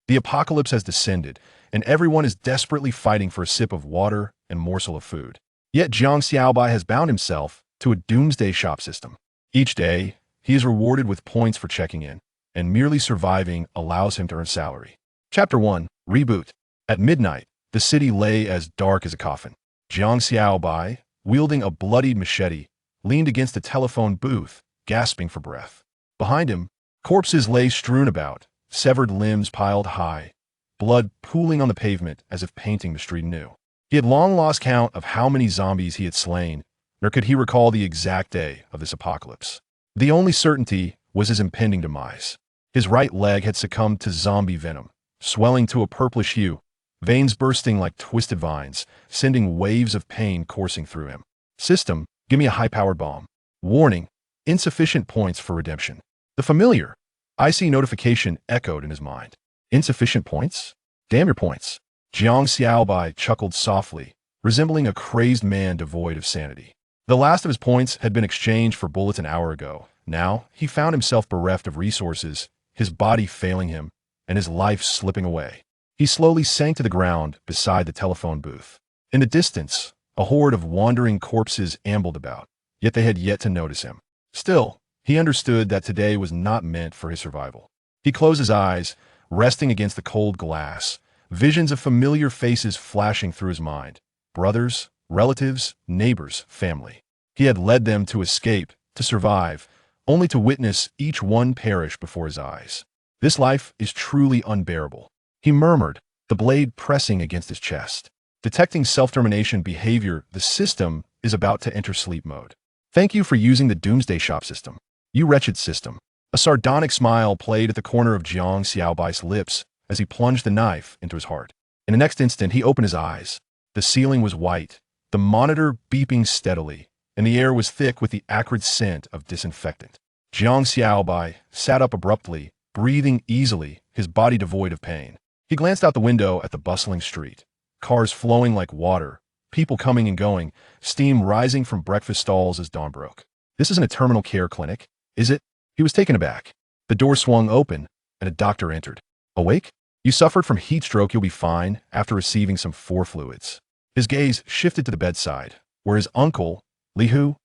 The apocalypse has descended, and everyone is desperately fighting for a sip of water and morsel of food. Yet Jiang Xiaobai has bound himself to a Doomsday Shop System. Each day, he is rewarded with points for checking in, and merely surviving allows him to earn salary. Chapter 1. Reboot. At midnight, the city lay as dark as a coffin. Jang Xiaobai, wielding a bloodied machete, leaned against a telephone booth, gasping for breath. Behind him, corpses lay strewn about, severed limbs piled high, blood pooling on the pavement as if painting the street anew. He had long lost count of how many zombies he had slain, nor could he recall the exact day of this apocalypse. The only certainty was his impending demise. His right leg had succumbed to zombie venom, swelling to a purplish hue, veins bursting like twisted vines, sending waves of pain coursing through him. System, give me a high-powered bomb. Warning, insufficient points for redemption. The familiar, icy notification echoed in his mind. Insufficient points? Damn your points. Jiang Xiaobai chuckled softly, resembling a crazed man devoid of sanity. The last of his points had been exchanged for bullets an hour ago. Now, he found himself bereft of resources, his body failing him, and his life slipping away. He slowly sank to the ground beside the telephone booth. In the distance, a horde of wandering corpses ambled about, yet they had yet to notice him. Still, he understood that today was not meant for his survival. He closed his eyes, resting against the cold glass, visions of familiar faces flashing through his mind. Brothers, relatives, neighbors, family. He had led them to escape, to survive, only to witness each one perish before his eyes. This life is truly unbearable, he murmured, the blade pressing against his chest. Detecting self-termination behavior, the system is about to enter sleep mode. Thank you for using the Doomsday Shop System. You wretched system. A sardonic smile played at the corner of Jiang Xiaobai's lips as he plunged the knife into his heart. In the next instant, he opened his eyes. The ceiling was white, the monitor beeping steadily, and the air was thick with the acrid scent of disinfectant. Jang Xiaobai sat up abruptly, breathing easily, his body devoid of pain. He glanced out the window at the bustling street. Cars flowing like water, people coming and going, steam rising from breakfast stalls as dawn broke. This isn't a terminal care clinic, is it? He was taken aback. The door swung open, and a doctor entered. Awake? You suffered from heat stroke, you'll be fine after receiving some 4 fluids. His gaze shifted to the bedside, where his uncle, Li Hu,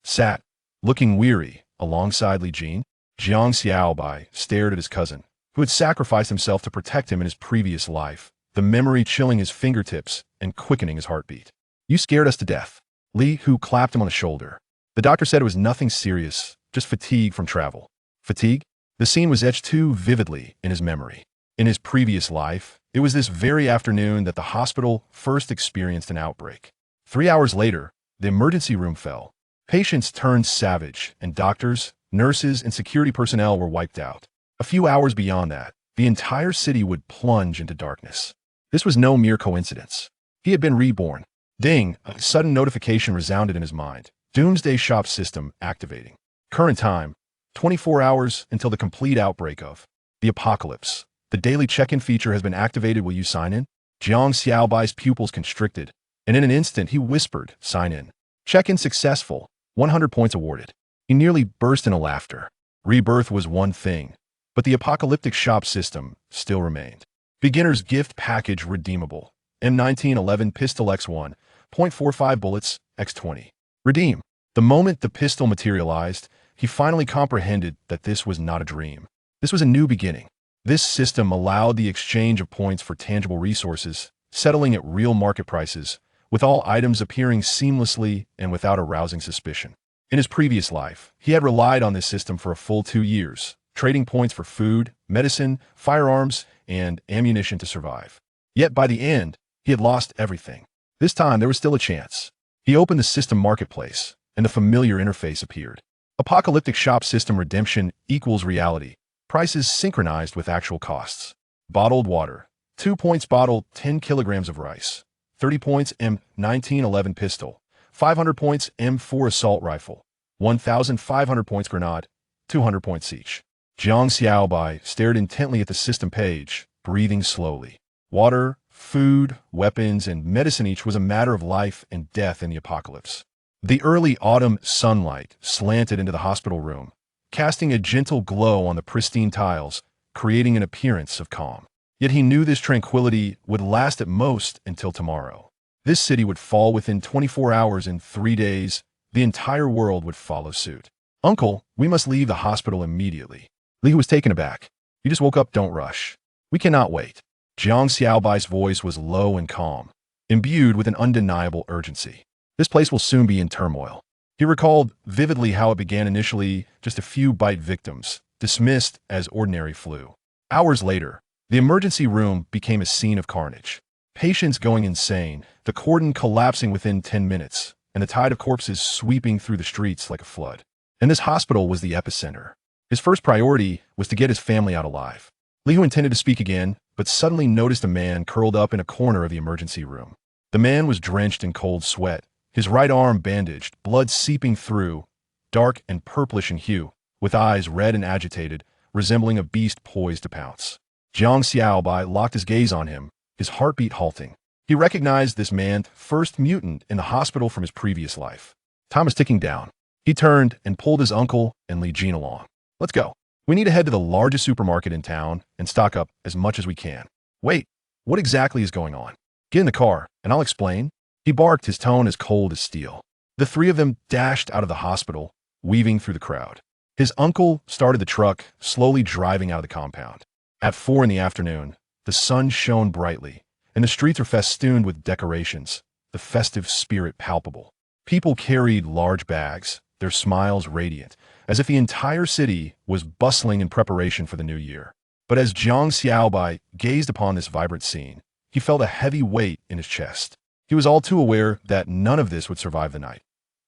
sat, looking weary, alongside Li Jin. Jiang Xiaobai stared at his cousin, who had sacrificed himself to protect him in his previous life, the memory chilling his fingertips and quickening his heartbeat. You scared us to death. Li Hu clapped him on the shoulder. The doctor said it was nothing serious, just fatigue from travel. Fatigue? The scene was etched too vividly in his memory. In his previous life, it was this very afternoon that the hospital first experienced an outbreak. 3 hours later, the emergency room fell. Patients turned savage, and doctors, nurses, and security personnel were wiped out. A few hours beyond that, the entire city would plunge into darkness. This was no mere coincidence. He had been reborn. Ding! A sudden notification resounded in his mind. Doomsday Shop System activating. Current time, 24 hours until the complete outbreak of the apocalypse. The daily check-in feature has been activated. Will you sign in? Jiang Xiaobai's pupils constricted, and in an instant he whispered, sign in. Check-in successful. 100 points awarded. He nearly burst into laughter. Rebirth was one thing, but the apocalyptic shop system still remained. Beginner's gift package redeemable. M1911 pistol X1, .45 bullets, X20. Redeem. The moment the pistol materialized, he finally comprehended that this was not a dream. This was a new beginning. This system allowed the exchange of points for tangible resources, settling at real market prices, with all items appearing seamlessly and without arousing suspicion. In his previous life, he had relied on this system for a full 2 years, trading points for food, medicine, firearms, and ammunition to survive. Yet by the end, he had lost everything. This time, there was still a chance. He opened the system marketplace, and the familiar interface appeared. Apocalyptic shop system redemption equals reality. Prices synchronized with actual costs. Bottled water. 2 points bottle, 10 kilograms of rice. 30 points M1911 pistol. 500 points M4 assault rifle. 1,500 points grenade. 200 points each. Jiang Xiaobai stared intently at the system page, breathing slowly. Water, food, weapons, and medicine each was a matter of life and death in the apocalypse. The early autumn sunlight slanted into the hospital room, casting a gentle glow on the pristine tiles, creating an appearance of calm. Yet he knew this tranquility would last at most until tomorrow. This city would fall within 24 hours. In 3 days, the entire world would follow suit. Uncle, we must leave the hospital immediately. Li Hu was taken aback. You just woke up, don't rush. We cannot wait. Jiang Xiaobai's voice was low and calm, imbued with an undeniable urgency. This place will soon be in turmoil. He recalled vividly how it began initially, just a few bite victims, dismissed as ordinary flu. Hours later, the emergency room became a scene of carnage. Patients going insane, the cordon collapsing within 10 minutes, and the tide of corpses sweeping through the streets like a flood. And this hospital was the epicenter. His first priority was to get his family out alive. Li Hu intended to speak again, but suddenly noticed a man curled up in a corner of the emergency room. The man was drenched in cold sweat, his right arm bandaged, blood seeping through, dark and purplish in hue, with eyes red and agitated, resembling a beast poised to pounce. Jang Xiaobai locked his gaze on him, his heartbeat halting. He recognized this man, first mutant in the hospital from his previous life. Time was ticking down. He turned and pulled his uncle and Li Jin along. Let's go. We need to head to the largest supermarket in town and stock up as much as we can. Wait, what exactly is going on? Get in the car, and I'll explain. He barked, his tone as cold as steel. The three of them dashed out of the hospital, weaving through the crowd. His uncle started the truck, slowly driving out of the compound. At 4 in the afternoon, the sun shone brightly, and the streets were festooned with decorations, the festive spirit palpable. People carried large bags, their smiles radiant, as if the entire city was bustling in preparation for the new year. But as Jang Xiaobai gazed upon this vibrant scene, he felt a heavy weight in his chest. He was all too aware that none of this would survive the night.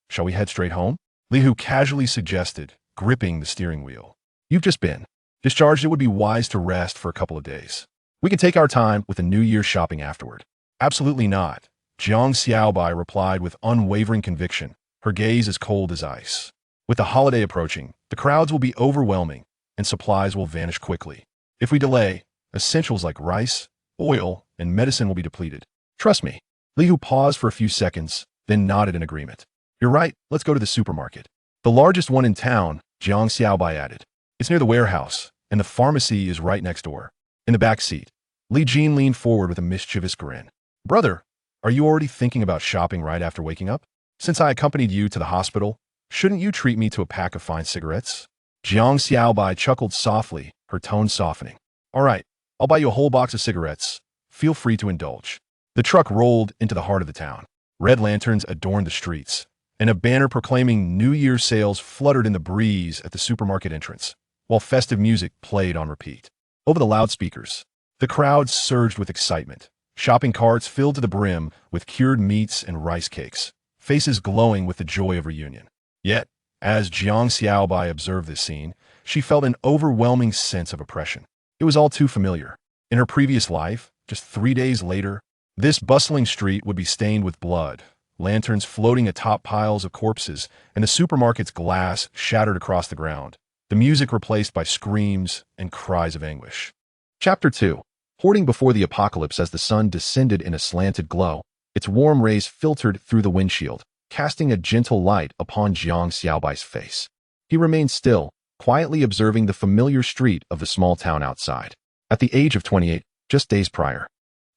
Shall we head straight home? Li Hu casually suggested, gripping the steering wheel. You've just been discharged. It would be wise to rest for a couple of days. We can take our time with the New Year's shopping afterward. Absolutely not. Jang Xiaobai replied with unwavering conviction, her gaze as cold as ice. With the holiday approaching, the crowds will be overwhelming, and supplies will vanish quickly. If we delay, essentials like rice, oil, and medicine will be depleted. Trust me. Li Hu paused for a few seconds, then nodded in agreement. You're right, let's go to the supermarket. The largest one in town, Jiang Xiaobai added. It's near the warehouse, and the pharmacy is right next door. In the back seat, Li Jin leaned forward with a mischievous grin. Brother, are you already thinking about shopping right after waking up? Since I accompanied you to the hospital, shouldn't you treat me to a pack of fine cigarettes? Jiang Xiaobai chuckled softly, her tone softening. All right, I'll buy you a whole box of cigarettes. Feel free to indulge. The truck rolled into the heart of the town. Red lanterns adorned the streets, and a banner proclaiming New Year's sales fluttered in the breeze at the supermarket entrance, while festive music played on repeat. Over the loudspeakers, the crowd surged with excitement. Shopping carts filled to the brim with cured meats and rice cakes, faces glowing with the joy of reunion. Yet, as Jiang Xiaobai observed this scene, she felt an overwhelming sense of oppression. It was all too familiar. In her previous life, just 3 days later, this bustling street would be stained with blood, lanterns floating atop piles of corpses, and the supermarket's glass shattered across the ground, the music replaced by screams and cries of anguish. Chapter 2. Hoarding before the apocalypse. As the sun descended in a slanted glow, its warm rays filtered through the windshield, casting a gentle light upon Jiang Xiaobai's face. He remained still, quietly observing the familiar street of the small town outside. At the age of 28, just days prior,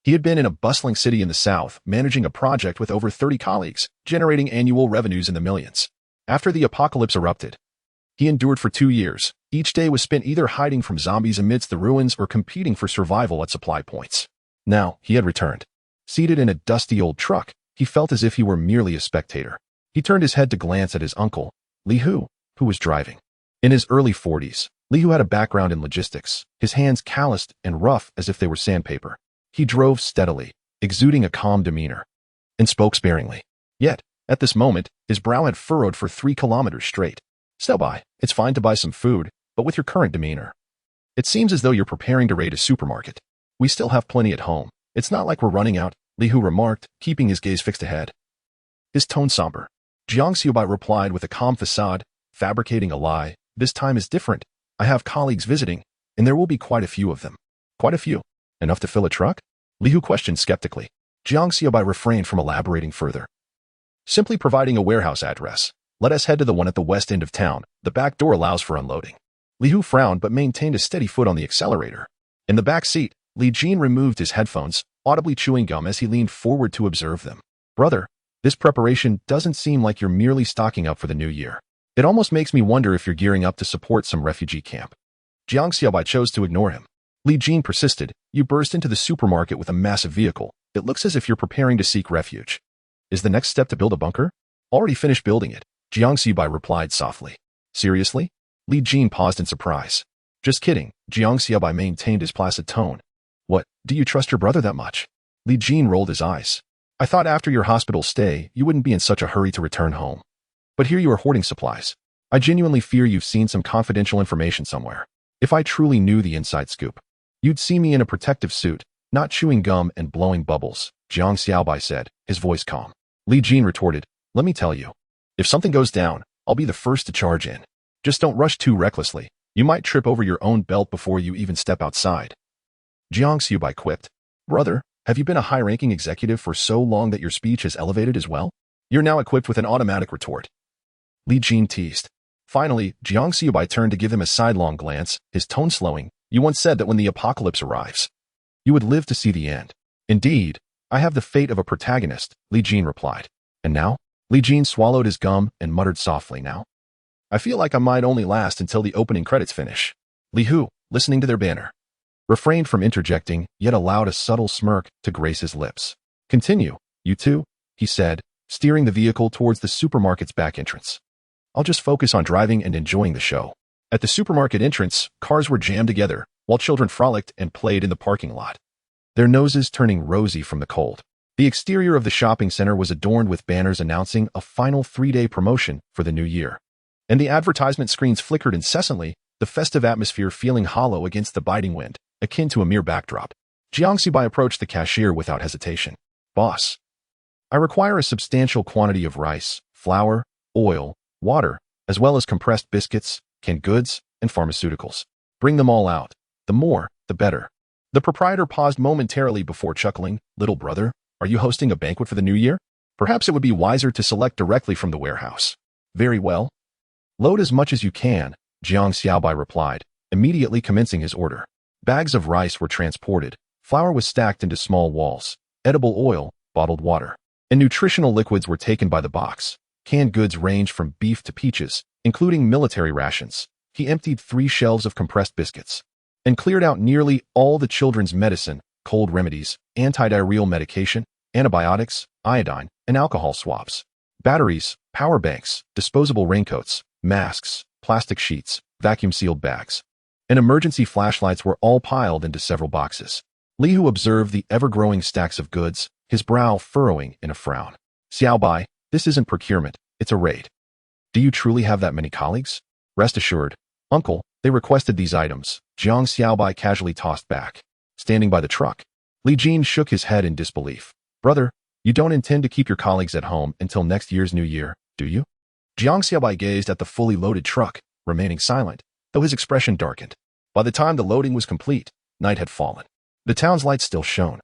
he had been in a bustling city in the south, managing a project with over 30 colleagues, generating annual revenues in the millions. After the apocalypse erupted, he endured for 2 years. Each day was spent either hiding from zombies amidst the ruins or competing for survival at supply points. Now, he had returned. Seated in a dusty old truck, he felt as if he were merely a spectator. He turned his head to glance at his uncle, Li Hu, who was driving. In his early 40s, Li Hu had a background in logistics, his hands calloused and rough as if they were sandpaper. He drove steadily, exuding a calm demeanor, and spoke sparingly. Yet, at this moment, his brow had furrowed for 3 kilometers straight. Xiaobai, it's fine to buy some food, but with your current demeanor, it seems as though you're preparing to raid a supermarket. We still have plenty at home. It's not like we're running out, Li Hu remarked, keeping his gaze fixed ahead. His tone somber. Jiang Xiaobai replied with a calm facade, fabricating a lie. This time is different. I have colleagues visiting, and there will be quite a few of them. Quite a few. Enough to fill a truck? Li Hu questioned skeptically. Jiang Xiaobai refrained from elaborating further. Simply providing a warehouse address. Let us head to the one at the west end of town. The back door allows for unloading. Li Hu frowned but maintained a steady foot on the accelerator. In the back seat, Li Jin removed his headphones, audibly chewing gum as he leaned forward to observe them. Brother, this preparation doesn't seem like you're merely stocking up for the new year. It almost makes me wonder if you're gearing up to support some refugee camp. Jiang Xiaobai chose to ignore him. Li Jin persisted. You burst into the supermarket with a massive vehicle. It looks as if you're preparing to seek refuge. Is the next step to build a bunker? Already finished building it, Jiang Xiaobai replied softly. Seriously? Li Jin paused in surprise. Just kidding, Jiang Xiaobai maintained his placid tone. What, do you trust your brother that much? Li Jin rolled his eyes. I thought after your hospital stay, you wouldn't be in such a hurry to return home. But here you are hoarding supplies. I genuinely fear you've seen some confidential information somewhere. If I truly knew the inside scoop, you'd see me in a protective suit, not chewing gum and blowing bubbles, Jiang Xiaobai said, his voice calm. Li Jin retorted, let me tell you. If something goes down, I'll be the first to charge in. Just don't rush too recklessly. You might trip over your own belt before you even step outside. Jiang Xiaobai quipped. Brother, have you been a high-ranking executive for so long that your speech has elevated as well? You're now equipped with an automatic retort. Li Jin teased. Finally, Jiang Xiaobai turned to give him a sidelong glance, his tone slowing. You once said that when the apocalypse arrives, you would live to see the end. Indeed, I have the fate of a protagonist, Li Jin replied. And now? Li Jin swallowed his gum and muttered softly now. I feel like I might only last until the opening credits finish. Li Hu, listening to their banner, refrained from interjecting, yet allowed a subtle smirk to grace his lips. Continue, you two, he said, steering the vehicle towards the supermarket's back entrance. I'll just focus on driving and enjoying the show. At the supermarket entrance, cars were jammed together, while children frolicked and played in the parking lot, their noses turning rosy from the cold. The exterior of the shopping center was adorned with banners announcing a final 3-day promotion for the new year. And the advertisement screens flickered incessantly, the festive atmosphere feeling hollow against the biting wind, akin to a mere backdrop. Jiang Xiaobai approached the cashier without hesitation. Boss, I require a substantial quantity of rice, flour, oil, water, as well as compressed biscuits, canned goods, and pharmaceuticals. Bring them all out. The more, the better. The proprietor paused momentarily before chuckling. Little brother, are you hosting a banquet for the new year? Perhaps it would be wiser to select directly from the warehouse. Very well. Load as much as you can, Jiang Xiaobai replied, immediately commencing his order. Bags of rice were transported, flour was stacked into small walls, edible oil, bottled water, and nutritional liquids were taken by the box. Canned goods ranged from beef to peaches, including military rations. He emptied 3 shelves of compressed biscuits and cleared out nearly all the children's medicine, cold remedies, antidiarrheal medication, antibiotics, iodine, and alcohol swabs. Batteries, power banks, disposable raincoats, masks, plastic sheets, vacuum-sealed bags, and emergency flashlights were all piled into several boxes. Li Hu observed the ever-growing stacks of goods, his brow furrowing in a frown. Xiaobai, this isn't procurement, it's a raid. Do you truly have that many colleagues? Rest assured, Uncle, they requested these items, Jiang Xiaobai casually tossed back. Standing by the truck, Li Jin shook his head in disbelief. Brother, you don't intend to keep your colleagues at home until next year's new year, do you? Jiang Xiaobai gazed at the fully loaded truck, remaining silent, though his expression darkened. By the time the loading was complete, night had fallen. The town's lights still shone,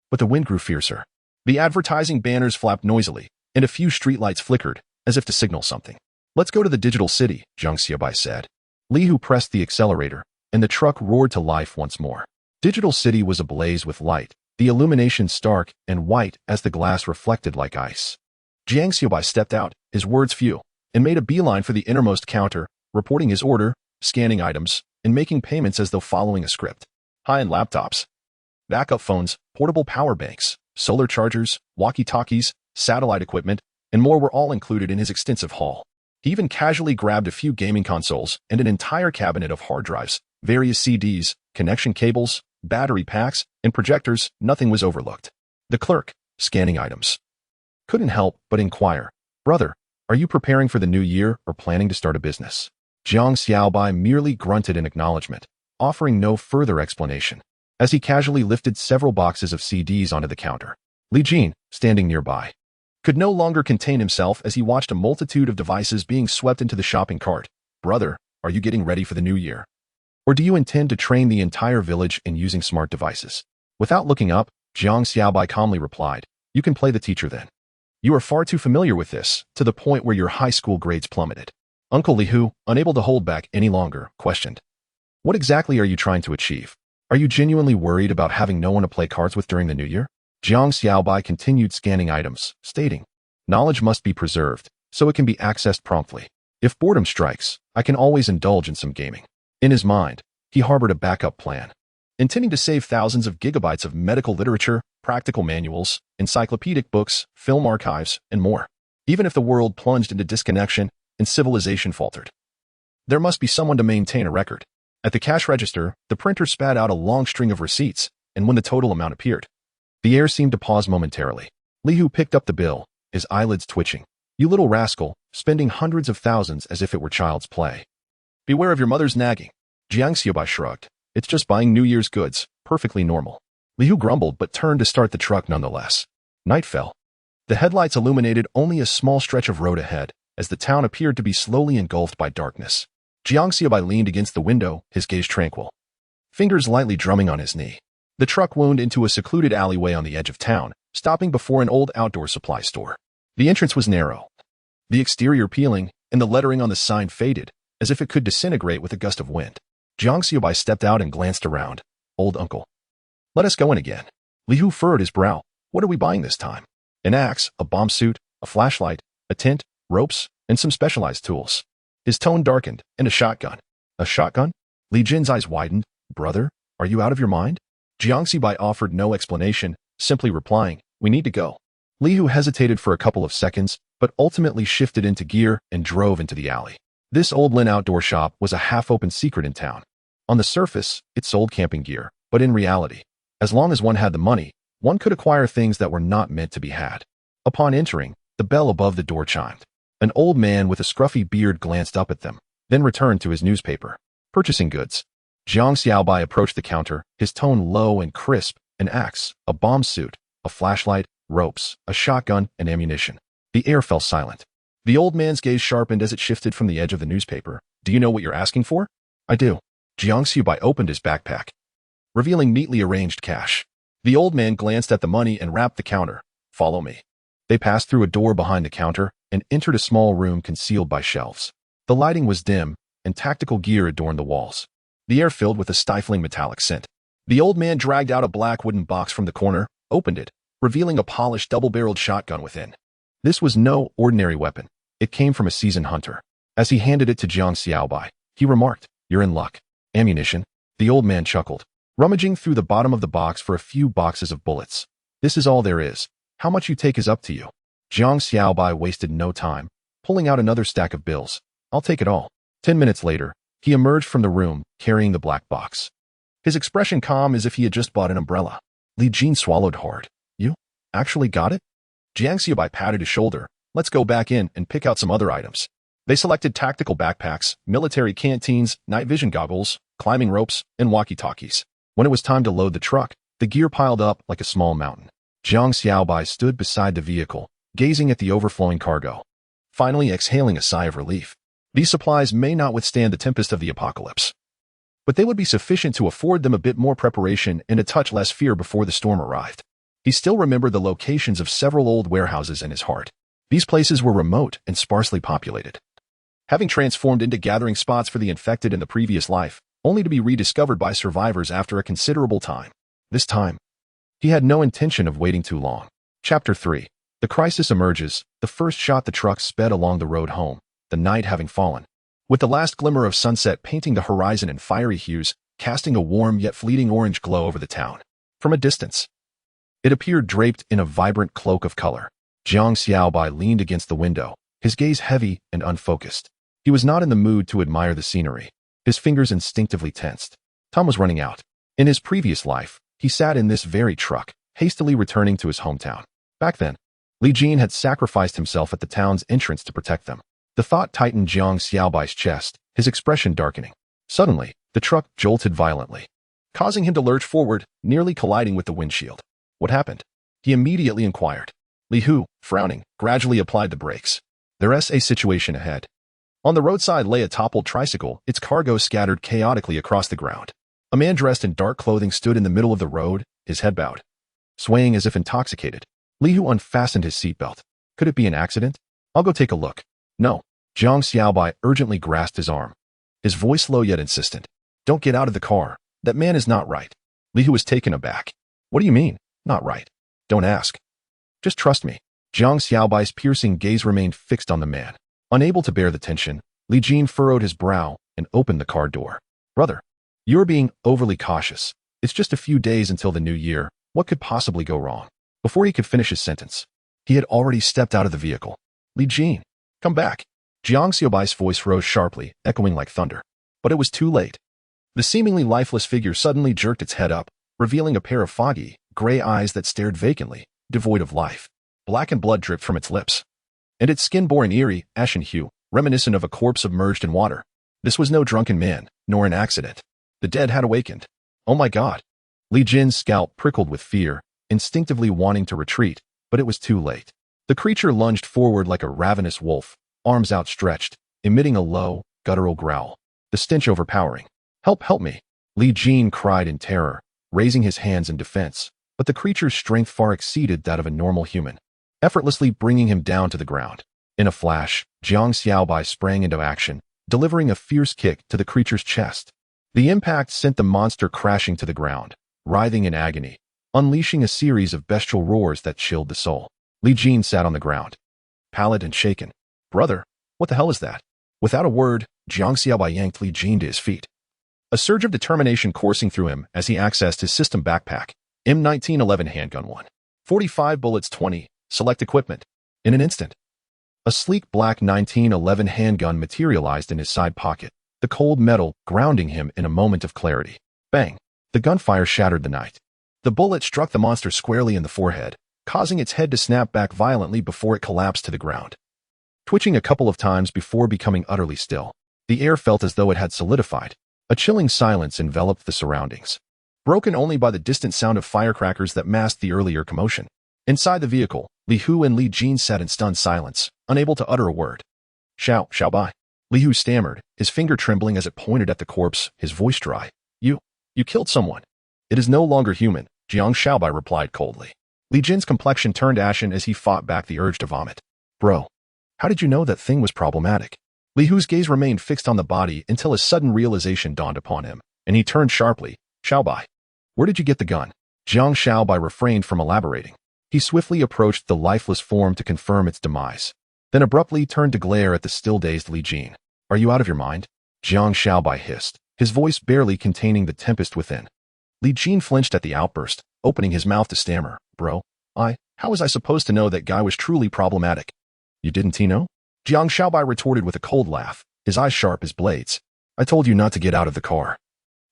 but the wind grew fiercer. The advertising banners flapped noisily, and a few streetlights flickered, as if to signal something. Let's go to the digital city, Jang Xiaobai said. Li Hu pressed the accelerator, and the truck roared to life once more. Digital City was ablaze with light, the illumination stark and white as the glass reflected like ice. Jiang Xiaobai stepped out, his words few, and made a beeline for the innermost counter, reporting his order, scanning items, and making payments as though following a script. High-end laptops, backup phones, portable power banks, solar chargers, walkie-talkies, satellite equipment, and more were all included in his extensive haul. He even casually grabbed a few gaming consoles and an entire cabinet of hard drives, various CDs, connection cables, battery packs, and projectors. Nothing was overlooked. The clerk, scanning items, couldn't help but inquire, Brother, are you preparing for the new year or planning to start a business? Jiang Xiaobai merely grunted in acknowledgement, offering no further explanation, as he casually lifted several boxes of CDs onto the counter. Li Jin, standing nearby, could no longer contain himself as he watched a multitude of devices being swept into the shopping cart. Brother, are you getting ready for the new year? Or do you intend to train the entire village in using smart devices? Without looking up, Jiang Xiaobai calmly replied, You can play the teacher then. You are far too familiar with this, to the point where your high school grades plummeted. Uncle Li Hu, unable to hold back any longer, questioned, What exactly are you trying to achieve? Are you genuinely worried about having no one to play cards with during the new year? Jiang Xiaobai continued scanning items, stating, knowledge must be preserved, so it can be accessed promptly. If boredom strikes, I can always indulge in some gaming. In his mind, he harbored a backup plan, intending to save thousands of gigabytes of medical literature, practical manuals, encyclopedic books, film archives, and more. Even if the world plunged into disconnection and civilization faltered, there must be someone to maintain a record. At the cash register, the printer spat out a long string of receipts, and when the total amount appeared, the air seemed to pause momentarily. Li Hu picked up the bill, his eyelids twitching. You little rascal, spending hundreds of thousands as if it were child's play. Beware of your mother's nagging. Jiang Xiaobai shrugged. It's just buying New Year's goods, perfectly normal. Li Hu grumbled but turned to start the truck nonetheless. Night fell. The headlights illuminated only a small stretch of road ahead, as the town appeared to be slowly engulfed by darkness. Jiang Xiaobai leaned against the window, his gaze tranquil, fingers lightly drumming on his knee. The truck wound into a secluded alleyway on the edge of town, stopping before an old outdoor supply store. The entrance was narrow, the exterior peeling, and the lettering on the sign faded, as if it could disintegrate with a gust of wind. Jiang Xiaobai stepped out and glanced around. Old uncle. Let us go in again. Li Hu furrowed his brow. What are we buying this time? An axe, a bomb suit, a flashlight, a tent, ropes, and some specialized tools. His tone darkened, and a shotgun. A shotgun? Li Jin's eyes widened. Brother, are you out of your mind? Jiang Xiaobai offered no explanation, simply replying, we need to go. Li Hu hesitated for a couple of seconds, but ultimately shifted into gear and drove into the alley. This old Lin outdoor shop was a half-open secret in town. On the surface, it sold camping gear, but in reality, as long as one had the money, one could acquire things that were not meant to be had. Upon entering, the bell above the door chimed. An old man with a scruffy beard glanced up at them, then returned to his newspaper. Purchasing goods. Jiang Xiaobai approached the counter, his tone low and crisp, an axe, a bomb suit, a flashlight, ropes, a shotgun, and ammunition. The air fell silent. The old man's gaze sharpened as it shifted from the edge of the newspaper. Do you know what you're asking for? I do. Jiang Xiaobai opened his backpack, revealing neatly arranged cash. The old man glanced at the money and rapped the counter. Follow me. They passed through a door behind the counter and entered a small room concealed by shelves. The lighting was dim, and tactical gear adorned the walls. The air filled with a stifling metallic scent. The old man dragged out a black wooden box from the corner, opened it, revealing a polished double-barreled shotgun within. This was no ordinary weapon. It came from a seasoned hunter. As he handed it to Jang Xiaobai, he remarked, You're in luck. Ammunition? The old man chuckled, rummaging through the bottom of the box for a few boxes of bullets. This is all there is. How much you take is up to you. Jang Xiaobai wasted no time, pulling out another stack of bills. I'll take it all. 10 minutes later, he emerged from the room, carrying the black box. His expression calm as if he had just bought an umbrella. Li Jin swallowed hard. You actually got it? Jiang Xiaobai patted his shoulder. Let's go back in and pick out some other items. They selected tactical backpacks, military canteens, night vision goggles, climbing ropes, and walkie-talkies. When it was time to load the truck, the gear piled up like a small mountain. Jang Xiaobai stood beside the vehicle, gazing at the overflowing cargo, finally exhaling a sigh of relief. These supplies may not withstand the tempest of the apocalypse, but they would be sufficient to afford them a bit more preparation and a touch less fear before the storm arrived. He still remembered the locations of several old warehouses in his heart. These places were remote and sparsely populated, having transformed into gathering spots for the infected in the previous life, only to be rediscovered by survivors after a considerable time. This time, he had no intention of waiting too long. Chapter 3. The crisis emerges. The first shot the truck sped along the road home, the night having fallen, with the last glimmer of sunset painting the horizon in fiery hues, casting a warm yet fleeting orange glow over the town. From a distance, it appeared draped in a vibrant cloak of color. Jiang Xiaobai leaned against the window, his gaze heavy and unfocused. He was not in the mood to admire the scenery. His fingers instinctively tensed. Time was running out. In his previous life, he sat in this very truck, hastily returning to his hometown. Back then, Li Jin had sacrificed himself at the town's entrance to protect them. The thought tightened Jiang Xiaobai's chest, his expression darkening. Suddenly, the truck jolted violently, causing him to lurch forward, nearly colliding with the windshield. What happened? He immediately inquired. Li Hu, frowning, gradually applied the brakes. There's a situation ahead. On the roadside lay a toppled tricycle, its cargo scattered chaotically across the ground. A man dressed in dark clothing stood in the middle of the road, his head bowed, swaying as if intoxicated. Li Hu unfastened his seatbelt. Could it be an accident? I'll go take a look. No. Jang Xiaobai urgently grasped his arm, his voice low yet insistent. Don't get out of the car. That man is not right. Li Hu was taken aback. What do you mean? Not right. Don't ask. Just trust me. Jang Xiaobai's piercing gaze remained fixed on the man. Unable to bear the tension, Li Jin furrowed his brow and opened the car door. Brother, you're being overly cautious. It's just a few days until the new year. What could possibly go wrong? Before he could finish his sentence, he had already stepped out of the vehicle. Li Jin, come back. Jiang Xiaobai's voice rose sharply, echoing like thunder. But it was too late. The seemingly lifeless figure suddenly jerked its head up, revealing a pair of foggy, gray eyes that stared vacantly, devoid of life. Black and blood dripped from its lips, and its skin bore an eerie, ashen hue, reminiscent of a corpse submerged in water. This was no drunken man, nor an accident. The dead had awakened. Oh my God. Li Jin's scalp prickled with fear, instinctively wanting to retreat, but it was too late. The creature lunged forward like a ravenous wolf, arms outstretched, emitting a low, guttural growl. The stench overpowering. Help me. Li Jin cried in terror, raising his hands in defense, but the creature's strength far exceeded that of a normal human, effortlessly bringing him down to the ground. In a flash, Jang Xiaobai sprang into action, delivering a fierce kick to the creature's chest. The impact sent the monster crashing to the ground, writhing in agony, unleashing a series of bestial roars that chilled the soul. Li Jin sat on the ground, pallid and shaken. Brother, what the hell is that? Without a word, Jang Xiaobai yanked Li Jin to his feet. A surge of determination coursing through him as he accessed his system backpack. M1911 handgun 1. 45 bullets 20. Select equipment. In an instant, a sleek black 1911 handgun materialized in his side pocket, the cold metal grounding him in a moment of clarity. Bang! The gunfire shattered the night. The bullet struck the monster squarely in the forehead, causing its head to snap back violently before it collapsed to the ground. Twitching a couple of times before becoming utterly still, the air felt as though it had solidified. A chilling silence enveloped the surroundings, broken only by the distant sound of firecrackers that masked the earlier commotion. Inside the vehicle, Li Hu and Li Jin sat in stunned silence, unable to utter a word. Xiaobai. Li Hu stammered, his finger trembling as it pointed at the corpse, his voice dry. You killed someone. It is no longer human, Jiang Xiaobai replied coldly. Li Jin's complexion turned ashen as he fought back the urge to vomit. Bro, how did you know that thing was problematic? Li Hu's gaze remained fixed on the body until a sudden realization dawned upon him, and he turned sharply. Xiaobai, where did you get the gun? Jang Xiaobai refrained from elaborating. He swiftly approached the lifeless form to confirm its demise, then abruptly turned to glare at the still-dazed Li Jin. Are you out of your mind? Jiang Xiaobai hissed, his voice barely containing the tempest within. Li Jin flinched at the outburst, opening his mouth to stammer. Bro, how was I supposed to know that guy was truly problematic? You didn't know? Jiang Xiaobai retorted with a cold laugh, his eyes sharp as blades. I told you not to get out of the car.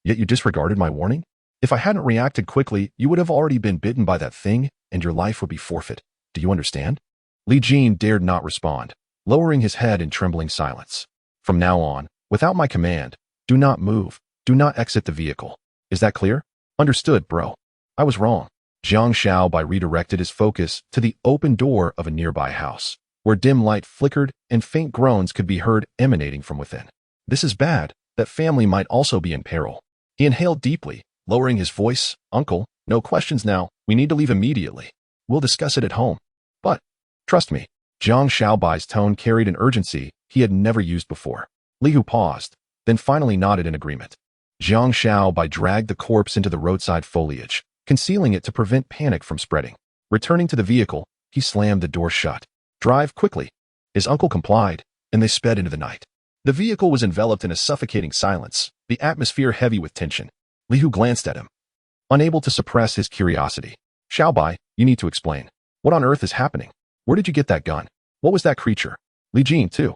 Yet you disregarded my warning? If I hadn't reacted quickly, you would have already been bitten by that thing, and your life would be forfeit. Do you understand? Li Jin dared not respond, lowering his head in trembling silence. From now on, without my command, do not move, do not exit the vehicle. Is that clear? Understood, bro. I was wrong. Jang Xiaobai redirected his focus to the open door of a nearby house, where dim light flickered and faint groans could be heard emanating from within. This is bad. That family might also be in peril. He inhaled deeply, lowering his voice. Uncle, no questions now. We need to leave immediately. We'll discuss it at home. But, trust me. Jang Xiaobai's tone carried an urgency he had never used before. Li Hu paused, then finally nodded in agreement. Jang Xiaobai dragged the corpse into the roadside foliage, concealing it to prevent panic from spreading. Returning to the vehicle, he slammed the door shut. Drive quickly. His uncle complied, and they sped into the night. The vehicle was enveloped in a suffocating silence, the atmosphere heavy with tension. Li Hu glanced at him, unable to suppress his curiosity. Xiaobai, you need to explain. What on earth is happening? Where did you get that gun? What was that creature? Li Jin, too,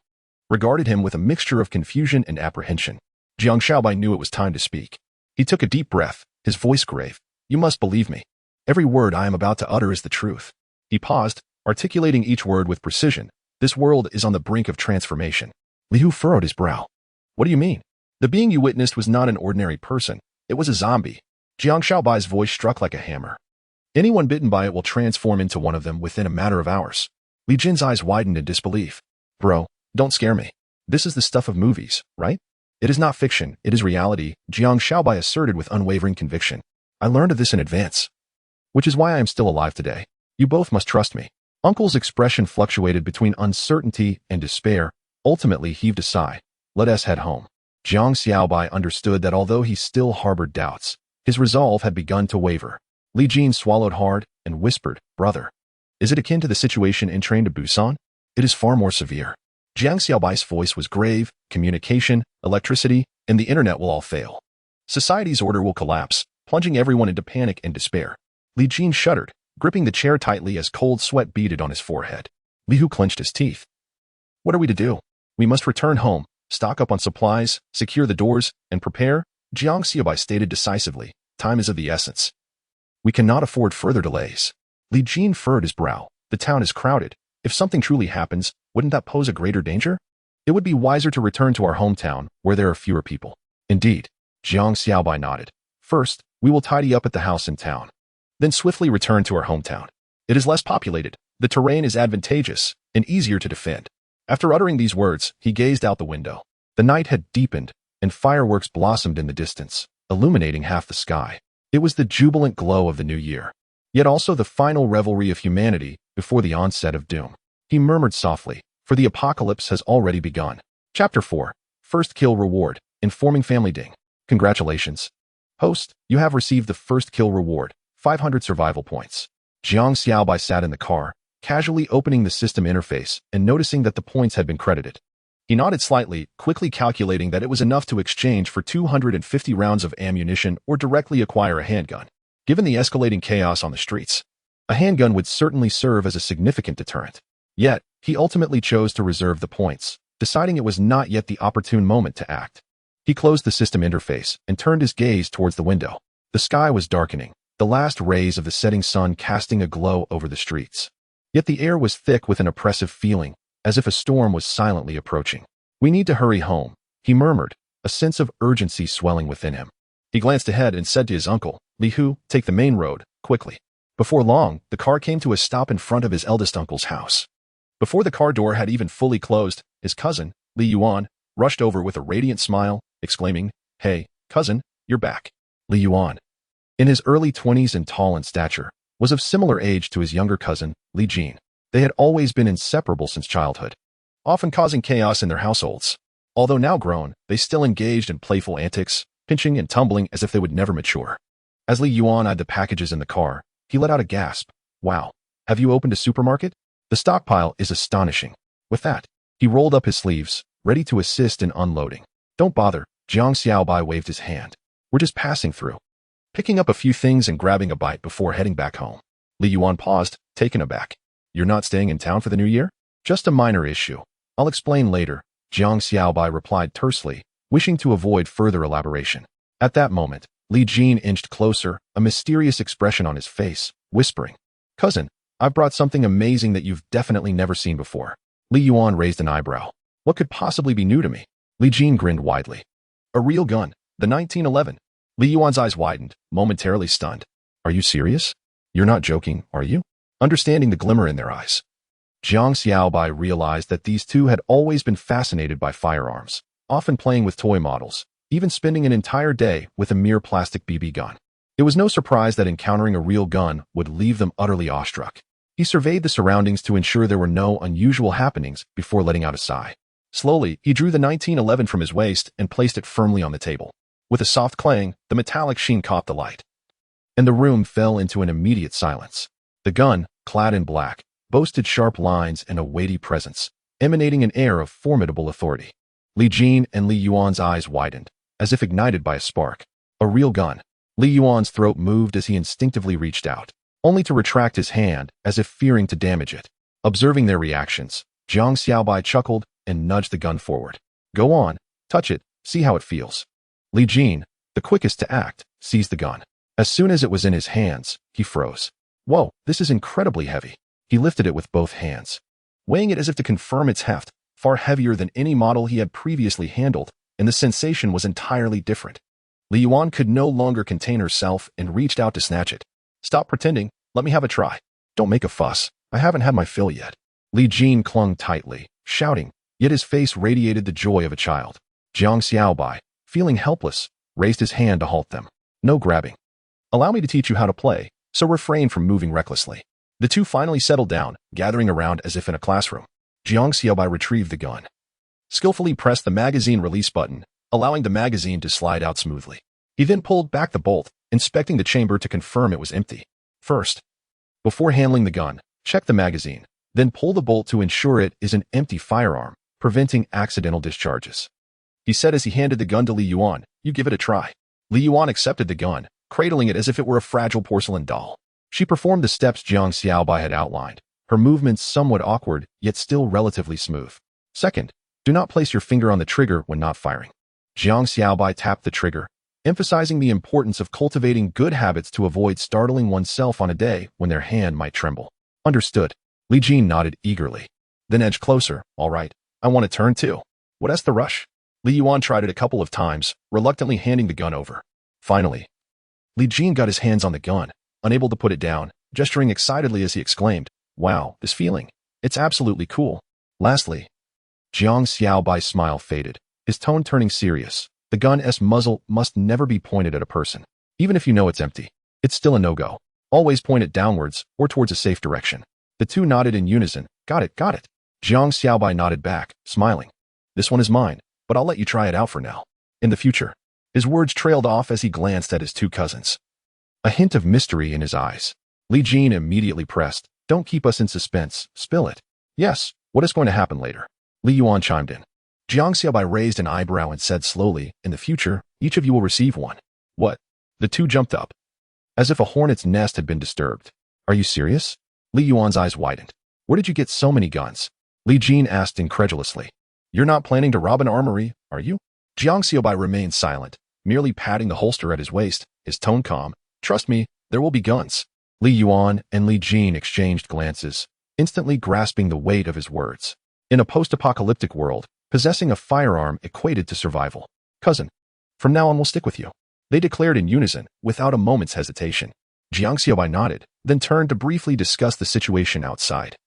regarded him with a mixture of confusion and apprehension. Jiang Xiaobai knew it was time to speak. He took a deep breath, his voice grave. You must believe me. Every word I am about to utter is the truth. He paused, articulating each word with precision. This world is on the brink of transformation. Li Hu furrowed his brow. What do you mean? The being you witnessed was not an ordinary person. It was a zombie. Jiang Xiaobai's voice struck like a hammer. Anyone bitten by it will transform into one of them within a matter of hours. Li Jin's eyes widened in disbelief. Bro, don't scare me. This is the stuff of movies, right? It is not fiction, it is reality, Jiang Xiaobai asserted with unwavering conviction. I learned of this in advance, which is why I am still alive today. You both must trust me. Uncle's expression fluctuated between uncertainty and despair. Ultimately heaved a sigh. Let us head home. Jang Xiaobai understood that although he still harbored doubts, His resolve had begun to waver. Li Jin swallowed hard and whispered, "Brother, is it akin to the situation in Train to Busan? It is far more severe." Jiang Xiaobai's voice was grave. Communication, electricity, and the internet will all fail. Society's order will collapse, plunging everyone into panic and despair. Li Jin shuddered, gripping the chair tightly as cold sweat beaded on his forehead. Li Hu clenched his teeth. "What are we to do? We must return home, stock up on supplies, secure the doors, and prepare," Jiang Xiaobai stated decisively. "Time is of the essence. We cannot afford further delays." Li Jin furrowed his brow. "The town is crowded. If something truly happens, wouldn't that pose a greater danger? It would be wiser to return to our hometown, where there are fewer people." "Indeed," Jiang Xiaobai nodded. "First, we will tidy up at the house in town. Then swiftly return to our hometown. It is less populated, the terrain is advantageous, and easier to defend." After uttering these words, he gazed out the window. The night had deepened, and fireworks blossomed in the distance, illuminating half the sky. It was the jubilant glow of the new year, yet also the final revelry of humanity before the onset of doom. He murmured softly, "For the apocalypse has already begun." Chapter 4. First Kill Reward. Informing Family Ding. "Congratulations, host, you have received the first kill reward, 500 survival points." Jiang Xiaobai sat in the car, casually opening the system interface and noticing that the points had been credited. He nodded slightly, quickly calculating that it was enough to exchange for 250 rounds of ammunition or directly acquire a handgun. Given the escalating chaos on the streets, a handgun would certainly serve as a significant deterrent. Yet, he ultimately chose to reserve the points, deciding it was not yet the opportune moment to act. He closed the system interface and turned his gaze towards the window. The sky was darkening, the last rays of the setting sun casting a glow over the streets. Yet the air was thick with an oppressive feeling, as if a storm was silently approaching. "We need to hurry home," he murmured, a sense of urgency swelling within him. He glanced ahead and said to his uncle, "Li Hu, take the main road, quickly." Before long, the car came to a stop in front of his eldest uncle's house. Before the car door had even fully closed, his cousin, Li Yuan, rushed over with a radiant smile, exclaiming, "Hey, cousin, you're back." Li Yuan, in his early 20s and tall in stature, was of similar age to his younger cousin, Li Jin. They had always been inseparable since childhood, often causing chaos in their households. Although now grown, they still engaged in playful antics, pinching and tumbling as if they would never mature. As Li Yuan eyed the packages in the car, he let out a gasp. "Wow, have you opened a supermarket? The stockpile is astonishing." With that, he rolled up his sleeves, ready to assist in unloading. "Don't bother," Jang Xiaobai waved his hand. "We're just passing through." Picking up a few things and grabbing a bite before heading back home. Li Yuan paused, taken aback. "You're not staying in town for the new year?" "Just a minor issue. I'll explain later," Jang Xiaobai replied tersely, wishing to avoid further elaboration. At that moment, Li Jin inched closer, a mysterious expression on his face, whispering, "Cousin, I've brought something amazing that you've definitely never seen before." Li Yuan raised an eyebrow. "What could possibly be new to me?" Li Jin grinned widely. "A real gun, the 1911. Li Yuan's eyes widened, momentarily stunned. "Are you serious? You're not joking, are you?" Understanding the glimmer in their eyes, Jang Xiaobai realized that these two had always been fascinated by firearms, often playing with toy models, even spending an entire day with a mere plastic BB gun. It was no surprise that encountering a real gun would leave them utterly awestruck. He surveyed the surroundings to ensure there were no unusual happenings before letting out a sigh. Slowly, he drew the 1911 from his waist and placed it firmly on the table. With a soft clang, the metallic sheen caught the light, and the room fell into an immediate silence. The gun, clad in black, boasted sharp lines and a weighty presence, emanating an air of formidable authority. Li Jin and Li Yuan's eyes widened, as if ignited by a spark. A real gun. Li Yuan's throat moved as he instinctively reached out, only to retract his hand as if fearing to damage it. Observing their reactions, Jang Xiaobai chuckled and nudged the gun forward. "Go on, touch it, see how it feels." Li Jin, the quickest to act, seized the gun. As soon as it was in his hands, he froze. "Whoa, this is incredibly heavy." He lifted it with both hands, weighing it as if to confirm its heft, far heavier than any model he had previously handled, and the sensation was entirely different. Li Yuan could no longer contain herself and reached out to snatch it. "Stop pretending, let me have a try." "Don't make a fuss, I haven't had my fill yet." Li Jin clung tightly, shouting, yet his face radiated the joy of a child. Jang Xiaobai, feeling helpless, raised his hand to halt them. "No grabbing. Allow me to teach you how to play, so refrain from moving recklessly." The two finally settled down, gathering around as if in a classroom. Jiang Xiaobai retrieved the gun, skillfully pressed the magazine release button, allowing the magazine to slide out smoothly. He then pulled back the bolt, inspecting the chamber to confirm it was empty. First, before handling the gun, check the magazine, then pull the bolt to ensure it is an empty firearm, preventing accidental discharges. He said as he handed the gun to Li Yuan, "You give it a try." Li Yuan accepted the gun, cradling it as if it were a fragile porcelain doll. She performed the steps Jiang Xiaobai had outlined, her movements somewhat awkward, yet still relatively smooth. Second, do not place your finger on the trigger when not firing. Jiang Xiaobai tapped the trigger, emphasizing the importance of cultivating good habits to avoid startling oneself on a day when their hand might tremble. Understood. Li Jin nodded eagerly. Then edged closer. All right, I want to turn too. What's the rush? Li Yuan tried it a couple of times, reluctantly handing the gun over. Finally, Li Jin got his hands on the gun, unable to put it down, gesturing excitedly as he exclaimed, "Wow, this feeling. It's absolutely cool." Lastly, Jiang Xiaobai's smile faded, his tone turning serious. The gun's muzzle must never be pointed at a person. Even if you know it's empty, it's still a no-go. Always point it downwards or towards a safe direction. The two nodded in unison. Got it, got it. Jiang Xiaobai nodded back, smiling. This one is mine, but I'll let you try it out for now. In the future. His words trailed off as he glanced at his two cousins. A hint of mystery in his eyes. Li Jin immediately pressed. Don't keep us in suspense. Spill it. Yes, what is going to happen later? Li Yuan chimed in. Jiang Xiaobai raised an eyebrow and said slowly, in the future, each of you will receive one. What? The two jumped up, as if a hornet's nest had been disturbed. Are you serious? Li Yuan's eyes widened. Where did you get so many guns? Li Jin asked incredulously. You're not planning to rob an armory, are you? Jiang Xiaobai remained silent, merely patting the holster at his waist, his tone calm. Trust me, there will be guns. Li Yuan and Li Jin exchanged glances, instantly grasping the weight of his words. In a post-apocalyptic world, possessing a firearm equated to survival. Cousin, from now on we'll stick with you. They declared in unison, without a moment's hesitation. Jiang Xiaobai nodded, then turned to briefly discuss the situation outside.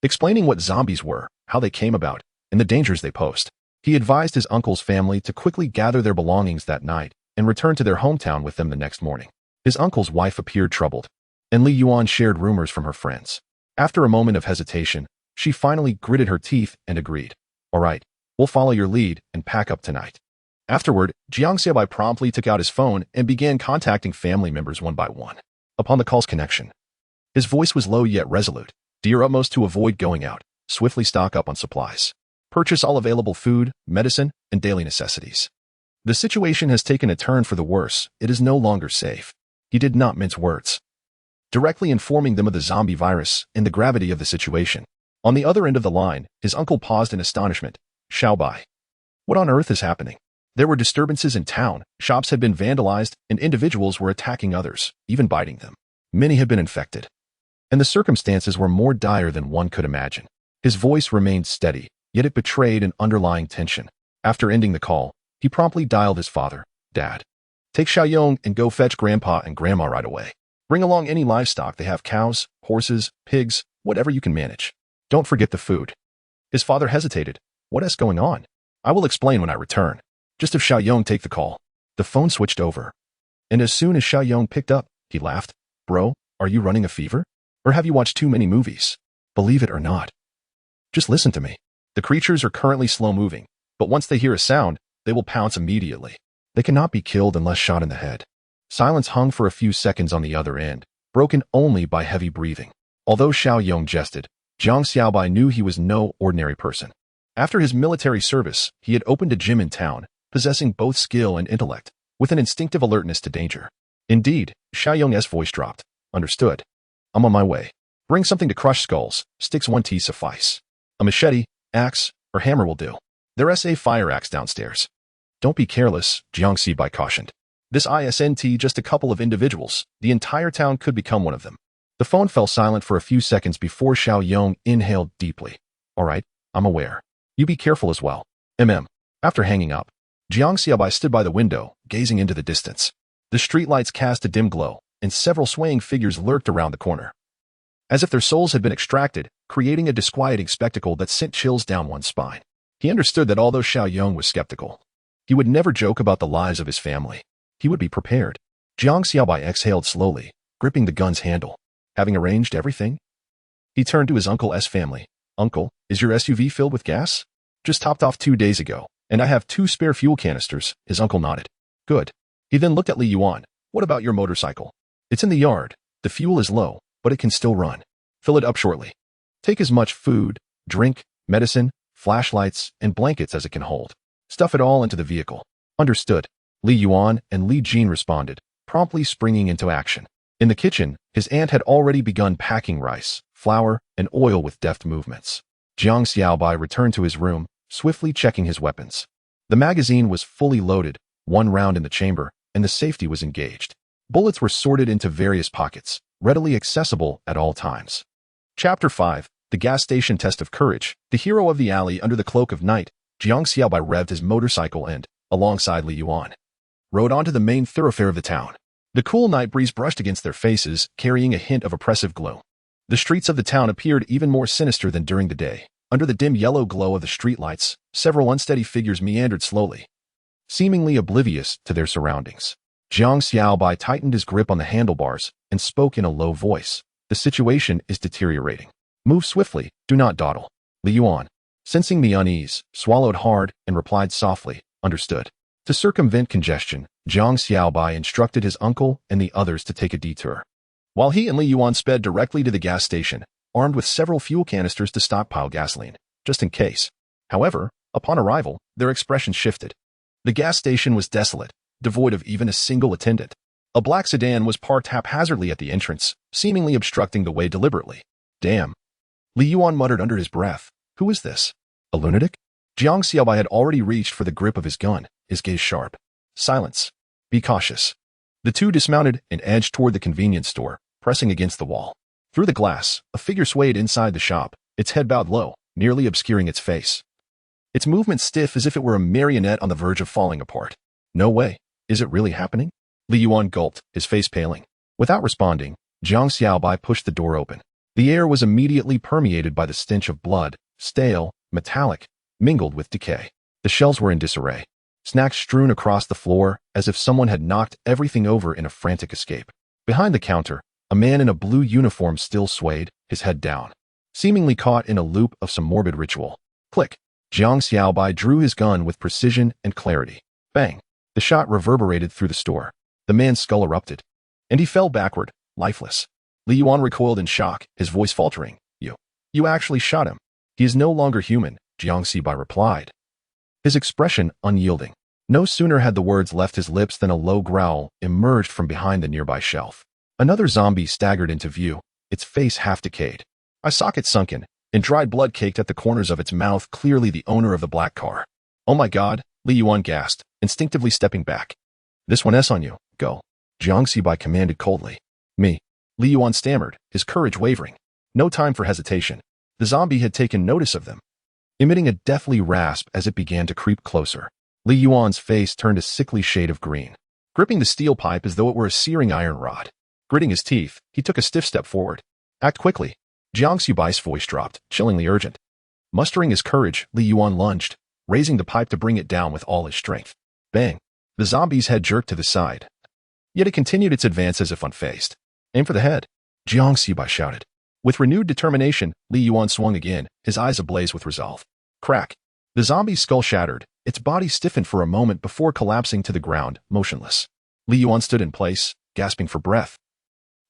Explaining what zombies were, how they came about, and the dangers they posed, he advised his uncle's family to quickly gather their belongings that night and return to their hometown with them the next morning. His uncle's wife appeared troubled, and Li Yuan shared rumors from her friends. After a moment of hesitation, she finally gritted her teeth and agreed. All right, we'll follow your lead and pack up tonight. Afterward, Jiang Xiaobai promptly took out his phone and began contacting family members one by one. Upon the call's connection, his voice was low yet resolute. Do your utmost to avoid going out. Swiftly stock up on supplies. Purchase all available food, medicine, and daily necessities. The situation has taken a turn for the worse. It is no longer safe. He did not mince words, directly informing them of the zombie virus and the gravity of the situation. On the other end of the line, his uncle paused in astonishment. Xiaobai. What on earth is happening? There were disturbances in town, shops had been vandalized, and individuals were attacking others, even biting them. Many had been infected, and the circumstances were more dire than one could imagine. His voice remained steady, yet it betrayed an underlying tension. After ending the call, he promptly dialed his father. Dad, take Xiaoyong and go fetch Grandpa and Grandma right away. Bring along any livestock they have, cows, horses, pigs, whatever you can manage. Don't forget the food. His father hesitated. What is going on? I will explain when I return. Just have Xiaoyong take the call. The phone switched over, and as soon as Xiaoyong picked up, he laughed. Bro, are you running a fever? Or have you watched too many movies? Believe it or not. Just listen to me. The creatures are currently slow-moving, but once they hear a sound, they will pounce immediately. They cannot be killed unless shot in the head. Silence hung for a few seconds on the other end, broken only by heavy breathing. Although Xiaoyong jested, Jang Xiaobai knew he was no ordinary person. After his military service, he had opened a gym in town, possessing both skill and intellect, with an instinctive alertness to danger. Indeed, Xiaoyong's voice dropped. Understood. I'm on my way. Bring something to crush skulls. Sticks 1 T suffice. A machete, axe, or hammer will do. There's a fire axe downstairs. Don't be careless, Jiang Xiaobai cautioned. This isn't just a couple of individuals. The entire town could become one of them. The phone fell silent for a few seconds before Xiaoyong inhaled deeply. All right, I'm aware. You be careful as well. After hanging up, Jiang Xiaobai stood by the window, gazing into the distance. The streetlights cast a dim glow, and several swaying figures lurked around the corner, as if their souls had been extracted, creating a disquieting spectacle that sent chills down one's spine. He understood that although Xiaoyong was skeptical, he would never joke about the lives of his family. He would be prepared. Jiang Xiaobai exhaled slowly, gripping the gun's handle. Having arranged everything, he turned to his uncle's family. Uncle, is your SUV filled with gas? Just topped off 2 days ago, and I have 2 spare fuel canisters. His uncle nodded. Good. He then looked at Li Yuan. What about your motorcycle? It's in the yard. The fuel is low, but it can still run. Fill it up shortly. Take as much food, drink, medicine, flashlights, and blankets as it can hold. Stuff it all into the vehicle. Understood. Li Yuan and Li Jin responded, promptly springing into action. In the kitchen, his aunt had already begun packing rice, flour, and oil with deft movements. Jang Xiaobai returned to his room, swiftly checking his weapons. The magazine was fully loaded, one round in the chamber, and the safety was engaged. Bullets were sorted into various pockets, readily accessible at all times. Chapter 5, The Gas Station Test of Courage. The hero of the alley under the cloak of night, Jiang Xiaobai revved his motorcycle and, alongside Li Yuan, rode onto the main thoroughfare of the town. The cool night breeze brushed against their faces, carrying a hint of oppressive gloom. The streets of the town appeared even more sinister than during the day. Under the dim yellow glow of the streetlights, several unsteady figures meandered slowly, seemingly oblivious to their surroundings. Jang Xiaobai tightened his grip on the handlebars and spoke in a low voice. The situation is deteriorating. Move swiftly, do not dawdle. Li Yuan, sensing the unease, swallowed hard and replied softly, understood. To circumvent congestion, Jang Xiaobai instructed his uncle and the others to take a detour, while he and Li Yuan sped directly to the gas station, armed with several fuel canisters to stockpile gasoline, just in case. However, upon arrival, their expression shifted. The gas station was desolate, devoid of even a single attendant. A black sedan was parked haphazardly at the entrance, seemingly obstructing the way deliberately. Damn. Li Yuan muttered under his breath. Who is this? A lunatic? Jiang Xiaobai had already reached for the grip of his gun, his gaze sharp. Silence. Be cautious. The two dismounted and edged toward the convenience store, pressing against the wall. Through the glass, a figure swayed inside the shop, its head bowed low, nearly obscuring its face. Its movement stiff as if it were a marionette on the verge of falling apart. No way. Is it really happening? Li Yuan gulped, his face paling. Without responding, Jang Xiaobai pushed the door open. The air was immediately permeated by the stench of blood, stale, metallic, mingled with decay. The shelves were in disarray, snacks strewn across the floor as if someone had knocked everything over in a frantic escape. Behind the counter, a man in a blue uniform still swayed, his head down, seemingly caught in a loop of some morbid ritual. Click. Jiang Xiaobai drew his gun with precision and clarity. Bang. The shot reverberated through the store. The man's skull erupted, and he fell backward, lifeless. Li Yuan recoiled in shock, his voice faltering. You actually shot him. He is no longer human, Jiang Xiaobai replied, his expression unyielding. No sooner had the words left his lips than a low growl emerged from behind the nearby shelf. Another zombie staggered into view, its face half decayed, eye socket sunken, and dried blood caked at the corners of its mouth, clearly the owner of the black car. Oh my god, Li Yuan gasped, instinctively stepping back. This one S on you, go. Jiang Xiaobai commanded coldly. Me. Li Yuan stammered, his courage wavering. No time for hesitation. The zombie had taken notice of them, emitting a deathly rasp as it began to creep closer. Li Yuan's face turned a sickly shade of green, gripping the steel pipe as though it were a searing iron rod. Gritting his teeth, he took a stiff step forward. Act quickly. Jiang Xiaobai's voice dropped, chillingly urgent. Mustering his courage, Li Yuan lunged, raising the pipe to bring it down with all his strength. Bang. The zombie's head jerked to the side, yet it continued its advance as if unfazed. Aim for the head, Jiang Xiaobai shouted. With renewed determination, Li Yuan swung again, his eyes ablaze with resolve. Crack. The zombie's skull shattered, its body stiffened for a moment before collapsing to the ground, motionless. Li Yuan stood in place, gasping for breath,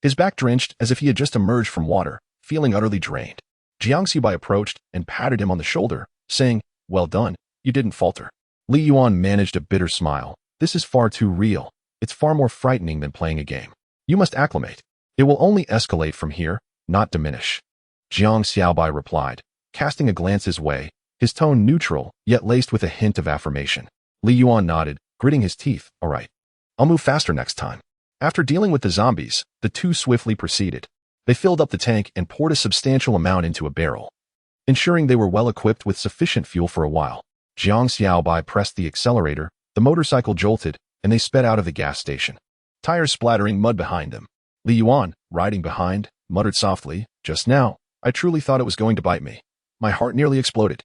his back drenched as if he had just emerged from water, feeling utterly drained. Jiang Xiaobai approached and patted him on the shoulder, saying, Well done, you didn't falter. Li Yuan managed a bitter smile. This is far too real. It's far more frightening than playing a game. You must acclimate. It will only escalate from here, not diminish. Jiang Xiaobai replied, casting a glance his way, his tone neutral, yet laced with a hint of affirmation. Li Yuan nodded, gritting his teeth. All right. I'll move faster next time. After dealing with the zombies, the two swiftly proceeded. They filled up the tank and poured a substantial amount into a barrel, ensuring they were well equipped with sufficient fuel for a while. Jiang Xiaobai pressed the accelerator, the motorcycle jolted, and they sped out of the gas station, tires splattering mud behind them. Li Yuan, riding behind, muttered softly, Just now, I truly thought it was going to bite me. My heart nearly exploded.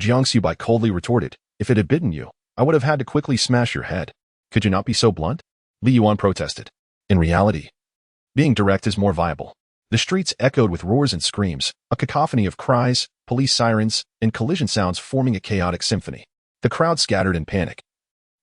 Jiang Xiaobai coldly retorted, If it had bitten you, I would have had to quickly smash your head. Could you not be so blunt? Li Yuan protested. In reality, being direct is more viable. The streets echoed with roars and screams, a cacophony of cries, police sirens, and collision sounds forming a chaotic symphony. The crowd scattered in panic.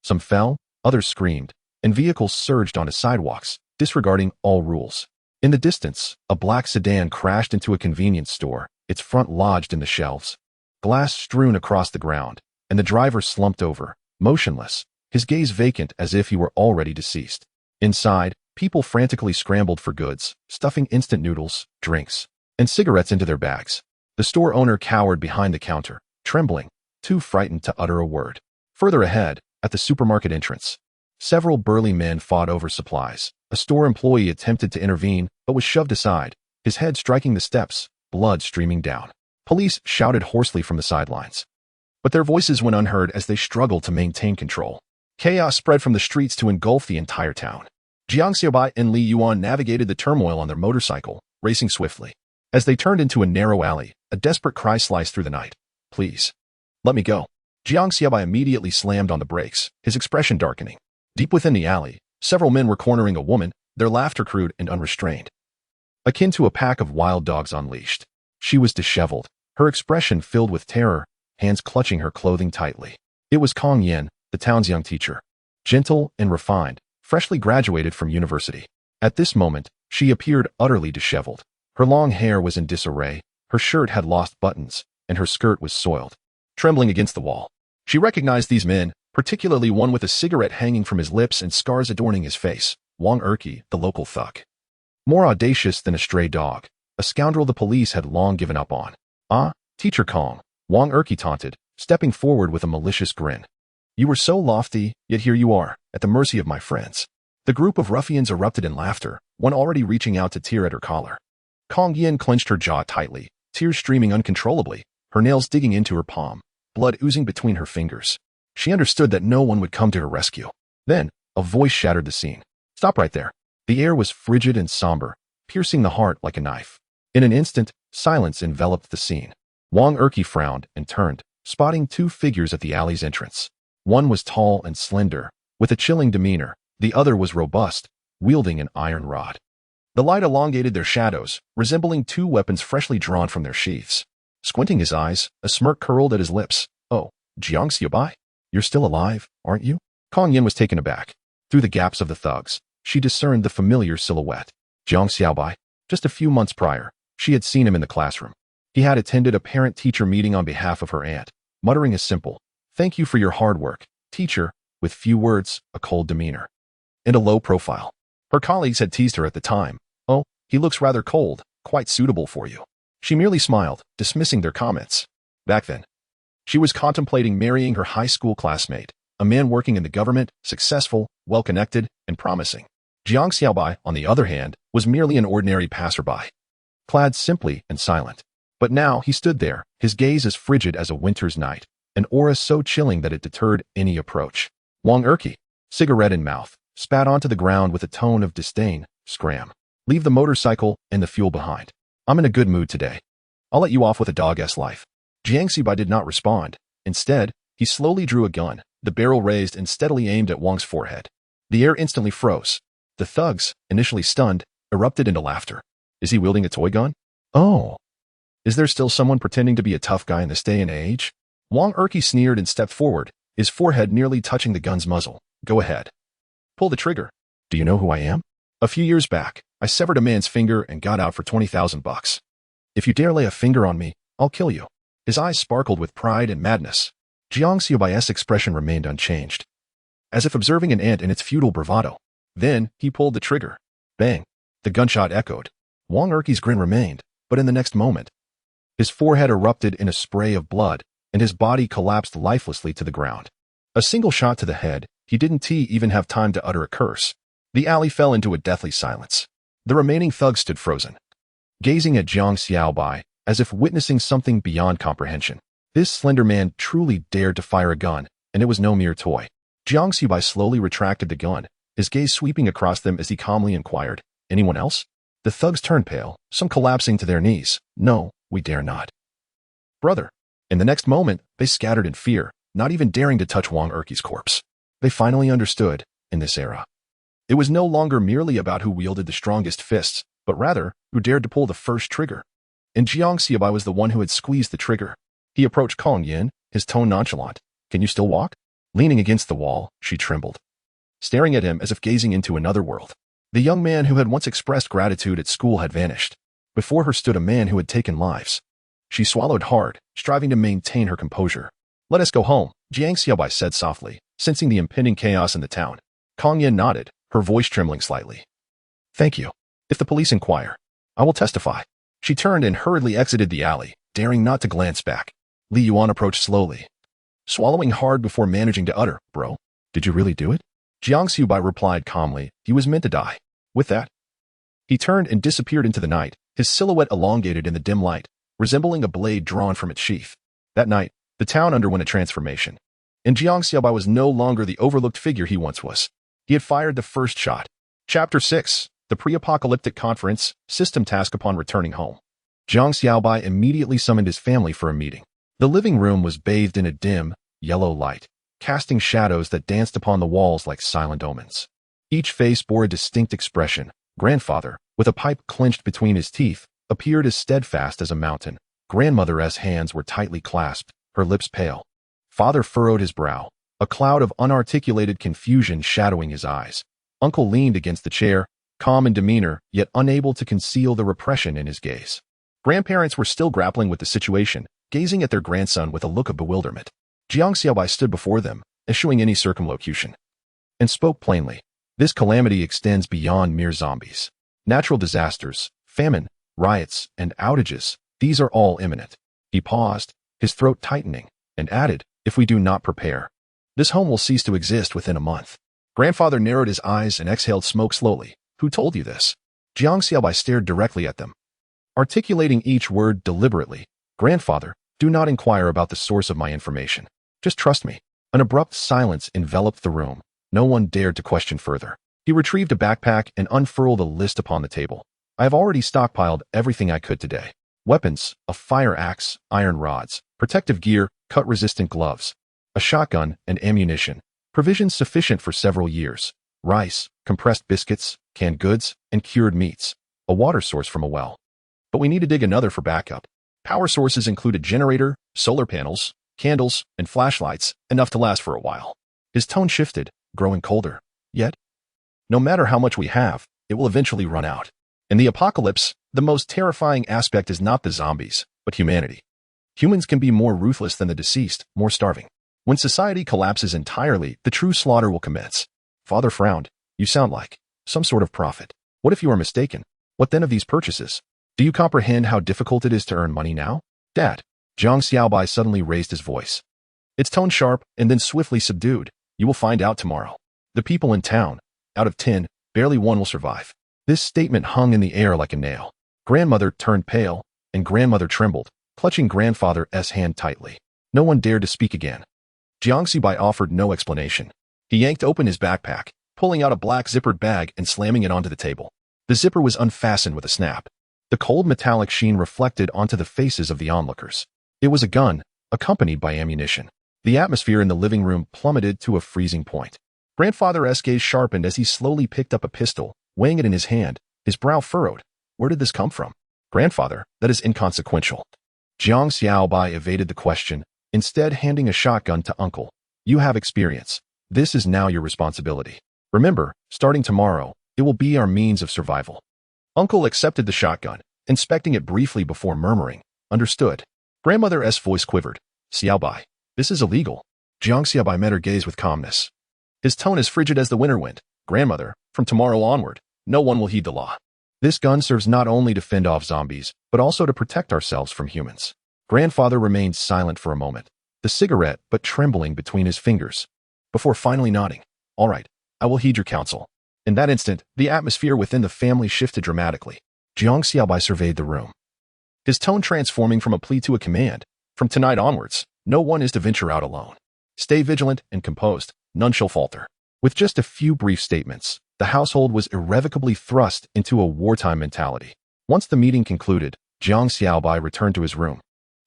Some fell, others screamed, and vehicles surged onto sidewalks, disregarding all rules. In the distance, a black sedan crashed into a convenience store, its front lodged in the shelves. Glass strewn across the ground, and the driver slumped over, motionless, his gaze vacant as if he were already deceased. Inside, people frantically scrambled for goods, stuffing instant noodles, drinks, and cigarettes into their bags. The store owner cowered behind the counter, trembling, too frightened to utter a word. Further ahead, at the supermarket entrance, several burly men fought over supplies. A store employee attempted to intervene, but was shoved aside, his head striking the steps, blood streaming down. Police shouted hoarsely from the sidelines, but their voices went unheard as they struggled to maintain control. Chaos spread from the streets to engulf the entire town. Jiang Xiaobai and Li Yuan navigated the turmoil on their motorcycle, racing swiftly. As they turned into a narrow alley, a desperate cry sliced through the night. "Please, let me go." Jiang Xiaobai immediately slammed on the brakes, his expression darkening. Deep within the alley, several men were cornering a woman, their laughter crude and unrestrained, akin to a pack of wild dogs unleashed. She was disheveled, her expression filled with terror, hands clutching her clothing tightly. It was Kong Yin, the town's young teacher. Gentle and refined, freshly graduated from university. At this moment, she appeared utterly disheveled. Her long hair was in disarray, her shirt had lost buttons, and her skirt was soiled. Trembling against the wall, she recognized these men, particularly one with a cigarette hanging from his lips and scars adorning his face, Wang Erki, the local thug. More audacious than a stray dog, a scoundrel the police had long given up on. "Ah, Teacher Kong," Wang Erki taunted, stepping forward with a malicious grin. "You were so lofty, yet here you are, at the mercy of my friends." The group of ruffians erupted in laughter, one already reaching out to tear at her collar. Kong Yin clenched her jaw tightly, tears streaming uncontrollably, her nails digging into her palm, blood oozing between her fingers. She understood that no one would come to her rescue. Then, a voice shattered the scene. "Stop right there." The air was frigid and somber, piercing the heart like a knife. In an instant, silence enveloped the scene. Wang Erki frowned and turned, spotting two figures at the alley's entrance. One was tall and slender, with a chilling demeanor. The other was robust, wielding an iron rod. The light elongated their shadows, resembling two weapons freshly drawn from their sheaths. Squinting his eyes, a smirk curled at his lips. "Oh, Jiang Xiaobai? You're still alive, aren't you?" Kong Yin was taken aback. Through the gaps of the thugs, she discerned the familiar silhouette. Jang Xiaobai. Just a few months prior, she had seen him in the classroom. He had attended a parent-teacher meeting on behalf of her aunt, muttering a simple, "Thank you for your hard work, teacher," with few words, a cold demeanor, and a low profile. Her colleagues had teased her at the time. "Oh, he looks rather cold, quite suitable for you." She merely smiled, dismissing their comments. Back then, she was contemplating marrying her high school classmate, a man working in the government, successful, well-connected, and promising. Jiang Xiaobai, on the other hand, was merely an ordinary passerby, clad simply and silent. But now he stood there, his gaze as frigid as a winter's night, an aura so chilling that it deterred any approach. Wang Erki, cigarette in mouth, spat onto the ground with a tone of disdain. "Scram. Leave the motorcycle and the fuel behind. I'm in a good mood today. I'll let you off with a dog-ass life." Jiang Xiaobai did not respond. Instead, he slowly drew a gun, the barrel raised and steadily aimed at Wang's forehead. The air instantly froze. The thugs, initially stunned, erupted into laughter. "Is he wielding a toy gun? Oh. Is there still someone pretending to be a tough guy in this day and age?" Wang Erki sneered and stepped forward, his forehead nearly touching the gun's muzzle. "Go ahead. Pull the trigger. Do you know who I am? A few years back, I severed a man's finger and got out for $20,000. If you dare lay a finger on me, I'll kill you." His eyes sparkled with pride and madness. Jiang Xiaobai's expression remained unchanged, as if observing an ant in its futile bravado. Then, he pulled the trigger. Bang! The gunshot echoed. Wang Erki's grin remained, but in the next moment, his forehead erupted in a spray of blood, and his body collapsed lifelessly to the ground. A single shot to the head, he didn't even have time to utter a curse. The alley fell into a deathly silence. The remaining thugs stood frozen, gazing at Jang Xiaobai, as if witnessing something beyond comprehension. This slender man truly dared to fire a gun, and it was no mere toy. Jiang Xiaobai slowly retracted the gun, his gaze sweeping across them as he calmly inquired, "Anyone else?" The thugs turned pale, some collapsing to their knees. "No, we dare not, brother." In the next moment, they scattered in fear, not even daring to touch Wang Erki's corpse. They finally understood, in this era, it was no longer merely about who wielded the strongest fists, but rather, who dared to pull the first trigger. And Jiang Xiaobai was the one who had squeezed the trigger. He approached Kong Yin, his tone nonchalant. "Can you still walk?" Leaning against the wall, she trembled. staring at him as if gazing into another world. The young man who had once expressed gratitude at school had vanished. Before her stood a man who had taken lives. She swallowed hard, striving to maintain her composure. "Let us go home," Jiang Xiaobai said softly, sensing the impending chaos in the town. Kong Yin nodded, her voice trembling slightly. "Thank you. If the police inquire, I will testify." She turned and hurriedly exited the alley, daring not to glance back. Li Yuan approached slowly, swallowing hard before managing to utter, "Bro, did you really do it?" Jiang Xiaobai replied calmly, "He was meant to die." With that, he turned and disappeared into the night, his silhouette elongated in the dim light, resembling a blade drawn from its sheath. That night, the town underwent a transformation. And Jiang Xiaobai was no longer the overlooked figure he once was. He had fired the first shot. Chapter 6. The Pre-Apocalyptic Conference, System Task upon returning home. Jang Xiaobai immediately summoned his family for a meeting. The living room was bathed in a dim, yellow light, casting shadows that danced upon the walls like silent omens. Each face bore a distinct expression. Grandfather, with a pipe clenched between his teeth, appeared as steadfast as a mountain. Grandmother's hands were tightly clasped, her lips pale. Father furrowed his brow, a cloud of unarticulated confusion shadowing his eyes. Uncle leaned against the chair, calm in demeanor, yet unable to conceal the repression in his gaze. Grandparents were still grappling with the situation, gazing at their grandson with a look of bewilderment. Jiang Xiaobai stood before them, eschewing any circumlocution, and spoke plainly. This calamity extends beyond mere zombies. Natural disasters, famine, riots, and outages, these are all imminent. He paused, his throat tightening, and added, "If we do not prepare, this home will cease to exist within a month." Grandfather narrowed his eyes and exhaled smoke slowly. "Who told you this?" Jiang Xiaobai stared directly at them, articulating each word deliberately. "Grandfather, do not inquire about the source of my information. Just trust me." An abrupt silence enveloped the room. No one dared to question further. He retrieved a backpack and unfurled a list upon the table. "I have already stockpiled everything I could today. Weapons, a fire axe, iron rods, protective gear, cut-resistant gloves, a shotgun, and ammunition. Provisions sufficient for several years. Rice, compressed biscuits, canned goods, and cured meats. A water source from a well. But we need to dig another for backup. Power sources include a generator, solar panels, candles, and flashlights, enough to last for a while." His tone shifted, growing colder. "Yet, no matter how much we have, it will eventually run out. In the apocalypse, the most terrifying aspect is not the zombies, but humanity. Humans can be more ruthless than the deceased, more starving. When society collapses entirely, the true slaughter will commence." Father frowned. "You sound like some sort of prophet. What if you are mistaken? What then of these purchases? Do you comprehend how difficult it is to earn money now?" "Dad." Jang Xiaobai suddenly raised his voice, its tone sharp and then swiftly subdued. "You will find out tomorrow. The people in town, out of 10, barely one will survive." This statement hung in the air like a nail. Grandmother turned pale, and grandmother trembled, clutching grandfather's hand tightly. No one dared to speak again. Jiang Xiaobai offered no explanation. He yanked open his backpack, pulling out a black zippered bag and slamming it onto the table. The zipper was unfastened with a snap. The cold metallic sheen reflected onto the faces of the onlookers. It was a gun, accompanied by ammunition. The atmosphere in the living room plummeted to a freezing point. Grandfather's gaze sharpened as he slowly picked up a pistol, weighing it in his hand, his brow furrowed. "Where did this come from?" "Grandfather, that is inconsequential." Jiang Xiaobai evaded the question, instead handing a shotgun to Uncle. "You have experience. This is now your responsibility. Remember, starting tomorrow, it will be our means of survival." Uncle accepted the shotgun, inspecting it briefly before murmuring, "Understood." Grandmother's voice quivered. "Xiaobai, this is illegal." Jiang Xiaobai met her gaze with calmness, his tone as frigid as the winter wind. "Grandmother, from tomorrow onward, no one will heed the law. This gun serves not only to fend off zombies, but also to protect ourselves from humans." Grandfather remained silent for a moment, the cigarette but trembling between his fingers, before finally nodding. "All right, I will heed your counsel." In that instant, the atmosphere within the family shifted dramatically. Jiang Xiaobai surveyed the room, his tone transforming from a plea to a command. "From tonight onwards, no one is to venture out alone. Stay vigilant and composed, none shall falter." With just a few brief statements, the household was irrevocably thrust into a wartime mentality. Once the meeting concluded, Jang Xiaobai returned to his room,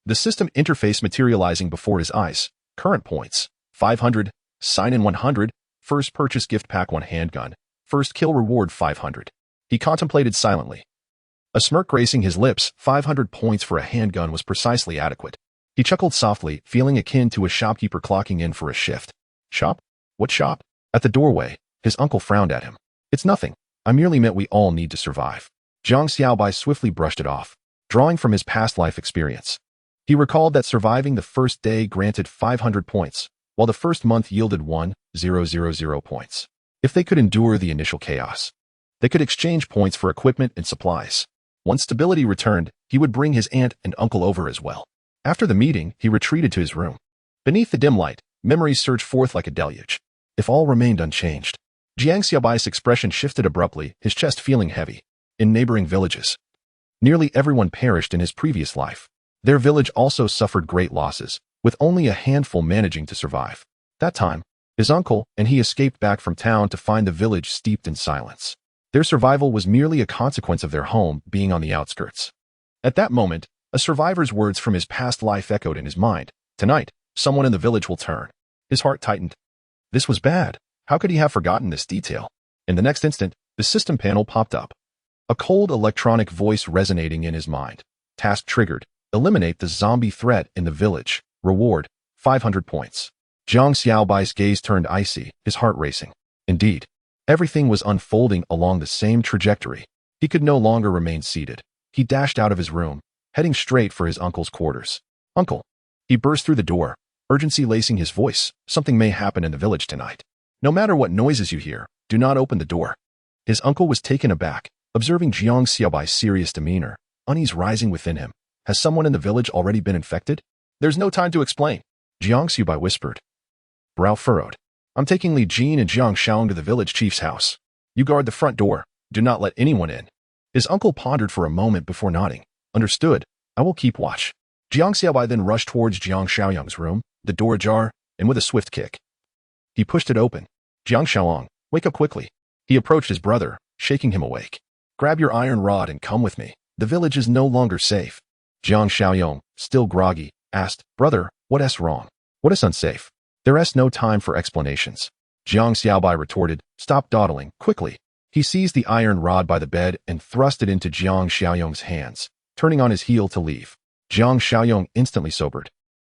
the system interface materializing before his eyes. Current points: 500, sign-in 100, first purchase gift pack 1 handgun, first kill reward 500. He contemplated silently, a smirk gracing his lips. 500 points for a handgun was precisely adequate. He chuckled softly, feeling akin to a shopkeeper clocking in for a shift. "Shop? What shop?" At the doorway, His uncle frowned at him. It's nothing. I merely meant we all need to survive. Jang Xiaobai swiftly brushed it off, drawing from his past life experience. He recalled that surviving the first day granted 500 points, while the first month yielded 1,000 points. If they could endure the initial chaos, they could exchange points for equipment and supplies. Once stability returned, he would bring his aunt and uncle over as well. After the meeting, he retreated to his room. Beneath the dim light, memories surged forth like a deluge. If all remained unchanged. Jiang Xiaobai's expression shifted abruptly, his chest feeling heavy. In neighboring villages, nearly everyone perished in his previous life. Their village also suffered great losses, with only a handful managing to survive. That time, his uncle and he escaped back from town to find the village steeped in silence. Their survival was merely a consequence of their home being on the outskirts. At that moment, a survivor's words from his past life echoed in his mind. Tonight, someone in the village will turn. His heart tightened. This was bad. How could he have forgotten this detail? In the next instant, the system panel popped up. A cold electronic voice resonating in his mind. Task triggered. Eliminate the zombie threat in the village. Reward, 500 points. Jang Xiaobai's gaze turned icy, his heart racing. Indeed, everything was unfolding along the same trajectory. He could no longer remain seated. He dashed out of his room, heading straight for his uncle's quarters. Uncle. He burst through the door, urgency lacing his voice. Something may happen in the village tonight. No matter what noises you hear, do not open the door. His uncle was taken aback, observing Jiang Xiaobai's serious demeanor, unease rising within him. Has someone in the village already been infected? There's no time to explain, Jiang Xiaobai whispered. Brow furrowed. I'm taking Li Jin and Jang Xiaobai to the village chief's house. You guard the front door. Do not let anyone in. His uncle pondered for a moment before nodding. Understood. I will keep watch. Jiang Xiaobai then rushed towards Jang Xiaoyang's room, the door ajar, and with a swift kick, he pushed it open. Jang Xiaoang, wake up quickly. He approached his brother, shaking him awake. Grab your iron rod and come with me. The village is no longer safe. Jang Xiaoyang, still groggy, asked, Brother, what's wrong? What is unsafe? There's no time for explanations. Jiang Xiaobai retorted, Stop dawdling, quickly. He seized the iron rod by the bed and thrust it into Jiang Xiaoyang's hands, turning on his heel to leave. Jang Xiaoyang instantly sobered,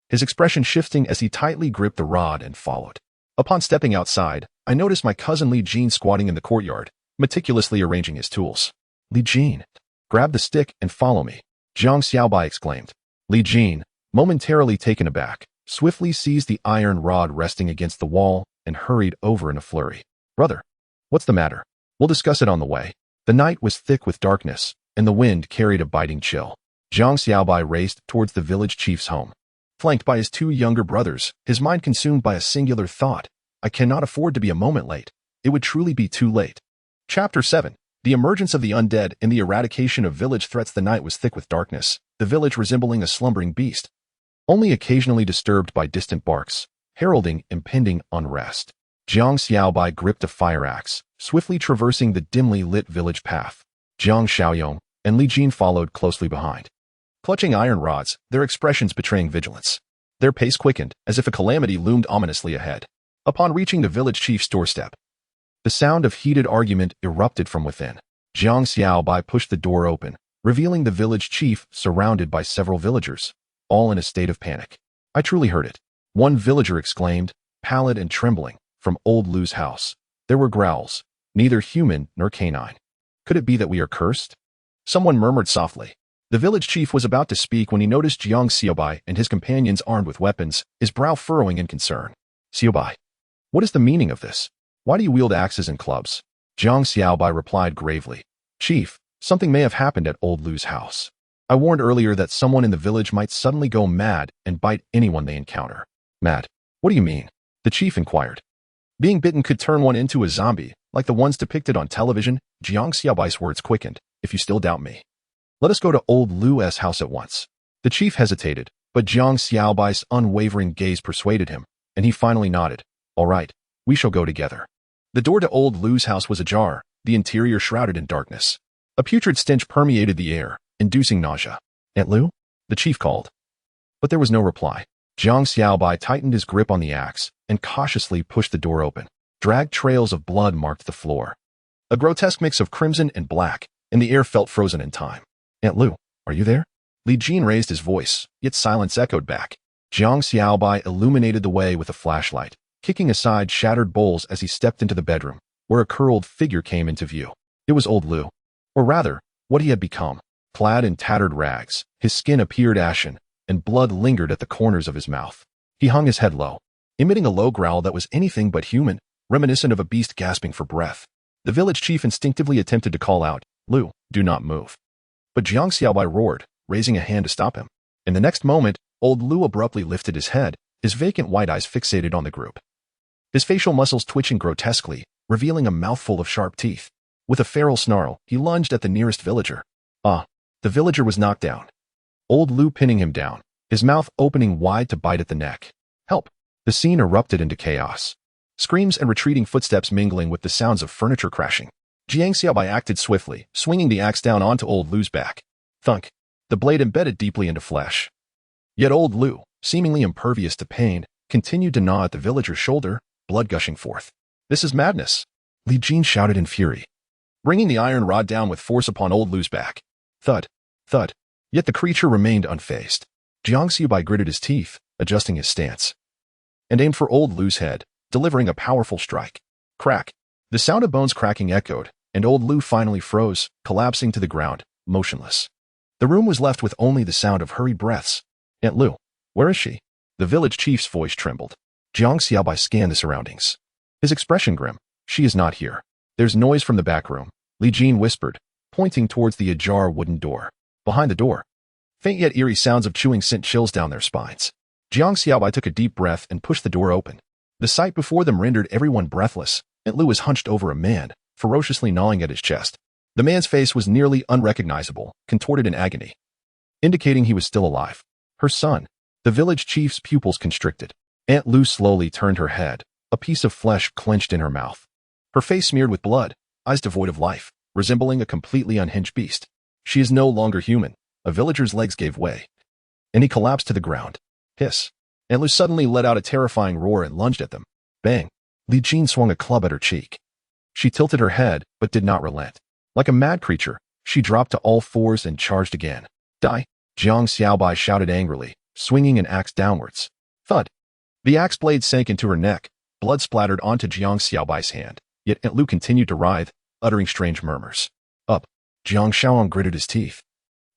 his expression shifting as he tightly gripped the rod and followed. Upon stepping outside, I noticed my cousin Li Jin squatting in the courtyard, meticulously arranging his tools. Li Jin, grab the stick and follow me, Jang Xiaobai exclaimed. Li Jin, momentarily taken aback, swiftly seized the iron rod resting against the wall and hurried over in a flurry. Brother, what's the matter? We'll discuss it on the way. The night was thick with darkness, and the wind carried a biting chill. Jang Xiaobai raced towards the village chief's home. Flanked by his two younger brothers, his mind consumed by a singular thought. I cannot afford to be a moment late. It would truly be too late. Chapter 7. The emergence of the undead and the eradication of village threats. The night was thick with darkness, the village resembling a slumbering beast, only occasionally disturbed by distant barks, heralding impending unrest. Jang Xiaobai gripped a fire axe, swiftly traversing the dimly lit village path. Jang Xiaoyang and Li Jin followed closely behind, clutching iron rods, their expressions betraying vigilance. Their pace quickened, as if a calamity loomed ominously ahead. Upon reaching the village chief's doorstep, the sound of heated argument erupted from within. Jang Xiaobai pushed the door open, revealing the village chief surrounded by several villagers, all in a state of panic. I truly heard it. One villager exclaimed, pallid and trembling, from Old Lu's house. There were growls, neither human nor canine. Could it be that we are cursed? Someone murmured softly. The village chief was about to speak when he noticed Jiang Xiaobai and his companions armed with weapons, his brow furrowing in concern. Xiaobai, what is the meaning of this? Why do you wield axes and clubs? Jang Xiaobai replied gravely. Chief, something may have happened at Old Lu's house. I warned earlier that someone in the village might suddenly go mad and bite anyone they encounter. Mad? What do you mean? The chief inquired. Being bitten could turn one into a zombie, like the ones depicted on television. Jiang Xiaobai's words quickened. If you still doubt me, let us go to Old Lu's house at once. The chief hesitated, but Jiang Xiaobai's unwavering gaze persuaded him, and he finally nodded. All right, we shall go together. The door to Old Lu's house was ajar, the interior shrouded in darkness. A putrid stench permeated the air, inducing nausea. Aunt Lu? The chief called. But there was no reply. Jang Xiaobai tightened his grip on the axe and cautiously pushed the door open. Dragged trails of blood marked the floor. A grotesque mix of crimson and black, and the air felt frozen in time. Aunt Lu, are you there? Li Jin raised his voice, yet silence echoed back. Jang Xiaobai illuminated the way with a flashlight, kicking aside shattered bowls as he stepped into the bedroom. where a curled figure came into view. It was old Lu, or rather, what he had become. Clad in tattered rags, his skin appeared ashen, and blood lingered at the corners of his mouth. He hung his head low, emitting a low growl that was anything but human, reminiscent of a beast gasping for breath. The village chief instinctively attempted to call out, "Lu, do not move." But Jiang Xiaobai roared, raising a hand to stop him. In the next moment, old Lu abruptly lifted his head, his vacant white eyes fixated on the group. His facial muscles twitching grotesquely, revealing a mouthful of sharp teeth. With a feral snarl, he lunged at the nearest villager. The villager was knocked down. Old Lu pinning him down, his mouth opening wide to bite at the neck. Help! The scene erupted into chaos. Screams and retreating footsteps mingling with the sounds of furniture crashing. Jiang Xiaobai acted swiftly, swinging the axe down onto old Lu's back. Thunk! The blade embedded deeply into flesh. Yet old Lu, seemingly impervious to pain, continued to gnaw at the villager's shoulder, blood gushing forth. This is madness! Li Jin shouted in fury, bringing the iron rod down with force upon old Lu's back. Thud, thud. Yet the creature remained unfazed. Jiang Xiaobai gritted his teeth, adjusting his stance, and aimed for old Lu's head, delivering a powerful strike. Crack. The sound of bones cracking echoed, and old Lu finally froze, collapsing to the ground, motionless. The room was left with only the sound of hurried breaths. Aunt Lu, where is she? The village chief's voice trembled. Jiang Xiaobai scanned the surroundings. His expression grim. She is not here. There's noise from the back room, Li Jin whispered, pointing towards the ajar wooden door. Behind the door, faint yet eerie sounds of chewing sent chills down their spines. Jiang Xiaobai took a deep breath and pushed the door open. The sight before them rendered everyone breathless. Aunt Lu was hunched over a man, ferociously gnawing at his chest. The man's face was nearly unrecognizable, contorted in agony, indicating he was still alive. Her son. The village chief's pupils constricted. Aunt Lu slowly turned her head, a piece of flesh clenched in her mouth. Her face smeared with blood, eyes devoid of life, resembling a completely unhinged beast. She is no longer human. A villager's legs gave way, and he collapsed to the ground. Hiss. Aunt Lu suddenly let out a terrifying roar and lunged at them. Bang. Li Jin swung a club at her cheek. She tilted her head, but did not relent. Like a mad creature, she dropped to all fours and charged again. Die! Jiang Xiaobai shouted angrily, swinging an axe downwards. Thud! The axe blade sank into her neck, blood splattered onto Jiang Xiaobai's hand, yet Aunt Lu continued to writhe, uttering strange murmurs. Up! Jang Xiaoa gritted his teeth,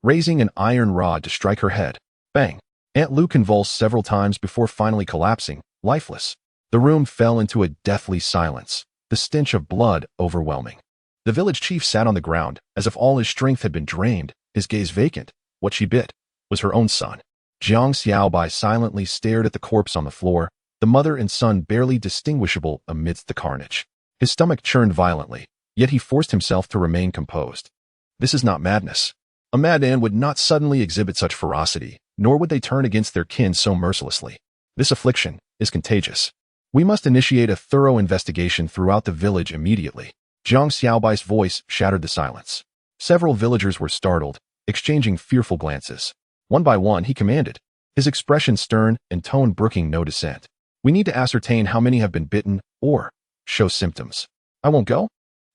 raising an iron rod to strike her head. Bang! Aunt Lu convulsed several times before finally collapsing, lifeless. The room fell into a deathly silence, the stench of blood overwhelming. The village chief sat on the ground, as if all his strength had been drained, his gaze vacant. What she bit was her own son. Jiang Xiaobai silently stared at the corpse on the floor, the mother and son barely distinguishable amidst the carnage. His stomach churned violently, yet he forced himself to remain composed. This is not madness. A madman would not suddenly exhibit such ferocity, nor would they turn against their kin so mercilessly. This affliction is contagious. We must initiate a thorough investigation throughout the village immediately. Jiang Xiaobai's voice shattered the silence. Several villagers were startled, exchanging fearful glances. One by one, he commanded, his expression stern and tone brooking no dissent. We need to ascertain how many have been bitten or show symptoms. I won't go?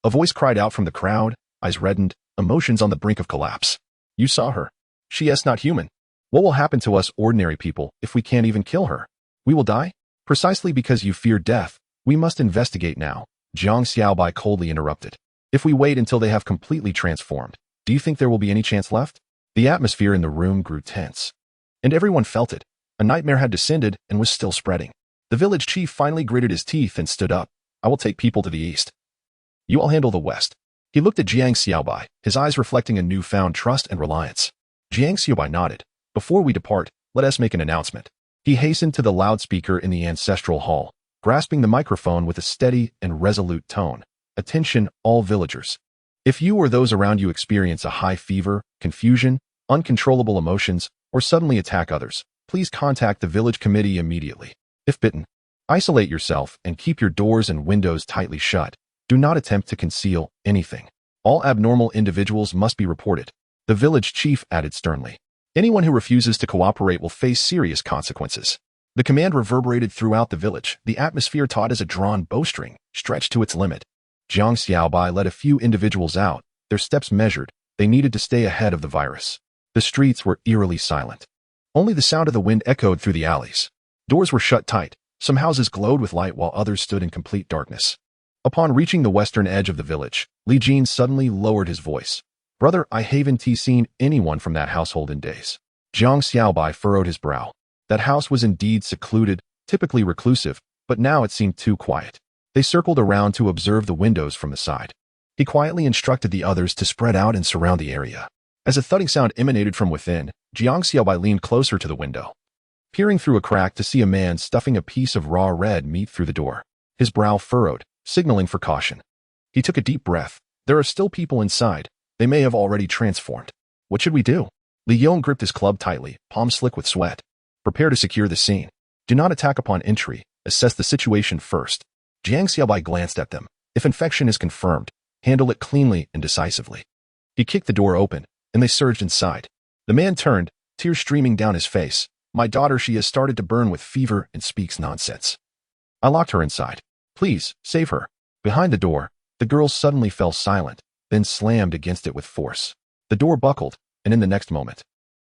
A voice cried out from the crowd, eyes reddened, emotions on the brink of collapse. You saw her. She is not human. What will happen to us ordinary people if we can't even kill her? We will die? Precisely because you fear death, we must investigate now. Jiang Xiaobai coldly interrupted. If we wait until they have completely transformed, do you think there will be any chance left? The atmosphere in the room grew tense, and everyone felt it. A nightmare had descended and was still spreading. The village chief finally gritted his teeth and stood up. I will take people to the east. You all handle the west. He looked at Jiang Xiaobai, his eyes reflecting a newfound trust and reliance. Jiang Xiaobai nodded. Before we depart, let us make an announcement. He hastened to the loudspeaker in the ancestral hall, grasping the microphone with a steady and resolute tone. Attention, all villagers. If you or those around you experience a high fever, confusion, uncontrollable emotions, or suddenly attack others, please contact the village committee immediately. If bitten, isolate yourself and keep your doors and windows tightly shut. Do not attempt to conceal anything. All abnormal individuals must be reported. The village chief added sternly. Anyone who refuses to cooperate will face serious consequences. The command reverberated throughout the village, the atmosphere taut as a drawn bowstring, stretched to its limit. Jang Xiaobai led a few individuals out, their steps measured. They needed to stay ahead of the virus. The streets were eerily silent. Only the sound of the wind echoed through the alleys. Doors were shut tight. Some houses glowed with light while others stood in complete darkness. Upon reaching the western edge of the village, Li Jin suddenly lowered his voice. Brother, I haven't seen anyone from that household in days. Jang Xiaobai furrowed his brow. That house was indeed secluded, typically reclusive, but now it seemed too quiet. They circled around to observe the windows from the side. He quietly instructed the others to spread out and surround the area. As a thudding sound emanated from within, Jiang Xiaobai leaned closer to the window, peering through a crack to see a man stuffing a piece of raw red meat through the door. His brow furrowed, signaling for caution. He took a deep breath. There are still people inside. They may have already transformed. What should we do? Li Yong gripped his club tightly, palm slick with sweat. Prepare to secure the scene. Do not attack upon entry. Assess the situation first. Jang Xiaobai glanced at them. If infection is confirmed, handle it cleanly and decisively. He kicked the door open, and they surged inside. The man turned, tears streaming down his face. My daughter, she has started to burn with fever and speaks nonsense. I locked her inside. Please, save her. Behind the door, the girl suddenly fell silent, then slammed against it with force. The door buckled, and in the next moment,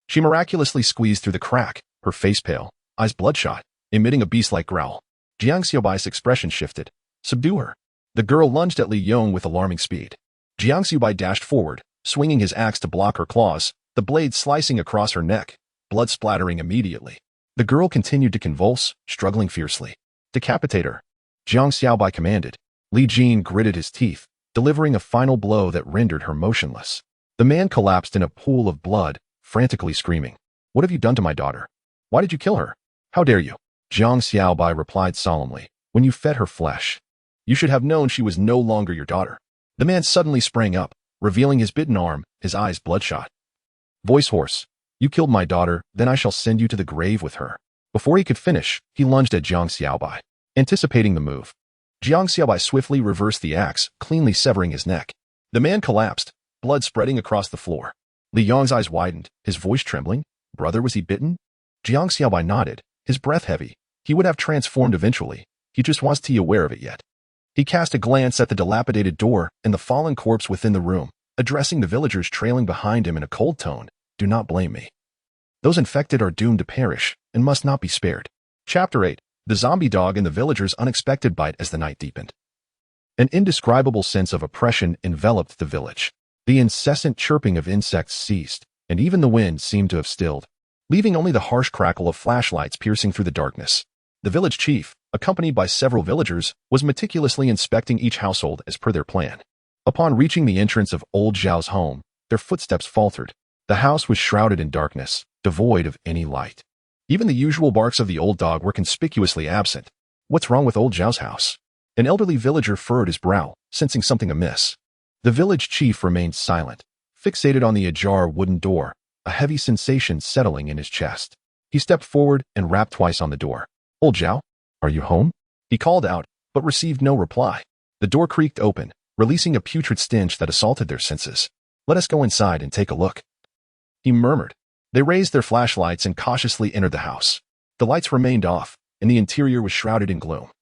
she miraculously squeezed through the crack, her face pale, eyes bloodshot, emitting a beast-like growl. Jiang Xiaobai's expression shifted. Subdue her. The girl lunged at Li Yong with alarming speed. Jiang Xiaobai dashed forward, swinging his axe to block her claws, the blade slicing across her neck, blood splattering immediately. The girl continued to convulse, struggling fiercely. Decapitate her. Jang Xiaobai commanded. Li Jin gritted his teeth, delivering a final blow that rendered her motionless. The man collapsed in a pool of blood, frantically screaming. What have you done to my daughter? Why did you kill her? How dare you? Jang Xiaobai replied solemnly. When you fed her flesh, you should have known she was no longer your daughter. The man suddenly sprang up, revealing his bitten arm, his eyes bloodshot. Voice hoarse. You killed my daughter, then I shall send you to the grave with her. Before he could finish, he lunged at Jang Xiaobai. Anticipating the move, Jiang Xiaobai swiftly reversed the axe, cleanly severing his neck. The man collapsed, blood spreading across the floor. Li Yong's eyes widened, his voice trembling. Brother, was he bitten? Jiang Xiaobai nodded, his breath heavy. He would have transformed eventually. He just wants to be aware of it yet. He cast a glance at the dilapidated door and the fallen corpse within the room, addressing the villagers trailing behind him in a cold tone. Do not blame me. Those infected are doomed to perish and must not be spared. Chapter 8. The zombie dog and the villagers' unexpected bite. As the night deepened, an indescribable sense of oppression enveloped the village. The incessant chirping of insects ceased, and even the wind seemed to have stilled, leaving only the harsh crackle of flashlights piercing through the darkness. The village chief, accompanied by several villagers, was meticulously inspecting each household as per their plan. Upon reaching the entrance of old Zhao's home, their footsteps faltered. The house was shrouded in darkness, devoid of any light. Even the usual barks of the old dog were conspicuously absent. What's wrong with old Zhao's house? An elderly villager furrowed his brow, sensing something amiss. The village chief remained silent, fixated on the ajar wooden door, a heavy sensation settling in his chest. He stepped forward and rapped twice on the door. Old Zhao, are you home? He called out, but received no reply. The door creaked open, releasing a putrid stench that assaulted their senses. Let us go inside and take a look, he murmured. They raised their flashlights and cautiously entered the house. The lights remained off, and the interior was shrouded in gloom,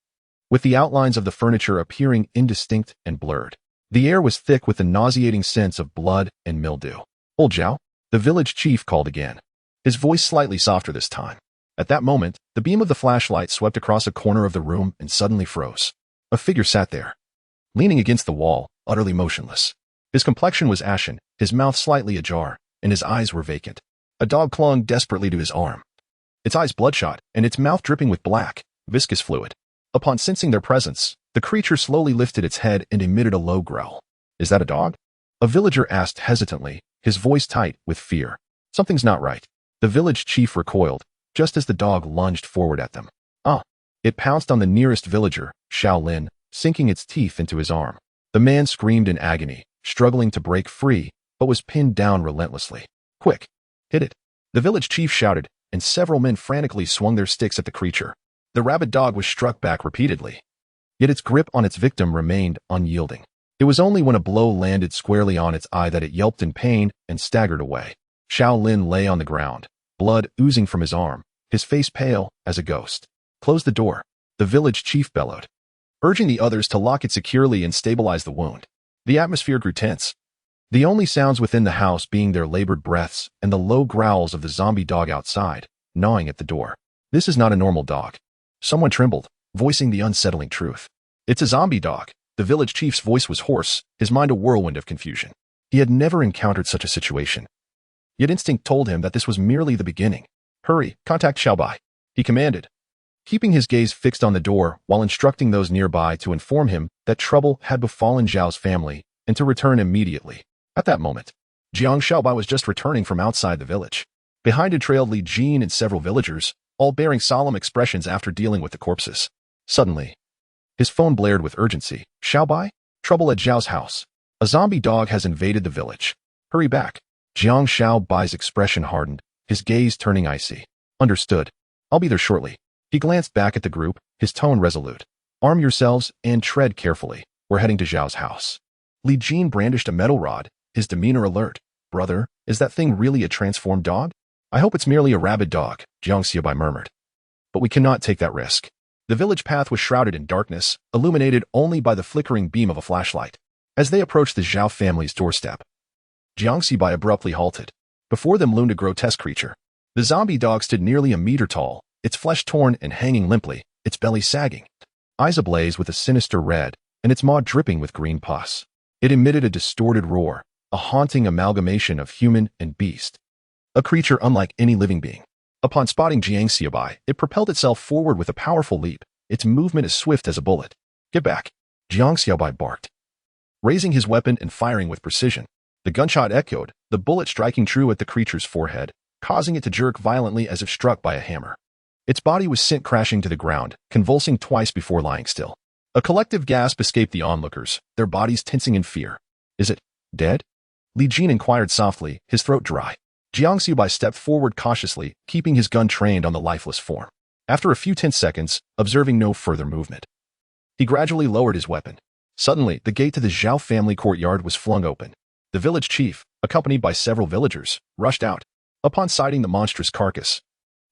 with the outlines of the furniture appearing indistinct and blurred. The air was thick with the nauseating sense of blood and mildew. Old Zhao, the village chief called again, his voice slightly softer this time. At that moment, the beam of the flashlight swept across a corner of the room and suddenly froze. A figure sat there, leaning against the wall, utterly motionless. His complexion was ashen, his mouth slightly ajar, and his eyes were vacant. A dog clung desperately to his arm, its eyes bloodshot and its mouth dripping with black, viscous fluid. Upon sensing their presence, the creature slowly lifted its head and emitted a low growl. Is that a dog? A villager asked hesitantly, his voice tight with fear. Something's not right. The village chief recoiled, just as the dog lunged forward at them. It pounced on the nearest villager, Shaolin, sinking its teeth into his arm. The man screamed in agony, struggling to break free, but was pinned down relentlessly. Quick! Hit it! The village chief shouted, and several men frantically swung their sticks at the creature. The rabid dog was struck back repeatedly, yet its grip on its victim remained unyielding. It was only when a blow landed squarely on its eye that it yelped in pain and staggered away. Shaolin lay on the ground, blood oozing from his arm, his face pale as a ghost. Close the door, the village chief bellowed, urging the others to lock it securely and stabilize the wound. The atmosphere grew tense, the only sounds within the house being their labored breaths and the low growls of the zombie dog outside, gnawing at the door. This is not a normal dog. Someone trembled, voicing the unsettling truth. It's a zombie dog. The village chief's voice was hoarse, his mind a whirlwind of confusion. He had never encountered such a situation. Yet instinct told him that this was merely the beginning. Hurry, contact Xiaobai, he commanded, keeping his gaze fixed on the door while instructing those nearby to inform him that trouble had befallen Zhao's family and to return immediately. At that moment, Jiang Xiaobai was just returning from outside the village. Behind him trailed Li Jin and several villagers, all bearing solemn expressions after dealing with the corpses. Suddenly, his phone blared with urgency. Xiaobai? Trouble at Zhao's house. A zombie dog has invaded the village. Hurry back. Jiang Xiaobai's expression hardened, his gaze turning icy. Understood. I'll be there shortly. He glanced back at the group, his tone resolute. Arm yourselves and tread carefully. We're heading to Zhao's house. Li Jin brandished a metal rod, his demeanor alert. Brother, is that thing really a transformed dog? I hope it's merely a rabid dog, Jang Xiaobai murmured. But we cannot take that risk. The village path was shrouded in darkness, illuminated only by the flickering beam of a flashlight. As they approached the Zhao family's doorstep, Jang Xiaobai abruptly halted. Before them loomed a grotesque creature. The zombie dog stood nearly a meter tall, its flesh torn and hanging limply, its belly sagging, eyes ablaze with a sinister red, and its maw dripping with green pus. It emitted a distorted roar, a haunting amalgamation of human and beast. A creature unlike any living being. Upon spotting Jiang Xiaobai, it propelled itself forward with a powerful leap, its movement as swift as a bullet. Get back, Jiang Xiaobai barked. Raising his weapon and firing with precision, the gunshot echoed, the bullet striking true at the creature's forehead, causing it to jerk violently as if struck by a hammer. Its body was sent crashing to the ground, convulsing twice before lying still. A collective gasp escaped the onlookers, their bodies tensing in fear. Is it dead? Li Jin inquired softly, his throat dry. Jiang Xiaobai stepped forward cautiously, keeping his gun trained on the lifeless form. After a few tense seconds, observing no further movement, he gradually lowered his weapon. Suddenly, the gate to the Zhao family courtyard was flung open. The village chief, accompanied by several villagers, rushed out. Upon sighting the monstrous carcass,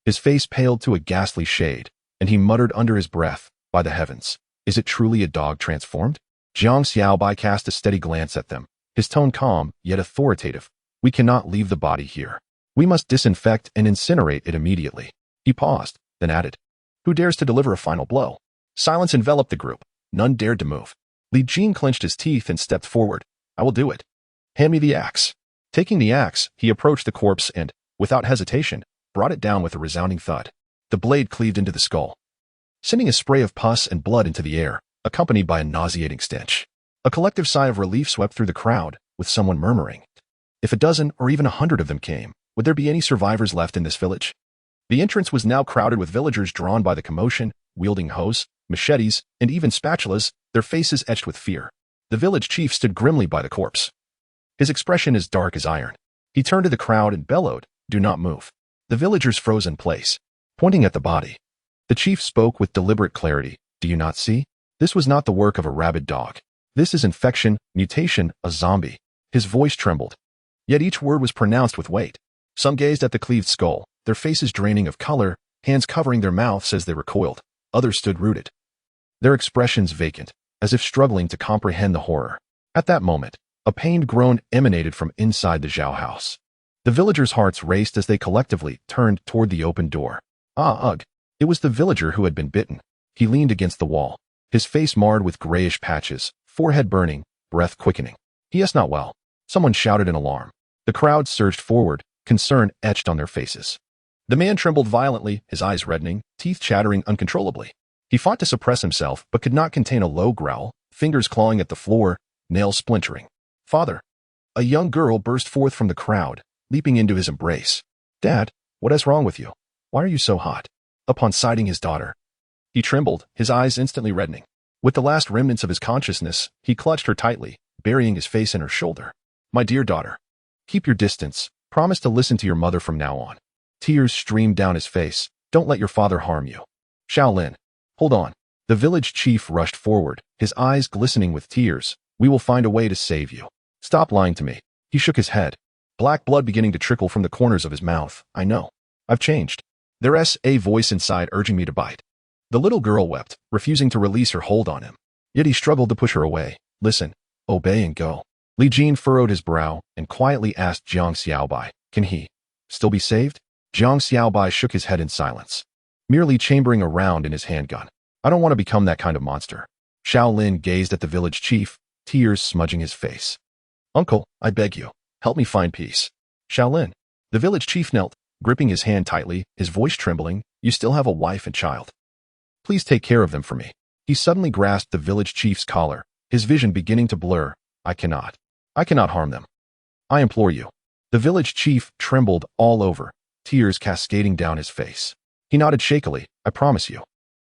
his face paled to a ghastly shade, and he muttered under his breath, by the heavens, is it truly a dog transformed? Jang Xiaobai cast a steady glance at them, his tone calm, yet authoritative. We cannot leave the body here. We must disinfect and incinerate it immediately. He paused, then added, who dares to deliver a final blow? Silence enveloped the group. None dared to move. Li Jin clenched his teeth and stepped forward. I will do it. Hand me the axe. Taking the axe, he approached the corpse and, without hesitation, brought it down with a resounding thud. The blade cleaved into the skull, sending a spray of pus and blood into the air, accompanied by a nauseating stench. A collective sigh of relief swept through the crowd, with someone murmuring, if a dozen or even 100 of them came, would there be any survivors left in this village? The entrance was now crowded with villagers drawn by the commotion, wielding hoes, machetes, and even spatulas, their faces etched with fear. The village chief stood grimly by the corpse, his expression as dark as iron. He turned to the crowd and bellowed, do not move. The villagers froze in place, pointing at the body. The chief spoke with deliberate clarity. Do you not see? This was not the work of a rabid dog. This is infection, mutation, a zombie. His voice trembled, yet each word was pronounced with weight. Some gazed at the cleaved skull, their faces draining of color, hands covering their mouths as they recoiled. Others stood rooted, their expressions vacant, as if struggling to comprehend the horror. At that moment, a pained groan emanated from inside the Zhao house. The villagers' hearts raced as they collectively turned toward the open door. Ugh! It was the villager who had been bitten. He leaned against the wall, his face marred with grayish patches, forehead burning, breath quickening. He is not well. Someone shouted in alarm. The crowd surged forward, concern etched on their faces. The man trembled violently, his eyes reddening, teeth chattering uncontrollably. He fought to suppress himself, but could not contain a low growl, fingers clawing at the floor, nails splintering. Father! A young girl burst forth from the crowd, leaping into his embrace. Dad, what is wrong with you? Why are you so hot? Upon sighting his daughter, he trembled, his eyes instantly reddening. With the last remnants of his consciousness, he clutched her tightly, burying his face in her shoulder. My dear daughter, keep your distance. Promise to listen to your mother from now on. Tears streamed down his face. Don't let your father harm you. Shaolin, hold on. The village chief rushed forward, his eyes glistening with tears. We will find a way to save you. Stop lying to me. He shook his head, black blood beginning to trickle from the corners of his mouth. I know. I've changed. There's a voice inside urging me to bite. The little girl wept, refusing to release her hold on him. Yet he struggled to push her away. Listen, obey and go. Li Jin furrowed his brow and quietly asked Jang Xiaobai, can he still be saved? Jang Xiaobai shook his head in silence, merely chambering a round in his handgun. I don't want to become that kind of monster. Shaolin gazed at the village chief, tears smudging his face. "Uncle, I beg you, help me find peace." "Shaolin." The village chief knelt, gripping his hand tightly, his voice trembling. "You still have a wife and child. Please take care of them for me." He suddenly grasped the village chief's collar, his vision beginning to blur. I cannot harm them. I implore you." The village chief trembled all over, tears cascading down his face. He nodded shakily. "I promise you.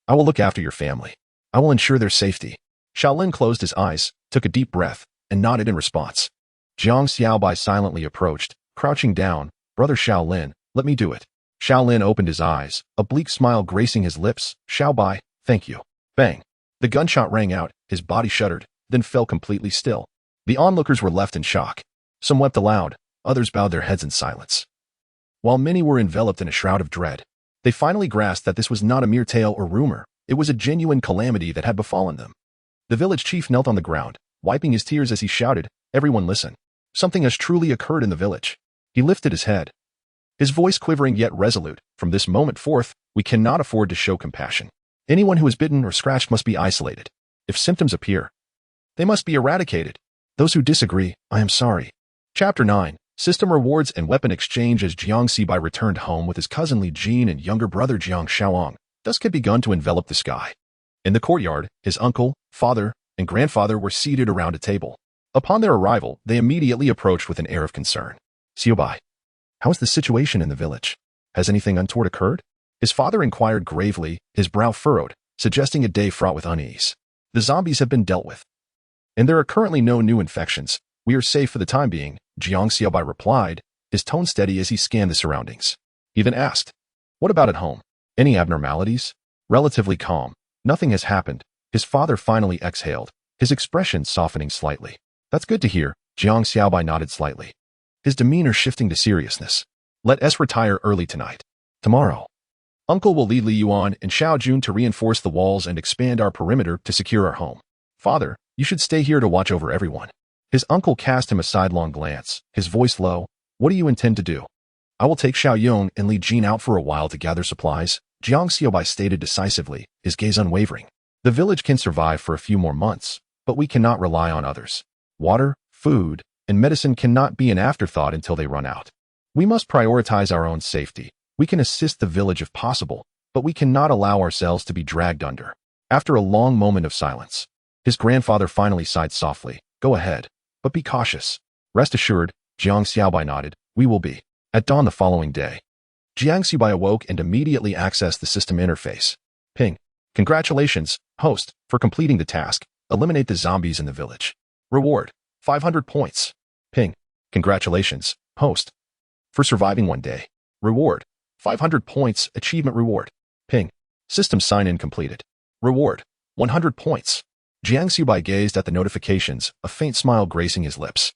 I will look after your family. I will ensure their safety." Shaolin closed his eyes, took a deep breath, and nodded in response. Jang Xiaobai silently approached, crouching down. "Brother Shaolin, let me do it." Shaolin opened his eyes, a bleak smile gracing his lips. "Xiaobai, thank you." Bang! The gunshot rang out, his body shuddered, then fell completely still. The onlookers were left in shock. Some wept aloud, others bowed their heads in silence. While many were enveloped in a shroud of dread, they finally grasped that this was not a mere tale or rumor. It was a genuine calamity that had befallen them. The village chief knelt on the ground, wiping his tears as he shouted, "Everyone listen. Something has truly occurred in the village." He lifted his head, his voice quivering yet resolute. "From this moment forth, we cannot afford to show compassion. Anyone who is bitten or scratched must be isolated. If symptoms appear, they must be eradicated. Those who disagree, I am sorry." Chapter 9. System Rewards and Weapon Exchange. As Jiang Xiaobai returned home with his cousin Li Jin and younger brother Jang Xiaoa, dusk had begun to envelop the sky. In the courtyard, his uncle, father, and grandfather were seated around a table. Upon their arrival, they immediately approached with an air of concern. "Xiaobai, how is the situation in the village? Has anything untoward occurred?" His father inquired gravely, his brow furrowed, suggesting a day fraught with unease. "The zombies have been dealt with, and there are currently no new infections. We are safe for the time being," Jiang Xiaobai replied, his tone steady as he scanned the surroundings. He then asked, "What about at home? Any abnormalities?" "Relatively calm. Nothing has happened." His father finally exhaled, his expression softening slightly. "That's good to hear." Jiang Xiaobai nodded slightly, his demeanor shifting to seriousness. "Let us retire early tonight. Tomorrow, Uncle will lead Li Yuan and Xiao Jun to reinforce the walls and expand our perimeter to secure our home. Father, you should stay here to watch over everyone." His uncle cast him a sidelong glance, his voice low. "What do you intend to do?" "I will take Xiao Yong and Li Jin out for a while to gather supplies," Jiang Xiaobai stated decisively, his gaze unwavering. "The village can survive for a few more months, but we cannot rely on others. Water, food, and medicine cannot be an afterthought until they run out. We must prioritize our own safety. We can assist the village if possible, but we cannot allow ourselves to be dragged under." After a long moment of silence, his grandfather finally sighed softly. "Go ahead, but be cautious." "Rest assured," Jiang Xiaobai nodded, "we will be." At dawn the following day, Jiang Xiaobai awoke and immediately accessed the system interface. Ping. "Congratulations, host, for completing the task. Eliminate the zombies in the village. Reward, 500 points. Ping. "Congratulations, host, for surviving one day. Reward, 500 points. Achievement reward. Ping. "System sign-in completed. Reward, 100 points." Jiang Xiaobai gazed at the notifications, a faint smile gracing his lips.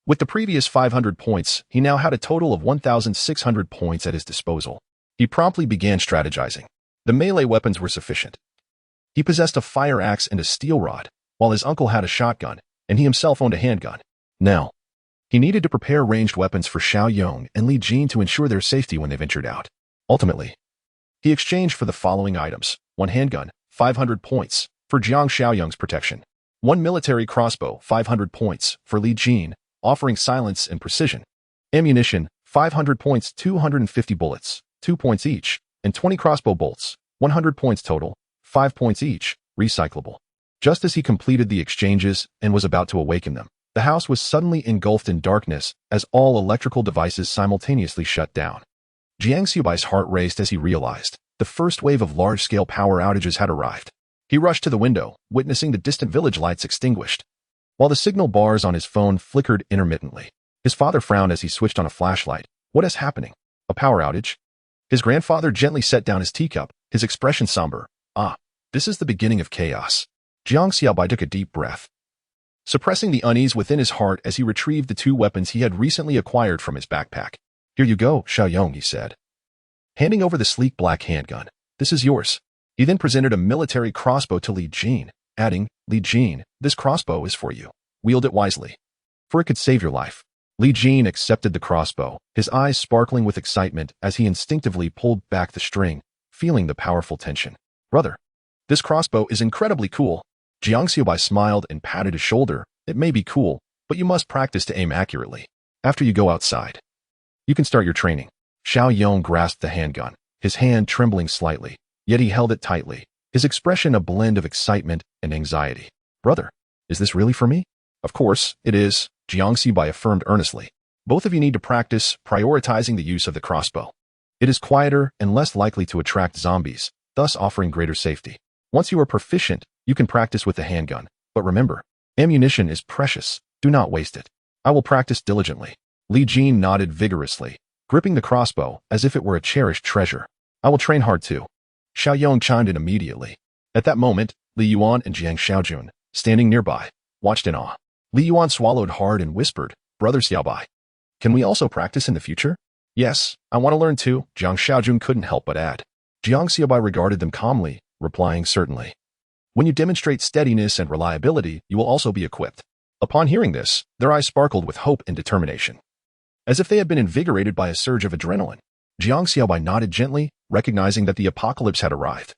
With the previous 500 points, he now had a total of 1,600 points at his disposal. He promptly began strategizing. The melee weapons were sufficient. He possessed a fire axe and a steel rod, while his uncle had a shotgun, and he himself owned a handgun. Now, he needed to prepare ranged weapons for Xiao Yong and Li Jin to ensure their safety when they ventured out. Ultimately, he exchanged for the following items: 1 handgun, 500 points, for Jiang Xiaoyong's protection; 1 military crossbow, 500 points, for Li Jin, offering silence and precision; ammunition, 500 points, 250 bullets, 2 points each, and 20 crossbow bolts, 100 points total, 5 points each, recyclable. Just as he completed the exchanges and was about to awaken them, the house was suddenly engulfed in darkness as all electrical devices simultaneously shut down. Jiang Xiaobai's heart raced as he realized the first wave of large-scale power outages had arrived. He rushed to the window, witnessing the distant village lights extinguished, while the signal bars on his phone flickered intermittently. His father frowned as he switched on a flashlight. "What is happening? A power outage?" His grandfather gently set down his teacup, his expression somber. "Ah, this is the beginning of chaos." Jiang Xiaobai took a deep breath, suppressing the unease within his heart as he retrieved the 2 weapons he had recently acquired from his backpack. "Here you go, Xiao Yong," he said, handing over the sleek black handgun. "This is yours." He then presented a military crossbow to Li Jin, adding, "Li Jin, this crossbow is for you. Wield it wisely, for it could save your life." Li Jin accepted the crossbow, his eyes sparkling with excitement as he instinctively pulled back the string, feeling the powerful tension. "Brother, this crossbow is incredibly cool." Jiang Xiaobai smiled and patted his shoulder. It may be cool, but you must practice to aim accurately. After you go outside, you can start your training. Xiao Yong grasped the handgun, his hand trembling slightly, yet he held it tightly, his expression a blend of excitement and anxiety. Brother, is this really for me? Of course, it is, Jiang Xiaobai affirmed earnestly. Both of you need to practice prioritizing the use of the crossbow. It is quieter and less likely to attract zombies, thus offering greater safety. Once you are proficient, you can practice with the handgun, but remember, ammunition is precious, do not waste it. I will practice diligently. Li Jin nodded vigorously, gripping the crossbow as if it were a cherished treasure. I will train hard too. Xiao Yong chimed in immediately. At that moment, Li Yuan and Jiang Xiaojun, standing nearby, watched in awe. Li Yuan swallowed hard and whispered, Brother Xiaobai, can we also practice in the future? Yes, I want to learn too, Jang Xiaojun couldn't help but add. Jiang Xiaobai regarded them calmly, replying certainly. When you demonstrate steadiness and reliability, you will also be equipped. Upon hearing this, their eyes sparkled with hope and determination. As if they had been invigorated by a surge of adrenaline, Jiang Xiaobai nodded gently, recognizing that the apocalypse had arrived.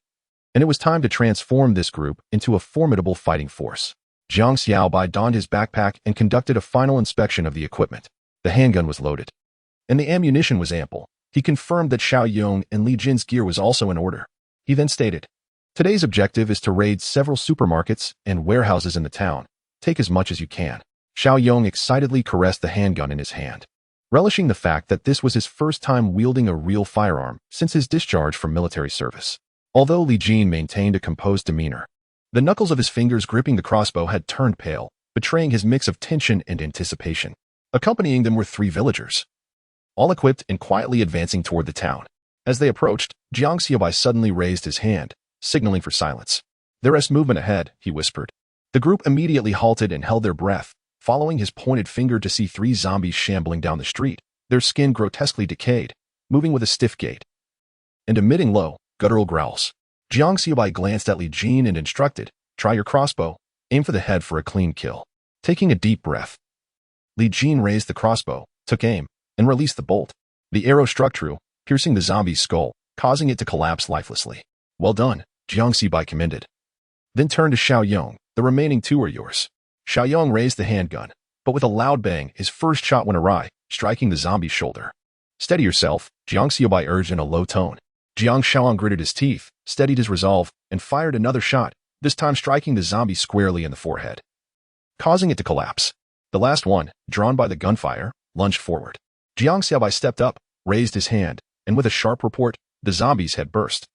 And it was time to transform this group into a formidable fighting force. Jang Xiaobai donned his backpack and conducted a final inspection of the equipment. The handgun was loaded, and the ammunition was ample. He confirmed that Xiao Yong and Li Jin's gear was also in order. He then stated, today's objective is to raid several supermarkets and warehouses in the town. Take as much as you can. Xiao Yong excitedly caressed the handgun in his hand, relishing the fact that this was his first time wielding a real firearm since his discharge from military service. Although Li Jin maintained a composed demeanor, the knuckles of his fingers gripping the crossbow had turned pale, betraying his mix of tension and anticipation. Accompanying them were 3 villagers, all equipped and quietly advancing toward the town. As they approached, Jiang Xiaobai suddenly raised his hand, signaling for silence. There is movement ahead, he whispered. The group immediately halted and held their breath, following his pointed finger to see 3 zombies shambling down the street, their skin grotesquely decayed, moving with a stiff gait, and emitting low, guttural growls. Jiang Xiaobai glanced at Li Jin and instructed, try your crossbow, aim for the head for a clean kill. Taking a deep breath, Li Jin raised the crossbow, took aim, and released the bolt. The arrow struck true, piercing the zombie's skull, causing it to collapse lifelessly. Well done, Jiang Xiaobai commended. Then turned to Xiao Yong, the remaining 2 are yours. Xiao Yong raised the handgun, but with a loud bang, his first shot went awry, striking the zombie's shoulder. Steady yourself, Jiang Xiaobai urged in a low tone. Jiang Xiaoan gritted his teeth, steadied his resolve, and fired another shot, this time striking the zombie squarely in the forehead, causing it to collapse. The last one, drawn by the gunfire, lunged forward. Jiang Xiaobai stepped up, raised his hand, and with a sharp report, the zombie's head burst,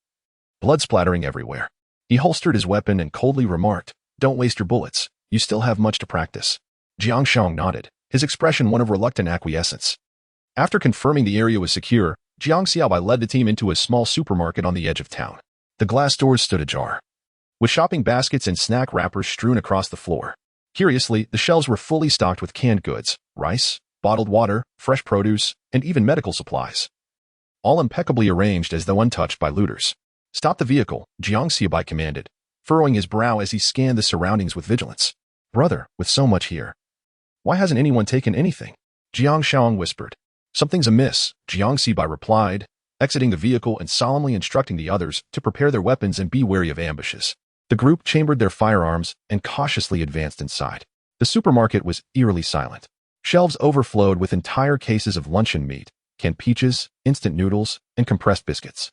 blood splattering everywhere. He holstered his weapon and coldly remarked, don't waste your bullets, you still have much to practice. Jiang Xiaoang nodded, his expression one of reluctant acquiescence. After confirming the area was secure, Jiang Xiaobai led the team into a small supermarket on the edge of town. The glass doors stood ajar, with shopping baskets and snack wrappers strewn across the floor. Curiously, the shelves were fully stocked with canned goods, rice, bottled water, fresh produce, and even medical supplies, all impeccably arranged as though untouched by looters. Stop the vehicle, Jiang Xiaobai commanded, furrowing his brow as he scanned the surroundings with vigilance. Brother, with so much here, why hasn't anyone taken anything? Jiang Xiaoang whispered. Something's amiss, Jiang Xiaobai replied, exiting the vehicle and solemnly instructing the others to prepare their weapons and be wary of ambushes. The group chambered their firearms and cautiously advanced inside. The supermarket was eerily silent. Shelves overflowed with entire cases of luncheon meat, canned peaches, instant noodles, and compressed biscuits.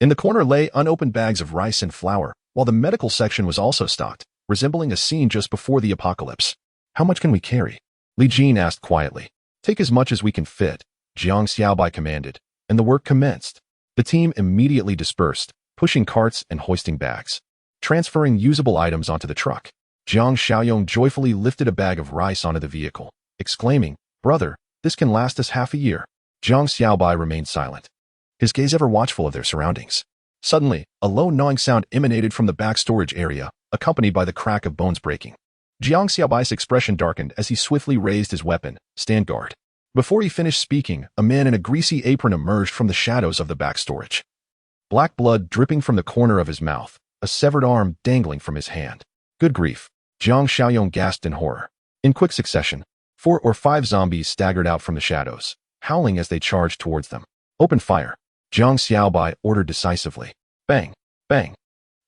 In the corner lay unopened bags of rice and flour, while the medical section was also stocked, resembling a scene just before the apocalypse. How much can we carry? Li Jin asked quietly. Take as much as we can fit, Jiang Xiaobai commanded, and the work commenced. The team immediately dispersed, pushing carts and hoisting bags, transferring usable items onto the truck. Jiang Xiaoyong joyfully lifted a bag of rice onto the vehicle, exclaiming, Brother, this can last us half a year. Jang Xiaobai remained silent, his gaze ever watchful of their surroundings. Suddenly, a low gnawing sound emanated from the back storage area, accompanied by the crack of bones breaking. Jiang Xiaobai's expression darkened as he swiftly raised his weapon, stand guard. Before he finished speaking, a man in a greasy apron emerged from the shadows of the back storage. Black blood dripping from the corner of his mouth, a severed arm dangling from his hand. Good grief, Jiang Xiaoyong gasped in horror. In quick succession, 4 or 5 zombies staggered out from the shadows, howling as they charged towards them. Open fire, Jang Xiaobai ordered decisively. Bang, bang.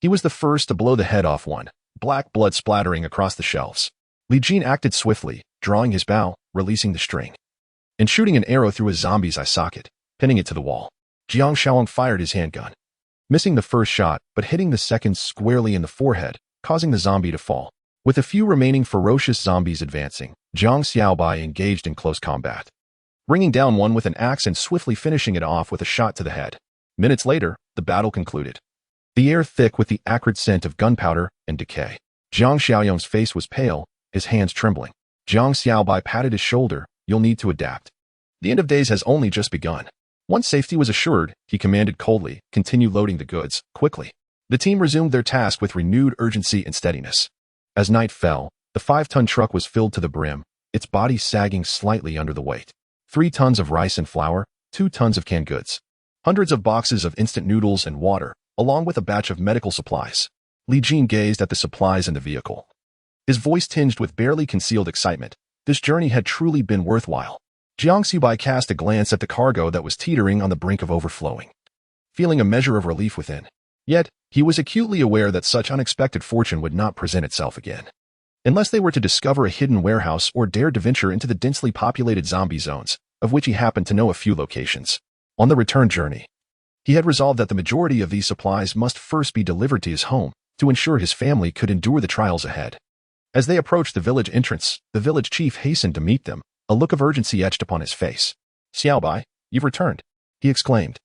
He was the first to blow the head off one, black blood splattering across the shelves. Li Jin acted swiftly, drawing his bow, releasing the string, and shooting an arrow through a zombie's eye socket, pinning it to the wall. Jiang Xiaobai fired his handgun, missing the first shot but hitting the second squarely in the forehead, causing the zombie to fall. With a few remaining ferocious zombies advancing, Jang Xiaobai engaged in close combat, bringing down one with an axe and swiftly finishing it off with a shot to the head. Minutes later, the battle concluded, the air thick with the acrid scent of gunpowder and decay. Jang Xiaoyang's face was pale, his hands trembling. Jang Xiaobai patted his shoulder. You'll need to adapt. The end of days has only just begun. Once safety was assured, he commanded coldly, continue loading the goods, quickly. The team resumed their task with renewed urgency and steadiness. As night fell, the 5-ton truck was filled to the brim, its body sagging slightly under the weight. 3 tons of rice and flour, 2 tons of canned goods, hundreds of boxes of instant noodles and water, along with a batch of medical supplies. Li Jin gazed at the supplies in the vehicle, his voice tinged with barely concealed excitement. This journey had truly been worthwhile. Jiang Xiaobai cast a glance at the cargo that was teetering on the brink of overflowing, feeling a measure of relief within. Yet, he was acutely aware that such unexpected fortune would not present itself again, unless they were to discover a hidden warehouse or dare to venture into the densely populated zombie zones, of which he happened to know a few locations. On the return journey, he had resolved that the majority of these supplies must first be delivered to his home to ensure his family could endure the trials ahead. As they approached the village entrance, the village chief hastened to meet them, a look of urgency etched upon his face. Xiaobai, you've returned, he exclaimed,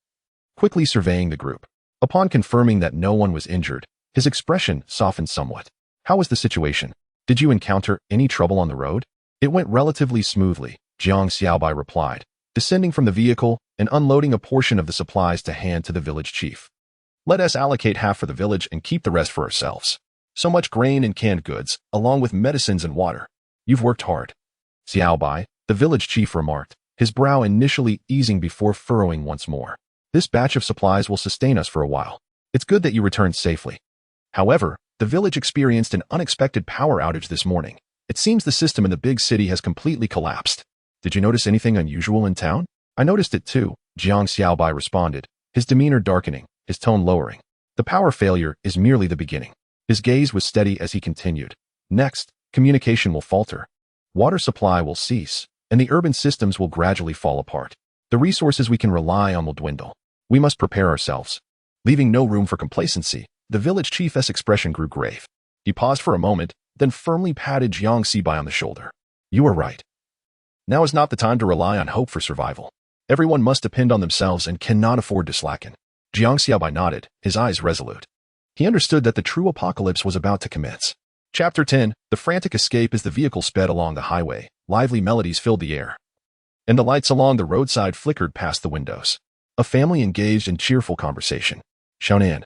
quickly surveying the group. Upon confirming that no one was injured, his expression softened somewhat. How was the situation? Did you encounter any trouble on the road? It went relatively smoothly, Jiang Xiaobai replied, descending from the vehicle and unloading a portion of the supplies to hand to the village chief. Let us allocate half for the village and keep the rest for ourselves. So much grain and canned goods, along with medicines and water. You've worked hard. Xiaobai, the village chief remarked, his brow initially easing before furrowing once more. This batch of supplies will sustain us for a while. It's good that you returned safely. However, the village experienced an unexpected power outage this morning. It seems the system in the big city has completely collapsed. Did you notice anything unusual in town? I noticed it too, Jiang Xiaobai responded, his demeanor darkening, his tone lowering. The power failure is merely the beginning. His gaze was steady as he continued. Next, communication will falter. Water supply will cease, and the urban systems will gradually fall apart. The resources we can rely on will dwindle. We must prepare ourselves. Leaving no room for complacency, the village chief's expression grew grave. He paused for a moment, then firmly patted Jiang Xiaobai on the shoulder. You are right. Now is not the time to rely on hope for survival. Everyone must depend on themselves and cannot afford to slacken. Jiang Xiaobai nodded, his eyes resolute. He understood that the true apocalypse was about to commence. Chapter 10, The Frantic Escape. As the vehicle sped along the highway, lively melodies filled the air, and the lights along the roadside flickered past the windows. A family engaged in cheerful conversation. Xiaonan,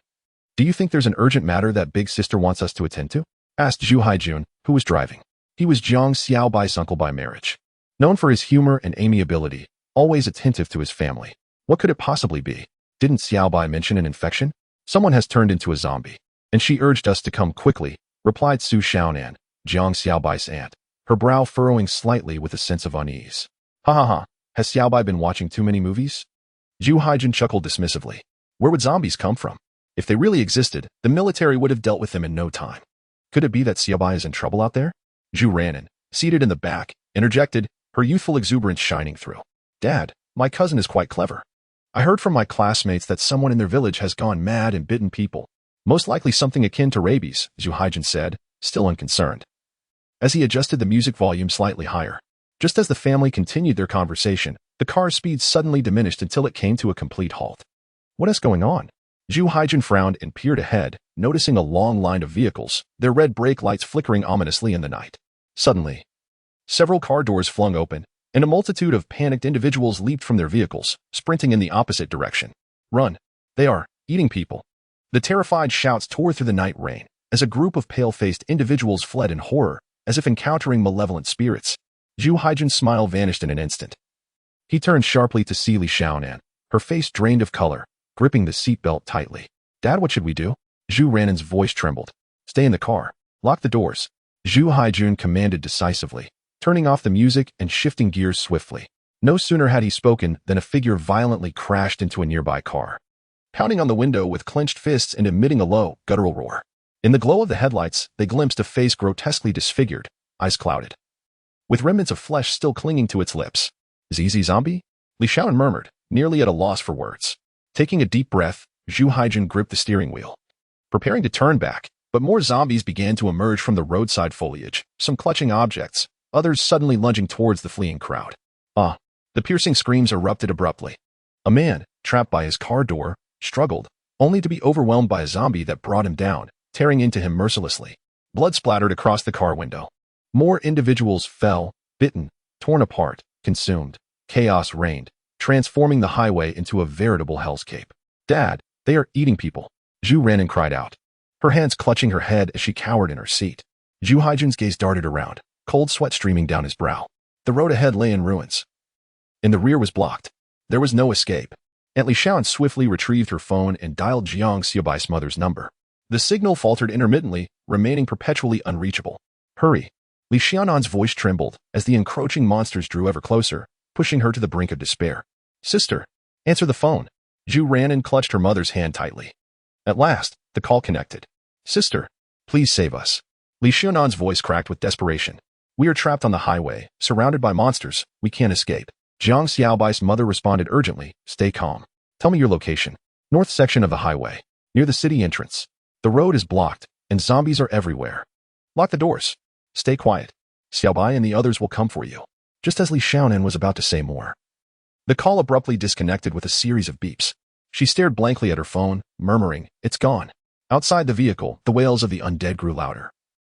do you think there's an urgent matter that Big Sister wants us to attend to? Asked Zhu Haijun, who was driving. He was Jiang Xiaobai's uncle by marriage. Known for his humor and amiability, always attentive to his family. What could it possibly be? Didn't Xiaobai mention an infection? Someone has turned into a zombie, and she urged us to come quickly, replied Su Xiaonan, Jiang Xiaobai's aunt, her brow furrowing slightly with a sense of unease. Ha ha ha, has Xiaobai been watching too many movies? Zhu Haijun chuckled dismissively. Where would zombies come from? If they really existed, the military would have dealt with them in no time. Could it be that Xiaobai is in trouble out there? Zhu Ranan, seated in the back, interjected, her youthful exuberance shining through. Dad, my cousin is quite clever. I heard from my classmates that someone in their village has gone mad and bitten people. Most likely something akin to rabies, Zhu Haijun said, still unconcerned, as he adjusted the music volume slightly higher. Just as the family continued their conversation, the car's speed suddenly diminished until it came to a complete halt. What is going on? Zhu Haijun frowned and peered ahead, noticing a long line of vehicles, their red brake lights flickering ominously in the night. Suddenly, several car doors flung open, and a multitude of panicked individuals leaped from their vehicles, sprinting in the opposite direction. Run! They are eating people! The terrified shouts tore through the night rain, as a group of pale-faced individuals fled in horror, as if encountering malevolent spirits. Zhu Haijun's smile vanished in an instant. He turned sharply to see Li Xiaonan, her face drained of color, gripping the seatbelt tightly. Dad, what should we do? Zhu Ranan's voice trembled. Stay in the car. Lock the doors. Zhu Haijun commanded decisively, turning off the music and shifting gears swiftly. No sooner had he spoken than a figure violently crashed into a nearby car, pounding on the window with clenched fists and emitting a low, guttural roar. In the glow of the headlights, they glimpsed a face grotesquely disfigured, eyes clouded, with remnants of flesh still clinging to its lips. "Zizi zombie?" Li Xiaoan murmured, nearly at a loss for words. Taking a deep breath, Zhu Haijun gripped the steering wheel, preparing to turn back, but more zombies began to emerge from the roadside foliage, some clutching objects, others suddenly lunging towards the fleeing crowd. Ah! The piercing screams erupted abruptly. A man, trapped by his car door, struggled, only to be overwhelmed by a zombie that brought him down, tearing into him mercilessly. Blood splattered across the car window. More individuals fell, bitten, torn apart, consumed. Chaos reigned, transforming the highway into a veritable hellscape. "Dad, they are eating people," Zhu ran and cried out, her hands clutching her head as she cowered in her seat. Zhu Haijun's gaze darted around, cold sweat streaming down his brow. The road ahead lay in ruins. And the rear was blocked. There was no escape. Aunt Li Xiaoan swiftly retrieved her phone and dialed Jiang Xiaobai's mother's number. The signal faltered intermittently, remaining perpetually unreachable. "Hurry." Li Xiaonan's voice trembled as the encroaching monsters drew ever closer, pushing her to the brink of despair. "Sister, answer the phone." Zhu ran and clutched her mother's hand tightly. At last, the call connected. "Sister, please save us." Li Xiaonan's voice cracked with desperation. "We are trapped on the highway, surrounded by monsters. We can't escape." Jang Xiaobai's mother responded urgently, "Stay calm. Tell me your location." "North section of the highway, near the city entrance. The road is blocked, and zombies are everywhere. Lock the doors. Stay quiet. Xiaobai and the others will come for you." Just as Li Xiaonan was about to say more, the call abruptly disconnected with a series of beeps. She stared blankly at her phone, murmuring, "It's gone." Outside the vehicle, the wails of the undead grew louder.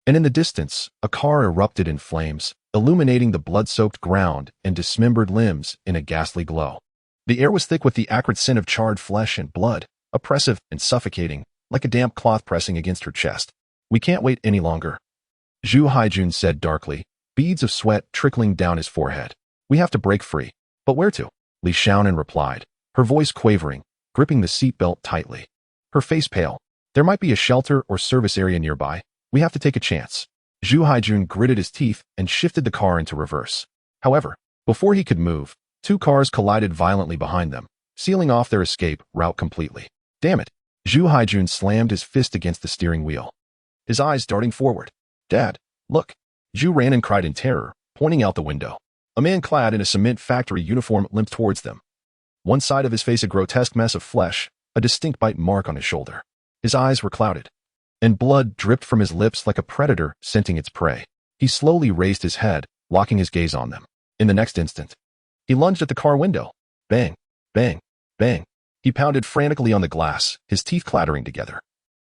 And in the distance, a car erupted in flames, illuminating the blood-soaked ground and dismembered limbs in a ghastly glow. The air was thick with the acrid scent of charred flesh and blood, oppressive and suffocating, like a damp cloth pressing against her chest. "We can't wait any longer," Zhu Haijun said darkly, beads of sweat trickling down his forehead. "We have to break free." "But where to?" Li Xiaonan replied, her voice quavering, gripping the seatbelt tightly. Her face pale. "There might be a shelter or service area nearby. We have to take a chance." Zhu Haijun gritted his teeth and shifted the car into reverse. However, before he could move, two cars collided violently behind them, sealing off their escape route completely. "Damn it!" Zhu Haijun slammed his fist against the steering wheel, his eyes darting forward. "Dad, look!" Zhu ran and cried in terror, pointing out the window. A man clad in a cement factory uniform limped towards them. One side of his face a grotesque mess of flesh, a distinct bite mark on his shoulder. His eyes were clouded, and blood dripped from his lips like a predator scenting its prey. He slowly raised his head, locking his gaze on them. In the next instant, he lunged at the car window. Bang, bang, bang. He pounded frantically on the glass, his teeth clattering together,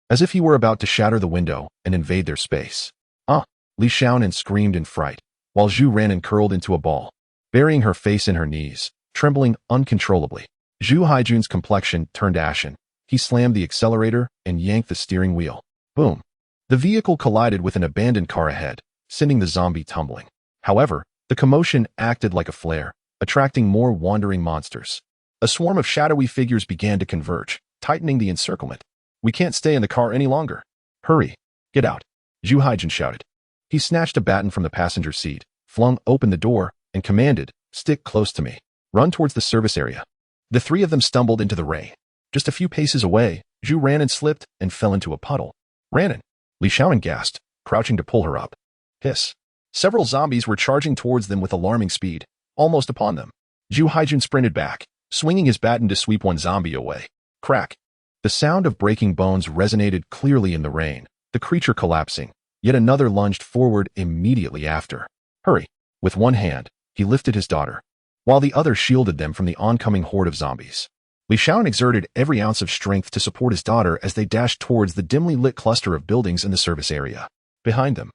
as if he were about to shatter the window and invade their space. "Ah!" Li Xiaonan screamed in fright, while Zhu ran and curled into a ball, burying her face in her knees, trembling uncontrollably. Zhu Haijun's complexion turned ashen. He slammed the accelerator and yanked the steering wheel. Boom! The vehicle collided with an abandoned car ahead, sending the zombie tumbling. However, the commotion acted like a flare, attracting more wandering monsters. A swarm of shadowy figures began to converge, tightening the encirclement. "We can't stay in the car any longer. Hurry! Get out!" Zhu Haijun shouted. He snatched a baton from the passenger seat, flung open the door, and commanded, "Stick close to me. Run towards the service area." The three of them stumbled into the rain. Just a few paces away, Zhu ran and slipped and fell into a puddle. "Ranin!" Li Xiaonan gasped, crouching to pull her up. Hiss! Several zombies were charging towards them with alarming speed, almost upon them. Zhu Haijun sprinted back, swinging his baton to sweep one zombie away. Crack! The sound of breaking bones resonated clearly in the rain, the creature collapsing. Yet another lunged forward immediately after. "Hurry!" With one hand, he lifted his daughter, while the other shielded them from the oncoming horde of zombies. Li Xiaonan exerted every ounce of strength to support his daughter as they dashed towards the dimly lit cluster of buildings in the service area. Behind them,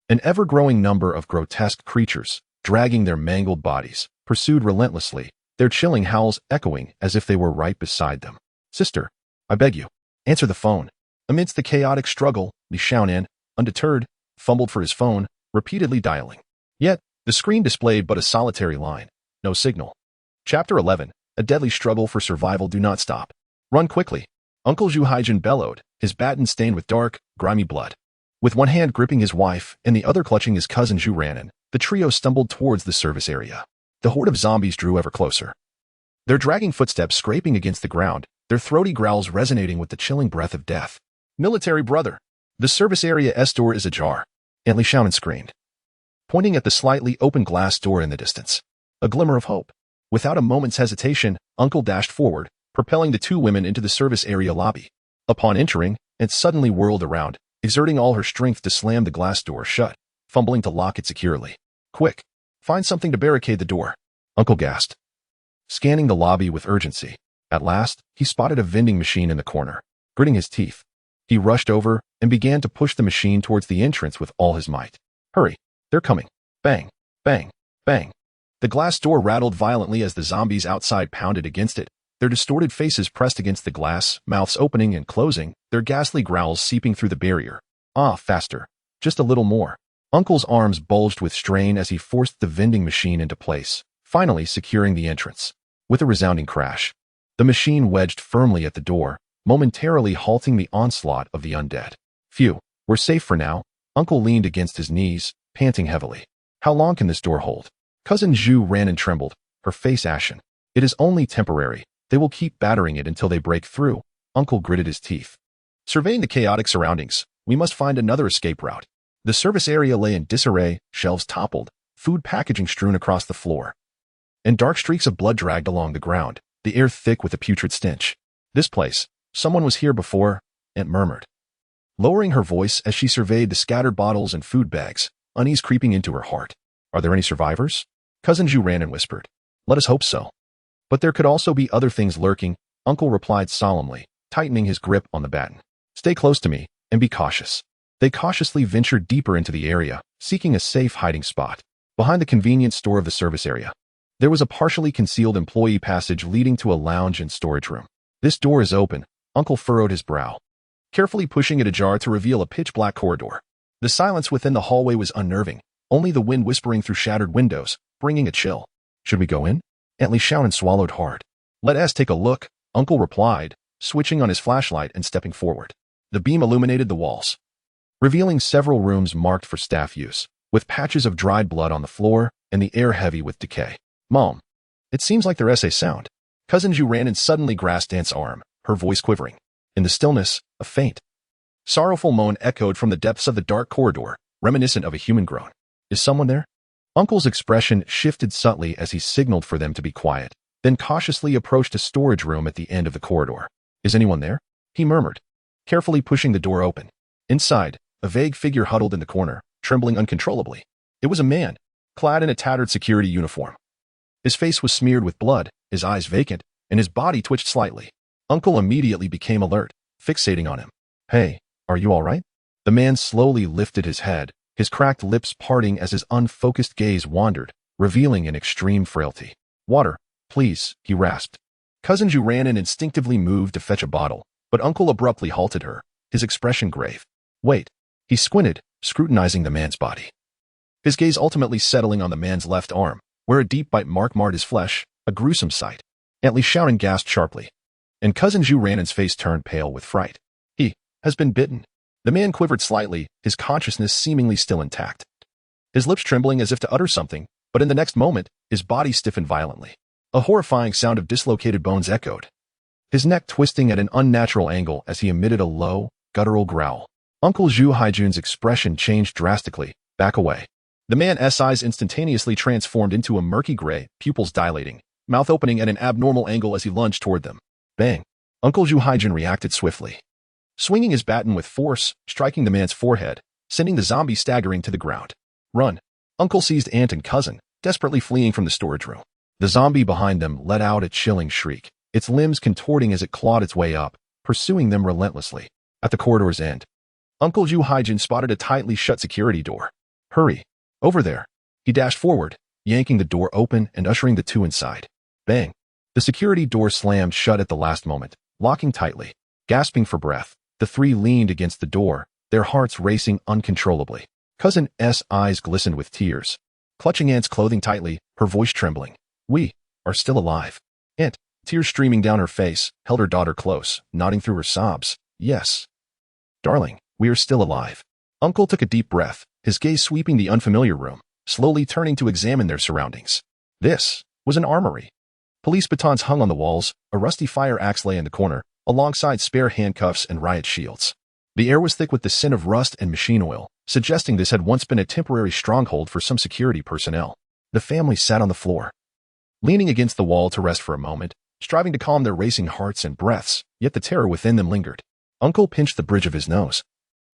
an ever-growing number of grotesque creatures, dragging their mangled bodies, pursued relentlessly, their chilling howls echoing as if they were right beside them. "Sister, I beg you, answer the phone." Amidst the chaotic struggle, Li Xiaonan, undeterred, fumbled for his phone, repeatedly dialing. Yet, the screen displayed but a solitary line. No signal. Chapter 11. A deadly struggle for survival. Do not stop. Run quickly. Uncle Zhu Haijun bellowed, his baton stained with dark, grimy blood. With one hand gripping his wife and the other clutching his cousin Zhu Ranin, the trio stumbled towards the service area. The horde of zombies drew ever closer, their dragging footsteps scraping against the ground, their throaty growls resonating with the chilling breath of death. "Military brother!" The service area S door is ajar. Aunt Li Xiaonan screamed, pointing at the slightly open glass door in the distance. A glimmer of hope. Without a moment's hesitation, Uncle dashed forward, propelling the two women into the service area lobby. Upon entering, Aunt suddenly whirled around, exerting all her strength to slam the glass door shut, fumbling to lock it securely. Quick! Find something to barricade the door. Uncle gasped, scanning the lobby with urgency. At last, he spotted a vending machine in the corner. Gritting his teeth, he rushed over and began to push the machine towards the entrance with all his might. Hurry! They're coming! Bang! Bang! Bang! The glass door rattled violently as the zombies outside pounded against it, their distorted faces pressed against the glass, mouths opening and closing, their ghastly growls seeping through the barrier. Ah, faster. Just a little more. Uncle's arms bulged with strain as he forced the vending machine into place, finally securing the entrance. With a resounding crash, the machine wedged firmly at the door, momentarily halting the onslaught of the undead. Phew, we're safe for now. Uncle leaned against his knees, panting heavily. How long can this door hold? Cousin Zhu ran and trembled, her face ashen. It is only temporary. They will keep battering it until they break through. Uncle gritted his teeth. Surveying the chaotic surroundings, we must find another escape route. The service area lay in disarray, shelves toppled, food packaging strewn across the floor, and dark streaks of blood dragged along the ground, the air thick with a putrid stench. This place, someone was here before, Aunt murmured, lowering her voice as she surveyed the scattered bottles and food bags, unease creeping into her heart. Are there any survivors? Cousin Zhu ran and whispered. Let us hope so. But there could also be other things lurking, Uncle replied solemnly, tightening his grip on the baton. Stay close to me, and be cautious. They cautiously ventured deeper into the area, seeking a safe hiding spot. Behind the convenience store of the service area, there was a partially concealed employee passage leading to a lounge and storage room. This door is open, Uncle furrowed his brow, carefully pushing it ajar to reveal a pitch-black corridor. The silence within the hallway was unnerving, only the wind whispering through shattered windows, bringing a chill. Should we go in? Aunt Li Xiaonan swallowed hard. Let us take a look, Uncle replied, switching on his flashlight and stepping forward. The beam illuminated the walls, revealing several rooms marked for staff use, with patches of dried blood on the floor and the air heavy with decay. Mom, it seems like their SA sound. Cousin Zhu ran and suddenly grasped Aunt's arm, her voice quivering. In the stillness, a faint, sorrowful moan echoed from the depths of the dark corridor, reminiscent of a human groan. Is someone there? Uncle's expression shifted subtly as he signaled for them to be quiet, then cautiously approached a storage room at the end of the corridor. Is anyone there? He murmured, carefully pushing the door open. Inside, a vague figure huddled in the corner, trembling uncontrollably. It was a man, clad in a tattered security uniform. His face was smeared with blood, his eyes vacant, and his body twitched slightly. Uncle immediately became alert, fixating on him. Hey, are you all right? The man slowly lifted his head, his cracked lips parting as his unfocused gaze wandered, revealing an extreme frailty. Water, please, he rasped. Cousin Zhu ran and instinctively moved to fetch a bottle, but Uncle abruptly halted her, his expression grave. Wait. He squinted, scrutinizing the man's body, his gaze ultimately settling on the man's left arm, where a deep bite mark marred his flesh, a gruesome sight. Aunt Li Xiaonan gasped sharply, and Cousin Zhu Ranan's face turned pale with fright. He has been bitten. The man quivered slightly, his consciousness seemingly still intact, his lips trembling as if to utter something, but in the next moment, his body stiffened violently. A horrifying sound of dislocated bones echoed, his neck twisting at an unnatural angle as he emitted a low, guttural growl. Uncle Zhu Haijun's expression changed drastically. Back away. The man's eyes instantaneously transformed into a murky gray, pupils dilating, mouth opening at an abnormal angle as he lunged toward them. Bang! Uncle Zhu Haijun reacted swiftly, swinging his baton with force, striking the man's forehead, sending the zombie staggering to the ground. Run! Uncle seized Aunt and cousin, desperately fleeing from the storage room. The zombie behind them let out a chilling shriek, its limbs contorting as it clawed its way up, pursuing them relentlessly. At the corridor's end, Uncle Zhu Haijun spotted a tightly shut security door. Hurry! Over there! He dashed forward, yanking the door open and ushering the two inside. Bang! The security door slammed shut at the last moment, locking tightly. Gasping for breath, the three leaned against the door, their hearts racing uncontrollably. Cousin S' eyes glistened with tears, clutching Aunt's clothing tightly, her voice trembling. We are still alive. Aunt, tears streaming down her face, held her daughter close, nodding through her sobs. Yes. Darling, we are still alive. Uncle took a deep breath, his gaze sweeping the unfamiliar room, slowly turning to examine their surroundings. This was an armory. Police batons hung on the walls, a rusty fire axe lay in the corner, alongside spare handcuffs and riot shields. The air was thick with the scent of rust and machine oil, suggesting this had once been a temporary stronghold for some security personnel. The family sat on the floor, leaning against the wall to rest for a moment, striving to calm their racing hearts and breaths, yet the terror within them lingered. Uncle pinched the bridge of his nose,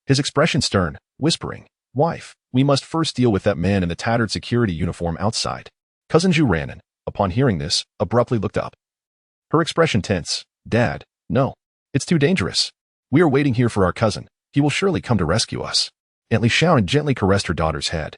his expression stern, whispering, "Wife, we must first deal with that man in the tattered security uniform outside." Cousin Zhu Ranan, upon hearing this, abruptly looked up, her expression tense. "Dad, no. It's too dangerous. We are waiting here for our cousin. He will surely come to rescue us." Aunt Li Xiaoan gently caressed her daughter's head,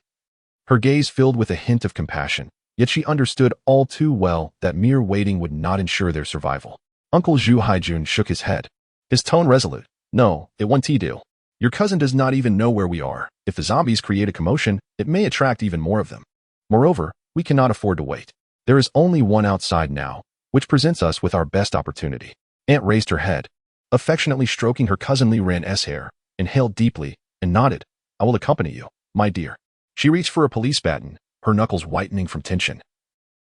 her gaze filled with a hint of compassion, yet she understood all too well that mere waiting would not ensure their survival. Uncle Zhu Haijun shook his head, his tone resolute. "No, it won't do. Your cousin does not even know where we are. If the zombies create a commotion, it may attract even more of them. Moreover, we cannot afford to wait. There is only one outside now, which presents us with our best opportunity." Aunt raised her head, affectionately stroking her cousin Li Ran's hair, inhaled deeply, and nodded. "I will accompany you, my dear." She reached for a police baton, her knuckles whitening from tension,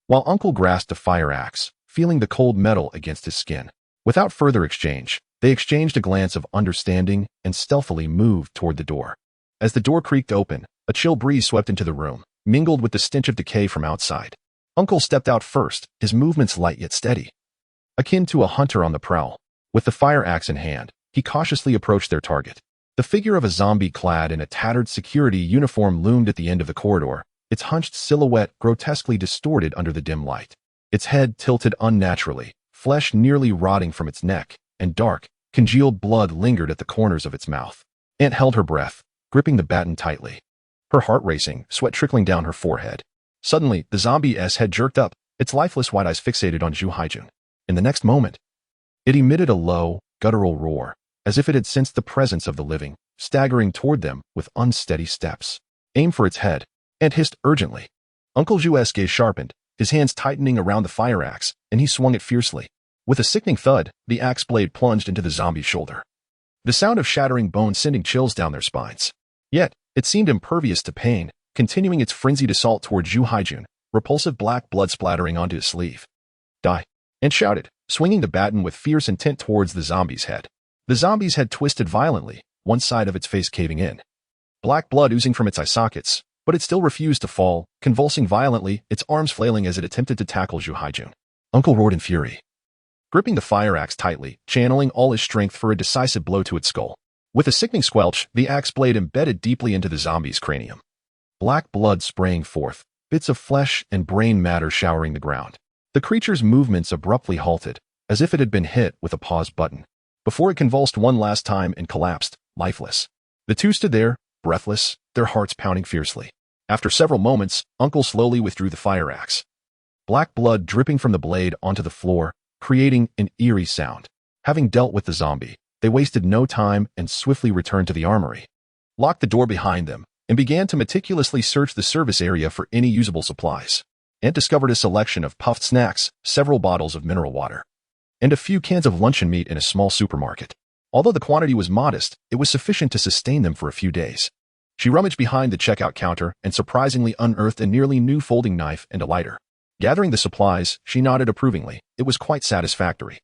while Uncle grasped a fire axe, feeling the cold metal against his skin. Without further exchange, they exchanged a glance of understanding and stealthily moved toward the door. As the door creaked open, a chill breeze swept into the room, mingled with the stench of decay from outside. Uncle stepped out first, his movements light yet steady, akin to a hunter on the prowl. With the fire axe in hand, he cautiously approached their target. The figure of a zombie clad in a tattered security uniform loomed at the end of the corridor, its hunched silhouette grotesquely distorted under the dim light. Its head tilted unnaturally, flesh nearly rotting from its neck, and dark, congealed blood lingered at the corners of its mouth. Aunt held her breath, gripping the baton tightly, her heart racing, sweat trickling down her forehead. Suddenly, the zombie's head jerked up, its lifeless white eyes fixated on Zhu Haijun. In the next moment, it emitted a low, guttural roar, as if it had sensed the presence of the living, staggering toward them with unsteady steps. "Aim for its head," Aunt hissed urgently. Uncle Zhu's gaze sharpened, his hands tightening around the fire axe, and he swung it fiercely. With a sickening thud, the axe blade plunged into the zombie's shoulder, the sound of shattering bones sending chills down their spines. Yet, it seemed impervious to pain, continuing its frenzied assault toward Zhu Haijun, repulsive black blood splattering onto his sleeve. "Die!" Aunt shouted, swinging the baton with fierce intent towards the zombie's head. The zombie's head twisted violently, one side of its face caving in, black blood oozing from its eye sockets, but it still refused to fall, convulsing violently, its arms flailing as it attempted to tackle Zhu Haijun. Uncle roared in fury, gripping the fire axe tightly, channeling all his strength for a decisive blow to its skull. With a sickening squelch, the axe blade embedded deeply into the zombie's cranium, black blood spraying forth, bits of flesh and brain matter showering the ground. The creature's movements abruptly halted, as if it had been hit with a pause button, before it convulsed one last time and collapsed, lifeless. The two stood there, breathless, their hearts pounding fiercely. After several moments, Uncle slowly withdrew the fire axe, black blood dripping from the blade onto the floor, creating an eerie sound. Having dealt with the zombie, they wasted no time and swiftly returned to the armory, locked the door behind them, and began to meticulously search the service area for any usable supplies. Aunt discovered a selection of puffed snacks, several bottles of mineral water, and a few cans of luncheon meat in a small supermarket. Although the quantity was modest, it was sufficient to sustain them for a few days. She rummaged behind the checkout counter and surprisingly unearthed a nearly new folding knife and a lighter. Gathering the supplies, she nodded approvingly. It was quite satisfactory.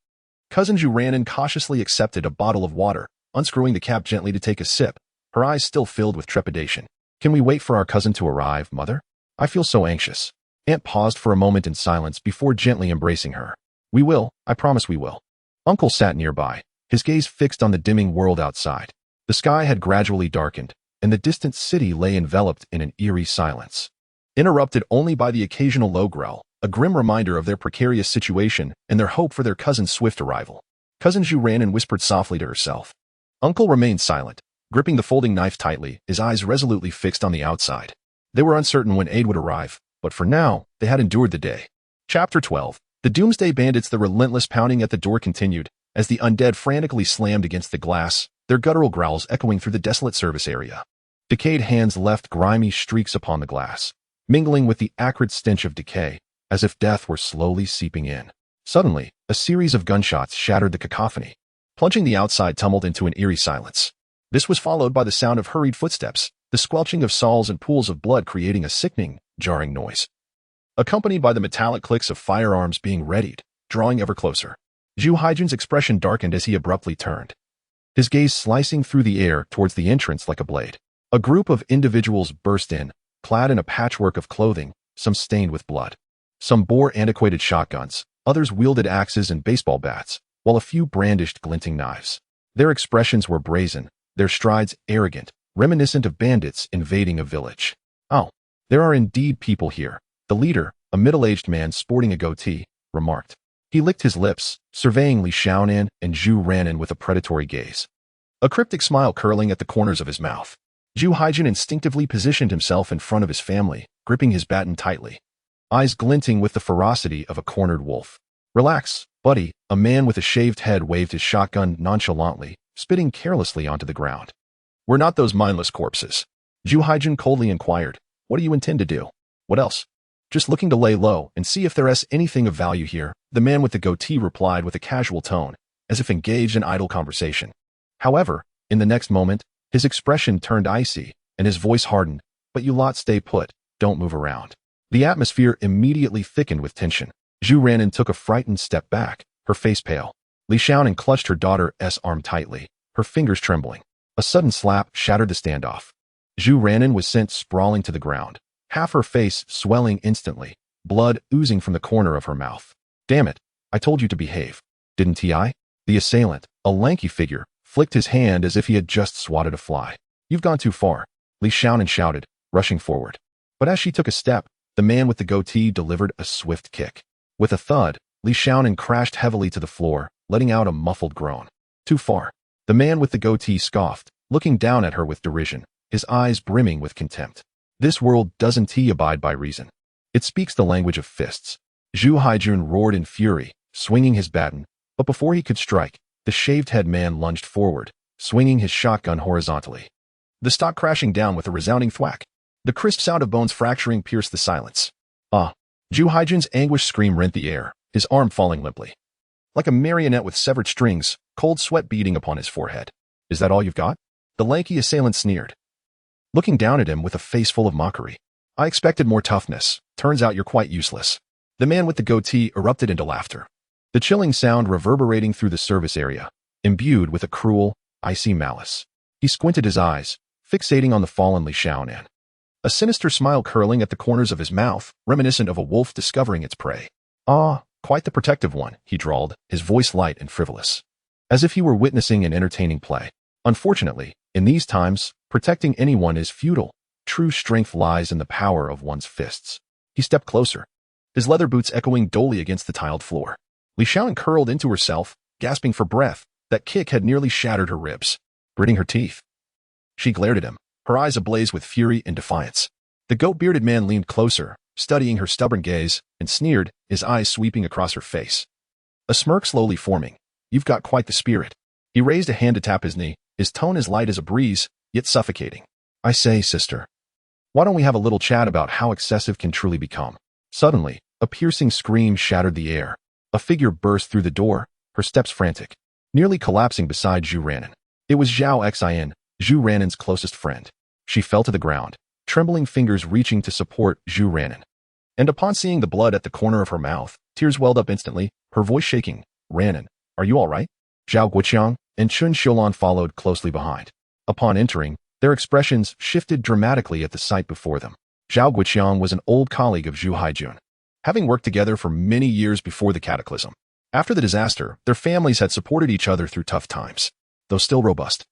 Cousin Zhu Ranan cautiously accepted a bottle of water, unscrewing the cap gently to take a sip, her eyes still filled with trepidation. "Can we wait for our cousin to arrive, Mother? I feel so anxious." Aunt paused for a moment in silence before gently embracing her. "We will, I promise we will." Uncle sat nearby, his gaze fixed on the dimming world outside. The sky had gradually darkened, and the distant city lay enveloped in an eerie silence, interrupted only by the occasional low growl, a grim reminder of their precarious situation and their hope for their cousin's swift arrival. Cousin Zhu Ranan whispered softly to herself. Uncle remained silent, gripping the folding knife tightly, his eyes resolutely fixed on the outside. They were uncertain when aid would arrive, but for now, they had endured the day. Chapter 12. The Doomsday Bandits. The relentless pounding at the door continued, as the undead frantically slammed against the glass, their guttural growls echoing through the desolate service area. Decayed hands left grimy streaks upon the glass, mingling with the acrid stench of decay, as if death were slowly seeping in. Suddenly, a series of gunshots shattered the cacophony, plunging the outside tumult into an eerie silence. This was followed by the sound of hurried footsteps, the squelching of saws and pools of blood creating a sickening, jarring noise, accompanied by the metallic clicks of firearms being readied, drawing ever closer. Zhu Haijun's expression darkened as he abruptly turned, his gaze slicing through the air towards the entrance like a blade. A group of individuals burst in, clad in a patchwork of clothing, some stained with blood. Some bore antiquated shotguns, others wielded axes and baseball bats, while a few brandished glinting knives. Their expressions were brazen, their strides arrogant, reminiscent of bandits invading a village. "Oh, there are indeed people here," the leader, a middle-aged man sporting a goatee, remarked. He licked his lips, surveying Li Xiaonan and Zhu Ranan with a predatory gaze, a cryptic smile curling at the corners of his mouth. Zhu Haijun instinctively positioned himself in front of his family, gripping his baton tightly, eyes glinting with the ferocity of a cornered wolf. "Relax, buddy," a man with a shaved head waved his shotgun nonchalantly, spitting carelessly onto the ground. "We're not those mindless corpses." Zhu Haijun coldly inquired, "What do you intend to do?" "What else?" "Just looking to lay low and see if there is anything of value here," the man with the goatee replied with a casual tone, as if engaged in idle conversation. However, in the next moment, his expression turned icy, and his voice hardened. "But you lot stay put, don't move around." The atmosphere immediately thickened with tension. Zhu Ranan took a frightened step back, her face pale. Li Xiaonan clutched her daughter's arm tightly, her fingers trembling. A sudden slap shattered the standoff. Zhu Ranan was sent sprawling to the ground, half her face swelling instantly, blood oozing from the corner of her mouth. "Damn it, I told you to behave. Didn't I?" The assailant, a lanky figure, flicked his hand as if he had just swatted a fly. "You've gone too far," Li Xiaonan shouted, rushing forward. But as she took a step, the man with the goatee delivered a swift kick. With a thud, Li Xiaonan crashed heavily to the floor, letting out a muffled groan. "Too far." The man with the goatee scoffed, looking down at her with derision, his eyes brimming with contempt. "This world doesn't abide by reason. It speaks the language of fists." Zhu Haijun roared in fury, swinging his baton, but before he could strike, the shaved-head man lunged forward, swinging his shotgun horizontally. The stock crashing down with a resounding thwack. The crisp sound of bones fracturing pierced the silence. "Ah!" Zhu Haijun's anguished scream rent the air, his arm falling limply. Like a marionette with severed strings, cold sweat beading upon his forehead. "Is that all you've got?" The lanky assailant sneered, looking down at him with a face full of mockery. "I expected more toughness. Turns out you're quite useless." The man with the goatee erupted into laughter, the chilling sound reverberating through the service area, imbued with a cruel, icy malice. He squinted his eyes, fixating on the fallen Li Xiaonan, a sinister smile curling at the corners of his mouth, reminiscent of a wolf discovering its prey. "Ah, quite the protective one," he drawled, his voice light and frivolous, as if he were witnessing an entertaining play. "Unfortunately, in these times, protecting anyone is futile. True strength lies in the power of one's fists." He stepped closer, his leather boots echoing dully against the tiled floor. Li Xiaonan curled into herself, gasping for breath. That kick had nearly shattered her ribs. Gritting her teeth, she glared at him, her eyes ablaze with fury and defiance. The goat-bearded man leaned closer, studying her stubborn gaze, and sneered, his eyes sweeping across her face, a smirk slowly forming. "You've got quite the spirit." He raised a hand to tap his knee, his tone as light as a breeze, yet suffocating. "I say, sister, why don't we have a little chat about how excessive can truly become?" Suddenly, a piercing scream shattered the air. A figure burst through the door, her steps frantic, nearly collapsing beside Zhu Ranan. It was Zhao Xian, Zhu Ranan's closest friend. She fell to the ground, trembling fingers reaching to support Zhu Ranan. And upon seeing the blood at the corner of her mouth, tears welled up instantly, her voice shaking. "Ranan, are you all right?" Zhao Guoqiang and Chun Xiulan followed closely behind. Upon entering, their expressions shifted dramatically at the sight before them. Zhao Guoqiang was an old colleague of Zhu Haijun, having worked together for many years before the cataclysm. After the disaster, their families had supported each other through tough times, though still robust.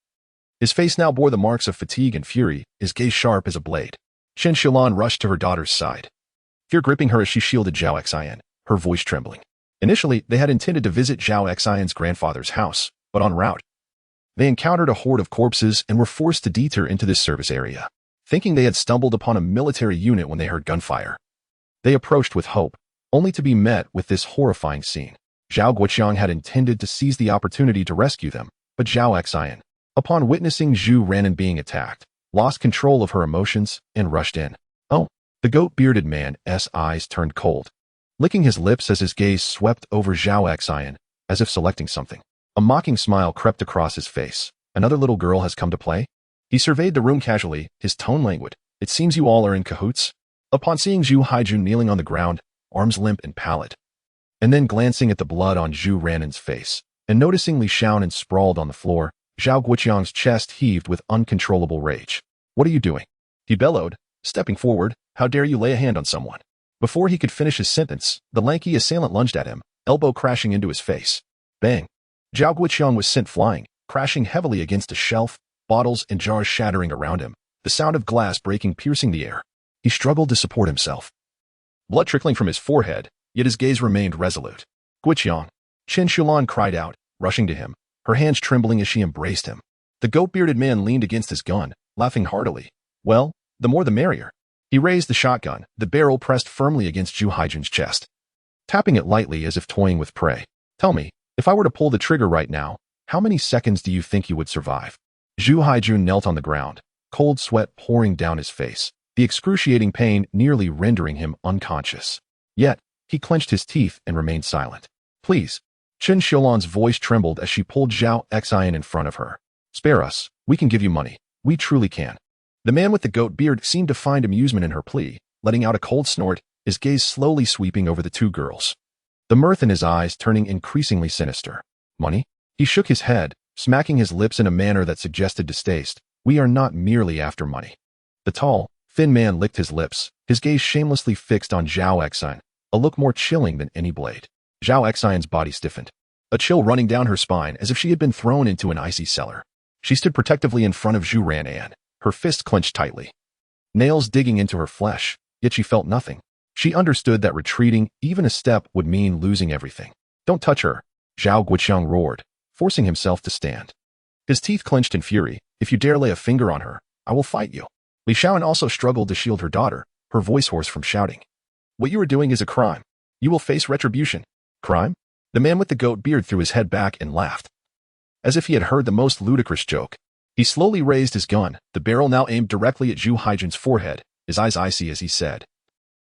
His face now bore the marks of fatigue and fury, his gaze sharp as a blade. Chen Xiulan rushed to her daughter's side, fear gripping her as she shielded Zhao Xian, her voice trembling. Initially, they had intended to visit Zhao Xian's grandfather's house, but en route, they encountered a horde of corpses and were forced to detour into this service area, thinking they had stumbled upon a military unit when they heard gunfire. They approached with hope, only to be met with this horrifying scene. Zhao Guoqiang had intended to seize the opportunity to rescue them, but Zhao Xian, upon witnessing Zhu Ranan being attacked, lost control of her emotions and rushed in. "Oh!" The goat-bearded man's eyes turned cold, licking his lips as his gaze swept over Zhao Xian, as if selecting something. A mocking smile crept across his face. "Another little girl has come to play?" He surveyed the room casually, his tone languid. "It seems you all are in cahoots." Upon seeing Zhu Haijun kneeling on the ground, arms limp and pallid, and then glancing at the blood on Zhu Ranan's face, and noticing Li Xiaonan sprawled on the floor, Zhao Guoqiang's chest heaved with uncontrollable rage. What are you doing? He bellowed, stepping forward. How dare you lay a hand on someone? Before he could finish his sentence, the lanky assailant lunged at him, elbow crashing into his face. Bang! Zhao Guoqiang was sent flying, crashing heavily against a shelf, bottles and jars shattering around him, the sound of glass breaking piercing the air. He struggled to support himself. Blood trickling from his forehead, yet his gaze remained resolute. Guoqiang! Chen Shulan cried out, rushing to him, her hands trembling as she embraced him. The goat-bearded man leaned against his gun, laughing heartily. Well, the more the merrier. He raised the shotgun, the barrel pressed firmly against Zhu Haijun's chest, tapping it lightly as if toying with prey. Tell me, if I were to pull the trigger right now, how many seconds do you think you would survive? Zhu Haijun knelt on the ground, cold sweat pouring down his face, the excruciating pain nearly rendering him unconscious. Yet, he clenched his teeth and remained silent. Please. Chen Xiulan's voice trembled as she pulled Zhao Xiaobai in front of her. Spare us. We can give you money. We truly can. The man with the goat beard seemed to find amusement in her plea, letting out a cold snort, his gaze slowly sweeping over the two girls, the mirth in his eyes turning increasingly sinister. Money? He shook his head, smacking his lips in a manner that suggested distaste. We are not merely after money. The tall, thin man licked his lips, his gaze shamelessly fixed on Zhao Xiaobai, a look more chilling than any blade. Zhao Xiaobay's body stiffened, a chill running down her spine as if she had been thrown into an icy cellar. She stood protectively in front of Zhu Ranan, her fist clenched tightly, nails digging into her flesh, yet she felt nothing. She understood that retreating even a step would mean losing everything. Don't touch her, Zhao Guoqiang roared, forcing himself to stand. His teeth clenched in fury. If you dare lay a finger on her, I will fight you. Li Xiaoan also struggled to shield her daughter, her voice hoarse from shouting. What you are doing is a crime. You will face retribution. Crime? The man with the goat beard threw his head back and laughed, as if he had heard the most ludicrous joke. He slowly raised his gun, the barrel now aimed directly at Zhu Haijun's forehead, his eyes icy as he said,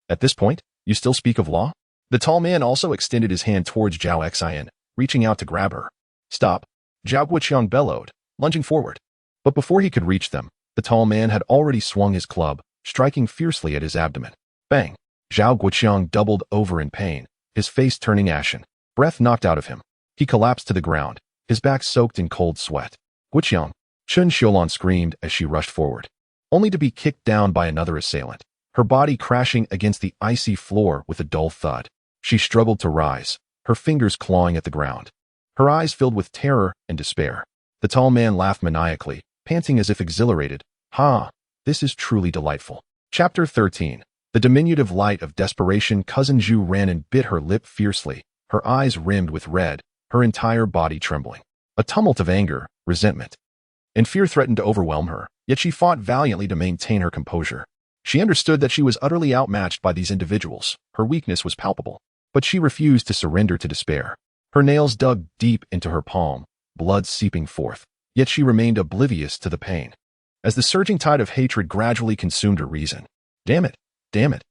At this point, you still speak of law? The tall man also extended his hand towards Zhao Xiaobai, reaching out to grab her. Stop! Zhao Guoqiang bellowed, lunging forward. But before he could reach them, the tall man had already swung his club, striking fiercely at his abdomen. Bang! Zhao Guoqiang doubled over in pain, his face turning ashen, breath knocked out of him. He collapsed to the ground, his back soaked in cold sweat. Guoqiang! Chen Xiulan screamed as she rushed forward, only to be kicked down by another assailant, her body crashing against the icy floor with a dull thud. She struggled to rise, her fingers clawing at the ground, her eyes filled with terror and despair. The tall man laughed maniacally, panting as if exhilarated. Ha! This is truly delightful. Chapter 13. The diminutive light of desperation. Cousin Zhu ran and bit her lip fiercely, her eyes rimmed with red, her entire body trembling. A tumult of anger, resentment, and fear threatened to overwhelm her, yet she fought valiantly to maintain her composure. She understood that she was utterly outmatched by these individuals. Her weakness was palpable, but she refused to surrender to despair. Her nails dug deep into her palm, blood seeping forth, yet she remained oblivious to the pain, as the surging tide of hatred gradually consumed her reason. Damn it! Damn it!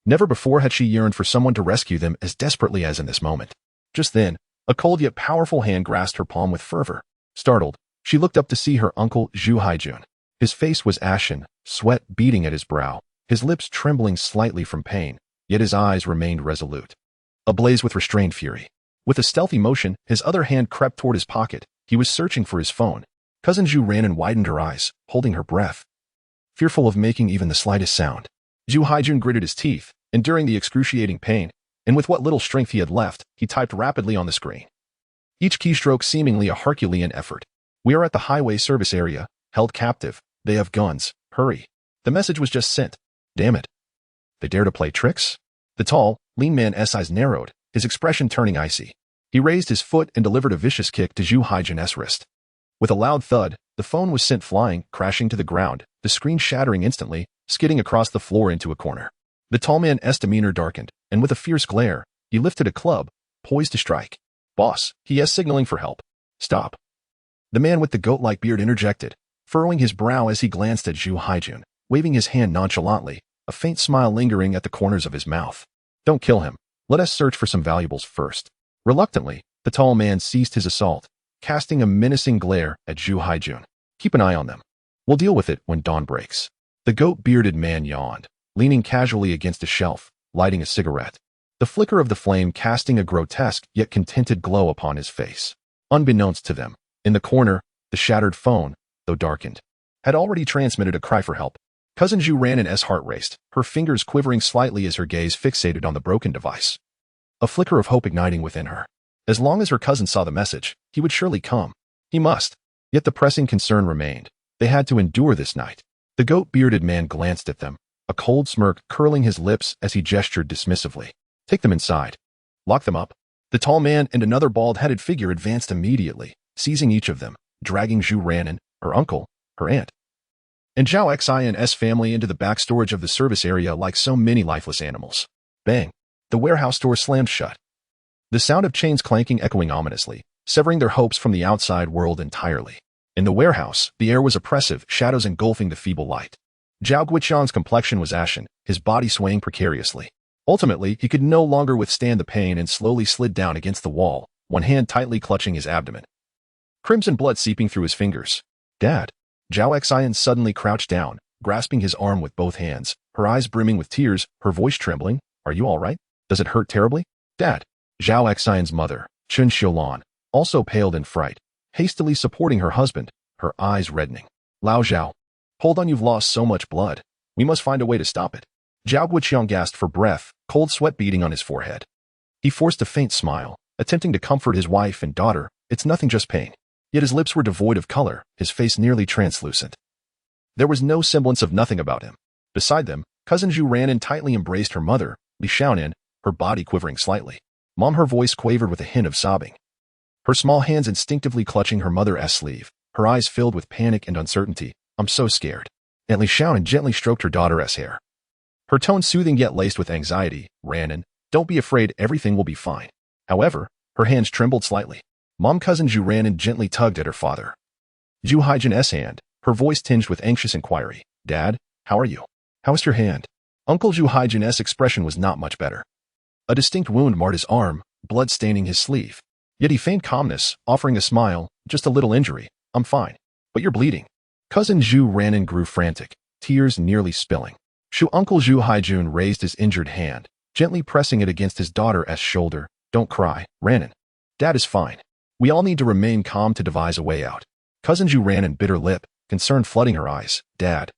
Never before had she yearned for someone to rescue them as desperately as in this moment. Just then, a cold yet powerful hand grasped her palm with fervor. Startled, she looked up to see her uncle Zhu Haijun. His face was ashen, sweat beading at his brow, his lips trembling slightly from pain, yet his eyes remained resolute, ablaze with restrained fury. With a stealthy motion, his other hand crept toward his pocket. He was searching for his phone. Cousin Zhu ran and widened her eyes, holding her breath, fearful of making even the slightest sound. Zhu Haijun gritted his teeth, enduring the excruciating pain, and with what little strength he had left, he typed rapidly on the screen, each keystroke seemingly a Herculean effort. We are at the highway service area, held captive. They have guns. Hurry. The message was just sent. Damn it. They dare to play tricks? The tall, lean man's eyes narrowed, his expression turning icy. He raised his foot and delivered a vicious kick to Zhu Haijun's wrist. With a loud thud, the phone was sent flying, crashing to the ground, the screen shattering instantly, skidding across the floor into a corner. The tall man's demeanor darkened, and with a fierce glare, he lifted a club, poised to strike. Boss, he is signaling for help. Stop. The man with the goat-like beard interjected, furrowing his brow as he glanced at Zhu Haijun, waving his hand nonchalantly, a faint smile lingering at the corners of his mouth. Don't kill him. Let us search for some valuables first. Reluctantly, the tall man ceased his assault, casting a menacing glare at Zhu Haijun. Keep an eye on them. We'll deal with it when dawn breaks. The goat-bearded man yawned, leaning casually against a shelf, lighting a cigarette, the flicker of the flame casting a grotesque yet contented glow upon his face. Unbeknownst to them, in the corner, The shattered phone, though darkened, had already transmitted a cry for help. Cousin Zhu Ranan's heart raced, her fingers quivering slightly as her gaze fixated on the broken device. A flicker of hope igniting within her. As long as her cousin saw the message, he would surely come. He must. Yet the pressing concern remained. They had to endure this night. The goat-bearded man glanced at them, a cold smirk curling his lips as he gestured dismissively. Take them inside. Lock them up. The tall man and another bald-headed figure advanced immediately, seizing each of them, dragging Zhu Ranan, her uncle, her aunt, and Zhao Xian's family into the back storage of the service area like so many lifeless animals. Bang! The warehouse door slammed shut. The sound of chains clanking echoing ominously, severing their hopes from the outside world entirely. In the warehouse, the air was oppressive, shadows engulfing the feeble light. Zhao Guiqiang's complexion was ashen, his body swaying precariously. Ultimately, he could no longer withstand the pain and slowly slid down against the wall, one hand tightly clutching his abdomen. Crimson blood seeping through his fingers. Dad! Zhao Xian suddenly crouched down, grasping his arm with both hands, her eyes brimming with tears, her voice trembling. Are you all right? Does it hurt terribly? Dad! Zhao Xian's mother, Chun Xiulan, also paled in fright, hastily supporting her husband, her eyes reddening. Lao Zhao. Hold on, you've lost so much blood. We must find a way to stop it. Zhao Guiqiang gasped for breath, cold sweat beading on his forehead. He forced a faint smile, attempting to comfort his wife and daughter. It's nothing, just pain. Yet his lips were devoid of color, his face nearly translucent. There was no semblance of nothing about him. Beside them, cousin Zhu Ranan tightly embraced her mother, Li Xiaonan, her body quivering slightly. Mom, her voice quavered with a hint of sobbing. Her small hands instinctively clutching her mother's sleeve, her eyes filled with panic and uncertainty. I'm so scared. Aunt Li Xiaonan gently stroked her daughter's hair. Her tone soothing yet laced with anxiety. Ranan, don't be afraid, everything will be fine. However, her hands trembled slightly. Mom, cousin Zhu Ranan gently tugged at her father. Zhu Haijin's hand, her voice tinged with anxious inquiry. Dad, how are you? How is your hand? Uncle Zhu Haijin's expression was not much better. A distinct wound marred his arm, blood staining his sleeve. Yet he feigned calmness, offering a smile. Just a little injury. I'm fine. But you're bleeding. Cousin Zhu Ranan grew frantic, tears nearly spilling. Uncle Zhu Haijun raised his injured hand, gently pressing it against his daughter's shoulder. Don't cry, Ranan. Dad is fine. We all need to remain calm to devise a way out. Cousin Zhu Ranan bit her lip, concern flooding her eyes. Dad.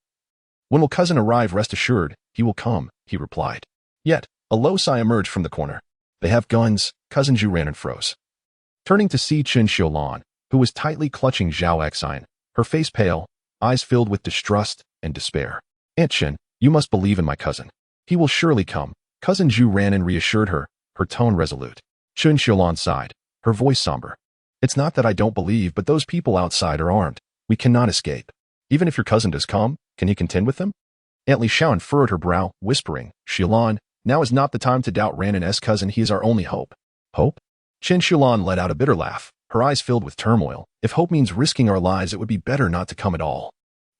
When will cousin arrive? Rest assured, he will come, he replied. Yet, a low sigh emerged from the corner. They have guns. Cousin Zhu Ranan froze. Turning to see Chun Xiulan, who was tightly clutching Zhao Xian, her face pale, eyes filled with distrust and despair. Aunt Chen, you must believe in my cousin. He will surely come. Cousin Zhu Ranan reassured her, her tone resolute. Chun Xiulan sighed, her voice somber. It's not that I don't believe, but those people outside are armed. We cannot escape. Even if your cousin does come, can he contend with them? Aunt Li Xiaonan furrowed her brow, whispering, Xiulan, now is not the time to doubt Ranan's cousin. He is our only hope. Hope? Chen Xiulan let out a bitter laugh, her eyes filled with turmoil. If hope means risking our lives, it would be better not to come at all.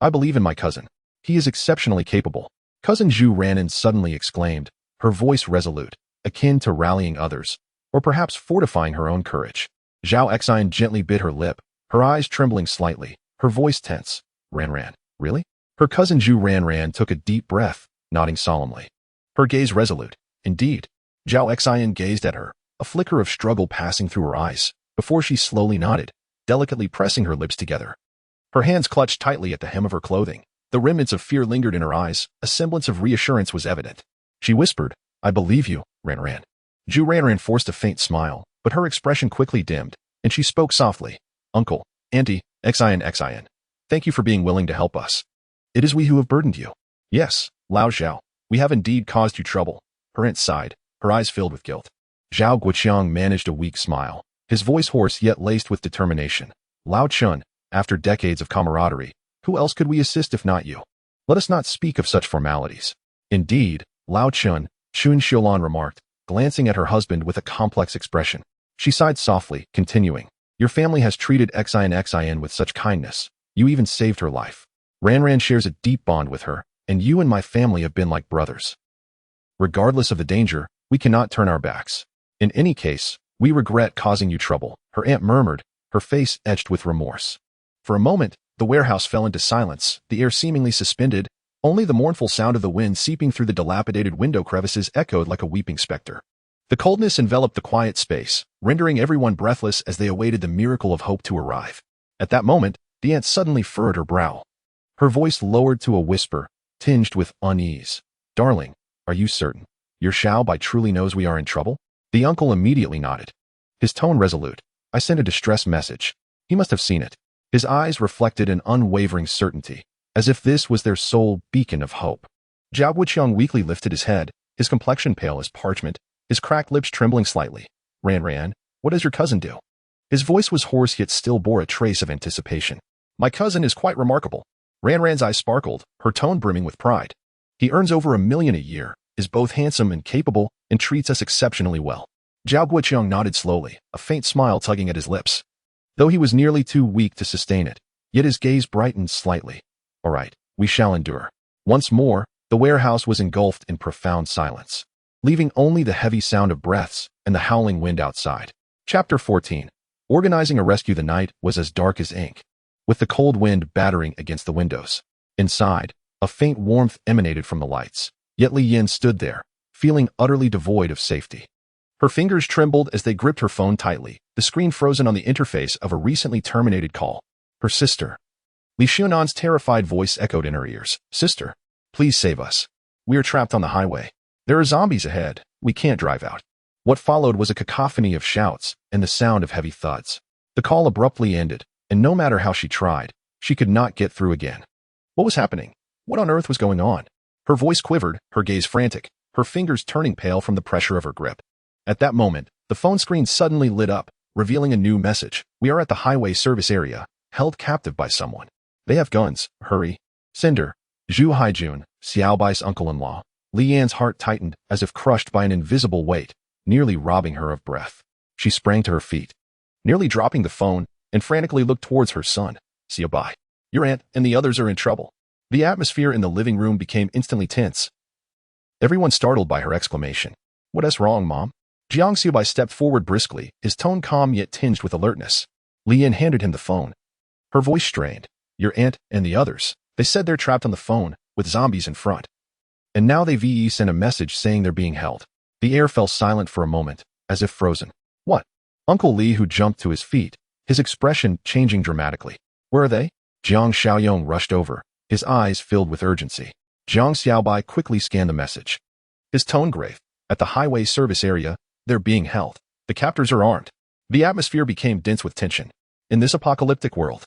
I believe in my cousin. He is exceptionally capable. Cousin Zhu Ranan suddenly exclaimed, her voice resolute, akin to rallying others, or perhaps fortifying her own courage. Zhao Xian gently bit her lip, her eyes trembling slightly, her voice tense. Ran, really? Her cousin Zhu Ran took a deep breath, nodding solemnly. Her gaze resolute. Indeed. Zhao Xian gazed at her, a flicker of struggle passing through her eyes, before she slowly nodded, delicately pressing her lips together. Her hands clutched tightly at the hem of her clothing. The remnants of fear lingered in her eyes, a semblance of reassurance was evident. She whispered, I believe you, Ran. Zhu Ran forced a faint smile, but her expression quickly dimmed, and she spoke softly. Uncle, Auntie, Xian, thank you for being willing to help us. It is we who have burdened you. Yes, Lao Zhao, we have indeed caused you trouble. Her aunt sighed, her eyes filled with guilt. Zhao Guiqiang managed a weak smile, his voice hoarse yet laced with determination. Lao Chun, after decades of camaraderie, who else could we assist if not you? Let us not speak of such formalities. Indeed, Lao Chun Xiulan remarked, glancing at her husband with a complex expression. She sighed softly, continuing, your family has treated Xian with such kindness. You even saved her life. Ran shares a deep bond with her, and you and my family have been like brothers. Regardless of the danger, we cannot turn our backs. In any case, we regret causing you trouble, her aunt murmured, her face etched with remorse. For a moment, the warehouse fell into silence, the air seemingly suspended. Only the mournful sound of the wind seeping through the dilapidated window crevices echoed like a weeping specter. The coldness enveloped the quiet space, rendering everyone breathless as they awaited the miracle of hope to arrive. At that moment, the aunt suddenly furrowed her brow. Her voice lowered to a whisper, tinged with unease. Darling, are you certain? Your Xiaobai truly knows we are in trouble? The uncle immediately nodded. His tone resolute. I sent a distress message. He must have seen it. His eyes reflected an unwavering certainty, as if this was their sole beacon of hope. Zhao Wuqiang weakly lifted his head, his complexion pale as parchment, his cracked lips trembling slightly. Ran, what does your cousin do? His voice was hoarse yet still bore a trace of anticipation. My cousin is quite remarkable. Ran's eyes sparkled, her tone brimming with pride. He earns over $1 million a year, is both handsome and capable, and treats us exceptionally well. Zhao Guoqiang nodded slowly, a faint smile tugging at his lips. Though he was nearly too weak to sustain it, yet his gaze brightened slightly. All right, we shall endure. Once more, the warehouse was engulfed in profound silence, leaving only the heavy sound of breaths and the howling wind outside. Chapter 14. Organizing a rescue. The night was as dark as ink, with the cold wind battering against the windows. Inside, a faint warmth emanated from the lights, yet Li Yin stood there, feeling utterly devoid of safety. Her fingers trembled as they gripped her phone tightly, the screen frozen on the interface of a recently terminated call. Her sister. Li Xunan's terrified voice echoed in her ears. Sister, please save us. We are trapped on the highway. There are zombies ahead. We can't drive out. What followed was a cacophony of shouts and the sound of heavy thuds. The call abruptly ended, and no matter how she tried, she could not get through again. What was happening? What on earth was going on? Her voice quivered, her gaze frantic, her fingers turning pale from the pressure of her grip. At that moment, the phone screen suddenly lit up, revealing a new message. We are at the highway service area, held captive by someone. They have guns. Hurry. Cinder. Zhu Haijun, Xiaobai's uncle-in-law. Li Yan's heart tightened as if crushed by an invisible weight, nearly robbing her of breath. She sprang to her feet, nearly dropping the phone, and frantically looked towards her son. Xiaobai, your aunt and the others are in trouble. The atmosphere in the living room became instantly tense. Everyone startled by her exclamation. What's wrong, Mom? Jiang Xiaobai stepped forward briskly, his tone calm yet tinged with alertness. Li Yan handed him the phone. Her voice strained. Your aunt and the others. They said they're trapped on the phone, with zombies in front. And now they sent a message saying they're being held. The air fell silent for a moment, as if frozen. What? Uncle Li, who jumped to his feet, his expression changing dramatically. Where are they? Jiang Xiaoyong rushed over, his eyes filled with urgency. Jang Xiaobai quickly scanned the message. His tone grave. At the highway service area, they're being held. The captors are armed. The atmosphere became dense with tension. In this apocalyptic world,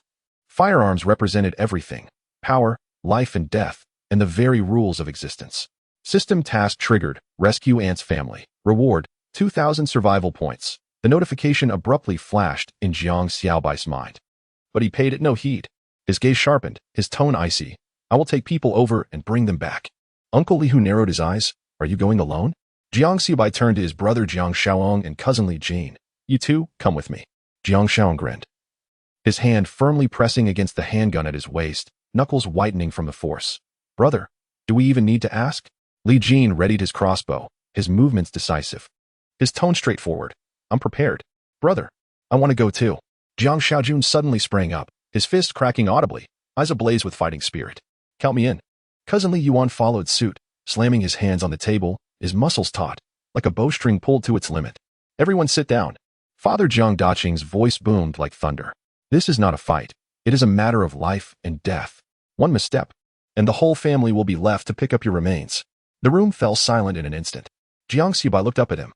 firearms represented everything. Power, life and death, and the very rules of existence. System task triggered. Rescue aunt's family. Reward, 2,000 survival points. The notification abruptly flashed in Jiang Xiaobai's mind. But he paid it no heed. His gaze sharpened, his tone icy. I will take people over and bring them back. Uncle Li, who narrowed his eyes. Are you going alone? Jiang Xiaobai turned to his brother Jiang Xiaoang and cousin Li Jin. You two, come with me. Jiang Xiaoang grinned, his hand firmly pressing against the handgun at his waist, knuckles whitening from the force. Brother, do we even need to ask? Li Jin readied his crossbow, his movements decisive, his tone straightforward. I'm prepared. Brother, I want to go too. Jiang Xiaojun suddenly sprang up, his fist cracking audibly, eyes ablaze with fighting spirit. Count me in. Cousin Li Yuan followed suit, slamming his hands on the table, his muscles taut, like a bowstring pulled to its limit. Everyone sit down. Father Zhang Daqing's voice boomed like thunder. This is not a fight. It is a matter of life and death. One misstep, and the whole family will be left to pick up your remains. The room fell silent in an instant. Jiang Xiaobai looked up at him,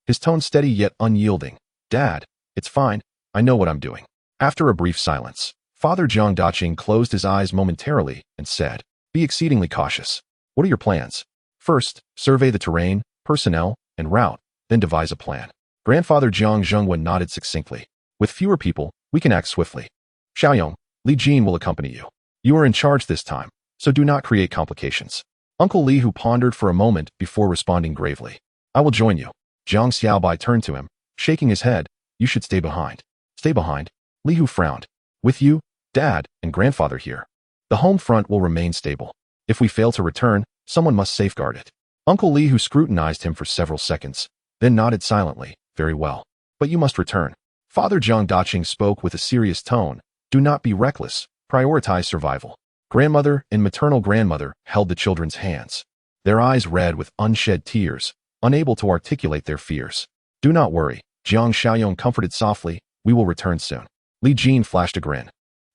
his tone steady yet unyielding. Dad, it's fine. I know what I'm doing. After a brief silence, Father Zhang Daqing closed his eyes momentarily and said, be exceedingly cautious. What are your plans? First, survey the terrain, personnel, and route, then devise a plan. Grandfather Jiang Zhengwen nodded succinctly. With fewer people, we can act swiftly. Xiaoyong, Li Jin will accompany you. You are in charge this time, so do not create complications. Uncle Li, who pondered for a moment before responding gravely. I will join you. Jiang Xiaobai turned to him, shaking his head. You should stay behind. Stay behind? Li, who frowned. With you, Dad, and Grandfather here. The home front will remain stable. If we fail to return, someone must safeguard it. Uncle Li, who scrutinized him for several seconds, then nodded silently. Very well. But you must return. Father Zhang Daqing spoke with a serious tone. Do not be reckless. Prioritize survival. Grandmother and maternal grandmother held the children's hands, their eyes red with unshed tears, unable to articulate their fears. Do not worry. Jiang Xiaoyong comforted softly. We will return soon. Li Jin flashed a grin.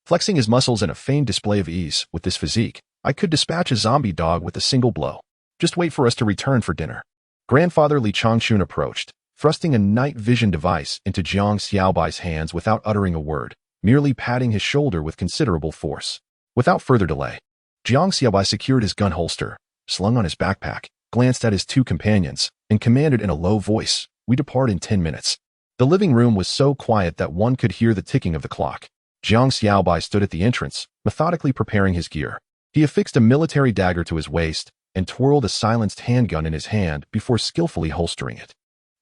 Flexing his muscles in a feigned display of ease, with this physique, I could dispatch a zombie dog with a single blow. Just wait for us to return for dinner. Grandfather Li Changchun approached, thrusting a night vision device into Jiang Xiaobai's hands without uttering a word, merely patting his shoulder with considerable force. Without further delay, Jang Xiaobai secured his gun holster, slung on his backpack, glanced at his two companions, and commanded in a low voice, "We depart in 10 minutes." The living room was so quiet that one could hear the ticking of the clock. Jang Xiaobai stood at the entrance, methodically preparing his gear. He affixed a military dagger to his waist and twirled a silenced handgun in his hand before skillfully holstering it.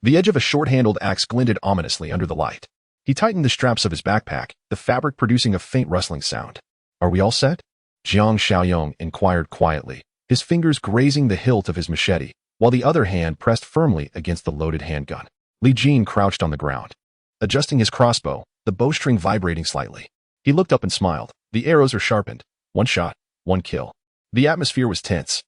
The edge of a short-handled axe glinted ominously under the light. He tightened the straps of his backpack, the fabric producing a faint rustling sound. "Are we all set?" Jiang Xiaoyong inquired quietly, his fingers grazing the hilt of his machete, while the other hand pressed firmly against the loaded handgun. Li Jin crouched on the ground, adjusting his crossbow, the bowstring vibrating slightly. He looked up and smiled. The arrows are sharpened. One shot, one kill. The atmosphere was tense,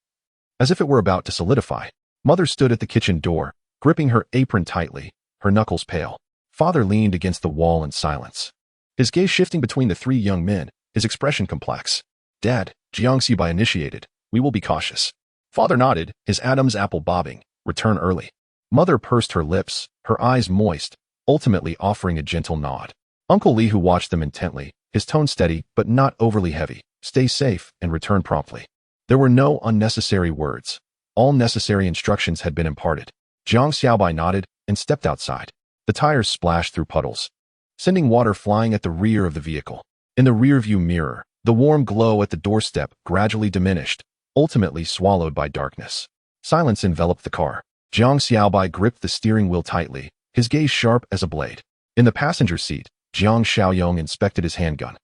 as if it were about to solidify. Mother stood at the kitchen door, gripping her apron tightly, her knuckles pale. Father leaned against the wall in silence, his gaze shifting between the three young men, his expression complex. "Dad," Jiang Xiaobai initiated, "we will be cautious." Father nodded, his Adam's apple bobbing. "Return early." Mother pursed her lips, her eyes moist, ultimately offering a gentle nod. Uncle Li, who watched them intently, his tone steady but not overly heavy, "Stay safe and return promptly." There were no unnecessary words. All necessary instructions had been imparted. Jang Xiaobai nodded and stepped outside. The tires splashed through puddles, sending water flying at the rear of the vehicle. In the rearview mirror, the warm glow at the doorstep gradually diminished, ultimately swallowed by darkness. Silence enveloped the car. Jang Xiaobai gripped the steering wheel tightly, his gaze sharp as a blade. In the passenger seat, Jiang Xiaoyong inspected his handgun,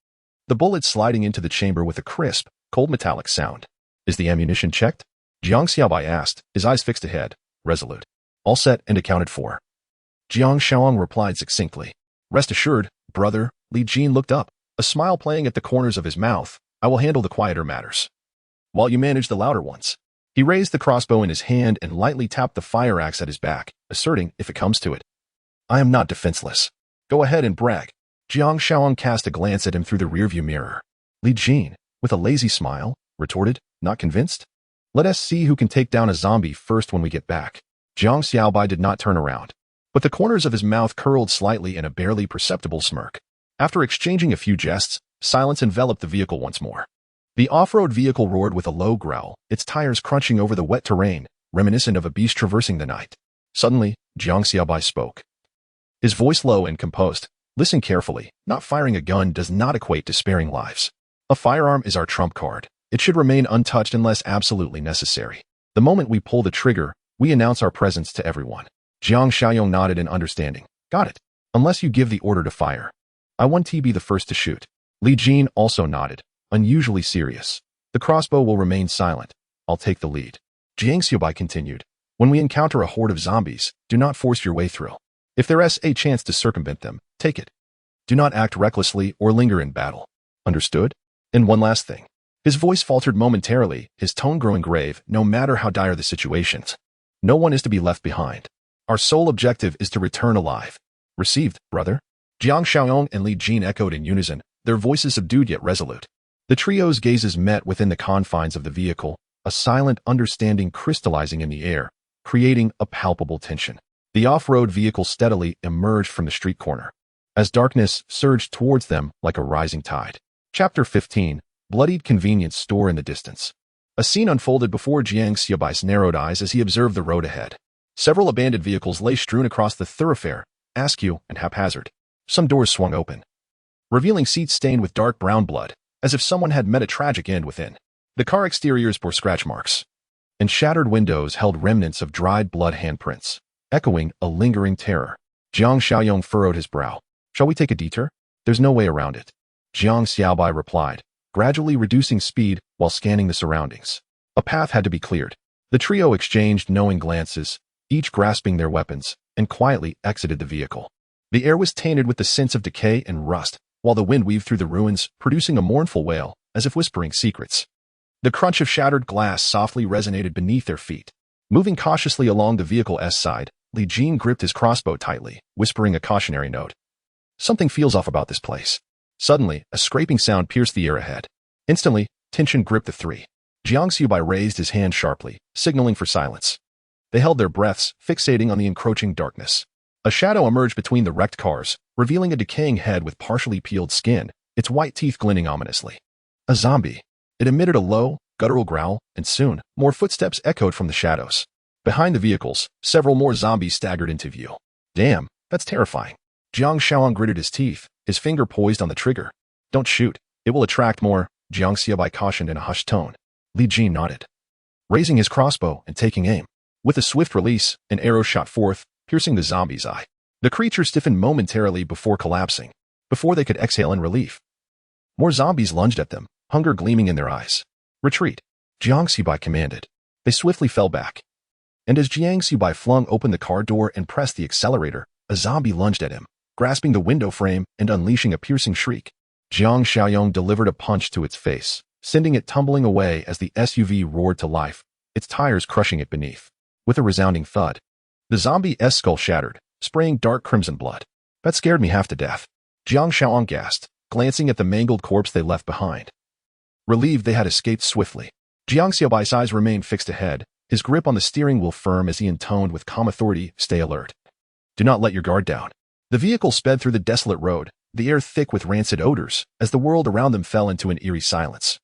the bullet sliding into the chamber with a crisp, cold metallic sound. "Is the ammunition checked?" Jiang Xiaobai asked, his eyes fixed ahead, resolute. "All set and accounted for." Jiang Xiaoyong replied succinctly. "Rest assured, brother." Li Jin looked up, a smile playing at the corners of his mouth. "I will handle the quieter matters, while you manage the louder ones." He raised the crossbow in his hand and lightly tapped the fire axe at his back, asserting, "If it comes to it, I am not defenseless. Go ahead and brag." Jiang Xiaoyong cast a glance at him through the rearview mirror. Li Jin, with a lazy smile, retorted, "Not convinced? Let us see who can take down a zombie first when we get back." Jang Xiaobai did not turn around, but the corners of his mouth curled slightly in a barely perceptible smirk. After exchanging a few jests, silence enveloped the vehicle once more. The off-road vehicle roared with a low growl, its tires crunching over the wet terrain, reminiscent of a beast traversing the night. Suddenly, Jiang Xiaobai spoke, his voice low and composed. "Listen carefully. Not firing a gun does not equate to sparing lives. A firearm is our trump card. It should remain untouched unless absolutely necessary. The moment we pull the trigger, we announce our presence to everyone." Jiang Xiaoyong nodded in understanding. "Got it. Unless you give the order to fire, I want to be the first to shoot." Li Jin also nodded, unusually serious. "The crossbow will remain silent. I'll take the lead." Jiang Xiaobai continued, "When we encounter a horde of zombies, do not force your way through. If there is a chance to circumvent them, take it. Do not act recklessly or linger in battle. Understood? And one last thing." His voice faltered momentarily, his tone growing grave, "No matter how dire the situations, no one is to be left behind. Our sole objective is to return alive." "Received, brother." Jiang Xiaoyong and Li Jin echoed in unison, their voices subdued yet resolute. The trio's gazes met within the confines of the vehicle, a silent understanding crystallizing in the air, creating a palpable tension. The off-road vehicle steadily emerged from the street corner, as darkness surged towards them like a rising tide. Chapter 15, Bloodied Convenience Store in the Distance. A scene unfolded before Jiang Xiaobai's narrowed eyes as he observed the road ahead. Several abandoned vehicles lay strewn across the thoroughfare, askew and haphazard. Some doors swung open, revealing seats stained with dark brown blood, as if someone had met a tragic end within. The car exteriors bore scratch marks, and shattered windows held remnants of dried blood handprints, echoing a lingering terror. Jiang Xiaoyong furrowed his brow. "Shall we take a detour? There's no way around it." Jiang Xiaobai replied, gradually reducing speed while scanning the surroundings. A path had to be cleared. The trio exchanged knowing glances, each grasping their weapons, and quietly exited the vehicle. The air was tainted with the sense of decay and rust, while the wind weaved through the ruins, producing a mournful wail, as if whispering secrets. The crunch of shattered glass softly resonated beneath their feet. Moving cautiously along the vehicle's side, Li Jin gripped his crossbow tightly, whispering a cautionary note. Something feels off about this place. Suddenly, a scraping sound pierced the air ahead. Instantly, tension gripped the three. Jiang Xiaobai raised his hand sharply, signaling for silence. They held their breaths, fixating on the encroaching darkness. A shadow emerged between the wrecked cars, revealing a decaying head with partially peeled skin, its white teeth glinting ominously. A zombie. It emitted a low, guttural growl, and soon, more footsteps echoed from the shadows. Behind the vehicles, several more zombies staggered into view. Damn, that's terrifying. Jang Xiaobai gritted his teeth, his finger poised on the trigger. Don't shoot. It will attract more, Jiang Xiaobai cautioned in a hushed tone. Li Jin nodded, raising his crossbow and taking aim. With a swift release, an arrow shot forth, piercing the zombie's eye. The creature stiffened momentarily before collapsing, before they could exhale in relief. More zombies lunged at them, hunger gleaming in their eyes. Retreat, Jiang Xiaobai commanded. They swiftly fell back. And as Jiang Xiaobai flung open the car door and pressed the accelerator, a zombie lunged at him, grasping the window frame and unleashing a piercing shriek. Jang Xiaobai delivered a punch to its face, sending it tumbling away as the SUV roared to life, its tires crushing it beneath. With a resounding thud, the zombie's skull shattered, spraying dark crimson blood. That scared me half to death. Jiang Xiaobai gasped, glancing at the mangled corpse they left behind. Relieved they had escaped swiftly, Jiang Xiaobai's eyes remained fixed ahead, his grip on the steering wheel firm as he intoned with calm authority, "Stay alert. Do not let your guard down." The vehicle sped through the desolate road, the air thick with rancid odors, as the world around them fell into an eerie silence.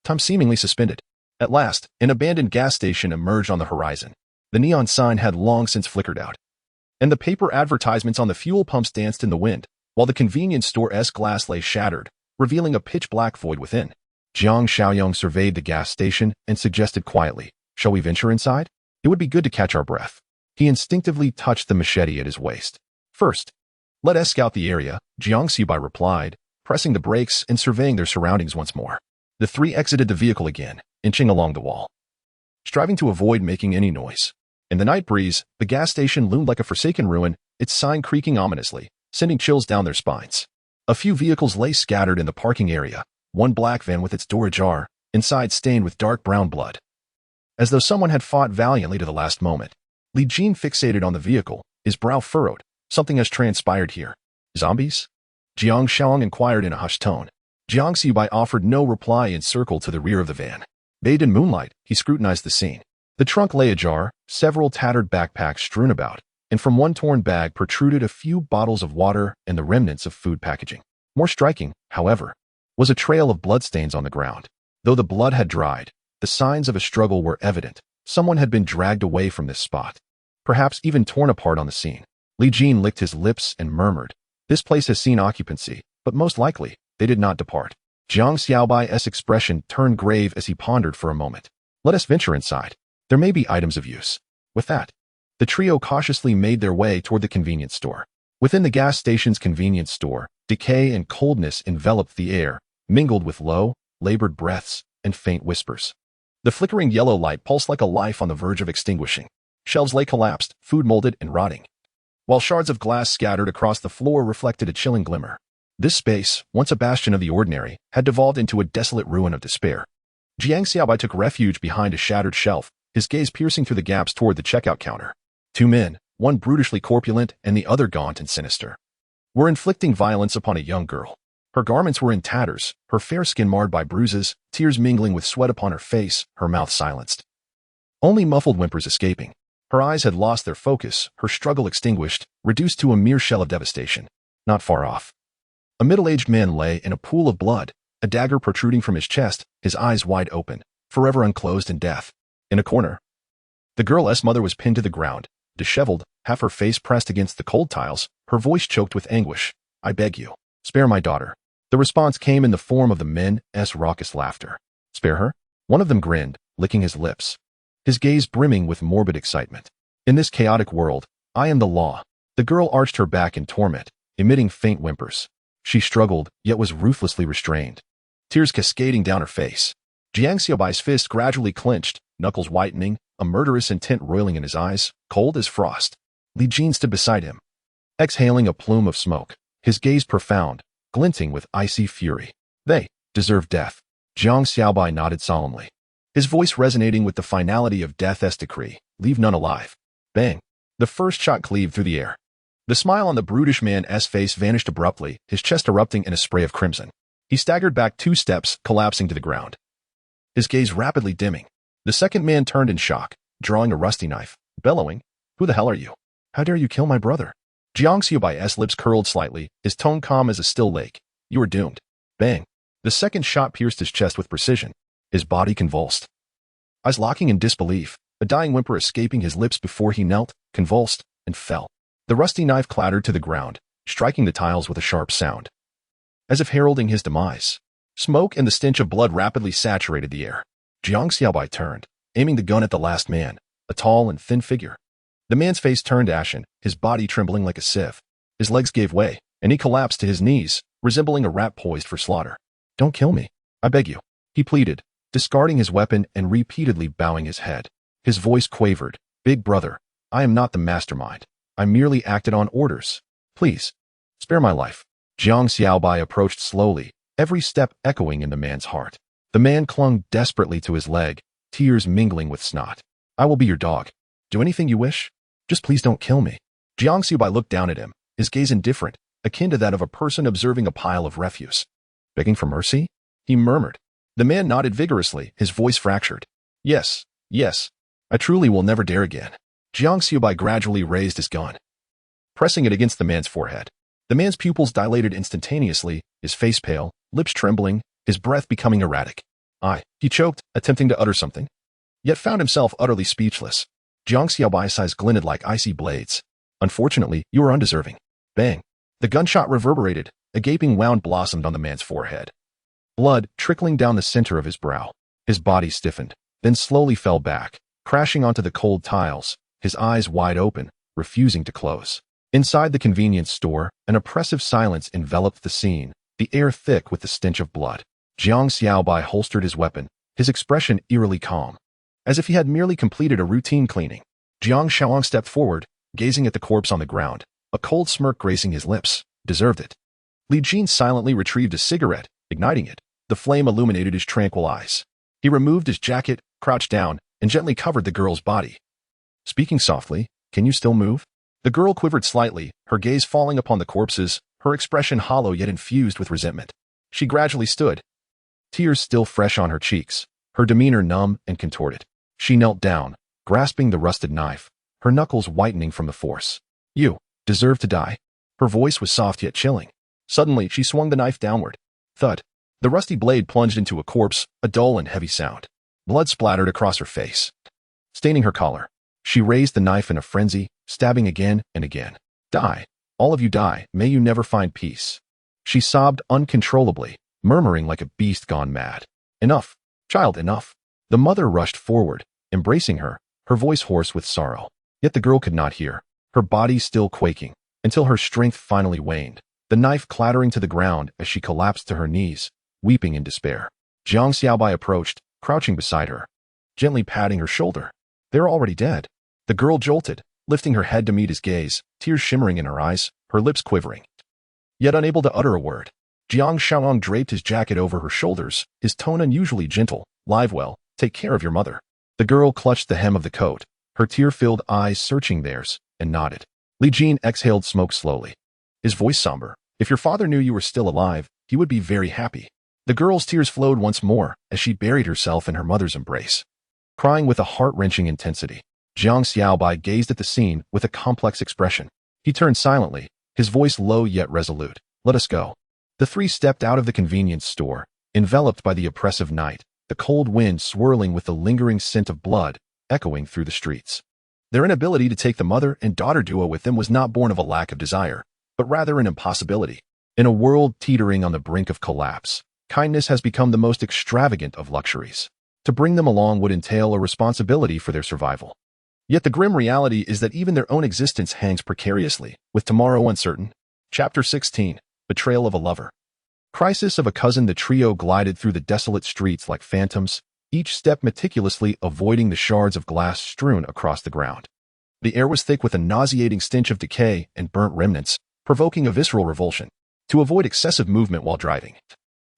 Time seemingly suspended. At last, an abandoned gas station emerged on the horizon. The neon sign had long since flickered out, and the paper advertisements on the fuel pumps danced in the wind, while the convenience store's glass lay shattered, revealing a pitch-black void within. Jiang Xiaobai surveyed the gas station and suggested quietly, "Shall we venture inside? It would be good to catch our breath." He instinctively touched the machete at his waist. "First, let us scout the area," Jiang Xiaobai replied, pressing the brakes and surveying their surroundings once more. The three exited the vehicle again, inching along the wall, striving to avoid making any noise. In the night breeze, the gas station loomed like a forsaken ruin, its sign creaking ominously, sending chills down their spines. A few vehicles lay scattered in the parking area, one black van with its door ajar, inside stained with dark brown blood. As though someone had fought valiantly to the last moment. Li Jin fixated on the vehicle, his brow furrowed. Something has transpired here. Zombies? Jiang Xiaobai inquired in a hushed tone. Jiang Xiaobai offered no reply and circled to the rear of the van. Bathed in moonlight, he scrutinized the scene. The trunk lay ajar, several tattered backpacks strewn about, and from one torn bag protruded a few bottles of water and the remnants of food packaging. More striking, however, was a trail of bloodstains on the ground. Though the blood had dried, the signs of a struggle were evident. Someone had been dragged away from this spot, perhaps even torn apart on the scene. Li Jin licked his lips and murmured, "This place has seen occupancy, but most likely, they did not depart." Jang Xiaobai's expression turned grave as he pondered for a moment. "Let us venture inside. There may be items of use." With that, the trio cautiously made their way toward the convenience store. Within the gas station's convenience store, decay and coldness enveloped the air, mingled with low, labored breaths and faint whispers. The flickering yellow light pulsed like a life on the verge of extinguishing. Shelves lay collapsed, food molded and rotting, while shards of glass scattered across the floor reflected a chilling glimmer. This space, once a bastion of the ordinary, had devolved into a desolate ruin of despair. Jiang Xiaobai took refuge behind a shattered shelf, his gaze piercing through the gaps toward the checkout counter. Two men, one brutishly corpulent and the other gaunt and sinister, were inflicting violence upon a young girl. Her garments were in tatters, her fair skin marred by bruises, tears mingling with sweat upon her face, her mouth silenced, only muffled whimpers escaping. Her eyes had lost their focus, her struggle extinguished, reduced to a mere shell of devastation. Not far off, a middle-aged man lay in a pool of blood, a dagger protruding from his chest, his eyes wide open, forever unclosed in death. In a corner, the girl's mother was pinned to the ground, disheveled, half her face pressed against the cold tiles, her voice choked with anguish. "I beg you, spare my daughter." The response came in the form of the men's raucous laughter. "Spare her?" One of them grinned, licking his lips, his gaze brimming with morbid excitement. "In this chaotic world, I am the law." The girl arched her back in torment, emitting faint whimpers. She struggled, yet was ruthlessly restrained, tears cascading down her face. Jiang Xiaobai's fist gradually clenched, knuckles whitening, a murderous intent roiling in his eyes, cold as frost. Li Jin stood beside him, exhaling a plume of smoke, his gaze profound, glinting with icy fury. "They deserve death." Jang Xiaobai nodded solemnly, his voice resonating with the finality of death's decree, "Leave none alive." Bang! The first shot cleaved through the air, The smile on the brutish man's face vanished abruptly, his chest erupting in a spray of crimson. He staggered back 2 steps, collapsing to the ground, his gaze rapidly dimming. The second man turned in shock, drawing a rusty knife, bellowing, "Who the hell are you? How dare you kill my brother?" Jiang Xiaobai's lips curled slightly, his tone calm as a still lake. "You are doomed." Bang. The second shot pierced his chest with precision. His body convulsed, eyes locking in disbelief, a dying whimper escaping his lips before he knelt, convulsed, and fell. The rusty knife clattered to the ground, striking the tiles with a sharp sound, as if heralding his demise. Smoke and the stench of blood rapidly saturated the air. Jiang Xiaobai turned, aiming the gun at the last man, a tall and thin figure. The man's face turned ashen, his body trembling like a sieve. His legs gave way, and he collapsed to his knees, resembling a rat poised for slaughter. "Don't kill me, I beg you," he pleaded, discarding his weapon and repeatedly bowing his head. His voice quavered. "Big brother, I am not the mastermind. I merely acted on orders. Please, spare my life." Jang Xiaobai approached slowly, every step echoing in the man's heart. The man clung desperately to his leg, tears mingling with snot. "I will be your dog. Do anything you wish. Just please don't kill me." Jiang Xiaobai looked down at him, his gaze indifferent, akin to that of a person observing a pile of refuse. "Begging for mercy?" he murmured. The man nodded vigorously, his voice fractured. Yes. I truly will never dare again." Jiang Xiaobai gradually raised his gun, pressing it against the man's forehead. The man's pupils dilated instantaneously, his face pale, lips trembling, his breath becoming erratic. He choked, attempting to utter something, yet found himself utterly speechless. Jiang Xiaobai's eyes glinted like icy blades. "Unfortunately, you are undeserving." Bang. The gunshot reverberated, a gaping wound blossomed on the man's forehead, blood trickling down the center of his brow. His body stiffened, then slowly fell back, crashing onto the cold tiles, his eyes wide open, refusing to close. Inside the convenience store, an oppressive silence enveloped the scene, the air thick with the stench of blood. Jiang Xiaobai holstered his weapon, his expression eerily calm, as if he had merely completed a routine cleaning. Jang Xiaoa stepped forward, gazing at the corpse on the ground, a cold smirk gracing his lips. "Deserved it." Li Jin silently retrieved a cigarette, igniting it. The flame illuminated his tranquil eyes. He removed his jacket, crouched down, and gently covered the girl's body. Speaking softly, "Can you still move?" The girl quivered slightly, her gaze falling upon the corpses, her expression hollow yet infused with resentment. She gradually stood, tears still fresh on her cheeks, her demeanor numb and contorted. She knelt down, grasping the rusted knife, her knuckles whitening from the force. "You deserve to die." Her voice was soft yet chilling. Suddenly, she swung the knife downward. Thud. The rusty blade plunged into a corpse, a dull and heavy sound. Blood splattered across her face, staining her collar. She raised the knife in a frenzy, stabbing again and again. "Die. All of you die. May you never find peace." She sobbed uncontrollably, murmuring like a beast gone mad. "Enough, child, enough." The mother rushed forward, embracing her, her voice hoarse with sorrow. Yet the girl could not hear, her body still quaking, until her strength finally waned, the knife clattering to the ground as she collapsed to her knees, weeping in despair. Jang Xiaobai approached, crouching beside her, gently patting her shoulder. "They're already dead." The girl jolted, lifting her head to meet his gaze, tears shimmering in her eyes, her lips quivering, yet unable to utter a word. Jiang Xiaoang draped his jacket over her shoulders, his tone unusually gentle. "Live well, take care of your mother." The girl clutched the hem of the coat, her tear-filled eyes searching theirs, and nodded. Li Jin exhaled smoke slowly, his voice somber. "If your father knew you were still alive, he would be very happy." The girl's tears flowed once more as she buried herself in her mother's embrace, crying with a heart-wrenching intensity. Jang Xiaobai gazed at the scene with a complex expression. He turned silently, his voice low yet resolute. "Let us go." The three stepped out of the convenience store, enveloped by the oppressive night, the cold wind swirling with the lingering scent of blood echoing through the streets. Their inability to take the mother and daughter duo with them was not born of a lack of desire, but rather an impossibility. In a world teetering on the brink of collapse, kindness has become the most extravagant of luxuries. To bring them along would entail a responsibility for their survival. Yet the grim reality is that even their own existence hangs precariously, with tomorrow uncertain. Chapter 16. Betrayal of a Lover. Crisis of a cousin. The trio glided through the desolate streets like phantoms, each step meticulously avoiding the shards of glass strewn across the ground. The air was thick with a nauseating stench of decay and burnt remnants, provoking a visceral revulsion. To avoid excessive movement while driving,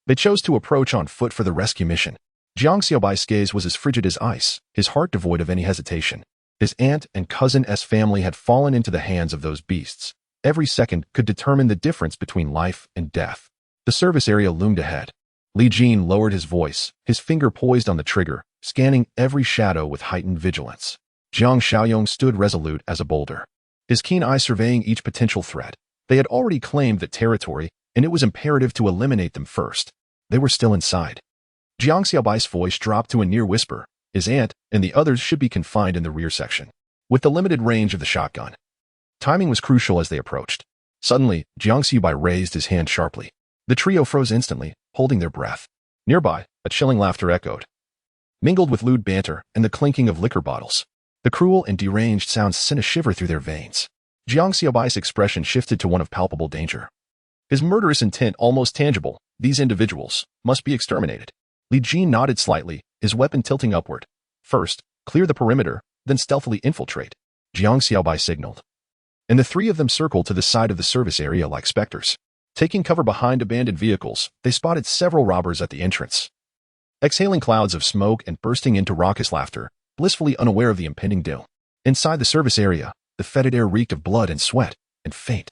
they chose to approach on foot for the rescue mission. Jang Xiaobai's gaze was as frigid as ice, his heart devoid of any hesitation. His aunt and cousin's family had fallen into the hands of those beasts, Every second could determine the difference between life and death. The service area loomed ahead. Li Jin lowered his voice, his finger poised on the trigger, scanning every shadow with heightened vigilance. Jiang Xiaobai stood resolute as a boulder, his keen eye surveying each potential threat. They had already claimed that territory, and it was imperative to eliminate them first. They were still inside. Jang Xiaobai's voice dropped to a near whisper. His aunt and the others should be confined in the rear section, with the limited range of the shotgun. Timing was crucial as they approached. Suddenly, Jang Xiaobai raised his hand sharply. The trio froze instantly, holding their breath. Nearby, a chilling laughter echoed, mingled with lewd banter and the clinking of liquor bottles. The cruel and deranged sounds sent a shiver through their veins. Jiang Xiaobai's expression shifted to one of palpable danger. His murderous intent almost tangible. These individuals must be exterminated. Li Jin nodded slightly, his weapon tilting upward. First, clear the perimeter, then stealthily infiltrate, Jiang Xiaobai signaled. And the three of them circled to the side of the service area like specters. Taking cover behind abandoned vehicles, they spotted several robbers at the entrance, exhaling clouds of smoke and bursting into raucous laughter, blissfully unaware of the impending doom. Inside the service area, the fetid air reeked of blood and sweat, and faint,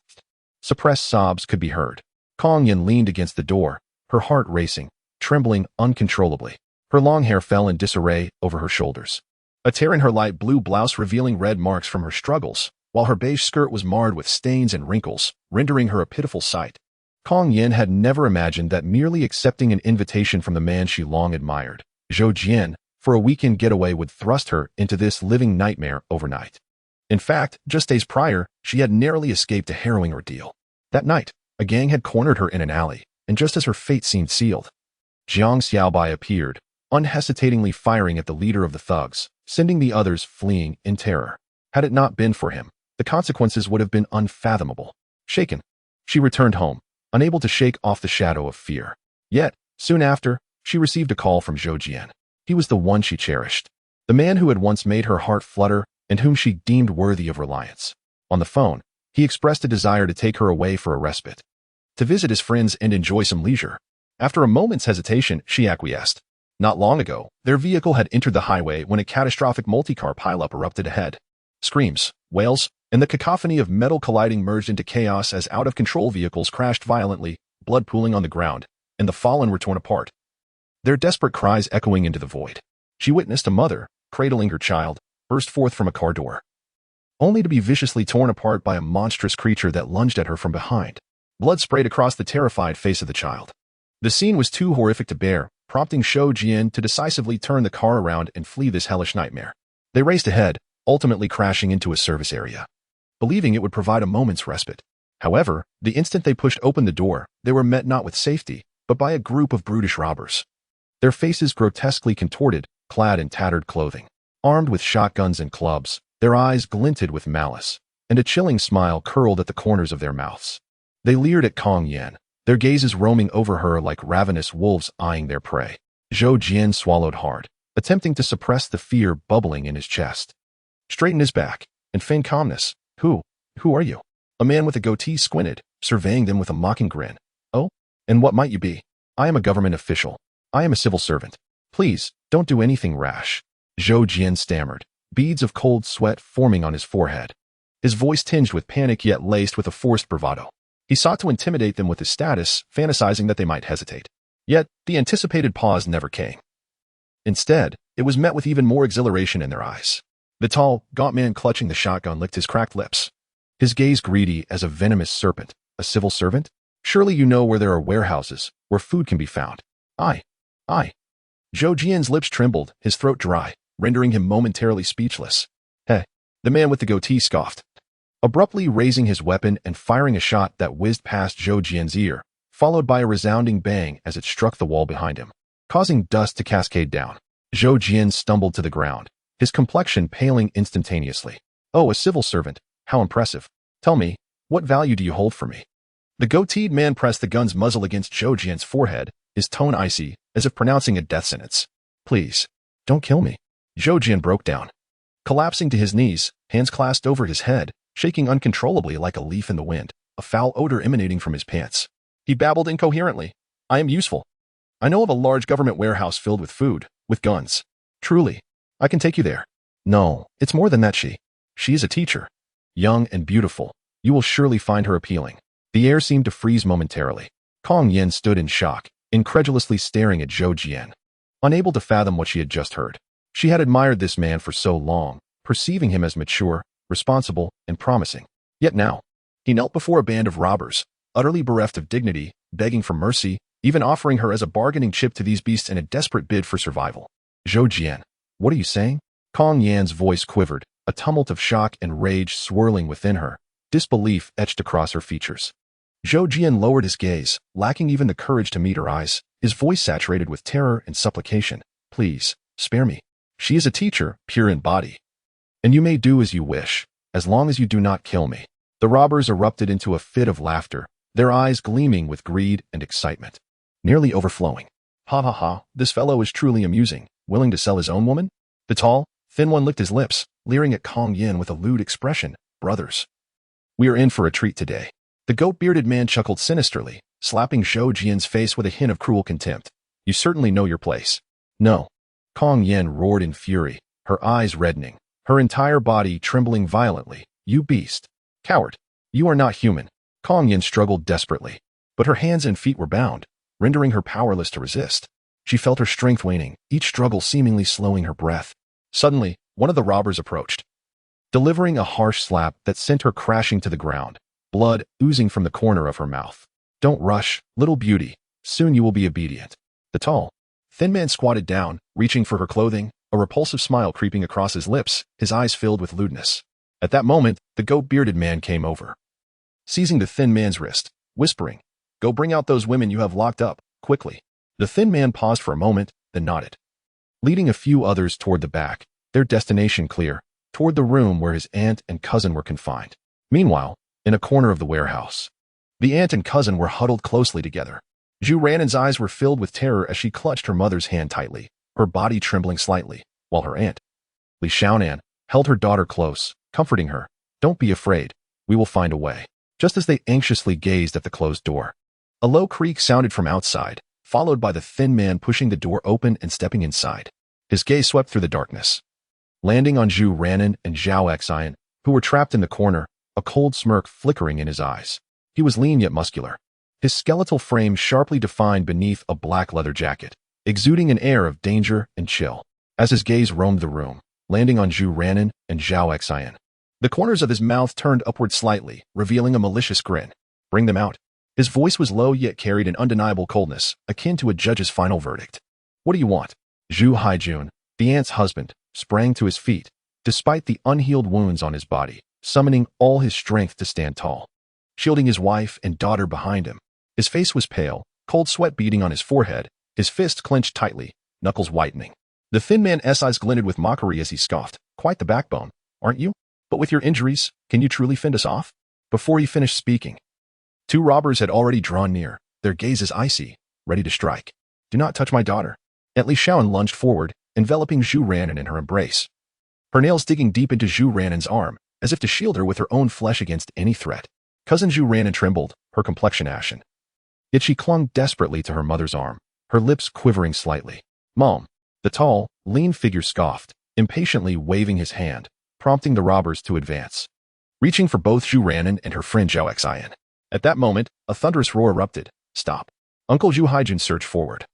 suppressed sobs could be heard. Kong Yin leaned against the door, her heart racing, trembling uncontrollably. Her long hair fell in disarray over her shoulders, a tear in her light blue blouse revealing red marks from her struggles, while her beige skirt was marred with stains and wrinkles, rendering her a pitiful sight. Kong Yin had never imagined that merely accepting an invitation from the man she long admired, Zhou Jian, for a weekend getaway would thrust her into this living nightmare overnight. In fact, just days prior, she had narrowly escaped a harrowing ordeal. That night, a gang had cornered her in an alley, and just as her fate seemed sealed, Jang Xiaobai appeared, unhesitatingly firing at the leader of the thugs, sending the others fleeing in terror. Had it not been for him, the consequences would have been unfathomable. Shaken, she returned home, unable to shake off the shadow of fear. Yet, soon after, she received a call from Zhou Jian. He was the one she cherished, the man who had once made her heart flutter and whom she deemed worthy of reliance. On the phone, he expressed a desire to take her away for a respite, to visit his friends and enjoy some leisure. After a moment's hesitation, she acquiesced. Not long ago, their vehicle had entered the highway when a catastrophic multi-car pileup erupted ahead. Screams, wails, and the cacophony of metal colliding merged into chaos as out-of-control vehicles crashed violently, blood pooling on the ground, and the fallen were torn apart, their desperate cries echoing into the void. She witnessed a mother, cradling her child, burst forth from a car door, only to be viciously torn apart by a monstrous creature that lunged at her from behind. Blood sprayed across the terrified face of the child. The scene was too horrific to bear, prompting Zhou Jian to decisively turn the car around and flee this hellish nightmare. They raced ahead, ultimately crashing into a service area, believing it would provide a moment's respite. However, the instant they pushed open the door, they were met not with safety, but by a group of brutish robbers. Their faces grotesquely contorted, clad in tattered clothing, armed with shotguns and clubs, their eyes glinted with malice, and a chilling smile curled at the corners of their mouths. They leered at Kong Yin, their gazes roaming over her like ravenous wolves eyeing their prey. Zhou Jian swallowed hard, attempting to suppress the fear bubbling in his chest. Straightened his back, and feigned calmness. Who are you? A man with a goatee squinted, surveying them with a mocking grin. Oh, and what might you be? I am a government official. I am a civil servant. Please, don't do anything rash. Zhou Jian stammered, beads of cold sweat forming on his forehead. His voice tinged with panic yet laced with a forced bravado. He sought to intimidate them with his status, fantasizing that they might hesitate. Yet, the anticipated pause never came. Instead, it was met with even more exhilaration in their eyes. The tall, gaunt man clutching the shotgun licked his cracked lips, his gaze greedy as a venomous serpent. A civil servant? Surely you know where there are warehouses, where food can be found. I. Zhou Jian's lips trembled, his throat dry, rendering him momentarily speechless. Heh, the man with the goatee scoffed, abruptly raising his weapon and firing a shot that whizzed past Zhou Jian's ear, followed by a resounding bang as it struck the wall behind him, causing dust to cascade down. Zhou Jian stumbled to the ground, his complexion paling instantaneously. Oh, a civil servant, how impressive. Tell me, what value do you hold for me? The goateed man pressed the gun's muzzle against Zhou Jian's forehead, his tone icy, as if pronouncing a death sentence. Please, don't kill me. Zhou Jian broke down, collapsing to his knees, hands clasped over his head, shaking uncontrollably like a leaf in the wind, a foul odor emanating from his pants. He babbled incoherently. I am useful. I know of a large government warehouse filled with food, with guns. Truly, I can take you there. No, it's more than that. She is a teacher. Young and beautiful, You will surely find her appealing. The air seemed to freeze momentarily. Kong Yin stood in shock, incredulously staring at Zhou Jian, unable to fathom what she had just heard. She had admired this man for so long, perceiving him as mature, responsible, and promising. Yet now, he knelt before a band of robbers, utterly bereft of dignity, begging for mercy, even offering her as a bargaining chip to these beasts in a desperate bid for survival. Zhou Jian, what are you saying? Kong Yan's voice quivered, a tumult of shock and rage swirling within her, disbelief etched across her features. Zhou Jian lowered his gaze, lacking even the courage to meet her eyes, his voice saturated with terror and supplication. Please, spare me. She is a teacher, pure in body. And you may do as you wish, as long as you do not kill me. The robbers erupted into a fit of laughter, their eyes gleaming with greed and excitement, nearly overflowing. Ha ha ha, this fellow is truly amusing, willing to sell his own woman? The tall, thin one licked his lips, leering at Kong Yin with a lewd expression. Brothers, we are in for a treat today. The goat-bearded man chuckled sinisterly, slapping Zhou Jian's face with a hint of cruel contempt. You certainly know your place. No. Kong Yin roared in fury, her eyes reddening, her entire body trembling violently. You beast. Coward. You are not human. Kong Yin struggled desperately, but her hands and feet were bound, rendering her powerless to resist. She felt her strength waning, each struggle seemingly slowing her breath. Suddenly, one of the robbers approached, delivering a harsh slap that sent her crashing to the ground, blood oozing from the corner of her mouth. Don't rush, little beauty. Soon you will be obedient. The tall, thin man squatted down, reaching for her clothing, a repulsive smile creeping across his lips, his eyes filled with lewdness. At that moment, the goat-bearded man came over, seizing the thin man's wrist, whispering, Go bring out those women you have locked up, quickly. The thin man paused for a moment, then nodded, leading a few others toward the back, their destination clear, toward the room where his aunt and cousin were confined. Meanwhile, in a corner of the warehouse, the aunt and cousin were huddled closely together. Zhu Ranan's eyes were filled with terror as she clutched her mother's hand tightly, her body trembling slightly, while her aunt, Li Xiaonan, held her daughter close, comforting her. Don't be afraid. We will find a way. Just as they anxiously gazed at the closed door, a low creak sounded from outside, followed by the thin man pushing the door open and stepping inside. His gaze swept through the darkness, landing on Zhu Ranan and Zhao Xian, who were trapped in the corner, a cold smirk flickering in his eyes. He was lean yet muscular, his skeletal frame sharply defined beneath a black leather jacket, exuding an air of danger and chill. As his gaze roamed the room, landing on Zhu Ranan and Zhao Xian, the corners of his mouth turned upward slightly, revealing a malicious grin. Bring them out. His voice was low yet carried an undeniable coldness, akin to a judge's final verdict. What do you want? Zhu Haijun, the aunt's husband, sprang to his feet, despite the unhealed wounds on his body, summoning all his strength to stand tall, shielding his wife and daughter behind him. His face was pale, cold sweat beading on his forehead, his fist clenched tightly, knuckles whitening. The thin man's eyes glinted with mockery as he scoffed. Quite the backbone, aren't you? But with your injuries, can you truly fend us off? Before he finished speaking, two robbers had already drawn near, their gazes icy, ready to strike. Do not touch my daughter. Aunt Li Xiaoan lunged forward, enveloping Zhu Ranan in her embrace, her nails digging deep into Zhu Ranan's arm, as if to shield her with her own flesh against any threat. Cousin Zhu Ranan trembled, her complexion ashen. Yet she clung desperately to her mother's arm, her lips quivering slightly. Mom. The tall, lean figure scoffed, impatiently waving his hand, prompting the robbers to advance, reaching for both Zhu Ranan and her friend Zhao Xian. At that moment, a thunderous roar erupted. Stop. Uncle Zhu Haijun surged forward,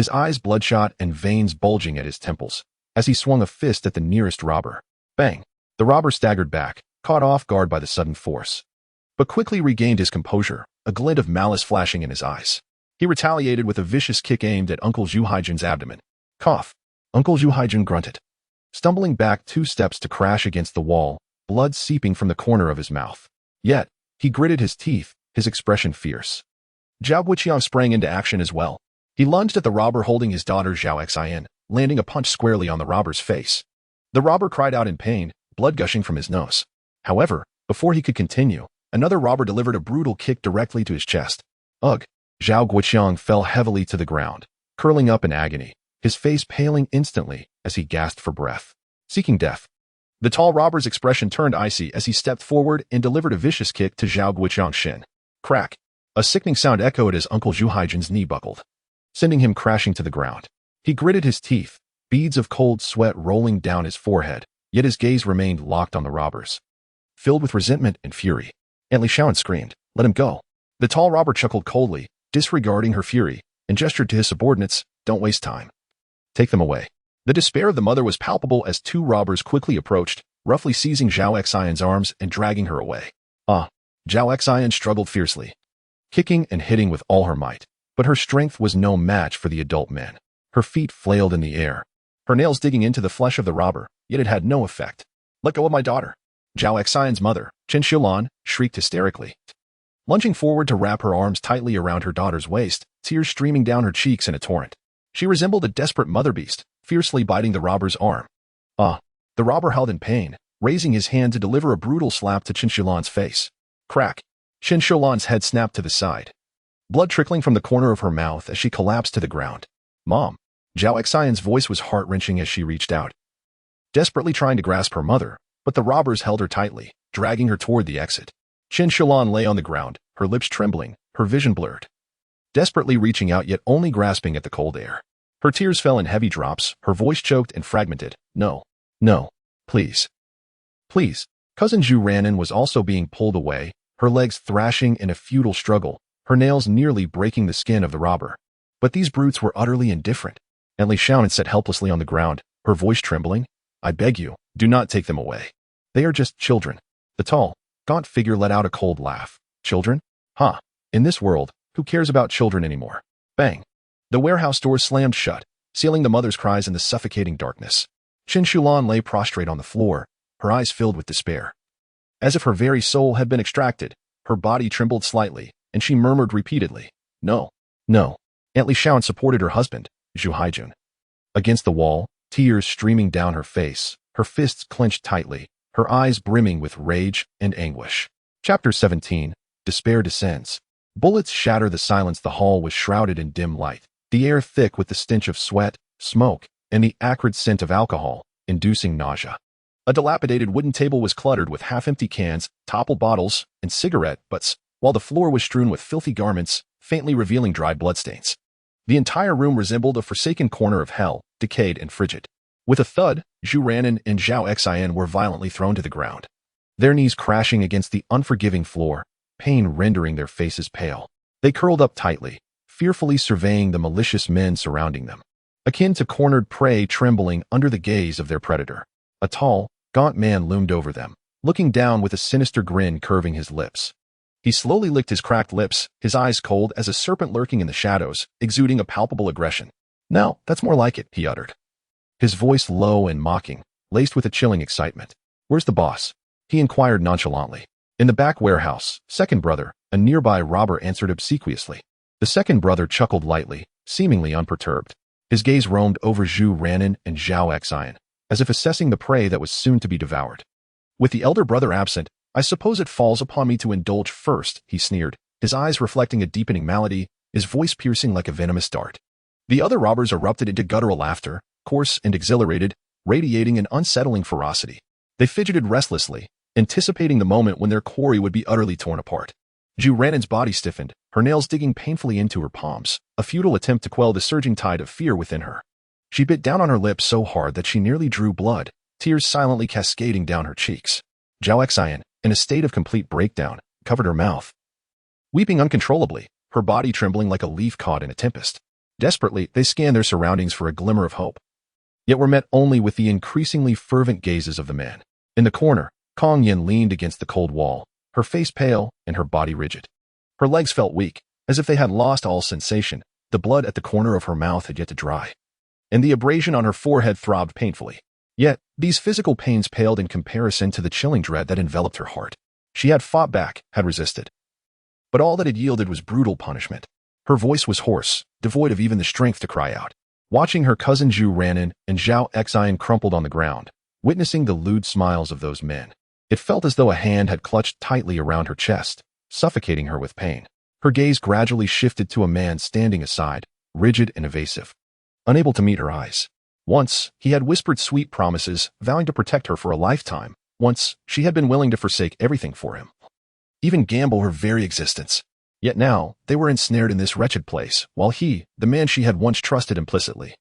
his eyes bloodshot and veins bulging at his temples, as he swung a fist at the nearest robber. Bang! The robber staggered back, caught off guard by the sudden force, but quickly regained his composure, a glint of malice flashing in his eyes. He retaliated with a vicious kick aimed at Uncle Zhu Haijun's abdomen. Cough. Uncle Zhu Haijun grunted, stumbling back 2 steps to crash against the wall, blood seeping from the corner of his mouth. Yet, he gritted his teeth, his expression fierce. Zhao Guiqiang sprang into action as well. He lunged at the robber holding his daughter Zhao Xian, landing a punch squarely on the robber's face. The robber cried out in pain, blood gushing from his nose. However, before he could continue, another robber delivered a brutal kick directly to his chest. Ugh! Zhao Guiqiang fell heavily to the ground, curling up in agony, his face paling instantly as he gasped for breath, seeking death. The tall robber's expression turned icy as he stepped forward and delivered a vicious kick to Zhao Guiqiang's shin. Crack! A sickening sound echoed as Uncle Zhu Haijun's knee buckled, sending him crashing to the ground. He gritted his teeth, beads of cold sweat rolling down his forehead, yet his gaze remained locked on the robbers, filled with resentment and fury. Aunt Li Shaoan screamed, "Let him go." The tall robber chuckled coldly, disregarding her fury, and gestured to his subordinates, "Don't waste time. Take them away." The despair of the mother was palpable as two robbers quickly approached, roughly seizing Zhao Xian's arms and dragging her away. Zhao Xian struggled fiercely, kicking and hitting with all her might, but her strength was no match for the adult man. Her feet flailed in the air, her nails digging into the flesh of the robber, yet it had no effect. "Let go of my daughter." Zhao Xian's mother, Chen Xiulan, shrieked hysterically, lunging forward to wrap her arms tightly around her daughter's waist, tears streaming down her cheeks in a torrent. She resembled a desperate mother beast, fiercely biting the robber's arm. The robber howled in pain, raising his hand to deliver a brutal slap to Chen Xiulan's face. Crack! Chen Xiulan's head snapped to the side, blood trickling from the corner of her mouth as she collapsed to the ground. "Mom!" Zhao Xian's voice was heart-wrenching as she reached out, desperately trying to grasp her mother, but the robbers held her tightly, dragging her toward the exit. Chen Xiulan lay on the ground, her lips trembling, her vision blurred, desperately reaching out yet only grasping at the cold air. Her tears fell in heavy drops, her voice choked and fragmented. "No. No. Please. Please." Cousin Zhu Ranin was also being pulled away, her legs thrashing in a futile struggle, her nails nearly breaking the skin of the robber. But these brutes were utterly indifferent. Aunt Li Shaoan sat helplessly on the ground, her voice trembling. "I beg you, do not take them away. They are just children." The tall, gaunt figure let out a cold laugh. "Children? Huh. In this world, who cares about children anymore?" Bang! The warehouse doors slammed shut, sealing the mother's cries in the suffocating darkness. Chen Xiulan lay prostrate on the floor, her eyes filled with despair. As if her very soul had been extracted, her body trembled slightly, and she murmured repeatedly, "No. No." Aunt Li Shaoan supported her husband, Zhu Haijun, against the wall, tears streaming down her face, her fists clenched tightly, her eyes brimming with rage and anguish. Chapter 17. Despair Descends. Bullets shatter the silence. The hall was shrouded in dim light, the air thick with the stench of sweat, smoke, and the acrid scent of alcohol, inducing nausea. A dilapidated wooden table was cluttered with half-empty cans, toppled bottles, and cigarette butts, while the floor was strewn with filthy garments, faintly revealing dried bloodstains. The entire room resembled a forsaken corner of hell, decayed and frigid. With a thud, Zhu Ranin and Zhao Xian were violently thrown to the ground, their knees crashing against the unforgiving floor, pain rendering their faces pale. They curled up tightly, fearfully surveying the malicious men surrounding them, akin to cornered prey trembling under the gaze of their predator. A tall, gaunt man loomed over them, looking down with a sinister grin curving his lips. He slowly licked his cracked lips, his eyes cold as a serpent lurking in the shadows, exuding a palpable aggression. "Now, that's more like it," he uttered, his voice low and mocking, laced with a chilling excitement. "Where's the boss?" he inquired nonchalantly. "In the back warehouse, second brother," a nearby robber answered obsequiously. The second brother chuckled lightly, seemingly unperturbed. His gaze roamed over Zhu Ranin and Zhao Xian, as if assessing the prey that was soon to be devoured. "With the elder brother absent, I suppose it falls upon me to indulge first," he sneered, his eyes reflecting a deepening malady, his voice piercing like a venomous dart. The other robbers erupted into guttural laughter, coarse and exhilarated, radiating an unsettling ferocity. They fidgeted restlessly, anticipating the moment when their quarry would be utterly torn apart. Zhu Ranin's body stiffened, her nails digging painfully into her palms, a futile attempt to quell the surging tide of fear within her. She bit down on her lips so hard that she nearly drew blood, tears silently cascading down her cheeks. Zhao Xian, in a state of complete breakdown, covered her mouth, weeping uncontrollably, her body trembling like a leaf caught in a tempest. Desperately, they scanned their surroundings for a glimmer of hope, yet were met only with the increasingly fervent gazes of the man. In the corner, Kong Yin leaned against the cold wall, her face pale and her body rigid. Her legs felt weak, as if they had lost all sensation. The blood at the corner of her mouth had yet to dry, and the abrasion on her forehead throbbed painfully. Yet, these physical pains paled in comparison to the chilling dread that enveloped her heart. She had fought back, had resisted, but all that had yielded was brutal punishment. Her voice was hoarse, devoid of even the strength to cry out. Watching her cousin Zhu Ranin and Zhao Xian crumpled on the ground, witnessing the lewd smiles of those men, it felt as though a hand had clutched tightly around her chest, suffocating her with pain. Her gaze gradually shifted to a man standing aside, rigid and evasive, unable to meet her eyes. Once, he had whispered sweet promises, vowing to protect her for a lifetime. Once, she had been willing to forsake everything for him, even gamble her very existence. Yet now, they were ensnared in this wretched place, while he, the man she had once trusted implicitly,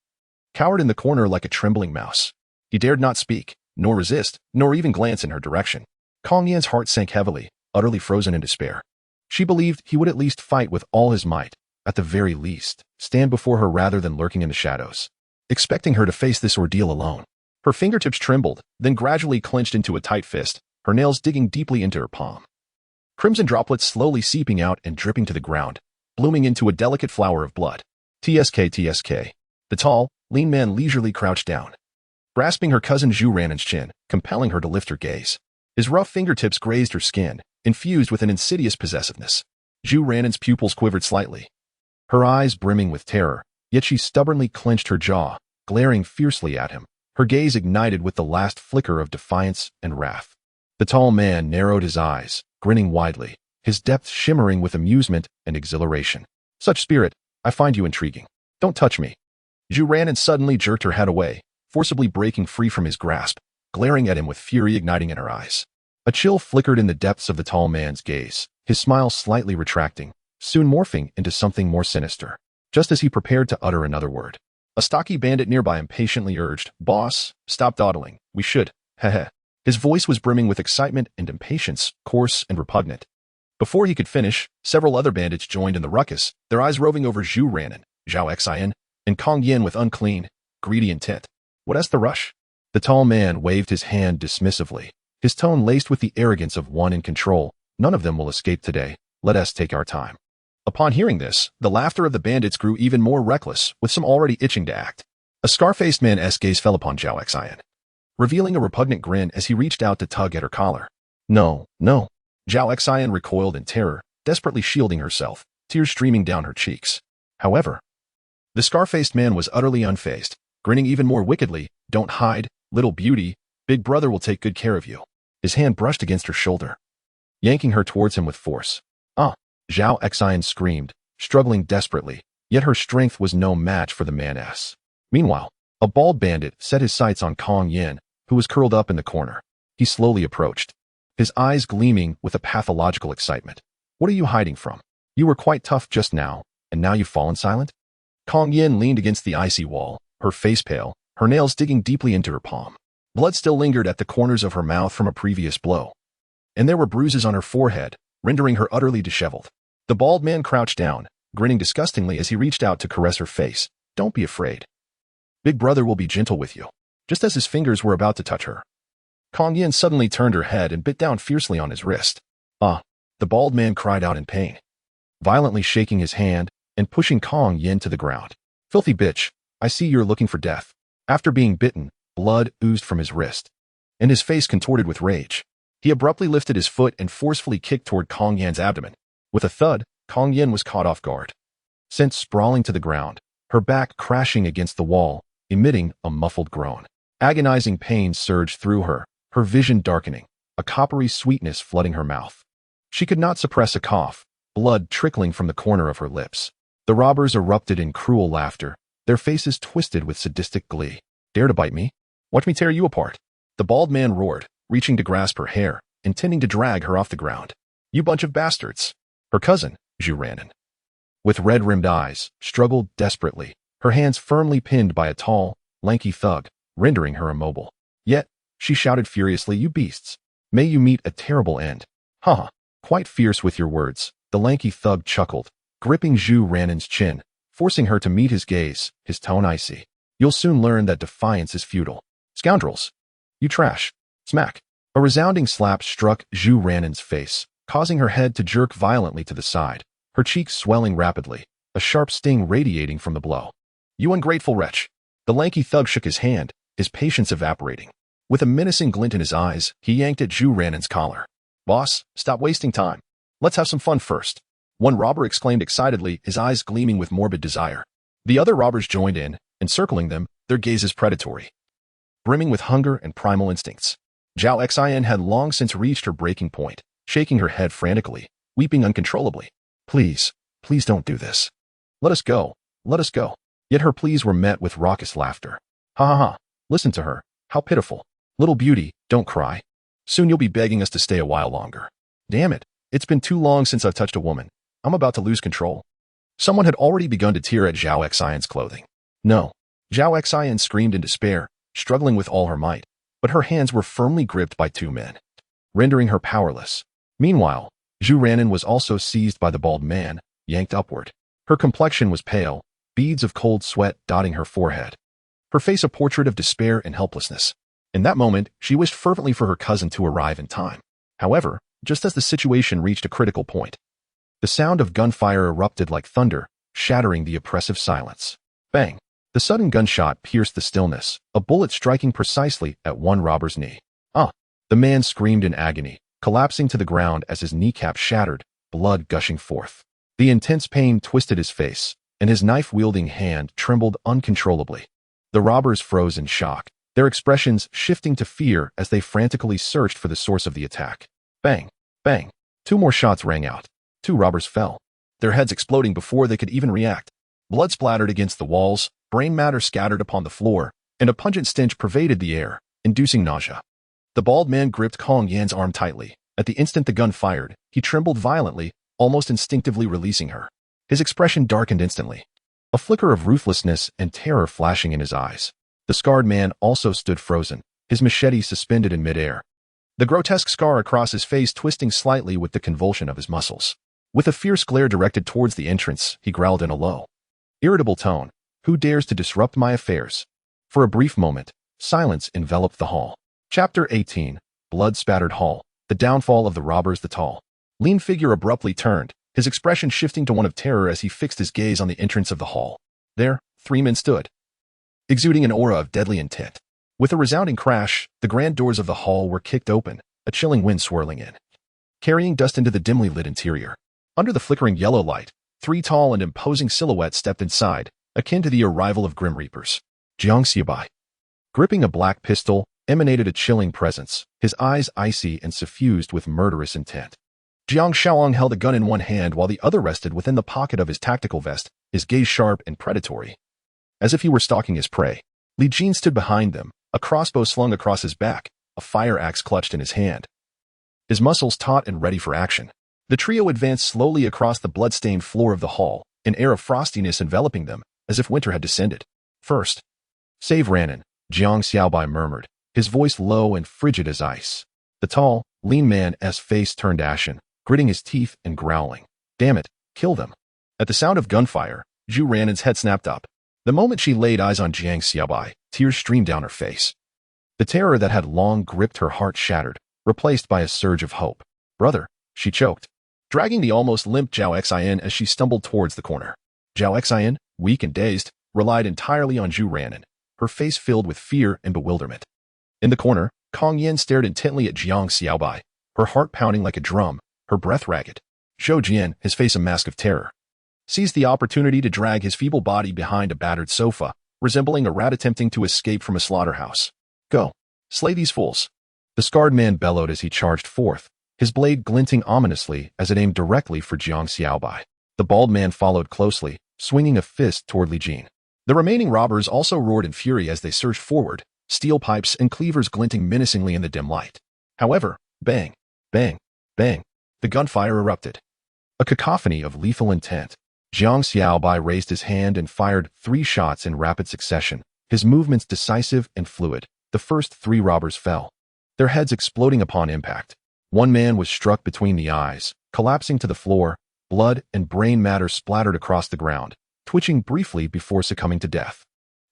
cowered in the corner like a trembling mouse. He dared not speak, nor resist, nor even glance in her direction. Kong Yin's heart sank heavily, utterly frozen in despair. She believed he would at least fight with all his might, at the very least, stand before her rather than lurking in the shadows, expecting her to face this ordeal alone. Her fingertips trembled, then gradually clenched into a tight fist, her nails digging deeply into her palm. Crimson droplets slowly seeping out and dripping to the ground, blooming into a delicate flower of blood. TSK. The tall, lean man leisurely crouched down, grasping her cousin Zhu Ranan's chin, compelling her to lift her gaze. His rough fingertips grazed her skin, infused with an insidious possessiveness. Zhu Ranan's pupils quivered slightly, her eyes brimming with terror, yet she stubbornly clenched her jaw, glaring fiercely at him, her gaze ignited with the last flicker of defiance and wrath. The tall man narrowed his eyes, grinning widely, his depths shimmering with amusement and exhilaration. Such spirit, I find you intriguing. Don't touch me. Zhu Ranan suddenly jerked her head away, forcibly breaking free from his grasp, glaring at him with fury igniting in her eyes. A chill flickered in the depths of the tall man's gaze, his smile slightly retracting, soon morphing into something more sinister. Just as he prepared to utter another word, a stocky bandit nearby impatiently urged, "Boss, stop dawdling. We should. Heh." His voice was brimming with excitement and impatience, coarse and repugnant. Before he could finish, several other bandits joined in the ruckus, their eyes roving over Zhu Ranan, Zhao Xian, and Kong Yin with unclean, greedy intent. What's the rush? The tall man waved his hand dismissively, his tone laced with the arrogance of one in control. None of them will escape today. Let us take our time. Upon hearing this, the laughter of the bandits grew even more reckless, with some already itching to act. A scar-faced man's gaze fell upon Zhao Xian, revealing a repugnant grin as he reached out to tug at her collar. No. Zhao Xian recoiled in terror, desperately shielding herself, tears streaming down her cheeks. However, the scar-faced man was utterly unfazed, grinning even more wickedly. Don't hide, little beauty. Big brother will take good care of you. His hand brushed against her shoulder, yanking her towards him with force. Zhao Xian screamed, struggling desperately, yet her strength was no match for the man's. Meanwhile, a bald bandit set his sights on Kong Yin, who was curled up in the corner. He slowly approached, his eyes gleaming with a pathological excitement. What are you hiding from? You were quite tough just now, and now you've fallen silent? Kong Yin leaned against the icy wall, her face pale, her nails digging deeply into her palm. Blood still lingered at the corners of her mouth from a previous blow, and there were bruises on her forehead, rendering her utterly disheveled. The bald man crouched down, grinning disgustingly as he reached out to caress her face. Don't be afraid. Big brother will be gentle with you. Just as his fingers were about to touch her, Kong Yin suddenly turned her head and bit down fiercely on his wrist. The bald man cried out in pain, violently shaking his hand and pushing Kong Yin to the ground. Filthy bitch, I see you're looking for death. After being bitten, blood oozed from his wrist, and his face contorted with rage. He abruptly lifted his foot and forcefully kicked toward Kong Yin's abdomen. With a thud, Kong Yin was caught off guard, sent sprawling to the ground, her back crashing against the wall, emitting a muffled groan. Agonizing pain surged through her, her vision darkening, a coppery sweetness flooding her mouth. She could not suppress a cough, blood trickling from the corner of her lips. The robbers erupted in cruel laughter, their faces twisted with sadistic glee. Dare to bite me? Watch me tear you apart. The bald man roared, reaching to grasp her hair, intending to drag her off the ground. You bunch of bastards. Her cousin, Zhu Ranan, with red-rimmed eyes, struggled desperately, her hands firmly pinned by a tall, lanky thug, rendering her immobile. Yet, she shouted furiously, you beasts. May you meet a terrible end. Quite fierce with your words, the lanky thug chuckled, gripping Zhu Ranan's chin, forcing her to meet his gaze, his tone icy. You'll soon learn that defiance is futile. Scoundrels. You trash. Smack. A resounding slap struck Zhu Ranan's face, causing her head to jerk violently to the side, her cheeks swelling rapidly, a sharp sting radiating from the blow. You ungrateful wretch. The lanky thug shook his hand, his patience evaporating. With a menacing glint in his eyes, he yanked at Zhu Ranan's collar. Boss, stop wasting time. Let's have some fun first. One robber exclaimed excitedly, his eyes gleaming with morbid desire. The other robbers joined in, encircling them, their gazes predatory, brimming with hunger and primal instincts. Zhao Xian had long since reached her breaking point, shaking her head frantically, weeping uncontrollably. Please don't do this. Let us go. Yet her pleas were met with raucous laughter. Ha. Listen to her. How pitiful. Little beauty, don't cry. Soon you'll be begging us to stay a while longer. Damn it. It's been too long since I've touched a woman. I'm about to lose control. Someone had already begun to tear at Zhao Xian's clothing. No. Zhao Xian screamed in despair, struggling with all her might, but her hands were firmly gripped by two men, rendering her powerless. Meanwhile, Zhu Ranin was also seized by the bald man, yanked upward. Her complexion was pale, beads of cold sweat dotting her forehead. Her face a portrait of despair and helplessness. In that moment, she wished fervently for her cousin to arrive in time. However, just as the situation reached a critical point, the sound of gunfire erupted like thunder, shattering the oppressive silence. Bang! The sudden gunshot pierced the stillness, a bullet striking precisely at one robber's knee. Ah! The man screamed in agony, collapsing to the ground as his kneecap shattered, blood gushing forth. The intense pain twisted his face, and his knife-wielding hand trembled uncontrollably. The robbers froze in shock, their expressions shifting to fear as they frantically searched for the source of the attack. Bang! Bang! 2 more shots rang out. 2 robbers fell, their heads exploding before they could even react. Blood splattered against the walls, brain matter scattered upon the floor, and a pungent stench pervaded the air, inducing nausea. The bald man gripped Kong Yin's arm tightly. At the instant the gun fired, he trembled violently, almost instinctively releasing her. His expression darkened instantly, a flicker of ruthlessness and terror flashing in his eyes. The scarred man also stood frozen, his machete suspended in midair, the grotesque scar across his face twisting slightly with the convulsion of his muscles. With a fierce glare directed towards the entrance, he growled in a low, irritable tone, "Who dares to disrupt my affairs?" For a brief moment, silence enveloped the hall. Chapter 18, Blood-Spattered Hall, the downfall of the robbers. The tall, lean figure abruptly turned, his expression shifting to one of terror as he fixed his gaze on the entrance of the hall. There, 3 men stood, exuding an aura of deadly intent. With a resounding crash, the grand doors of the hall were kicked open, a chilling wind swirling in, carrying dust into the dimly lit interior. Under the flickering yellow light, 3 tall and imposing silhouettes stepped inside, akin to the arrival of Grim Reapers. Jiang Xiaobai, gripping a black pistol, emanated a chilling presence, his eyes icy and suffused with murderous intent. Jang Xiaobai held a gun in one hand while the other rested within the pocket of his tactical vest, his gaze sharp and predatory, as if he were stalking his prey. Li Jin stood behind them, a crossbow slung across his back, a fire axe clutched in his hand, his muscles taut and ready for action. The trio advanced slowly across the blood-stained floor of the hall, an air of frostiness enveloping them, as if winter had descended. "First, save Ranin," Jiang Xiaobai murmured, his voice low and frigid as ice. The tall, lean man's face turned ashen, gritting his teeth and growling, "Damn it, kill them." At the sound of gunfire, Zhu Ranin's head snapped up. The moment she laid eyes on Jang Xiaobai, tears streamed down her face. The terror that had long gripped her heart shattered, replaced by a surge of hope. "Brother," she choked, dragging the almost limp Zhao Xian as she stumbled towards the corner. Zhao Xian, weak and dazed, relied entirely on Zhu Ranin, her face filled with fear and bewilderment. In the corner, Kong Yin stared intently at Jiang Xiaobai, her heart pounding like a drum, her breath ragged. Zhou Jian, his face a mask of terror, seized the opportunity to drag his feeble body behind a battered sofa, resembling a rat attempting to escape from a slaughterhouse. "Go, slay these fools," the scarred man bellowed as he charged forth, his blade glinting ominously as it aimed directly for Jiang Xiaobai. The bald man followed closely, swinging a fist toward Li Jin. The remaining robbers also roared in fury as they surged forward, steel pipes and cleavers glinting menacingly in the dim light. However, bang, bang, bang, the gunfire erupted, a cacophony of lethal intent. Jiang Xiaobai raised his hand and fired 3 shots in rapid succession, his movements decisive and fluid. The first 3 robbers fell, their heads exploding upon impact. One man was struck between the eyes, collapsing to the floor, blood and brain matter splattered across the ground, twitching briefly before succumbing to death.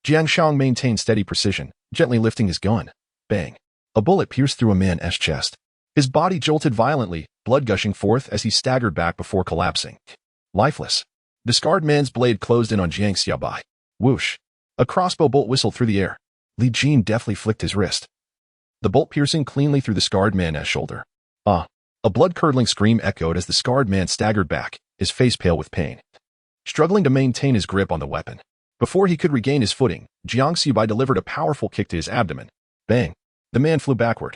Jiang Xiaobai maintained steady precision, gently lifting his gun. Bang! A bullet pierced through a man's chest. His body jolted violently, blood gushing forth as he staggered back before collapsing, lifeless. The scarred man's blade closed in on Jang Xiaobai. Whoosh! A crossbow bolt whistled through the air. Li Jin deftly flicked his wrist, the bolt piercing cleanly through the scarred man's shoulder. Ah! A blood-curdling scream echoed as the scarred man staggered back, his face pale with pain, struggling to maintain his grip on the weapon. Before he could regain his footing, Jiang Xiaobai delivered a powerful kick to his abdomen. Bang! The man flew backward,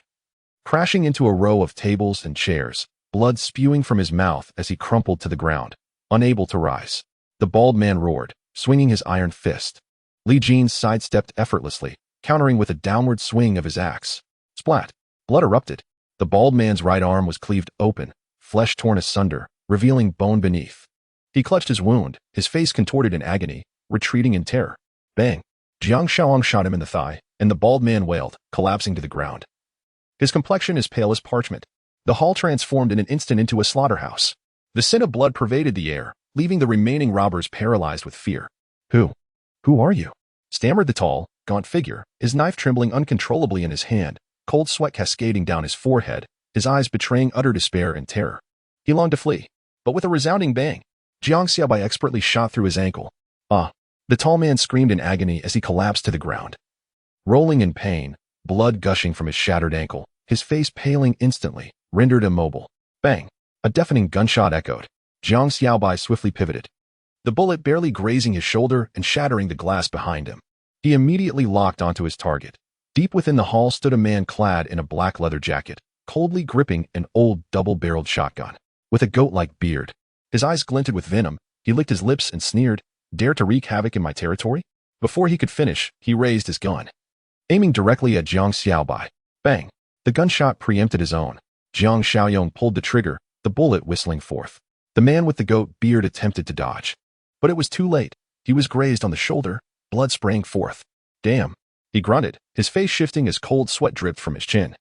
crashing into a row of tables and chairs, blood spewing from his mouth as he crumpled to the ground, unable to rise. The bald man roared, swinging his iron fist. Li Jin sidestepped effortlessly, countering with a downward swing of his axe. Splat! Blood erupted. The bald man's right arm was cleaved open, flesh torn asunder, revealing bone beneath. He clutched his wound, his face contorted in agony, retreating in terror. Bang! Jiang Xiaobai shot him in the thigh, and the bald man wailed, collapsing to the ground. His complexion as pale as parchment, The hall transformed in an instant into a slaughterhouse. The scent of blood pervaded the air, leaving the remaining robbers paralyzed with fear. Who are you? Stammered the tall, gaunt figure, his knife trembling uncontrollably in his hand, cold sweat cascading down his forehead, his eyes betraying utter despair and terror. He longed to flee, but with a resounding bang, Jiang Xiaobai expertly shot through his ankle. Ah! The tall man screamed in agony as he collapsed to the ground. Rolling in pain, blood gushing from his shattered ankle, his face paling instantly, rendered immobile. Bang! A deafening gunshot echoed. Jang Xiaobai swiftly pivoted, the bullet barely grazing his shoulder and shattering the glass behind him. He immediately locked onto his target. Deep within the hall stood a man clad in a black leather jacket, coldly gripping an old double-barreled shotgun. With a goat-like beard, his eyes glinted with venom, he licked his lips and sneered, "Dare to wreak havoc in my territory?" Before he could finish, he raised his gun, aiming directly at Jang Xiaobai. Bang! The gunshot preempted his own. Jang Xiaobai pulled the trigger, the bullet whistling forth. The man with the goat beard attempted to dodge, but it was too late. He was grazed on the shoulder, blood spraying forth. Damn! He grunted, his face shifting as cold sweat dripped from his chin.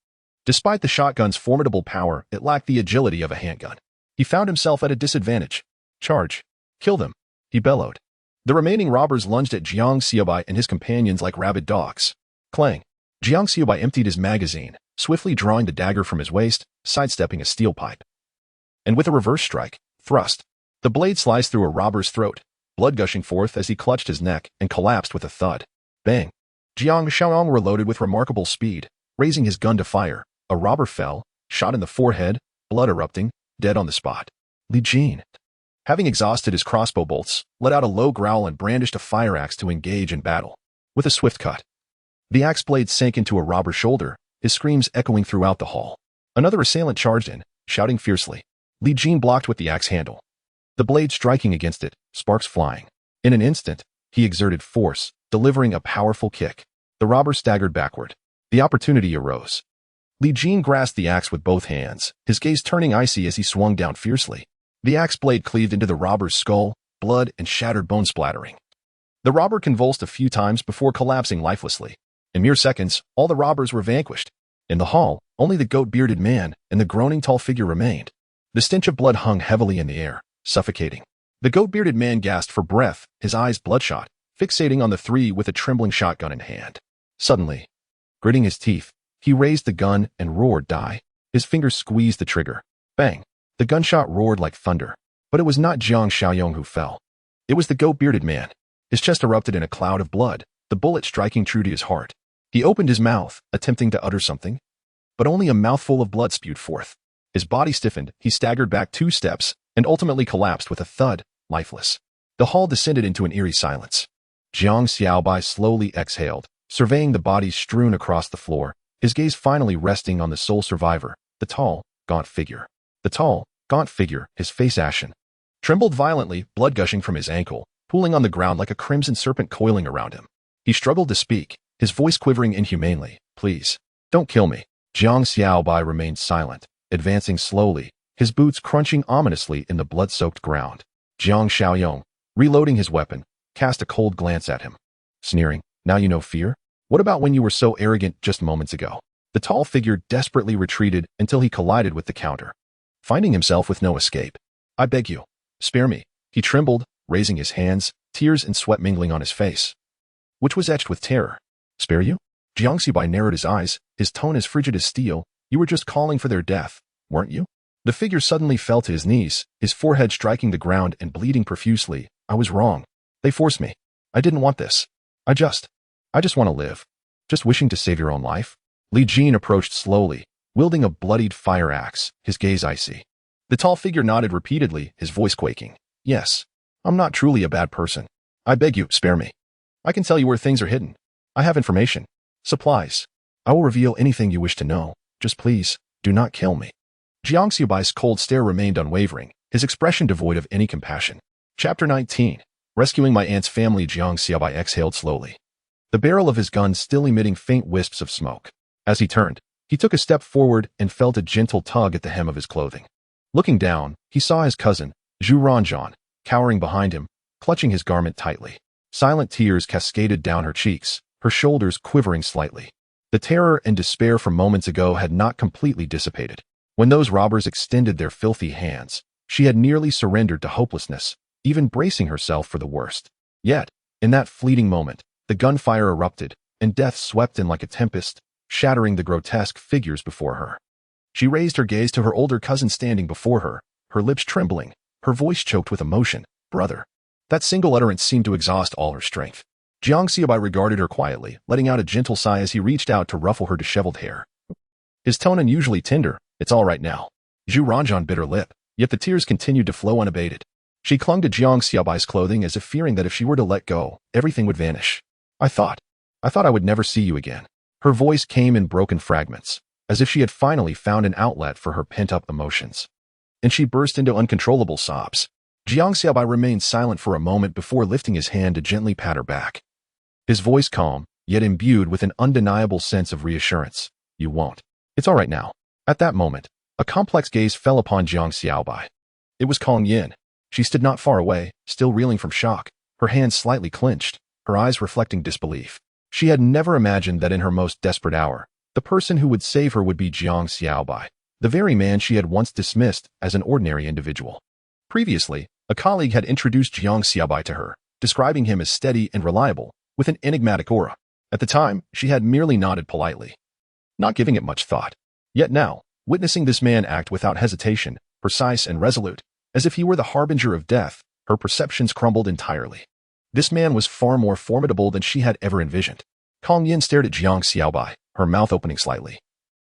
Despite the shotgun's formidable power, it lacked the agility of a handgun. He found himself at a disadvantage. Charge! Kill them! He bellowed. The remaining robbers lunged at Jiang Xiaobai and his companions like rabid dogs. Clang! Jiang Xiaobai emptied his magazine, swiftly drawing the dagger from his waist, sidestepping a steel pipe. And with a reverse strike, thrust, the blade sliced through a robber's throat, blood gushing forth as he clutched his neck and collapsed with a thud. Bang! Jiang Xiaobai reloaded with remarkable speed, raising his gun to fire. A robber fell, shot in the forehead, blood erupting, dead on the spot. Li Jin, having exhausted his crossbow bolts, let out a low growl and brandished a fire axe to engage in battle. With a swift cut, the axe blade sank into a robber's shoulder, his screams echoing throughout the hall. Another assailant charged in, shouting fiercely. Li Jin blocked with the axe handle, the blade striking against it, sparks flying. In an instant, he exerted force, delivering a powerful kick. The robber staggered backward. The opportunity arose. Li Jin grasped the axe with both hands, his gaze turning icy as he swung down fiercely. The axe blade cleaved into the robber's skull, blood and shattered bone splattering. The robber convulsed a few times before collapsing lifelessly. In mere seconds, all the robbers were vanquished. In the hall, only the goat-bearded man and the groaning tall figure remained. The stench of blood hung heavily in the air, suffocating. The goat-bearded man gasped for breath, his eyes bloodshot, fixating on the three with a trembling shotgun in hand. Suddenly, gritting his teeth, he raised the gun and roared, "Die!" His fingers squeezed the trigger. Bang! The gunshot roared like thunder. But it was not Jang Xiaobai who fell. It was the goat-bearded man. His chest erupted in a cloud of blood, the bullet striking true to his heart. He opened his mouth, attempting to utter something, but only a mouthful of blood spewed forth. His body stiffened, he staggered back 2 steps, and ultimately collapsed with a thud, lifeless. The hall descended into an eerie silence. Jang Xiaobai slowly exhaled, surveying the bodies strewn across the floor, his gaze finally resting on the sole survivor, the tall, gaunt figure. The tall, gaunt figure, his face ashen, trembled violently, blood gushing from his ankle, pooling on the ground like a crimson serpent coiling around him. He struggled to speak, his voice quivering inhumanely. "Please, don't kill me." Jiang Xiaobai remained silent, advancing slowly, his boots crunching ominously in the blood-soaked ground. Jang Xiaobai, reloading his weapon, cast a cold glance at him, sneering, "Now you know fear? What about when you were so arrogant just moments ago?" The tall figure desperately retreated until he collided with the counter, finding himself with no escape. "I beg you, spare me." He trembled, raising his hands, tears and sweat mingling on his face, which was etched with terror. "Spare you?" Jiang Xiaobai narrowed his eyes, his tone as frigid as steel. "You were just calling for their death, weren't you?" The figure suddenly fell to his knees, his forehead striking the ground and bleeding profusely. "I was wrong. They forced me. I didn't want this. I just want to live." "Just wishing to save your own life?" Li Jin approached slowly, wielding a bloodied fire axe, his gaze icy. The tall figure nodded repeatedly, his voice quaking. "Yes. I'm not truly a bad person. I beg you, spare me. I can tell you where things are hidden. I have information. Supplies. I will reveal anything you wish to know. Just please, do not kill me." Jiang Xiaobai's cold stare remained unwavering, his expression devoid of any compassion. Chapter 19. Rescuing my aunt's family. Jiang Xiaobai exhaled slowly, the barrel of his gun still emitting faint wisps of smoke. As he turned, he took a step forward and felt a gentle tug at the hem of his clothing. Looking down, he saw his cousin, Zhu Ranjan, cowering behind him, clutching his garment tightly. Silent tears cascaded down her cheeks, her shoulders quivering slightly. The terror and despair from moments ago had not completely dissipated. When those robbers extended their filthy hands, she had nearly surrendered to hopelessness, even bracing herself for the worst. Yet, in that fleeting moment, the gunfire erupted, and death swept in like a tempest, shattering the grotesque figures before her. She raised her gaze to her older cousin standing before her, her lips trembling, her voice choked with emotion. Brother. That single utterance seemed to exhaust all her strength. Jiang Xiaobai regarded her quietly, letting out a gentle sigh as he reached out to ruffle her disheveled hair. His tone unusually tender. It's all right now. Zhu Ranzhan bit her lip, yet the tears continued to flow unabated. She clung to Jiang Xiaobai's clothing as if fearing that if she were to let go, everything would vanish. I thought I would never see you again. Her voice came in broken fragments, as if she had finally found an outlet for her pent-up emotions. And she burst into uncontrollable sobs. Jiang Xiaobai remained silent for a moment before lifting his hand to gently pat her back. His voice calm, yet imbued with an undeniable sense of reassurance. You won't. It's all right now. At that moment, a complex gaze fell upon Jang Xiaobai. It was Kong Yin. She stood not far away, still reeling from shock, her hands slightly clenched, her eyes reflecting disbelief. She had never imagined that in her most desperate hour, the person who would save her would be Jiang Xiaobai, the very man she had once dismissed as an ordinary individual. Previously, a colleague had introduced Jiang Xiaobai to her, describing him as steady and reliable, with an enigmatic aura. At the time, she had merely nodded politely, not giving it much thought. Yet now, witnessing this man act without hesitation, precise and resolute, as if he were the harbinger of death, her perceptions crumbled entirely. This man was far more formidable than she had ever envisioned. Kong Yin stared at Jiang Xiaobai, her mouth opening slightly.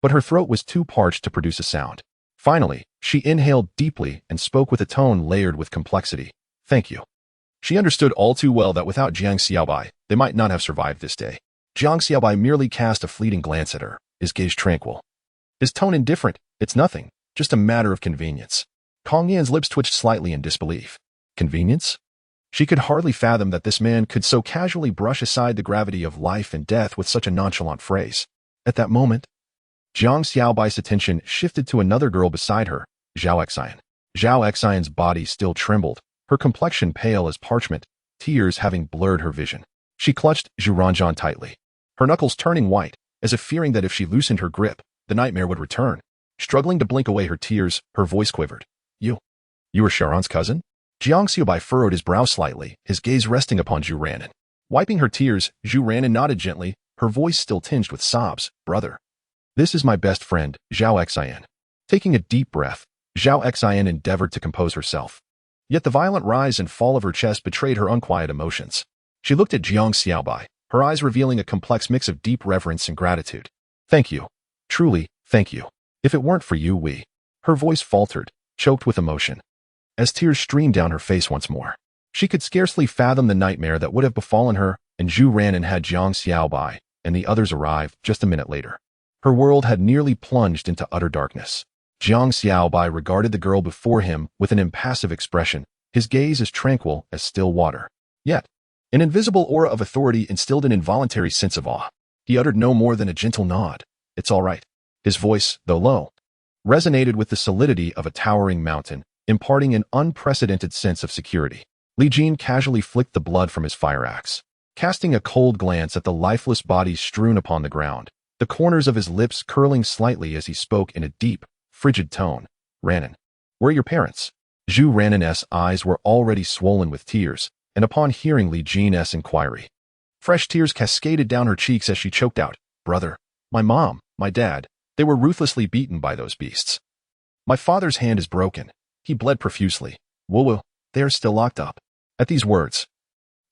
But her throat was too parched to produce a sound. Finally, she inhaled deeply and spoke with a tone layered with complexity. Thank you. She understood all too well that without Jiang Xiaobai, they might not have survived this day. Jiang Xiaobai merely cast a fleeting glance at her, his gaze tranquil. His tone indifferent. It's nothing, just a matter of convenience. Kong Yin's lips twitched slightly in disbelief. Convenience? She could hardly fathom that this man could so casually brush aside the gravity of life and death with such a nonchalant phrase. At that moment, Jang Xiaobai's attention shifted to another girl beside her, Zhao Xian. Zhao Xian's body still trembled, her complexion pale as parchment, tears having blurred her vision. She clutched Zhu Ranzhan tightly, her knuckles turning white, as if fearing that if she loosened her grip, the nightmare would return. Struggling to blink away her tears, her voice quivered. You were Sharon's cousin? Jiang Xiaobai furrowed his brow slightly, his gaze resting upon Zhu Ranzhan. Wiping her tears, Zhu Ranzhan nodded gently, her voice still tinged with sobs. Brother. This is my best friend, Zhao Xian. Taking a deep breath, Zhao Xian endeavored to compose herself. Yet the violent rise and fall of her chest betrayed her unquiet emotions. She looked at Jiang Xiaobai, her eyes revealing a complex mix of deep reverence and gratitude. Thank you. Truly, thank you. If it weren't for you, we... Her voice faltered, choked with emotion, as tears streamed down her face once more. She could scarcely fathom the nightmare that would have befallen her, and Zhu Ranzhan had Jiang Xiaobai, and the others arrived just a minute later. Her world had nearly plunged into utter darkness. Jiang Xiaobai regarded the girl before him with an impassive expression, his gaze as tranquil as still water. Yet, an invisible aura of authority instilled an involuntary sense of awe. He uttered no more than a gentle nod. It's all right. His voice, though low, resonated with the solidity of a towering mountain, imparting an unprecedented sense of security. Li Jin casually flicked the blood from his fire axe, casting a cold glance at the lifeless bodies strewn upon the ground, the corners of his lips curling slightly as he spoke in a deep, frigid tone. Ranzhan, where are your parents? Zhu Ranzhan's eyes were already swollen with tears, and upon hearing Li Jin's inquiry, fresh tears cascaded down her cheeks as she choked out, Brother, my mom, my dad, they were ruthlessly beaten by those beasts. My father's hand is broken. He bled profusely. Woo, they are still locked up. At these words,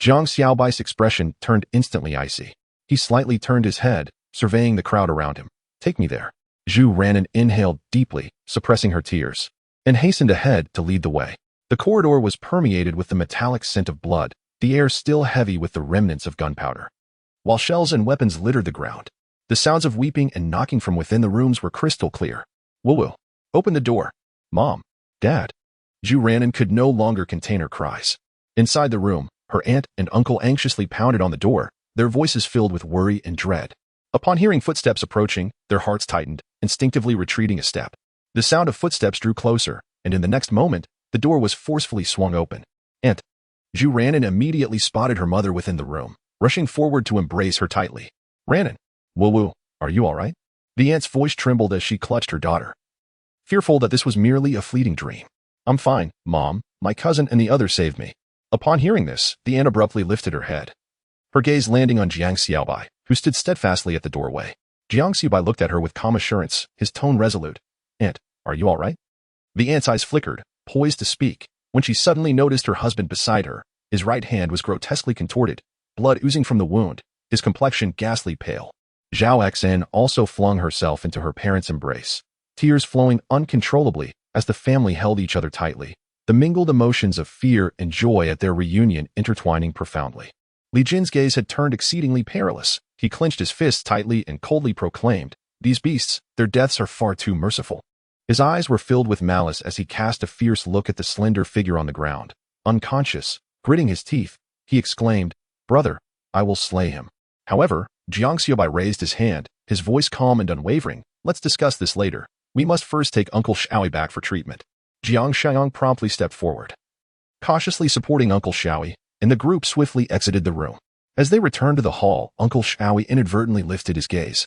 Jang Xiaobai's expression turned instantly icy. He slightly turned his head, surveying the crowd around him. Take me there. Zhu Ranzhan inhaled deeply, suppressing her tears, and hastened ahead to lead the way. The corridor was permeated with the metallic scent of blood, the air still heavy with the remnants of gunpowder. While shells and weapons littered the ground, the sounds of weeping and knocking from within the rooms were crystal clear. Woo, open the door. Mom, Dad. Zhu Ranzhan could no longer contain her cries. Inside the room, her aunt and uncle anxiously pounded on the door, their voices filled with worry and dread. Upon hearing footsteps approaching, their hearts tightened, instinctively retreating a step. The sound of footsteps drew closer, and in the next moment, the door was forcefully swung open. Aunt. Zhu Ranzhan immediately spotted her mother within the room, rushing forward to embrace her tightly. Ranzhan. Woo, are you all right? The aunt's voice trembled as she clutched her daughter. fearful that this was merely a fleeting dream. I'm fine, Mom. My cousin and the others saved me. Upon hearing this, the aunt abruptly lifted her head, her gaze landing on Jiang Xiaobai, who stood steadfastly at the doorway. Jiang Xiaobai looked at her with calm assurance, his tone resolute. Aunt, are you all right? The aunt's eyes flickered, poised to speak, when she suddenly noticed her husband beside her. His right hand was grotesquely contorted, blood oozing from the wound, his complexion ghastly pale. Zhao Xan also flung herself into her parents' embrace, tears flowing uncontrollably as the family held each other tightly, the mingled emotions of fear and joy at their reunion intertwining profoundly. Li Jin's gaze had turned exceedingly perilous. He clenched his fists tightly and coldly proclaimed, "These beasts, their deaths are far too merciful." His eyes were filled with malice as he cast a fierce look at the slender figure on the ground. Unconscious, gritting his teeth, he exclaimed, "Brother, I will slay him." However, Jiang Xiaobai raised his hand, his voice calm and unwavering. "Let's discuss this later. We must first take Uncle Xiaobai back for treatment." Jiang Xiaobai promptly stepped forward, cautiously supporting Uncle Xiaobai, and the group swiftly exited the room. As they returned to the hall, Uncle Xiaobai inadvertently lifted his gaze,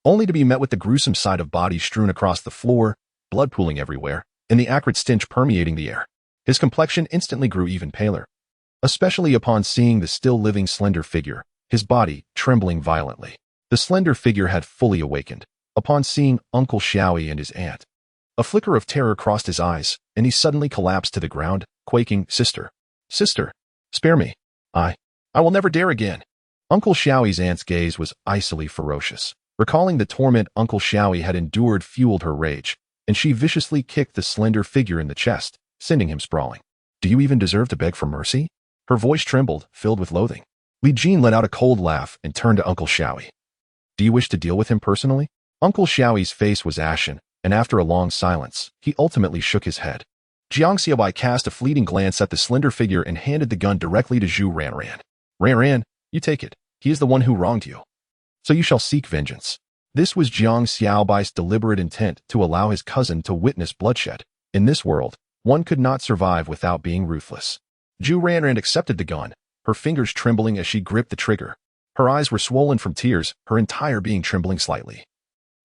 only to be met with the gruesome sight of bodies strewn across the floor, blood pooling everywhere, and the acrid stench permeating the air. His complexion instantly grew even paler, especially upon seeing the still living slender figure, his body trembling violently. The slender figure had fully awakened upon seeing Uncle Xiaobai and his aunt. A flicker of terror crossed his eyes, and he suddenly collapsed to the ground, quaking, "Sister, sister, spare me. I will never dare again." Uncle Xiaoi's aunt's gaze was icily ferocious. Recalling the torment Uncle Xiaobai had endured fueled her rage, and she viciously kicked the slender figure in the chest, sending him sprawling. "Do you even deserve to beg for mercy?" Her voice trembled, filled with loathing. Li Jin let out a cold laugh and turned to Uncle Xiaobai. "Do you wish to deal with him personally?" Uncle Xiaoi's face was ashen, and after a long silence, he ultimately shook his head. Jiang Xiaobai cast a fleeting glance at the slender figure and handed the gun directly to Zhu Ranran. "Ranran, you take it. He is the one who wronged you, so you shall seek vengeance." This was Jiang Xiaobai's deliberate intent to allow his cousin to witness bloodshed. In this world, one could not survive without being ruthless. Zhu Ranran accepted the gun, her fingers trembling as she gripped the trigger. Her eyes were swollen from tears, her entire being trembling slightly,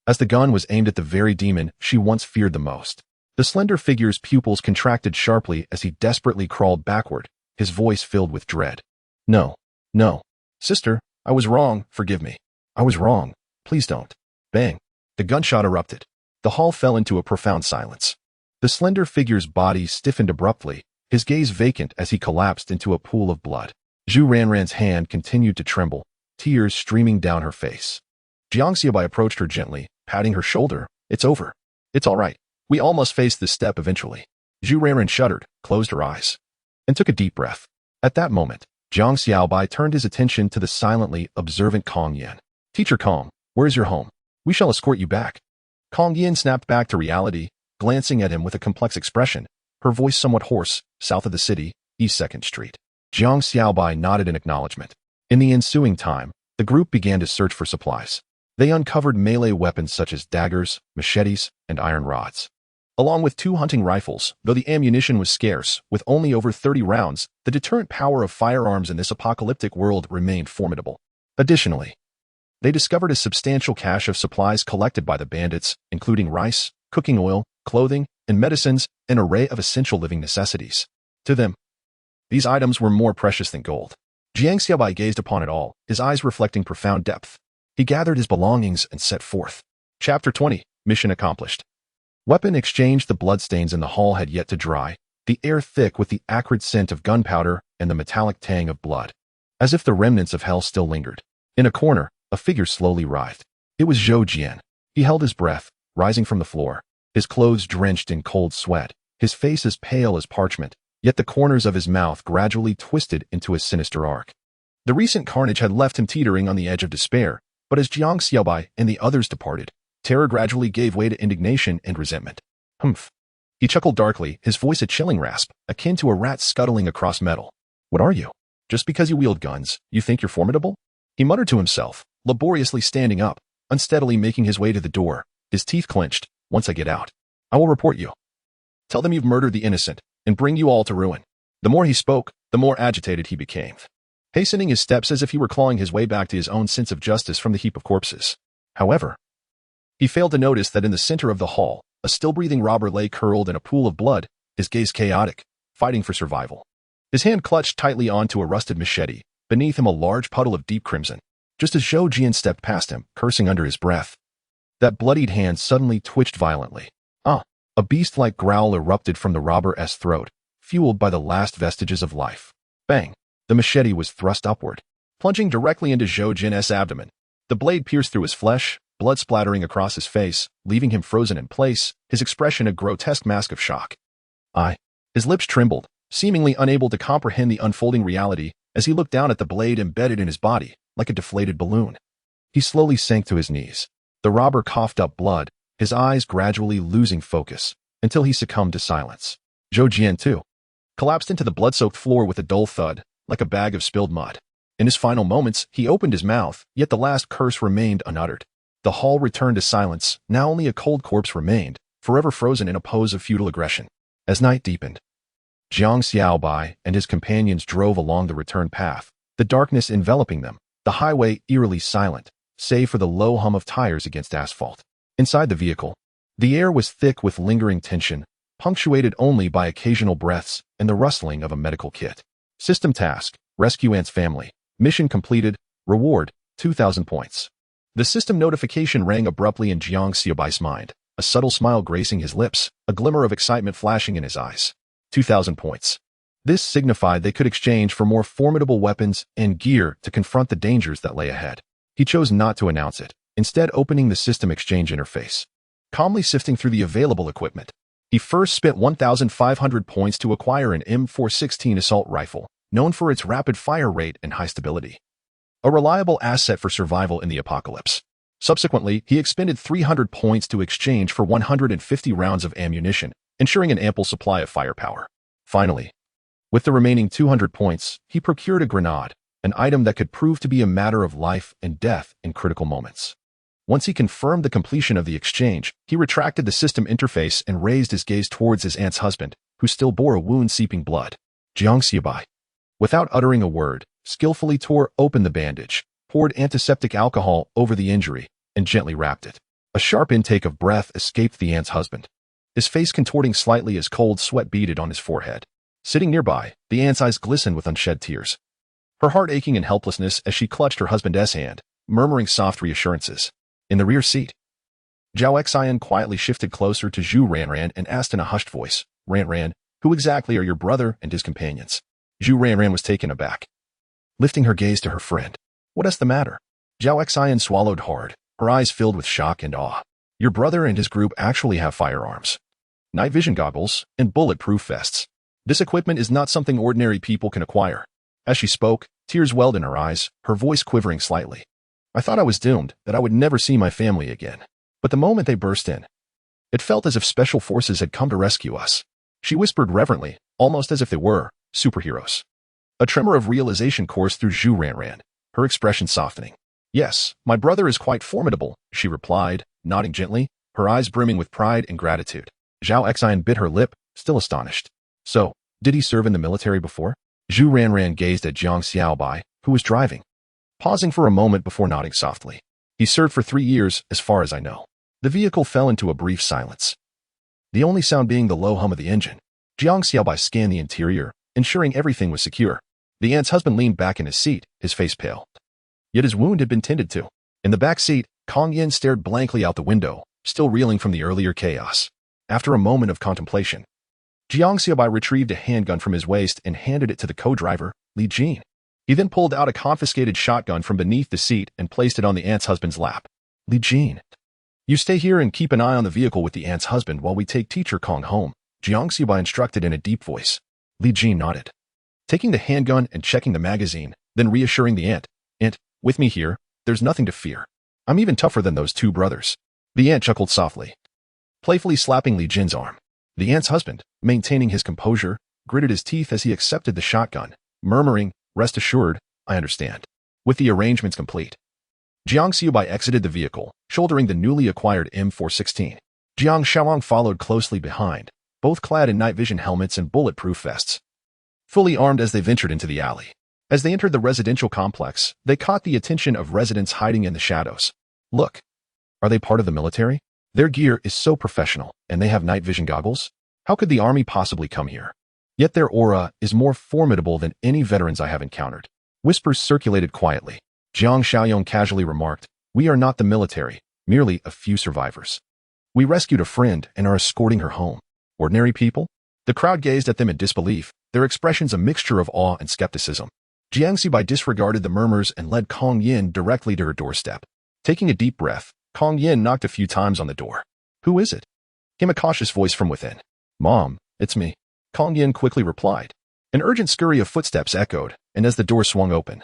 as the gun was aimed at the very demon she once feared the most. The slender figure's pupils contracted sharply as he desperately crawled backward, his voice filled with dread. "No, no. Sister, I was wrong, forgive me. I was wrong. Please don't." Bang. The gunshot erupted. The hall fell into a profound silence. The slender figure's body stiffened abruptly, his gaze vacant as he collapsed into a pool of blood. Zhu Ranran's hand continued to tremble, tears streaming down her face. Jiang Xiaobai approached her gently, patting her shoulder. "It's over. It's all right. We all must face this step eventually." Zhu Ranran shuddered, closed her eyes, and took a deep breath. At that moment, Jang Xiaobai turned his attention to the silently observant Kong Yin. "Teacher Kong, where is your home? We shall escort you back." Kong Yin snapped back to reality, glancing at him with a complex expression, her voice somewhat hoarse. "South of the city, East 2nd Street." Jiang Xiaobai nodded in acknowledgement. In the ensuing time, the group began to search for supplies. They uncovered melee weapons such as daggers, machetes, and iron rods, along with 2 hunting rifles. Though the ammunition was scarce, with only over 30 rounds, the deterrent power of firearms in this apocalyptic world remained formidable. Additionally, they discovered a substantial cache of supplies collected by the bandits, including rice, cooking oil, clothing, and medicines, an array of essential living necessities. To them, these items were more precious than gold. Jiang Xiaobai gazed upon it all, his eyes reflecting profound depth. He gathered his belongings and set forth. Chapter 20, Mission accomplished. Weapon exchange. The bloodstains in the hall had yet to dry, the air thick with the acrid scent of gunpowder and the metallic tang of blood, as if the remnants of hell still lingered. In a corner, a figure slowly writhed. It was Zhou Jian. He held his breath, rising from the floor, his clothes drenched in cold sweat, his face as pale as parchment, yet the corners of his mouth gradually twisted into a sinister arc. The recent carnage had left him teetering on the edge of despair, but as Jiang Xiaobai and the others departed, terror gradually gave way to indignation and resentment. "Humph." He chuckled darkly, his voice a chilling rasp, akin to a rat scuttling across metal. "What are you? Just because you wield guns, you think you're formidable?" He muttered to himself, laboriously standing up, unsteadily making his way to the door, his teeth clenched. "Once I get out, I will report you. Tell them you've murdered the innocent, and bring you all to ruin." The more he spoke, the more agitated he became, hastening his steps as if he were clawing his way back to his own sense of justice from the heap of corpses. However, He failed to notice that in the center of the hall, a still-breathing robber lay curled in a pool of blood, his gaze chaotic, fighting for survival. His hand clutched tightly onto a rusted machete, beneath him a large puddle of deep crimson. Just as Zhou Jian stepped past him, cursing under his breath, that bloodied hand suddenly twitched violently. A beast-like growl erupted from the robber's throat, fueled by the last vestiges of life. Bang! The machete was thrust upward, plunging directly into Zhou Jin's abdomen. The blade pierced through his flesh, blood splattering across his face, leaving him frozen in place, his expression a grotesque mask of shock. His lips trembled, seemingly unable to comprehend the unfolding reality as he looked down at the blade embedded in his body, like a deflated balloon. He slowly sank to his knees. The robber coughed up blood, his eyes gradually losing focus, until he succumbed to silence. Zhou Jian, too, collapsed into the blood-soaked floor with a dull thud, like a bag of spilled mud. In his final moments, he opened his mouth, yet the last curse remained unuttered. The hall returned to silence, now only a cold corpse remained, forever frozen in a pose of futile aggression. As night deepened, Jang Xiaobai and his companions drove along the return path, the darkness enveloping them, the highway eerily silent, save for the low hum of tires against asphalt. Inside the vehicle, the air was thick with lingering tension, punctuated only by occasional breaths and the rustling of a medical kit. System task: rescue Ant's family. Mission completed. Reward: 2,000 points. The system notification rang abruptly in Jiang Xiaobai's mind, a subtle smile gracing his lips, a glimmer of excitement flashing in his eyes. 2,000 points. This signified they could exchange for more formidable weapons and gear to confront the dangers that lay ahead. He chose not to announce it, instead opening the system exchange interface. Calmly sifting through the available equipment, he first spent 1,500 points to acquire an M416 assault rifle, known for its rapid fire rate and high stability. A reliable asset for survival in the apocalypse. Subsequently, he expended 300 points to exchange for 150 rounds of ammunition, ensuring an ample supply of firepower. Finally, with the remaining 200 points, he procured a grenade, an item that could prove to be a matter of life and death in critical moments. Once he confirmed the completion of the exchange, he retracted the system interface and raised his gaze towards his aunt's husband, who still bore a wound seeping blood. Jiang Xiaobai, without uttering a word, skillfully tore open the bandage, poured antiseptic alcohol over the injury, and gently wrapped it. A sharp intake of breath escaped the aunt's husband, his face contorting slightly as cold sweat beaded on his forehead. Sitting nearby, the aunt's eyes glistened with unshed tears, her heart aching in helplessness as she clutched her husband's hand, murmuring soft reassurances. In the rear seat, Zhao Xian quietly shifted closer to Zhu Ranran and asked in a hushed voice, "Ranran, who exactly are your brother and his companions?" Zhu Ranran was taken aback, lifting her gaze to her friend. "What's the matter?" Zhao Xian swallowed hard, her eyes filled with shock and awe. "Your brother and his group actually have firearms, night vision goggles, and bulletproof vests. This equipment is not something ordinary people can acquire." As she spoke, tears welled in her eyes, her voice quivering slightly. "I thought I was doomed, that I would never see my family again. But the moment they burst in, it felt as if special forces had come to rescue us." She whispered reverently, almost as if they were superheroes. A tremor of realization coursed through Zhu Ranran, her expression softening. "Yes, my brother is quite formidable," she replied, nodding gently, her eyes brimming with pride and gratitude. Zhao Xian bit her lip, still astonished. "So, did he serve in the military before?" Zhu Ranran gazed at Jang Xiaobai, who was driving, pausing for a moment before nodding softly. "He served for 3 years, as far as I know." The vehicle fell into a brief silence, the only sound being the low hum of the engine. Jiang Xiaobai scanned the interior, ensuring everything was secure. The aunt's husband leaned back in his seat, his face pale. Yet his wound had been tended to. In the back seat, Kong Yin stared blankly out the window, still reeling from the earlier chaos. After a moment of contemplation, Jiang Xiaobai retrieved a handgun from his waist and handed it to the co-driver, Li Jin. He then pulled out a confiscated shotgun from beneath the seat and placed it on the aunt's husband's lap. "Li Jin, you stay here and keep an eye on the vehicle with the aunt's husband while we take teacher Kong home," Jiang Xiaobai instructed in a deep voice. Li Jin nodded, taking the handgun and checking the magazine, then reassuring the aunt. "Aunt, with me here, there's nothing to fear. I'm even tougher than those 2 brothers." The aunt chuckled softly, playfully slapping Li Jin's arm. The aunt's husband, maintaining his composure, gritted his teeth as he accepted the shotgun, murmuring, "Rest assured, I understand." With the arrangements complete, Jiang Xiaobai exited the vehicle, shouldering the newly acquired M416. Jang Xiaoa followed closely behind, both clad in night vision helmets and bulletproof vests, fully armed as they ventured into the alley. As they entered the residential complex, they caught the attention of residents hiding in the shadows. "Look, Are they part of the military? Their gear is so professional, and they have night vision goggles? How could the army possibly come here? Yet their aura is more formidable than any veterans I have encountered. Whispers circulated quietly. Jiang Xiaobai casually remarked, "We are not the military, merely a few survivors. We rescued a friend and are escorting her home. Ordinary people?" The crowd gazed at them in disbelief, their expressions a mixture of awe and skepticism. Jiang Xiaobai disregarded the murmurs and led Kong Yin directly to her doorstep. Taking a deep breath, Kong Yin knocked a few times on the door. "Who is it?" Came a cautious voice from within. "Mom, it's me," Kong Yin quickly replied. An urgent scurry of footsteps echoed, and as the door swung open,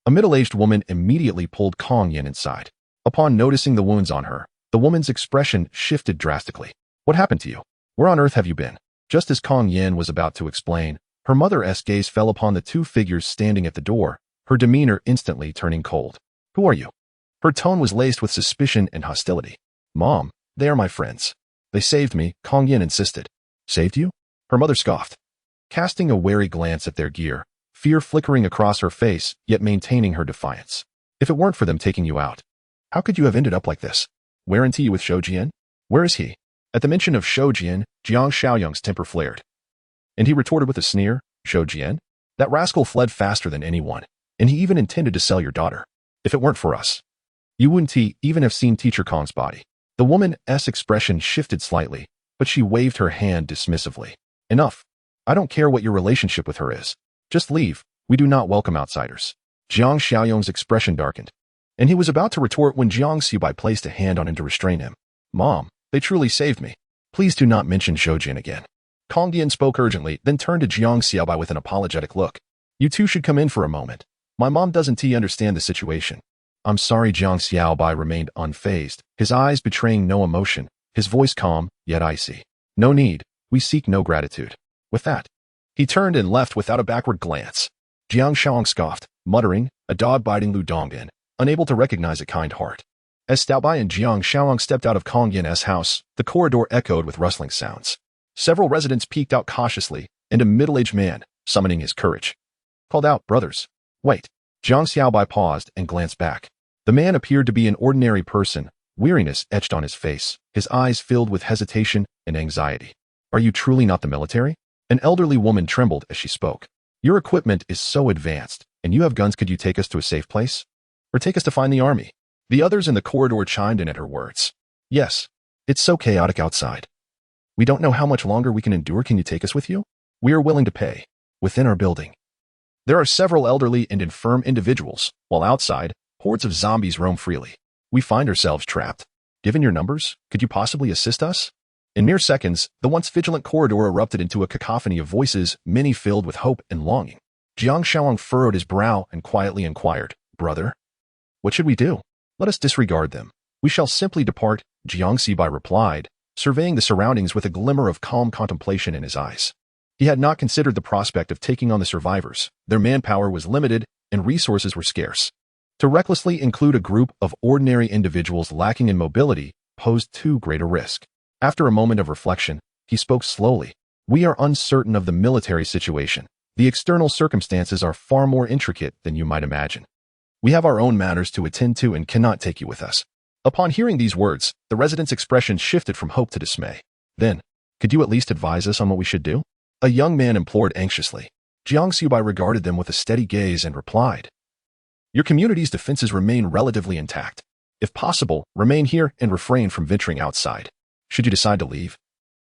a middle-aged woman immediately pulled Kong Yin inside. Upon noticing the wounds on her, the woman's expression shifted drastically. "What happened to you? Where on earth have you been?" Just as Kong Yin was about to explain, her mother's gaze fell upon the two figures standing at the door, her demeanor instantly turning cold. "Who are you?" Her tone was laced with suspicion and hostility. "Mom, they are my friends. They saved me," Kong Yin insisted. "Saved you?" Her mother scoffed, casting a wary glance at their gear, fear flickering across her face, yet maintaining her defiance. "If it weren't for them taking you out, how could you have ended up like this? Weren't you with Shoujian? Where is he?" At the mention of Shoujian, Jiang Xiaoyang's temper flared. And he retorted with a sneer, "Shoujian? That rascal fled faster than anyone, and he even intended to sell your daughter. If it weren't for us, you wouldn't even have seen Teacher Kong's body." The woman's expression shifted slightly, but she waved her hand dismissively. "Enough. I don't care what your relationship with her is. Just leave. We do not welcome outsiders." Jiang Xiaoyang's expression darkened, and he was about to retort when Jiang Xiaobai placed a hand on him to restrain him. "Mom, they truly saved me. Please do not mention Shoujian again." Kong Yin spoke urgently, then turned to Jiang Xiaobai with an apologetic look. "You two should come in for a moment. My mom doesn't understand the situation." "I'm sorry," Jang Xiaobai remained unfazed, his eyes betraying no emotion, his voice calm, yet icy. "No need. We seek no gratitude." With that, he turned and left without a backward glance. Jiang Xiaobai scoffed, muttering, a dog biting Lu Dongbin, unable to recognize a kind heart. As Xiaobai and Jiang Xiaobai stepped out of Kong Yin's house, the corridor echoed with rustling sounds. Several residents peeked out cautiously, and a middle-aged man, summoning his courage, called out, "Brothers, wait." Jang Xiaobai paused and glanced back. The man appeared to be an ordinary person, weariness etched on his face, his eyes filled with hesitation and anxiety. "Are you truly not the military?" An elderly woman trembled as she spoke. "Your equipment is so advanced, and you have guns. Could you take us to a safe place? Or take us to find the army?" The others in the corridor chimed in at her words. "Yes. It's so chaotic outside. We don't know how much longer we can endure. Can you take us with you? We are willing to pay. Within our building, there are several elderly and infirm individuals, while outside, hordes of zombies roam freely. We find ourselves trapped. Given your numbers, could you possibly assist us?" In mere seconds, the once vigilant corridor erupted into a cacophony of voices, many filled with hope and longing. Jiang Xiaobai furrowed his brow and quietly inquired, "Brother, what should we do?" "Let us disregard them. We shall simply depart," Jiang Xiaobai replied, surveying the surroundings with a glimmer of calm contemplation in his eyes. He had not considered the prospect of taking on the survivors. Their manpower was limited, and resources were scarce. To recklessly include a group of ordinary individuals lacking in mobility posed too great a risk. After a moment of reflection, he spoke slowly. "We are uncertain of the military situation. The external circumstances are far more intricate than you might imagine. We have our own matters to attend to and cannot take you with us." Upon hearing these words, the resident's expression shifted from hope to dismay. "Then, could you at least advise us on what we should do?" a young man implored anxiously. Jiang Xiaobai regarded them with a steady gaze and replied, "Your community's defenses remain relatively intact. If possible, remain here and refrain from venturing outside. Should you decide to leave,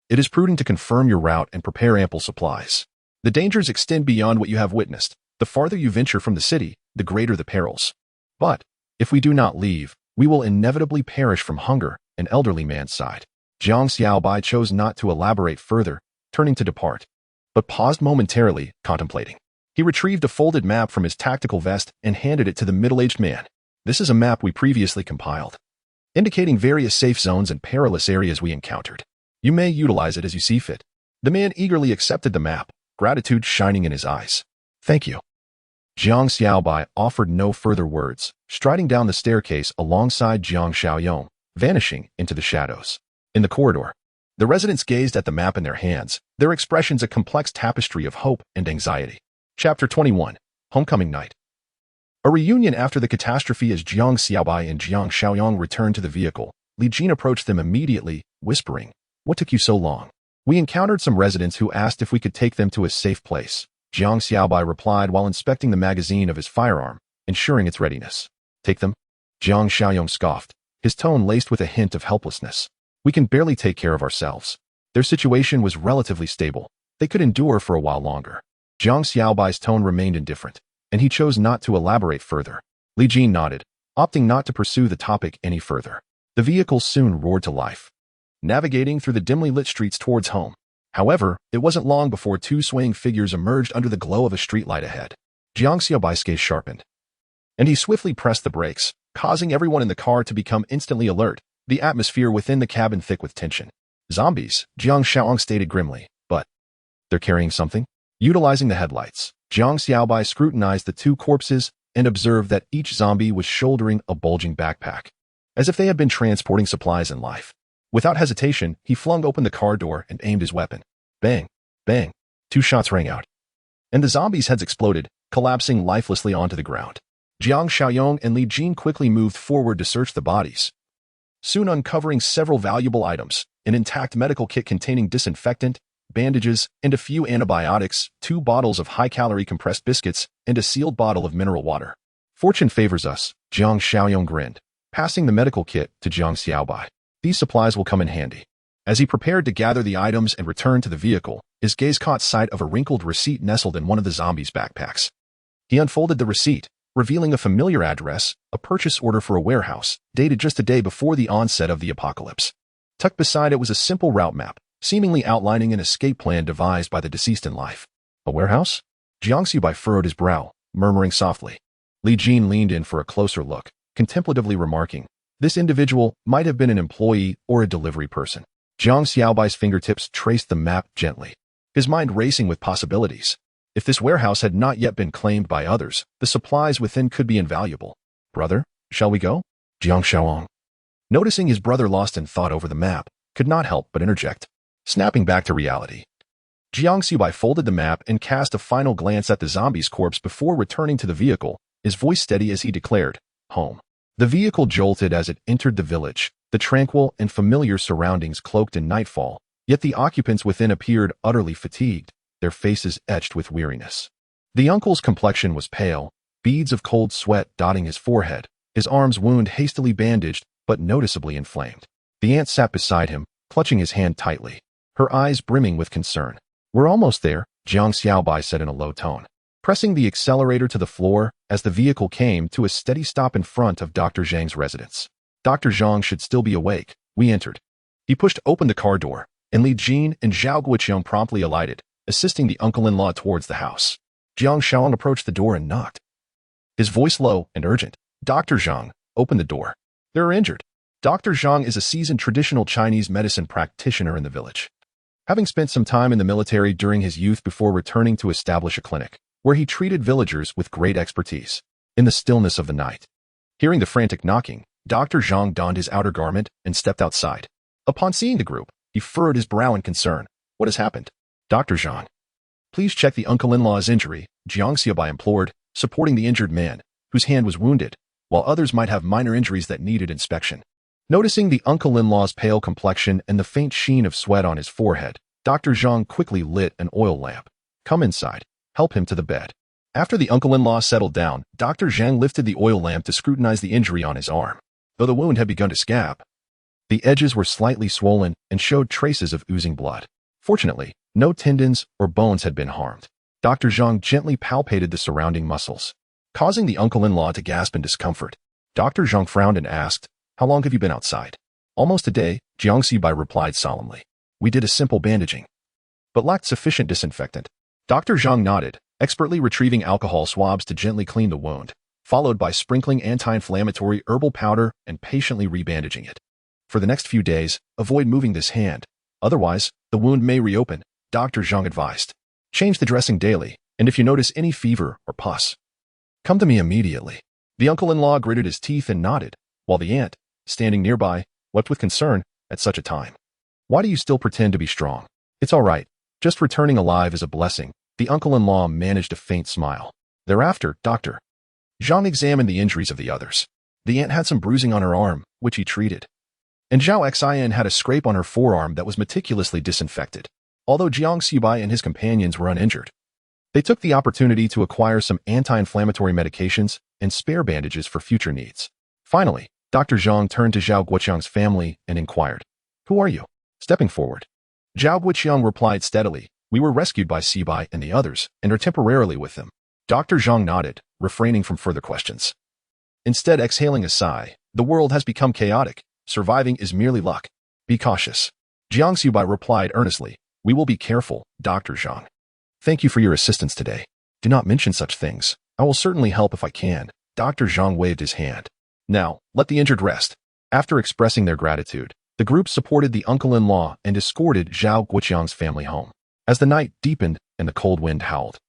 it is prudent to confirm your route and prepare ample supplies. The dangers extend beyond what you have witnessed. The farther you venture from the city, the greater the perils. But, if we do not leave, we will inevitably perish from hunger," an elderly man sighed. Jang Xiaobai chose not to elaborate further, turning to depart, but paused momentarily, contemplating. He retrieved a folded map from his tactical vest and handed it to the middle-aged man. "This is a map we previously compiled, indicating various safe zones and perilous areas we encountered. You may utilize it as you see fit." The man eagerly accepted the map, gratitude shining in his eyes. "Thank you." Jiang Xiaobai offered no further words, striding down the staircase alongside Jiang Xiaoyang, vanishing into the shadows. In the corridor, the residents gazed at the map in their hands, their expressions a complex tapestry of hope and anxiety. Chapter 21, Homecoming Night. A reunion after the catastrophe. As Jiang Xiaobai and Jiang Xiaoyang returned to the vehicle, Li Jin approached them immediately, whispering, "What took you so long?" "We encountered some residents who asked if we could take them to a safe place," Jiang Xiaobai replied while inspecting the magazine of his firearm, ensuring its readiness. "Take them?" Jang Xiaobai scoffed, his tone laced with a hint of helplessness. "We can barely take care of ourselves." Their situation was relatively stable. They could endure for a while longer. Jang Xiaobai's tone remained indifferent, and he chose not to elaborate further. Li Jin nodded, opting not to pursue the topic any further. The vehicle soon roared to life, navigating through the dimly lit streets towards home. However, it wasn't long before two swaying figures emerged under the glow of a streetlight ahead. Jiang Xiaobai's gaze sharpened, and he swiftly pressed the brakes, causing everyone in the car to become instantly alert, the atmosphere within the cabin thick with tension. "Zombies," Jiang Xiaobai stated grimly, "but they're carrying something?" Utilizing the headlights, Jang Xiaobai scrutinized the two corpses and observed that each zombie was shouldering a bulging backpack, as if they had been transporting supplies and life. Without hesitation, he flung open the car door and aimed his weapon. Bang! Bang! 2 shots rang out, and the zombies' heads exploded, collapsing lifelessly onto the ground. Jiang Xiaobai and Li Jin quickly moved forward to search the bodies, soon uncovering several valuable items: an intact medical kit containing disinfectant, bandages, and a few antibiotics, 2 bottles of high-calorie compressed biscuits, and a sealed bottle of mineral water. "Fortune favors us," Jiang Xiaobai grinned, passing the medical kit to Jang Xiaobai. "These supplies will come in handy." As he prepared to gather the items and return to the vehicle, his gaze caught sight of a wrinkled receipt nestled in one of the zombies' backpacks. He unfolded the receipt, revealing a familiar address, a purchase order for a warehouse, dated just a day before the onset of the apocalypse. Tucked beside it was a simple route map, seemingly outlining an escape plan devised by the deceased in life. "A warehouse?" Jiang Xiaobai furrowed his brow, murmuring softly. Li Jin leaned in for a closer look, contemplatively remarking, "This individual might have been an employee or a delivery person." Jiang Xiaobai's fingertips traced the map gently, his mind racing with possibilities. If this warehouse had not yet been claimed by others, the supplies within could be invaluable. "Brother, shall we go?" Jiang Xiaobai, noticing his brother lost in thought over the map, could not help but interject. Snapping back to reality, Jiang Xiaobai folded the map and cast a final glance at the zombie's corpse before returning to the vehicle, his voice steady as he declared, "Home." The vehicle jolted as it entered the village, the tranquil and familiar surroundings cloaked in nightfall, yet the occupants within appeared utterly fatigued, their faces etched with weariness. The uncle's complexion was pale, beads of cold sweat dotting his forehead, his arm's wound hastily bandaged but noticeably inflamed. The aunt sat beside him, clutching his hand tightly, her eyes brimming with concern. "We're almost there," Jiang Xiaobai said in a low tone, pressing the accelerator to the floor as the vehicle came to a steady stop in front of Dr. Zhang's residence. "Dr. Zhang should still be awake." We entered. He pushed open the car door, and Li Jin and Zhao Guoqiang promptly alighted, assisting the uncle-in-law towards the house. Jiang Xiaobai approached the door and knocked, his voice low and urgent. "Dr. Zhang, open the door. They're injured." Dr. Zhang is a seasoned traditional Chinese medicine practitioner in the village, having spent some time in the military during his youth before returning to establish a clinic, where he treated villagers with great expertise. In the stillness of the night, hearing the frantic knocking, Dr. Zhang donned his outer garment and stepped outside. Upon seeing the group, he furrowed his brow in concern. "What has happened?" "Dr. Zhang, please check the uncle-in-law's injury," Jiang Xiaobai implored, supporting the injured man, whose hand was wounded, while others might have minor injuries that needed inspection. Noticing the uncle-in-law's pale complexion and the faint sheen of sweat on his forehead, Dr. Zhang quickly lit an oil lamp. "Come inside. Help him to the bed." After the uncle-in-law settled down, Dr. Zhang lifted the oil lamp to scrutinize the injury on his arm. Though the wound had begun to scab, the edges were slightly swollen and showed traces of oozing blood. Fortunately, no tendons or bones had been harmed. Dr. Zhang gently palpated the surrounding muscles, causing the uncle-in-law to gasp in discomfort. Dr. Zhang frowned and asked, "How long have you been outside?" "Almost a day," Jiang Xiaobai replied solemnly. "We did a simple bandaging, but lacked sufficient disinfectant." Dr. Zhang nodded, expertly retrieving alcohol swabs to gently clean the wound, followed by sprinkling anti-inflammatory herbal powder and patiently rebandaging it. "For the next few days, avoid moving this hand. Otherwise, the wound may reopen," Dr. Zhang advised. "Change the dressing daily, and if you notice any fever or pus, come to me immediately." The uncle-in-law gritted his teeth and nodded, while the aunt, standing nearby, wept with concern at such a time. "Why do you still pretend to be strong? It's all right. Just returning alive is a blessing." The uncle-in-law managed a faint smile. Thereafter, Dr. Zhang examined the injuries of the others. The aunt had some bruising on her arm, which he treated, and Zhao Xian had a scrape on her forearm that was meticulously disinfected. Although Jiang Xiaobai and his companions were uninjured, they took the opportunity to acquire some anti-inflammatory medications and spare bandages for future needs. Finally, Dr. Zhang turned to Zhao Guoqiang's family and inquired, "Who are you?" Stepping forward, Zhao Guoqiang replied steadily, "We were rescued by Xiaobai and the others and are temporarily with them." Dr. Zhang nodded, refraining from further questions. Instead, exhaling a sigh, "The world has become chaotic. Surviving is merely luck. Be cautious." Jiang Xiaobai replied earnestly, "We will be careful, Dr. Zhang. Thank you for your assistance today. Do not mention such things. I will certainly help if I can." Dr. Zhang waved his hand. "Now, let the injured rest." After expressing their gratitude, the group supported the uncle-in-law and escorted Zhao Guoqiang's family home. As the night deepened and the cold wind howled,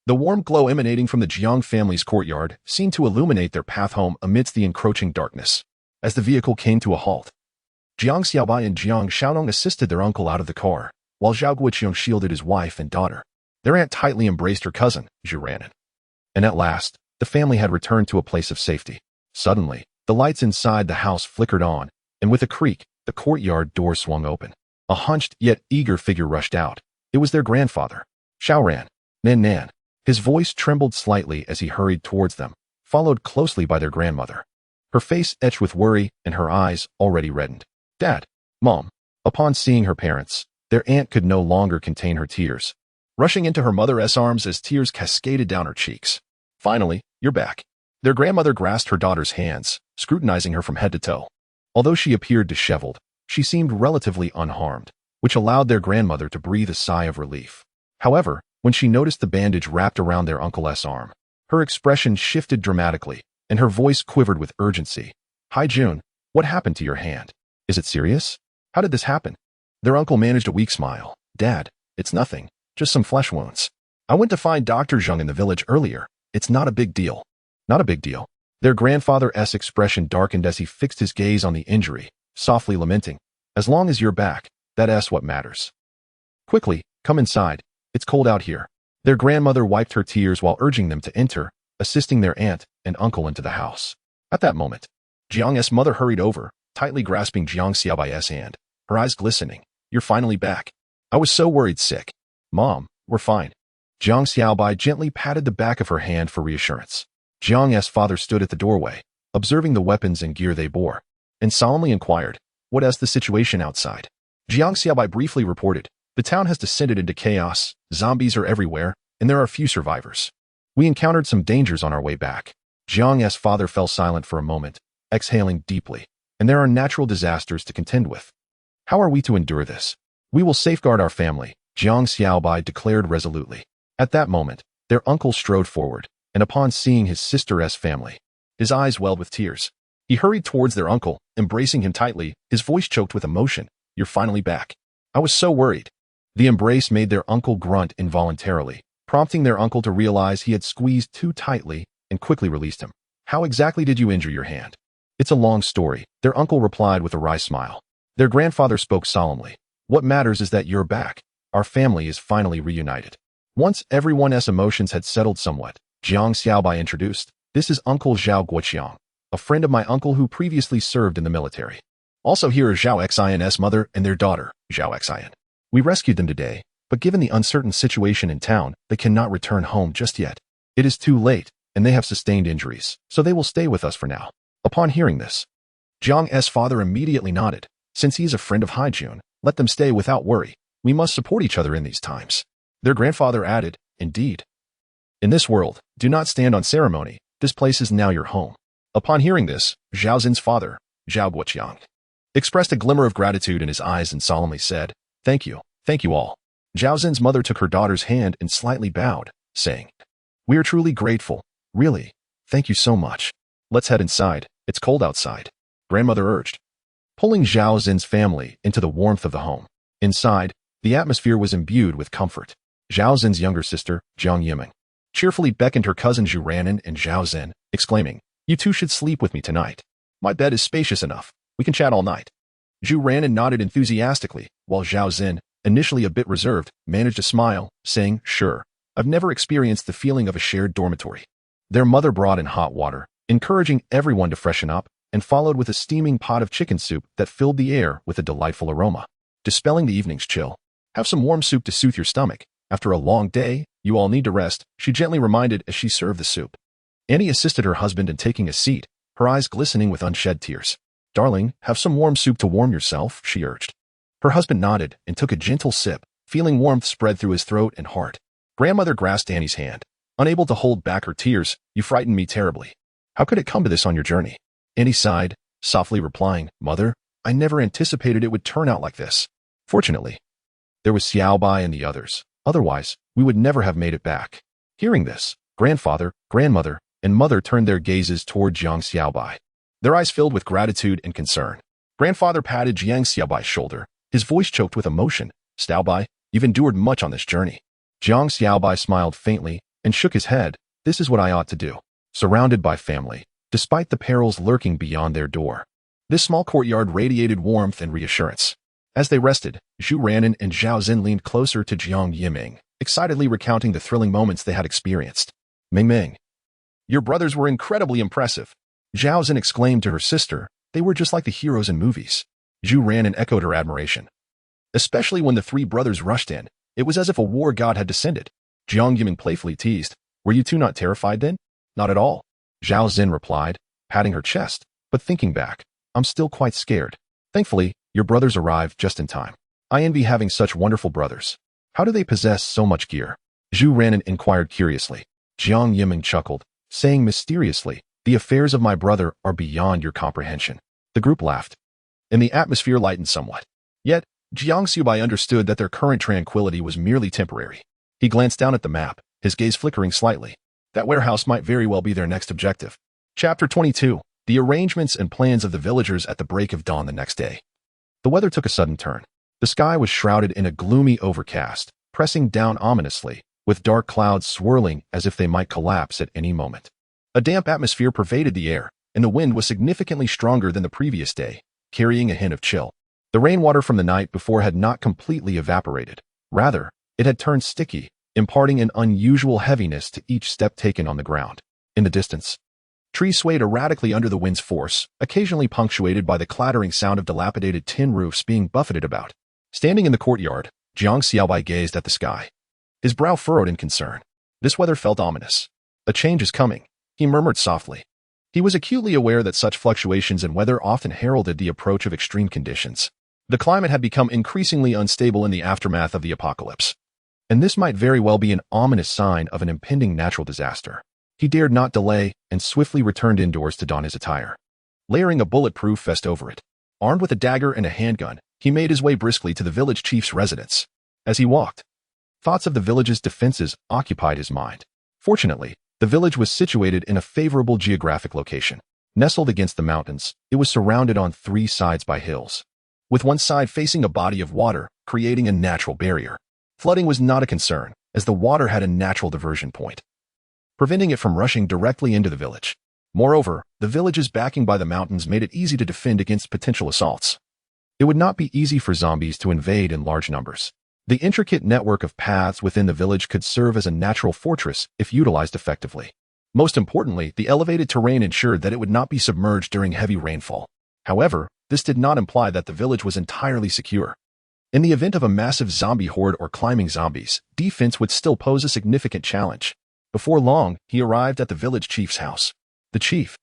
the warm glow emanating from the Jiang family's courtyard seemed to illuminate their path home amidst the encroaching darkness. As the vehicle came to a halt, Jiang Xiaobai and Jiang Xiaodong assisted their uncle out of the car, while Zhao Guoqiang shielded his wife and daughter. Their aunt tightly embraced her cousin, Zhu Ranan. And at last, the family had returned to a place of safety. Suddenly, the lights inside the house flickered on, and with a creak, the courtyard door swung open. A hunched yet eager figure rushed out. It was their grandfather, Xiaoran. Nan. His voice trembled slightly as he hurried towards them, followed closely by their grandmother. Her face etched with worry and her eyes already reddened. "Dad, Mom." Upon seeing her parents, their aunt could no longer contain her tears, rushing into her mother's arms as tears cascaded down her cheeks. "Finally, you're back." Their grandmother grasped her daughter's hands, scrutinizing her from head to toe. Although she appeared disheveled, she seemed relatively unharmed, which allowed their grandmother to breathe a sigh of relief. However, when she noticed the bandage wrapped around their uncle's arm, her expression shifted dramatically, and her voice quivered with urgency. "Hi June, what happened to your hand? Is it serious? How did this happen?" Their uncle managed a weak smile. "Dad, it's nothing, just some flesh wounds. I went to find Dr. Zhang in the village earlier. It's not a big deal." "Not a big deal." Their grandfather's expression darkened as he fixed his gaze on the injury, softly lamenting, "As long as you're back, that's what matters. Quickly, come inside. It's cold out here." Their grandmother wiped her tears while urging them to enter, assisting their aunt and uncle into the house. At that moment, Jiang's mother hurried over, tightly grasping Jiang Xiaobai's hand, her eyes glistening. "You're finally back. I was so worried sick." "Mom, we're fine." Jang Xiaobai gently patted the back of her hand for reassurance. Jiang's father stood at the doorway, observing the weapons and gear they bore, and solemnly inquired, "What is the situation outside?" Jiang Xiaobai briefly reported, "The town has descended into chaos, zombies are everywhere, and there are few survivors. We encountered some dangers on our way back." Jiang's father fell silent for a moment, exhaling deeply, "And there are natural disasters to contend with. How are we to endure this?" "We will safeguard our family," Jiang Xiaobai declared resolutely. At that moment, their uncle strode forward, and upon seeing his sister's family, his eyes welled with tears. He hurried towards their uncle, embracing him tightly, his voice choked with emotion. "You're finally back. I was so worried." The embrace made their uncle grunt involuntarily, prompting their uncle to realize he had squeezed too tightly and quickly released him. "How exactly did you injure your hand?" "It's a long story," their uncle replied with a wry smile. Their grandfather spoke solemnly. "What matters is that you're back. Our family is finally reunited." Once everyone's emotions had settled somewhat, Jiang Xiaobai introduced, "This is Uncle Zhao Guoqiang, a friend of my uncle who previously served in the military. Also here is Zhao Xian's mother and their daughter, Zhao Xian. We rescued them today, but given the uncertain situation in town, they cannot return home just yet. It is too late, and they have sustained injuries, so they will stay with us for now." Upon hearing this, Jiang's father immediately nodded. "Since he is a friend of Haijun, let them stay without worry. We must support each other in these times." Their grandfather added, "Indeed. In this world, do not stand on ceremony. This place is now your home." Upon hearing this, Zhao Xin's father, Zhao Guoqiang, expressed a glimmer of gratitude in his eyes and solemnly said, Thank you all." Zhao Xin's mother took her daughter's hand and slightly bowed, saying, "We are truly grateful. Really, thank you so much. Let's head inside. It's cold outside," grandmother urged, pulling Zhao Xin's family into the warmth of the home. Inside, the atmosphere was imbued with comfort. Zhao Xin's younger sister, Jiang Yiming, cheerfully beckoned her cousin Zhu Ranan and Zhao Xin, exclaiming, "You two should sleep with me tonight. My bed is spacious enough. We can chat all night." Zhu Ranan nodded enthusiastically, while Zhao Xin, initially a bit reserved, managed a smile, saying, "Sure, I've never experienced the feeling of a shared dormitory." Their mother brought in hot water, encouraging everyone to freshen up, and followed with a steaming pot of chicken soup that filled the air with a delightful aroma, dispelling the evening's chill. Have some warm soup to soothe your stomach. After a long day, you all need to rest, she gently reminded as she served the soup. Annie assisted her husband in taking a seat, her eyes glistening with unshed tears. Darling, have some warm soup to warm yourself, she urged. Her husband nodded and took a gentle sip, feeling warmth spread through his throat and heart. Grandmother grasped Annie's hand. Unable to hold back her tears, you frightened me terribly. How could it come to this on your journey? Annie sighed, softly replying, Mother, I never anticipated it would turn out like this. Fortunately, there was Xiaobai and the others. Otherwise, we would never have made it back. Hearing this, grandfather, grandmother, and mother turned their gazes toward Jang Xiaobai, their eyes filled with gratitude and concern. Grandfather patted Jiang Xiaobai's shoulder, his voice choked with emotion. Xiaobai, you've endured much on this journey. Jang Xiaobai smiled faintly and shook his head. This is what I ought to do. Surrounded by family, despite the perils lurking beyond their door. This small courtyard radiated warmth and reassurance. As they rested, Zhu Ranan and Zhao Xin leaned closer to Jiang Yiming, excitedly recounting the thrilling moments they had experienced. Ming, your brothers were incredibly impressive. Zhao Xin exclaimed to her sister, they were just like the heroes in movies. Zhu Ranan echoed her admiration. Especially when the three brothers rushed in, it was as if a war god had descended. Jiang Yiming playfully teased, were you two not terrified then? Not at all. Zhao Xin replied, patting her chest, but thinking back, I'm still quite scared. Thankfully, your brothers arrived just in time. I envy having such wonderful brothers. How do they possess so much gear? Zhu Ranan inquired curiously. Jiang Yiming chuckled, saying mysteriously, the affairs of my brother are beyond your comprehension. The group laughed, and the atmosphere lightened somewhat. Yet, Jang Xiaobai understood that their current tranquility was merely temporary. He glanced down at the map, his gaze flickering slightly. That warehouse might very well be their next objective. Chapter 22. The arrangements and plans of the villagers at the break of dawn the next day. The weather took a sudden turn. The sky was shrouded in a gloomy overcast, pressing down ominously, with dark clouds swirling as if they might collapse at any moment. A damp atmosphere pervaded the air, and the wind was significantly stronger than the previous day, carrying a hint of chill. The rainwater from the night before had not completely evaporated. Rather, it had turned sticky, imparting an unusual heaviness to each step taken on the ground. In the distance, trees swayed erratically under the wind's force, occasionally punctuated by the clattering sound of dilapidated tin roofs being buffeted about. Standing in the courtyard, Jang Xiaobai gazed at the sky. His brow furrowed in concern. This weather felt ominous. A change is coming, he murmured softly. He was acutely aware that such fluctuations in weather often heralded the approach of extreme conditions. The climate had become increasingly unstable in the aftermath of the apocalypse, and this might very well be an ominous sign of an impending natural disaster. He dared not delay and swiftly returned indoors to don his attire, layering a bulletproof vest over it. Armed with a dagger and a handgun, he made his way briskly to the village chief's residence. As he walked, thoughts of the village's defenses occupied his mind. Fortunately, the village was situated in a favorable geographic location. Nestled against the mountains, it was surrounded on three sides by hills, with one side facing a body of water, creating a natural barrier. Flooding was not a concern, as the water had a natural diversion point, preventing it from rushing directly into the village. Moreover, the village's backing by the mountains made it easy to defend against potential assaults. It would not be easy for zombies to invade in large numbers. The intricate network of paths within the village could serve as a natural fortress if utilized effectively. Most importantly, the elevated terrain ensured that it would not be submerged during heavy rainfall. However, this did not imply that the village was entirely secure. In the event of a massive zombie horde or climbing zombies, defense would still pose a significant challenge. Before long, he arrived at the village chief's house. The chief,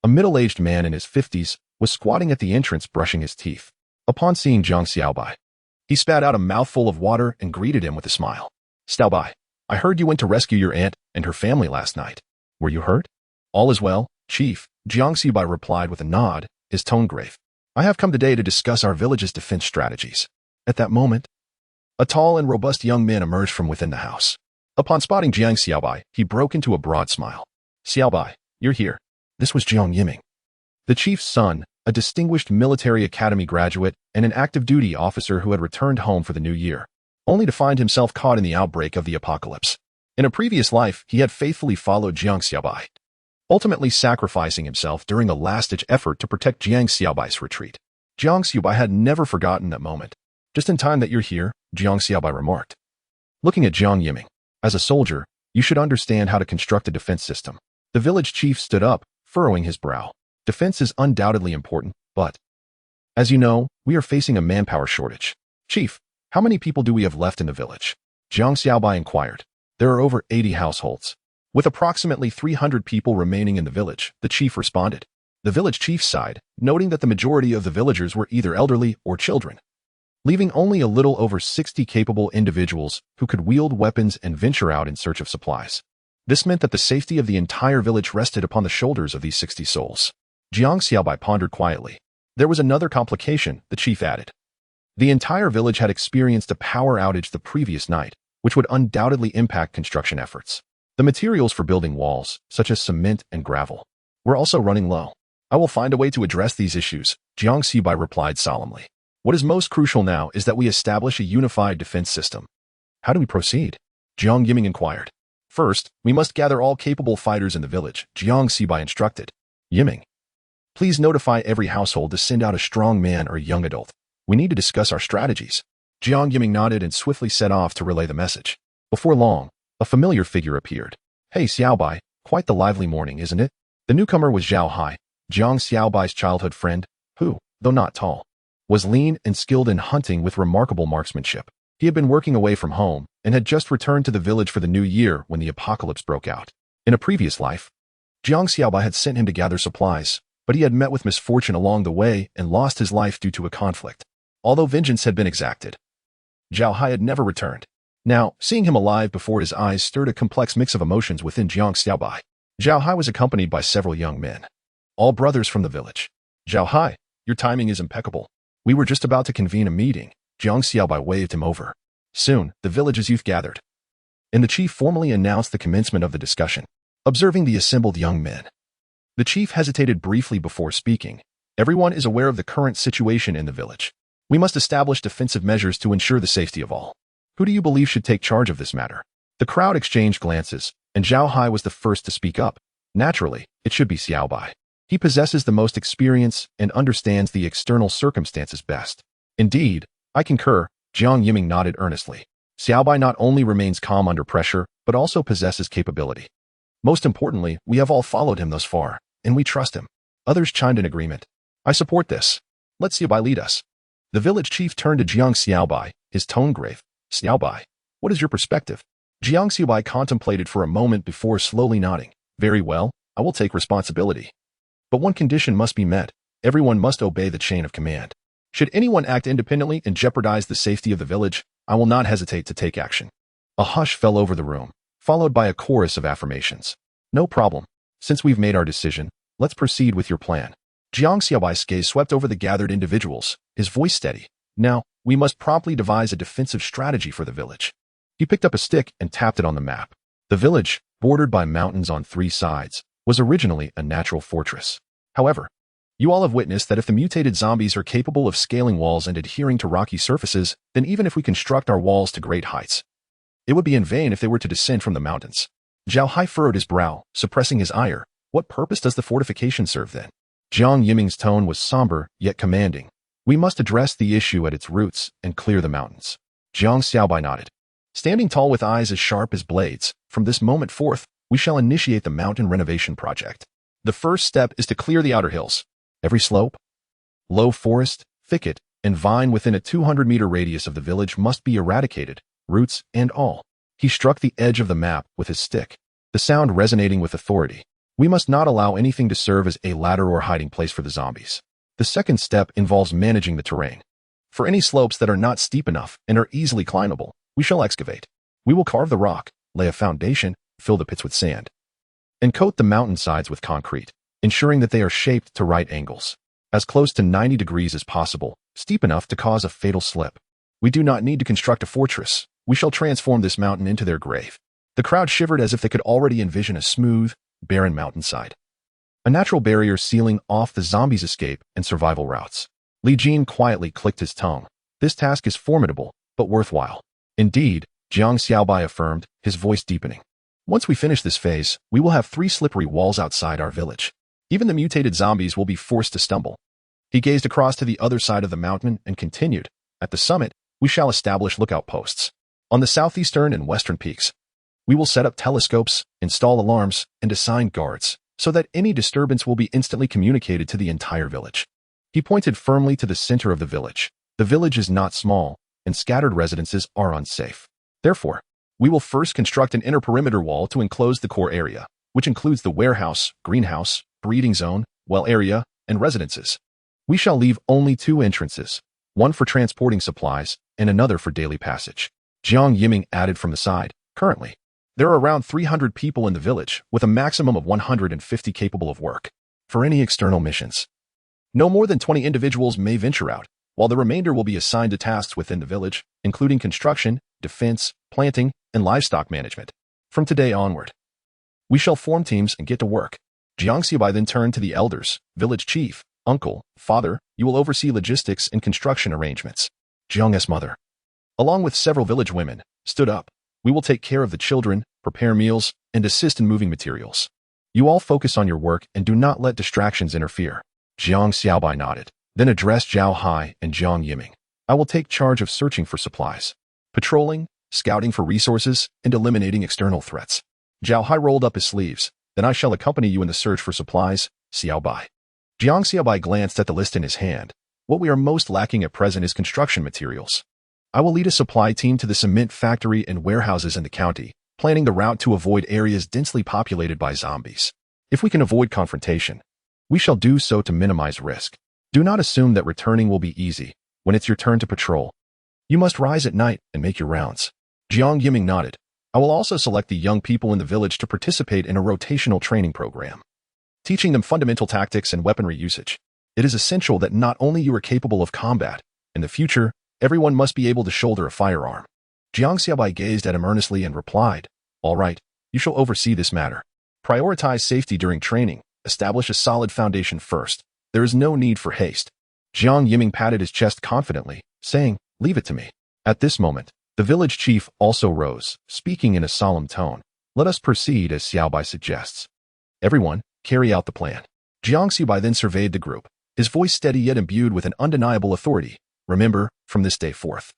a middle-aged man in his 50s, was squatting at the entrance brushing his teeth. Upon seeing Jang Xiaobai, he spat out a mouthful of water and greeted him with a smile. Xiaobai, I heard you went to rescue your aunt and her family last night. Were you hurt? All is well, chief, Jang Xiaobai replied with a nod, his tone grave. I have come today to discuss our village's defense strategies. At that moment, a tall and robust young man emerged from within the house. Upon spotting Jiang Xiaobai, he broke into a broad smile. Xiaobai, you're here. This was Jiang Yiming, the chief's son, a distinguished military academy graduate and an active duty officer who had returned home for the new year, only to find himself caught in the outbreak of the apocalypse. In a previous life, he had faithfully followed Jiang Xiaobai, ultimately sacrificing himself during a last-ditch effort to protect Jiang Xiaobai's retreat. Jiang Xiaobai had never forgotten that moment. Just in time that you're here, Jiang Xiaobai remarked. Looking at Jiang Yiming, as a soldier, you should understand how to construct a defense system. The village chief stood up, furrowing his brow. Defense is undoubtedly important, but as you know, we are facing a manpower shortage. Chief, how many people do we have left in the village? Jang Xiaobai inquired. There are over 80 households. With approximately 300 people remaining in the village, the chief responded. The village chief sighed, noting that the majority of the villagers were either elderly or children, leaving only a little over 60 capable individuals who could wield weapons and venture out in search of supplies. This meant that the safety of the entire village rested upon the shoulders of these 60 souls. Jiang Xiaobai pondered quietly. There was another complication, the chief added. The entire village had experienced a power outage the previous night, which would undoubtedly impact construction efforts. The materials for building walls, such as cement and gravel, were also running low. I will find a way to address these issues, Jiang Xiaobai replied solemnly. What is most crucial now is that we establish a unified defense system. How do we proceed? Jiang Yiming inquired. First, we must gather all capable fighters in the village, Jiang Xiaobai instructed. Yiming, please notify every household to send out a strong man or young adult. We need to discuss our strategies. Jiang Yiming nodded and swiftly set off to relay the message. Before long, a familiar figure appeared. Hey Xiaobai, quite the lively morning, isn't it? The newcomer was Zhao Hai, Jang Xiaobai's childhood friend, who, though not tall, was lean and skilled in hunting with remarkable marksmanship. He had been working away from home and had just returned to the village for the new year when the apocalypse broke out. In a previous life, Jiang Xiaobai had sent him to gather supplies, but he had met with misfortune along the way and lost his life due to a conflict. Although vengeance had been exacted, Zhao Hai had never returned. Now, seeing him alive before his eyes stirred a complex mix of emotions within Jiang Xiaobai. Zhao Hai was accompanied by several young men, all brothers from the village. Zhao Hai, your timing is impeccable. We were just about to convene a meeting. Jang Xiaobai waved him over. Soon, the village's youth gathered, and the chief formally announced the commencement of the discussion. Observing the assembled young men, the chief hesitated briefly before speaking. Everyone is aware of the current situation in the village. We must establish defensive measures to ensure the safety of all. Who do you believe should take charge of this matter? The crowd exchanged glances, and Zhao Hai was the first to speak up. Naturally, it should be Xiaobai. He possesses the most experience and understands the external circumstances best. Indeed, I concur, Jiang Yiming nodded earnestly. Xiaobai not only remains calm under pressure, but also possesses capability. Most importantly, we have all followed him thus far, and we trust him. Others chimed in agreement. I support this. Let Xiaobai lead us. The village chief turned to Jiang Xiaobai, his tone grave. Xiaobai, what is your perspective? Jiang Xiaobai contemplated for a moment before slowly nodding. Very well, I will take responsibility. But one condition must be met. Everyone must obey the chain of command. Should anyone act independently and jeopardize the safety of the village, I will not hesitate to take action. A hush fell over the room, followed by a chorus of affirmations. No problem. Since we've made our decision, let's proceed with your plan. Jiang Xiaobai's gaze swept over the gathered individuals, his voice steady. Now, we must promptly devise a defensive strategy for the village. He picked up a stick and tapped it on the map. The village, bordered by mountains on three sides, was originally a natural fortress. However, you all have witnessed that if the mutated zombies are capable of scaling walls and adhering to rocky surfaces, then even if we construct our walls to great heights, it would be in vain if they were to descend from the mountains. Zhao Hai furrowed his brow, suppressing his ire. What purpose does the fortification serve then? Jiang Yiming's tone was somber, yet commanding. We must address the issue at its roots and clear the mountains. Jiang Xiaobai nodded. Standing tall with eyes as sharp as blades, from this moment forth, we shall initiate the mountain renovation project. The first step is to clear the outer hills. Every slope, low forest, thicket, and vine within a 200-meter radius of the village must be eradicated, roots and all. He struck the edge of the map with his stick, the sound resonating with authority. We must not allow anything to serve as a ladder or hiding place for the zombies. The second step involves managing the terrain. For any slopes that are not steep enough and are easily climbable, we shall excavate. We will carve the rock, lay a foundation, fill the pits with sand, and coat the mountainsides with concrete, ensuring that they are shaped to right angles, as close to 90 degrees as possible, steep enough to cause a fatal slip. We do not need to construct a fortress. We shall transform this mountain into their grave. The crowd shivered as if they could already envision a smooth, barren mountainside, a natural barrier sealing off the zombies' escape and survival routes. Li Jin quietly clicked his tongue. This task is formidable, but worthwhile. Indeed, Jiang Xiaobai affirmed, his voice deepening. Once we finish this phase, we will have 3 slippery walls outside our village. Even the mutated zombies will be forced to stumble. He gazed across to the other side of the mountain and continued. At the summit, we shall establish lookout posts. On the southeastern and western peaks, we will set up telescopes, install alarms, and assign guards. so that any disturbance will be instantly communicated to the entire village. He pointed firmly to the center of the village. The village is not small, and scattered residences are unsafe. Therefore, we will first construct an inner perimeter wall to enclose the core area, which includes the warehouse, greenhouse, breeding zone, well area, and residences. We shall leave only 2 entrances, one for transporting supplies and another for daily passage. Jiang Yiming added from the side. Currently, there are around 300 people in the village, with a maximum of 150 capable of work. For any external missions, no more than 20 individuals may venture out, while the remainder will be assigned to tasks within the village, including construction, defense, planting, and livestock management. From today onward, we shall form teams and get to work. Jang Xiaobai then turned to the elders, village chief, uncle, father, you will oversee logistics and construction arrangements. Jiang's mother, along with several village women, stood up. We will take care of the children, prepare meals, and assist in moving materials. You all focus on your work and do not let distractions interfere. Jang Xiaobai nodded, then addressed Zhao Hai and Jiang Yiming. I will take charge of searching for supplies, patrolling, scouting for resources, and eliminating external threats. Zhao Hai rolled up his sleeves. Then I shall accompany you in the search for supplies, Xiaobai. Jiang Xiaobai glanced at the list in his hand. What we are most lacking at present is construction materials. I will lead a supply team to the cement factory and warehouses in the county, planning the route to avoid areas densely populated by zombies. If we can avoid confrontation, we shall do so to minimize risk. Do not assume that returning will be easy. When it's your turn to patrol, you must rise at night and make your rounds. Jiang Yiming nodded. I will also select the young people in the village to participate in a rotational training program, teaching them fundamental tactics and weaponry usage. It is essential that not only you are capable of combat, in the future, everyone must be able to shoulder a firearm. Jiang Xiaobai gazed at him earnestly and replied, all right, you shall oversee this matter. Prioritize safety during training. Establish a solid foundation first. There is no need for haste. Jiang Yiming patted his chest confidently, saying, leave it to me. At this moment, the village chief also rose, speaking in a solemn tone. Let us proceed as Xiaobai suggests. Everyone, carry out the plan. Jiang Xiaobai then surveyed the group, his voice steady yet imbued with an undeniable authority. Remember, from this day forth,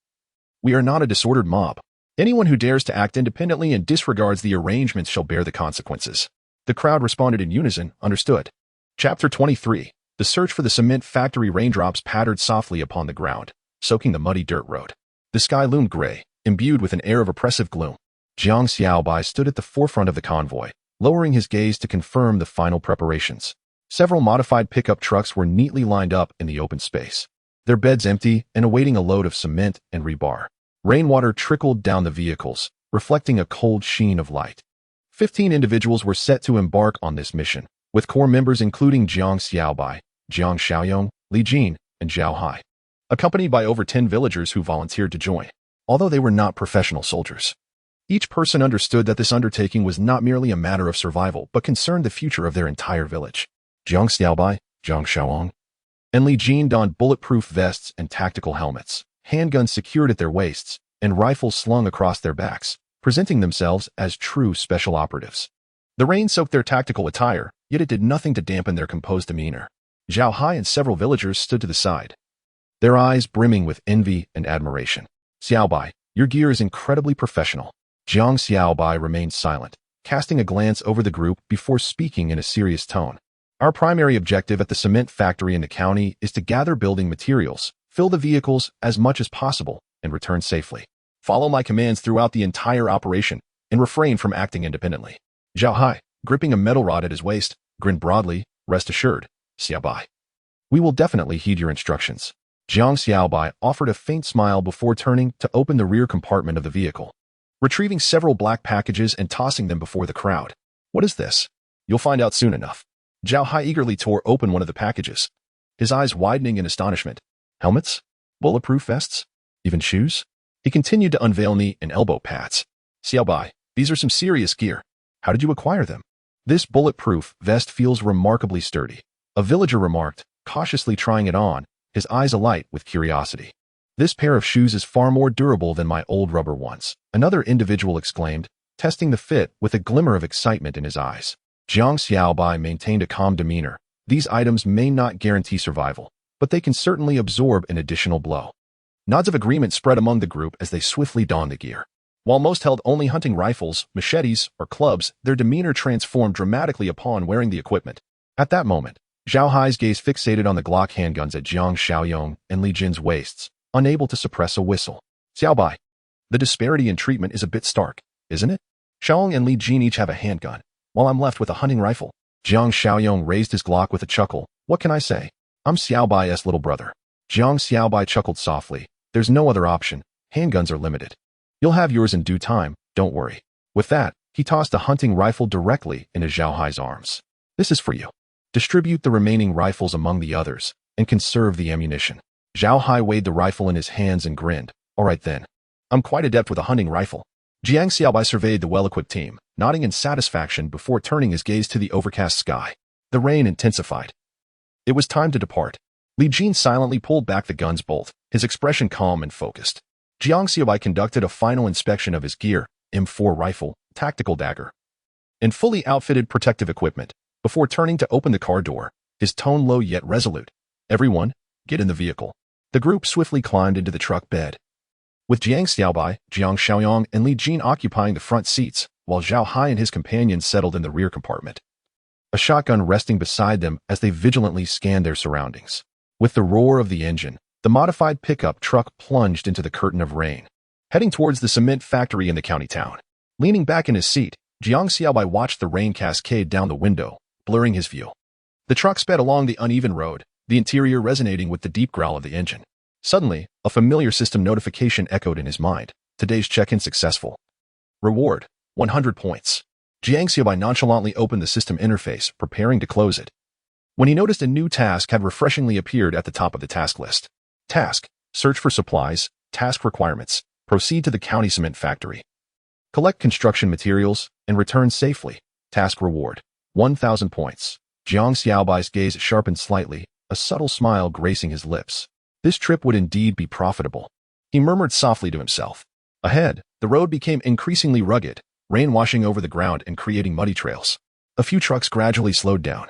we are not a disordered mob. Anyone who dares to act independently and disregards the arrangements shall bear the consequences. The crowd responded in unison, understood. Chapter 23. The search for the cement factory. Raindrops pattered softly upon the ground, soaking the muddy dirt road. The sky loomed gray, imbued with an air of oppressive gloom. Jang Xiaobai stood at the forefront of the convoy, lowering his gaze to confirm the final preparations. Several modified pickup trucks were neatly lined up in the open space, their beds empty and awaiting a load of cement and rebar. Rainwater trickled down the vehicles, reflecting a cold sheen of light. 15 individuals were set to embark on this mission, with core members including Jang Xiaobai, Jang Xiaoyong, Li Jin, and Zhao Hai, accompanied by over 10 villagers who volunteered to join. Although they were not professional soldiers, each person understood that this undertaking was not merely a matter of survival but concerned the future of their entire village. Jang Xiaobai, Jang Xiaoang, and Li Jin donned bulletproof vests and tactical helmets, handguns secured at their waists, and rifles slung across their backs, presenting themselves as true special operatives. The rain soaked their tactical attire, yet it did nothing to dampen their composed demeanor. Zhao Hai and several villagers stood to the side, their eyes brimming with envy and admiration. Xiaobai, your gear is incredibly professional. Jiang Xiaobai remained silent, casting a glance over the group before speaking in a serious tone. Our primary objective at the cement factory in the county is to gather building materials, fill the vehicles as much as possible, and return safely. Follow my commands throughout the entire operation and refrain from acting independently. Zhao Hai, gripping a metal rod at his waist, grinned broadly. Rest assured, Xiaobai, we will definitely heed your instructions. Jiang Xiaobai offered a faint smile before turning to open the rear compartment of the vehicle, retrieving several black packages and tossing them before the crowd. What is this? You'll find out soon enough. Zhao Hai eagerly tore open one of the packages, his eyes widening in astonishment. Helmets? Bulletproof vests? Even shoes? He continued to unveil knee and elbow pads. Xiaobai, these are some serious gear. How did you acquire them? This bulletproof vest feels remarkably sturdy, a villager remarked, cautiously trying it on, his eyes alight with curiosity. This pair of shoes is far more durable than my old rubber ones, another individual exclaimed, testing the fit with a glimmer of excitement in his eyes. Jang Xiaobai maintained a calm demeanor. These items may not guarantee survival, but they can certainly absorb an additional blow. Nods of agreement spread among the group as they swiftly donned the gear. While most held only hunting rifles, machetes, or clubs, their demeanor transformed dramatically upon wearing the equipment. At that moment, Zhao Hai's gaze fixated on the Glock handguns at Jiang Xiaobai and Li Jin's waists, unable to suppress a whistle. Xiaobai. The disparity in treatment is a bit stark, isn't it? Xiaoyong and Li Jin each have a handgun, while I'm left with a hunting rifle. Jiang Xiaobai raised his Glock with a chuckle. What can I say? I'm Xiaobai's little brother. Jiang Xiaobai chuckled softly. There's no other option. Handguns are limited. You'll have yours in due time, don't worry. With that, he tossed a hunting rifle directly into Zhao Hai's arms. This is for you. Distribute the remaining rifles among the others, and conserve the ammunition. Zhao Hai weighed the rifle in his hands and grinned. All right then. I'm quite adept with a hunting rifle. Jiang Xiaobai surveyed the well-equipped team, nodding in satisfaction before turning his gaze to the overcast sky. The rain intensified. It was time to depart. Li Jin silently pulled back the gun's bolt, his expression calm and focused. Jiang Xiaobai conducted a final inspection of his gear, M4 rifle, tactical dagger, and fully outfitted protective equipment, before turning to open the car door, his tone low yet resolute. Everyone, get in the vehicle. The group swiftly climbed into the truck bed, with Jiang Xiaobai, Jiang Xiaoyong, and Li Jin occupying the front seats, while Zhao Hai and his companions settled in the rear compartment, a shotgun resting beside them as they vigilantly scanned their surroundings. With the roar of the engine, the modified pickup truck plunged into the curtain of rain, heading towards the cement factory in the county town. Leaning back in his seat, Jiang Xiaobai watched the rain cascade down the window, blurring his view. The truck sped along the uneven road, the interior resonating with the deep growl of the engine. Suddenly, a familiar system notification echoed in his mind. Today's check-in successful. Reward, 100 points. Jiang Xiaobai nonchalantly opened the system interface, preparing to close it, when he noticed a new task had refreshingly appeared at the top of the task list. Task: search for supplies. Task requirements: proceed to the county cement factory, collect construction materials, and return safely. Task reward: 1,000 points. Jiang Xiaobai's gaze sharpened slightly, a subtle smile gracing his lips. This trip would indeed be profitable. He murmured softly to himself. Ahead, the road became increasingly rugged, rain washing over the ground and creating muddy trails. A few trucks gradually slowed down,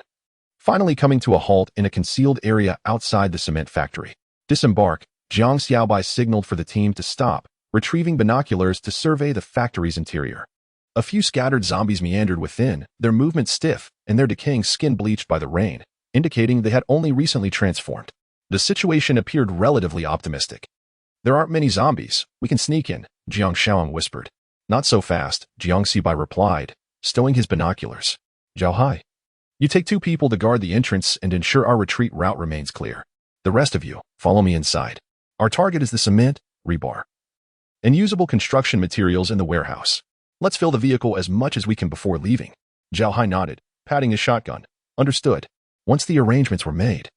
finally coming to a halt in a concealed area outside the cement factory. Disembark, Jiang Xiaobai signaled for the team to stop, retrieving binoculars to survey the factory's interior. A few scattered zombies meandered within, their movements stiff and their decaying skin bleached by the rain, indicating they had only recently transformed. The situation appeared relatively optimistic. There aren't many zombies. We can sneak in, Jiang Xiaobai whispered. Not so fast, Jiang Xiaobai replied, stowing his binoculars. Zhao Hai. You take 2 people to guard the entrance and ensure our retreat route remains clear. The rest of you, follow me inside. Our target is the cement, rebar, and usable construction materials in the warehouse. Let's fill the vehicle as much as we can before leaving. Zhao Hai nodded, patting his shotgun. Understood. Once the arrangements were made,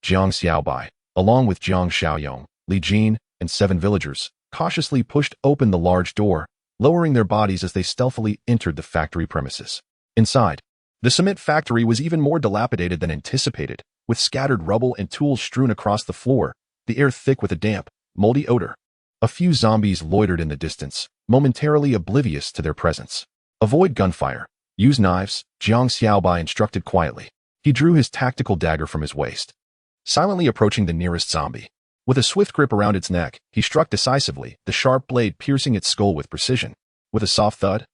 Jiang Xiaobai, along with Jang Xiaobai, Li Jin, and 7 villagers, cautiously pushed open the large door, lowering their bodies as they stealthily entered the factory premises. Inside, the cement factory was even more dilapidated than anticipated, with scattered rubble and tools strewn across the floor, the air thick with a damp, moldy odor. A few zombies loitered in the distance, momentarily oblivious to their presence. Avoid gunfire. Use knives, Jiang Xiaobai instructed quietly. He drew his tactical dagger from his waist, silently approaching the nearest zombie. With a swift grip around its neck, he struck decisively, the sharp blade piercing its skull with precision. With a soft thud,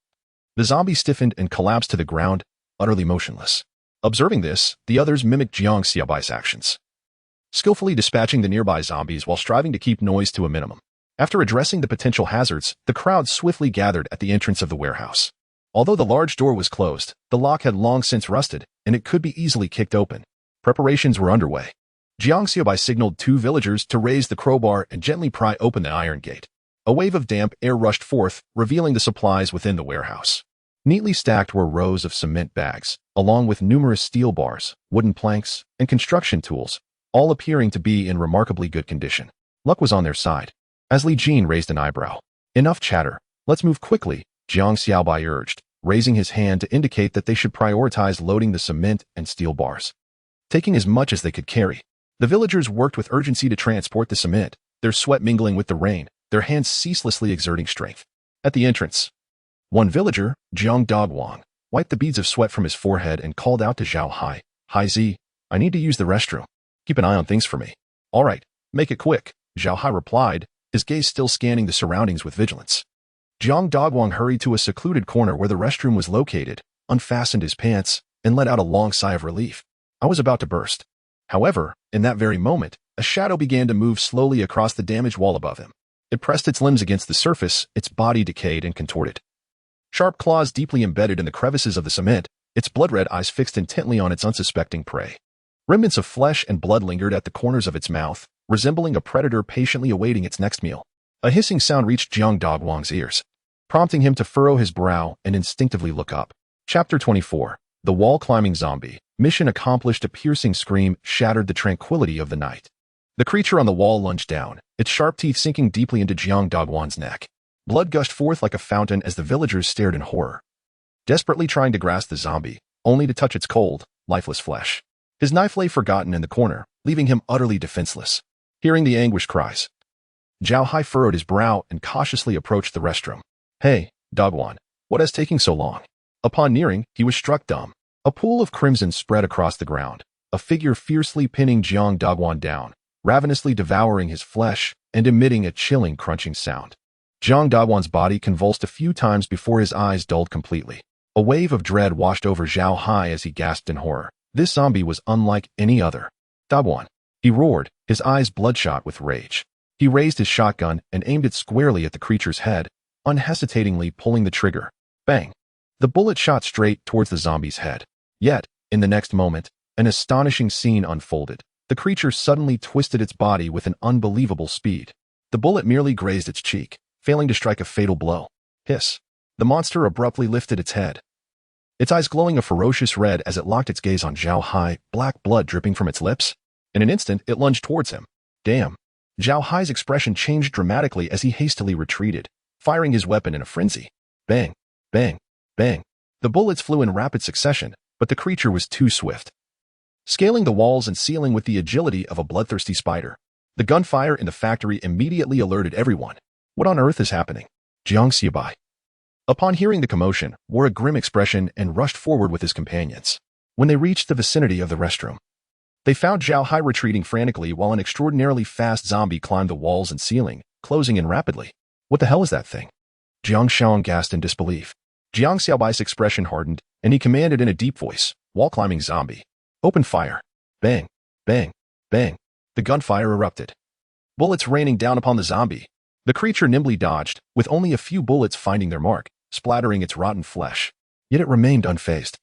the zombie stiffened and collapsed to the ground, utterly motionless. Observing this, the others mimicked Jiang Xiaobai's actions, skillfully dispatching the nearby zombies while striving to keep noise to a minimum. After addressing the potential hazards, the crowd swiftly gathered at the entrance of the warehouse. Although the large door was closed, the lock had long since rusted, and it could be easily kicked open. Preparations were underway. Jiang Xiaobai signaled 2 villagers to raise the crowbar and gently pry open the iron gate. A wave of damp air rushed forth, revealing the supplies within the warehouse. Neatly stacked were rows of cement bags, along with numerous steel bars, wooden planks, and construction tools, all appearing to be in remarkably good condition. Luck was on their side. As Li Jin raised an eyebrow. Enough chatter. Let's move quickly, Jiang Xiaobai urged, raising his hand to indicate that they should prioritize loading the cement and steel bars, taking as much as they could carry. The villagers worked with urgency to transport the cement, their sweat mingling with the rain, their hands ceaselessly exerting strength. At the entrance, one villager, Jang Daw Wong, wiped the beads of sweat from his forehead and called out to Zhao Hai. Hi Z, I need to use the restroom. Keep an eye on things for me. All right, make it quick, Zhao Hai replied, his gaze still scanning the surroundings with vigilance. Jang Daw Wong hurried to a secluded corner where the restroom was located, unfastened his pants, and let out a long sigh of relief. I was about to burst. However, in that very moment, a shadow began to move slowly across the damaged wall above him. It pressed its limbs against the surface, its body decayed and contorted. Sharp claws deeply embedded in the crevices of the cement, its blood-red eyes fixed intently on its unsuspecting prey. Remnants of flesh and blood lingered at the corners of its mouth, resembling a predator patiently awaiting its next meal. A hissing sound reached Jiang Daw Wong's ears, prompting him to furrow his brow and instinctively look up. Chapter 24. The Wall-Climbing Zombie. Mission accomplished. A piercing scream shattered the tranquility of the night. The creature on the wall lunged down, its sharp teeth sinking deeply into Jiang Daw Wong's neck. Blood gushed forth like a fountain as the villagers stared in horror, desperately trying to grasp the zombie, only to touch its cold, lifeless flesh. His knife lay forgotten in the corner, leaving him utterly defenseless. Hearing the anguished cries, Xiaobai furrowed his brow and cautiously approached the restroom. Hey, Dogwan, what has taken so long? Upon nearing, he was struck dumb. A pool of crimson spread across the ground, a figure fiercely pinning Jiang Daw Wong down, ravenously devouring his flesh and emitting a chilling crunching sound. Jiang Daw Wong's body convulsed a few times before his eyes dulled completely. A wave of dread washed over Xiaobai as he gasped in horror. This zombie was unlike any other. Daw Wong, he roared, his eyes bloodshot with rage. He raised his shotgun and aimed it squarely at the creature's head, unhesitatingly pulling the trigger. Bang! The bullet shot straight towards the zombie's head. Yet, in the next moment, an astonishing scene unfolded. The creature suddenly twisted its body with an unbelievable speed. The bullet merely grazed its cheek, failing to strike a fatal blow. Hiss! The monster abruptly lifted its head, its eyes glowing a ferocious red as it locked its gaze on Xiaobai, black blood dripping from its lips. In an instant, it lunged towards him. Damn! Xiaobai's expression changed dramatically as he hastily retreated, firing his weapon in a frenzy. Bang! Bang! Bang! The bullets flew in rapid succession, but the creature was too swift, scaling the walls and ceiling with the agility of a bloodthirsty spider. The gunfire in the factory immediately alerted everyone. What on earth is happening? Jang Xiaobai, upon hearing the commotion, wore a grim expression and rushed forward with his companions. When they reached the vicinity of the restroom, they found Xiaobai retreating frantically while an extraordinarily fast zombie climbed the walls and ceiling, closing in rapidly. What the hell is that thing? Jiang Xiaobai gasped in disbelief. Jiang Xiaobai's expression hardened, and he commanded in a deep voice, "Wall-climbing zombie. Open fire." Bang! Bang! Bang! The gunfire erupted, bullets raining down upon the zombie. The creature nimbly dodged, with only a few bullets finding their mark, splattering its rotten flesh. Yet it remained unfazed,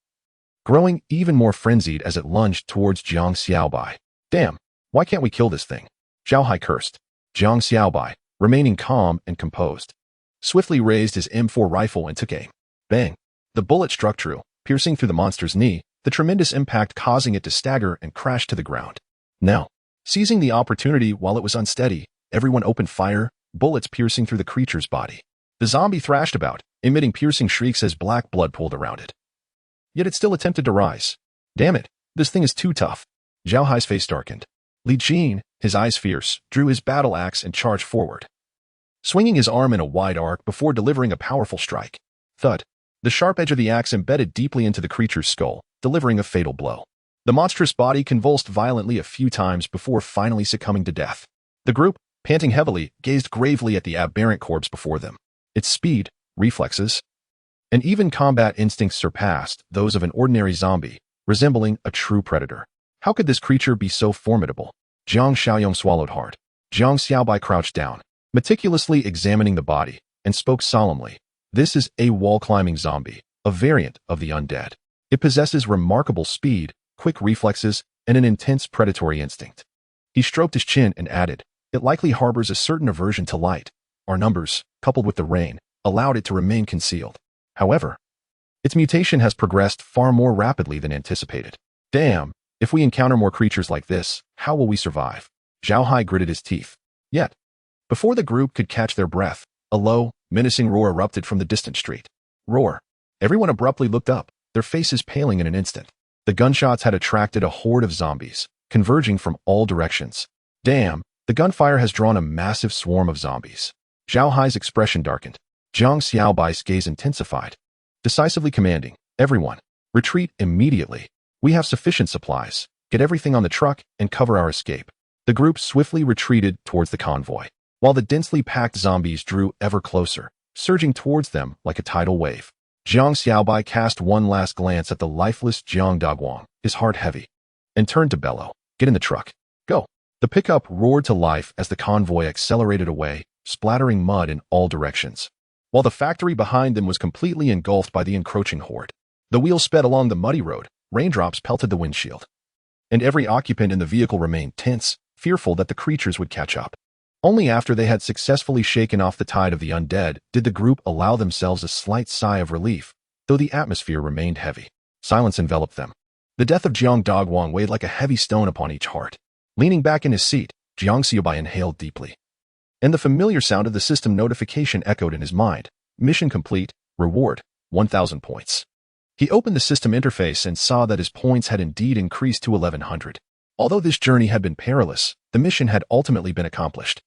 growing even more frenzied as it lunged towards Jang Xiaobai. Damn! Why can't we kill this thing? Xiaobai cursed. Jang Xiaobai, remaining calm and composed, swiftly raised his M4 rifle and took aim. Bang! The bullet struck true, piercing through the monster's knee, the tremendous impact causing it to stagger and crash to the ground. Now, seizing the opportunity while it was unsteady, everyone opened fire, bullets piercing through the creature's body. The zombie thrashed about, emitting piercing shrieks as black blood pooled around it. Yet it still attempted to rise. Damn it, this thing is too tough. Xiaohai's face darkened. Li Jin, his eyes fierce, drew his battle axe and charged forward, swinging his arm in a wide arc before delivering a powerful strike. Thud! The sharp edge of the axe embedded deeply into the creature's skull, delivering a fatal blow. The monstrous body convulsed violently a few times before finally succumbing to death. The group, panting heavily, gazed gravely at the aberrant corpse before them. Its speed, reflexes, and even combat instincts surpassed those of an ordinary zombie, resembling a true predator. How could this creature be so formidable? Jang Xiaobai swallowed hard. Jang Xiaobai crouched down, meticulously examining the body, and spoke solemnly. This is a wall-climbing zombie, a variant of the undead. It possesses remarkable speed, quick reflexes, and an intense predatory instinct. He stroked his chin and added, it likely harbors a certain aversion to light. Our numbers, coupled with the rain, allowed it to remain concealed. However, its mutation has progressed far more rapidly than anticipated. Damn, if we encounter more creatures like this, how will we survive? Xiaobai gritted his teeth. Yet, before the group could catch their breath, a low, menacing roar erupted from the distant street. Roar! Everyone abruptly looked up, their faces paling in an instant. The gunshots had attracted a horde of zombies, converging from all directions. Damn, the gunfire has drawn a massive swarm of zombies. Xiaohai's expression darkened. Jang Xiaobai's gaze intensified, decisively commanding, everyone, retreat immediately. We have sufficient supplies. Get everything on the truck and cover our escape. The group swiftly retreated towards the convoy, while the densely packed zombies drew ever closer, surging towards them like a tidal wave. Jang Xiaobai cast one last glance at the lifeless Jang Daw Wong, his heart heavy, and turned to bellow, "Get in the truck. Go." The pickup roared to life as the convoy accelerated away, splattering mud in all directions, while the factory behind them was completely engulfed by the encroaching horde. The wheels sped along the muddy road, raindrops pelted the windshield, and every occupant in the vehicle remained tense, fearful that the creatures would catch up. Only after they had successfully shaken off the tide of the undead did the group allow themselves a slight sigh of relief, though the atmosphere remained heavy. Silence enveloped them. The death of Jang Daw Wong weighed like a heavy stone upon each heart. Leaning back in his seat, Jang Xiaobai inhaled deeply, and the familiar sound of the system notification echoed in his mind. Mission complete, reward, 1,000 points. He opened the system interface and saw that his points had indeed increased to 1,100. Although this journey had been perilous, the mission had ultimately been accomplished.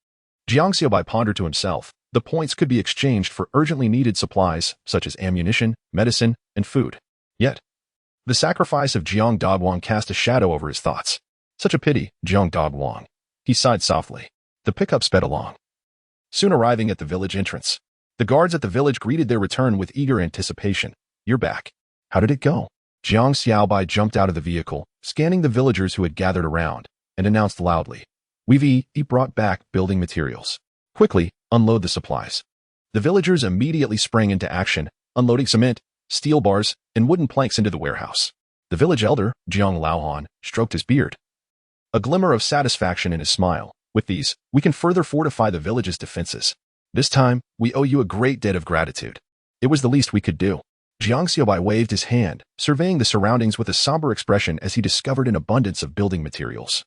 Jiang Xiaobai pondered to himself, the points could be exchanged for urgently needed supplies such as ammunition, medicine, and food. Yet, the sacrifice of Jang Daw Wong cast a shadow over his thoughts. Such a pity, Jang Daw Wong. He sighed softly. The pickup sped along, soon arriving at the village entrance. The guards at the village greeted their return with eager anticipation. "You're back. How did it go?" Jiang Xiaobai jumped out of the vehicle, scanning the villagers who had gathered around, and announced loudly, "We've brought back building materials. Quickly, unload the supplies." The villagers immediately sprang into action, unloading cement, steel bars, and wooden planks into the warehouse. The village elder, Jiang Laohan, stroked his beard, a glimmer of satisfaction in his smile. "With these, we can further fortify the village's defenses. This time, we owe you a great debt of gratitude. It was the least we could do." Jiang Xiaobai waved his hand, surveying the surroundings with a somber expression as he discovered an abundance of building materials.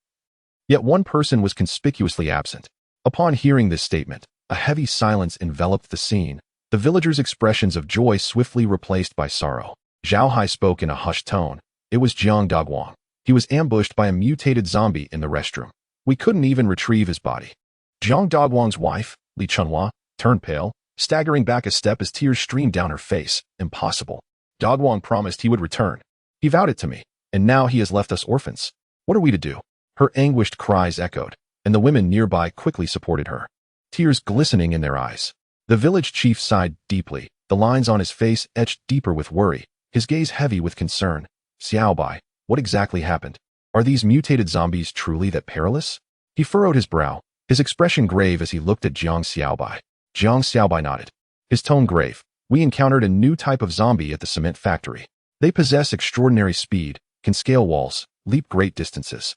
Yet one person was conspicuously absent. Upon hearing this statement, a heavy silence enveloped the scene. The villagers' expressions of joy swiftly replaced by sorrow. Zhao Hai spoke in a hushed tone. It was Jang Daw Wong. He was ambushed by a mutated zombie in the restroom. We couldn't even retrieve his body. Jang Daw Wong's wife, Li Chunhua, turned pale, staggering back a step as tears streamed down her face. "Impossible. Daw Wong promised he would return. He vowed it to me, and now he has left us orphans. What are we to do?" Her anguished cries echoed, and the women nearby quickly supported her, tears glistening in their eyes. The village chief sighed deeply, the lines on his face etched deeper with worry, his gaze heavy with concern. "Xiaobai, what exactly happened? Are these mutated zombies truly that perilous?" He furrowed his brow, his expression grave as he looked at Jang Xiaobai. Jang Xiaobai nodded, his tone grave. "We encountered a new type of zombie at the cement factory. They possess extraordinary speed, can scale walls, leap great distances,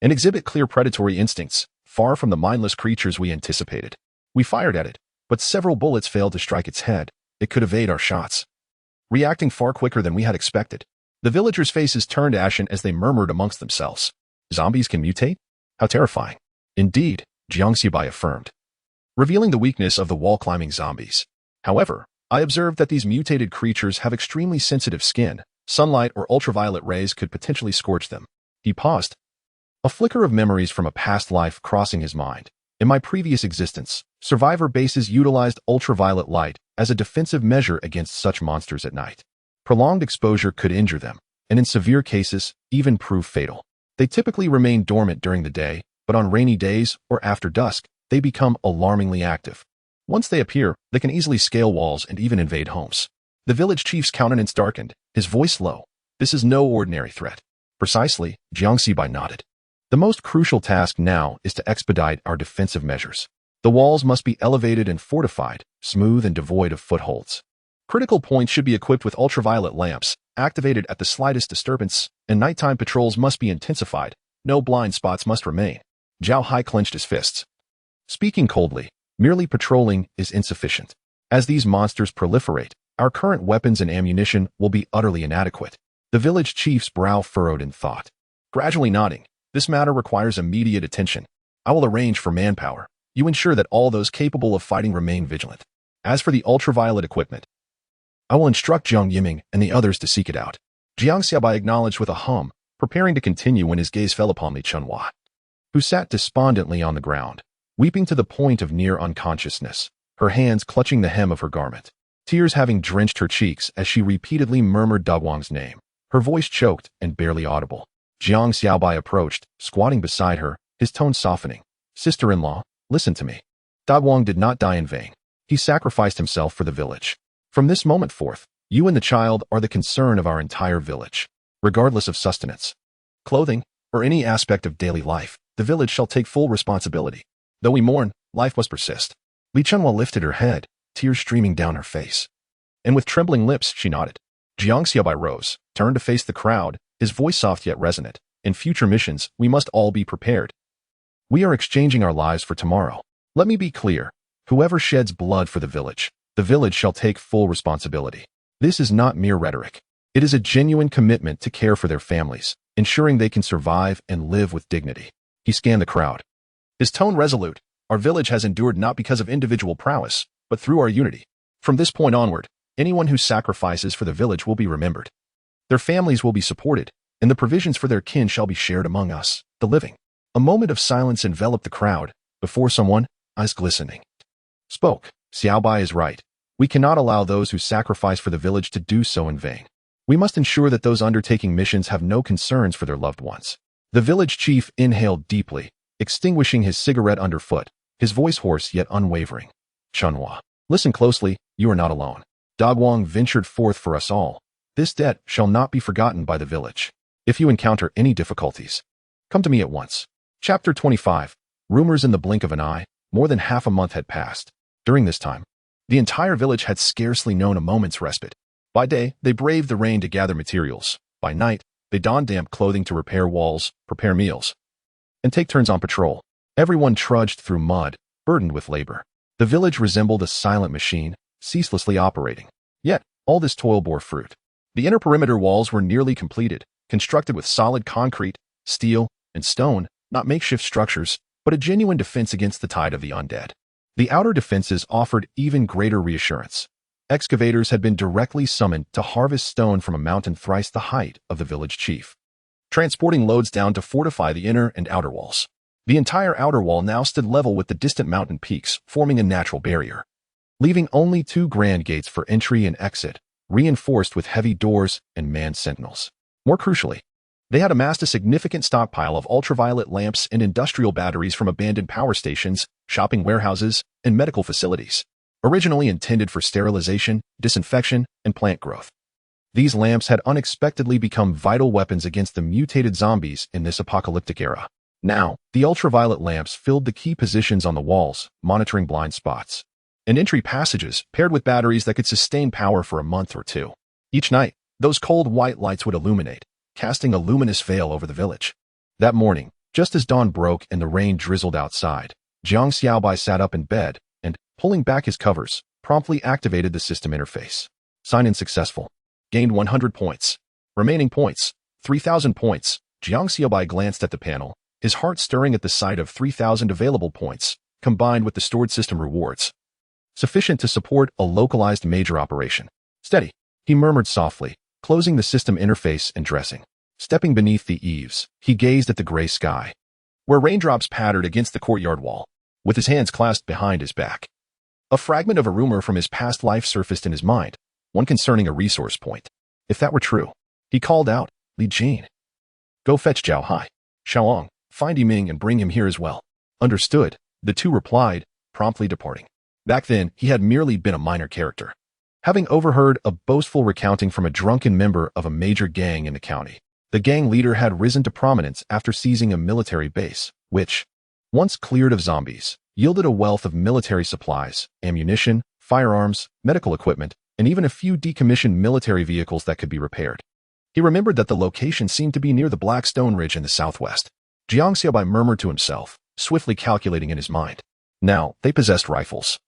and exhibit clear predatory instincts, far from the mindless creatures we anticipated. We fired at it, but several bullets failed to strike its head. It could evade our shots, reacting far quicker than we had expected." The villagers' faces turned ashen as they murmured amongst themselves. "Zombies can mutate? How terrifying." "Indeed," Jiang Xiaobai affirmed, revealing the weakness of the wall-climbing zombies. "However, I observed that these mutated creatures have extremely sensitive skin. Sunlight or ultraviolet rays could potentially scorch them." He paused, a flicker of memories from a past life crossing his mind. "In my previous existence, survivor bases utilized ultraviolet light as a defensive measure against such monsters at night. Prolonged exposure could injure them, and in severe cases, even prove fatal. They typically remain dormant during the day, but on rainy days or after dusk, they become alarmingly active. Once they appear, they can easily scale walls and even invade homes." The village chief's countenance darkened, his voice low. "This is no ordinary threat." "Precisely," Jiang Xiaobai nodded. "The most crucial task now is to expedite our defensive measures. The walls must be elevated and fortified, smooth and devoid of footholds. Critical points should be equipped with ultraviolet lamps, activated at the slightest disturbance, and nighttime patrols must be intensified. No blind spots must remain." Zhao Hai clenched his fists, speaking coldly. "Merely patrolling is insufficient. As these monsters proliferate, our current weapons and ammunition will be utterly inadequate." The village chief's brow furrowed in thought, gradually nodding. "This matter requires immediate attention. I will arrange for manpower. You ensure that all those capable of fighting remain vigilant. As for the ultraviolet equipment, I will instruct Zhang Yiming and the others to seek it out." Jiang Xiaobai acknowledged with a hum, preparing to continue when his gaze fell upon Li Chunhua, who sat despondently on the ground, weeping to the point of near unconsciousness, her hands clutching the hem of her garment, tears having drenched her cheeks as she repeatedly murmured Daw Wong's name, her voice choked and barely audible. Jiang Xiaobai approached, squatting beside her, his tone softening. "Sister-in-law, listen to me. Daw Wong did not die in vain. He sacrificed himself for the village. From this moment forth, you and the child are the concern of our entire village. Regardless of sustenance, clothing, or any aspect of daily life, the village shall take full responsibility. Though we mourn, life must persist. Li Chunhua lifted her head, tears streaming down her face. And with trembling lips, she nodded. Jiang Xiaobai rose, turned to face the crowd, his voice soft yet resonant. In future missions, we must all be prepared. We are exchanging our lives for tomorrow. Let me be clear. Whoever sheds blood for the village shall take full responsibility. This is not mere rhetoric. It is a genuine commitment to care for their families, ensuring they can survive and live with dignity. He scanned the crowd. His tone resolute. Our village has endured not because of individual prowess, but through our unity. From this point onward, anyone who sacrifices for the village will be remembered. Their families will be supported, and the provisions for their kin shall be shared among us, the living. A moment of silence enveloped the crowd, before someone, eyes glistening, spoke. Xiaobai is right. We cannot allow those who sacrifice for the village to do so in vain. We must ensure that those undertaking missions have no concerns for their loved ones. The village chief inhaled deeply, extinguishing his cigarette underfoot, his voice hoarse yet unwavering. Chunhua, listen closely, you are not alone. Daw Wong ventured forth for us all. This debt shall not be forgotten by the village. If you encounter any difficulties, come to me at once. Chapter 25. Rumors in the blink of an eye. More than half a month had passed. During this time, the entire village had scarcely known a moment's respite. By day, they braved the rain to gather materials. By night, they donned damp clothing to repair walls, prepare meals, and take turns on patrol. Everyone trudged through mud, burdened with labor. The village resembled a silent machine, ceaselessly operating. Yet, all this toil bore fruit. The inner perimeter walls were nearly completed, constructed with solid concrete, steel, and stone, not makeshift structures, but a genuine defense against the tide of the undead. The outer defenses offered even greater reassurance. Excavators had been directly summoned to harvest stone from a mountain thrice the height of the village chief, transporting loads down to fortify the inner and outer walls. The entire outer wall now stood level with the distant mountain peaks, forming a natural barrier, leaving only 2 grand gates for entry and exit, reinforced with heavy doors and manned sentinels. More crucially, they had amassed a significant stockpile of ultraviolet lamps and industrial batteries from abandoned power stations, shopping warehouses, and medical facilities, originally intended for sterilization, disinfection, and plant growth. These lamps had unexpectedly become vital weapons against the mutated zombies in this apocalyptic era. Now, the ultraviolet lamps filled the key positions on the walls, monitoring blind spots, and entry passages paired with batteries that could sustain power for a month or 2. Each night, those cold white lights would illuminate, casting a luminous veil over the village. That morning, just as dawn broke and the rain drizzled outside, Jang Xiaobai sat up in bed and, pulling back his covers, promptly activated the system interface. Sign-in successful. Gained 100 points. Remaining points, 3,000 points. Jiang Xiaobai glanced at the panel, his heart stirring at the sight of 3,000 available points, combined with the stored system rewards. Sufficient to support a localized major operation. Steady, he murmured softly, closing the system interface and dressing. Stepping beneath the eaves, he gazed at the gray sky, where raindrops pattered against the courtyard wall, with his hands clasped behind his back. A fragment of a rumor from his past life surfaced in his mind, one concerning a resource point. If that were true, he called out, Li Jin. Go fetch Zhao Hai. Xiaoang, find Yiming and bring him here as well. Understood, the two replied, promptly departing. Back then, he had merely been a minor character, having overheard a boastful recounting from a drunken member of a major gang in the county. The gang leader had risen to prominence after seizing a military base, which, once cleared of zombies, yielded a wealth of military supplies, ammunition, firearms, medical equipment, and even a few decommissioned military vehicles that could be repaired. He remembered that the location seemed to be near the Black Stone Ridge in the southwest. Jiang Xiaobai murmured to himself, swiftly calculating in his mind. Now, they possessed rifles,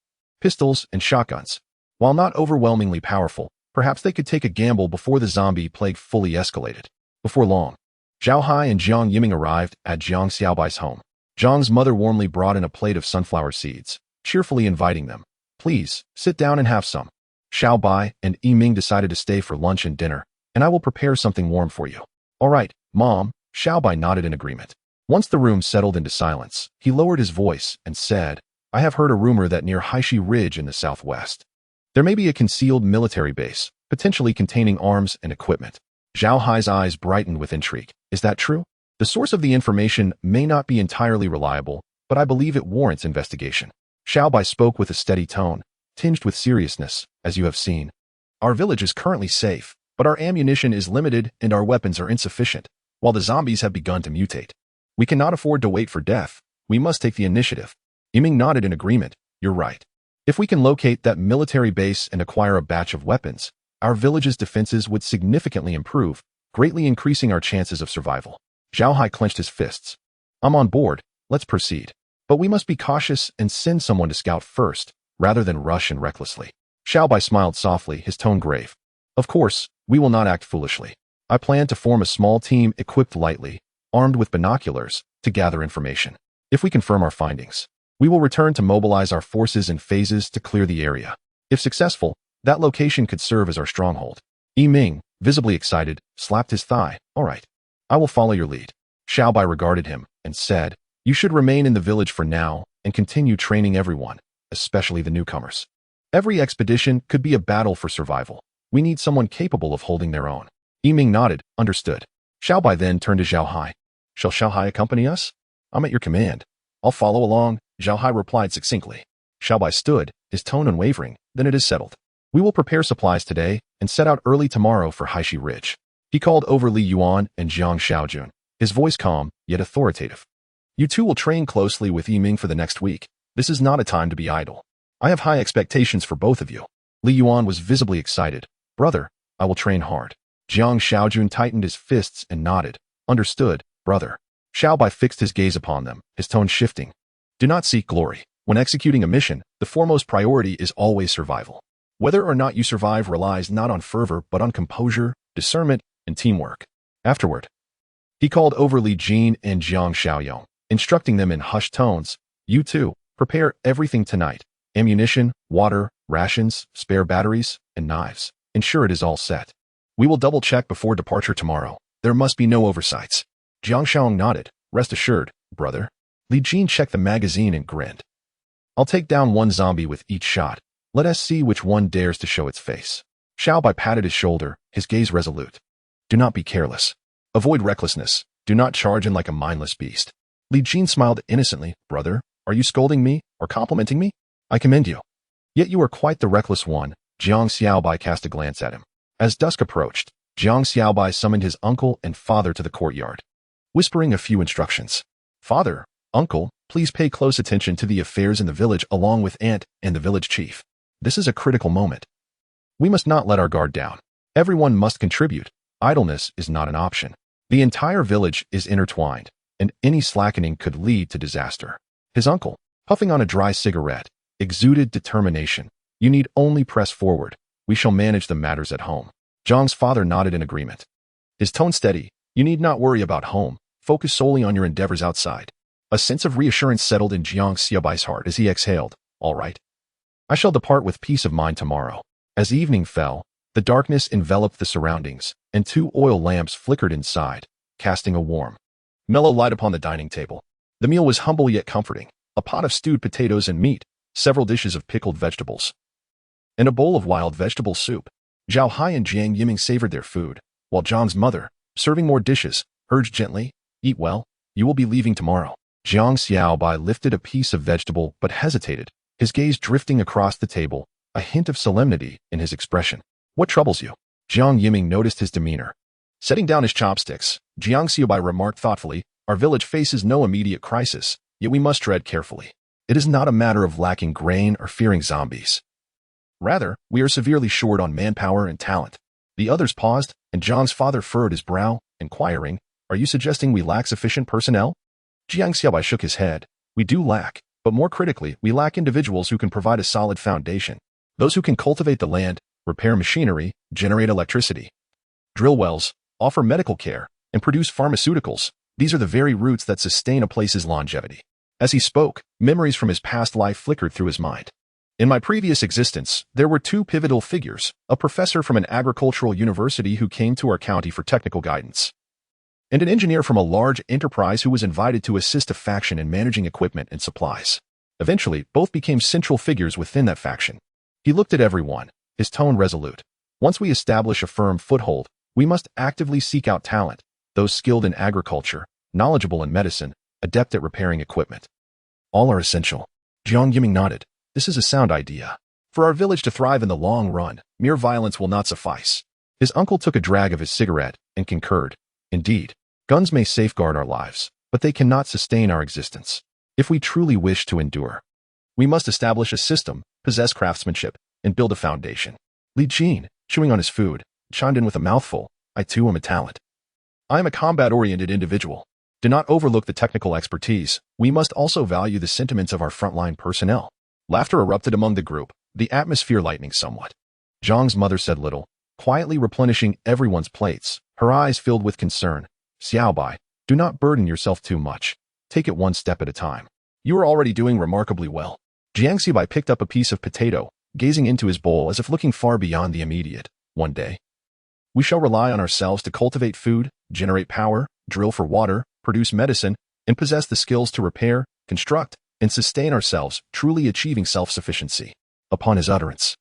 pistols, and shotguns. While not overwhelmingly powerful, perhaps they could take a gamble before the zombie plague fully escalated. Before long, Zhao Hai and Jiang Yiming arrived at Jiang Xiaobai's home. Jiang's mother warmly brought in a plate of sunflower seeds, cheerfully inviting them. Please, sit down and have some. Xiaobai and Yiming decided to stay for lunch and dinner, and I will prepare something warm for you. All right, Mom, Xiaobai nodded in agreement. Once the room settled into silence, he lowered his voice and said, I have heard a rumor that near Haishi Ridge in the southwest, there may be a concealed military base, potentially containing arms and equipment. Zhao Hai's eyes brightened with intrigue. Is that true? The source of the information may not be entirely reliable, but I believe it warrants investigation. Xiaobai spoke with a steady tone, tinged with seriousness, as you have seen. Our village is currently safe, but our ammunition is limited and our weapons are insufficient, while the zombies have begun to mutate. We cannot afford to wait for death. We must take the initiative. Yiming nodded in agreement. You're right. If we can locate that military base and acquire a batch of weapons, our village's defenses would significantly improve, greatly increasing our chances of survival. Xiaobai clenched his fists. I'm on board. Let's proceed. But we must be cautious and send someone to scout first, rather than rush in recklessly. Xiaobai smiled softly, his tone grave. Of course, we will not act foolishly. I plan to form a small team equipped lightly, armed with binoculars, to gather information. If we confirm our findings, we will return to mobilize our forces in phases to clear the area. If successful, that location could serve as our stronghold. Yiming, visibly excited, slapped his thigh. All right. I will follow your lead. Xiaobai regarded him and said, You should remain in the village for now and continue training everyone, especially the newcomers. Every expedition could be a battle for survival. We need someone capable of holding their own. Yiming nodded, understood. Xiaobai then turned to Xiaobai. Shall Xiaobai accompany us? I'm at your command. I'll follow along, Xiaobai replied succinctly. Xiaobai stood, his tone unwavering. Then it is settled. We will prepare supplies today and set out early tomorrow for Haishi Ridge. He called over Li Yuan and Jiang Xiaojun, his voice calm, yet authoritative. You two will train closely with Yiming for the next week. This is not a time to be idle. I have high expectations for both of you. Li Yuan was visibly excited. Brother, I will train hard. Jiang Xiaojun tightened his fists and nodded. Understood, brother. Xiaobai fixed his gaze upon them, his tone shifting. Do not seek glory. When executing a mission, the foremost priority is always survival. Whether or not you survive relies not on fervor but on composure, discernment, and teamwork. Afterward, he called over Li Jin and Jiang Xiaoyong, instructing them in hushed tones. You two, prepare everything tonight. Ammunition, water, rations, spare batteries, and knives. Ensure it is all set. We will double-check before departure tomorrow. There must be no oversights. Jiang Xiaoyong nodded. Rest assured, brother. Li Jin checked the magazine and grinned. I'll take down one zombie with each shot. Let us see which one dares to show its face. Xiaobai patted his shoulder, his gaze resolute. Do not be careless. Avoid recklessness. Do not charge in like a mindless beast. Li Jin smiled innocently. Brother, are you scolding me or complimenting me? I commend you. Yet you are quite the reckless one. Jang Xiaobai cast a glance at him. As dusk approached, Jang Xiaobai summoned his uncle and father to the courtyard, whispering a few instructions. Father, uncle, please pay close attention to the affairs in the village along with Aunt and the village chief. This is a critical moment. We must not let our guard down. Everyone must contribute. Idleness is not an option. The entire village is intertwined, and any slackening could lead to disaster. His uncle, puffing on a dry cigarette, exuded determination. You need only press forward. We shall manage the matters at home. Zhang's father nodded in agreement. His tone steady. You need not worry about home. Focus solely on your endeavors outside. A sense of reassurance settled in Jiang Xiaobai's heart as he exhaled. All right. I shall depart with peace of mind tomorrow. As evening fell, the darkness enveloped the surroundings, and 2 oil lamps flickered inside, casting a warm, mellow light upon the dining table. The meal was humble yet comforting. A pot of stewed potatoes and meat, several dishes of pickled vegetables, and a bowl of wild vegetable soup. Zhao Hai and Jiang Yiming savored their food, while Zhang's mother, serving more dishes, urged gently, Eat well, you will be leaving tomorrow. Jang Xiaobai lifted a piece of vegetable but hesitated, his gaze drifting across the table, a hint of solemnity in his expression. What troubles you? Jiang Yiming noticed his demeanor. Setting down his chopsticks, Jiang Xiaobai remarked thoughtfully, Our village faces no immediate crisis, yet we must tread carefully. It is not a matter of lacking grain or fearing zombies. Rather, we are severely short on manpower and talent. The others paused, and Zhang's father furrowed his brow, inquiring, Are you suggesting we lack sufficient personnel? Jiang Xiaobai shook his head. We do lack, but more critically, we lack individuals who can provide a solid foundation. Those who can cultivate the land, repair machinery, generate electricity, drill wells, offer medical care, and produce pharmaceuticals. These are the very roots that sustain a place's longevity. As he spoke, memories from his past life flickered through his mind. In my previous existence, there were 2 pivotal figures, a professor from an agricultural university who came to our county for technical guidance, and an engineer from a large enterprise who was invited to assist a faction in managing equipment and supplies. Eventually, both became central figures within that faction. He looked at everyone, his tone resolute. Once we establish a firm foothold, we must actively seek out talent, those skilled in agriculture, knowledgeable in medicine, adept at repairing equipment. All are essential. Jiang Yiming nodded. This is a sound idea. For our village to thrive in the long run, mere violence will not suffice. His uncle took a drag of his cigarette and concurred. Indeed, guns may safeguard our lives, but they cannot sustain our existence. If we truly wish to endure, we must establish a system, possess craftsmanship, and build a foundation. Li Jin, chewing on his food, chimed in with a mouthful. I too am a talent. I am a combat-oriented individual. Do not overlook the technical expertise. We must also value the sentiments of our frontline personnel. Laughter erupted among the group, the atmosphere lightening somewhat. Zhang's mother said little, quietly replenishing everyone's plates, her eyes filled with concern. Xiaobai, do not burden yourself too much. Take it one step at a time. You are already doing remarkably well. Jiang Xiaobai picked up a piece of potato, gazing into his bowl as if looking far beyond the immediate. One day, we shall rely on ourselves to cultivate food, generate power, drill for water, produce medicine, and possess the skills to repair, construct, and sustain ourselves, truly achieving self-sufficiency. Upon his utterance,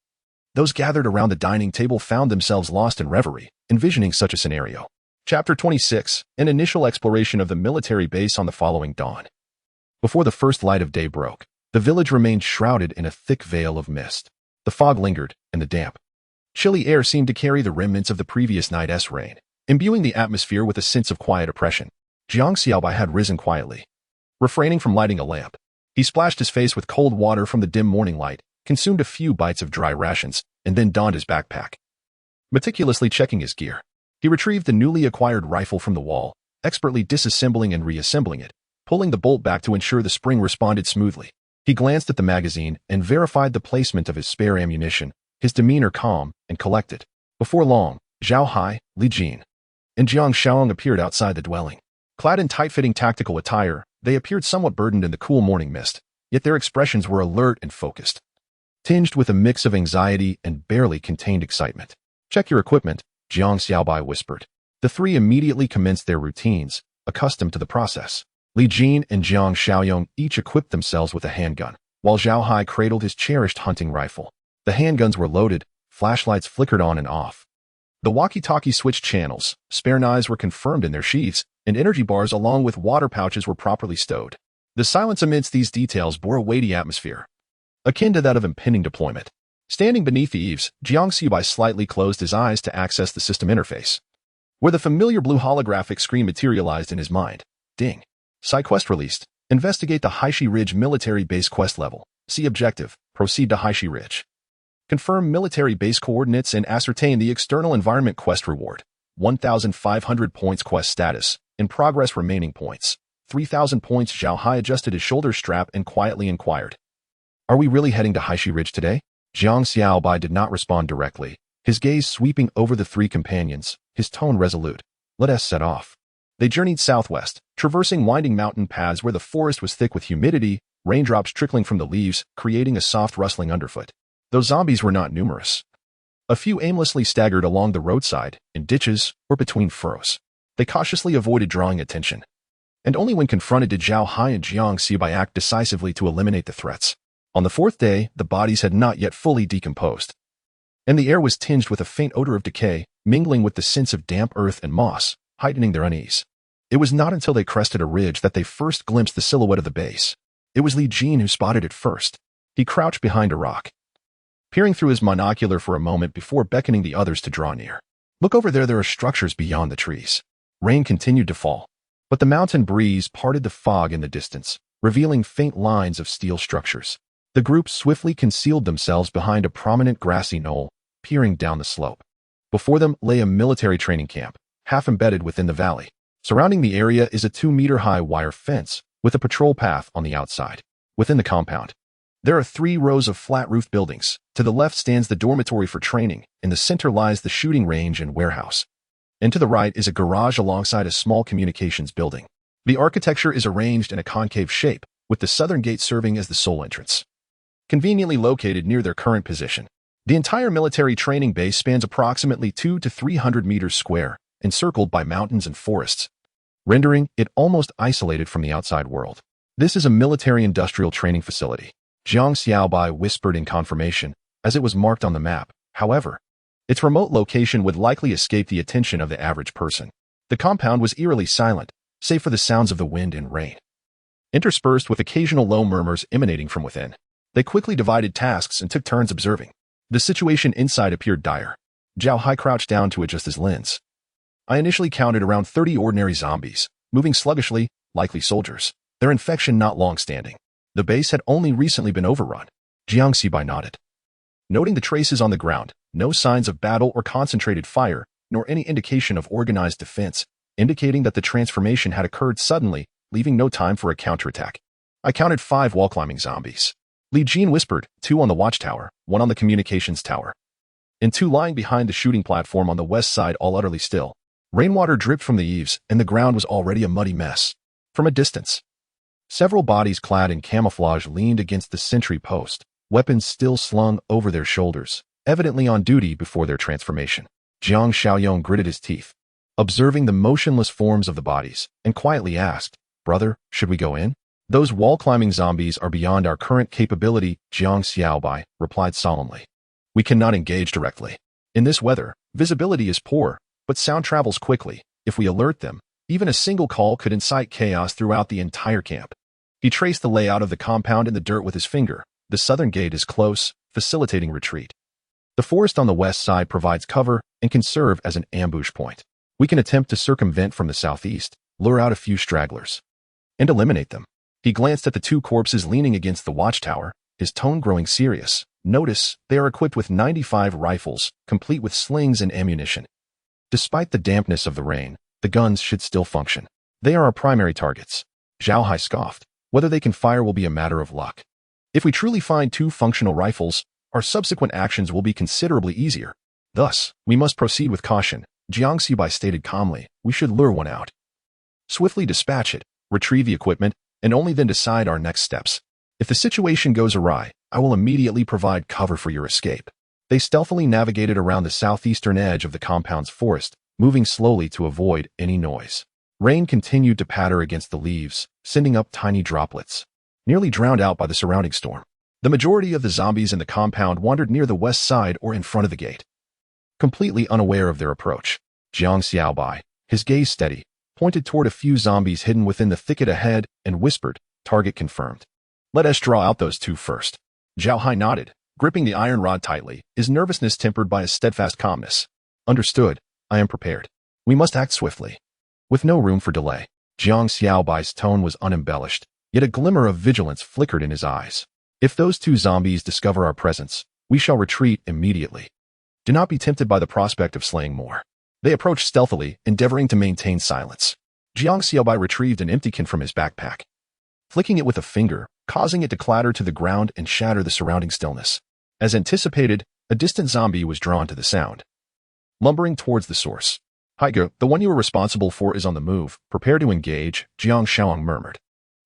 those gathered around the dining table found themselves lost in reverie, envisioning such a scenario. Chapter 26, an initial exploration of the military base on the following dawn. Before the first light of day broke, the village remained shrouded in a thick veil of mist. The fog lingered, and the damp, chilly air seemed to carry the remnants of the previous night's rain, imbuing the atmosphere with a sense of quiet oppression. Jang Xiaobai had risen quietly, refraining from lighting a lamp. He splashed his face with cold water from the dim morning light, consumed a few bites of dry rations, and then donned his backpack. Meticulously checking his gear, he retrieved the newly acquired rifle from the wall, expertly disassembling and reassembling it, pulling the bolt back to ensure the spring responded smoothly. He glanced at the magazine and verified the placement of his spare ammunition, his demeanor calm and collected. Before long, Zhao Hai, Li Jin, and Jiang Xiaobai appeared outside the dwelling. Clad in tight-fitting tactical attire, they appeared somewhat burdened in the cool morning mist, yet their expressions were alert and focused, tinged with a mix of anxiety and barely contained excitement. Check your equipment, Jang Xiaobai whispered. The three immediately commenced their routines, accustomed to the process. Li Jin and Jiang Xiaobai each equipped themselves with a handgun, while Zhao Hai cradled his cherished hunting rifle. The handguns were loaded, flashlights flickered on and off. The walkie-talkie switched channels, spare knives were confirmed in their sheaths, and energy bars along with water pouches were properly stowed. The silence amidst these details bore a weighty atmosphere, akin to that of impending deployment. Standing beneath the eaves, Jiang Xiaobai slightly closed his eyes to access the system interface, where the familiar blue holographic screen materialized in his mind. Ding. Side quest released. Investigate the Haishi Ridge military base quest level. See objective. Proceed to Haishi Ridge. Confirm military base coordinates and ascertain the external environment quest reward. 1,500 points quest status. In progress remaining points. 3,000 points. Zhao Hai adjusted his shoulder strap and quietly inquired. Are we really heading to Haishi Ridge today? Jiang Xiaobai did not respond directly, his gaze sweeping over the three companions, his tone resolute. Let us set off. They journeyed southwest, traversing winding mountain paths where the forest was thick with humidity, raindrops trickling from the leaves, creating a soft rustling underfoot. Those zombies were not numerous. A few aimlessly staggered along the roadside, in ditches, or between furrows. They cautiously avoided drawing attention, and only when confronted did Zhao Hai and Jiang Xiaobai act decisively to eliminate the threats. On the fourth day, the bodies had not yet fully decomposed, and the air was tinged with a faint odor of decay, mingling with the sense of damp earth and moss, heightening their unease. It was not until they crested a ridge that they first glimpsed the silhouette of the base. It was Li Jin who spotted it first. He crouched behind a rock, peering through his monocular for a moment before beckoning the others to draw near. Look over there are structures beyond the trees. Rain continued to fall, but the mountain breeze parted the fog in the distance, revealing faint lines of steel structures. The group swiftly concealed themselves behind a prominent grassy knoll, peering down the slope. Before them lay a military training camp, half embedded within the valley. Surrounding the area is a 2-meter-high wire fence, with a patrol path on the outside. Within the compound, there are 3 rows of flat-roofed buildings. To the left stands the dormitory for training, in the center lies the shooting range and warehouse. And to the right is a garage alongside a small communications building. The architecture is arranged in a concave shape, with the southern gate serving as the sole entrance, conveniently located near their current position. The entire military training base spans approximately 200 to 300 meters square, encircled by mountains and forests, rendering it almost isolated from the outside world. This is a military-industrial training facility, Jang Xiaobai whispered in confirmation, as it was marked on the map. However, its remote location would likely escape the attention of the average person. The compound was eerily silent, save for the sounds of the wind and rain, interspersed with occasional low murmurs emanating from within. They quickly divided tasks and took turns observing. The situation inside appeared dire. Zhao Hai crouched down to adjust his lens. I initially counted around 30 ordinary zombies, moving sluggishly, likely soldiers. Their infection not long-standing. The base had only recently been overrun. Jiang Xiaobai nodded. Noting the traces on the ground, no signs of battle or concentrated fire, nor any indication of organized defense, indicating that the transformation had occurred suddenly, leaving no time for a counterattack. I counted 5 wall-climbing zombies. Li Jin whispered, 2 on the watchtower, 1 on the communications tower, and 2 lying behind the shooting platform on the west side, all utterly still. Rainwater dripped from the eaves, and the ground was already a muddy mess. From a distance, several bodies clad in camouflage leaned against the sentry post, weapons still slung over their shoulders, evidently on duty before their transformation. Jang Xiaobai gritted his teeth, observing the motionless forms of the bodies, and quietly asked, "Brother, should we go in?" "Those wall-climbing zombies are beyond our current capability," Jiang Xiaobai replied solemnly. "We cannot engage directly. In this weather, visibility is poor, but sound travels quickly. If we alert them, even a single call could incite chaos throughout the entire camp." He traced the layout of the compound in the dirt with his finger. The southern gate is close, facilitating retreat. The forest on the west side provides cover and can serve as an ambush point. We can attempt to circumvent from the southeast, lure out a few stragglers, and eliminate them. He glanced at the 2 corpses leaning against the watchtower, his tone growing serious. "Notice, they are equipped with 95 rifles, complete with slings and ammunition. Despite the dampness of the rain, the guns should still function. They are our primary targets." Zhao Hai scoffed. "Whether they can fire will be a matter of luck. If we truly find 2 functional rifles, our subsequent actions will be considerably easier. Thus, we must proceed with caution." Jiang Xiaobai stated calmly, "We should lure one out. Swiftly dispatch it, retrieve the equipment, and only then decide our next steps. If the situation goes awry, I will immediately provide cover for your escape." They stealthily navigated around the southeastern edge of the compound's forest, moving slowly to avoid any noise. Rain continued to patter against the leaves, sending up tiny droplets, nearly drowned out by the surrounding storm. The majority of the zombies in the compound wandered near the west side or in front of the gate, completely unaware of their approach. Jiang Xiaobai, his gaze steady, pointed toward a few zombies hidden within the thicket ahead and whispered, "Target confirmed. Let us draw out those 2 first." Zhao Hai nodded, gripping the iron rod tightly, his nervousness tempered by a steadfast calmness. "Understood. I am prepared. We must act swiftly, with no room for delay." Jiang Xiaobai's tone was unembellished, yet a glimmer of vigilance flickered in his eyes. "If those 2 zombies discover our presence, we shall retreat immediately. Do not be tempted by the prospect of slaying more." They approached stealthily, endeavoring to maintain silence. Jiang Xiaobai retrieved an empty can from his backpack, flicking it with a finger, causing it to clatter to the ground and shatter the surrounding stillness. As anticipated, a distant zombie was drawn to the sound, lumbering towards the source. "Haiga, the one you are responsible for is on the move. Prepare to engage," Jiang Xiaobai murmured.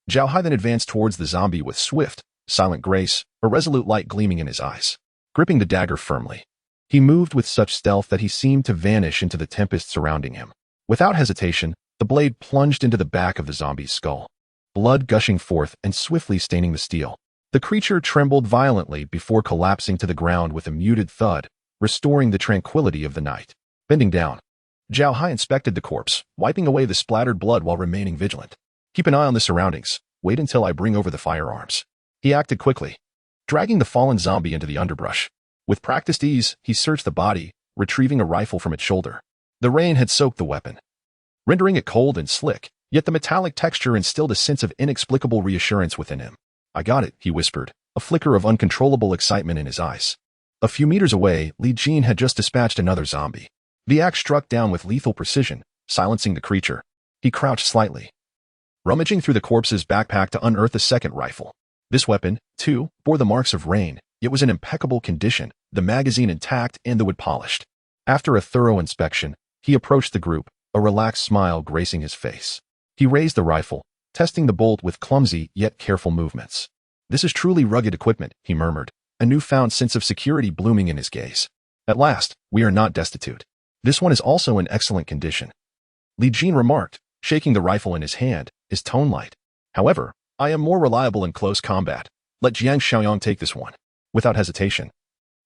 Zhao Hai then advanced towards the zombie with swift, silent grace, a resolute light gleaming in his eyes. Gripping the dagger firmly, he moved with such stealth that he seemed to vanish into the tempest surrounding him. Without hesitation, the blade plunged into the back of the zombie's skull, blood gushing forth and swiftly staining the steel. The creature trembled violently before collapsing to the ground with a muted thud, restoring the tranquility of the night. Bending down, Zhao Hai inspected the corpse, wiping away the splattered blood while remaining vigilant. "Keep an eye on the surroundings. Wait until I bring over the firearms." He acted quickly, dragging the fallen zombie into the underbrush. With practiced ease, he searched the body, retrieving a rifle from its shoulder. The rain had soaked the weapon, rendering it cold and slick, yet the metallic texture instilled a sense of inexplicable reassurance within him. "I got it," he whispered, a flicker of uncontrollable excitement in his eyes. A few meters away, Li Jin had just dispatched another zombie. The axe struck down with lethal precision, silencing the creature. He crouched slightly, rummaging through the corpse's backpack to unearth a second rifle. This weapon, too, bore the marks of rain. It was in impeccable condition, the magazine intact and the wood polished. After a thorough inspection, he approached the group, a relaxed smile gracing his face. He raised the rifle, testing the bolt with clumsy yet careful movements. "This is truly rugged equipment," he murmured, a newfound sense of security blooming in his gaze. "At last, we are not destitute. This one is also in excellent condition," Li Jin remarked, shaking the rifle in his hand, his tone light. "However, I am more reliable in close combat. Let Jang Xiaobai take this one." Without hesitation,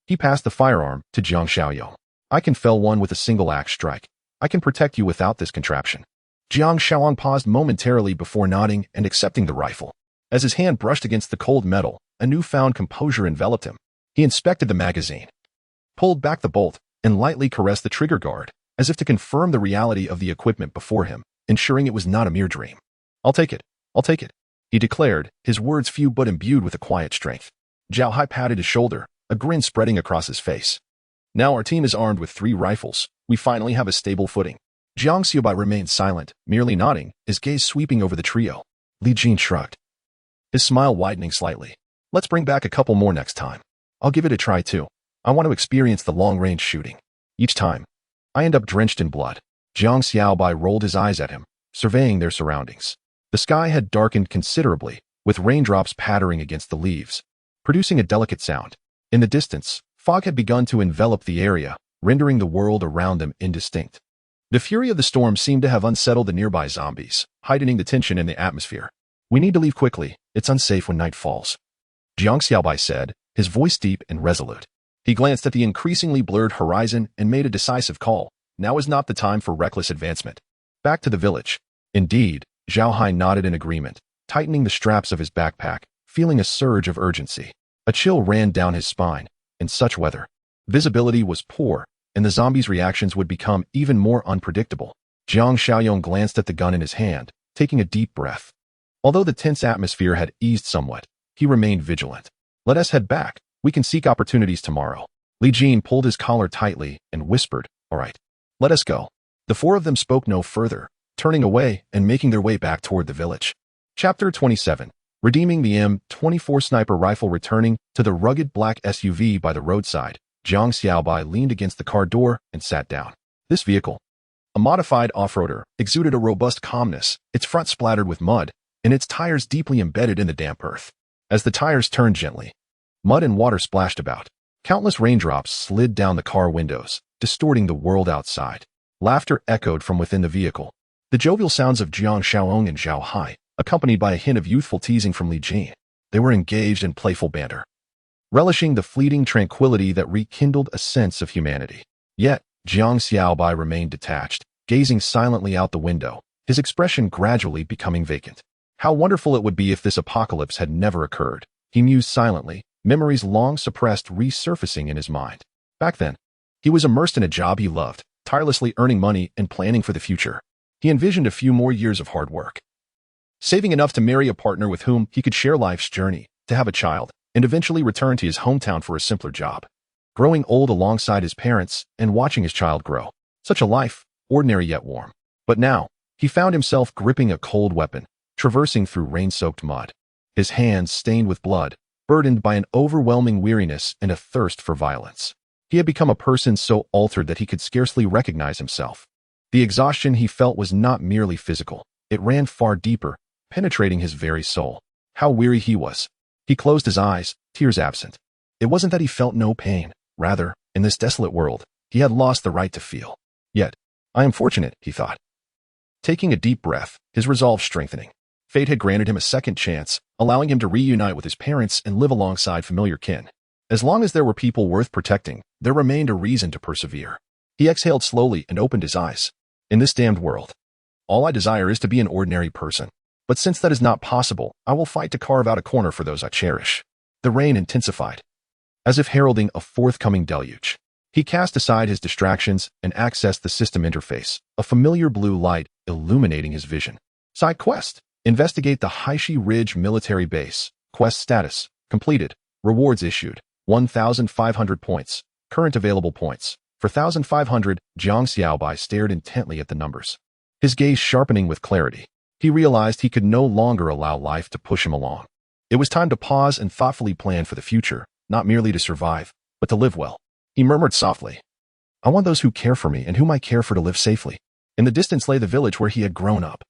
he passed the firearm to Jang Xiaobai. "I can fell one with a single axe strike. I can protect you without this contraption." Jang Xiaobai paused momentarily before nodding and accepting the rifle. As his hand brushed against the cold metal, a newfound composure enveloped him. He inspected the magazine, pulled back the bolt, and lightly caressed the trigger guard, as if to confirm the reality of the equipment before him, ensuring it was not a mere dream. I'll take it. I'll take it, he declared, his words few but imbued with a quiet strength. Xiaobai patted his shoulder, a grin spreading across his face. Now our team is armed with 3 rifles. We finally have a stable footing. Jiang Xiaobai remained silent, merely nodding, his gaze sweeping over the trio. Li Jin shrugged, his smile widening slightly. Let's bring back a couple more next time. I'll give it a try too. I want to experience the long-range shooting. Each time, I end up drenched in blood. Jang Xiaobai rolled his eyes at him, surveying their surroundings. The sky had darkened considerably, with raindrops pattering against the leaves, producing a delicate sound. In the distance, fog had begun to envelop the area, rendering the world around them indistinct. The fury of the storm seemed to have unsettled the nearby zombies, heightening the tension in the atmosphere. We need to leave quickly. It's unsafe when night falls, Jiang Xiaobai said, his voice deep and resolute. He glanced at the increasingly blurred horizon and made a decisive call. Now is not the time for reckless advancement. Back to the village. Indeed, Xiaobai nodded in agreement, tightening the straps of his backpack, feeling a surge of urgency. A chill ran down his spine. In such weather, visibility was poor, and the zombies' reactions would become even more unpredictable. Jang Xiaobai glanced at the gun in his hand, taking a deep breath. Although the tense atmosphere had eased somewhat, he remained vigilant. Let us head back. We can seek opportunities tomorrow. Li Jin pulled his collar tightly and whispered, all right, let us go. The 4 of them spoke no further, turning away and making their way back toward the village. Chapter 27. Redeeming the M24 sniper rifle. Returning to the rugged black SUV by the roadside, Jang Xiaobai leaned against the car door and sat down. This vehicle, a modified off-roader, exuded a robust calmness, its front splattered with mud, and its tires deeply embedded in the damp earth. As the tires turned gently, mud and water splashed about. Countless raindrops slid down the car windows, distorting the world outside. Laughter echoed from within the vehicle. The jovial sounds of Jiang Xiaobai and Xiaobai, accompanied by a hint of youthful teasing from Li Jin. They were engaged in playful banter, relishing the fleeting tranquility that rekindled a sense of humanity. Yet, Jiang Xiaobai remained detached, gazing silently out the window, his expression gradually becoming vacant. How wonderful it would be if this apocalypse had never occurred, he mused silently, memories long suppressed resurfacing in his mind. Back then, he was immersed in a job he loved, tirelessly earning money and planning for the future. He envisioned a few more years of hard work, saving enough to marry a partner with whom he could share life's journey, to have a child, and eventually return to his hometown for a simpler job. Growing old alongside his parents and watching his child grow. Such a life, ordinary yet warm. But now, he found himself gripping a cold weapon, traversing through rain-soaked mud. His hands stained with blood, burdened by an overwhelming weariness and a thirst for violence. He had become a person so altered that he could scarcely recognize himself. The exhaustion he felt was not merely physical. It ran far deeper, penetrating his very soul. How weary he was. He closed his eyes, tears absent. It wasn't that he felt no pain. Rather, in this desolate world, he had lost the right to feel. Yet, I am fortunate, he thought. Taking a deep breath, his resolve strengthening. Fate had granted him a second chance, allowing him to reunite with his parents and live alongside familiar kin. As long as there were people worth protecting, there remained a reason to persevere. He exhaled slowly and opened his eyes. In this damned world, all I desire is to be an ordinary person. But since that is not possible, I will fight to carve out a corner for those I cherish. The rain intensified, as if heralding a forthcoming deluge. He cast aside his distractions and accessed the system interface, a familiar blue light illuminating his vision. Side quest. Investigate the Haishi Ridge military base. Quest status. Completed. Rewards issued. 1,500 points. Current available points. For 1,500, Jang Xiaobai stared intently at the numbers, his gaze sharpening with clarity. He realized he could no longer allow life to push him along. It was time to pause and thoughtfully plan for the future, not merely to survive, but to live well. He murmured softly, I want those who care for me and whom I care for to live safely. In the distance lay the village where he had grown up,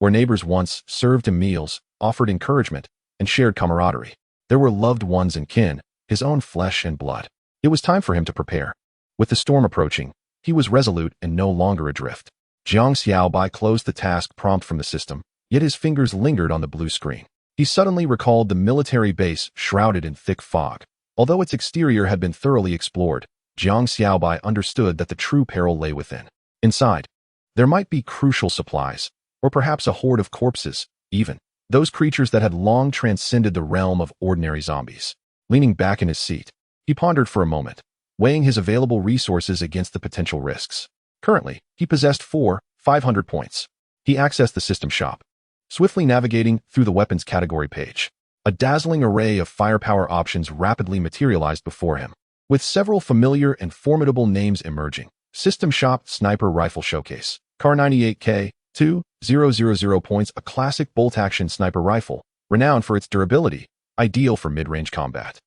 where neighbors once served him meals, offered encouragement, and shared camaraderie. There were loved ones and kin, his own flesh and blood. It was time for him to prepare. With the storm approaching, he was resolute and no longer adrift. Jang Xiaobai closed the task prompt from the system, yet his fingers lingered on the blue screen. He suddenly recalled the military base shrouded in thick fog. Although its exterior had been thoroughly explored, Jang Xiaobai understood that the true peril lay within. Inside, there might be crucial supplies, or perhaps a horde of corpses, even. those creatures that had long transcended the realm of ordinary zombies. Leaning back in his seat, he pondered for a moment, weighing his available resources against the potential risks. Currently, he possessed 500 points. He accessed the system shop, swiftly navigating through the weapons category page. A dazzling array of firepower options rapidly materialized before him, with several familiar and formidable names emerging. System Shop Sniper Rifle Showcase. Car 98K, 2,000 points. A classic bolt-action sniper rifle, renowned for its durability, ideal for mid-range combat.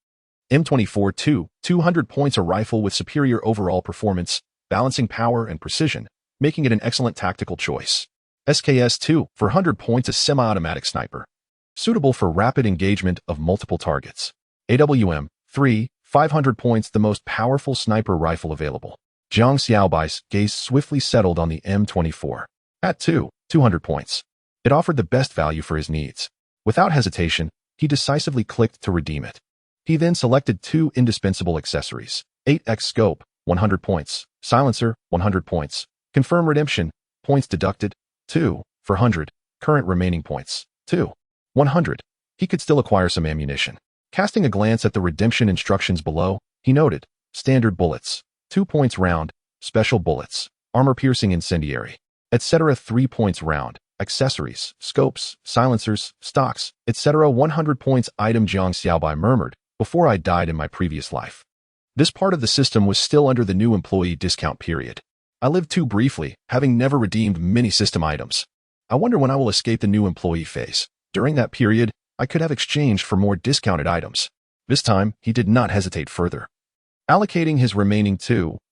M24 200 points. A rifle with superior overall performance, balancing power and precision, making it an excellent tactical choice. SKS-2 for 100 points. A semi-automatic sniper, suitable for rapid engagement of multiple targets. AWM-3 500 points. The most powerful sniper rifle available. Jang Xiaobai's gaze swiftly settled on the M24. At 200 points, it offered the best value for his needs. Without hesitation, he decisively clicked to redeem it. He then selected two indispensable accessories. 8x scope, 100 points. Silencer, 100 points. Confirm redemption, points deducted, 2 for 100. Current remaining points, 100. He could still acquire some ammunition. Casting a glance at the redemption instructions below, he noted, standard bullets, 2 points round, special bullets, armor-piercing incendiary, etc. 3 points round, accessories, scopes, silencers, stocks, etc. 100 points item. Jang Xiaobai murmured, before I died in my previous life. This part of the system was still under the new employee discount period. I lived too briefly, having never redeemed many system items. I wonder when I will escape the new employee phase. During that period, I could have exchanged for more discounted items. This time, he did not hesitate further, allocating his remaining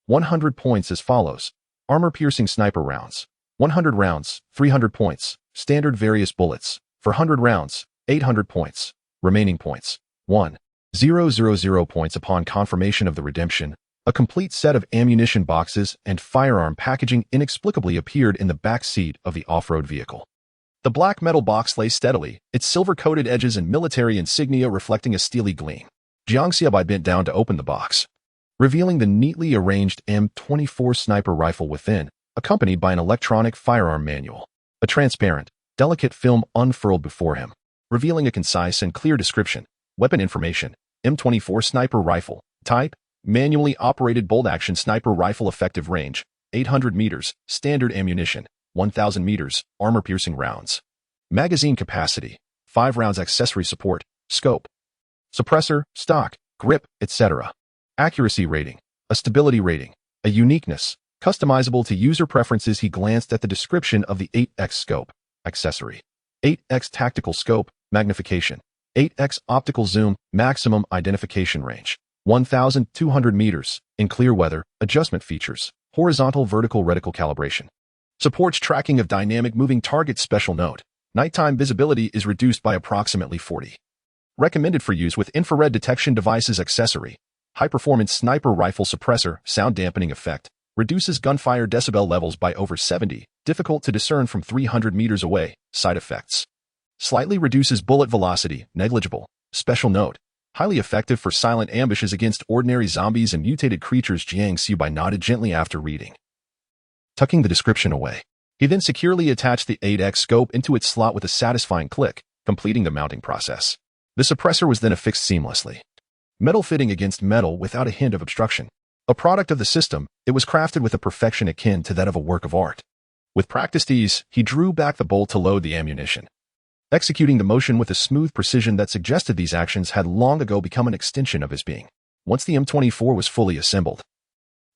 100 points as follows. Armor-piercing sniper rounds, 100 rounds, 300 points. Standard various bullets, for 100 rounds, 800 points. Remaining points, 1,000 points. Upon confirmation of the redemption, a complete set of ammunition boxes and firearm packaging inexplicably appeared in the back seat of the off-road vehicle. The black metal box lay steadily, its silver-coated edges and military insignia reflecting a steely gleam. Jiang Xiaobai bent down to open the box, revealing the neatly arranged M24 sniper rifle within, accompanied by an electronic firearm manual. A transparent, delicate film unfurled before him, revealing a concise and clear description. Weapon information, M24 sniper rifle. Type, manually operated bolt-action sniper rifle. Effective range, 800 meters. Standard ammunition, 1,000 meters. Armor-piercing rounds. Magazine capacity, 5 rounds. Accessory support, scope, suppressor, stock, grip, etc. Accuracy rating, a stability rating, a uniqueness, customizable to user preferences. He glanced at the description of the 8x scope, accessory. 8x tactical scope, magnification. 8x optical zoom, maximum identification range. 1,200 meters. In clear weather, adjustment features, horizontal vertical reticle calibration. Supports tracking of dynamic moving targets. Special note, nighttime visibility is reduced by approximately 40. Recommended for use with infrared detection devices. Accessory, high-performance sniper rifle suppressor, sound dampening effect, reduces gunfire decibel levels by over 70, difficult to discern from 300 meters away. Side effects, slightly reduces bullet velocity, negligible. Special note, highly effective for silent ambushes against ordinary zombies and mutated creatures. Jiang Xiaobai nodded gently after reading, tucking the description away. He then securely attached the 8x scope into its slot with a satisfying click, completing the mounting process. The suppressor was then affixed seamlessly, metal fitting against metal without a hint of obstruction. A product of the system, it was crafted with a perfection akin to that of a work of art. With practiced ease, he drew back the bolt to load the ammunition, executing the motion with a smooth precision that suggested these actions had long ago become an extension of his being. Once the M24 was fully assembled,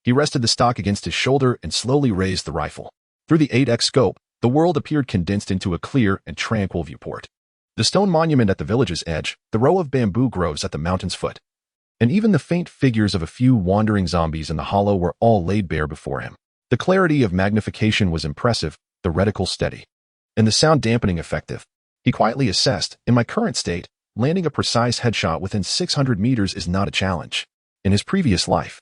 he rested the stock against his shoulder and slowly raised the rifle. Through the 8x scope, the world appeared condensed into a clear and tranquil viewport. The stone monument at the village's edge, the row of bamboo groves at the mountain's foot, and even the faint figures of a few wandering zombies in the hollow were all laid bare before him. The clarity of magnification was impressive, the reticle steady, and the sound dampening effective. He quietly assessed, in my current state, landing a precise headshot within 600 meters is not a challenge. In his previous life,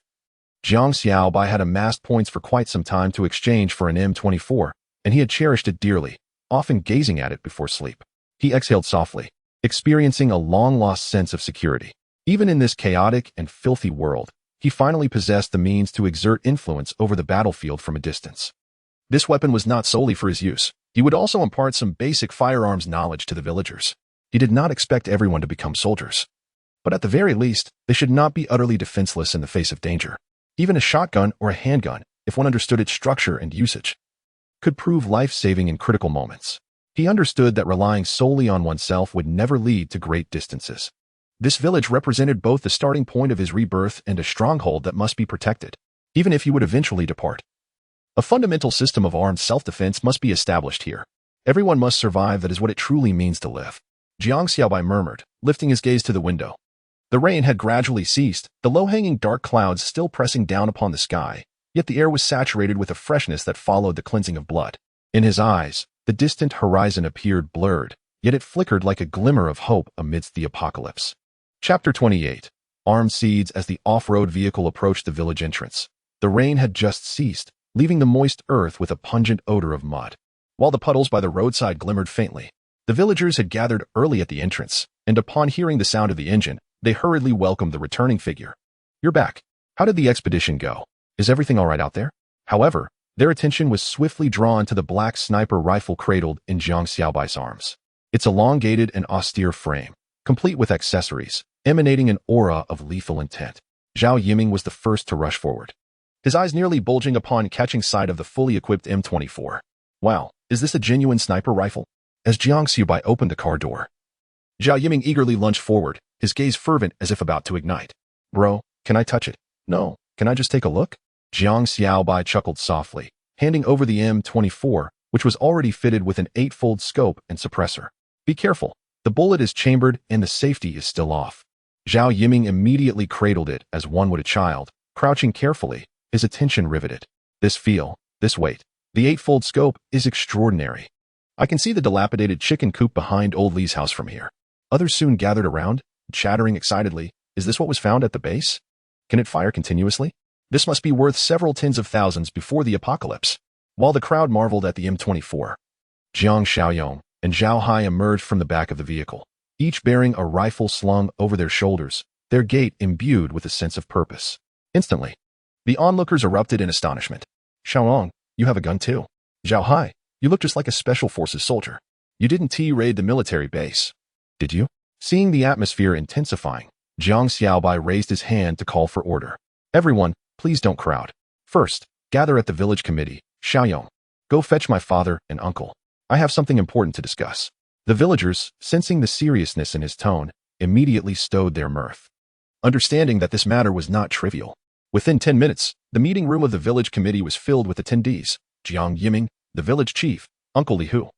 Jang Xiaobai had amassed points for quite some time to exchange for an M24, and he had cherished it dearly, often gazing at it before sleep. He exhaled softly, experiencing a long-lost sense of security. Even in this chaotic and filthy world, he finally possessed the means to exert influence over the battlefield from a distance. This weapon was not solely for his use. He would also impart some basic firearms knowledge to the villagers. He did not expect everyone to become soldiers. But at the very least, they should not be utterly defenseless in the face of danger. Even a shotgun or a handgun, if one understood its structure and usage, could prove life-saving in critical moments. He understood that relying solely on oneself would never lead to great distances. This village represented both the starting point of his rebirth and a stronghold that must be protected, even if he would eventually depart. A fundamental system of armed self-defense must be established here. Everyone must survive, that is what it truly means to live. Jiang Xiaobai murmured, lifting his gaze to the window. The rain had gradually ceased, the low-hanging dark clouds still pressing down upon the sky, yet the air was saturated with a freshness that followed the cleansing of blood. In his eyes, the distant horizon appeared blurred, yet it flickered like a glimmer of hope amidst the apocalypse. Chapter 28. Armed seeds. As the off-road vehicle approached the village entrance, the rain had just ceased, leaving the moist earth with a pungent odor of mud. While the puddles by the roadside glimmered faintly, the villagers had gathered early at the entrance, and upon hearing the sound of the engine, they hurriedly welcomed the returning figure. "You're back. How did the expedition go? Is everything all right out there?" However, their attention was swiftly drawn to the black sniper rifle cradled in Jang Xiaobai's arms. Its elongated and austere frame, complete with accessories, emanating an aura of lethal intent. Zhao Yiming was the first to rush forward, his eyes nearly bulging upon catching sight of the fully equipped M24. "Wow, is this a genuine sniper rifle?" As Jiang Xiaobai opened the car door, Zhao Yiming eagerly lunged forward, his gaze fervent as if about to ignite. "Bro, can I touch it?" "No, can I just take a look?" Jiang Xiaobai chuckled softly, handing over the M24, which was already fitted with an 8-fold scope and suppressor. "Be careful, the bullet is chambered and the safety is still off." Zhao Yiming immediately cradled it as one would a child, crouching carefully, his attention riveted. "This feel, this weight, the 8-fold scope is extraordinary. I can see the dilapidated chicken coop behind old Lee's house from here." Others soon gathered around, chattering excitedly. "Is this what was found at the base? Can it fire continuously? This must be worth several tens of thousands before the apocalypse." While the crowd marveled at the M24, Jiang Xiaobai and Zhao Hai emerged from the back of the vehicle, each bearing a rifle slung over their shoulders, their gait imbued with a sense of purpose. Instantly, the onlookers erupted in astonishment. "Xiaoyong, you have a gun too. Zhao Hai, you look just like a special forces soldier. You didn't raid the military base, did you?" Seeing the atmosphere intensifying, Jiang Xiaobai raised his hand to call for order. "Everyone, please don't crowd. First, gather at the village committee. Xiaoyong, go fetch my father and uncle. I have something important to discuss." The villagers, sensing the seriousness in his tone, immediately stowed their mirth, understanding that this matter was not trivial. Within 10 minutes, the meeting room of the village committee was filled with attendees: Jiang Yiming, the village chief, Uncle Li Hu,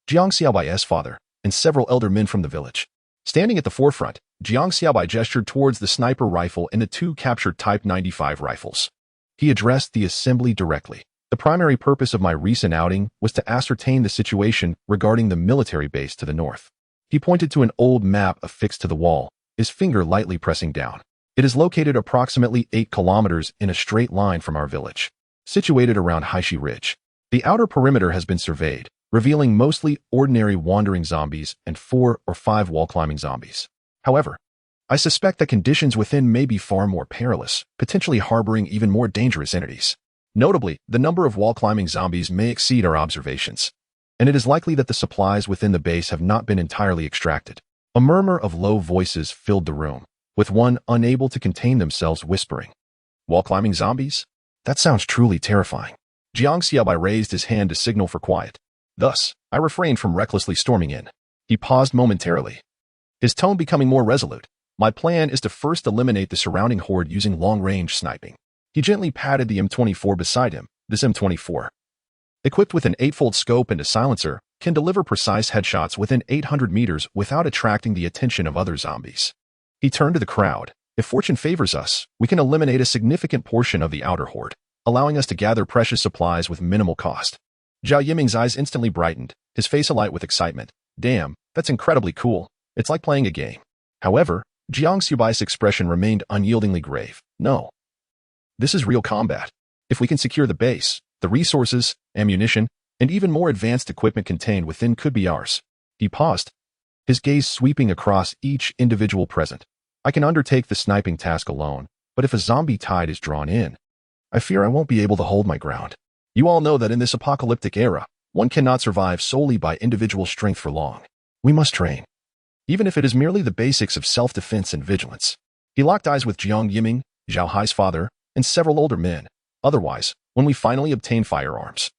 Jiang Xiaobai's father, and several elder men from the village. Standing at the forefront, Jiang Xiaobai gestured towards the sniper rifle and the 2 captured Type 95 rifles. He addressed the assembly directly. "The primary purpose of my recent outing was to ascertain the situation regarding the military base to the north." He pointed to an old map affixed to the wall, his finger lightly pressing down. "It is located approximately 8 kilometers in a straight line from our village, situated around Haishi Ridge. The outer perimeter has been surveyed, revealing mostly ordinary wandering zombies and 4 or 5 wall-climbing zombies. However, I suspect that conditions within may be far more perilous, potentially harboring even more dangerous entities. Notably, the number of wall-climbing zombies may exceed our observations, and it is likely that the supplies within the base have not been entirely extracted." A murmur of low voices filled the room, with one unable to contain themselves whispering, "Wall-climbing zombies? That sounds truly terrifying." Jiang Xiaobai raised his hand to signal for quiet. "Thus, I refrained from recklessly storming in." He paused momentarily, his tone becoming more resolute. "My plan is to first eliminate the surrounding horde using long-range sniping." He gently patted the M24 beside him. This M24, equipped with an 8-fold scope and a silencer, can deliver precise headshots within 800 meters without attracting the attention of other zombies. He turned to the crowd. "If fortune favors us, we can eliminate a significant portion of the outer horde, allowing us to gather precious supplies with minimal cost." Zhao Yiming's eyes instantly brightened, his face alight with excitement. "Damn, that's incredibly cool. It's like playing a game." However, Jiang Xiaobai's expression remained unyieldingly grave. "No. This is real combat. If we can secure the base, the resources, ammunition, and even more advanced equipment contained within could be ours." He paused, his gaze sweeping across each individual present. "I can undertake the sniping task alone, but if a zombie tide is drawn in, I fear I won't be able to hold my ground. You all know that in this apocalyptic era, One cannot survive solely by individual strength for long. We must train, even if it is merely the basics of self-defense and vigilance. He locked eyes with Jiang Yiming, Zhao Hai's father, and several older men. Otherwise, when we finally obtain firearms,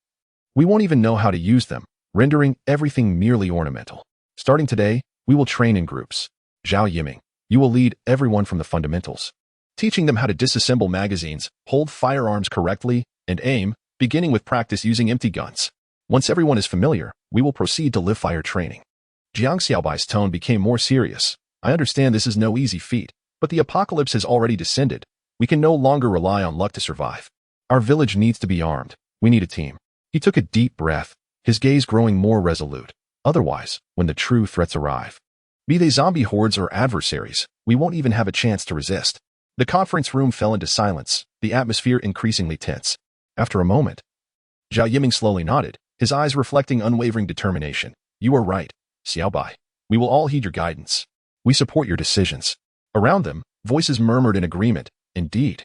we won't even know how to use them, rendering everything merely ornamental. Starting today, we will train in groups. Zhao Yiming, you will lead everyone from the fundamentals, teaching them how to disassemble magazines, hold firearms correctly, and aim, beginning with practice using empty guns. Once everyone is familiar, we will proceed to live-fire training. Jiang Xiaobai's tone became more serious. I understand this is no easy feat, but the apocalypse has already descended. We can no longer rely on luck to survive. Our village needs to be armed. We need a team. He took a deep breath, his gaze growing more resolute. Otherwise, when the true threats arrive, be they zombie hordes or adversaries, we won't even have a chance to resist. The conference room fell into silence, the atmosphere increasingly tense. After a moment, Zhao Yiming slowly nodded, his eyes reflecting unwavering determination. You are right, Xiaobai. We will all heed your guidance. We support your decisions. Around them, voices murmured in agreement. Indeed.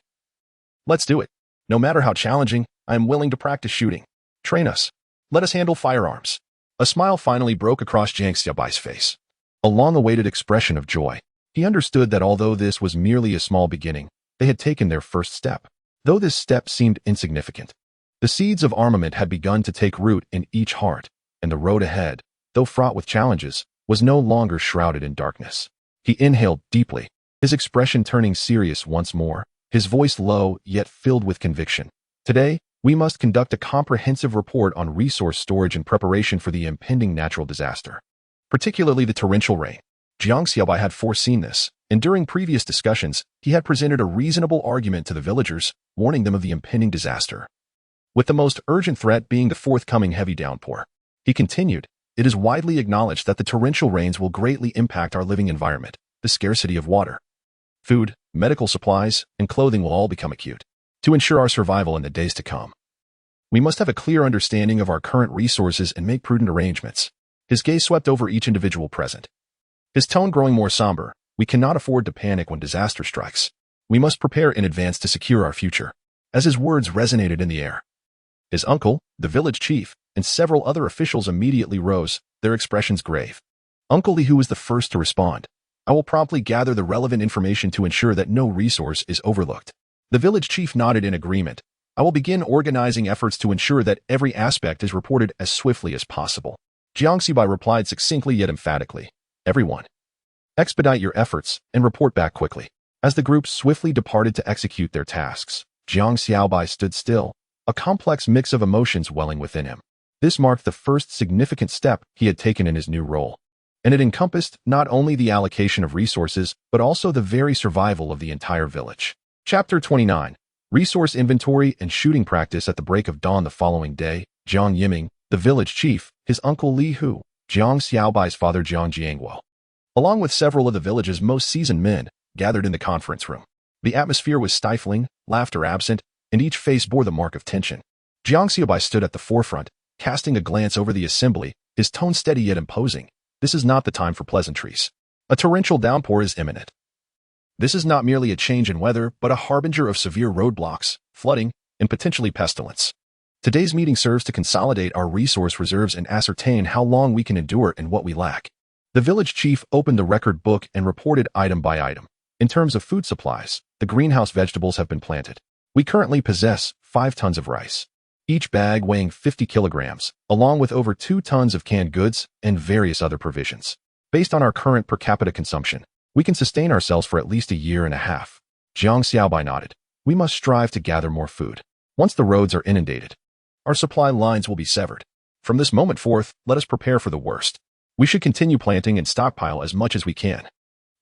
Let's do it. No matter how challenging, I am willing to practice shooting. Train us. Let us handle firearms. A smile finally broke across Jang Xiaobai's face. A long-awaited expression of joy. He understood that although this was merely a small beginning, they had taken their first step. Though this step seemed insignificant, the seeds of armament had begun to take root in each heart, and the road ahead, though fraught with challenges, was no longer shrouded in darkness. He inhaled deeply, his expression turning serious once more, his voice low yet filled with conviction. Today, we must conduct a comprehensive report on resource storage in preparation for the impending natural disaster, particularly the torrential rain. Jiang Xiaobai had foreseen this, and during previous discussions, he had presented a reasonable argument to the villagers, warning them of the impending disaster, with the most urgent threat being the forthcoming heavy downpour. He continued, it is widely acknowledged that the torrential rains will greatly impact our living environment. The scarcity of water, food, medical supplies, and clothing will all become acute. To ensure our survival in the days to come, we must have a clear understanding of our current resources and make prudent arrangements. His gaze swept over each individual present, his tone growing more somber. We cannot afford to panic when disaster strikes. We must prepare in advance to secure our future. As his words resonated in the air, his uncle, the village chief, and several other officials immediately rose, their expressions grave. Uncle Li, who was the first to respond, I will promptly gather the relevant information to ensure that no resource is overlooked. The village chief nodded in agreement. I will begin organizing efforts to ensure that every aspect is reported as swiftly as possible. Jiang Xiaobai replied succinctly yet emphatically. Everyone, expedite your efforts and report back quickly. As the group swiftly departed to execute their tasks, Jiang Xiaobai stood still, a complex mix of emotions welling within him. This marked the first significant step he had taken in his new role, and it encompassed not only the allocation of resources, but also the very survival of the entire village. Chapter 29. Resource Inventory and Shooting Practice. At the break of dawn the following day, Jiang Yiming, the village chief, his uncle Li Hu, Jiang Xiaobai's father Jiang Jiangwo, along with several of the village's most seasoned men, gathered in the conference room. The atmosphere was stifling, laughter absent, and each face bore the mark of tension. Jiang Xiaobai stood at the forefront, casting a glance over the assembly, his tone steady yet imposing. This is not the time for pleasantries. A torrential downpour is imminent. This is not merely a change in weather, but a harbinger of severe roadblocks, flooding, and potentially pestilence. Today's meeting serves to consolidate our resource reserves and ascertain how long we can endure and what we lack. The village chief opened the record book and reported item by item. In terms of food supplies, the greenhouse vegetables have been planted. We currently possess 5 tons of rice, each bag weighing 50 kilograms, along with over 2 tons of canned goods and various other provisions. Based on our current per capita consumption, we can sustain ourselves for at least a year and a half. Jiang Xiaobai nodded. We must strive to gather more food. Once the roads are inundated, our supply lines will be severed. From this moment forth, let us prepare for the worst. We should continue planting and stockpile as much as we can.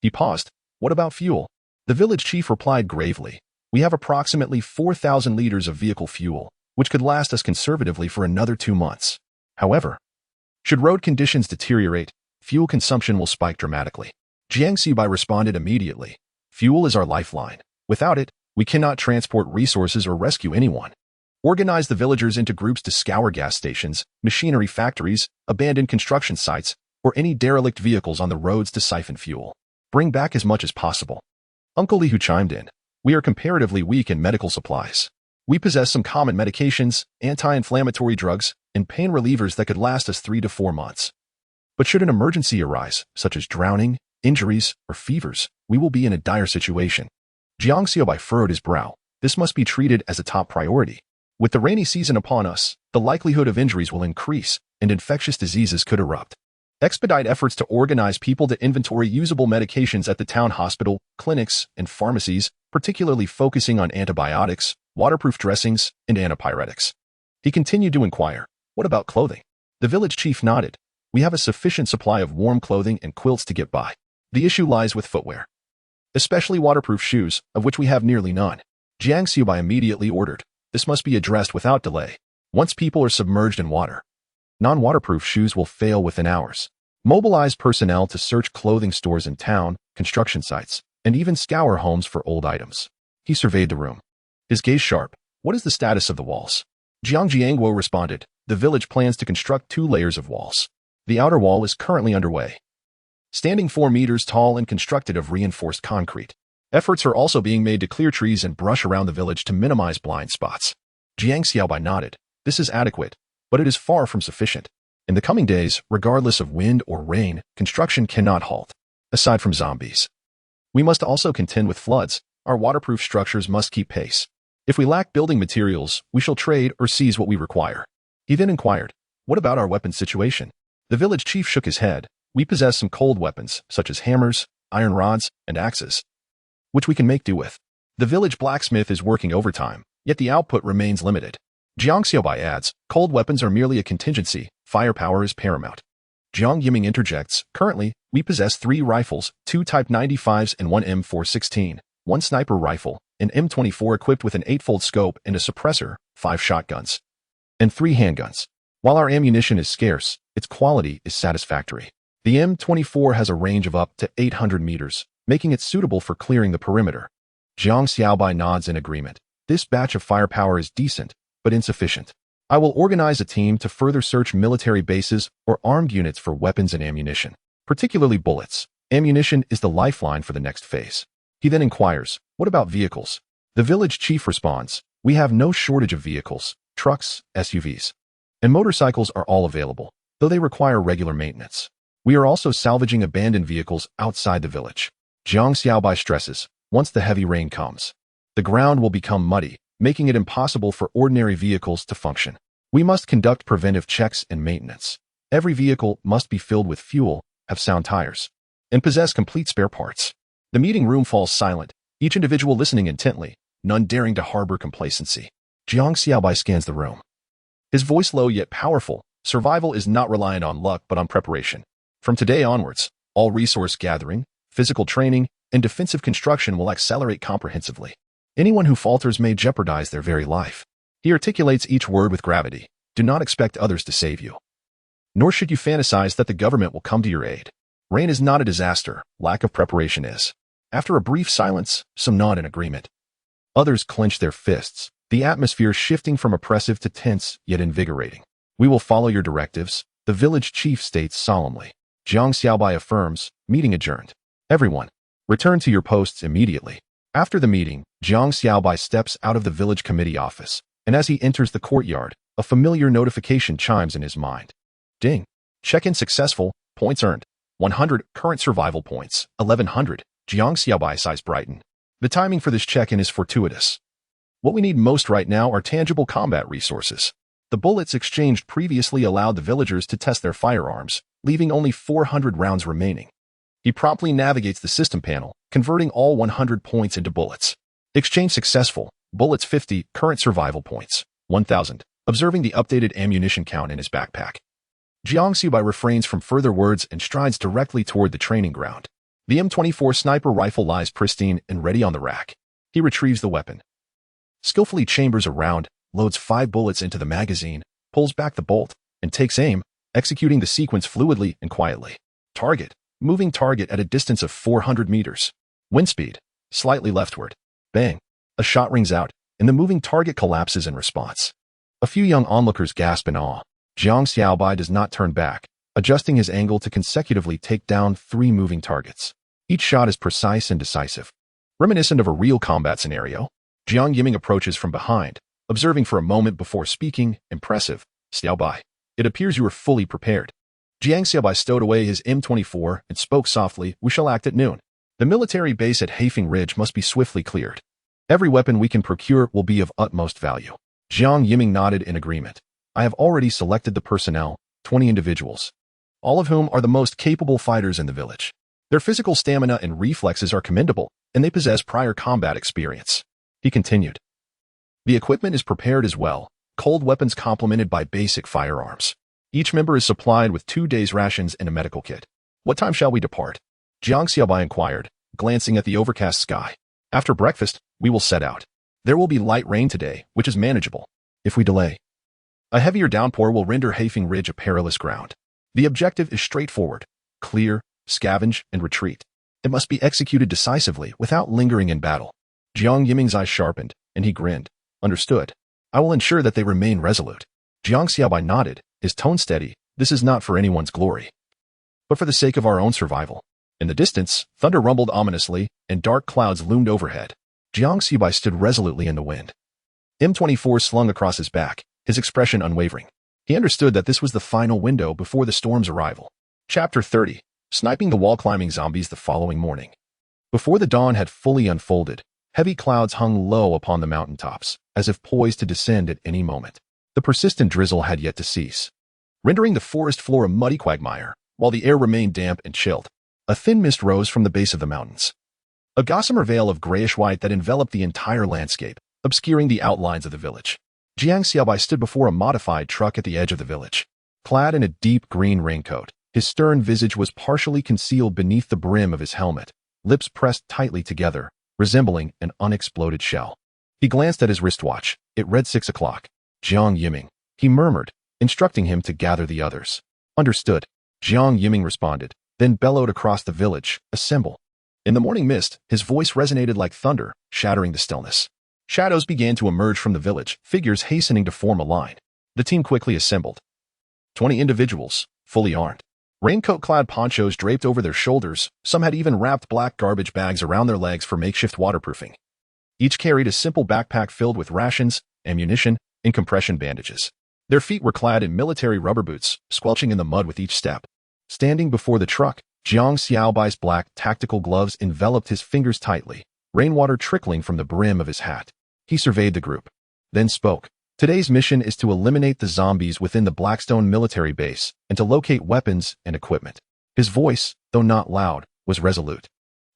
He paused. What about fuel? The village chief replied gravely. We have approximately 4,000 liters of vehicle fuel, which could last us conservatively for another 2 months. However, should road conditions deteriorate, fuel consumption will spike dramatically. Jiang Xiaobai responded immediately. Fuel is our lifeline. Without it, we cannot transport resources or rescue anyone. Organize the villagers into groups to scour gas stations, machinery factories, abandoned construction sites, or any derelict vehicles on the roads to siphon fuel. Bring back as much as possible. Uncle Li Hu chimed in. We are comparatively weak in medical supplies. We possess some common medications, anti-inflammatory drugs, and pain relievers that could last us 3 to 4 months. But should an emergency arise, such as drowning, injuries, or fevers, we will be in a dire situation. Jiang Xiaobai furrowed his brow. This must be treated as a top priority. With the rainy season upon us, the likelihood of injuries will increase, and infectious diseases could erupt. Expedite efforts to organize people to inventory usable medications at the town hospital, clinics, and pharmacies, particularly focusing on antibiotics, waterproof dressings, and antipyretics. He continued to inquire, what about clothing? The village chief nodded. We have a sufficient supply of warm clothing and quilts to get by. The issue lies with footwear, especially waterproof shoes, of which we have nearly none. Jang Xiaobai immediately ordered. This must be addressed without delay. Once people are submerged in water, non-waterproof shoes will fail within hours. Mobilize personnel to search clothing stores in town, construction sites, and even scour homes for old items. He surveyed the room, his gaze sharp. What is the status of the walls? Jiang Xiaobai responded. The village plans to construct 2 layers of walls. The outer wall is currently underway, standing 4 meters tall and constructed of reinforced concrete. Efforts are also being made to clear trees and brush around the village to minimize blind spots. Jiang Xiaobai nodded. This is adequate, but it is far from sufficient. In the coming days, regardless of wind or rain, construction cannot halt. Aside from zombies, we must also contend with floods. Our waterproof structures must keep pace. If we lack building materials, we shall trade or seize what we require. He then inquired, what about our weapons situation? The village chief shook his head. We possess some cold weapons, such as hammers, iron rods, and axes, which we can make do with. The village blacksmith is working overtime, yet the output remains limited. Jiang Xiaobai adds, cold weapons are merely a contingency, firepower is paramount. Jiang Yiming interjects, currently, we possess 3 rifles, 2 Type 95s and 1 M416, 1 sniper rifle, an M24 equipped with an 8-fold scope and a suppressor, 5 shotguns, and 3 handguns. While our ammunition is scarce, its quality is satisfactory. The M24 has a range of up to 800 meters, making it suitable for clearing the perimeter. Jang Xiaobai nods in agreement. This batch of firepower is decent, but insufficient. I will organize a team to further search military bases or armed units for weapons and ammunition, particularly bullets. Ammunition is the lifeline for the next phase. He then inquires, what about vehicles? The village chief responds, we have no shortage of vehicles, trucks, SUVs, and motorcycles are all available, though they require regular maintenance. We are also salvaging abandoned vehicles outside the village. Jiang Xiaobai stresses, once the heavy rain comes, the ground will become muddy, making it impossible for ordinary vehicles to function. We must conduct preventive checks and maintenance. Every vehicle must be filled with fuel, have sound tires, and possess complete spare parts. The meeting room falls silent, each individual listening intently, none daring to harbor complacency. Jiang Xiaobai scans the room, his voice low yet powerful. Survival is not reliant on luck but on preparation. From today onwards, all resource gathering, physical training, and defensive construction will accelerate comprehensively. Anyone who falters may jeopardize their very life. He articulates each word with gravity. Do not expect others to save you. Nor should you fantasize that the government will come to your aid. Rain is not a disaster, lack of preparation is. After a brief silence, some nod in agreement. Others clench their fists, the atmosphere shifting from oppressive to tense yet invigorating. We will follow your directives, the village chief states solemnly. Jiang Xiaobai affirms, meeting adjourned. Everyone, return to your posts immediately. After the meeting, Jiang Xiaobai steps out of the village committee office, and as he enters the courtyard, a familiar notification chimes in his mind. Ding. Check-in successful, points earned. 100 current survival points, 1100. Jiang Xiaobai's eyes brighten. The timing for this check-in is fortuitous. What we need most right now are tangible combat resources. The bullets exchanged previously allowed the villagers to test their firearms, leaving only 400 rounds remaining. He promptly navigates the system panel, converting all 100 points into bullets. Exchange successful, bullets 50, current survival points, 1000. Observing the updated ammunition count in his backpack, Jiang Xiaobai refrains from further words and strides directly toward the training ground. The M24 sniper rifle lies pristine and ready on the rack. He retrieves the weapon, skillfully chambers a round, loads 5 bullets into the magazine, pulls back the bolt, and takes aim, executing the sequence fluidly and quietly. Target. Moving target at a distance of 400 meters. Wind speed. Slightly leftward. Bang. A shot rings out, and the moving target collapses in response. A few young onlookers gasp in awe. Jang Xiaobai does not turn back, adjusting his angle to consecutively take down 3 moving targets. Each shot is precise and decisive. Reminiscent of a real combat scenario, Jiang Yiming approaches from behind, observing for a moment before speaking. Impressive, Xiaobai. It appears you are fully prepared. Jiang Xiaobai stowed away his M24 and spoke softly. We shall act at noon. The military base at Hafing Ridge must be swiftly cleared. Every weapon we can procure will be of utmost value. Jiang Yiming nodded in agreement. I have already selected the personnel, 20 individuals, all of whom are the most capable fighters in the village. Their physical stamina and reflexes are commendable, and they possess prior combat experience. He continued. The equipment is prepared as well, cold weapons complemented by basic firearms. Each member is supplied with 2 days' rations and a medical kit. What time shall we depart? Jiang Xiaobai inquired, glancing at the overcast sky. After breakfast, we will set out. There will be light rain today, which is manageable. If we delay, a heavier downpour will render Hafing Ridge a perilous ground. The objective is straightforward: clear, scavenge, and retreat. It must be executed decisively without lingering in battle. Jiang Yiming's eyes sharpened, and he grinned. Understood. I will ensure that they remain resolute. Jiang Xiaobai nodded, his tone steady. This is not for anyone's glory, but for the sake of our own survival. In the distance, thunder rumbled ominously, and dark clouds loomed overhead. Jiang Xiaobai stood resolutely in the wind. M24 slung across his back, his expression unwavering. He understood that this was the final window before the storm's arrival. Chapter 30. Sniping the wall-climbing zombies the following morning. Before the dawn had fully unfolded, heavy clouds hung low upon the mountaintops, as if poised to descend at any moment. The persistent drizzle had yet to cease, rendering the forest floor a muddy quagmire, while the air remained damp and chilled. A thin mist rose from the base of the mountains, a gossamer veil of grayish-white that enveloped the entire landscape, obscuring the outlines of the village. Jiang Xiaobai stood before a modified truck at the edge of the village. Clad in a deep green raincoat, his stern visage was partially concealed beneath the brim of his helmet, lips pressed tightly together, resembling an unexploded shell. He glanced at his wristwatch. It read 6 o'clock. Jiang Yiming, he murmured, instructing him to gather the others. Understood. Jiang Yiming responded, then bellowed across the village, assemble. In the morning mist, his voice resonated like thunder, shattering the stillness. Shadows began to emerge from the village, figures hastening to form a line. The team quickly assembled. 20 individuals, fully armed. Raincoat-clad ponchos draped over their shoulders, some had even wrapped black garbage bags around their legs for makeshift waterproofing. Each carried a simple backpack filled with rations, ammunition, and compression bandages. Their feet were clad in military rubber boots, squelching in the mud with each step. Standing before the truck, Jiang Xiaobai's black tactical gloves enveloped his fingers tightly, rainwater trickling from the brim of his hat. He surveyed the group, then spoke. Today's mission is to eliminate the zombies within the Blackstone military base and to locate weapons and equipment. His voice, though not loud, was resolute.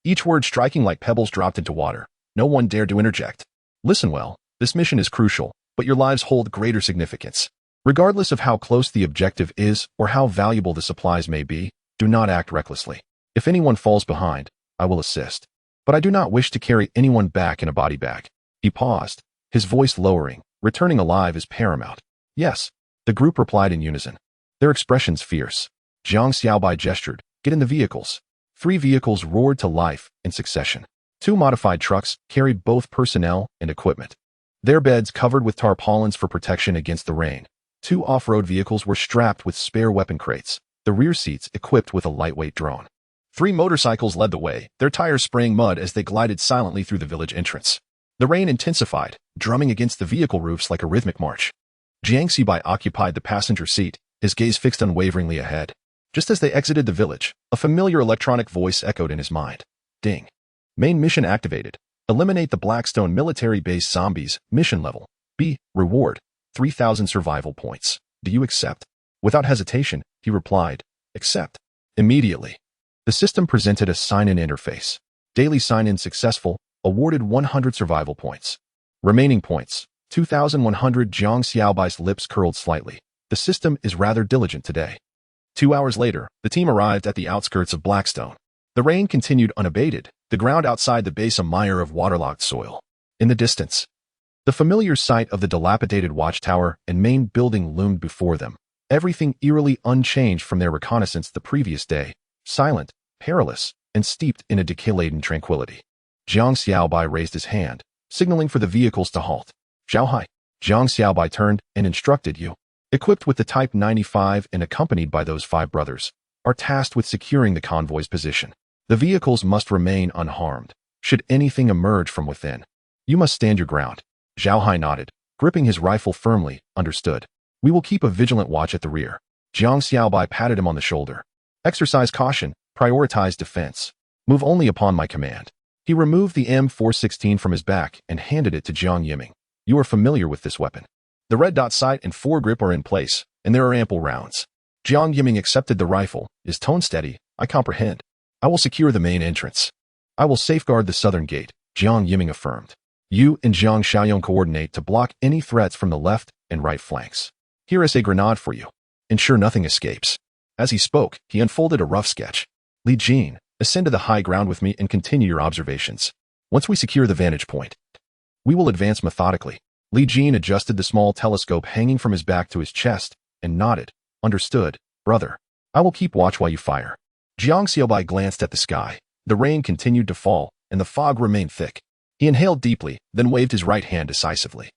Each word striking like pebbles dropped into water. No one dared to interject. Listen well, this mission is crucial, but your lives hold greater significance. Regardless of how close the objective is or how valuable the supplies may be, do not act recklessly. If anyone falls behind, I will assist. But I do not wish to carry anyone back in a body bag. He paused, his voice lowering. Returning alive is paramount. Yes, the group replied in unison. Their expressions fierce. Jang Xiaobai gestured, get in the vehicles. 3 vehicles roared to life in succession. 2 modified trucks carried both personnel and equipment. Their beds covered with tarpaulins for protection against the rain. 2 off-road vehicles were strapped with spare weapon crates, the rear seats equipped with a lightweight drone. 3 motorcycles led the way, their tires spraying mud as they glided silently through the village entrance. The rain intensified, drumming against the vehicle roofs like a rhythmic march. Jiang Xiaobai occupied the passenger seat, his gaze fixed unwaveringly ahead. Just as they exited the village, a familiar electronic voice echoed in his mind. Ding. Main mission activated. Eliminate the Blackstone military base zombies, mission level. B. Reward. 3,000 survival points. Do you accept? Without hesitation, he replied, accept. Immediately. The system presented a sign-in interface. Daily sign-in successful, awarded 100 survival points. Remaining points, 2,100. Jiang Xiaobai's lips curled slightly. The system is rather diligent today. 2 hours later, the team arrived at the outskirts of Blackstone. The rain continued unabated, the ground outside the base a mire of waterlogged soil. In the distance, the familiar sight of the dilapidated watchtower and main building loomed before them, everything eerily unchanged from their reconnaissance the previous day, silent, perilous, and steeped in a decay-laden tranquility. Jiang Xiaobai raised his hand, signaling for the vehicles to halt. Xiaohai. Jang Xiaobai turned and instructed you. Equipped with the Type 95 and accompanied by those 5 brothers, are tasked with securing the convoy's position. The vehicles must remain unharmed. Should anything emerge from within, you must stand your ground. Xiaohai nodded, gripping his rifle firmly. Understood. We will keep a vigilant watch at the rear. Jang Xiaobai patted him on the shoulder. Exercise caution, prioritize defense. Move only upon my command. He removed the M416 from his back and handed it to Jiang Yiming. You are familiar with this weapon. The red dot sight and foregrip are in place, and there are ample rounds. Jiang Yiming accepted the rifle, his tone steady. I comprehend. I will secure the main entrance. I will safeguard the southern gate, Jiang Yiming affirmed. You and Jang Xiaobai coordinate to block any threats from the left and right flanks. Here is a grenade for you. Ensure nothing escapes. As he spoke, he unfolded a rough sketch. Li Jin, ascend to the high ground with me and continue your observations. Once we secure the vantage point, we will advance methodically. Li Jin adjusted the small telescope hanging from his back to his chest and nodded. Understood, brother. I will keep watch while you fire. Jiang Xiaobai glanced at the sky. The rain continued to fall, and the fog remained thick. He inhaled deeply, then waved his right hand decisively.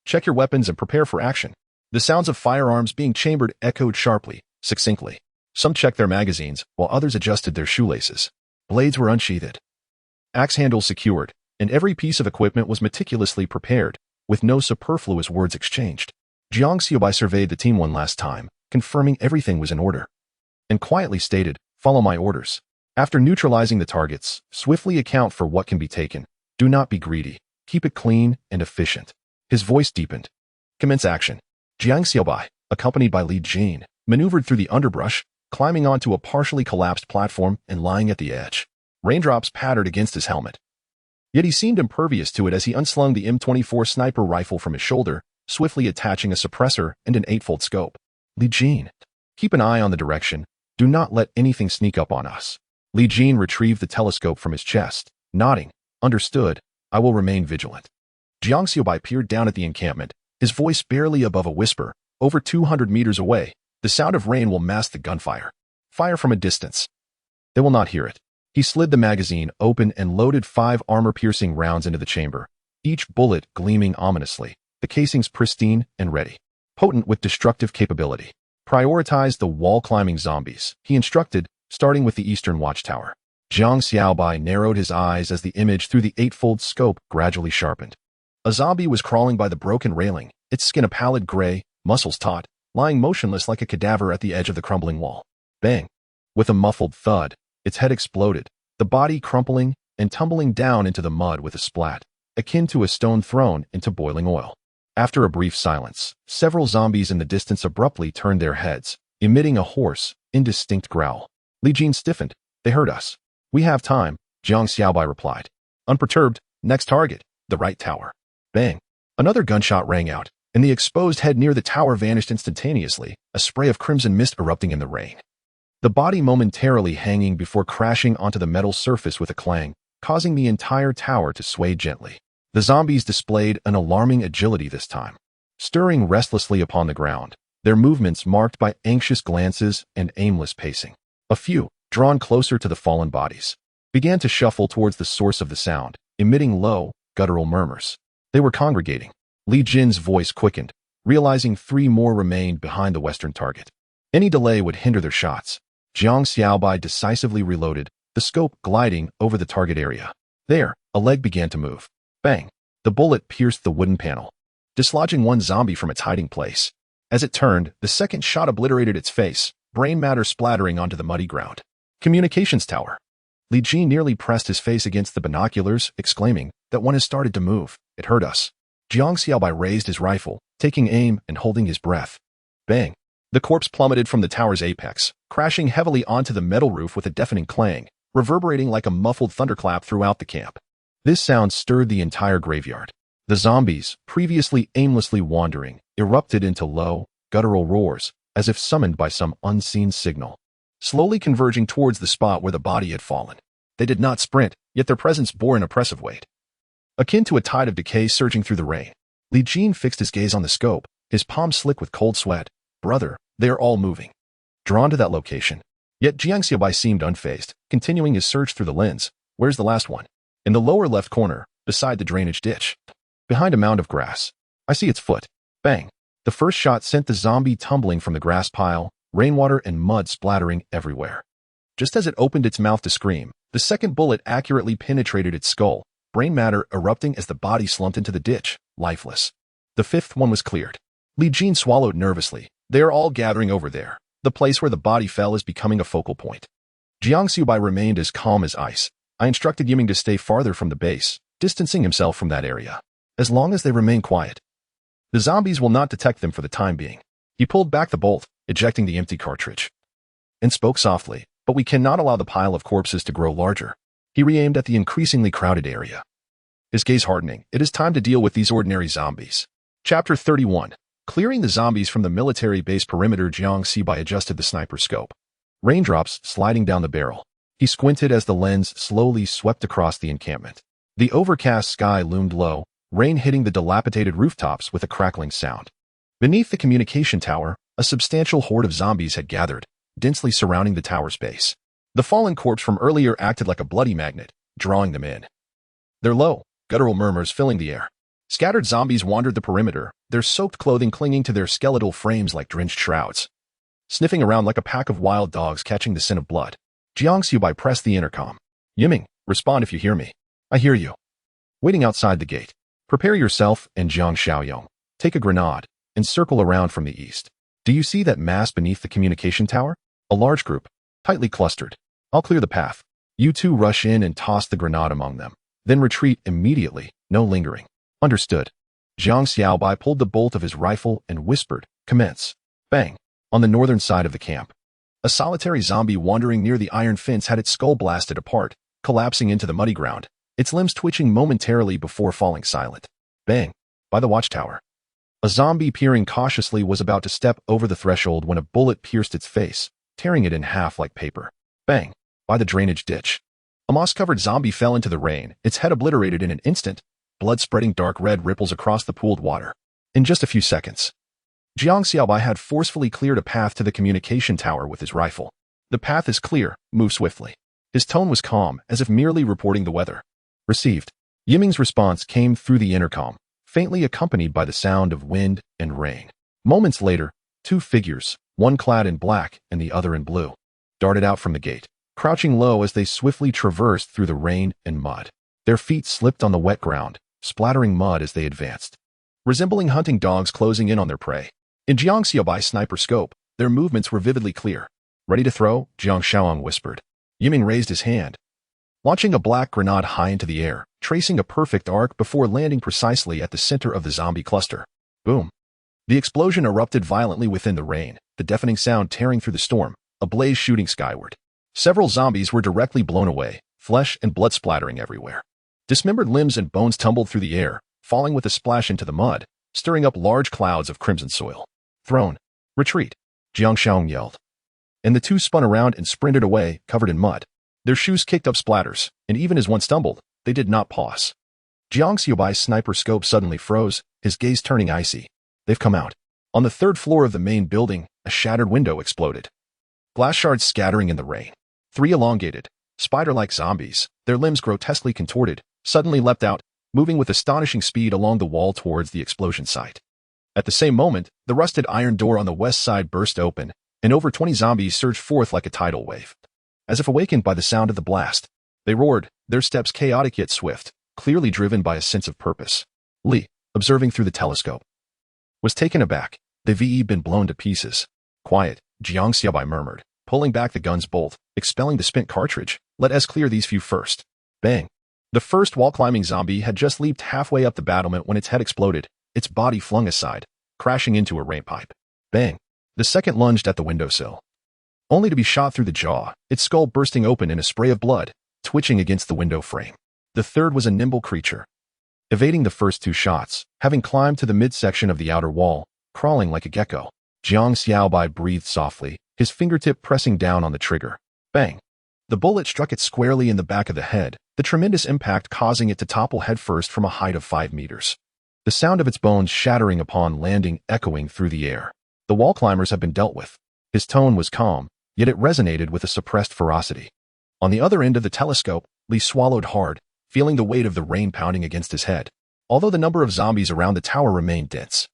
Check your weapons and prepare for action. The sounds of firearms being chambered echoed sharply, succinctly. Some checked their magazines, while others adjusted their shoelaces. Blades were unsheathed. Axe handles secured, and every piece of equipment was meticulously prepared, with no superfluous words exchanged. Jiang Xiaobai surveyed the team one last time, confirming everything was in order, and quietly stated, follow my orders. After neutralizing the targets, swiftly account for what can be taken. Do not be greedy. Keep it clean and efficient. His voice deepened. Commence action. Jiang Xiaobai, accompanied by Li Jin, maneuvered through the underbrush, climbing onto a partially collapsed platform and lying at the edge. Raindrops pattered against his helmet. Yet he seemed impervious to it as he unslung the M24 sniper rifle from his shoulder, swiftly attaching a suppressor and an 8-fold scope. Li Jin, keep an eye on the direction. Do not let anything sneak up on us. Li Jin retrieved the telescope from his chest, nodding. Understood. I will remain vigilant. Jiang Xiaobai peered down at the encampment, his voice barely above a whisper. Over 200 meters away, the sound of rain will mask the gunfire. Fire from a distance. They will not hear it. He slid the magazine open and loaded 5 armor-piercing rounds into the chamber, each bullet gleaming ominously, the casings pristine and ready. Potent with destructive capability. Prioritize the wall-climbing zombies, he instructed, starting with the eastern watchtower. Jang Xiaobai narrowed his eyes as the image through the 8-fold scope gradually sharpened. A zombie was crawling by the broken railing, its skin a pallid gray, muscles taut, lying motionless like a cadaver at the edge of the crumbling wall. Bang! With a muffled thud, its head exploded, the body crumpling and tumbling down into the mud with a splat, akin to a stone thrown into boiling oil. After a brief silence, several zombies in the distance abruptly turned their heads, emitting a hoarse, indistinct growl. Li Jin stiffened. They heard us. We have time, Jang Xiaobai replied. Unperturbed, next target, the right tower. Bang! Another gunshot rang out, and the exposed head near the tower vanished instantaneously, a spray of crimson mist erupting in the rain. The body momentarily hanging before crashing onto the metal surface with a clang, causing the entire tower to sway gently. The zombies displayed an alarming agility this time, stirring restlessly upon the ground, their movements marked by anxious glances and aimless pacing. A few, drawn closer to the fallen bodies, began to shuffle towards the source of the sound, emitting low, guttural murmurs. They were congregating. Li Jin's voice quickened, realizing 3 more remained behind the western target. Any delay would hinder their shots. Jiang Xiaobai decisively reloaded, the scope gliding over the target area. There, a leg began to move. Bang! The bullet pierced the wooden panel, dislodging one zombie from its hiding place. As it turned, the second shot obliterated its face, brain matter splattering onto the muddy ground. Communications tower. Li Jin nearly pressed his face against the binoculars, exclaiming, that one has started to move. It hurt us. Jiang Xiaobai raised his rifle, taking aim and holding his breath. Bang! The corpse plummeted from the tower's apex, crashing heavily onto the metal roof with a deafening clang, reverberating like a muffled thunderclap throughout the camp. This sound stirred the entire graveyard. The zombies, previously aimlessly wandering, erupted into low, guttural roars, as if summoned by some unseen signal, slowly converging towards the spot where the body had fallen. They did not sprint, yet their presence bore an oppressive weight, akin to a tide of decay surging through the rain. Li Jin fixed his gaze on the scope, his palms slick with cold sweat. Brother, they are all moving. Drawn to that location. Yet Jiang Xiaobai seemed unfazed, continuing his search through the lens. Where's the last one? In the lower left corner, beside the drainage ditch. Behind a mound of grass. I see its foot. Bang! The first shot sent the zombie tumbling from the grass pile, rainwater and mud splattering everywhere. Just as it opened its mouth to scream, the second bullet accurately penetrated its skull, brain matter erupting as the body slumped into the ditch, lifeless. The fifth one was cleared. Li Jin swallowed nervously. They are all gathering over there. The place where the body fell is becoming a focal point. Jiang Xiaobai remained as calm as ice. I instructed Yiming to stay farther from the base, distancing himself from that area. As long as they remain quiet, the zombies will not detect them for the time being. He pulled back the bolt, ejecting the empty cartridge, and spoke softly, but we cannot allow the pile of corpses to grow larger. He re-aimed at the increasingly crowded area, his gaze hardening. It is time to deal with these ordinary zombies. Chapter 31. Clearing the zombies from the military base perimeter. Jiang Xiaobai adjusted the sniper scope. Raindrops sliding down the barrel. He squinted as the lens slowly swept across the encampment. The overcast sky loomed low, rain hitting the dilapidated rooftops with a crackling sound. Beneath the communication tower, a substantial horde of zombies had gathered, densely surrounding the tower's base. The fallen corpse from earlier acted like a bloody magnet, drawing them in. Their low, guttural murmurs filling the air. Scattered zombies wandered the perimeter, their soaked clothing clinging to their skeletal frames like drenched shrouds. Sniffing around like a pack of wild dogs catching the scent of blood. Jiang Xiaobai pressed the intercom. Yiming, respond if you hear me. I hear you. Waiting outside the gate. Prepare yourself and Jang Xiaobai. Take a grenade and circle around from the east. Do you see that mass beneath the communication tower? A large group, tightly clustered. I'll clear the path. You two rush in and toss the grenade among them. Then retreat immediately, no lingering. Understood. Jang Xiaobai pulled the bolt of his rifle and whispered, commence. Bang. On the northern side of the camp, a solitary zombie wandering near the iron fence had its skull blasted apart, collapsing into the muddy ground, its limbs twitching momentarily before falling silent. Bang. By the watchtower. A zombie peering cautiously was about to step over the threshold when a bullet pierced its face, tearing it in half like paper. Bang. By the drainage ditch. A moss-covered zombie fell into the rain, its head obliterated in an instant, blood spreading dark red ripples across the pooled water. In just a few seconds, Jiang Xiaobai had forcefully cleared a path to the communication tower with his rifle. The path is clear, move swiftly. His tone was calm, as if merely reporting the weather. Received. Yiming's response came through the intercom, faintly accompanied by the sound of wind and rain. Moments later, two figures, one clad in black and the other in blue, darted out from the gate, crouching low as they swiftly traversed through the rain and mud. Their feet slipped on the wet ground, splattering mud as they advanced, resembling hunting dogs closing in on their prey. In Jiang Xiaobai's sniper scope, their movements were vividly clear. Ready to throw? Jang Xiaobai whispered. Yiming raised his hand, launching a black grenade high into the air, tracing a perfect arc before landing precisely at the center of the zombie cluster. Boom. The explosion erupted violently within the rain, the deafening sound tearing through the storm, a blaze shooting skyward. Several zombies were directly blown away, flesh and blood splattering everywhere. Dismembered limbs and bones tumbled through the air, falling with a splash into the mud, stirring up large clouds of crimson soil. Thrown. Retreat. Jiang Xiaobai yelled. And the two spun around and sprinted away, covered in mud. Their shoes kicked up splatters, and even as one stumbled, they did not pause. Jiang Xiaobai's sniper scope suddenly froze, his gaze turning icy. They've come out. On the third floor of the main building, a shattered window exploded. Glass shards scattering in the rain. Three elongated, spider-like zombies, their limbs grotesquely contorted, suddenly leapt out, moving with astonishing speed along the wall towards the explosion site. At the same moment, the rusted iron door on the west side burst open, and over 20 zombies surged forth like a tidal wave. As if awakened by the sound of the blast, they roared, their steps chaotic yet swift, clearly driven by a sense of purpose. Li, observing through the telescope, was taken aback. The VE been blown to pieces. Quiet, Jiang Xiaobai murmured, pulling back the gun's bolt, expelling the spent cartridge. Let us clear these few first. Bang. The first wall-climbing zombie had just leaped halfway up the battlement when its head exploded, its body flung aside, crashing into a rainpipe. Bang. The second lunged at the windowsill, only to be shot through the jaw, its skull bursting open in a spray of blood, twitching against the window frame. The third was a nimble creature, evading the first two shots, having climbed to the midsection of the outer wall, crawling like a gecko. Jiang Xiaobai breathed softly, his fingertip pressing down on the trigger. Bang. The bullet struck it squarely in the back of the head, the tremendous impact causing it to topple headfirst from a height of 5 meters. The sound of its bones shattering upon landing echoing through the air. The wall climbers have been dealt with. His tone was calm, yet it resonated with a suppressed ferocity. On the other end of the telescope, Li swallowed hard, feeling the weight of the rain pounding against his head. Although the number of zombies around the tower remained dense,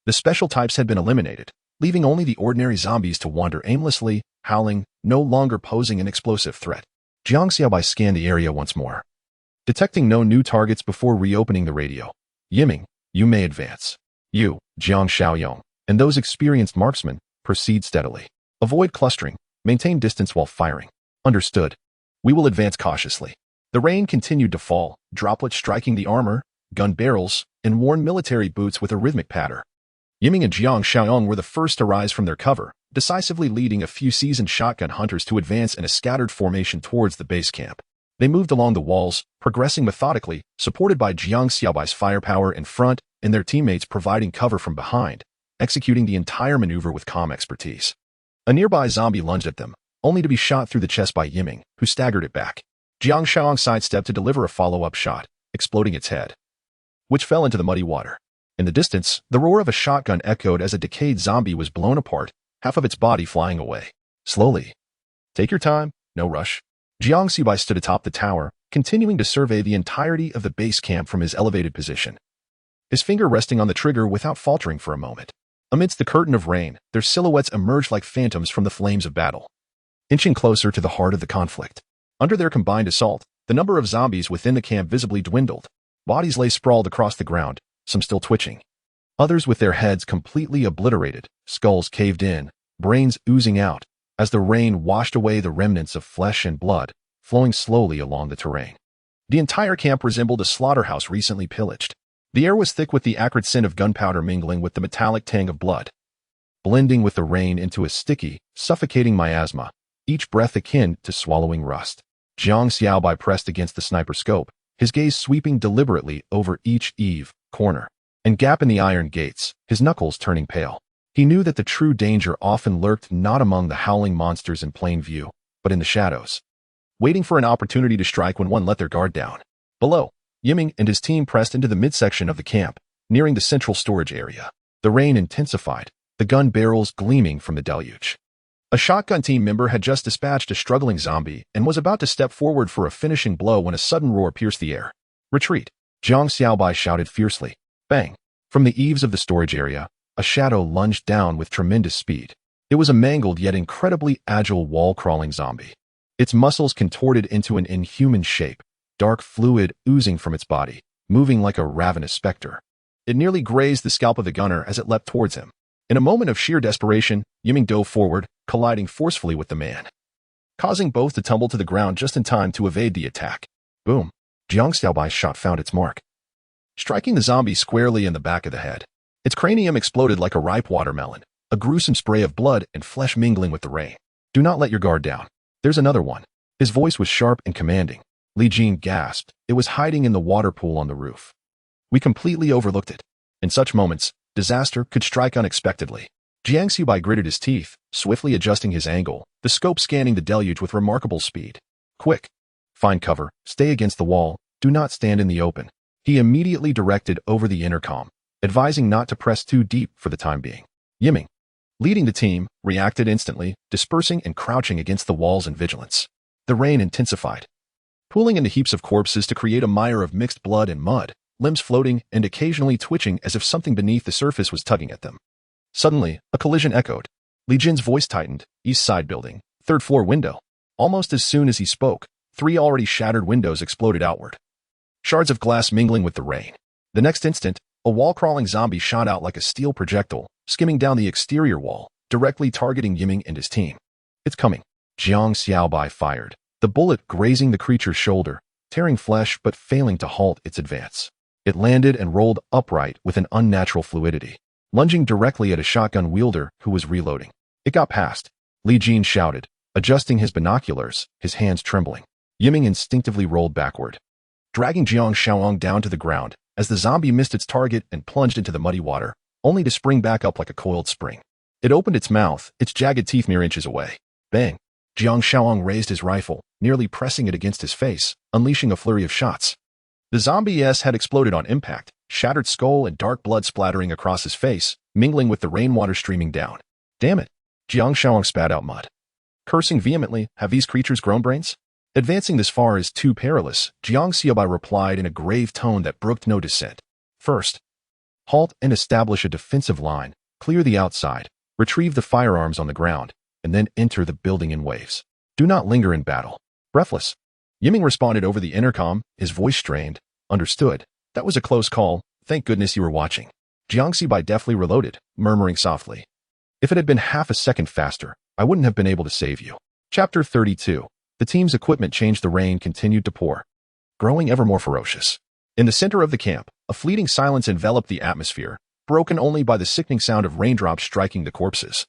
the special types had been eliminated, leaving only the ordinary zombies to wander aimlessly, howling, no longer posing an explosive threat. Jiang Xiaobai scanned the area once more, detecting no new targets before reopening the radio. Yiming, you may advance. You, Jiang Xiaobai, and those experienced marksmen, proceed steadily. Avoid clustering, maintain distance while firing. Understood. We will advance cautiously. The rain continued to fall, droplets striking the armor, gun barrels, and worn military boots with a rhythmic patter. Yiming and Jiang Xiaobai were the first to rise from their cover, decisively leading a few seasoned shotgun hunters to advance in a scattered formation towards the base camp. They moved along the walls, progressing methodically, supported by Jiang Xiaobai's firepower in front and their teammates providing cover from behind, executing the entire maneuver with calm expertise. A nearby zombie lunged at them, only to be shot through the chest by Yiming, who staggered it back. Jiang Xiaobai sidestepped to deliver a follow-up shot, exploding its head, which fell into the muddy water. In the distance, the roar of a shotgun echoed as a decayed zombie was blown apart, half of its body flying away. Slowly. Take your time, no rush. Jang Xiaobai stood atop the tower, continuing to survey the entirety of the base camp from his elevated position, his finger resting on the trigger without faltering for a moment. Amidst the curtain of rain, their silhouettes emerged like phantoms from the flames of battle, inching closer to the heart of the conflict. Under their combined assault, the number of zombies within the camp visibly dwindled. Bodies lay sprawled across the ground, some still twitching. Others with their heads completely obliterated, skulls caved in, brains oozing out, as the rain washed away the remnants of flesh and blood, flowing slowly along the terrain. The entire camp resembled a slaughterhouse recently pillaged. The air was thick with the acrid scent of gunpowder mingling with the metallic tang of blood, blending with the rain into a sticky, suffocating miasma, each breath akin to swallowing rust. Jang Xiaobai pressed against the sniper scope, his gaze sweeping deliberately over each eave, corner, and gap in the iron gates, his knuckles turning pale. He knew that the true danger often lurked not among the howling monsters in plain view, but in the shadows, waiting for an opportunity to strike when one let their guard down. Below, Yiming and his team pressed into the midsection of the camp, nearing the central storage area. The rain intensified, the gun barrels gleaming from the deluge. A shotgun team member had just dispatched a struggling zombie and was about to step forward for a finishing blow when a sudden roar pierced the air. Retreat! Jang Xiaobai shouted fiercely. Bang! From the eaves of the storage area, a shadow lunged down with tremendous speed. It was a mangled yet incredibly agile wall-crawling zombie. Its muscles contorted into an inhuman shape, dark fluid oozing from its body, moving like a ravenous specter. It nearly grazed the scalp of the gunner as it leapt towards him. In a moment of sheer desperation, Yiming dove forward, colliding forcefully with the man, causing both to tumble to the ground just in time to evade the attack. Boom! Jiang Xiaobai's shot found its mark, striking the zombie squarely in the back of the head. Its cranium exploded like a ripe watermelon, a gruesome spray of blood and flesh mingling with the rain. Do not let your guard down. There's another one. His voice was sharp and commanding. Li Jin gasped. It was hiding in the water pool on the roof. We completely overlooked it. In such moments, disaster could strike unexpectedly. Jiang Xiaobai gritted his teeth, swiftly adjusting his angle, the scope scanning the deluge with remarkable speed. Quick! Find cover, stay against the wall, do not stand in the open. He immediately directed over the intercom, advising not to press too deep for the time being. Yiming, leading the team, reacted instantly, dispersing and crouching against the walls in vigilance. The rain intensified, pooling into heaps of corpses to create a mire of mixed blood and mud, limbs floating and occasionally twitching as if something beneath the surface was tugging at them. Suddenly, a collision echoed. Li Jin's voice tightened. East side building, third floor window. Almost as soon as he spoke, 3 already shattered windows exploded outward, shards of glass mingling with the rain. The next instant, a wall-crawling zombie shot out like a steel projectile, skimming down the exterior wall, directly targeting Yiming and his team. It's coming. Jiang Xiaobai fired, the bullet grazing the creature's shoulder, tearing flesh but failing to halt its advance. It landed and rolled upright with an unnatural fluidity, lunging directly at a shotgun wielder who was reloading. It got past. Li Jin shouted, adjusting his binoculars, his hands trembling. Yiming instinctively rolled backward, dragging Jiang Xiaobai down to the ground as the zombie missed its target and plunged into the muddy water, only to spring back up like a coiled spring. It opened its mouth, its jagged teeth mere inches away. Bang! Jiang Xiaobai raised his rifle, nearly pressing it against his face, unleashing a flurry of shots. The zombie had exploded on impact, shattered skull and dark blood splattering across his face, mingling with the rainwater streaming down. Damn it! Jiang Xiaobai spat out mud, cursing vehemently. Have these creatures grown brains? Advancing this far is too perilous, Jiang Xiaobai replied in a grave tone that brooked no dissent. First, halt and establish a defensive line, clear the outside, retrieve the firearms on the ground, and then enter the building in waves. Do not linger in battle. Breathless, Yiming responded over the intercom, his voice strained. Understood. That was a close call. Thank goodness you were watching. Jiang Xiaobai deftly reloaded, murmuring softly. If it had been half a second faster, I wouldn't have been able to save you. Chapter 32. The team's equipment changed. The rain continued to pour, growing ever more ferocious. In the center of the camp, a fleeting silence enveloped the atmosphere, broken only by the sickening sound of raindrops striking the corpses.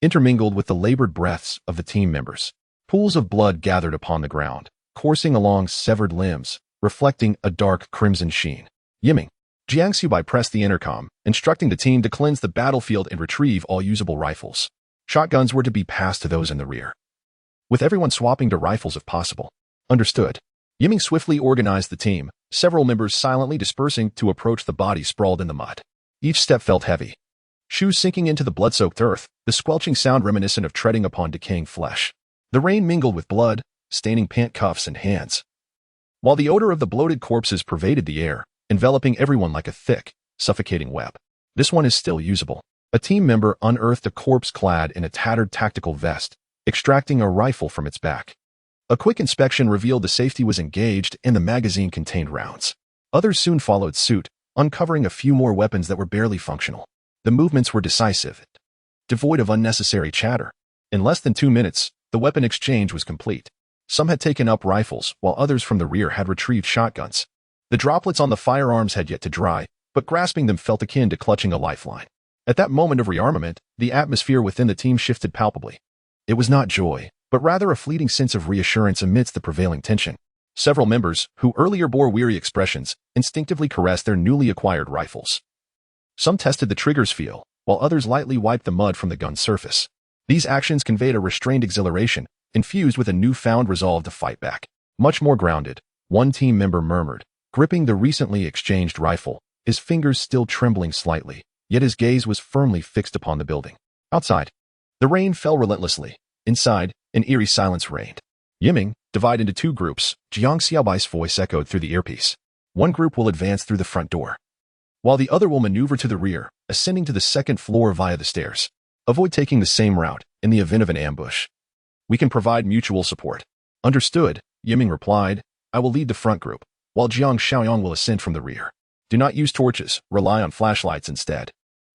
Intermingled with the labored breaths of the team members, pools of blood gathered upon the ground, coursing along severed limbs, reflecting a dark crimson sheen. Yimming. Jiang Xiaobai pressed the intercom, instructing the team to cleanse the battlefield and retrieve all usable rifles. Shotguns were to be passed to those in the rear, with everyone swapping to rifles if possible. Understood. Yimming swiftly organized the team, several members silently dispersing to approach the body sprawled in the mud. Each step felt heavy. Shoes sinking into the blood-soaked earth, the squelching sound reminiscent of treading upon decaying flesh. The rain mingled with blood, staining pant cuffs and hands, while the odor of the bloated corpses pervaded the air, enveloping everyone like a thick, suffocating web. This one is still usable. A team member unearthed a corpse clad in a tattered tactical vest, extracting a rifle from its back. A quick inspection revealed the safety was engaged and the magazine contained rounds. Others soon followed suit, uncovering a few more weapons that were barely functional. The movements were decisive, devoid of unnecessary chatter. In less than 2 minutes, the weapon exchange was complete. Some had taken up rifles, while others from the rear had retrieved shotguns. The droplets on the firearms had yet to dry, but grasping them felt akin to clutching a lifeline. At that moment of rearmament, the atmosphere within the team shifted palpably. It was not joy, but rather a fleeting sense of reassurance amidst the prevailing tension. Several members, who earlier bore weary expressions, instinctively caressed their newly acquired rifles. Some tested the trigger's feel, while others lightly wiped the mud from the gun's surface. These actions conveyed a restrained exhilaration, infused with a newfound resolve to fight back. Much more grounded, one team member murmured, gripping the recently exchanged rifle, his fingers still trembling slightly, yet his gaze was firmly fixed upon the building. Outside, the rain fell relentlessly. Inside, an eerie silence reigned. Yimming, divide into 2 groups, Jiang Xiaobai's voice echoed through the earpiece. One group will advance through the front door, while the other will maneuver to the rear, ascending to the 2nd floor via the stairs. Avoid taking the same route in the event of an ambush. We can provide mutual support. Understood, Yimming replied. I will lead the front group, while Jang Xiaoya will ascend from the rear. Do not use torches, rely on flashlights instead.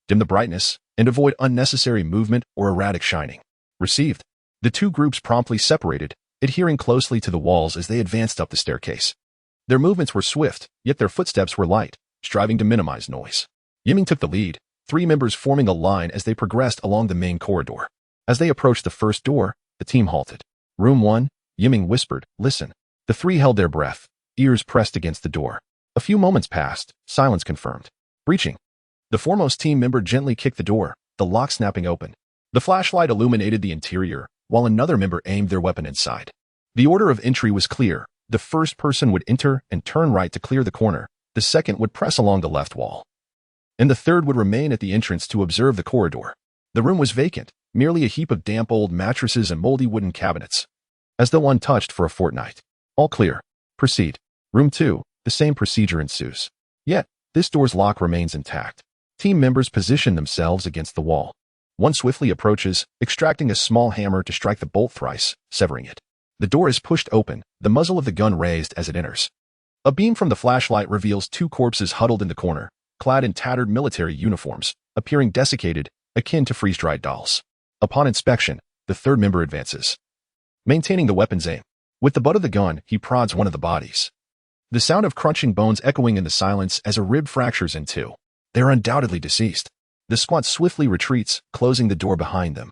Dim the brightness, and avoid unnecessary movement or erratic shining. Received. The 2 groups promptly separated, adhering closely to the walls as they advanced up the staircase. Their movements were swift, yet their footsteps were light, striving to minimize noise. Yimming took the lead, 3 members forming a line as they progressed along the main corridor. As they approached the first door, the team halted. Room 1, Yimming whispered, listen. The 3 held their breath, ears pressed against the door. A few moments passed, silence confirmed. Breaching. The foremost team member gently kicked the door, the lock snapping open. The flashlight illuminated the interior, while another member aimed their weapon inside. The order of entry was clear. The first person would enter and turn right to clear the corner, the second would press along the left wall, and the third would remain at the entrance to observe the corridor. The room was vacant, merely a heap of damp old mattresses and moldy wooden cabinets, as though untouched for a fortnight. All clear. Proceed. Room 2, the same procedure ensues. Yet, this door's lock remains intact. Team members position themselves against the wall. One swiftly approaches, extracting a small hammer to strike the bolt thrice, severing it. The door is pushed open, the muzzle of the gun raised as it enters. A beam from the flashlight reveals 2 corpses huddled in the corner, clad in tattered military uniforms, appearing desiccated, akin to freeze-dried dolls. Upon inspection, the 3rd member advances, maintaining the weapon's aim. With the butt of the gun, he prods one of the bodies. The sound of crunching bones echoing in the silence as a rib fractures in 2. They are undoubtedly deceased. The squad swiftly retreats, closing the door behind them,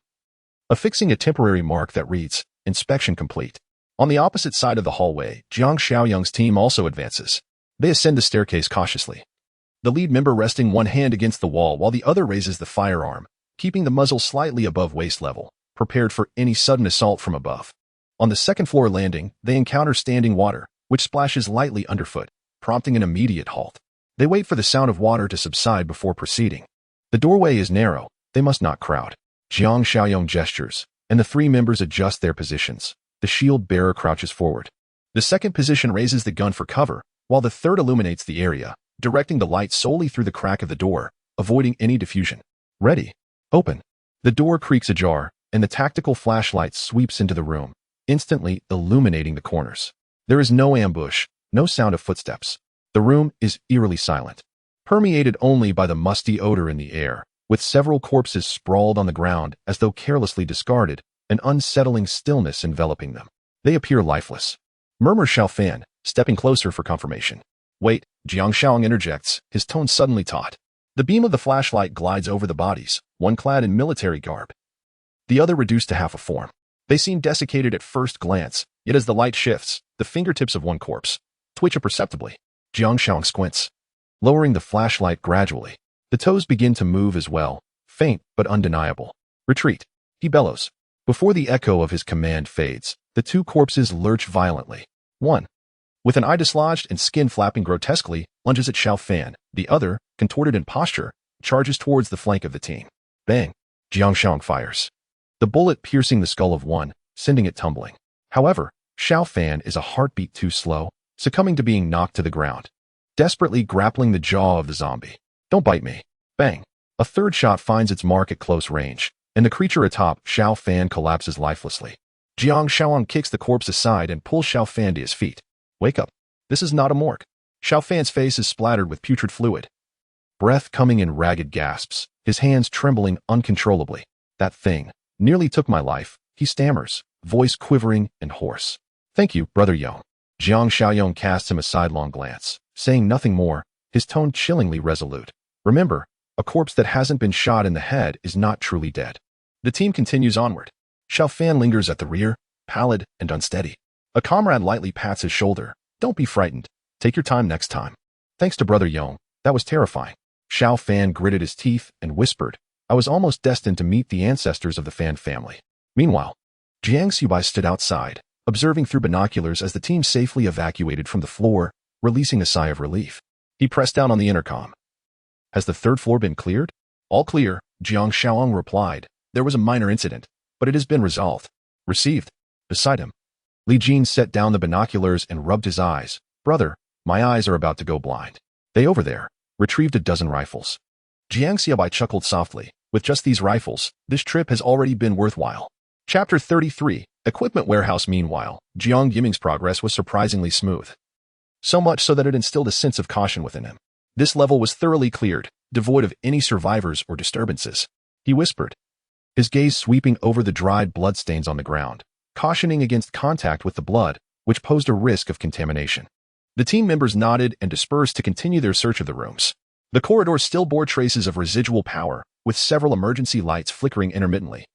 affixing a temporary mark that reads, Inspection complete. On the opposite side of the hallway, Jang Xiaoyang's team also advances. They ascend the staircase cautiously, the lead member resting one hand against the wall while the other raises the firearm, keeping the muzzle slightly above waist level, prepared for any sudden assault from above. On the 2nd floor landing, they encounter standing water, which splashes lightly underfoot, prompting an immediate halt. They wait for the sound of water to subside before proceeding. The doorway is narrow, they must not crowd. Jiang Xiaoyang gestures, and the 3 members adjust their positions. The shield bearer crouches forward. The 2nd position raises the gun for cover, while the 3rd illuminates the area, directing the light solely through the crack of the door, avoiding any diffusion. Ready. Open. The door creaks ajar, and the tactical flashlight sweeps into the room, instantly illuminating the corners. There is no ambush, no sound of footsteps. The room is eerily silent. permeated only by the musty odor in the air, with several corpses sprawled on the ground as though carelessly discarded, an unsettling stillness enveloping them. They appear lifeless. Murmurs Xiaofan, stepping closer for confirmation. Wait, Jiang Xiaobai interjects, his tone suddenly taut. The beam of the flashlight glides over the bodies, one clad in military garb, the other reduced to half a form. They seem desiccated at first glance, yet as the light shifts, the fingertips of one corpse twitch imperceptibly. Jiang Xiaobai squints, lowering the flashlight gradually. The toes begin to move as well, faint but undeniable. Retreat, he bellows. Before the echo of his command fades, the two corpses lurch violently. One, with an eye dislodged and skin flapping grotesquely, lunges at Xiaofan. The other, contorted in posture, charges towards the flank of the team. Bang! Jiang Xiaobai fires, the bullet piercing the skull of one, sending it tumbling. However, Xiaofan is a heartbeat too slow, succumbing to being knocked to the ground, desperately grappling the jaw of the zombie. Don't bite me. Bang! A third shot finds its mark at close range, and the creature atop Xiaofan collapses lifelessly. Jiang Xiaobai kicks the corpse aside and pulls Xiaofan to his feet. Wake up. This is not a morgue. Xiaofan's face is splattered with putrid fluid, breath coming in ragged gasps, his hands trembling uncontrollably. That thing nearly took my life, he stammers, voice quivering and hoarse. Thank you, Brother Yong. Jiang Xiaobai casts him a sidelong glance, saying nothing more, his tone chillingly resolute. Remember, a corpse that hasn't been shot in the head is not truly dead. The team continues onward. Xiaofan lingers at the rear, pallid and unsteady. A comrade lightly pats his shoulder. Don't be frightened. Take your time next time. Thanks to Brother Yong, that was terrifying. Xiaofan gritted his teeth and whispered, I was almost destined to meet the ancestors of the Fan family. Meanwhile, Jang Xiaobai stood outside, observing through binoculars as the team safely evacuated from the floor, releasing a sigh of relief. He pressed down on the intercom. Has the third floor been cleared? All clear, Jiang Xiaobai replied. There was a minor incident, but it has been resolved. Received. Beside him, Li Jin set down the binoculars and rubbed his eyes. Brother, my eyes are about to go blind. They over there retrieved a dozen rifles. Jiang Xiaobai chuckled softly. With just these rifles, this trip has already been worthwhile. Chapter 33, Equipment Warehouse. Meanwhile, Jiang Yiming's progress was surprisingly smooth. So much so that it instilled a sense of caution within him. This level was thoroughly cleared, devoid of any survivors or disturbances. He whispered, his gaze sweeping over the dried bloodstains on the ground, cautioning against contact with the blood, which posed a risk of contamination. The team members nodded and dispersed to continue their search of the rooms. The corridor still bore traces of residual power, with several emergency lights flickering intermittently.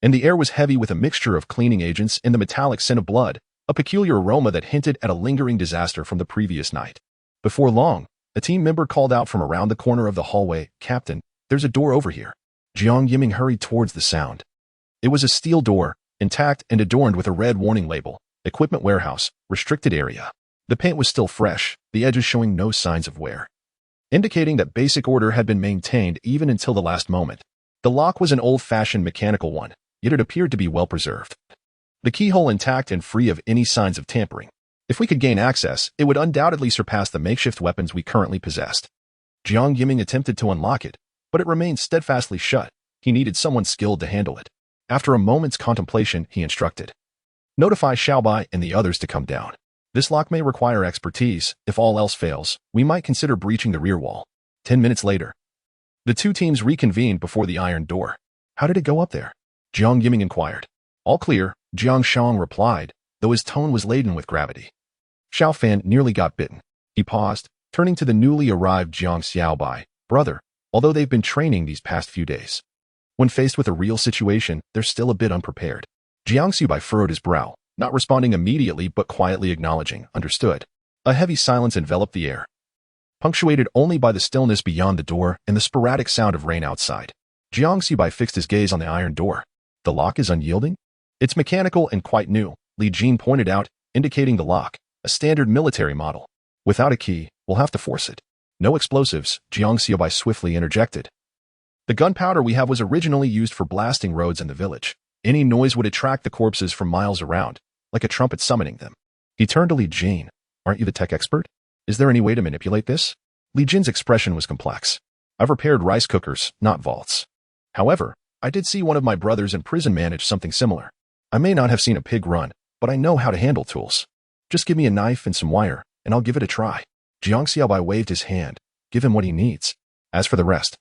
And the air was heavy with a mixture of cleaning agents and the metallic scent of blood, a peculiar aroma that hinted at a lingering disaster from the previous night. Before long, a team member called out from around the corner of the hallway, Captain, there's a door over here. Jiang Yiming hurried towards the sound. It was a steel door, intact and adorned with a red warning label, Equipment Warehouse, Restricted Area. The paint was still fresh, the edges showing no signs of wear, indicating that basic order had been maintained even until the last moment. The lock was an old-fashioned mechanical one, yet it appeared to be well preserved. The keyhole intact and free of any signs of tampering. If we could gain access, it would undoubtedly surpass the makeshift weapons we currently possessed. Jiang Yiming attempted to unlock it, but it remained steadfastly shut. He needed someone skilled to handle it. After a moment's contemplation, he instructed, notify Xiaobai and the others to come down. This lock may require expertise. If all else fails, we might consider breaching the rear wall. 10 minutes later, the two teams reconvened before the iron door. How did it go up there? Jiang Yiming inquired. All clear, Jiang Xiaobai replied, though his tone was laden with gravity. Xiaofan nearly got bitten. He paused, turning to the newly arrived Jang Xiaobai. Brother, although they've been training these past few days, when faced with a real situation, they're still a bit unprepared. Jiang Xiaobai furrowed his brow, not responding immediately but quietly acknowledging, understood. A heavy silence enveloped the air, punctuated only by the stillness beyond the door and the sporadic sound of rain outside. Jiang Xiaobai fixed his gaze on the iron door. The lock is unyielding? It's mechanical and quite new, Li Jin pointed out, indicating the lock, a standard military model. Without a key, we'll have to force it. No explosives, Jiang Xiaobai swiftly interjected. The gunpowder we have was originally used for blasting roads in the village. Any noise would attract the corpses from miles around, like a trumpet summoning them. He turned to Li Jin. Aren't you the tech expert? Is there any way to manipulate this? Li Jin's expression was complex. I've repaired rice cookers, not vaults. However, I did see one of my brothers in prison manage something similar. I may not have seen a pig run, but I know how to handle tools. Just give me a knife and some wire, and I'll give it a try. Jiang Xiaobai waved his hand, give him what he needs. As for the rest,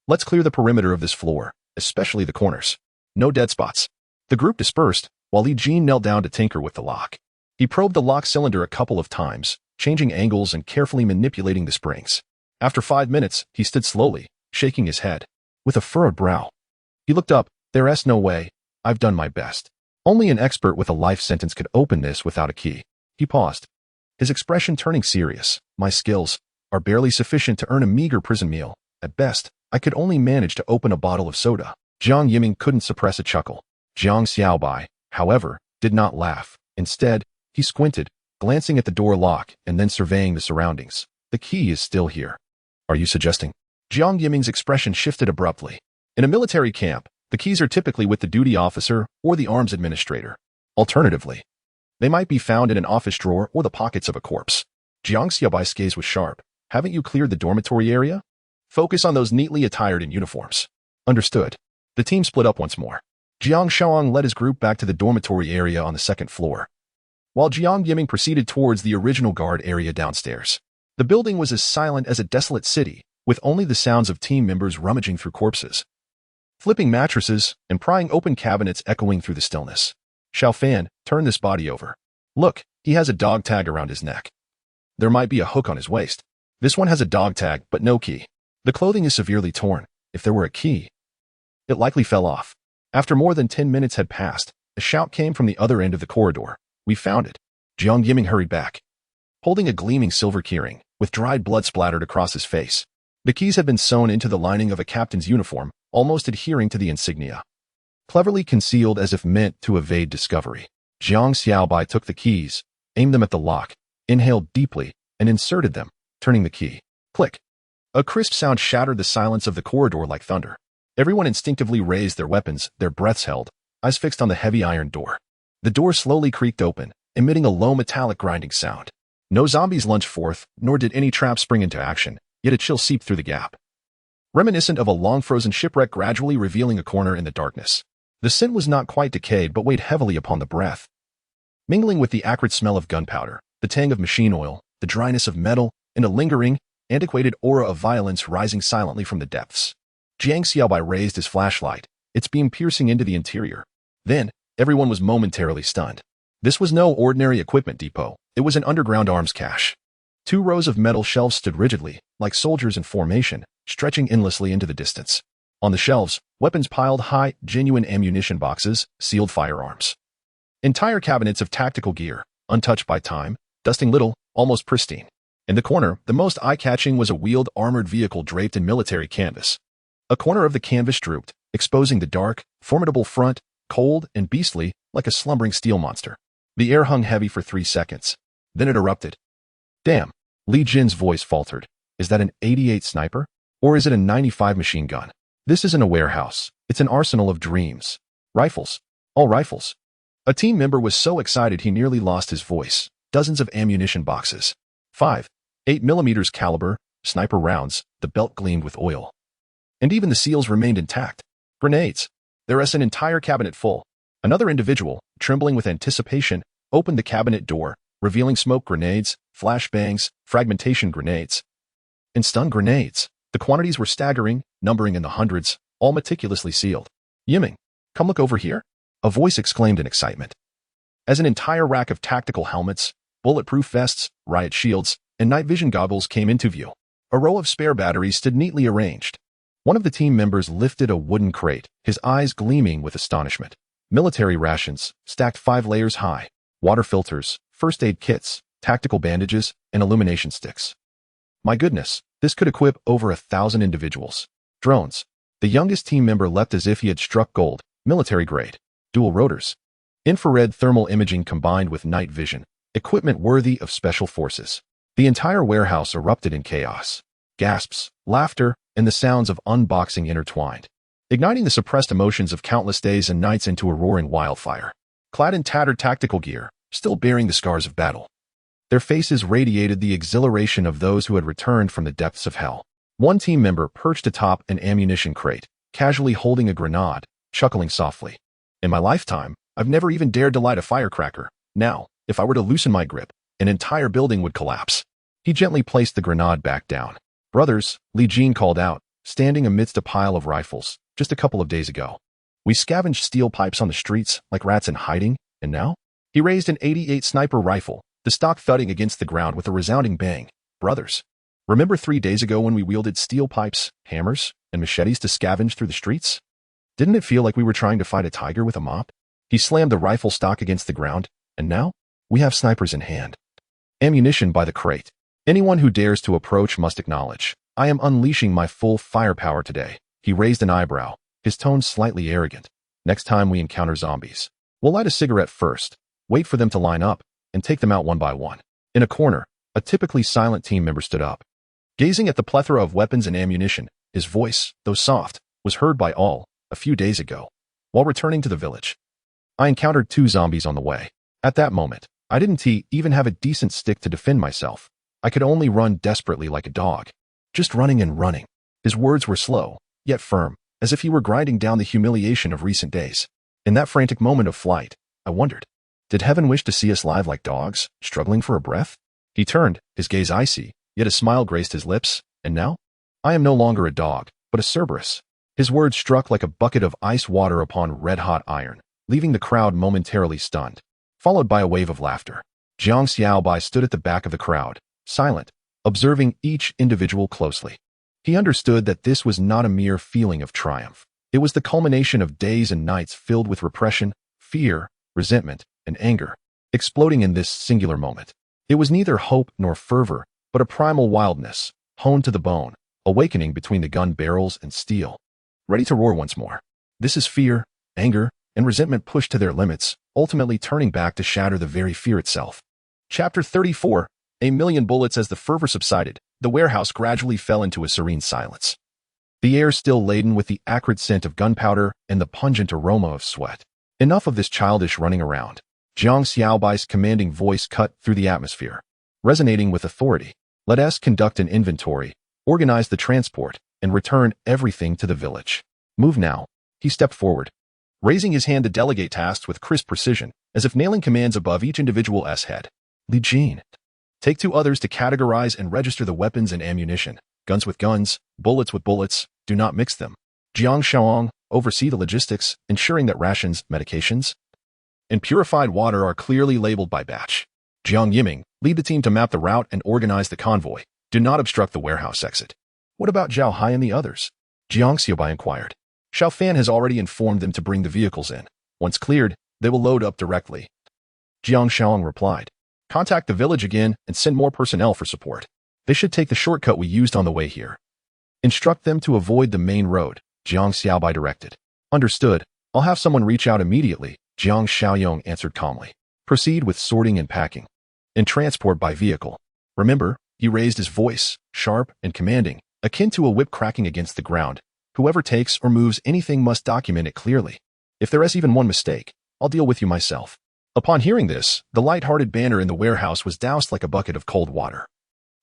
let's clear the perimeter of this floor, especially the corners. No dead spots. The group dispersed, while Li Jin knelt down to tinker with the lock. He probed the lock cylinder a couple of times, changing angles and carefully manipulating the springs. After 5 minutes, he stood slowly, shaking his head. With a furrowed brow, he looked up. There's no way. I've done my best. Only an expert with a life sentence could open this without a key. He paused, his expression turning serious. My skills are barely sufficient to earn a meager prison meal. At best, I could only manage to open a bottle of soda. Jiang Yiming couldn't suppress a chuckle. Jang Xiaobai, however, did not laugh. Instead, he squinted, glancing at the door lock and then surveying the surroundings. The key is still here. Are you suggesting? Jiang Yiming's expression shifted abruptly. In a military camp, the keys are typically with the duty officer or the arms administrator. Alternatively, they might be found in an office drawer or the pockets of a corpse. Jiang Xiaobai's gaze was sharp. Haven't you cleared the dormitory area? Focus on those neatly attired in uniforms. Understood. The team split up once more. Jiang Xiaoang led his group back to the dormitory area on the second floor, while Jiang Yiming proceeded towards the original guard area downstairs. The building was as silent as a desolate city, with only the sounds of team members rummaging through corpses, flipping mattresses, and prying open cabinets echoing through the stillness. Xiao Fan, turn this body over. Look, he has a dog tag around his neck. There might be a hook on his waist. This one has a dog tag, but no key. The clothing is severely torn. If there were a key, it likely fell off. After more than 10 minutes had passed, a shout came from the other end of the corridor. We found it. Jiang Yiming hurried back, holding a gleaming silver keyring, with dried blood splattered across his face. The keys had been sewn into the lining of a captain's uniform, almost adhering to the insignia, cleverly concealed as if meant to evade discovery. Jang Xiaobai took the keys, aimed them at the lock, inhaled deeply, and inserted them, turning the key. Click. A crisp sound shattered the silence of the corridor like thunder. Everyone instinctively raised their weapons, their breaths held, eyes fixed on the heavy iron door. The door slowly creaked open, emitting a low metallic grinding sound. No zombies lunged forth, nor did any trap spring into action, yet a chill seeped through the gap, reminiscent of a long-frozen shipwreck gradually revealing a corner in the darkness. The scent was not quite decayed but weighed heavily upon the breath, mingling with the acrid smell of gunpowder, the tang of machine oil, the dryness of metal, and a lingering, antiquated aura of violence rising silently from the depths. Jang Xiaobai raised his flashlight, its beam piercing into the interior. Then, everyone was momentarily stunned. This was no ordinary equipment depot. It was an underground arms cache. 2 rows of metal shelves stood rigidly, like soldiers in formation, stretching endlessly into the distance. On the shelves, weapons piled high, genuine ammunition boxes, sealed firearms. Entire cabinets of tactical gear, untouched by time, dusting little, almost pristine. In the corner, the most eye-catching was a wheeled armored vehicle draped in military canvas. A corner of the canvas drooped, exposing the dark, formidable front, cold and beastly, like a slumbering steel monster. The air hung heavy for 3 seconds. Then it erupted. Damn, Li Jin's voice faltered. Is that an 88 sniper? Or is it a 95 machine gun? This isn't a warehouse. It's an arsenal of dreams. Rifles. All rifles. A team member was so excited he nearly lost his voice. Dozens of ammunition boxes. 5, 8mm caliber, sniper rounds, the belt gleamed with oil. And even the seals remained intact. Grenades. There is an entire cabinet full. Another individual, trembling with anticipation, opened the cabinet door, revealing smoke grenades, flashbangs, fragmentation grenades, and stun grenades. The quantities were staggering, numbering in the hundreds, all meticulously sealed. Yiming, come look over here, a voice exclaimed in excitement. As an entire rack of tactical helmets, bulletproof vests, riot shields, and night vision goggles came into view. A row of spare batteries stood neatly arranged. One of the team members lifted a wooden crate, his eyes gleaming with astonishment. Military rations, stacked 5 layers high, water filters, first aid kits, tactical bandages, and illumination sticks. My goodness, this could equip over 1,000 individuals. Drones. The youngest team member leapt as if he had struck gold. Military grade. Dual rotors. Infrared thermal imaging combined with night vision. Equipment worthy of special forces. The entire warehouse erupted in chaos. Gasps, laughter, and the sounds of unboxing intertwined, igniting the suppressed emotions of countless days and nights into a roaring wildfire. Clad in tattered tactical gear, still bearing the scars of battle, their faces radiated the exhilaration of those who had returned from the depths of hell. One team member perched atop an ammunition crate, casually holding a grenade, chuckling softly. In my lifetime, I've never even dared to light a firecracker. Now, if I were to loosen my grip, an entire building would collapse. He gently placed the grenade back down. Brothers, Li Jin called out, standing amidst a pile of rifles, just a couple of days ago. We scavenged steel pipes on the streets like rats in hiding, and now? He raised an 88 sniper rifle, the stock thudding against the ground with a resounding bang. Brothers, remember 3 days ago when we wielded steel pipes, hammers, and machetes to scavenge through the streets? Didn't it feel like we were trying to fight a tiger with a mop? He slammed the rifle stock against the ground, and now? We have snipers in hand. Ammunition by the crate. Anyone who dares to approach must acknowledge. I am unleashing my full firepower today. He raised an eyebrow, his tone slightly arrogant. Next time we encounter zombies, we'll light a cigarette first, wait for them to line up, and take them out one by one. In a corner, a typically silent team member stood up. Gazing at the plethora of weapons and ammunition, his voice, though soft, was heard by all, a few days ago. While returning to the village, I encountered 2 zombies on the way. At that moment, I didn't even have a decent stick to defend myself. I could only run desperately like a dog. Just running and running. His words were slow, yet firm, as if he were grinding down the humiliation of recent days. In that frantic moment of flight, I wondered, did heaven wish to see us live like dogs, struggling for a breath? He turned, his gaze icy, yet a smile graced his lips, and now? I am no longer a dog, but a Cerberus. His words struck like a bucket of ice water upon red-hot iron, leaving the crowd momentarily stunned, followed by a wave of laughter. Jang Xiaobai stood at the back of the crowd, silent, observing each individual closely. He understood that this was not a mere feeling of triumph. It was the culmination of days and nights filled with repression, fear, resentment, and anger, exploding in this singular moment. It was neither hope nor fervor, but a primal wildness, honed to the bone, awakening between the gun barrels and steel, ready to roar once more. This is fear, anger, and resentment pushed to their limits, ultimately turning back to shatter the very fear itself. Chapter 34. A million bullets. As the fervor subsided, the warehouse gradually fell into a serene silence. The air still laden with the acrid scent of gunpowder and the pungent aroma of sweat. Enough of this childish running around. Jang Xiaobai's commanding voice cut through the atmosphere, resonating with authority. Let us conduct an inventory, organize the transport, and return everything to the village. Move now. He stepped forward, raising his hand to delegate tasks with crisp precision, as if nailing commands above each individual head. Li Jin. Take 2 others to categorize and register the weapons and ammunition. Guns with guns, bullets with bullets, do not mix them. Jiang Xiaobai, oversee the logistics, ensuring that rations, medications, and purified water are clearly labeled by batch. Jiang Yiming, lead the team to map the route and organize the convoy. Do not obstruct the warehouse exit. What about Zhao Hai and the others? Jiang Xiaobai inquired. Xiao Fan has already informed them to bring the vehicles in. Once cleared, they will load up directly. Jiang Xiaobai replied. Contact the village again and send more personnel for support. They should take the shortcut we used on the way here. Instruct them to avoid the main road, Jiang Xiaobai directed. Understood. I'll have someone reach out immediately, Jiang Xiaoyong answered calmly. Proceed with sorting and packing. And transport by vehicle. Remember, he raised his voice, sharp and commanding, akin to a whip cracking against the ground. Whoever takes or moves anything must document it clearly. If there is even one mistake, I'll deal with you myself. Upon hearing this, the light-hearted banner in the warehouse was doused like a bucket of cold water,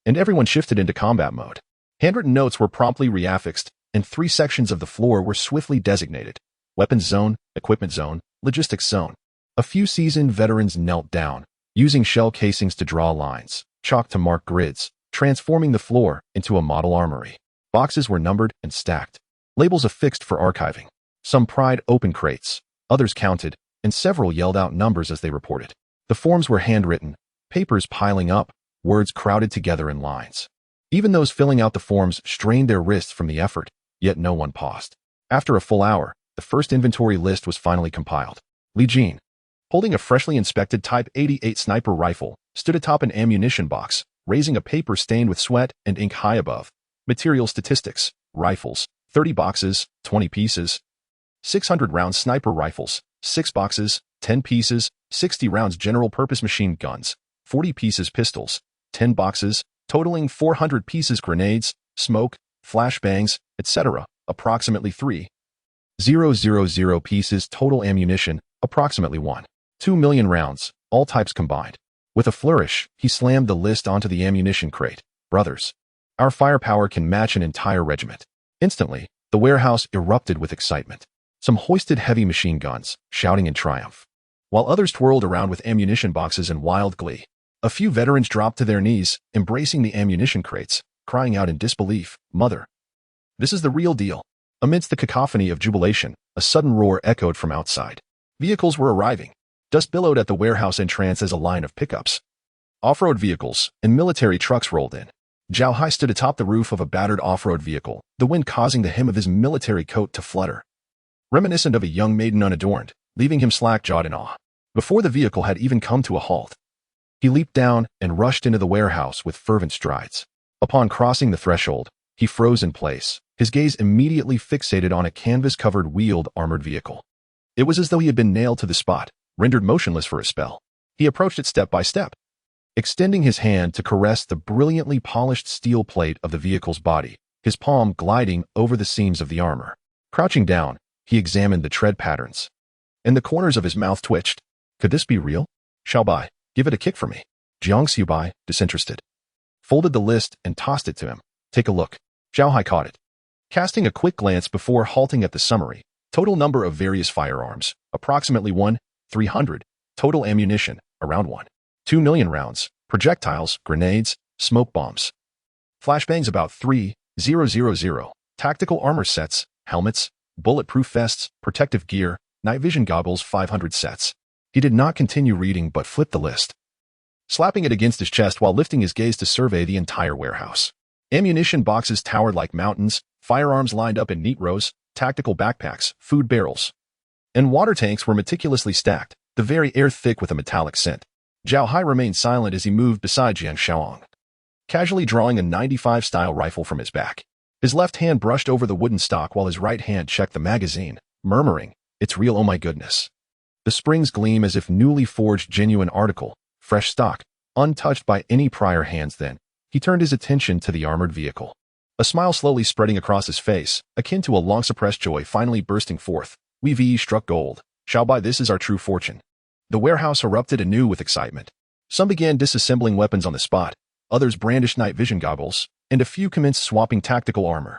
and everyone shifted into combat mode. Handwritten notes were promptly reaffixed, and 3 sections of the floor were swiftly designated. Weapons zone, equipment zone, logistics zone. A few seasoned veterans knelt down, using shell casings to draw lines, chalk to mark grids, transforming the floor into a model armory. Boxes were numbered and stacked, labels affixed for archiving. Some pried open crates, others counted, and several yelled out numbers as they reported. The forms were handwritten, papers piling up, words crowded together in lines. Even those filling out the forms strained their wrists from the effort, yet no one paused. After a full hour, the first inventory list was finally compiled. Li Jin, holding a freshly inspected Type 88 sniper rifle, stood atop an ammunition box, raising a paper stained with sweat and ink high above. Material statistics, rifles, 30 boxes, 20 pieces. 600 rounds sniper rifles, 6 boxes, 10 pieces, 60 rounds general-purpose machine guns, 40 pieces pistols, 10 boxes, totaling 400 pieces grenades, smoke, flashbangs, etc., approximately 3,000 pieces total ammunition, approximately 1.2 million rounds, all types combined. With a flourish, he slammed the list onto the ammunition crate. Brothers, our firepower can match an entire regiment. Instantly, the warehouse erupted with excitement. Some hoisted heavy machine guns, shouting in triumph, while others twirled around with ammunition boxes in wild glee. A few veterans dropped to their knees, embracing the ammunition crates, crying out in disbelief, "Mother! This is the real deal." Amidst the cacophony of jubilation, a sudden roar echoed from outside. Vehicles were arriving. Dust billowed at the warehouse entrance as a line of pickups, off-road vehicles, and military trucks rolled in. Xiaobai stood atop the roof of a battered off-road vehicle, the wind causing the hem of his military coat to flutter, reminiscent of a young maiden unadorned, leaving him slack-jawed in awe. Before the vehicle had even come to a halt, he leaped down and rushed into the warehouse with fervent strides. Upon crossing the threshold, he froze in place, his gaze immediately fixated on a canvas-covered wheeled armored vehicle. It was as though he had been nailed to the spot, rendered motionless for a spell. He approached it step by step, extending his hand to caress the brilliantly polished steel plate of the vehicle's body, his palm gliding over the seams of the armor. Crouching down, he examined the tread patterns, and the corners of his mouth twitched. Could this be real? "Xiaobai, give it a kick for me." Jiang Xiaobai, disinterested, folded the list and tossed it to him. "Take a look." Xiaobai caught it, casting a quick glance before halting at the summary. Total number of various firearms, approximately 1,300. Total ammunition, around 1.2 million rounds. Projectiles, grenades, smoke bombs. Flashbangs about 3,000. Tactical armor sets, helmets, bulletproof vests, protective gear, night vision goggles 500 sets. He did not continue reading but flipped the list, slapping it against his chest while lifting his gaze to survey the entire warehouse. Ammunition boxes towered like mountains, firearms lined up in neat rows, tactical backpacks, food barrels, and water tanks were meticulously stacked, the very air thick with a metallic scent. Xiaobai remained silent as he moved beside Jang Xiaoa, casually drawing a 95-style rifle from his back. His left hand brushed over the wooden stock while his right hand checked the magazine, murmuring, "It's real, oh my goodness." The springs gleam as if newly forged genuine article, fresh stock, untouched by any prior hands. Then he turned his attention to the armored vehicle. A smile slowly spreading across his face, akin to a long-suppressed joy finally bursting forth. "We've struck gold. Xiaobai, this is our true fortune." The warehouse erupted anew with excitement. Some began disassembling weapons on the spot, others brandished night vision goggles, and a few commenced swapping tactical armor,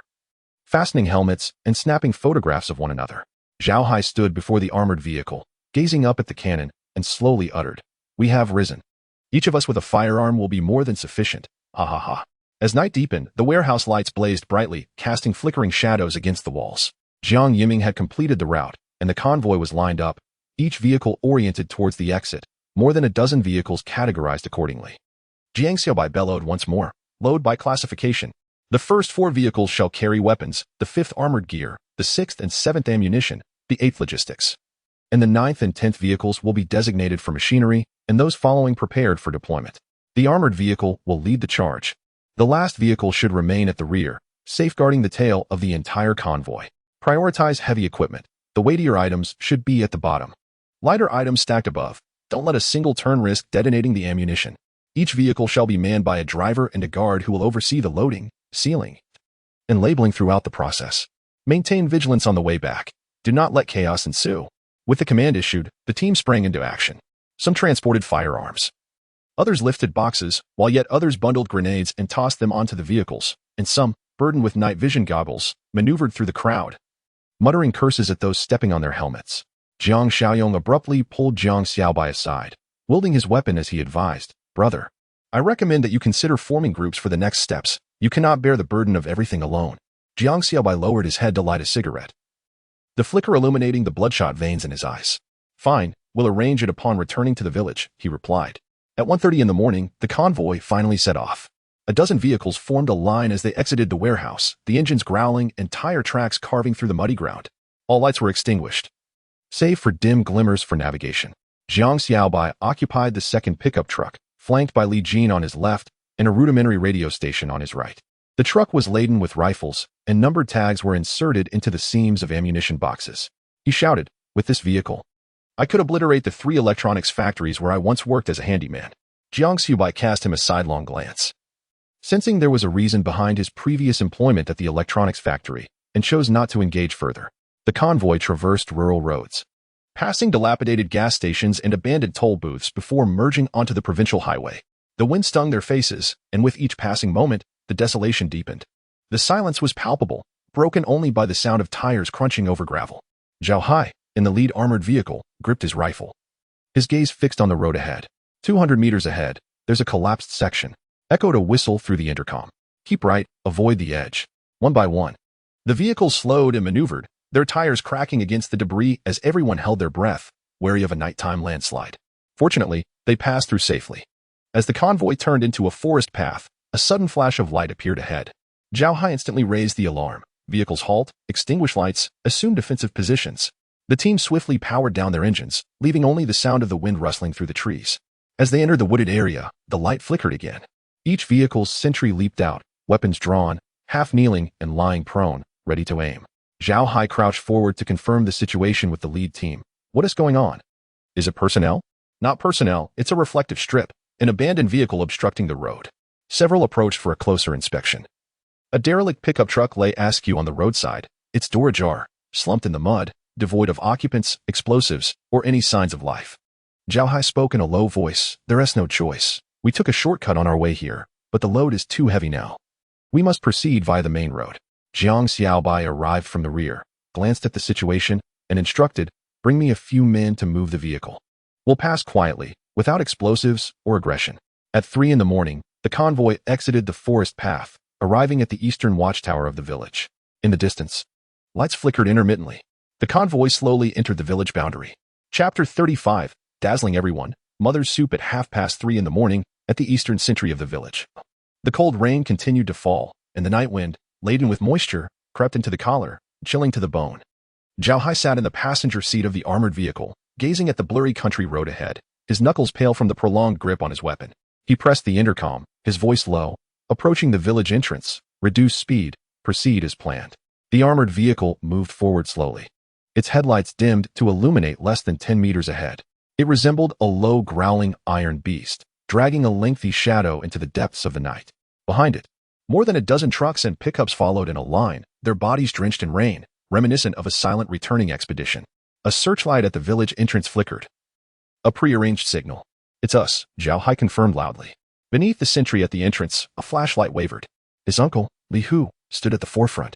fastening helmets, and snapping photographs of one another. Xiaobai stood before the armored vehicle, gazing up at the cannon, and slowly uttered, "We have risen. Each of us with a firearm will be more than sufficient. Ha ha ha." As night deepened, the warehouse lights blazed brightly, casting flickering shadows against the walls. Jiang Yiming had completed the route, and the convoy was lined up, each vehicle oriented towards the exit, more than a dozen vehicles categorized accordingly. Jang Xiaobai bellowed once more, "Load by classification. The first 4 vehicles shall carry weapons, the 5th armored gear, the 6th and 7th ammunition, the 8th logistics. And the 9th and 10th vehicles will be designated for machinery, and those following prepared for deployment. The armored vehicle will lead the charge. The last vehicle should remain at the rear, safeguarding the tail of the entire convoy. Prioritize heavy equipment. The weightier items should be at the bottom. Lighter items stacked above. Don't let a single turn risk detonating the ammunition. Each vehicle shall be manned by a driver and a guard who will oversee the loading, sealing, and labeling throughout the process. Maintain vigilance on the way back. Do not let chaos ensue." With the command issued, the team sprang into action. Some transported firearms. Others lifted boxes, while yet others bundled grenades and tossed them onto the vehicles, and some, burdened with night vision goggles, maneuvered through the crowd, muttering curses at those stepping on their helmets. Jang Xiaobai abruptly pulled Jang Xiaobai aside, wielding his weapon as he advised, "Brother, I recommend that you consider forming groups for the next steps. You cannot bear the burden of everything alone." Jang Xiaobai lowered his head to light a cigarette, the flicker illuminating the bloodshot veins in his eyes. "Fine, we'll arrange it upon returning to the village," he replied. At 1:30 in the morning, the convoy finally set off. A dozen vehicles formed a line as they exited the warehouse, the engines growling and tire tracks carving through the muddy ground. All lights were extinguished, save for dim glimmers for navigation. Jang Xiaobai occupied the second pickup truck, flanked by Li Jin on his left and a rudimentary radio station on his right. The truck was laden with rifles, and numbered tags were inserted into the seams of ammunition boxes. He shouted, "With this vehicle, I could obliterate the 3 electronics factories where I once worked as a handyman." Jiang Xiaobai cast him a sidelong glance, sensing there was a reason behind his previous employment at the electronics factory, and chose not to engage further. The convoy traversed rural roads, passing dilapidated gas stations and abandoned toll booths before merging onto the provincial highway. The wind stung their faces, and with each passing moment, the desolation deepened. The silence was palpable, broken only by the sound of tires crunching over gravel. Xiaobai, in the lead armored vehicle, gripped his rifle, his gaze fixed on the road ahead. 200 meters ahead, there's a collapsed section, echoed a whistle through the intercom. Keep right, avoid the edge. One by one, the vehicles slowed and maneuvered, their tires cracking against the debris as everyone held their breath, wary of a nighttime landslide. Fortunately, they passed through safely. As the convoy turned into a forest path, a sudden flash of light appeared ahead. Zhao Hai instantly raised the alarm. Vehicles halt, extinguish lights, assume defensive positions. The team swiftly powered down their engines, leaving only the sound of the wind rustling through the trees. As they entered the wooded area, the light flickered again. Each vehicle's sentry leaped out, weapons drawn, half kneeling and lying prone, ready to aim. Zhao Hai crouched forward to confirm the situation with the lead team. What is going on? Is it personnel? Not personnel, it's a reflective strip, an abandoned vehicle obstructing the road. Several approached for a closer inspection. A derelict pickup truck lay askew on the roadside, its door ajar, slumped in the mud, devoid of occupants, explosives, or any signs of life. Zhao Hai spoke in a low voice. There is no choice. We took a shortcut on our way here, but the load is too heavy now. We must proceed via the main road. Jiang Xiaobai arrived from the rear, glanced at the situation, and instructed, bring me a few men to move the vehicle. We'll pass quietly, without explosives or aggression. At 3 in the morning, the convoy exited the forest path, arriving at the eastern watchtower of the village. In the distance, lights flickered intermittently. The convoy slowly entered the village boundary. Chapter 35, dazzling everyone, mother's soup at 3:30 in the morning at the eastern sentry of the village. The cold rain continued to fall, and the night wind, laden with moisture, crept into the collar, chilling to the bone. Zhao Hai sat in the passenger seat of the armored vehicle, gazing at the blurry country road ahead, his knuckles pale from the prolonged grip on his weapon. He pressed the intercom, his voice low. Approaching the village entrance, reduce speed, proceed as planned. The armored vehicle moved forward slowly. Its headlights dimmed to illuminate less than 10 meters ahead. It resembled a low, growling iron beast, dragging a lengthy shadow into the depths of the night. Behind it, more than a dozen trucks and pickups followed in a line, their bodies drenched in rain, reminiscent of a silent returning expedition. A searchlight at the village entrance flickered. A prearranged signal. It's us, Zhao Hai confirmed loudly. Beneath the sentry at the entrance, a flashlight wavered. His uncle, Li Hu, stood at the forefront.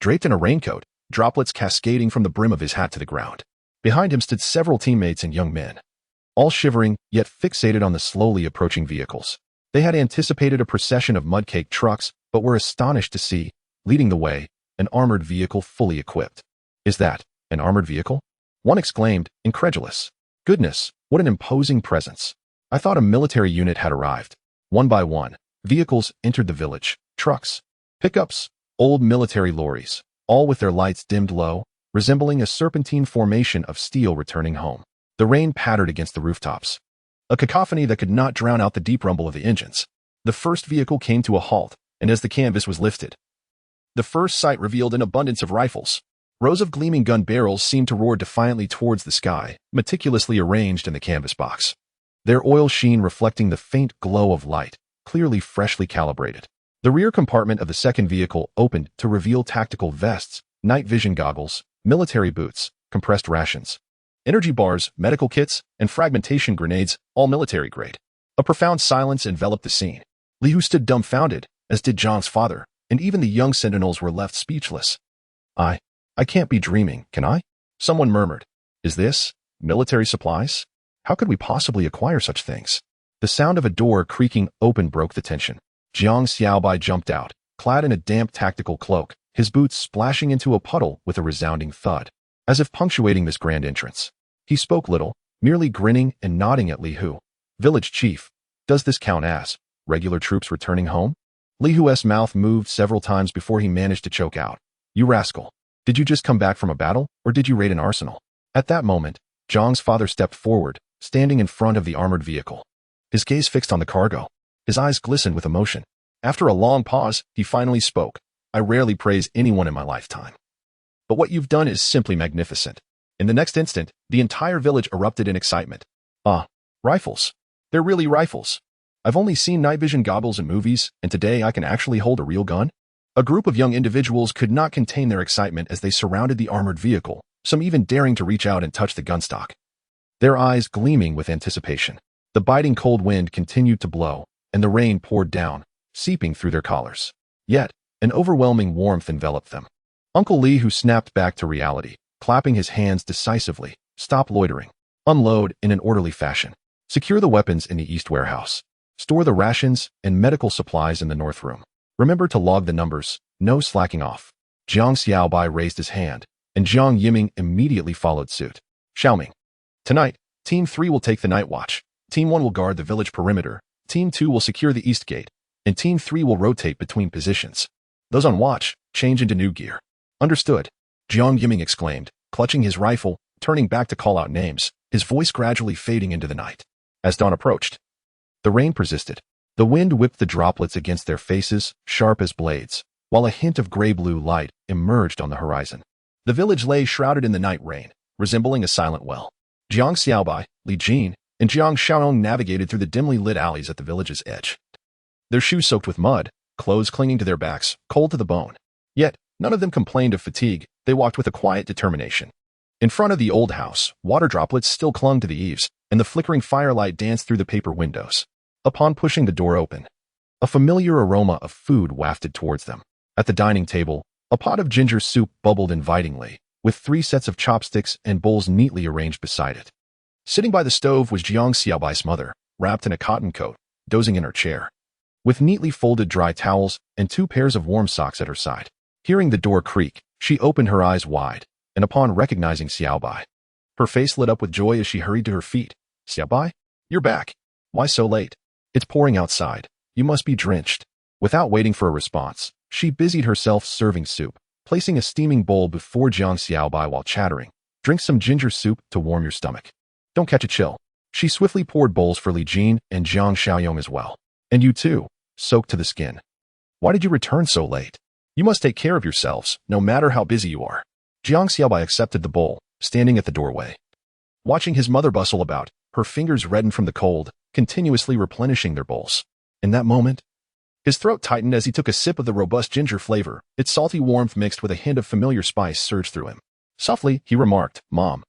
Draped in a raincoat, droplets cascading from the brim of his hat to the ground. Behind him stood several teammates and young men, all shivering, yet fixated on the slowly approaching vehicles. They had anticipated a procession of mud-caked trucks, but were astonished to see, leading the way, an armored vehicle fully equipped. Is that an armored vehicle? One exclaimed, incredulous. Goodness, what an imposing presence. I thought a military unit had arrived. One by one, vehicles entered the village. Trucks, pickups, old military lorries, all with their lights dimmed low, resembling a serpentine formation of steel returning home. The rain pattered against the rooftops, a cacophony that could not drown out the deep rumble of the engines. The first vehicle came to a halt, and as the canvas was lifted, the first sight revealed an abundance of rifles. Rows of gleaming gun barrels seemed to roar defiantly towards the sky, meticulously arranged in the canvas box. Their oil sheen reflecting the faint glow of light, clearly freshly calibrated. The rear compartment of the second vehicle opened to reveal tactical vests, night vision goggles, military boots, compressed rations, energy bars, medical kits, and fragmentation grenades, all military grade. A profound silence enveloped the scene. Li Hu stood dumbfounded, as did Zhang's father, and even the young sentinels were left speechless. I can't be dreaming, can I? Someone murmured. Is this military supplies? How could we possibly acquire such things? The sound of a door creaking open broke the tension. Jiang Xiaobai jumped out, clad in a damp tactical cloak, his boots splashing into a puddle with a resounding thud, as if punctuating this grand entrance. He spoke little, merely grinning and nodding at Li Hu. Village chief, does this count as regular troops returning home? Li Hu's mouth moved several times before he managed to choke out. You rascal. Did you just come back from a battle, or did you raid an arsenal? At that moment, Zhang's father stepped forward, standing in front of the armored vehicle. His gaze fixed on the cargo. His eyes glistened with emotion. After a long pause, he finally spoke. I rarely praise anyone in my lifetime, but what you've done is simply magnificent. In the next instant, the entire village erupted in excitement. Ah, rifles. They're really rifles. I've only seen night vision goggles in movies, and today I can actually hold a real gun. A group of young individuals could not contain their excitement as they surrounded the armored vehicle, some even daring to reach out and touch the gunstock, their eyes gleaming with anticipation. The biting cold wind continued to blow, and the rain poured down, seeping through their collars. Yet, an overwhelming warmth enveloped them. Uncle Li, who snapped back to reality, clapping his hands decisively, stopped loitering. Unload in an orderly fashion. Secure the weapons in the east warehouse. Store the rations and medical supplies in the north room. Remember to log the numbers, no slacking off. Jiang Xiaobai raised his hand, and Jiang Yiming immediately followed suit. Xiaoming. Tonight, Team 3 will take the night watch. Team 1 will guard the village perimeter. Team 2 will secure the east gate, and Team 3 will rotate between positions. Those on watch, change into new gear. Understood. Jiang Yiming exclaimed, clutching his rifle, turning back to call out names, his voice gradually fading into the night. As dawn approached, the rain persisted. The wind whipped the droplets against their faces, sharp as blades, while a hint of gray-blue light emerged on the horizon. The village lay shrouded in the night rain, resembling a silent well. Jang Xiaobai, Li Jin, and Jang Xiaoa navigated through the dimly lit alleys at the village's edge. Their shoes soaked with mud, clothes clinging to their backs, cold to the bone. Yet, none of them complained of fatigue. They walked with a quiet determination. In front of the old house, water droplets still clung to the eaves, and the flickering firelight danced through the paper windows. Upon pushing the door open, a familiar aroma of food wafted towards them. At the dining table, a pot of ginger soup bubbled invitingly, with 3 sets of chopsticks and bowls neatly arranged beside it. Sitting by the stove was Jiang Xiaobai's mother, wrapped in a cotton coat, dozing in her chair, with neatly folded dry towels and 2 pairs of warm socks at her side. Hearing the door creak, she opened her eyes wide, and upon recognizing Xiaobai, her face lit up with joy as she hurried to her feet. Xiaobai, you're back. Why so late? It's pouring outside. You must be drenched. Without waiting for a response, she busied herself serving soup, placing a steaming bowl before Jang Xiaobai while chattering. Drink some ginger soup to warm your stomach. Don't catch a chill. She swiftly poured bowls for Li Jin and Jang Xiaoyong as well. And you too, soaked to the skin. Why did you return so late? You must take care of yourselves, no matter how busy you are. Jiang Xiaobai accepted the bowl, standing at the doorway. Watching his mother bustle about, her fingers reddened from the cold, continuously replenishing their bowls. In that moment, his throat tightened as he took a sip of the robust ginger flavor. Its salty warmth mixed with a hint of familiar spice surged through him. Softly, he remarked, Mom,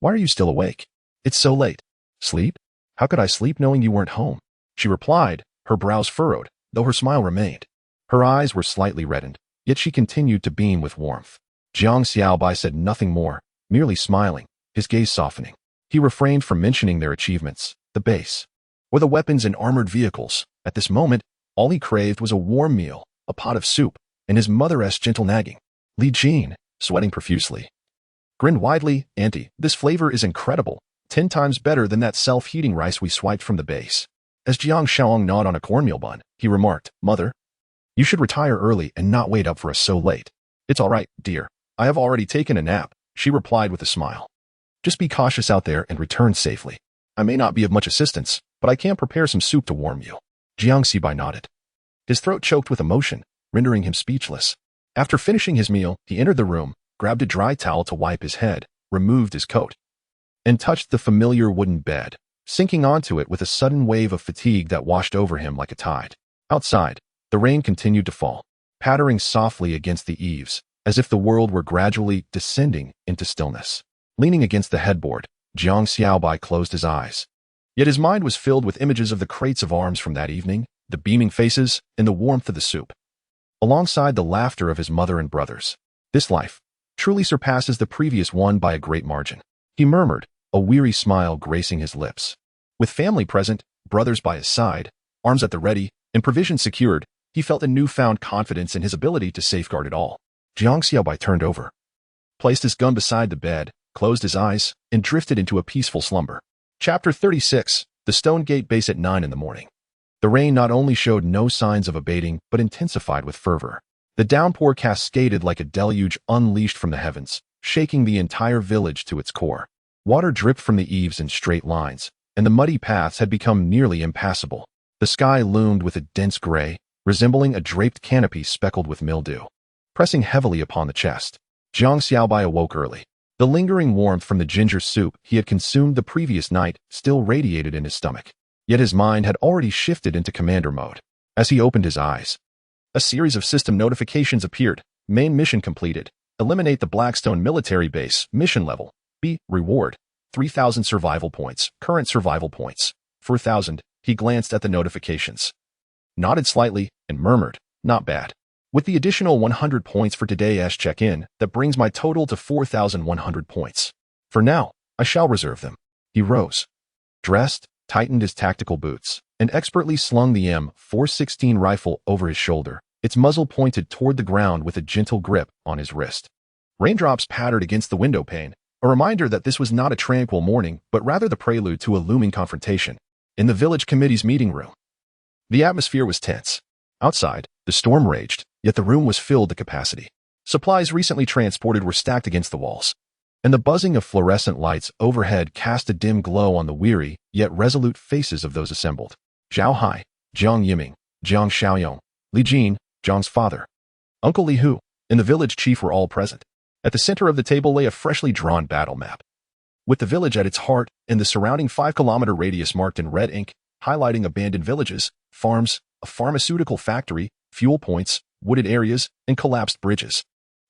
why are you still awake? It's so late. Sleep? How could I sleep knowing you weren't home? She replied, her brows furrowed, though her smile remained. Her eyes were slightly reddened, yet she continued to beam with warmth. Jiang Xiaobai said nothing more, merely smiling, his gaze softening. He refrained from mentioning their achievements, the base, or the weapons and armored vehicles. At this moment, all he craved was a warm meal, a pot of soup, and his mother's gentle nagging. Li Jin, sweating profusely, grinned widely. Auntie, this flavor is incredible, 10 times better than that self-heating rice we swiped from the base. As Jiang Xiaoang gnawed on a cornmeal bun, he remarked, Mother, you should retire early and not wait up for us so late. It's all right, dear. I have already taken a nap, she replied with a smile. Just be cautious out there and return safely. I may not be of much assistance, but I can prepare some soup to warm you. Jiang Xiaobai nodded. His throat choked with emotion, rendering him speechless. After finishing his meal, he entered the room, grabbed a dry towel to wipe his head, removed his coat, and touched the familiar wooden bed, sinking onto it with a sudden wave of fatigue that washed over him like a tide. Outside, the rain continued to fall, pattering softly against the eaves, as if the world were gradually descending into stillness. Leaning against the headboard, Jiang Xiaobai closed his eyes. Yet his mind was filled with images of the crates of arms from that evening, the beaming faces, and the warmth of the soup, alongside the laughter of his mother and brothers. This life truly surpasses the previous one by a great margin, he murmured, a weary smile gracing his lips. With family present, brothers by his side, arms at the ready, and provisions secured, he felt a newfound confidence in his ability to safeguard it all. Jiang Xiaobai turned over, placed his gun beside the bed, closed his eyes, and drifted into a peaceful slumber. Chapter 36, The Stone Gate Base at 9 in the morning. The rain not only showed no signs of abating, but intensified with fervor. The downpour cascaded like a deluge unleashed from the heavens, shaking the entire village to its core. Water dripped from the eaves in straight lines, and the muddy paths had become nearly impassable. The sky loomed with a dense gray, resembling a draped canopy speckled with mildew. Pressing heavily upon the chest, Jiang Xiaobai awoke early. The lingering warmth from the ginger soup he had consumed the previous night still radiated in his stomach. Yet his mind had already shifted into commander mode. As he opened his eyes, a series of system notifications appeared. Main mission completed. Eliminate the Blackstone military base. Mission level. B. Reward. 3,000 survival points. Current survival points. 4,000. He glanced at the notifications, nodded slightly, and murmured, not bad. With the additional 100 points for today's check-in, that brings my total to 4,100 points. For now, I shall reserve them. He rose, dressed, tightened his tactical boots, and expertly slung the M416 rifle over his shoulder, its muzzle pointed toward the ground with a gentle grip on his wrist. Raindrops pattered against the window pane, a reminder that this was not a tranquil morning, but rather the prelude to a looming confrontation. In the village committee's meeting room, the atmosphere was tense. Outside, the storm raged, yet the room was filled to capacity. Supplies recently transported were stacked against the walls, and the buzzing of fluorescent lights overhead cast a dim glow on the weary, yet resolute faces of those assembled. Zhao Hai, Jiang Yiming, Jang Xiaobai, Li Jin, Zhang's father, Uncle Li Hu, and the village chief were all present. At the center of the table lay a freshly drawn battle map, with the village at its heart and the surrounding 5-kilometer radius marked in red ink, highlighting abandoned villages, farms, a pharmaceutical factory, fuel points, wooded areas, and collapsed bridges.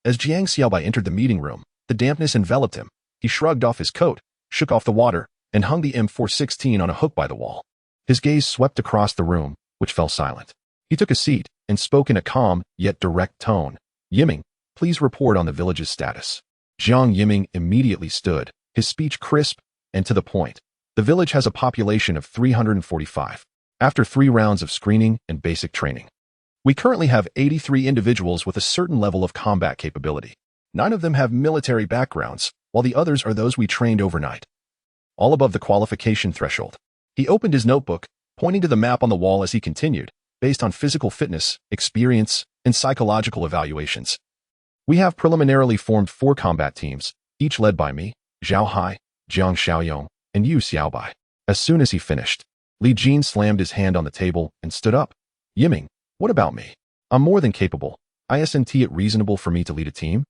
As Jiang Xiaobai entered the meeting room, the dampness enveloped him. He shrugged off his coat, shook off the water, and hung the M416 on a hook by the wall. His gaze swept across the room, which fell silent. He took a seat and spoke in a calm, yet direct tone. Yiming, please report on the village's status. Jiang Yiming immediately stood, his speech crisp and to the point. The village has a population of 345. After 3 rounds of screening and basic training, we currently have 83 individuals with a certain level of combat capability. 9 of them have military backgrounds, while the others are those we trained overnight, all above the qualification threshold. He opened his notebook, pointing to the map on the wall as he continued, based on physical fitness, experience, and psychological evaluations. We have preliminarily formed 4 combat teams, each led by me, Zhao Hai, Jang Xiaobai, and Yu Xiaobai. As soon as he finished, Li Jin slammed his hand on the table and stood up. Yiming, what about me? I'm more than capable. Isn't it reasonable for me to lead a team?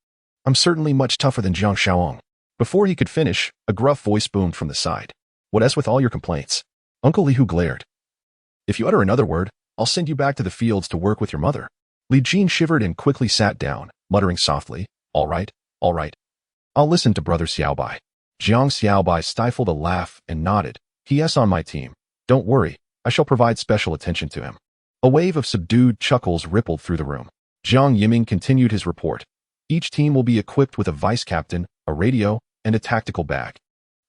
I'm certainly much tougher than Jang Xiaobai. Before he could finish, a gruff voice boomed from the side. What's with all your complaints? Uncle Li Hu glared. If you utter another word, I'll send you back to the fields to work with your mother. Li Jin shivered and quickly sat down, muttering softly, all right. I'll listen to Brother Xiaobai. Jang Xiaobai stifled a laugh and nodded. He's on my team. Don't worry, I shall provide special attention to him. A wave of subdued chuckles rippled through the room. Jiang Yiming continued his report. Each team will be equipped with a vice captain, a radio, and a tactical bag,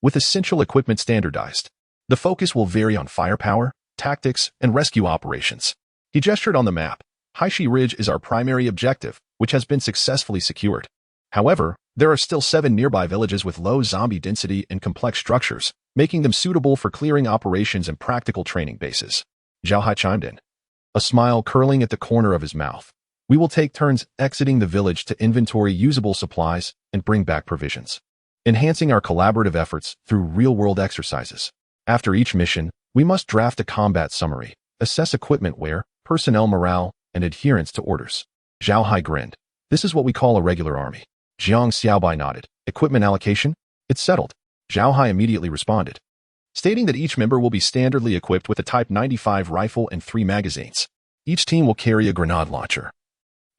with essential equipment standardized. The focus will vary on firepower, tactics, and rescue operations. He gestured on the map. Haishi Ridge is our primary objective, which has been successfully secured. However, there are still 7 nearby villages with low zombie density and complex structures, making them suitable for clearing operations and practical training bases. Zhao Hai chimed in, a smile curling at the corner of his mouth. We will take turns exiting the village to inventory usable supplies and bring back provisions, enhancing our collaborative efforts through real-world exercises. After each mission, we must draft a combat summary, assess equipment wear, personnel morale, and adherence to orders. Zhao Hai grinned. This is what we call a regular army. Jiang Xiaobai nodded. Equipment allocation? It's settled. Zhao Hai immediately responded, stating that each member will be standardly equipped with a Type 95 rifle and 3 magazines. Each team will carry a grenade launcher,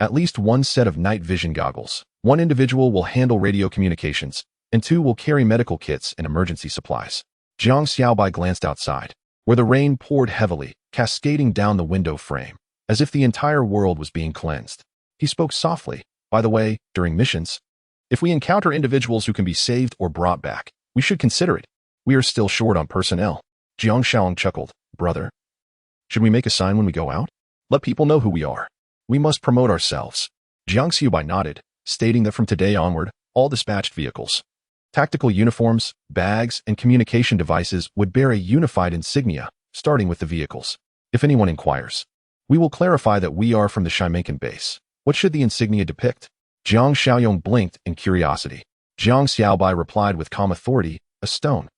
at least 1 set of night vision goggles. 1 individual will handle radio communications, and 2 will carry medical kits and emergency supplies. Jiang Xiaobai glanced outside, where the rain poured heavily, cascading down the window frame, as if the entire world was being cleansed. He spoke softly. By the way, during missions, if we encounter individuals who can be saved or brought back, we should consider it. We are still short on personnel. Jiang Xiaobai chuckled. Brother, should we make a sign when we go out? Let people know who we are. We must promote ourselves. Jiang Xiaobai nodded, stating that from today onward, all dispatched vehicles, tactical uniforms, bags, and communication devices would bear a unified insignia, starting with the vehicles. If anyone inquires, we will clarify that we are from the Shimenkan base. What should the insignia depict? Jang Xiaobai blinked in curiosity. Jiang Xiaobai replied with calm authority, a stone,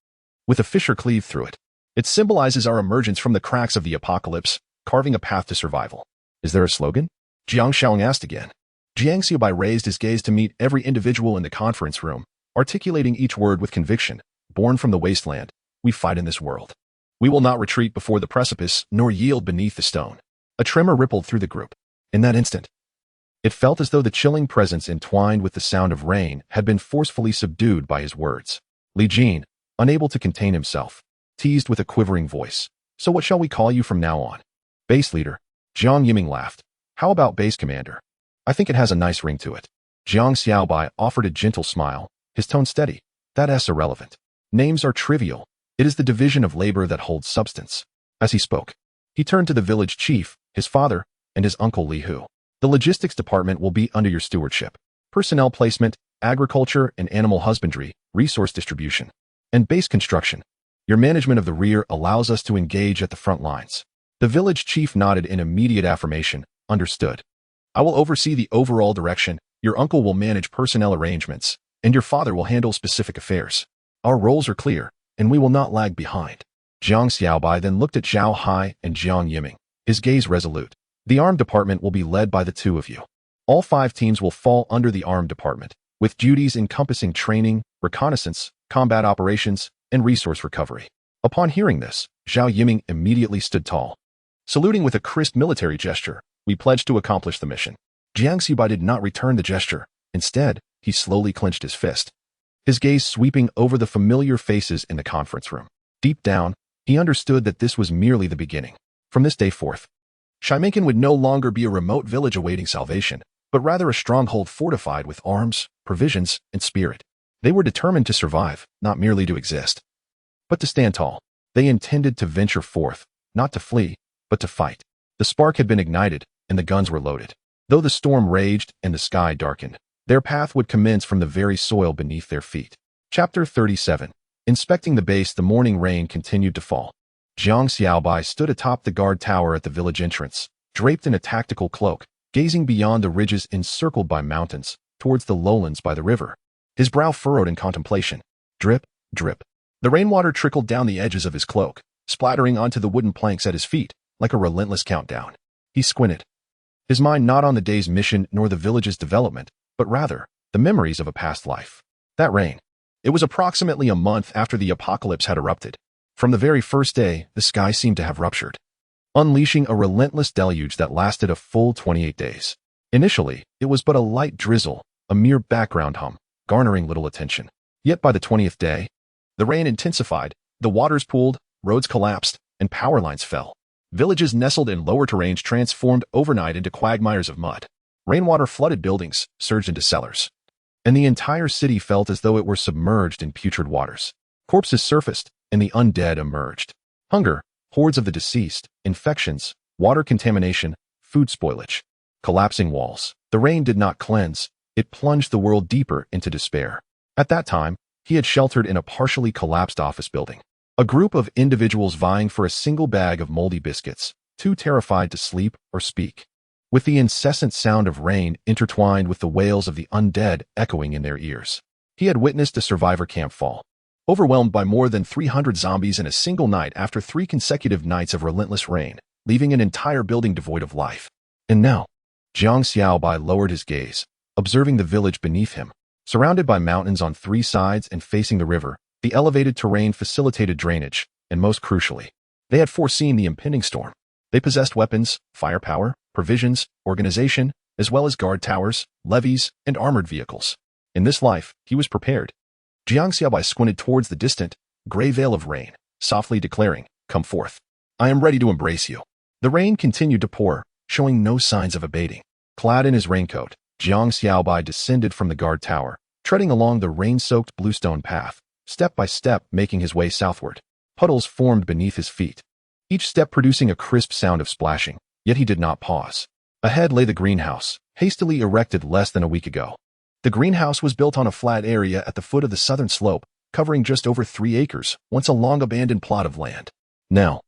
with a fissure cleaved through it. It symbolizes our emergence from the cracks of the apocalypse, carving a path to survival. Is there a slogan? Jiang Xiaobai asked again. Jiang Xiaobai raised his gaze to meet every individual in the conference room, articulating each word with conviction. Born from the wasteland, we fight in this world. We will not retreat before the precipice, nor yield beneath the stone. A tremor rippled through the group. In that instant, it felt as though the chilling presence entwined with the sound of rain had been forcefully subdued by his words. Li Jin, unable to contain himself, teased with a quivering voice. So what shall we call you from now on? Base leader. Jiang Yiming laughed. How about base commander? I think it has a nice ring to it. Jiang Xiaobai offered a gentle smile, his tone steady. That's irrelevant. Names are trivial. It is the division of labor that holds substance. As he spoke, he turned to the village chief, his father, and his uncle Li Hu. The logistics department will be under your stewardship. Personnel placement, agriculture and animal husbandry, resource distribution, and base construction. Your management of the rear allows us to engage at the front lines. The village chief nodded in immediate affirmation. Understood. I will oversee the overall direction, your uncle will manage personnel arrangements, and your father will handle specific affairs. Our roles are clear, and we will not lag behind. Jang Xiaobai then looked at Zhao Hai and Jiang Yiming, his gaze resolute. The armed department will be led by the two of you. All 5 teams will fall under the armed department, with duties encompassing training, reconnaissance, combat operations, and resource recovery. Upon hearing this, Zhao Yiming immediately stood tall. Saluting with a crisp military gesture, we pledged to accomplish the mission. Jiang Xiaobai did not return the gesture. Instead, he slowly clenched his fist, his gaze sweeping over the familiar faces in the conference room. Deep down, he understood that this was merely the beginning. From this day forth, Shimenkin would no longer be a remote village awaiting salvation, but rather a stronghold fortified with arms, provisions, and spirit. They were determined to survive, not merely to exist, but to stand tall. They intended to venture forth, not to flee, but to fight. The spark had been ignited, and the guns were loaded. Though the storm raged and the sky darkened, their path would commence from the very soil beneath their feet. Chapter 37. Inspecting the base, the morning rain continued to fall. Jang Xiaobai stood atop the guard tower at the village entrance, draped in a tactical cloak, gazing beyond the ridges encircled by mountains, towards the lowlands by the river. His brow furrowed in contemplation. Drip, drip. The rainwater trickled down the edges of his cloak, splattering onto the wooden planks at his feet, like a relentless countdown. He squinted, his mind not on the day's mission nor the village's development, but rather the memories of a past life. That rain. It was approximately a month after the apocalypse had erupted. From the very first day, the sky seemed to have ruptured, unleashing a relentless deluge that lasted a full 28 days. Initially, it was but a light drizzle, a mere background hum, garnering little attention. Yet by the 20th day, the rain intensified, the waters pooled, roads collapsed, and power lines fell. Villages nestled in lower terrains transformed overnight into quagmires of mud. Rainwater flooded buildings, surged into cellars, and the entire city felt as though it were submerged in putrid waters. Corpses surfaced, and the undead emerged. Hunger, hordes of the deceased, infections, water contamination, food spoilage, collapsing walls. The rain did not cleanse, it plunged the world deeper into despair. At that time, he had sheltered in a partially collapsed office building. A group of individuals vying for a single bag of moldy biscuits, too terrified to sleep or speak, with the incessant sound of rain intertwined with the wails of the undead echoing in their ears. He had witnessed a survivor camp fall, overwhelmed by more than 300 zombies in a single night after 3 consecutive nights of relentless rain, leaving an entire building devoid of life. And now, Jang Xiaobai lowered his gaze, observing the village beneath him. Surrounded by mountains on 3 sides and facing the river, the elevated terrain facilitated drainage, and most crucially, they had foreseen the impending storm. They possessed weapons, firepower, provisions, organization, as well as guard towers, levees, and armored vehicles. In this life, he was prepared. Jiang Xiaobai squinted towards the distant, gray veil of rain, softly declaring, "Come forth. I am ready to embrace you." The rain continued to pour, showing no signs of abating. Clad in his raincoat, Jiang Xiaobai descended from the guard tower, treading along the rain-soaked bluestone path, step by step making his way southward. Puddles formed beneath his feet, each step producing a crisp sound of splashing, yet he did not pause. Ahead lay the greenhouse, hastily erected less than a week ago. The greenhouse was built on a flat area at the foot of the southern slope, covering just over 3 acres, once a long-abandoned plot of land. Now,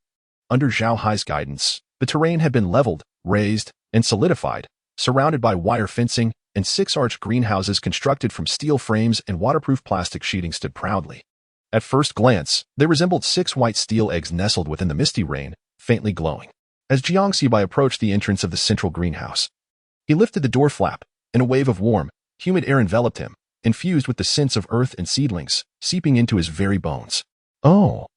under Zhao Hai's guidance, the terrain had been leveled, raised, and solidified, surrounded by wire fencing, and 6 arched greenhouses constructed from steel frames and waterproof plastic sheeting stood proudly. At first glance, they resembled 6 white steel eggs nestled within the misty rain, faintly glowing. As Jiang Xiaobai approached the entrance of the central greenhouse, he lifted the door flap, and a wave of warm, humid air enveloped him, infused with the scents of earth and seedlings, seeping into his very bones. "Oh,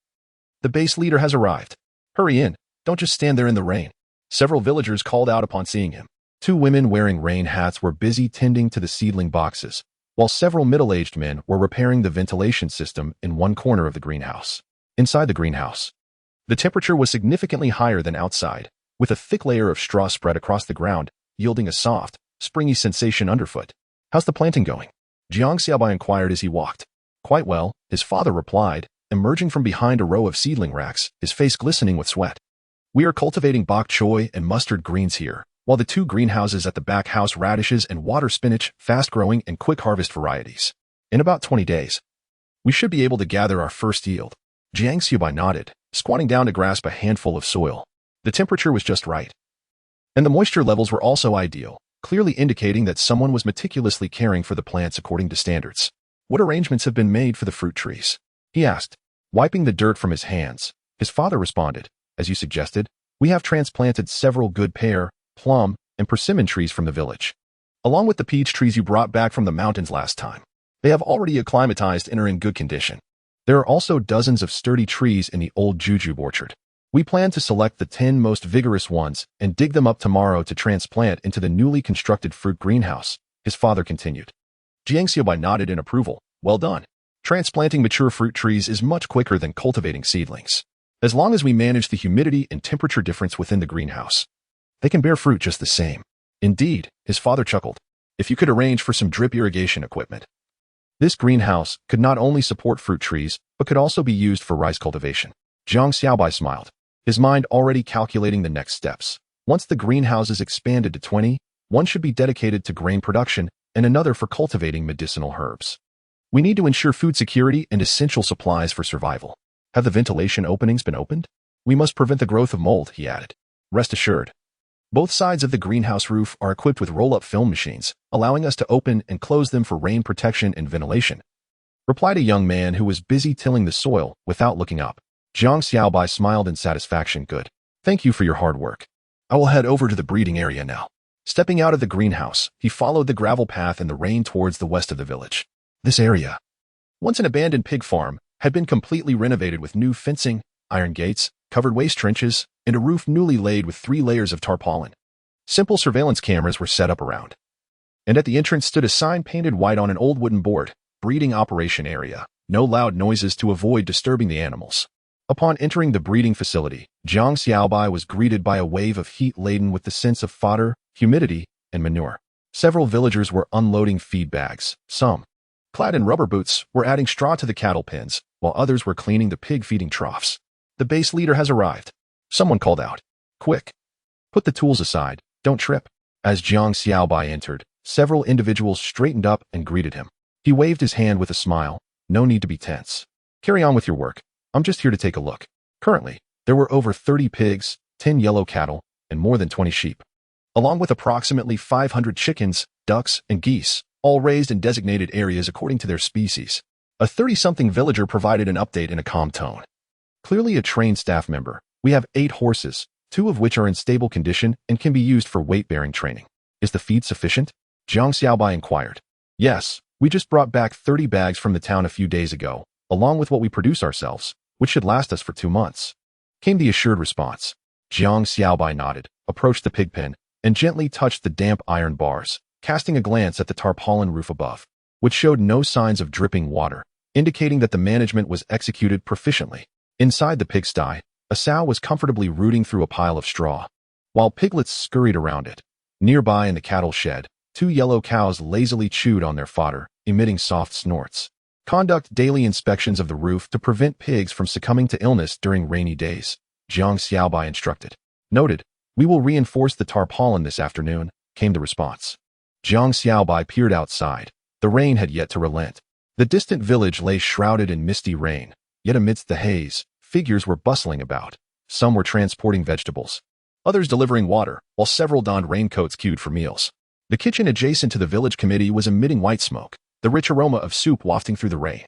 the base leader has arrived. Hurry in, don't just stand there in the rain." Several villagers called out upon seeing him. 2 women wearing rain hats were busy tending to the seedling boxes, while several middle-aged men were repairing the ventilation system in one corner of the greenhouse. Inside the greenhouse, the temperature was significantly higher than outside, with a thick layer of straw spread across the ground, yielding a soft, springy sensation underfoot. "How's the planting going?" Jiang Xiaobai inquired as he walked. "Quite well," his father replied, emerging from behind a row of seedling racks, his face glistening with sweat. "We are cultivating bok choy and mustard greens here, while the two greenhouses at the back house radishes and water spinach, fast-growing and quick-harvest varieties. In about 20 days, we should be able to gather our first yield. Jiang Xiaobai nodded, squatting down to grasp a handful of soil. The temperature was just right, and the moisture levels were also ideal, clearly indicating that someone was meticulously caring for the plants according to standards. What arrangements have been made for the fruit trees? He asked, wiping the dirt from his hands. His father responded, as you suggested, we have transplanted several good pear, plum, and persimmon trees from the village, along with the peach trees you brought back from the mountains last time. They have already acclimatized and are in good condition. There are also dozens of sturdy trees in the old jujube orchard. We plan to select the 10 most vigorous ones and dig them up tomorrow to transplant into the newly constructed fruit greenhouse, his father continued. Jiang Xiaobai nodded in approval. Well done. Transplanting mature fruit trees is much quicker than cultivating seedlings. As long as we manage the humidity and temperature difference within the greenhouse, they can bear fruit just the same. Indeed, his father chuckled. If you could arrange for some drip irrigation equipment. This greenhouse could not only support fruit trees, but could also be used for rice cultivation. Jang Xiaobai smiled, his mind already calculating the next steps. Once the greenhouse is expanded to 20, one should be dedicated to grain production and another for cultivating medicinal herbs. We need to ensure food security and essential supplies for survival. Have the ventilation openings been opened? We must prevent the growth of mold, he added. Rest assured. Both sides of the greenhouse roof are equipped with roll-up film machines, allowing us to open and close them for rain protection and ventilation, replied a young man who was busy tilling the soil without looking up. Jang Xiaobai smiled in satisfaction. Good. Thank you for your hard work. I will head over to the breeding area now. Stepping out of the greenhouse, he followed the gravel path in the rain towards the west of the village. This area, once an abandoned pig farm, had been completely renovated with new fencing, iron gates, covered waste trenches, and a roof newly laid with 3 layers of tarpaulin. Simple surveillance cameras were set up around, and at the entrance stood a sign painted white on an old wooden board, breeding operation area, no loud noises to avoid disturbing the animals. Upon entering the breeding facility, Jang Xiaobai was greeted by a wave of heat laden with the sense of fodder, humidity, and manure. Several villagers were unloading feed bags. Some, clad in rubber boots, were adding straw to the cattle pens, while others were cleaning the pig feeding troughs. The base leader has arrived. Someone called out. Quick. Put the tools aside. Don't trip. As Jang Xiaobai entered, several individuals straightened up and greeted him. He waved his hand with a smile. No need to be tense. Carry on with your work. I'm just here to take a look. Currently, there were over 30 pigs, 10 yellow cattle, and more than 20 sheep, along with approximately 500 chickens, ducks, and geese, all raised in designated areas according to their species. A 30-something villager provided an update in a calm tone. Clearly a trained staff member. We have 8 horses, 2 of which are in stable condition and can be used for weight-bearing training. Is the feed sufficient? Jang Xiaobai inquired. Yes, we just brought back 30 bags from the town a few days ago, along with what we produce ourselves, which should last us for 2 months, came the assured response. Jang Xiaobai nodded, approached the pig pen, and gently touched the damp iron bars, casting a glance at the tarpaulin roof above, which showed no signs of dripping water, indicating that the management was executed proficiently. Inside the pigsty, a sow was comfortably rooting through a pile of straw, while piglets scurried around it. Nearby in the cattle shed, 2 yellow cows lazily chewed on their fodder, emitting soft snorts. Conduct daily inspections of the roof to prevent pigs from succumbing to illness during rainy days, Jang Xiaobai instructed. Noted. We will reinforce the tarpaulin this afternoon, came the response. Jang Xiaobai peered outside. The rain had yet to relent. The distant village lay shrouded in misty rain, yet amidst the haze, figures were bustling about. Some were transporting vegetables, others delivering water, while several donned raincoats queued for meals. The kitchen adjacent to the village committee was emitting white smoke, the rich aroma of soup wafting through the rain.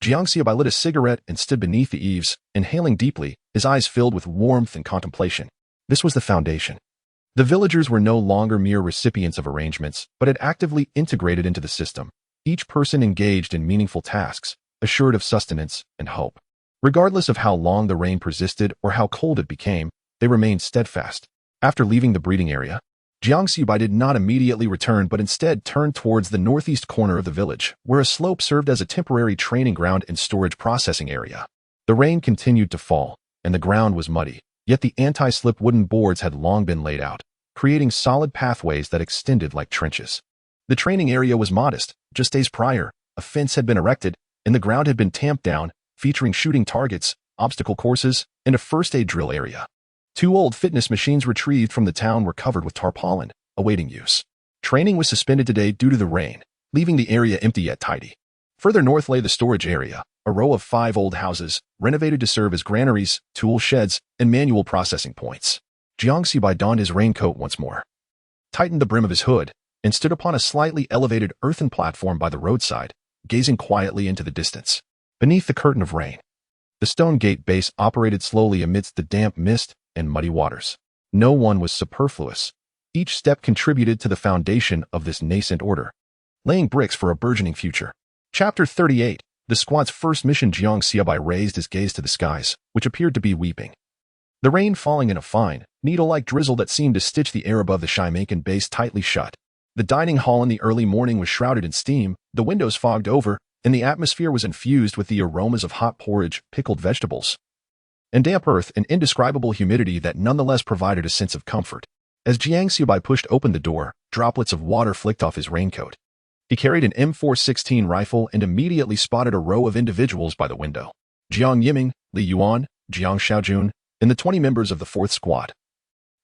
Jiang Xiaobai lit a cigarette and stood beneath the eaves, inhaling deeply, his eyes filled with warmth and contemplation. This was the foundation. The villagers were no longer mere recipients of arrangements, but had actively integrated into the system, each person engaged in meaningful tasks, assured of sustenance and hope. Regardless of how long the rain persisted or how cold it became, they remained steadfast. After leaving the breeding area, Jiang Xiaobai did not immediately return but instead turned towards the northeast corner of the village, where a slope served as a temporary training ground and storage processing area. The rain continued to fall, and the ground was muddy, yet the anti-slip wooden boards had long been laid out, creating solid pathways that extended like trenches. The training area was modest. Just days prior, a fence had been erected, and the ground had been tamped down, featuring shooting targets, obstacle courses, and a first aid drill area. Two old fitness machines retrieved from the town were covered with tarpaulin, awaiting use. Training was suspended today due to the rain, leaving the area empty yet tidy. Further north lay the storage area, a row of 5 old houses, renovated to serve as granaries, tool sheds, and manual processing points. Jiang Xiaobai donned his raincoat once more, tightened the brim of his hood, and stood upon a slightly elevated earthen platform by the roadside, gazing quietly into the distance. Beneath the curtain of rain, the stone gate base operated slowly amidst the damp mist and muddy waters. No one was superfluous. Each step contributed to the foundation of this nascent order, laying bricks for a burgeoning future. Chapter 38. The squad's first mission. Jiang Xiaobai raised his gaze to the skies, which appeared to be weeping. The rain falling in a fine, needle-like drizzle that seemed to stitch the air above the Xiaobai base tightly shut. The dining hall in the early morning was shrouded in steam, the windows fogged over, and the atmosphere was infused with the aromas of hot porridge, pickled vegetables, and damp earth and indescribable humidity that nonetheless provided a sense of comfort. As Jiang Xiaobai pushed open the door, droplets of water flicked off his raincoat. He carried an M416 rifle and immediately spotted a row of individuals by the window. Jiang Yiming, Li Yuan, Jiang Xiaojun, and the 20 members of the 4th Squad.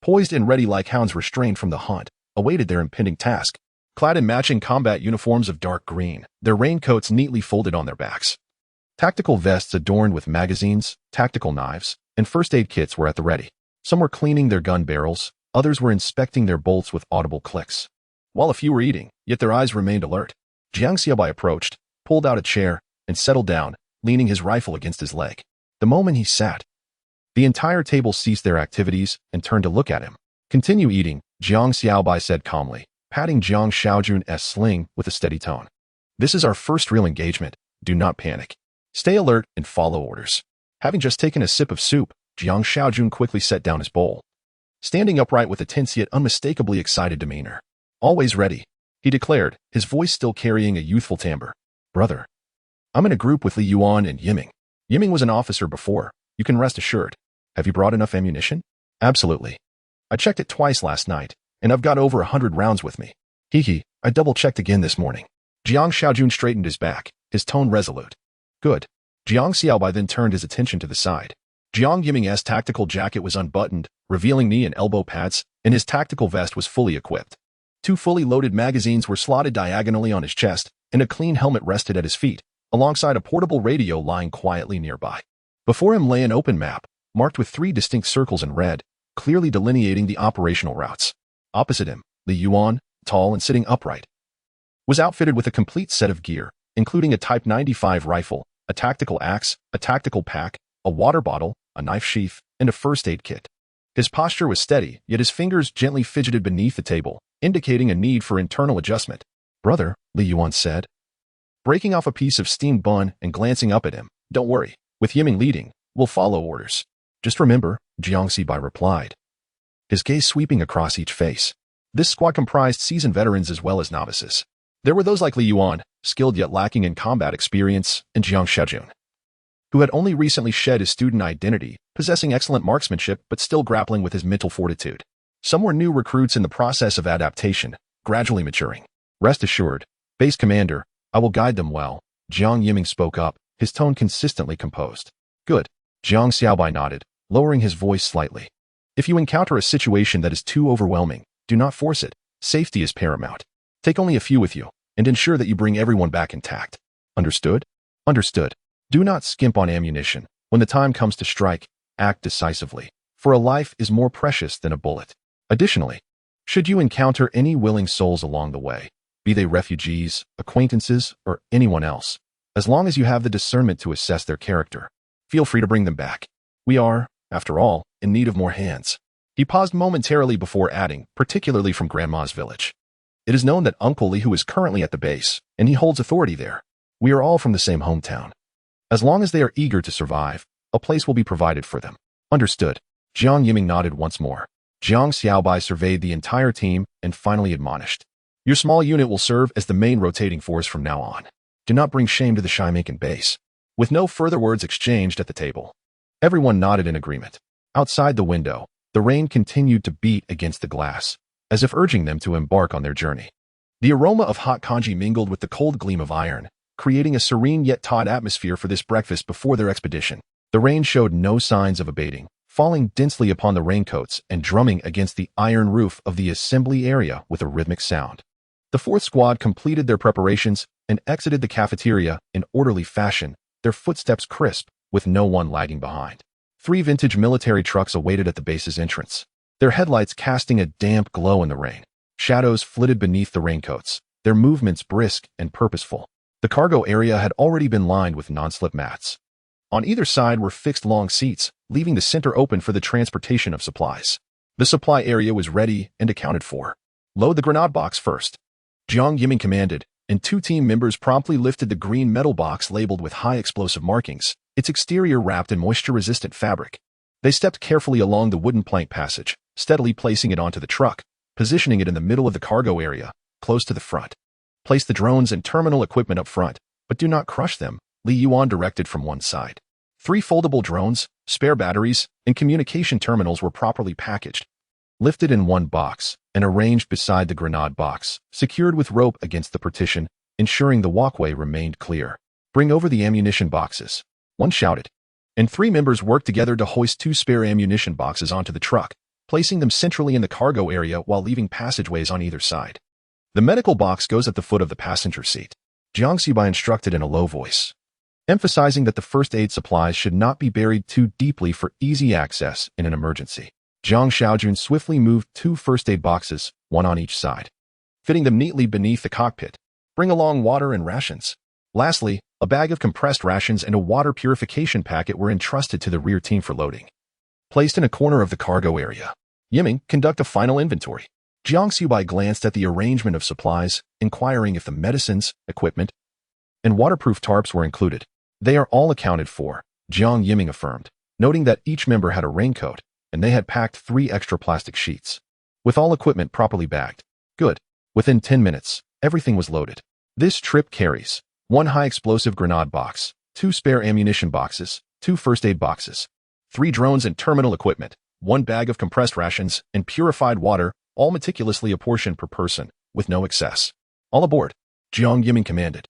Poised and ready like hounds restrained from the hunt, awaited their impending task. Clad in matching combat uniforms of dark green, their raincoats neatly folded on their backs. Tactical vests adorned with magazines, tactical knives, and first aid kits were at the ready. Some were cleaning their gun barrels, others were inspecting their bolts with audible clicks. While a few were eating, yet their eyes remained alert. Jiang Xiaobai approached, pulled out a chair, and settled down, leaning his rifle against his leg. The moment he sat, the entire table ceased their activities and turned to look at him. Continue eating, Jiang Xiaobai said calmly, patting Jang Xiaojun's sling with a steady tone. This is our first real engagement. Do not panic. Stay alert and follow orders. Having just taken a sip of soup, Jang Xiaojun quickly set down his bowl, standing upright with a tense yet unmistakably excited demeanor. Always ready, he declared, his voice still carrying a youthful timbre. Brother, I'm in a group with Li Yuan and Yiming. Yiming was an officer before, you can rest assured. Have you brought enough ammunition? Absolutely. I checked it twice last night, and I've got over 100 rounds with me. Hee, I double-checked again this morning. Jiang Xiaojun straightened his back, his tone resolute. Good. Jiang Xiaobai then turned his attention to the side. Jiang Yiming's tactical jacket was unbuttoned, revealing knee and elbow pads, and his tactical vest was fully equipped. 2 fully loaded magazines were slotted diagonally on his chest, and a clean helmet rested at his feet, alongside a portable radio lying quietly nearby. Before him lay an open map, marked with 3 distinct circles in red, clearly delineating the operational routes. Opposite him, Li Yuan, tall and sitting upright, was outfitted with a complete set of gear, including a Type 95 rifle, a tactical axe, a tactical pack, a water bottle, a knife sheath, and a first aid kit. His posture was steady, yet his fingers gently fidgeted beneath the table, indicating a need for internal adjustment. Brother, Li Yuan said, breaking off a piece of steamed bun and glancing up at him. Don't worry, with Yiming leading, we'll follow orders. Just remember, Jiang Xiaobai replied, his gaze sweeping across each face. This squad comprised seasoned veterans as well as novices. There were those like Li Yuan, skilled yet lacking in combat experience, and Jiang Xiaojun, who had only recently shed his student identity, possessing excellent marksmanship but still grappling with his mental fortitude. Some were new recruits in the process of adaptation, gradually maturing. Rest assured, base commander, I will guide them well. Jiang Yiming spoke up, his tone consistently composed. Good. Jiang Xiaobai nodded, lowering his voice slightly. If you encounter a situation that is too overwhelming, do not force it. Safety is paramount. Take only a few with you, and ensure that you bring everyone back intact. Understood? Understood. Do not skimp on ammunition. When the time comes to strike, act decisively, for a life is more precious than a bullet. Additionally, should you encounter any willing souls along the way, be they refugees, acquaintances, or anyone else, as long as you have the discernment to assess their character, feel free to bring them back. We are, after all, in need of more hands. He paused momentarily before adding, particularly from Grandma's village. It is known that Uncle Li, who is currently at the base, and he holds authority there. We are all from the same hometown. As long as they are eager to survive, a place will be provided for them. Understood. Jiang Yiming nodded once more. Jiang Xiaobai surveyed the entire team and finally admonished. Your small unit will serve as the main rotating force from now on. Do not bring shame to the Xiaobai base. With no further words exchanged at the table, everyone nodded in agreement. Outside the window, the rain continued to beat against the glass, as if urging them to embark on their journey. The aroma of hot congee mingled with the cold gleam of iron, creating a serene yet taut atmosphere for this breakfast before their expedition. The rain showed no signs of abating, falling densely upon the raincoats and drumming against the iron roof of the assembly area with a rhythmic sound. The fourth squad completed their preparations and exited the cafeteria in orderly fashion, their footsteps crisp, with no one lagging behind. 3 vintage military trucks awaited at the base's entrance, their headlights casting a damp glow in the rain. Shadows flitted beneath the raincoats, their movements brisk and purposeful. The cargo area had already been lined with non-slip mats. On either side were fixed long seats, leaving the center open for the transportation of supplies. The supply area was ready and accounted for. Load the grenade box first, Jiang Xiaobai commanded, and 2 team members promptly lifted the green metal box labeled with high explosive markings, its exterior wrapped in moisture-resistant fabric. They stepped carefully along the wooden plank passage, steadily placing it onto the truck, positioning it in the middle of the cargo area, close to the front. Place the drones and terminal equipment up front, but do not crush them, Li Yuan directed from one side. 3 foldable drones, spare batteries, and communication terminals were properly packaged, lifted in one box, and arranged beside the grenade box, secured with rope against the partition, ensuring the walkway remained clear. Bring over the ammunition boxes, one shouted, and 3 members worked together to hoist 2 spare ammunition boxes onto the truck, placing them centrally in the cargo area while leaving passageways on either side. The medical box goes at the foot of the passenger seat, Jiang Xiaobai instructed in a low voice, emphasizing that the first aid supplies should not be buried too deeply for easy access in an emergency. Jang Xiaobai swiftly moved 2 first aid boxes, one on each side, fitting them neatly beneath the cockpit. Bring along water and rations. Lastly, a bag of compressed rations and a water purification packet were entrusted to the rear team for loading. Placed in a corner of the cargo area, Yiming, conduct a final inventory. Jiang Xiaobai glanced at the arrangement of supplies, inquiring if the medicines, equipment, and waterproof tarps were included. They are all accounted for, Jiang Yiming affirmed, noting that each member had a raincoat, and they had packed 3 extra plastic sheets. With all equipment properly bagged. Good. Within 10 minutes, everything was loaded. This trip carries 1 high-explosive grenade box, 2 spare ammunition boxes, 2 first aid boxes, 3 drones and terminal equipment, 1 bag of compressed rations, and purified water, all meticulously apportioned per person, with no excess. All aboard, Jiang Yiming commanded.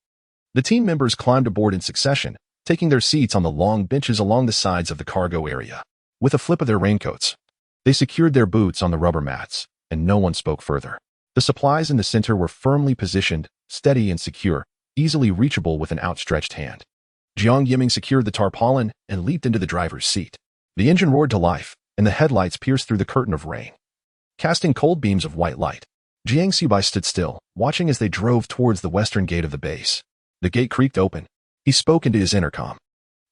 The team members climbed aboard in succession, taking their seats on the long benches along the sides of the cargo area. With a flip of their raincoats, they secured their boots on the rubber mats, and no one spoke further. The supplies in the center were firmly positioned, steady and secure, easily reachable with an outstretched hand. Jiang Yiming secured the tarpaulin and leaped into the driver's seat. The engine roared to life, and the headlights pierced through the curtain of rain, casting cold beams of white light. Jiang Xiaobai stood still, watching as they drove towards the western gate of the base. The gate creaked open. He spoke into his intercom.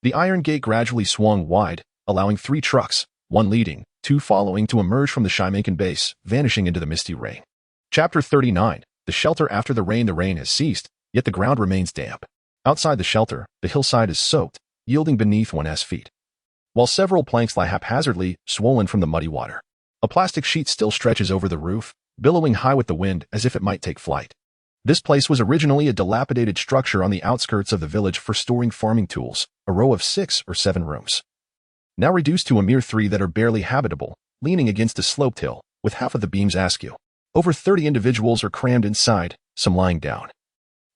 The iron gate gradually swung wide, allowing 3 trucks, 1 leading, 2 following, to emerge from the Shaimankan base, vanishing into the misty rain. Chapter 39. The shelter. After the rain has ceased, yet the ground remains damp. Outside the shelter, the hillside is soaked, yielding beneath one's feet, while several planks lie haphazardly, swollen from the muddy water. A plastic sheet still stretches over the roof, billowing high with the wind as if it might take flight. This place was originally a dilapidated structure on the outskirts of the village for storing farming tools, a row of 6 or 7 rooms, now reduced to a mere 3 that are barely habitable, leaning against a sloped hill, with half of the beams askew. Over 30 individuals are crammed inside, some lying down,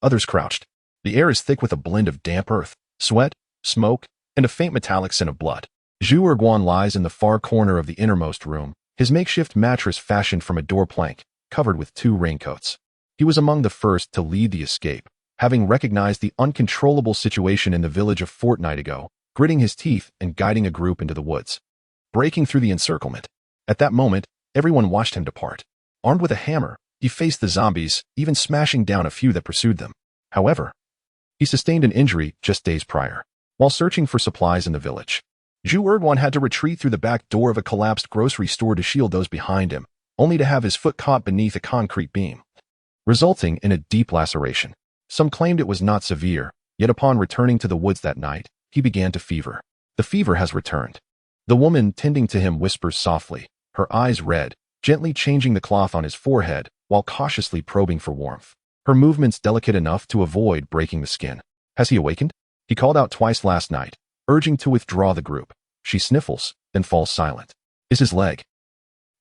others crouched. The air is thick with a blend of damp earth, sweat, smoke, and a faint metallic scent of blood. Zhu Erguan lies in the far corner of the innermost room, his makeshift mattress fashioned from a door plank, covered with 2 raincoats. He was among the first to lead the escape, having recognized the uncontrollable situation in the village a fortnight ago, gritting his teeth and guiding a group into the woods, breaking through the encirclement. At that moment, everyone watched him depart. Armed with a hammer, he faced the zombies, even smashing down a few that pursued them. However, he sustained an injury just days prior, while searching for supplies in the village. Zhu Erguan had to retreat through the back door of a collapsed grocery store to shield those behind him, only to have his foot caught beneath a concrete beam, resulting in a deep laceration. Some claimed it was not severe, yet upon returning to the woods that night, he began to fever. The fever has returned. The woman tending to him whispers softly, her eyes red, gently changing the cloth on his forehead while cautiously probing for warmth. Her movements delicate enough to avoid breaking the skin. Has he awakened? He called out twice last night, urging to withdraw the group. She sniffles, then falls silent. Is his leg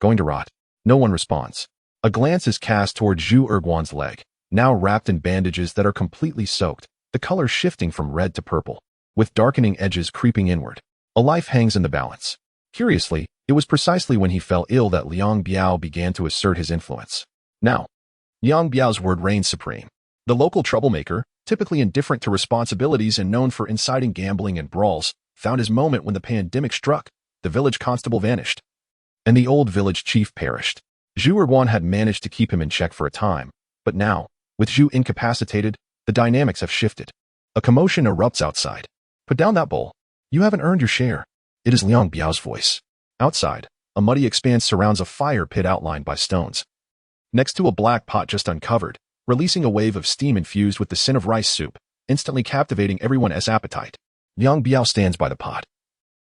going to rot? No one responds. A glance is cast toward Zhu Erguan's leg, now wrapped in bandages that are completely soaked, the color shifting from red to purple, with darkening edges creeping inward. A life hangs in the balance. Curiously, it was precisely when he fell ill that Liang Biao began to assert his influence. Now, Liang Biao's word reigned supreme. The local troublemaker, typically indifferent to responsibilities and known for inciting gambling and brawls, found his moment when the pandemic struck. The village constable vanished, and the old village chief perished. Zhu Erguan had managed to keep him in check for a time, but now, with Zhu incapacitated, the dynamics have shifted. A commotion erupts outside. Put down that bowl. You haven't earned your share. It is Liang Biao's voice. Outside, a muddy expanse surrounds a fire pit outlined by stones. Next to a black pot just uncovered, releasing a wave of steam infused with the sin of rice soup, instantly captivating everyone's appetite. Liang Biao stands by the pot,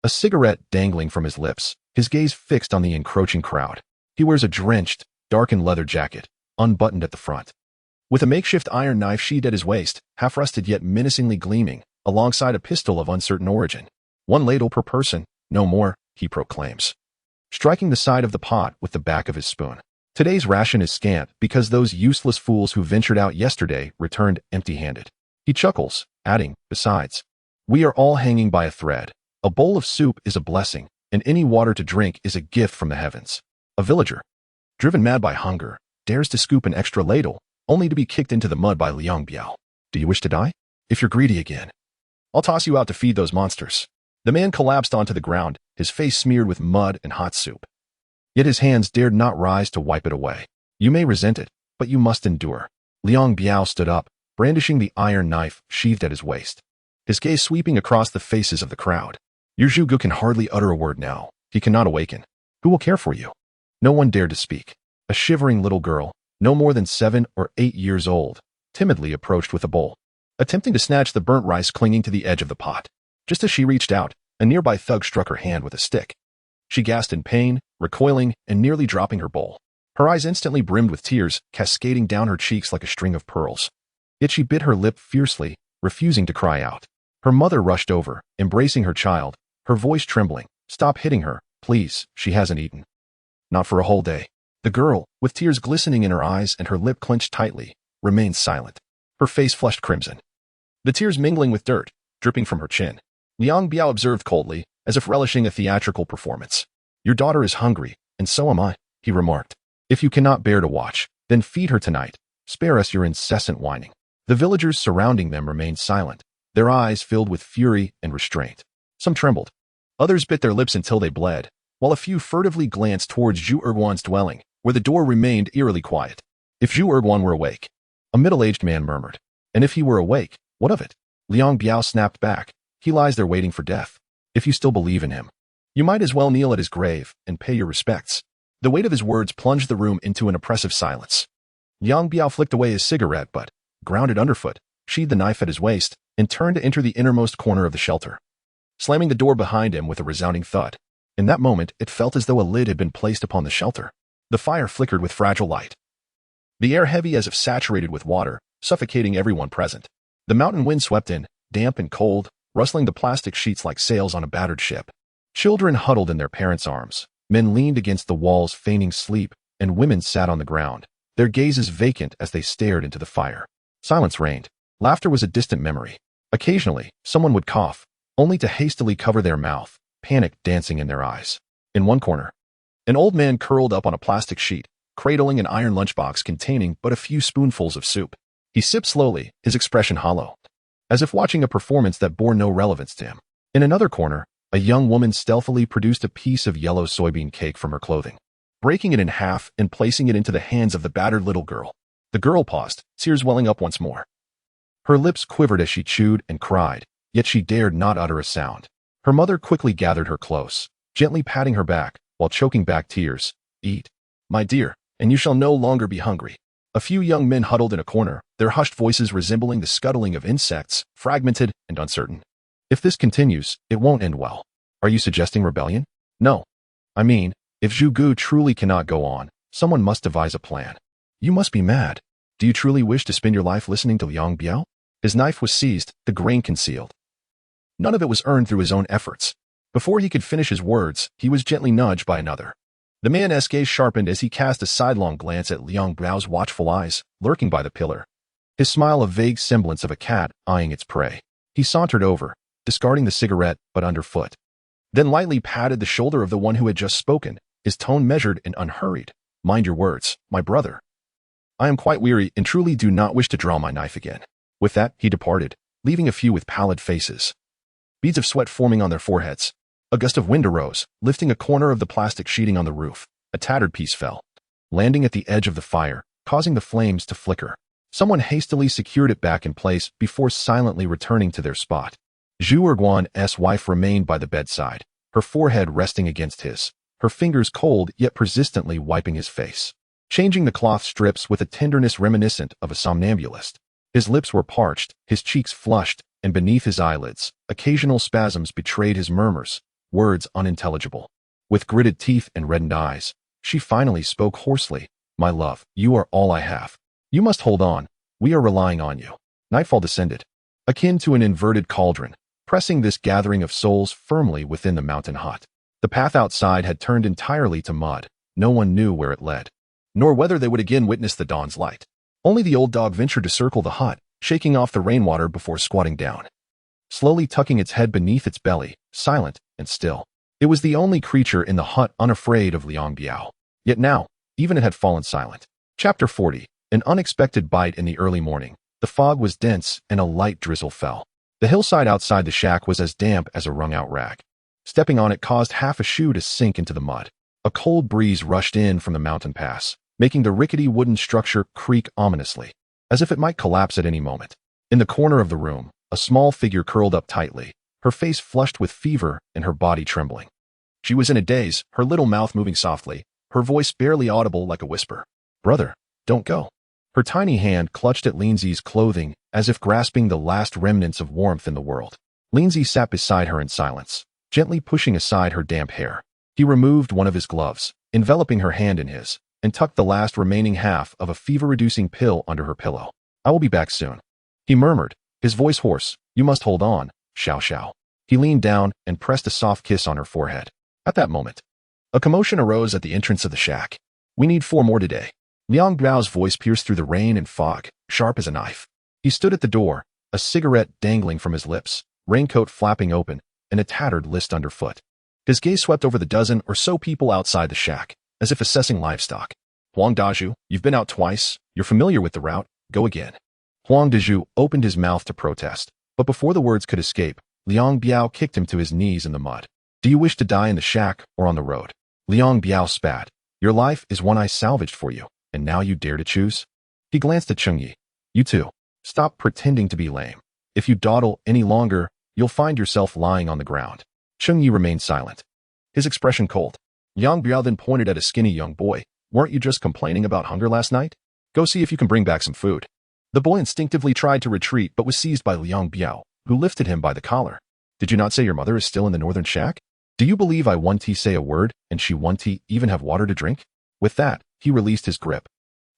a cigarette dangling from his lips, his gaze fixed on the encroaching crowd. He wears a drenched, darkened leather jacket, unbuttoned at the front, with a makeshift iron knife sheathed at his waist, half-rusted yet menacingly gleaming, alongside a pistol of uncertain origin. 1 ladle per person, no more, he proclaims, striking the side of the pot with the back of his spoon. Today's ration is scant because those useless fools who ventured out yesterday returned empty-handed. He chuckles, adding, besides, we are all hanging by a thread. A bowl of soup is a blessing, and any water to drink is a gift from the heavens. A villager, driven mad by hunger, dares to scoop an extra ladle, only to be kicked into the mud by Liang Biao. Do you wish to die? If you're greedy again, I'll toss you out to feed those monsters. The man collapsed onto the ground, his face smeared with mud and hot soup. Yet his hands dared not rise to wipe it away. You may resent it, but you must endure. Liang Biao stood up, brandishing the iron knife sheathed at his waist, his gaze sweeping across the faces of the crowd. Your Zhuge can hardly utter a word now. He cannot awaken. Who will care for you? No one dared to speak. A shivering little girl, no more than 7 or 8 years old, timidly approached with a bowl, attempting to snatch the burnt rice clinging to the edge of the pot. Just as she reached out, a nearby thug struck her hand with a stick. She gasped in pain, recoiling, and nearly dropping her bowl. Her eyes instantly brimmed with tears, cascading down her cheeks like a string of pearls. Yet she bit her lip fiercely, refusing to cry out. Her mother rushed over, embracing her child, her voice trembling. Stop hitting her, please, she hasn't eaten. Not for a whole day. The girl, with tears glistening in her eyes and her lip clenched tightly, remained silent, her face flushed crimson, the tears mingling with dirt, dripping from her chin. Liang Biao observed coldly, as if relishing a theatrical performance. Your daughter is hungry, and so am I, he remarked. If you cannot bear to watch, then feed her tonight. Spare us your incessant whining. The villagers surrounding them remained silent, their eyes filled with fury and restraint. Some trembled. Others bit their lips until they bled, while a few furtively glanced towards Zhu Erguan's dwelling, where the door remained eerily quiet. If Zhu Erguan were awake, a middle-aged man murmured. And if he were awake, what of it? Liang Biao snapped back. He lies there waiting for death. If you still believe in him, you might as well kneel at his grave and pay your respects. The weight of his words plunged the room into an oppressive silence. Liang Biao flicked away his cigarette but, grounded underfoot, sheathed the knife at his waist, and turned to enter the innermost corner of the shelter, slamming the door behind him with a resounding thud. In that moment, it felt as though a lid had been placed upon the shelter. The fire flickered with fragile light, the air heavy as if saturated with water, suffocating everyone present. The mountain wind swept in, damp and cold, rustling the plastic sheets like sails on a battered ship. Children huddled in their parents' arms, men leaned against the walls feigning sleep, and women sat on the ground, their gazes vacant as they stared into the fire. Silence reigned. Laughter was a distant memory. Occasionally, someone would cough, only to hastily cover their mouth, panic dancing in their eyes. In one corner, an old man curled up on a plastic sheet, cradling an iron lunchbox containing but a few spoonfuls of soup. He sipped slowly, his expression hollow, as if watching a performance that bore no relevance to him. In another corner, a young woman stealthily produced a piece of yellow soybean cake from her clothing, breaking it in half and placing it into the hands of the battered little girl. The girl paused, tears welling up once more. Her lips quivered as she chewed and cried, yet she dared not utter a sound. Her mother quickly gathered her close, gently patting her back, while choking back tears. Eat, my dear, and you shall no longer be hungry. A few young men huddled in a corner, their hushed voices resembling the scuttling of insects, fragmented and uncertain. If this continues, it won't end well. Are you suggesting rebellion? No. I mean, if Zhuge truly cannot go on, someone must devise a plan. You must be mad. Do you truly wish to spend your life listening to Liang Biao? His knife was seized, the grain concealed. None of it was earned through his own efforts. Before he could finish his words, he was gently nudged by another. The man's gaze sharpened as he cast a sidelong glance at Liang Biao's watchful eyes, lurking by the pillar, his smile a vague semblance of a cat eyeing its prey. He sauntered over, discarding the cigarette but underfoot. then lightly patted the shoulder of the one who had just spoken, his tone measured and unhurried. Mind your words, my brother. I am quite weary and truly do not wish to draw my knife again. With that, he departed, leaving a few with pallid faces, beads of sweat forming on their foreheads. A gust of wind arose, lifting a corner of the plastic sheeting on the roof. A tattered piece fell, landing at the edge of the fire, causing the flames to flicker. Someone hastily secured it back in place before silently returning to their spot. Zhu Erguan's wife remained by the bedside, her forehead resting against his, her fingers cold yet persistently wiping his face, changing the cloth strips with a tenderness reminiscent of a somnambulist. His lips were parched, his cheeks flushed, and beneath his eyelids, occasional spasms betrayed his murmurs, words unintelligible. With gritted teeth and reddened eyes, she finally spoke hoarsely. My love, you are all I have. You must hold on. We are relying on you. Nightfall descended, akin to an inverted cauldron, pressing this gathering of souls firmly within the mountain hut. The path outside had turned entirely to mud. No one knew where it led, nor whether they would again witness the dawn's light. Only the old dog ventured to circle the hut, shaking off the rainwater before squatting down, slowly tucking its head beneath its belly, silent and still. It was the only creature in the hut unafraid of Liang Biao. Yet now, even it had fallen silent. Chapter 40. An unexpected bite in the early morning. The fog was dense and a light drizzle fell. The hillside outside the shack was as damp as a wrung-out rag. Stepping on it caused half a shoe to sink into the mud. A cold breeze rushed in from the mountain pass, making the rickety wooden structure creak ominously, as if it might collapse at any moment. In the corner of the room, a small figure curled up tightly, her face flushed with fever and her body trembling. She was in a daze, her little mouth moving softly, her voice barely audible like a whisper. Brother, don't go. Her tiny hand clutched at Lindsay's clothing as if grasping the last remnants of warmth in the world. Lindsay sat beside her in silence, gently pushing aside her damp hair. He removed one of his gloves, enveloping her hand in his, and tucked the last remaining half of a fever-reducing pill under her pillow. I will be back soon, he murmured, his voice hoarse. You must hold on, Xiao Xiao. He leaned down and pressed a soft kiss on her forehead. At that moment, a commotion arose at the entrance of the shack. We need 4 more today. Liang Biao's voice pierced through the rain and fog, sharp as a knife. He stood at the door, a cigarette dangling from his lips, raincoat flapping open, and a tattered list underfoot. His gaze swept over the dozen or so people outside the shack, as if assessing livestock. Huang Dazhu, you've been out twice, you're familiar with the route, go again. Huang Dazhu opened his mouth to protest, but before the words could escape, Liang Biao kicked him to his knees in the mud. Do you wish to die in the shack or on the road? Liang Biao spat. Your life is one I salvaged for you, and now you dare to choose? He glanced at Chengyi. You too. Stop pretending to be lame. If you dawdle any longer, you'll find yourself lying on the ground. Chengyi remained silent, his expression cold. Liang Biao then pointed at a skinny young boy. Weren't you just complaining about hunger last night? Go see if you can bring back some food. The boy instinctively tried to retreat but was seized by Liang Biao, who lifted him by the collar. Did you not say your mother is still in the northern shack? Do you believe I want to say a word and she want to even have water to drink? With that, he released his grip,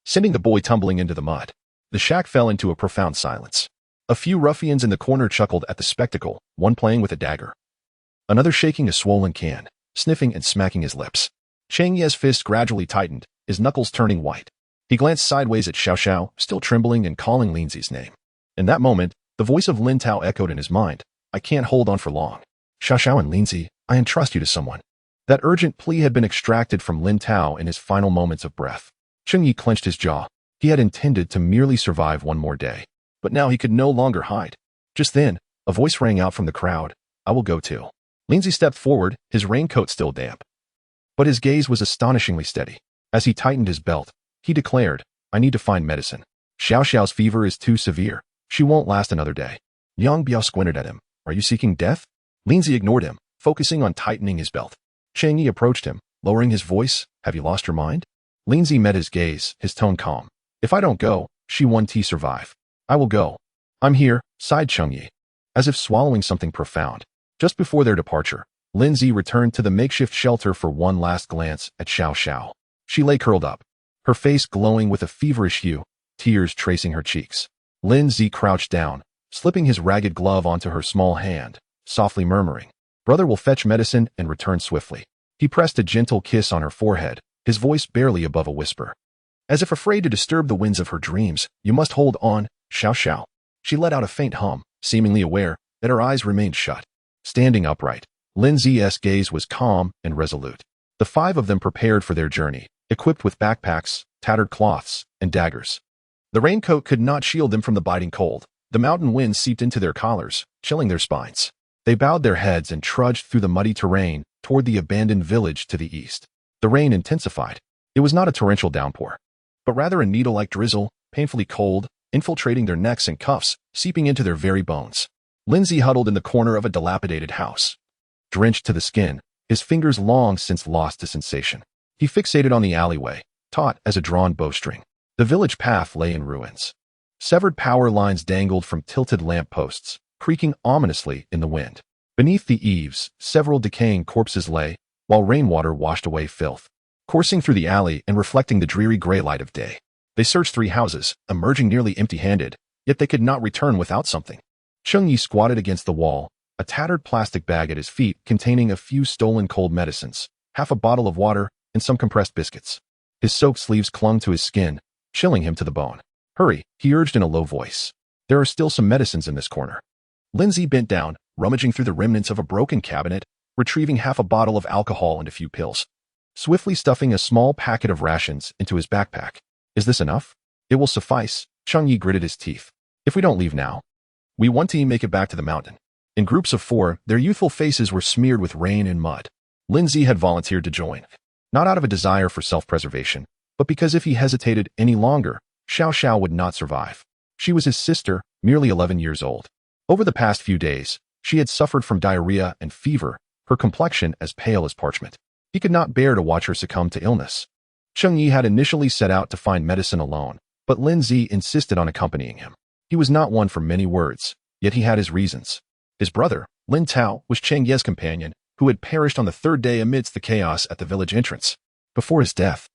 sending the boy tumbling into the mud. The shack fell into a profound silence. A few ruffians in the corner chuckled at the spectacle, one playing with a dagger, another shaking a swollen can, sniffing and smacking his lips. Cheng Ye's fist gradually tightened, his knuckles turning white. He glanced sideways at Xiao Xiao, still trembling and calling Lindsay's name. In that moment, the voice of Lin Tao echoed in his mind. I can't hold on for long. Xiao Xiao and Lindsay, I entrust you to someone. That urgent plea had been extracted from Lin Tao in his final moments of breath. Cheng Yi clenched his jaw. He had intended to merely survive one more day, but now he could no longer hide. Just then, a voice rang out from the crowd. I will go too. Lindsay stepped forward, his raincoat still damp, but his gaze was astonishingly steady. As he tightened his belt, he declared, I need to find medicine. Xiao Xiao's fever is too severe. She won't last another day. Liang Biao squinted at him. Are you seeking death? Lindsay ignored him, focusing on tightening his belt. Cheng Yi approached him, lowering his voice. Have you lost your mind? Lindsay met his gaze, his tone calm. If I don't go, she won't survive. I will go. I'm here, sighed Cheng Yi, as if swallowing something profound. Just before their departure, Lindsay returned to the makeshift shelter for one last glance at Xiao Xiao. She lay curled up, her face glowing with a feverish hue, tears tracing her cheeks. Lindsay crouched down, slipping his ragged glove onto her small hand, softly murmuring, Brother will fetch medicine and return swiftly. He pressed a gentle kiss on her forehead, his voice barely above a whisper. As if afraid to disturb the winds of her dreams, you must hold on, Xiao Xiao. She let out a faint hum, seemingly aware that her eyes remained shut. Standing upright, Lindsay's gaze was calm and resolute. The five of them prepared for their journey, equipped with backpacks, tattered cloths, and daggers. The raincoat could not shield them from the biting cold. The mountain wind seeped into their collars, chilling their spines. They bowed their heads and trudged through the muddy terrain toward the abandoned village to the east. The rain intensified. It was not a torrential downpour, but rather a needle-like drizzle, painfully cold, infiltrating their necks and cuffs, seeping into their very bones. Lindsay huddled in the corner of a dilapidated house. Drenched to the skin, his fingers long since lost to sensation. He fixated on the alleyway, taut as a drawn bowstring. The village path lay in ruins. Severed power lines dangled from tilted lamp posts, creaking ominously in the wind. Beneath the eaves, several decaying corpses lay, while rainwater washed away filth, coursing through the alley and reflecting the dreary gray light of day. They searched 3 houses, emerging nearly empty-handed, yet they could not return without something. Cheng Yi squatted against the wall, a tattered plastic bag at his feet containing a few stolen cold medicines, half a bottle of water, and some compressed biscuits. His soaked sleeves clung to his skin, chilling him to the bone. "Hurry," he urged in a low voice. "There are still some medicines in this corner." Lindsay bent down, rummaging through the remnants of a broken cabinet, retrieving half a bottle of alcohol and a few pills. Swiftly stuffing a small packet of rations into his backpack. "Is this enough?" "It will suffice," Cheng Yi gritted his teeth. "If we don't leave now, we want to make it back to the mountain." In groups of 4, their youthful faces were smeared with rain and mud. Lindsay had volunteered to join, not out of a desire for self-preservation, but because if he hesitated any longer, Xiao would not survive. She was his sister, merely 11 years old. Over the past few days, she had suffered from diarrhea and fever, her complexion as pale as parchment. He could not bear to watch her succumb to illness. Cheng Yi had initially set out to find medicine alone, but Lindsay insisted on accompanying him. He was not one for many words, yet he had his reasons. His brother, Lin Tao, was Cheng Ye's companion, who had perished on the 3rd day amidst the chaos at the village entrance. Before his death,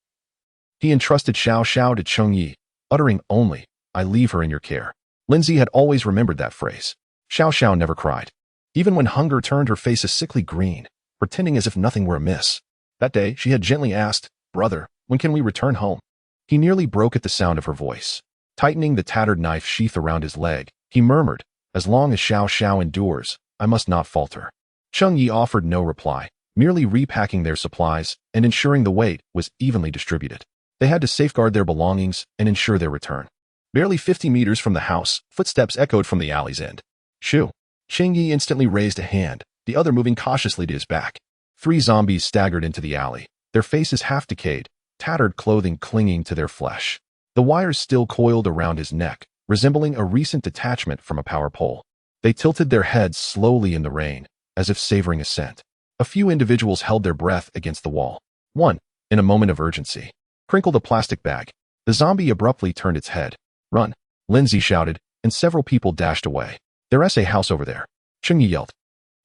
he entrusted Xiao to Cheng Yi, uttering only, "I leave her in your care." Lindsay had always remembered that phrase. Xiao never cried, even when hunger turned her face a sickly green, pretending as if nothing were amiss. That day, she had gently asked, "Brother, when can we return home?" He nearly broke at the sound of her voice. Tightening the tattered knife sheath around his leg, he murmured, "As long as Xiao endures, I must not falter." Cheng Yi offered no reply, merely repacking their supplies and ensuring the weight was evenly distributed. They had to safeguard their belongings and ensure their return. Barely 50 meters from the house, footsteps echoed from the alley's end. "Shoo!" Cheng Yi instantly raised a hand, the other moving cautiously to his back. 3 zombies staggered into the alley, their faces half decayed, tattered clothing clinging to their flesh. The wires still coiled around his neck, resembling a recent detachment from a power pole. They tilted their heads slowly in the rain, as if savoring a scent. A few individuals held their breath against the wall. One, in a moment of urgency, crinkled a plastic bag. The zombie abruptly turned its head. "Run!" Lindsay shouted, and several people dashed away. "There's a house over there," Cheng Yi yelled.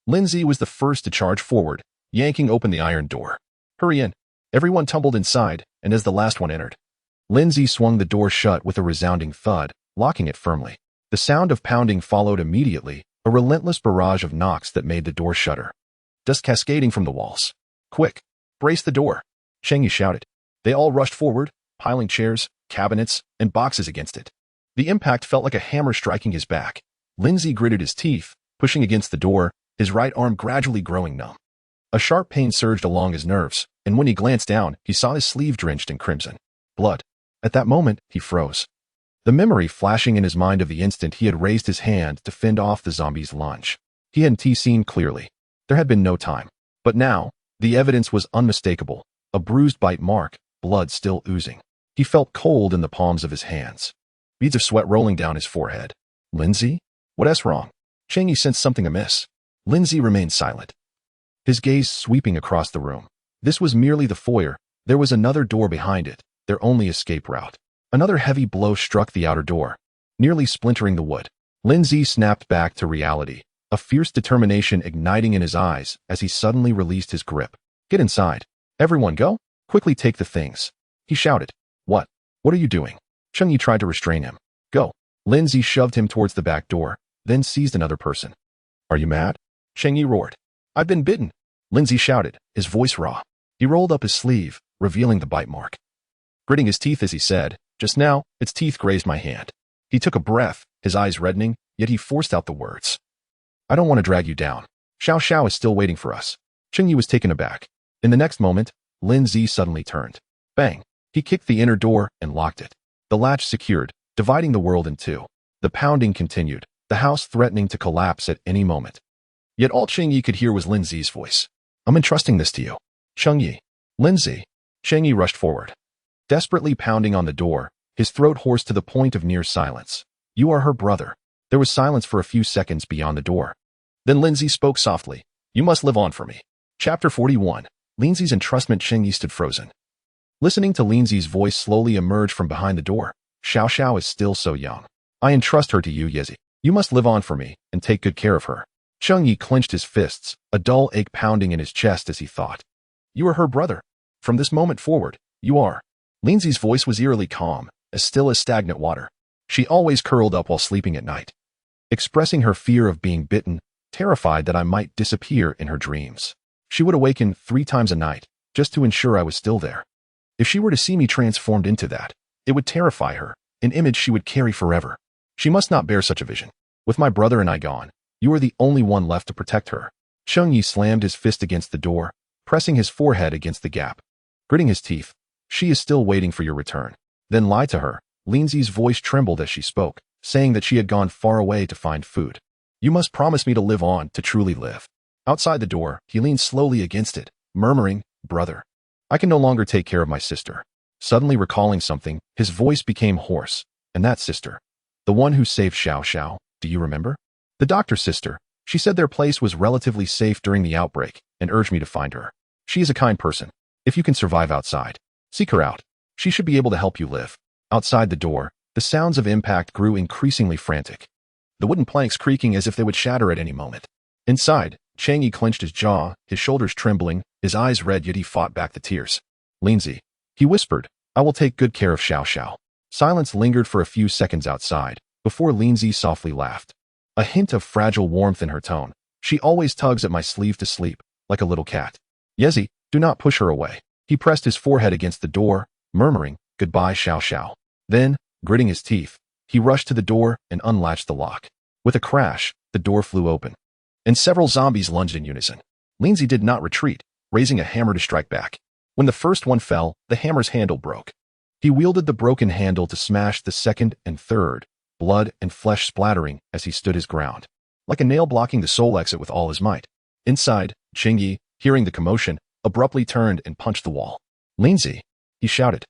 Lindsay was the first to charge forward, yanking open the iron door. "Hurry in!" Everyone tumbled inside, and as the last one entered, Lindsay swung the door shut with a resounding thud, locking it firmly. The sound of pounding followed immediately, a relentless barrage of knocks that made the door shudder. Dust cascading from the walls. "Quick! Brace the door!" Cheng Yi shouted. They all rushed forward, piling chairs, cabinets, and boxes against it. The impact felt like a hammer striking his back. Lindsay gritted his teeth, pushing against the door, his right arm gradually growing numb. A sharp pain surged along his nerves, and when he glanced down, he saw his sleeve drenched in crimson blood. At that moment, he froze. The memory flashing in his mind of the instant he had raised his hand to fend off the zombie's lunge. He hadn't seen clearly. There had been no time. But now, the evidence was unmistakable. A bruised bite mark, blood still oozing. He felt cold in the palms of his hands. Beads of sweat rolling down his forehead. "Lindsay? What's wrong?" Cheng Yi sensed something amiss. Lindsay remained silent, his gaze sweeping across the room. This was merely the foyer. There was another door behind it, their only escape route. Another heavy blow struck the outer door, nearly splintering the wood. Lindsay snapped back to reality, a fierce determination igniting in his eyes as he suddenly released his grip. "Get inside. Everyone go. Quickly take the things," he shouted. What are you doing?" Cheng Yi tried to restrain him. "Go." Lindsay shoved him towards the back door, then seized another person. "Are you mad?" Cheng Yi roared. "I've been bitten," Lindsay shouted, his voice raw. He rolled up his sleeve, revealing the bite mark. Gritting his teeth as he said, "Just now, its teeth grazed my hand." He took a breath, his eyes reddening, yet he forced out the words. "I don't want to drag you down. Xiao Xiao is still waiting for us. Cheng Yi was taken aback. In the next moment, Lin Zi suddenly turned. Bang! He kicked the inner door and locked it. The latch secured, dividing the world in two. The pounding continued, the house threatening to collapse at any moment. Yet all Cheng Yi could hear was Lin Zi's voice. I'm entrusting this to you. Cheng Yi. Lin Zi. Cheng Yi rushed forward. Desperately pounding on the door, his throat hoarse to the point of near silence. You are her brother. There was silence for a few seconds beyond the door. Then Lin Zi spoke softly. You must live on for me. Chapter 41. Lin Zi's entrustment. Cheng Yi stood frozen. Listening to Lin Zi's voice slowly emerge from behind the door. Xiao Xiao is still so young. I entrust her to you, Yezi. You must live on for me and take good care of her. Cheng Yi clenched his fists, a dull ache pounding in his chest as he thought. You are her brother. From this moment forward, you are. Lin Zi's voice was eerily calm, as still as stagnant water. She always curled up while sleeping at night, expressing her fear of being bitten, terrified that I might disappear in her dreams. She would awaken 3 times a night, just to ensure I was still there. If she were to see me transformed into that, it would terrify her, an image she would carry forever. She must not bear such a vision. With my brother and I gone, you are the only one left to protect her. Cheng Yi slammed his fist against the door, pressing his forehead against the gap. Gritting his teeth, she is still waiting for your return. Then lie to her. Lin Zi's voice trembled as she spoke, saying that she had gone far away to find food. You must promise me to live on, to truly live. Outside the door, he leaned slowly against it, murmuring, Brother. I can no longer take care of my sister. Suddenly recalling something, his voice became hoarse. And that sister. The one who saved Xiao Xiao, do you remember? The doctor's sister. She said their place was relatively safe during the outbreak, and urged me to find her. She is a kind person. If you can survive outside, seek her out. She should be able to help you live. Outside the door, the sounds of impact grew increasingly frantic. The wooden planks creaking as if they would shatter at any moment. Inside, Cheng Yi clenched his jaw, his shoulders trembling, his eyes red, yet he fought back the tears. Lin Zi. He whispered, I will take good care of Xiao Xiao. Silence lingered for a few seconds outside, before Lin Zi softly laughed. A hint of fragile warmth in her tone. She always tugs at my sleeve to sleep, like a little cat. Yezi, do not push her away. He pressed his forehead against the door, murmuring, Goodbye, Xiao Xiao. Then, gritting his teeth, he rushed to the door and unlatched the lock. With a crash, the door flew open, and several zombies lunged in unison. Lin Zi did not retreat, raising a hammer to strike back. When the first one fell, the hammer's handle broke. He wielded the broken handle to smash the second and third, blood and flesh splattering as he stood his ground, like a nail blocking the soul exit with all his might. Inside, Cheng Yi, hearing the commotion, abruptly turned and punched the wall. Lin Zi, he shouted,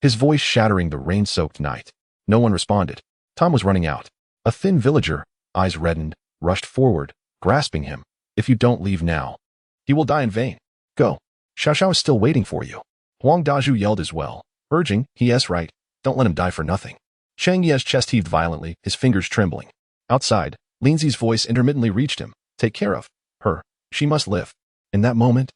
his voice shattering the rain-soaked night. No one responded. Time was running out. A thin villager, eyes reddened, rushed forward, grasping him. If you don't leave now, he will die in vain. Go. Xiao Xiao is still waiting for you. Huang Dazhu yelled as well, urging, yes, right, don't let him die for nothing. Cheng Yi's chest heaved violently, his fingers trembling. Outside, Lin Zi's voice intermittently reached him. Take care of her. She must live. In that moment,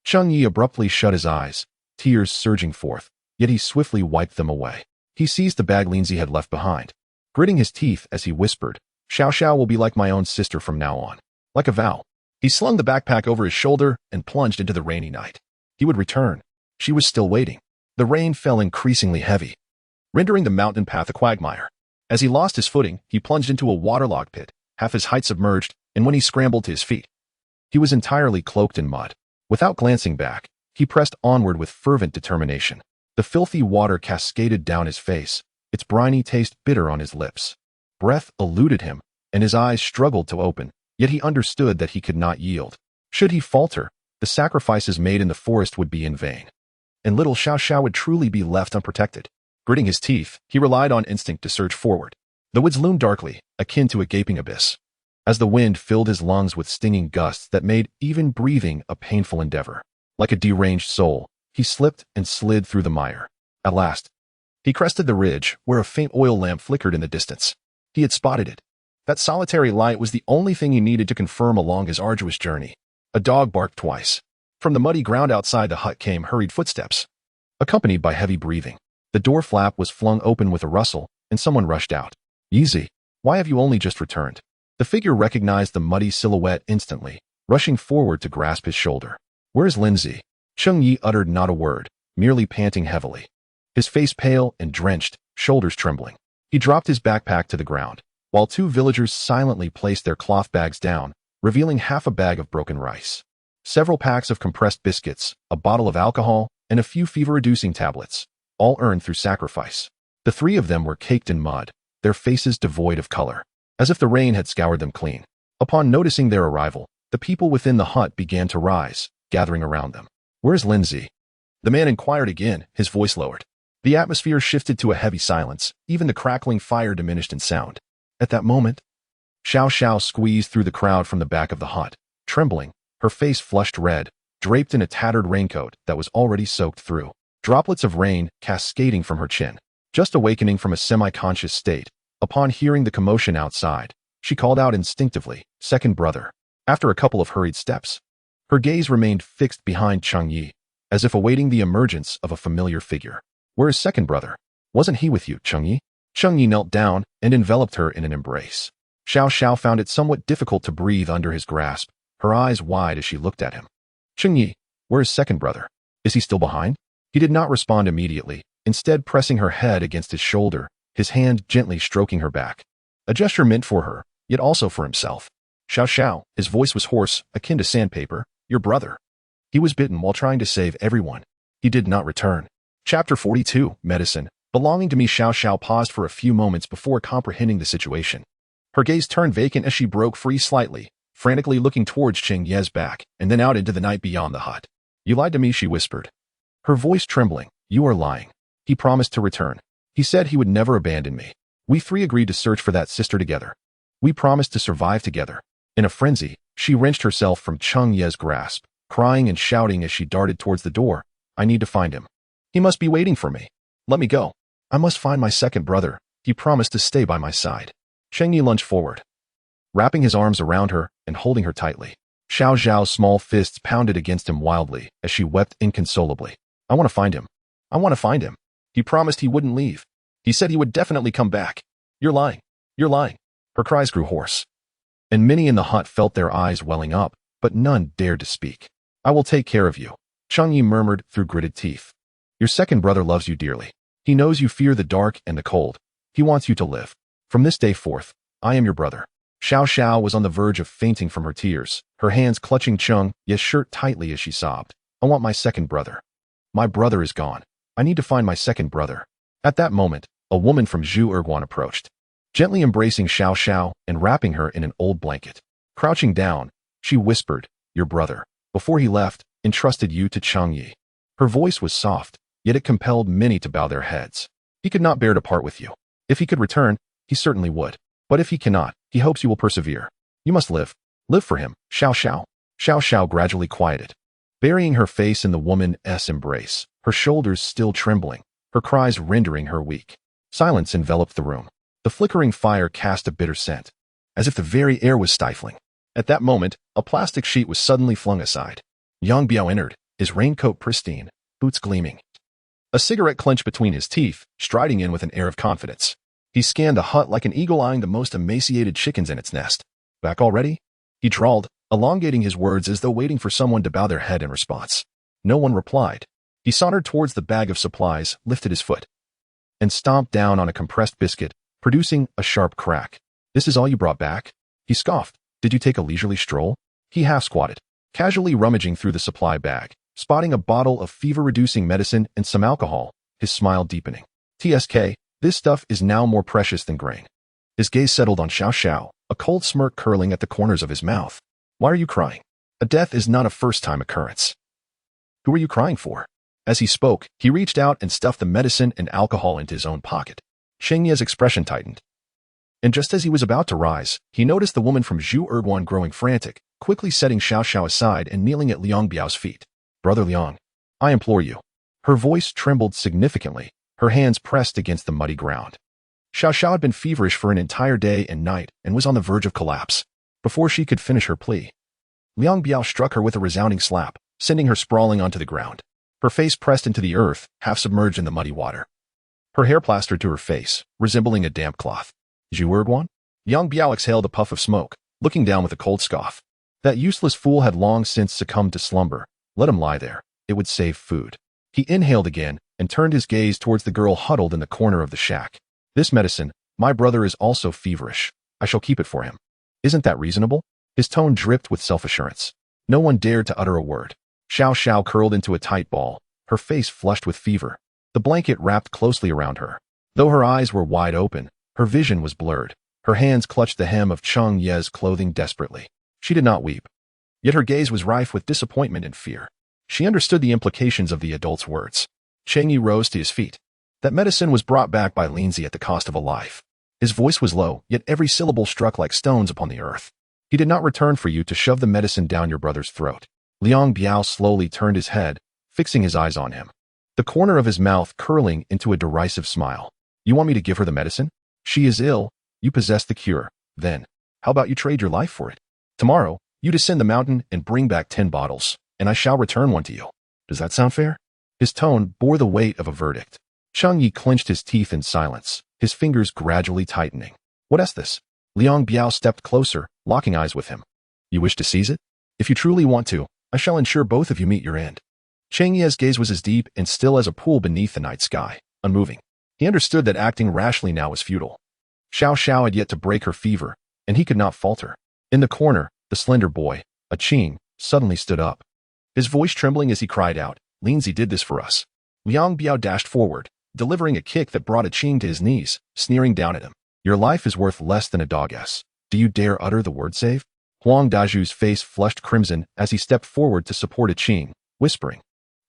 Cheng Yi abruptly shut his eyes, tears surging forth, yet he swiftly wiped them away. He seized the bag Lin Zi had left behind, gritting his teeth as he whispered, Xiao Xiao will be like my own sister from now on. Like a vow. He slung the backpack over his shoulder and plunged into the rainy night. He would return. She was still waiting. The rain fell increasingly heavy, rendering the mountain path a quagmire. As he lost his footing, he plunged into a waterlogged pit, half his height submerged, and when he scrambled to his feet, he was entirely cloaked in mud. Without glancing back, he pressed onward with fervent determination. The filthy water cascaded down his face, its briny taste bitter on his lips. Breath eluded him, and his eyes struggled to open, yet he understood that he could not yield. Should he falter, the sacrifices made in the forest would be in vain, and little Xiao Xiao would truly be left unprotected. Gritting his teeth, he relied on instinct to surge forward. The woods loomed darkly, akin to a gaping abyss, as the wind filled his lungs with stinging gusts that made even breathing a painful endeavor. Like a deranged soul, he slipped and slid through the mire. At last, he crested the ridge where a faint oil lamp flickered in the distance. He had spotted it. That solitary light was the only thing he needed to confirm along his arduous journey. A dog barked twice. From the muddy ground outside the hut came hurried footsteps, accompanied by heavy breathing. The door flap was flung open with a rustle, and someone rushed out. Easy. Why have you only just returned? The figure recognized the muddy silhouette instantly, rushing forward to grasp his shoulder. Where's Lin Zi? Cheng Yi uttered not a word, merely panting heavily. His face pale and drenched, shoulders trembling. He dropped his backpack to the ground, while 2 villagers silently placed their cloth bags down, revealing half a bag of broken rice, several packs of compressed biscuits, a bottle of alcohol, and a few fever-reducing tablets, all earned through sacrifice. The three of them were caked in mud, their faces devoid of color, as if the rain had scoured them clean. Upon noticing their arrival, the people within the hut began to rise, gathering around them. "Where's Lindsay?" The man inquired again, his voice lowered. The atmosphere shifted to a heavy silence, even the crackling fire diminished in sound. At that moment, Xiao squeezed through the crowd from the back of the hut, trembling, her face flushed red, draped in a tattered raincoat that was already soaked through. Droplets of rain cascading from her chin. Just awakening from a semi-conscious state, upon hearing the commotion outside, she called out instinctively, "Second brother." After a couple of hurried steps, her gaze remained fixed behind Cheng Yi, as if awaiting the emergence of a familiar figure. "Where is second brother? Wasn't he with you, Cheng Yi?" Cheng Yi knelt down and enveloped her in an embrace. Xiao found it somewhat difficult to breathe under his grasp, her eyes wide as she looked at him. "Cheng Yi, where is second brother? Is he still behind?" He did not respond immediately, instead pressing her head against his shoulder, his hand gently stroking her back. A gesture meant for her, yet also for himself. "Xiao," his voice was hoarse, akin to sandpaper, "your brother. He was bitten while trying to save everyone. He did not return." Chapter 42, Medicine. Belonging to me. Xiao paused for a few moments before comprehending the situation. Her gaze turned vacant as she broke free slightly, frantically looking towards Cheng Ye's back, and then out into the night beyond the hut. "You lied to me," she whispered, her voice trembling. "You are lying. He promised to return. He said he would never abandon me. We three agreed to search for that sister together. We promised to survive together." In a frenzy, she wrenched herself from Cheng Ye's grasp, crying and shouting as she darted towards the door. "I need to find him. He must be waiting for me. Let me go. I must find my second brother. He promised to stay by my side." Cheng Yi lunged forward, wrapping his arms around her and holding her tightly. Xiao's small fists pounded against him wildly as she wept inconsolably. "I want to find him. I want to find him. He promised he wouldn't leave. He said he would definitely come back. You're lying. You're lying." Her cries grew hoarse, and many in the hut felt their eyes welling up, but none dared to speak. "I will take care of you," Cheng Yi murmured through gritted teeth. "Your second brother loves you dearly. He knows you fear the dark and the cold. He wants you to live. From this day forth, I am your brother." Xiao was on the verge of fainting from her tears, her hands clutching Cheng Yi's shirt tightly as she sobbed. "I want my second brother. My brother is gone. I need to find my second brother." At that moment, a woman from Zhu Erguan approached, gently embracing Xiao and wrapping her in an old blanket. Crouching down, she whispered, "Your brother, before he left, entrusted you to Cheng Yi." Her voice was soft, yet it compelled many to bow their heads. "He could not bear to part with you. If he could return, he certainly would. But if he cannot, he hopes you will persevere. You must live. Live for him." Xiao gradually quieted, burying her face in the woman's embrace, her shoulders still trembling, her cries rendering her weak. Silence enveloped the room. The flickering fire cast a bitter scent, as if the very air was stifling. At that moment, a plastic sheet was suddenly flung aside. Yang Biao entered, his raincoat pristine, boots gleaming, a cigarette clenched between his teeth, striding in with an air of confidence. He scanned the hut like an eagle eyeing the most emaciated chickens in its nest. "Back already?" he drawled, elongating his words as though waiting for someone to bow their head in response. No one replied. He sauntered towards the bag of supplies, lifted his foot, and stomped down on a compressed biscuit, producing a sharp crack. "This is all you brought back?" he scoffed. "Did you take a leisurely stroll?" He half-squatted, casually rummaging through the supply bag, spotting a bottle of fever-reducing medicine and some alcohol, his smile deepening. "TSK, this stuff is now more precious than grain." His gaze settled on Xiao, a cold smirk curling at the corners of his mouth. "Why are you crying? A death is not a first-time occurrence. Who are you crying for?" As he spoke, he reached out and stuffed the medicine and alcohol into his own pocket. Cheng Ye's expression tightened, and just as he was about to rise, he noticed the woman from Zhu Erguan growing frantic, quickly setting Xiao aside and kneeling at Liang Biao's feet. "Brother Liang, I implore you." Her voice trembled significantly, her hands pressed against the muddy ground. Xiao had been feverish for an entire day and night and was on the verge of collapse. Before she could finish her plea, Liang Biao struck her with a resounding slap, sending her sprawling onto the ground. Her face pressed into the earth, half submerged in the muddy water. Her hair plastered to her face, resembling a damp cloth. "Zhu Erguan?" Liang Biao exhaled a puff of smoke, looking down with a cold scoff. That useless fool had long since succumbed to slumber. Let him lie there. It would save food. He inhaled again and turned his gaze towards the girl huddled in the corner of the shack. "This medicine, my brother is also feverish. I shall keep it for him. Isn't that reasonable?" His tone dripped with self-assurance. No one dared to utter a word. Xiao curled into a tight ball, her face flushed with fever. The blanket wrapped closely around her. Though her eyes were wide open, her vision was blurred. Her hands clutched the hem of Cheng Ye's clothing desperately. She did not weep. Yet her gaze was rife with disappointment and fear. She understood the implications of the adult's words. Cheng Yi rose to his feet. That medicine was brought back by Lindsay at the cost of a life. His voice was low, yet every syllable struck like stones upon the earth. He did not return for you to shove the medicine down your brother's throat. Liang Biao slowly turned his head, fixing his eyes on him. The corner of his mouth curling into a derisive smile. You want me to give her the medicine? She is ill. You possess the cure. Then, how about you trade your life for it? Tomorrow, you descend the mountain and bring back 10 bottles, and I shall return one to you. Does that sound fair? His tone bore the weight of a verdict. Cheng Yi clenched his teeth in silence, his fingers gradually tightening. What is this? Liang Biao stepped closer, locking eyes with him. You wish to seize it? If you truly want to, I shall ensure both of you meet your end. Cheng Yi's gaze was as deep and still as a pool beneath the night sky, unmoving. He understood that acting rashly now was futile. Xiao had yet to break her fever, and he could not falter. In the corner, the slender boy, a Qing, suddenly stood up. His voice trembling as he cried out, Lindsay did this for us. Liang Biao dashed forward, delivering a kick that brought a Qing to his knees, sneering down at him. Your life is worth less than a dog's. Do you dare utter the word save? Huang Daju's face flushed crimson as he stepped forward to support a Qing, whispering,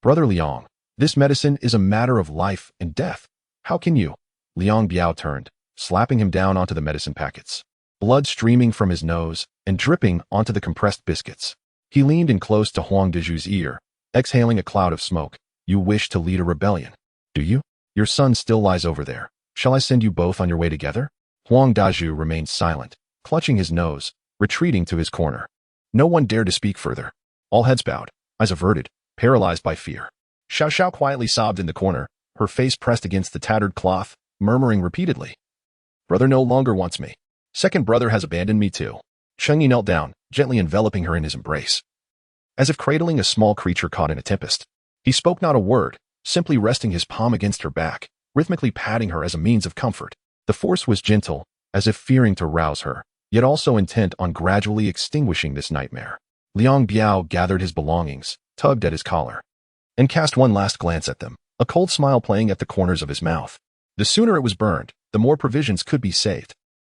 Brother Liang, this medicine is a matter of life and death. How can you? Liang Biao turned, slapping him down onto the medicine packets. Blood streaming from his nose and dripping onto the compressed biscuits. He leaned in close to Huang Daju's ear, exhaling a cloud of smoke. You wish to lead a rebellion, do you? Your son still lies over there. Shall I send you both on your way together? Huang Daju remained silent, clutching his nose, retreating to his corner. No one dared to speak further. All heads bowed, eyes averted, paralyzed by fear. Xiao quietly sobbed in the corner, her face pressed against the tattered cloth, murmuring repeatedly. Brother no longer wants me. Second brother has abandoned me too. Cheng Yi knelt down, gently enveloping her in his embrace. As if cradling a small creature caught in a tempest. He spoke not a word, simply resting his palm against her back, rhythmically patting her as a means of comfort. The force was gentle, as if fearing to rouse her, yet also intent on gradually extinguishing this nightmare. Liang Biao gathered his belongings, tugged at his collar, and cast one last glance at them, a cold smile playing at the corners of his mouth. The sooner it was burned, the more provisions could be saved.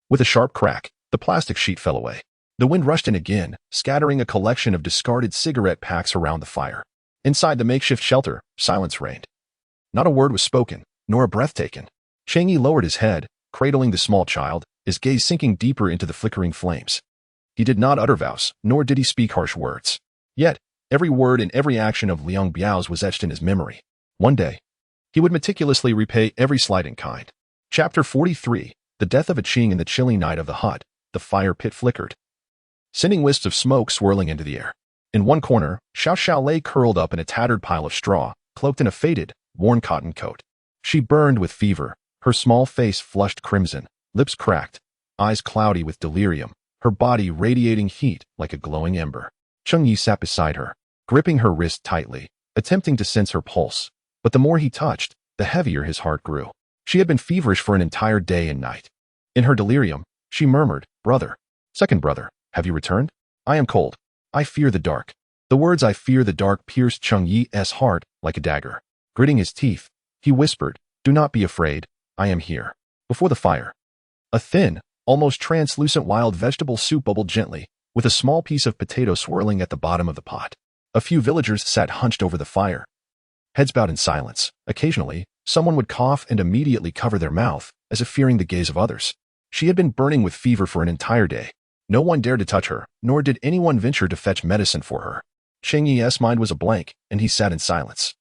With a sharp crack, the plastic sheet fell away. The wind rushed in again, scattering a collection of discarded cigarette packs around the fire. Inside the makeshift shelter, silence reigned. Not a word was spoken, nor a breath taken. Cheng Yi lowered his head, cradling the small child, his gaze sinking deeper into the flickering flames. He did not utter vows, nor did he speak harsh words. Yet, every word and every action of Liang Biao's was etched in his memory. One day, he would meticulously repay every slight in kind. Chapter 43, The Death of a Qing in the chilly night of the hut. The fire pit flickered, sending wisps of smoke swirling into the air. In one corner, Xiao lay curled up in a tattered pile of straw, cloaked in a faded, worn cotton coat. She burned with fever, her small face flushed crimson, lips cracked, eyes cloudy with delirium, her body radiating heat like a glowing ember. Cheng Yi sat beside her, gripping her wrist tightly, attempting to sense her pulse, but the more he touched, the heavier his heart grew. She had been feverish for an entire day and night. In her delirium, she murmured, Brother, second brother, have you returned? I am cold. I fear the dark. The words I fear the dark pierced Cheng Yi's heart like a dagger. Gritting his teeth, he whispered, Do not be afraid, I am here. Before the fire, a thin, almost translucent wild vegetable soup bubbled gently, with a small piece of potato swirling at the bottom of the pot. A few villagers sat hunched over the fire, heads bowed in silence. Occasionally, someone would cough and immediately cover their mouth, as if fearing the gaze of others. She had been burning with fever for an entire day. No one dared to touch her, nor did anyone venture to fetch medicine for her. Cheng Yi's mind was a blank, and he sat in silence,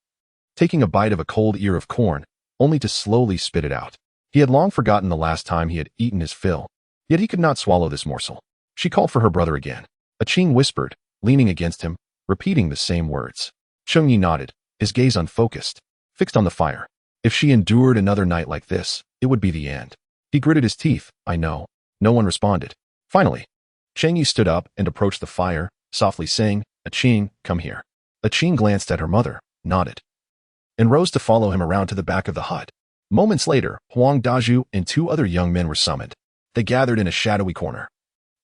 taking a bite of a cold ear of corn, only to slowly spit it out. He had long forgotten the last time he had eaten his fill, yet he could not swallow this morsel. She called for her brother again. A Qing whispered, leaning against him, repeating the same words. Cheng Yi nodded, his gaze unfocused, fixed on the fire. If she endured another night like this, it would be the end. He gritted his teeth. I know. No one responded. Finally, Cheng Yi stood up and approached the fire, softly saying, A Qing, come here. A Qing glanced at her mother, nodded, and rose to follow him around to the back of the hut. Moments later, Huang Daju and two other young men were summoned. They gathered in a shadowy corner.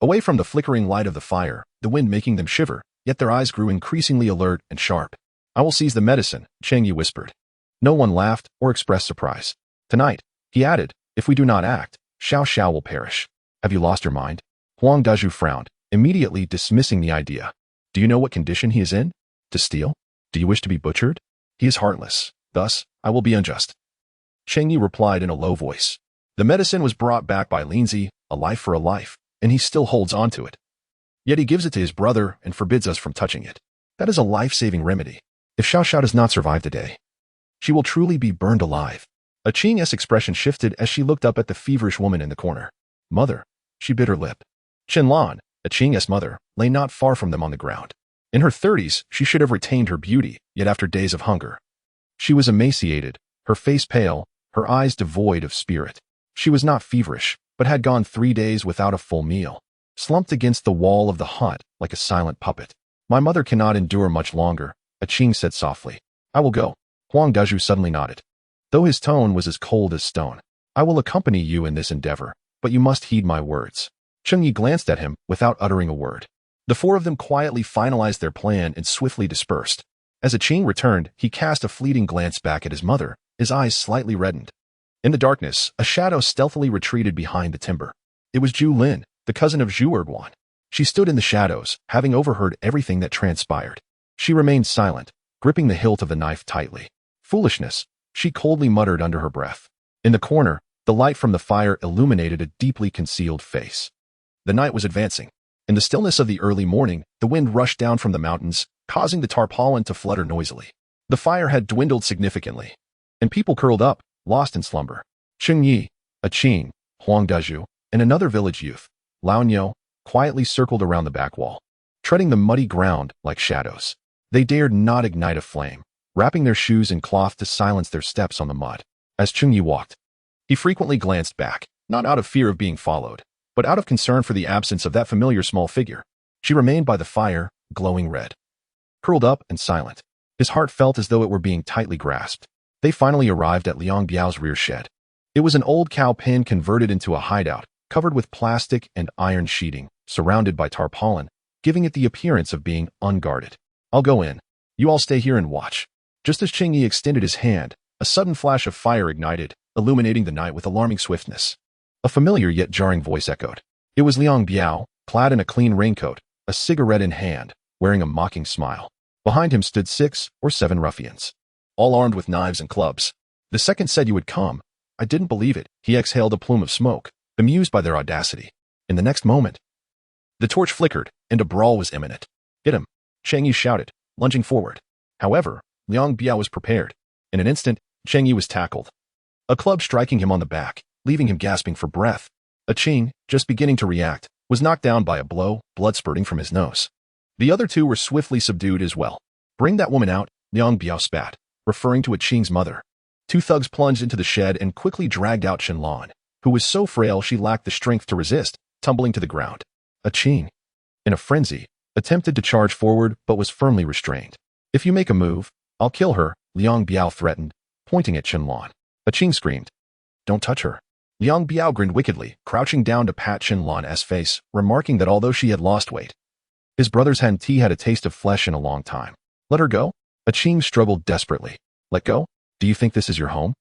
Away from the flickering light of the fire, the wind making them shiver, yet their eyes grew increasingly alert and sharp. I will seize the medicine, Cheng Yi whispered. No one laughed or expressed surprise. Tonight, he added, if we do not act, Xiao will perish. Have you lost your mind? Huang Dazhu frowned, immediately dismissing the idea. Do you know what condition he is in? To steal? Do you wish to be butchered? He is heartless. Thus, I will be unjust. Cheng Yi replied in a low voice. The medicine was brought back by Linzi, a life for a life, and he still holds on to it. Yet he gives it to his brother and forbids us from touching it. That is a life-saving remedy. If Xiao does not survive the day, she will truly be burned alive. A Qing's expression shifted as she looked up at the feverish woman in the corner. Mother, she bit her lip. Qinlan, a Qing's mother, lay not far from them on the ground. In her 30s, she should have retained her beauty, yet after days of hunger. She was emaciated, her face pale, her eyes devoid of spirit. She was not feverish, but had gone 3 days without a full meal, slumped against the wall of the hut like a silent puppet. My mother cannot endure much longer, a Qing said softly. I will go. Huang Dazhu suddenly nodded, though his tone was as cold as stone. I will accompany you in this endeavor, but you must heed my words. Cheng Yi glanced at him without uttering a word. The four of them quietly finalized their plan and swiftly dispersed. As a Qing returned, he cast a fleeting glance back at his mother, his eyes slightly reddened. In the darkness, a shadow stealthily retreated behind the timber. It was Zhu Lin, the cousin of Zhu Erguan. She stood in the shadows, having overheard everything that transpired. She remained silent, gripping the hilt of the knife tightly. Foolishness, she coldly muttered under her breath. In the corner, the light from the fire illuminated a deeply concealed face. The night was advancing. In the stillness of the early morning, the wind rushed down from the mountains, causing the tarpaulin to flutter noisily. The fire had dwindled significantly, and people curled up, lost in slumber. Cheng Yi, a Qing, Huang Dazhu, and another village youth, Lao Niu, quietly circled around the back wall, treading the muddy ground like shadows. They dared not ignite a flame, wrapping their shoes in cloth to silence their steps on the mud. As Cheng Yi walked, he frequently glanced back, not out of fear of being followed, but out of concern for the absence of that familiar small figure. She remained by the fire, glowing red, curled up and silent. His heart felt as though it were being tightly grasped. They finally arrived at Liang Biao's rear shed. It was an old cow pen converted into a hideout, covered with plastic and iron sheeting, surrounded by tarpaulin, giving it the appearance of being unguarded. I'll go in. You all stay here and watch. Just as Cheng Yi extended his hand, a sudden flash of fire ignited, illuminating the night with alarming swiftness. A familiar yet jarring voice echoed. It was Liang Biao, clad in a clean raincoat, a cigarette in hand, wearing a mocking smile. Behind him stood 6 or 7 ruffians, all armed with knives and clubs. The second said you would come. I didn't believe it. He exhaled a plume of smoke, bemused by their audacity. In the next moment, the torch flickered, and a brawl was imminent. Hit him, Cheng Yi shouted, lunging forward. However, Liang Biao was prepared. In an instant, Cheng Yi was tackled, a club striking him on the back, leaving him gasping for breath. A Qing, just beginning to react, was knocked down by a blow, blood spurting from his nose. The other 2 were swiftly subdued as well. Bring that woman out, Liang Biao spat, referring to a Qing's mother. 2 thugs plunged into the shed and quickly dragged out Qinlan, who was so frail she lacked the strength to resist, tumbling to the ground. A Qing, in a frenzy, attempted to charge forward but was firmly restrained. If you make a move, I'll kill her, Liang Biao threatened, pointing at Qinlan. A Qing screamed, Don't touch her. Liang Biao grinned wickedly, crouching down to pat Qinlan's face, remarking that although she had lost weight, his brother's Han Ti had a taste of flesh in a long time. Let her go? A Qing struggled desperately. Let go? Do you think this is your home?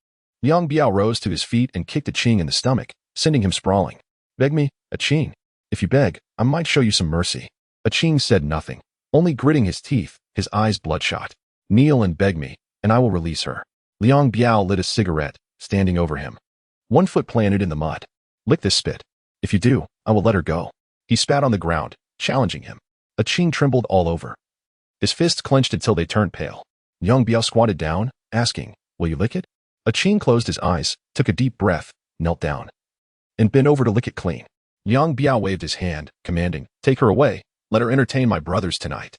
Liang Biao rose to his feet and kicked a Qing in the stomach, sending him sprawling. Beg me, a Qing. If you beg, I might show you some mercy. A Qing said nothing, only gritting his teeth, his eyes bloodshot. Kneel and beg me, and I will release her. Liang Biao lit a cigarette, standing over him. 1 foot planted in the mud. Lick this spit. If you do, I will let her go. He spat on the ground, challenging him. A Qing trembled all over. His fists clenched until they turned pale. Liang Biao squatted down, asking, Will you lick it? A Qing closed his eyes, took a deep breath, knelt down, and bent over to lick it clean. Liang Biao waved his hand, commanding, Take her away. Let her entertain my brothers tonight.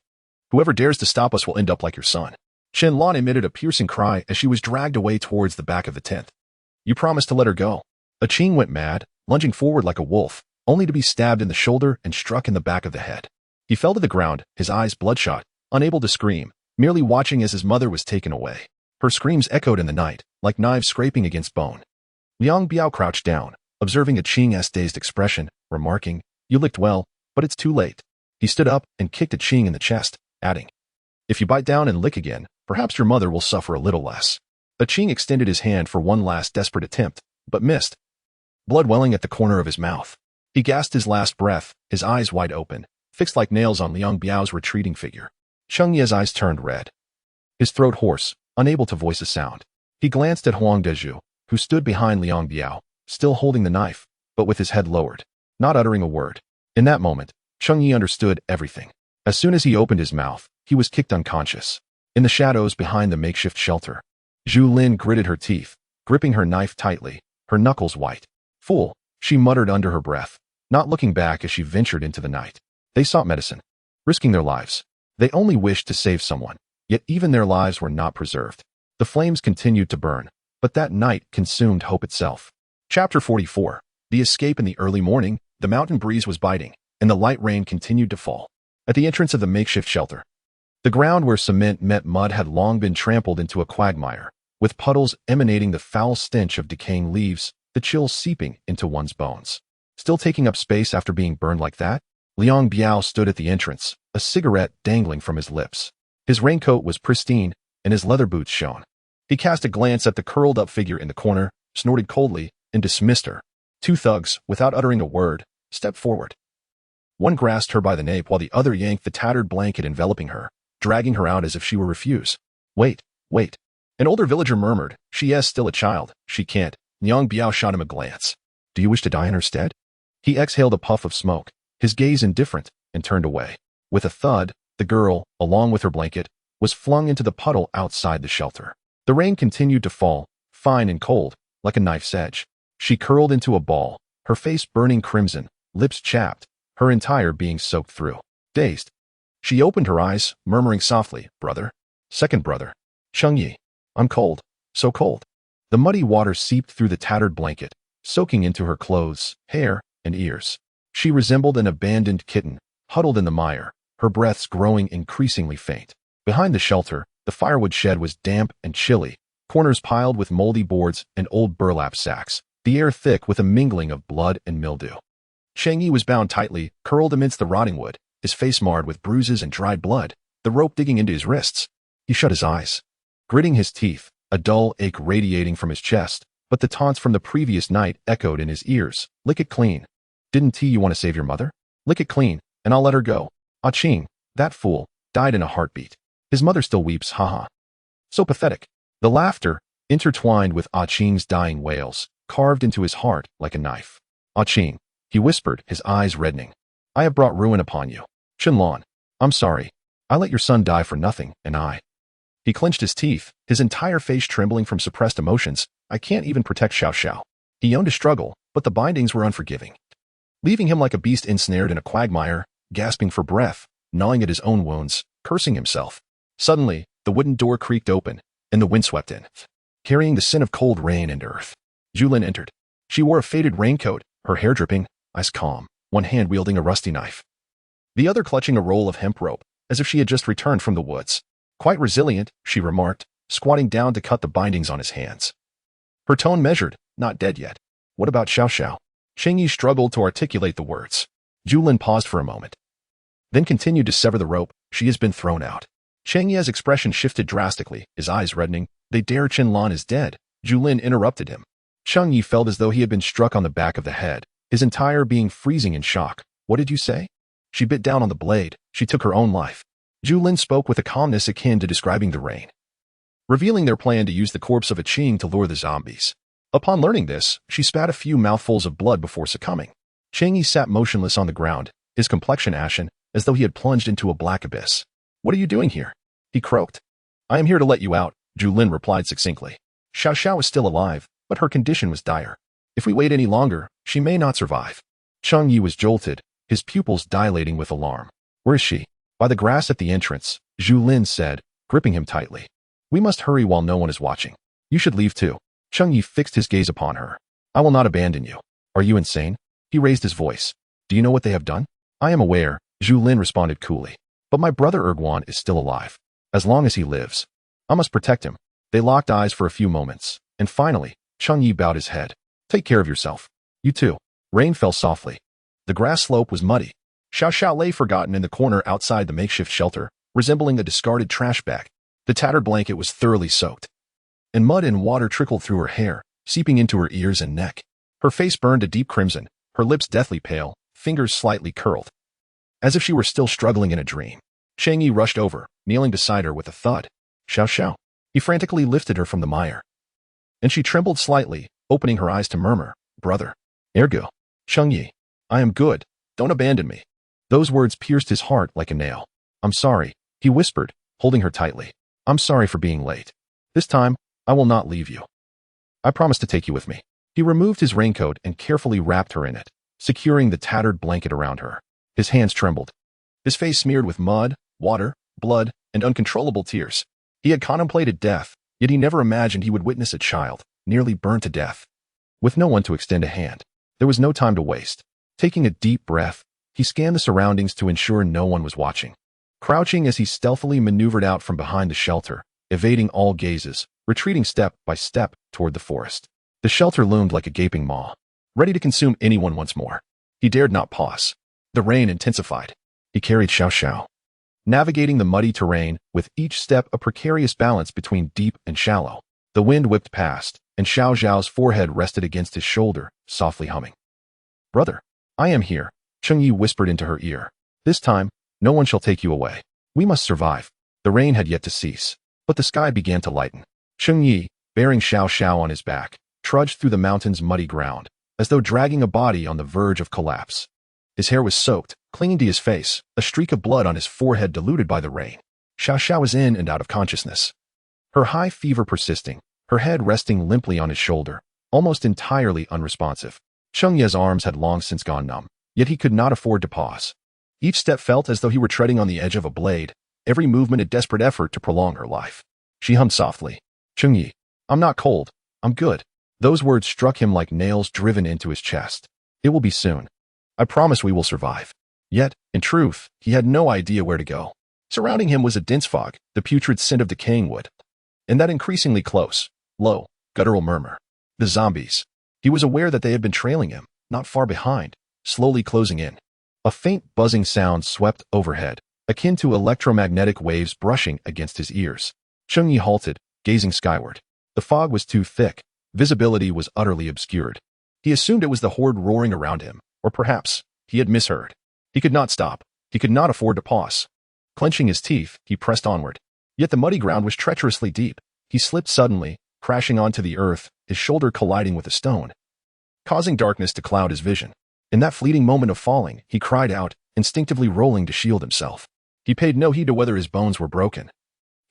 Whoever dares to stop us will end up like your son. Qinlan emitted a piercing cry as she was dragged away towards the back of the tent. You promised to let her go. A Qing went mad, lunging forward like a wolf, only to be stabbed in the shoulder and struck in the back of the head. He fell to the ground, his eyes bloodshot, unable to scream, merely watching as his mother was taken away. Her screams echoed in the night, like knives scraping against bone. Liang Biao crouched down, observing a Qing's dazed expression, remarking, You licked well, but it's too late. He stood up and kicked a Qing in the chest, adding, if you bite down and lick again, perhaps your mother will suffer a little less. A Qing extended his hand for one last desperate attempt, but missed, blood welling at the corner of his mouth. He gasped his last breath, his eyes wide open, fixed like nails on Liang Biao's retreating figure. Cheng Ye's eyes turned red, his throat hoarse, unable to voice a sound. He glanced at Huang Dezhu, who stood behind Liang Biao, still holding the knife, but with his head lowered, not uttering a word. In that moment, Cheng Yi understood everything. As soon as he opened his mouth, he was kicked unconscious. In the shadows behind the makeshift shelter, Zhu Lin gritted her teeth, gripping her knife tightly, her knuckles white. Fool, she muttered under her breath, not looking back as she ventured into the night. They sought medicine, risking their lives. They only wished to save someone, yet even their lives were not preserved. The flames continued to burn, but that night consumed hope itself. Chapter 44. The escape in the early morning, the mountain breeze was biting, and the light rain continued to fall. At the entrance of the makeshift shelter, the ground where cement met mud had long been trampled into a quagmire, with puddles emanating the foul stench of decaying leaves, the chill seeping into one's bones. Still taking up space after being burned like that, Liang Biao stood at the entrance, a cigarette dangling from his lips. His raincoat was pristine, and his leather boots shone. He cast a glance at the curled-up figure in the corner, snorted coldly, and dismissed her. Two thugs, without uttering a word, stepped forward. One grasped her by the nape while the other yanked the tattered blanket enveloping her, dragging her out as if she were refuse. Wait, wait. An older villager murmured, she is still a child, she can't. Liang Biao shot him a glance. Do you wish to die in her stead? He exhaled a puff of smoke, his gaze indifferent, and turned away. With a thud, the girl, along with her blanket, was flung into the puddle outside the shelter. The rain continued to fall, fine and cold, like a knife's edge. She curled into a ball, her face burning crimson, lips chapped, her entire being soaked through. Dazed, she opened her eyes, murmuring softly, brother. Second brother. Cheng Yi. I'm cold. So cold. The muddy water seeped through the tattered blanket, soaking into her clothes, hair, and ears. She resembled an abandoned kitten, huddled in the mire, her breaths growing increasingly faint. Behind the shelter, the firewood shed was damp and chilly, corners piled with moldy boards and old burlap sacks, the air thick with a mingling of blood and mildew. Cheng Yi was bound tightly, curled amidst the rotting wood, his face marred with bruises and dried blood, the rope digging into his wrists. He shut his eyes, gritting his teeth, a dull ache radiating from his chest, but the taunts from the previous night echoed in his ears. Lick it clean. Didn't you want to save your mother? Lick it clean, and I'll let her go. Ah Ching, that fool, died in a heartbeat. His mother still weeps, haha. So pathetic. The laughter, intertwined with Ah Ching's dying wails, carved into his heart like a knife. Ah Ching, he whispered, his eyes reddening. I have brought ruin upon you. Chinlan, I'm sorry. I let your son die for nothing, and I. He clenched his teeth, his entire face trembling from suppressed emotions. I can't even protect Xiao Xiao. He owned a struggle, but the bindings were unforgiving, leaving him like a beast ensnared in a quagmire, gasping for breath, gnawing at his own wounds, cursing himself. Suddenly, the wooden door creaked open, and the wind swept in, carrying the scent of cold rain and earth. Julin entered. She wore a faded raincoat, her hair dripping, eyes calm, one hand wielding a rusty knife, the other clutching a roll of hemp rope, as if she had just returned from the woods. Quite resilient, she remarked, squatting down to cut the bindings on his hands. Her tone measured, not dead yet. What about Xiao Xiao? Cheng Yi struggled to articulate the words. Julin paused for a moment, then continued to sever the rope. She has been thrown out. Cheng Yi's expression shifted drastically, his eyes reddening. They dare Chinlan is dead. Julin interrupted him. Cheng Yi felt as though he had been struck on the back of the head, his entire being freezing in shock. What did you say? She bit down on the blade. She took her own life. Julin spoke with a calmness akin to describing the rain, revealing their plan to use the corpse of a Qing to lure the zombies. Upon learning this, she spat a few mouthfuls of blood before succumbing. Cheng Yi sat motionless on the ground, his complexion ashen, as though he had plunged into a black abyss. What are you doing here? He croaked. I am here to let you out, Julin replied succinctly. Xiao Xiao is still alive, but her condition was dire. If we wait any longer, she may not survive. Cheng Yi was jolted, his pupils dilating with alarm. Where is she? By the grass at the entrance, Julin said, gripping him tightly. We must hurry while no one is watching. You should leave too. Cheng Yi fixed his gaze upon her. I will not abandon you. Are you insane? He raised his voice. Do you know what they have done? I am aware, Julin responded coolly. But my brother Erguan is still alive. As long as he lives, I must protect him. They locked eyes for a few moments, and finally, Cheng Yi bowed his head. Take care of yourself. You too. Rain fell softly. The grass slope was muddy. Xiao Xiao lay forgotten in the corner outside the makeshift shelter, resembling a discarded trash bag. The tattered blanket was thoroughly soaked, and mud and water trickled through her hair, seeping into her ears and neck. Her face burned a deep crimson, her lips deathly pale, fingers slightly curled, as if she were still struggling in a dream. Chang Yi rushed over, kneeling beside her with a thud. Xiao Xiao. He frantically lifted her from the mire, and she trembled slightly, opening her eyes to murmur, "Brother." "Ergo. Cheng Yi. I am good. Don't abandon me." Those words pierced his heart like a nail. "I'm sorry," he whispered, holding her tightly. "I'm sorry for being late. This time, I will not leave you. I promise to take you with me." He removed his raincoat and carefully wrapped her in it, securing the tattered blanket around her. His hands trembled, his face smeared with mud, water, blood, and uncontrollable tears. He had contemplated death, yet he never imagined he would witness a child, nearly burned to death, with no one to extend a hand. There was no time to waste. Taking a deep breath, he scanned the surroundings to ensure no one was watching. Crouching as he stealthily maneuvered out from behind the shelter, evading all gazes, retreating step by step toward the forest. The shelter loomed like a gaping maw, ready to consume anyone once more. He dared not pause. The rain intensified. He carried Xiao Xiao, navigating the muddy terrain, with each step a precarious balance between deep and shallow. The wind whipped past, and Xiao Xiao's forehead rested against his shoulder, softly humming. "Brother, I am here," Cheng Yi whispered into her ear. "This time, no one shall take you away. We must survive." The rain had yet to cease, but the sky began to lighten. Cheng Yi, bearing Xiao Xiao on his back, trudged through the mountain's muddy ground, as though dragging a body on the verge of collapse. His hair was soaked, clinging to his face, a streak of blood on his forehead diluted by the rain. Xiao Xiao was in and out of consciousness, her high fever persisting, her head resting limply on his shoulder, almost entirely unresponsive. Cheng Ye's arms had long since gone numb, yet he could not afford to pause. Each step felt as though he were treading on the edge of a blade, every movement a desperate effort to prolong her life. She hummed softly, "Cheng Yi, I'm not cold, I'm good." Those words struck him like nails driven into his chest. "It will be soon. I promise we will survive." Yet, in truth, he had no idea where to go. Surrounding him was a dense fog, the putrid scent of decaying wood, and that increasingly close, low, guttural murmur. The zombies. He was aware that they had been trailing him, not far behind, slowly closing in. A faint buzzing sound swept overhead, akin to electromagnetic waves brushing against his ears. Cheng Yi halted, gazing skyward. The fog was too thick. Visibility was utterly obscured. He assumed it was the horde roaring around him, or perhaps he had misheard. He could not stop. He could not afford to pause. Clenching his teeth, he pressed onward. Yet the muddy ground was treacherously deep. He slipped suddenly, crashing onto the earth, his shoulder colliding with a stone, causing darkness to cloud his vision. In that fleeting moment of falling, he cried out, instinctively rolling to shield himself. He paid no heed to whether his bones were broken.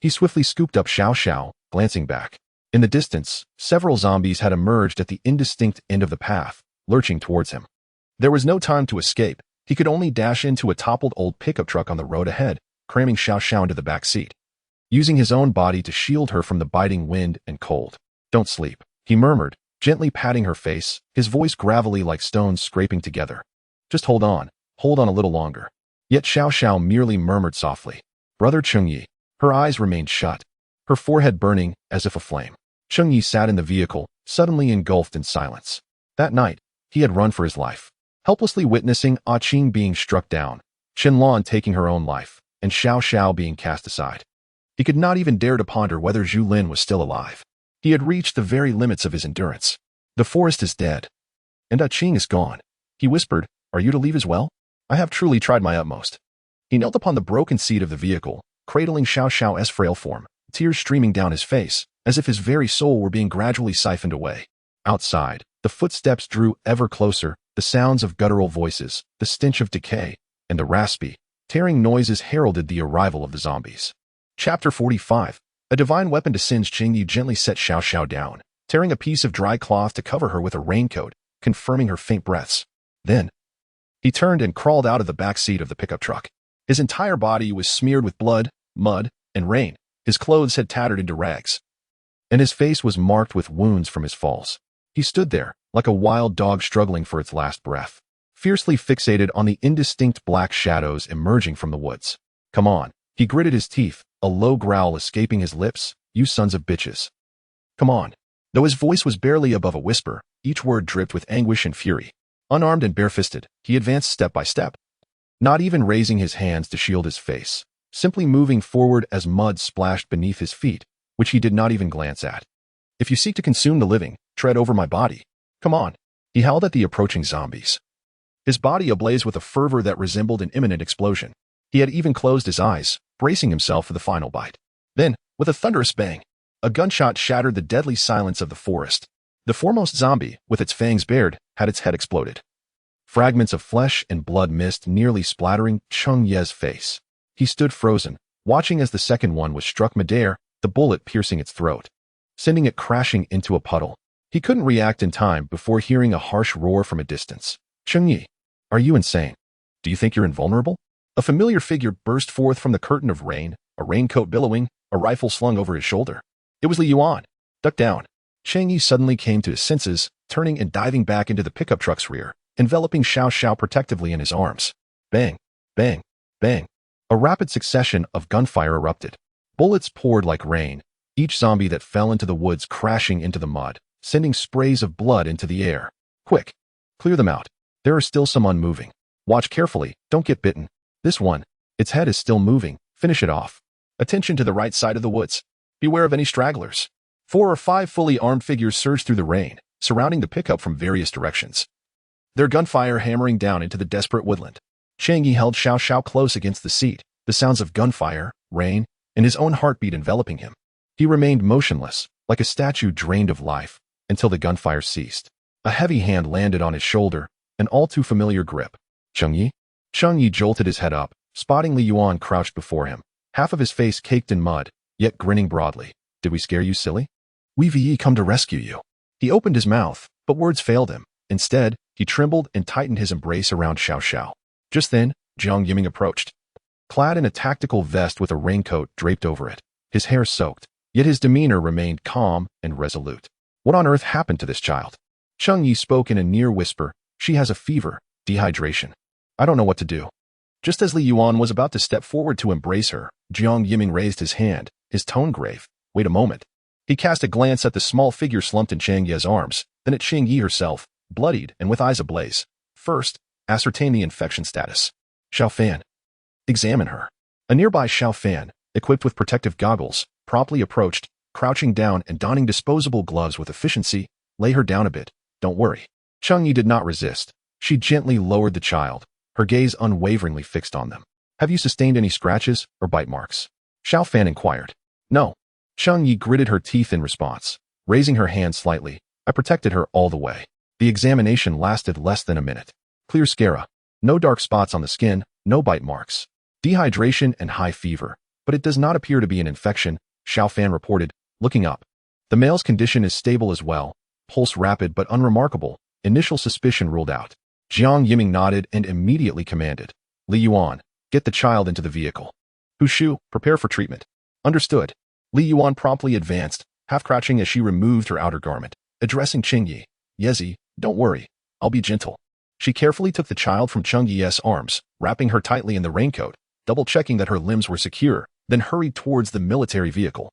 He swiftly scooped up Xiao Xiao, glancing back. In the distance, several zombies had emerged at the indistinct end of the path, lurching towards him. There was no time to escape. He could only dash into a toppled old pickup truck on the road ahead, cramming Xiao Xiao into the back seat, using his own body to shield her from the biting wind and cold. "Don't sleep," he murmured, gently patting her face, his voice gravelly like stones scraping together. "Just hold on a little longer." Yet Xiao Xiao merely murmured softly, "Brother Cheng Yi." Her eyes remained shut, her forehead burning as if aflame. Cheng Yi sat in the vehicle, suddenly engulfed in silence. That night, he had run for his life, helplessly witnessing Ah Qing being struck down, Chen Lan taking her own life, and Xiao Xiao being cast aside. He could not even dare to ponder whether Zhu Lin was still alive. He had reached the very limits of his endurance. "The forest is dead, and Ah Qing is gone," he whispered. "Are you to leave as well? I have truly tried my utmost." He knelt upon the broken seat of the vehicle, cradling Xiao Xiao's frail form, tears streaming down his face, as if his very soul were being gradually siphoned away. Outside, the footsteps drew ever closer, the sounds of guttural voices, the stench of decay, and the raspy, tearing noises heralded the arrival of the zombies. Chapter 45. A divine weapon to singe. Cheng Yi gently set Xiao Xiao down, tearing a piece of dry cloth to cover her with a raincoat, confirming her faint breaths. Then, he turned and crawled out of the back seat of the pickup truck. His entire body was smeared with blood, mud, and rain. His clothes had tattered into rags, and his face was marked with wounds from his falls. He stood there, like a wild dog struggling for its last breath, fiercely fixated on the indistinct black shadows emerging from the woods. "Come on," he gritted his teeth, a low growl escaping his lips. "You sons of bitches. Come on." Though his voice was barely above a whisper, each word dripped with anguish and fury. Unarmed and barefisted, he advanced step by step, not even raising his hands to shield his face, simply moving forward as mud splashed beneath his feet, which he did not even glance at. If you seek to consume the living, tread over my body. Come on. He howled at the approaching zombies, his body ablaze with a fervor that resembled an imminent explosion. He had even closed his eyes, bracing himself for the final bite. Then, with a thunderous bang, a gunshot shattered the deadly silence of the forest. The foremost zombie, with its fangs bared, had its head exploded. Fragments of flesh and blood mist nearly splattering Cheng Ye's face. He stood frozen, watching as the second one was struck midair, the bullet piercing its throat, sending it crashing into a puddle. He couldn't react in time before hearing a harsh roar from a distance. Cheng Yi, are you insane? Do you think you're invulnerable? A familiar figure burst forth from the curtain of rain, a raincoat billowing, a rifle slung over his shoulder. It was Li Yuan. Duck down. Cheng Yi suddenly came to his senses, turning and diving back into the pickup truck's rear, enveloping Xiao Xiao protectively in his arms. Bang, bang, bang. A rapid succession of gunfire erupted. Bullets poured like rain, each zombie that fell into the woods crashing into the mud, sending sprays of blood into the air. Quick, clear them out. There are still some unmoving. Watch carefully, don't get bitten. This one, its head is still moving, finish it off. Attention to the right side of the woods. Beware of any stragglers. 4 or 5 fully armed figures surged through the rain, surrounding the pickup from various directions, their gunfire hammering down into the desperate woodland. Cheng Yi held Xiao Xiao close against the seat, the sounds of gunfire, rain, and his own heartbeat enveloping him. He remained motionless, like a statue drained of life, until the gunfire ceased. A heavy hand landed on his shoulder, an all-too-familiar grip. Cheng Yi? Cheng Yi jolted his head up, spotting Li Yuan crouched before him, half of his face caked in mud, yet grinning broadly. Did we scare you, silly? We've come to rescue you. He opened his mouth, but words failed him. Instead, he trembled and tightened his embrace around Xiao Xiao. Just then, Jiang Yiming approached, clad in a tactical vest with a raincoat draped over it, his hair soaked, yet his demeanor remained calm and resolute. What on earth happened to this child? Cheng Yi spoke in a near whisper. She has a fever, dehydration. I don't know what to do. Just as Li Yuan was about to step forward to embrace her, Jiang Yiming raised his hand, his tone grave. Wait a moment. He cast a glance at the small figure slumped in Cheng Ye's arms, then at Cheng Yi herself, bloodied and with eyes ablaze. First, ascertain the infection status. Xiao Fan. Examine her. A nearby Xiao Fan, equipped with protective goggles, promptly approached, crouching down and donning disposable gloves with efficiency. Lay her down a bit. Don't worry. Cheng Yi did not resist. She gently lowered the child, her gaze unwaveringly fixed on them. Have you sustained any scratches or bite marks? Xiao Fan inquired. No. Cheng Yi gritted her teeth in response, raising her hand slightly. I protected her all the way. The examination lasted less than a minute. Clear scara. No dark spots on the skin, no bite marks. Dehydration and high fever, but it does not appear to be an infection, Xiao Fan reported, looking up. The male's condition is stable as well, pulse rapid but unremarkable, initial suspicion ruled out. Jiang Yiming nodded and immediately commanded. Li Yuan, get the child into the vehicle. Hu Shu, prepare for treatment. Understood. Li Yuan promptly advanced, half-crouching as she removed her outer garment, addressing Cheng Yi. Yezi, don't worry. I'll be gentle. She carefully took the child from Cheng Yi's arms, wrapping her tightly in the raincoat, double-checking that her limbs were secure, then hurried towards the military vehicle.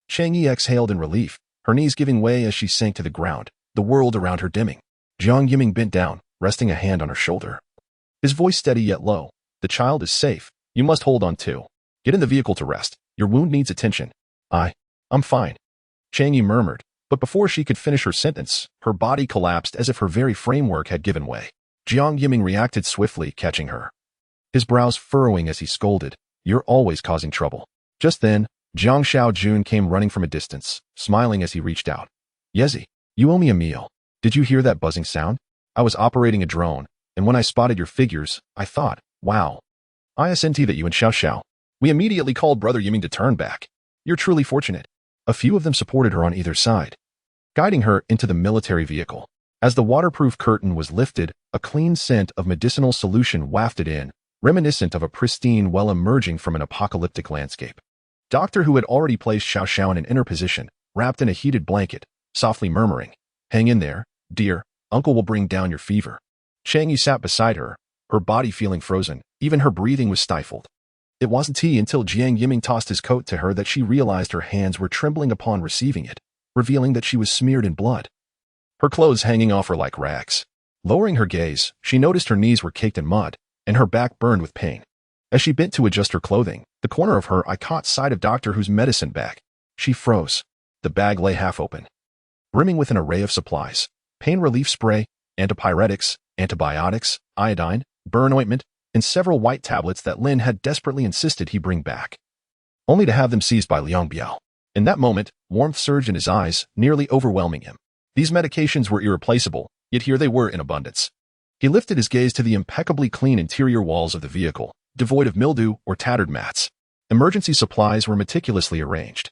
Cheng Yi exhaled in relief, her knees giving way as she sank to the ground, the world around her dimming. Jiang Yiming bent down, resting a hand on her shoulder. His voice steady yet low. The child is safe. You must hold on too. Get in the vehicle to rest. Your wound needs attention. I'm fine. Cheng Yi murmured, but before she could finish her sentence, her body collapsed as if her very framework had given way. Jiang Yiming reacted swiftly, catching her, his brows furrowing as he scolded. You're always causing trouble. Just then, Jang Xiaojun came running from a distance, smiling as he reached out. Yezi, you owe me a meal. Did you hear that buzzing sound? I was operating a drone, and when I spotted your figures, I thought, wow. ISNT that you and Xiao Xiao. We immediately called Brother Yiming to turn back. You're truly fortunate. A few of them supported her on either side, guiding her into the military vehicle. As the waterproof curtain was lifted, a clean scent of medicinal solution wafted in, reminiscent of a pristine well emerging from an apocalyptic landscape. Doctor, who had already placed Xiao Xiao in an inner position, wrapped in a heated blanket, softly murmuring, hang in there, dear, uncle will bring down your fever. Cheng Yi sat beside her, her body feeling frozen, even her breathing was stifled. It wasn't until Jiang Yiming tossed his coat to her that she realized her hands were trembling upon receiving it, revealing that she was smeared in blood, her clothes hanging off her like rags. Lowering her gaze, she noticed her knees were caked in mud, and her back burned with pain. As she bent to adjust her clothing, the corner of her eye caught sight of Doctor Who's medicine bag. She froze. The bag lay half open, brimming with an array of supplies: pain relief spray, antipyretics, antibiotics, iodine, burn ointment, and several white tablets that Lin had desperately insisted he bring back, only to have them seized by Liang Biao. In that moment, warmth surged in his eyes, nearly overwhelming him. These medications were irreplaceable, yet here they were in abundance. He lifted his gaze to the impeccably clean interior walls of the vehicle, devoid of mildew or tattered mats. Emergency supplies were meticulously arranged.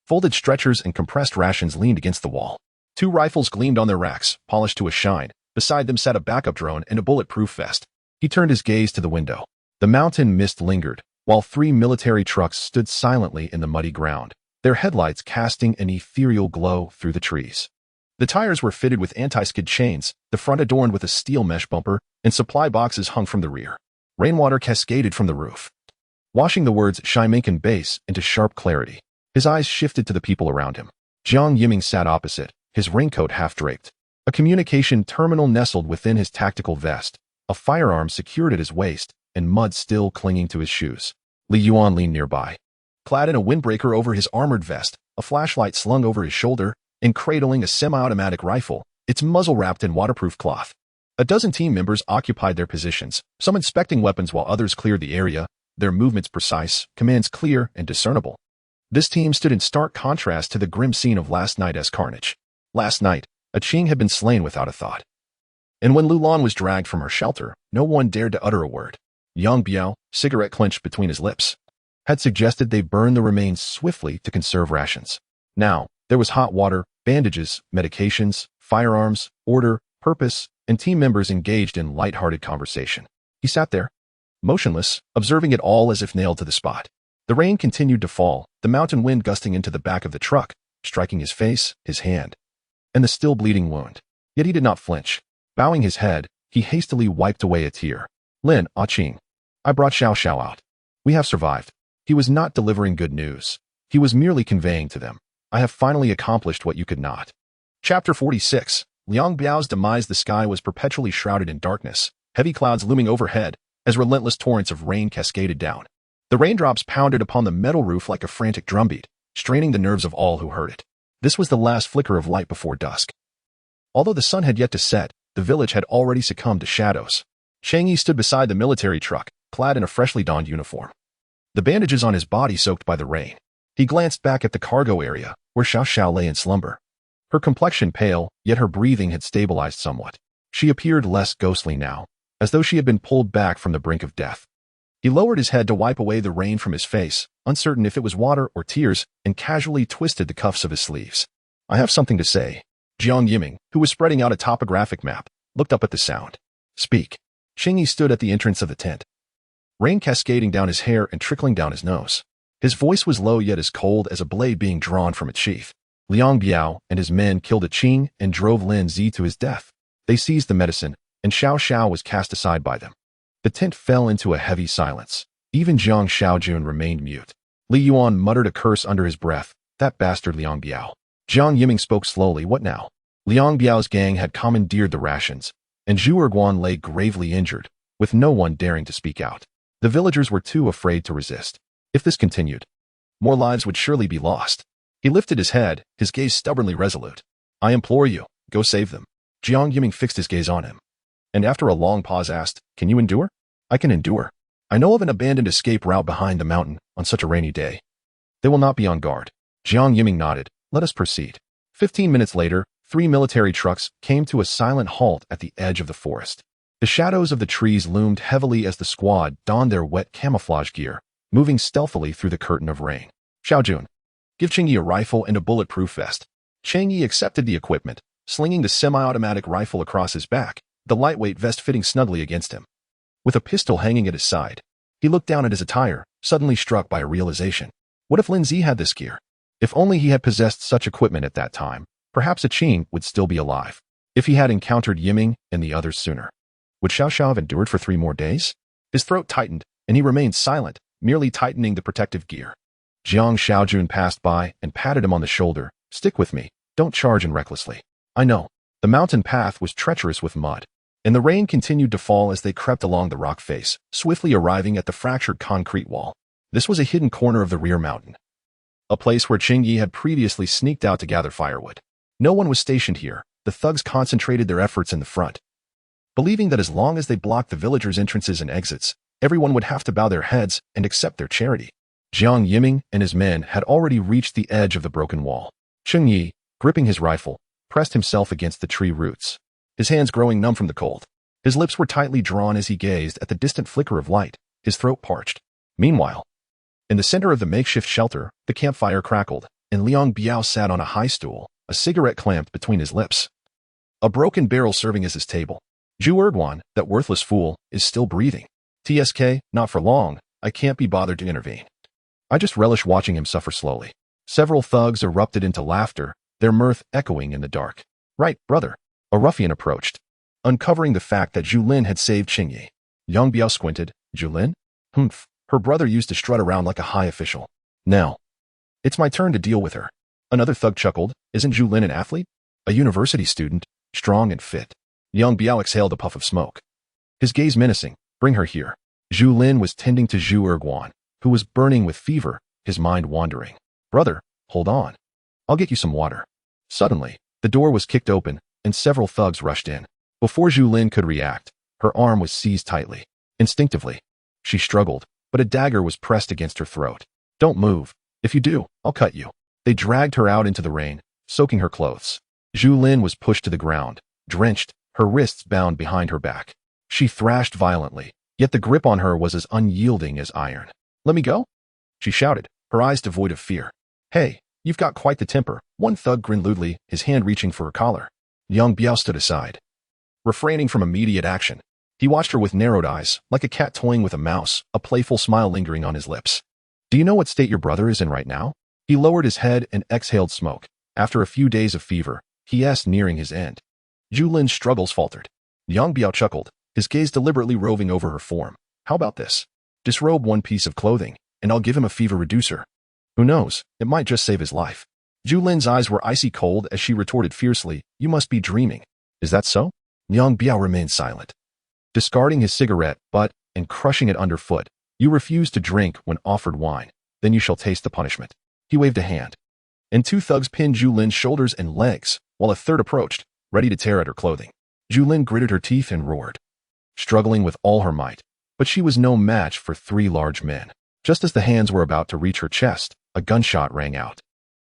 Folded stretchers and compressed rations leaned against the wall. 2 rifles gleamed on their racks, polished to a shine. Beside them sat a backup drone and a bulletproof vest. He turned his gaze to the window. The mountain mist lingered, while 3 military trucks stood silently in the muddy ground, their headlights casting an ethereal glow through the trees. The tires were fitted with anti-skid chains, the front adorned with a steel mesh bumper, and supply boxes hung from the rear. Rainwater cascaded from the roof, washing the words Shiminkan base into sharp clarity. His eyes shifted to the people around him. Jiang Yiming sat opposite, his raincoat half-draped. A communication terminal nestled within his tactical vest, a firearm secured at his waist, and mud still clinging to his shoes. Li Yuan leaned nearby, clad in a windbreaker over his armored vest, a flashlight slung over his shoulder, and cradling a semi-automatic rifle, its muzzle wrapped in waterproof cloth. A dozen team members occupied their positions, some inspecting weapons while others cleared the area, their movements precise, commands clear and discernible. This team stood in stark contrast to the grim scene of last night's carnage. Last night, a Qing had been slain without a thought. And when Lulan was dragged from her shelter, no one dared to utter a word. Yang Biao, cigarette clenched between his lips, had suggested they burn the remains swiftly to conserve rations. Now, there was hot water, bandages, medications, firearms, order, purpose, and team members engaged in light-hearted conversation. He sat there, motionless, observing it all as if nailed to the spot. The rain continued to fall, the mountain wind gusting into the back of the truck, striking his face, his hand, and the still bleeding wound. Yet he did not flinch. Bowing his head, he hastily wiped away a tear. Lin, Qing, I brought Xiao Xiao out. We have survived. He was not delivering good news. He was merely conveying to them, I have finally accomplished what you could not. Chapter 46. Liang Biao's demise. The sky was perpetually shrouded in darkness, heavy clouds looming overhead as relentless torrents of rain cascaded down. The raindrops pounded upon the metal roof like a frantic drumbeat, straining the nerves of all who heard it. This was the last flicker of light before dusk. Although the sun had yet to set, the village had already succumbed to shadows. Chang Yi stood beside the military truck, clad in a freshly donned uniform, the bandages on his body soaked by the rain. He glanced back at the cargo area, where Xiao Xiao lay in slumber. Her complexion pale, yet her breathing had stabilized somewhat. She appeared less ghostly now, as though she had been pulled back from the brink of death. He lowered his head to wipe away the rain from his face, uncertain if it was water or tears, and casually twisted the cuffs of his sleeves. I have something to say. Jiang Yiming, who was spreading out a topographic map, looked up at the sound. Speak. Qingyi stood at the entrance of the tent, rain cascading down his hair and trickling down his nose. His voice was low yet as cold as a blade being drawn from its sheath. Liang Biao and his men killed a Qing and drove Lin Zi to his death. They seized the medicine, and Xiao Xiao was cast aside by them. The tent fell into a heavy silence. Even Zhang Xiaojun remained mute. Li Yuan muttered a curse under his breath. That bastard Liang Biao. Jiang Yiming spoke slowly. What now? Liang Biao's gang had commandeered the rations, and Zhu Erguan lay gravely injured, with no one daring to speak out. The villagers were too afraid to resist. If this continued, more lives would surely be lost. He lifted his head, his gaze stubbornly resolute. I implore you, go save them. Jiang Yiming fixed his gaze on him, and after a long pause asked, Can you endure? I can endure. I know of an abandoned escape route behind the mountain on such a rainy day. They will not be on guard. Jiang Yiming nodded. Let us proceed. 15 minutes later, 3 military trucks came to a silent halt at the edge of the forest. The shadows of the trees loomed heavily as the squad donned their wet camouflage gear, moving stealthily through the curtain of rain. Xiaojun, give Qingyi a rifle and a bulletproof vest. Qingyi accepted the equipment, slinging the semi-automatic rifle across his back, the lightweight vest fitting snugly against him. With a pistol hanging at his side, he looked down at his attire, suddenly struck by a realization. What if Lin Zi had this gear? If only he had possessed such equipment at that time, perhaps a Qing would still be alive. If he had encountered Yiming and the others sooner, would Xiao Xiao have endured for 3 more days? His throat tightened, and he remained silent, merely tightening the protective gear. Jiang Xiaojun passed by and patted him on the shoulder. Stick with me. Don't charge in recklessly. I know. The mountain path was treacherous with mud, and the rain continued to fall as they crept along the rock face, swiftly arriving at the fractured concrete wall. This was a hidden corner of the rear mountain, a place where Qing Yi had previously sneaked out to gather firewood. No one was stationed here. The thugs concentrated their efforts in the front, believing that as long as they blocked the villagers' entrances and exits, everyone would have to bow their heads and accept their charity. Jiang Yiming and his men had already reached the edge of the broken wall. Qing Yi, gripping his rifle, pressed himself against the tree roots, his hands growing numb from the cold. His lips were tightly drawn as he gazed at the distant flicker of light, his throat parched. Meanwhile, in the center of the makeshift shelter, the campfire crackled, and Liang Biao sat on a high stool, a cigarette clamped between his lips, a broken barrel serving as his table. Zhu Erguan, that worthless fool, is still breathing. TSK, not for long. I can't be bothered to intervene. I just relish watching him suffer slowly. Several thugs erupted into laughter, their mirth echoing in the dark. Right, brother. A ruffian approached, uncovering the fact that Zhu Lin had saved Qing Yi. Yang Biao squinted. Zhu Lin? Humph. Her brother used to strut around like a high official. Now, it's my turn to deal with her. Another thug chuckled. Isn't Zhu Lin an athlete? A university student, strong and fit. Yang Biao exhaled a puff of smoke, his gaze menacing. Bring her here. Zhu Lin was tending to Zhu Erguan, who was burning with fever, his mind wandering. Brother, hold on. I'll get you some water. Suddenly, the door was kicked open, and several thugs rushed in. Before Zhu Lin could react, her arm was seized tightly. Instinctively, she struggled, but a dagger was pressed against her throat. Don't move. If you do, I'll cut you. They dragged her out into the rain, soaking her clothes. Zhu Lin was pushed to the ground, drenched, her wrists bound behind her back. She thrashed violently, yet the grip on her was as unyielding as iron. Let me go? She shouted, her eyes devoid of fear. Hey, you've got quite the temper. One thug grinned lewdly, his hand reaching for her collar. Yang Biao stood aside, refraining from immediate action. He watched her with narrowed eyes, like a cat toying with a mouse, a playful smile lingering on his lips. Do you know what state your brother is in right now? He lowered his head and exhaled smoke. After a few days of fever, he asked, nearing his end. Zhu Lin's struggles faltered. Yang Biao chuckled, his gaze deliberately roving over her form. How about this? Disrobe one piece of clothing, and I'll give him a fever reducer. Who knows, it might just save his life. Zhu Lin's eyes were icy cold as she retorted fiercely, you must be dreaming. Is that so? Yang Biao remained silent, discarding his cigarette butt and crushing it underfoot. You refuse to drink when offered wine, then you shall taste the punishment. He waved a hand, and two thugs pinned Zhu Lin's shoulders and legs, while a third approached, ready to tear at her clothing. Zhu Lin gritted her teeth and roared, struggling with all her might, but she was no match for three large men. Just as the hands were about to reach her chest, a gunshot rang out,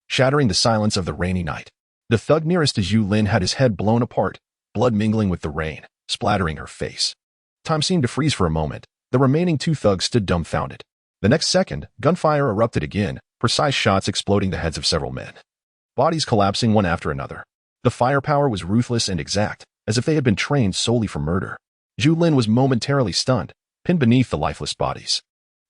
shattering the silence of the rainy night. The thug nearest to Zhu Lin had his head blown apart, blood mingling with the rain, splattering her face. Time seemed to freeze for a moment. The remaining two thugs stood dumbfounded. The next second, gunfire erupted again, precise shots exploding the heads of several men, bodies collapsing one after another. The firepower was ruthless and exact, as if they had been trained solely for murder. Zhu Lin was momentarily stunned, pinned beneath the lifeless bodies.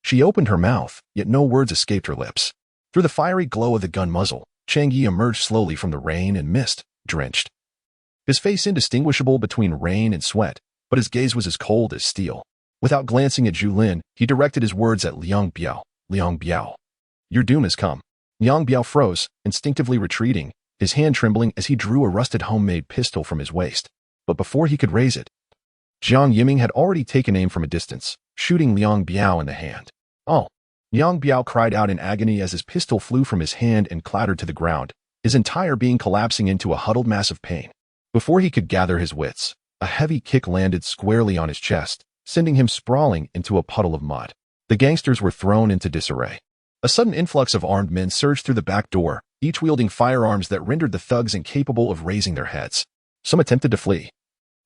She opened her mouth, yet no words escaped her lips. Through the fiery glow of the gun muzzle, Qing Yi emerged slowly from the rain and mist, drenched, his face indistinguishable between rain and sweat, but his gaze was as cold as steel. Without glancing at Zhu Lin, he directed his words at Liang Biao. Liang Biao, your doom has come. Liang Biao froze, instinctively retreating, his hand trembling as he drew a rusted homemade pistol from his waist. But before he could raise it, Jiang Yiming had already taken aim from a distance, shooting Liang Biao in the hand. Oh! Liang Biao cried out in agony as his pistol flew from his hand and clattered to the ground, his entire being collapsing into a huddled mass of pain. Before he could gather his wits, a heavy kick landed squarely on his chest, sending him sprawling into a puddle of mud. The gangsters were thrown into disarray. A sudden influx of armed men surged through the back door, each wielding firearms that rendered the thugs incapable of raising their heads. Some attempted to flee,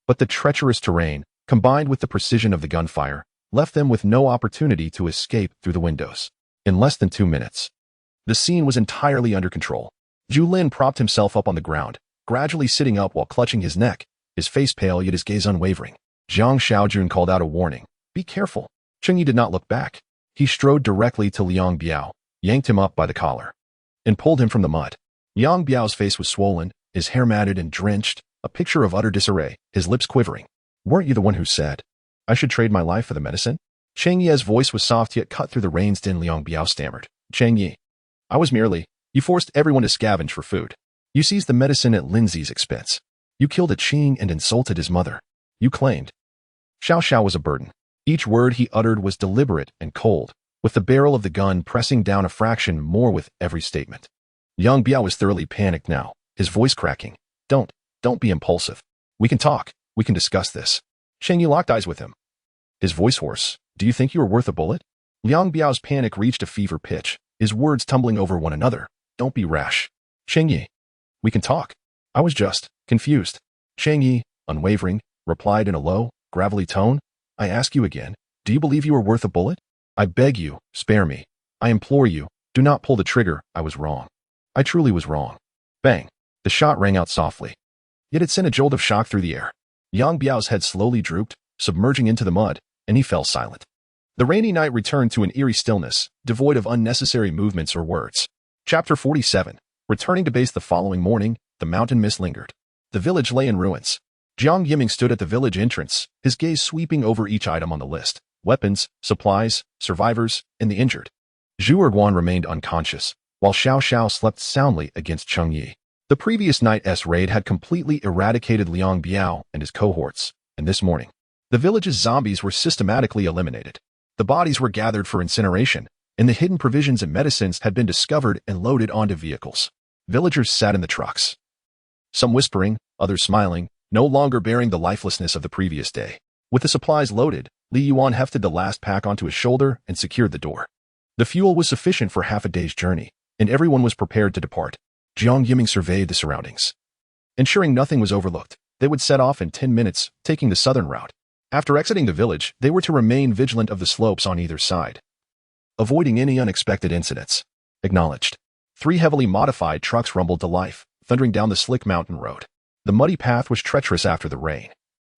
but the treacherous terrain, combined with the precision of the gunfire, left them with no opportunity to escape through the windows. In less than 2 minutes, the scene was entirely under control. Zhu Lin propped himself up on the ground, gradually sitting up while clutching his neck, his face pale yet his gaze unwavering. Zhang Xiaojun called out a warning. Be careful. Qing Yi did not look back. He strode directly to Liang Biao, yanked him up by the collar, and pulled him from the mud. Liang Biao's face was swollen, his hair matted and drenched, a picture of utter disarray, his lips quivering. Weren't you the one who said, I should trade my life for the medicine? Qing Yi's voice was soft yet cut through the rain's din. Liang Biao stammered. Qing Yi, I was merely, you forced everyone to scavenge for food. You seized the medicine at Lindsay's expense. You killed a Qing and insulted his mother. You claimed. Xiao was a burden. Each word he uttered was deliberate and cold, with the barrel of the gun pressing down a fraction more with every statement. Yang Biao was thoroughly panicked now, his voice cracking. Don't be impulsive. We can talk. We can discuss this. Sheng Yi locked eyes with him. His voice hoarse. Do you think you are worth a bullet? Liang Biao's panic reached a fever pitch, his words tumbling over one another. Don't be rash. Sheng Yi. We can talk. I was just confused. Sheng Yi, unwavering, replied in a low, gravelly tone. I ask you again, do you believe you are worth a bullet? I beg you, spare me. I implore you, do not pull the trigger. I was wrong. I truly was wrong. Bang. The shot rang out softly. Yet it sent a jolt of shock through the air. Yang Biao's head slowly drooped, submerging into the mud, and he fell silent. The rainy night returned to an eerie stillness, devoid of unnecessary movements or words. Chapter 47. Returning to base the following morning, the mountain mist lingered. The village lay in ruins. Jiang Yiming stood at the village entrance, his gaze sweeping over each item on the list. Weapons, supplies, survivors, and the injured. Zhu Erguan remained unconscious, while Xiao slept soundly against Cheng Yi. The previous night's raid had completely eradicated Liang Biao and his cohorts, and this morning, the village's zombies were systematically eliminated. The bodies were gathered for incineration, and the hidden provisions and medicines had been discovered and loaded onto vehicles. Villagers sat in the trucks. Some whispering, others smiling, no longer bearing the lifelessness of the previous day. With the supplies loaded, Li Yuan hefted the last pack onto his shoulder and secured the door. The fuel was sufficient for half a day's journey, and everyone was prepared to depart. Jiang Yiming surveyed the surroundings. Ensuring nothing was overlooked, they would set off in 10 minutes, taking the southern route. After exiting the village, they were to remain vigilant of the slopes on either side, avoiding any unexpected incidents. Acknowledged. 3 heavily modified trucks rumbled to life, thundering down the slick mountain road. The muddy path was treacherous after the rain.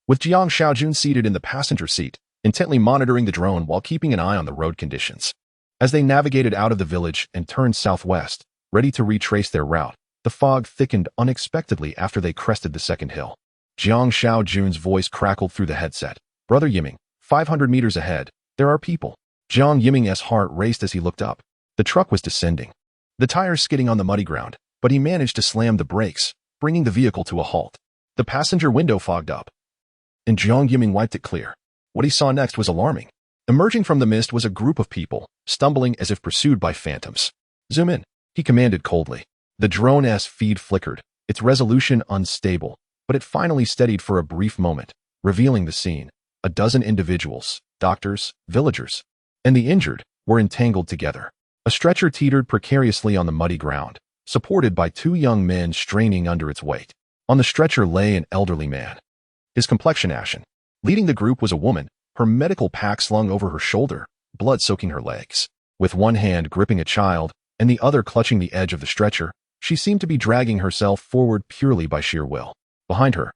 With Jiang Xiaojun seated in the passenger seat, intently monitoring the drone while keeping an eye on the road conditions. As they navigated out of the village and turned southwest, ready to retrace their route, the fog thickened unexpectedly after they crested the second hill. Jiang Xiaojun's voice crackled through the headset. Brother Yiming, 500 meters ahead, there are people. Jiang Yiming's heart raced as he looked up. The truck was descending, the tires skidding on the muddy ground, but he managed to slam the brakes, bringing the vehicle to a halt. The passenger window fogged up, and Jiang Yiming wiped it clear. What he saw next was alarming. Emerging from the mist was a group of people, stumbling as if pursued by phantoms. Zoom in, he commanded coldly. The drone's feed flickered, its resolution unstable, but it finally steadied for a brief moment, revealing the scene. A dozen individuals, doctors, villagers, and the injured, were entangled together. A stretcher teetered precariously on the muddy ground, supported by 2 young men straining under its weight. On the stretcher lay an elderly man, his complexion ashen. Leading the group was a woman, her medical pack slung over her shoulder, blood soaking her legs. With one hand gripping a child, and the other clutching the edge of the stretcher, she seemed to be dragging herself forward purely by sheer will. Behind her,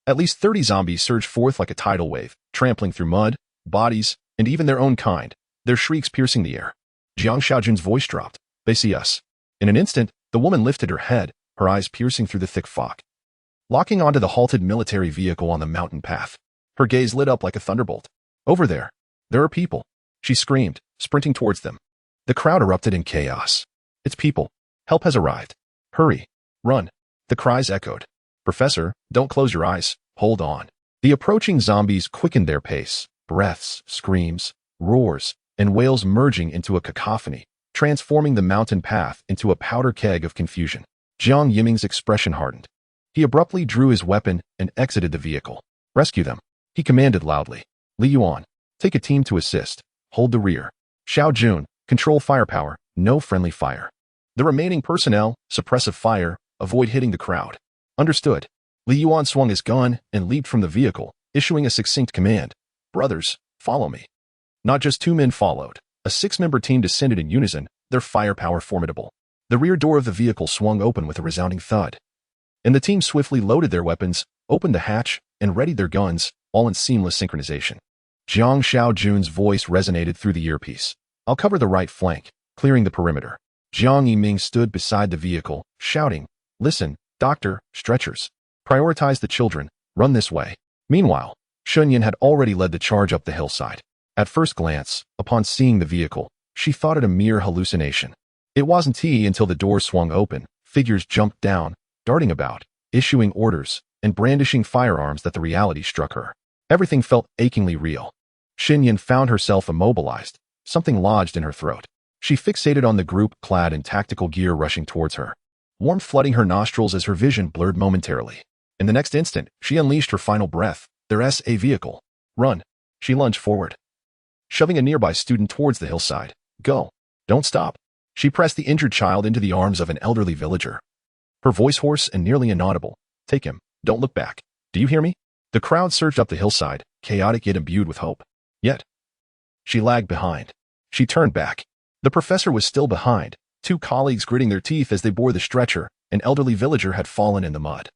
at least 30 zombies surged forth like a tidal wave, trampling through mud, bodies, and even their own kind, their shrieks piercing the air. Jiang Xiaojun's voice dropped. They see us. In an instant, the woman lifted her head, her eyes piercing through the thick fog. Locking onto the halted military vehicle on the mountain path, her gaze lit up like a thunderbolt. Over there are people, she screamed, sprinting towards them. The crowd erupted in chaos. It's people. Help has arrived. Hurry. Run. The cries echoed. Professor, don't close your eyes. Hold on. The approaching zombies quickened their pace, breaths, screams, roars, and wails merging into a cacophony, transforming the mountain path into a powder keg of confusion. Jiang Yiming's expression hardened. He abruptly drew his weapon and exited the vehicle. Rescue them, he commanded loudly. Li Yuan, take a team to assist. Hold the rear. Xiao Jun, control firepower, no friendly fire. The remaining personnel, suppressive fire, avoid hitting the crowd. Understood. Li Yuan swung his gun and leaped from the vehicle, issuing a succinct command. Brothers, follow me. Not just 2 men followed. A 6-member team descended in unison, their firepower formidable. The rear door of the vehicle swung open with a resounding thud, and the team swiftly loaded their weapons, opened the hatch, and readied their guns, all in seamless synchronization. Jiang Xiaojun's voice resonated through the earpiece. I'll cover the right flank, clearing the perimeter. Jiang Yiming stood beside the vehicle, shouting, Listen, doctor, stretchers. Prioritize the children, run this way. Meanwhile, Shunyan had already led the charge up the hillside. At first glance, upon seeing the vehicle, she thought it a mere hallucination. It wasn't until the door swung open, figures jumped down, darting about, issuing orders, and brandishing firearms that the reality struck her. Everything felt achingly real. Xinyan found herself immobilized, something lodged in her throat. She fixated on the group clad in tactical gear rushing towards her, warmth flooding her nostrils as her vision blurred momentarily. In the next instant, she unleashed her final breath. There's a vehicle. Run. She lunged forward, shoving a nearby student towards the hillside. Go. Don't stop. She pressed the injured child into the arms of an elderly villager. Her voice hoarse and nearly inaudible. Take him. Don't look back. Do you hear me? The crowd surged up the hillside, chaotic yet imbued with hope. Yet, she lagged behind. She turned back. The professor was still behind, two colleagues gritting their teeth as they bore the stretcher. An elderly villager had fallen in the mud,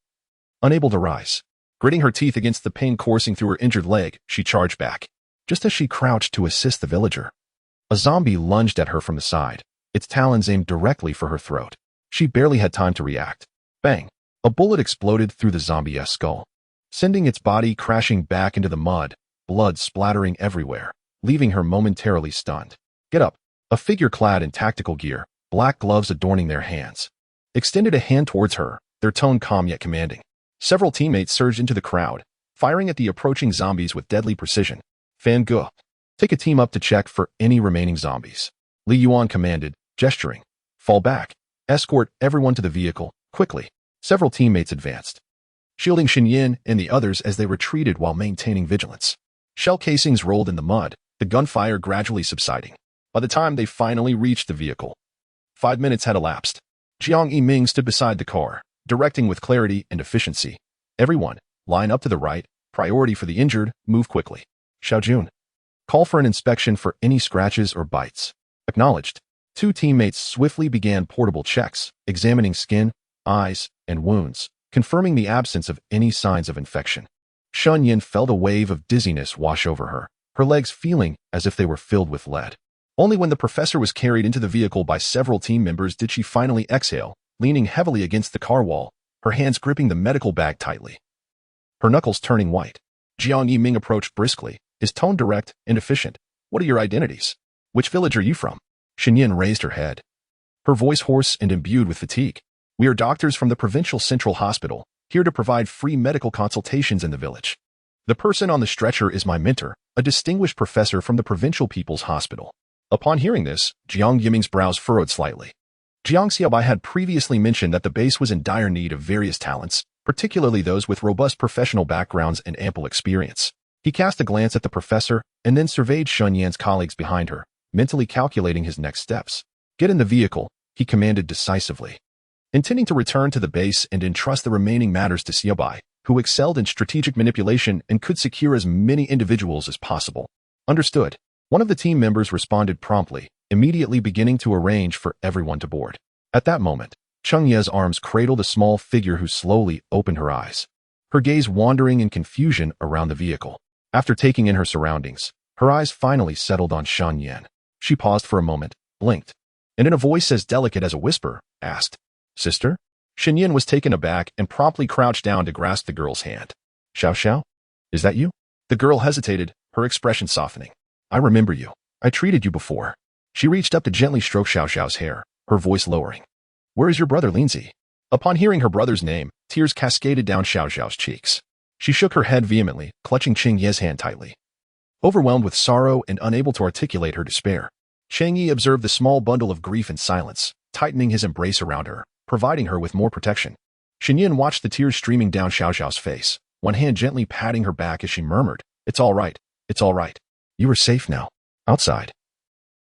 unable to rise. Gritting her teeth against the pain coursing through her injured leg, she charged back. Just as she crouched to assist the villager, a zombie lunged at her from the side, its talons aimed directly for her throat. She barely had time to react. Bang! A bullet exploded through the zombie's skull, sending its body crashing back into the mud, blood splattering everywhere, leaving her momentarily stunned. Get up! A figure clad in tactical gear, black gloves adorning their hands, extended a hand towards her, their tone calm yet commanding. Several teammates surged into the crowd, firing at the approaching zombies with deadly precision. Fan Gu, take a team up to check for any remaining zombies. Li Yuan commanded, gesturing. Fall back. Escort everyone to the vehicle, quickly. Several teammates advanced, shielding Xinyan and the others as they retreated while maintaining vigilance. Shell casings rolled in the mud, the gunfire gradually subsiding. By the time they finally reached the vehicle, 5 minutes had elapsed. Jiang Yiming stood beside the car, directing with clarity and efficiency. Everyone, line up to the right, priority for the injured, move quickly. Xiaojun, call for an inspection for any scratches or bites. Acknowledged. Two teammates swiftly began portable checks, examining skin, eyes, and wounds, confirming the absence of any signs of infection. Xinyan felt a wave of dizziness wash over her, her legs feeling as if they were filled with lead. Only when the professor was carried into the vehicle by several team members did she finally exhale, leaning heavily against the car wall, her hands gripping the medical bag tightly, her knuckles turning white. Jiang Yiming approached briskly, his tone direct and efficient. What are your identities? Which village are you from? Xinyan raised her head, her voice hoarse and imbued with fatigue. We are doctors from the Provincial Central Hospital, here to provide free medical consultations in the village. The person on the stretcher is my mentor, a distinguished professor from the Provincial People's Hospital. Upon hearing this, Jiang Yiming's brows furrowed slightly. Jang Xiaobai had previously mentioned that the base was in dire need of various talents, particularly those with robust professional backgrounds and ample experience. He cast a glance at the professor and then surveyed Xinyan's colleagues behind her, mentally calculating his next steps. Get in the vehicle, he commanded decisively, intending to return to the base and entrust the remaining matters to Xiaobai, who excelled in strategic manipulation and could secure as many individuals as possible. Understood. One of the team members responded promptly, immediately beginning to arrange for everyone to board. At that moment, Cheng Ye's arms cradled a small figure who slowly opened her eyes, her gaze wandering in confusion around the vehicle. After taking in her surroundings, her eyes finally settled on Xinyan. She paused for a moment, blinked, and in a voice as delicate as a whisper, asked, Sister? Xinyan was taken aback and promptly crouched down to grasp the girl's hand. Xiao Xiao? Is that you? The girl hesitated, her expression softening. I remember you. I treated you before. She reached up to gently stroke Xiao Xiao's hair, her voice lowering. Where is your brother Lindsay? Upon hearing her brother's name, tears cascaded down Xiao Xiao's cheeks. She shook her head vehemently, clutching Cheng Ye's hand tightly. Overwhelmed with sorrow and unable to articulate her despair, Cheng Yi observed the small bundle of grief in silence, tightening his embrace around her, providing her with more protection. Xinyan watched the tears streaming down Xiao Xiao's face, one hand gently patting her back as she murmured, It's all right. It's all right. You are safe now. Outside.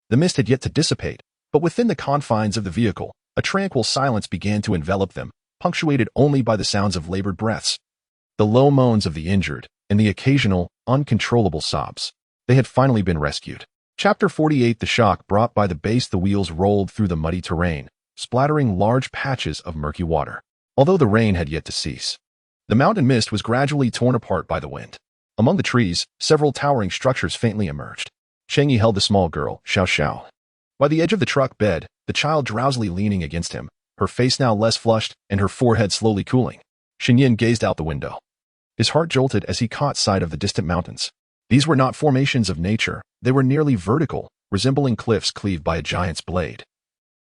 The mist had yet to dissipate, but within the confines of the vehicle, a tranquil silence began to envelop them, punctuated only by the sounds of labored breaths, the low moans of the injured, and the occasional, uncontrollable sobs. They had finally been rescued. Chapter 48. The shock brought by the base. The wheels rolled through the muddy terrain, splattering large patches of murky water. Although the rain had yet to cease, the mountain mist was gradually torn apart by the wind. Among the trees, several towering structures faintly emerged. Cheng Yi held the small girl, Xiao Xiao, by the edge of the truck bed, the child drowsily leaning against him, her face now less flushed and her forehead slowly cooling. Xinyan gazed out the window. His heart jolted as he caught sight of the distant mountains. These were not formations of nature, they were nearly vertical, resembling cliffs cleaved by a giant's blade.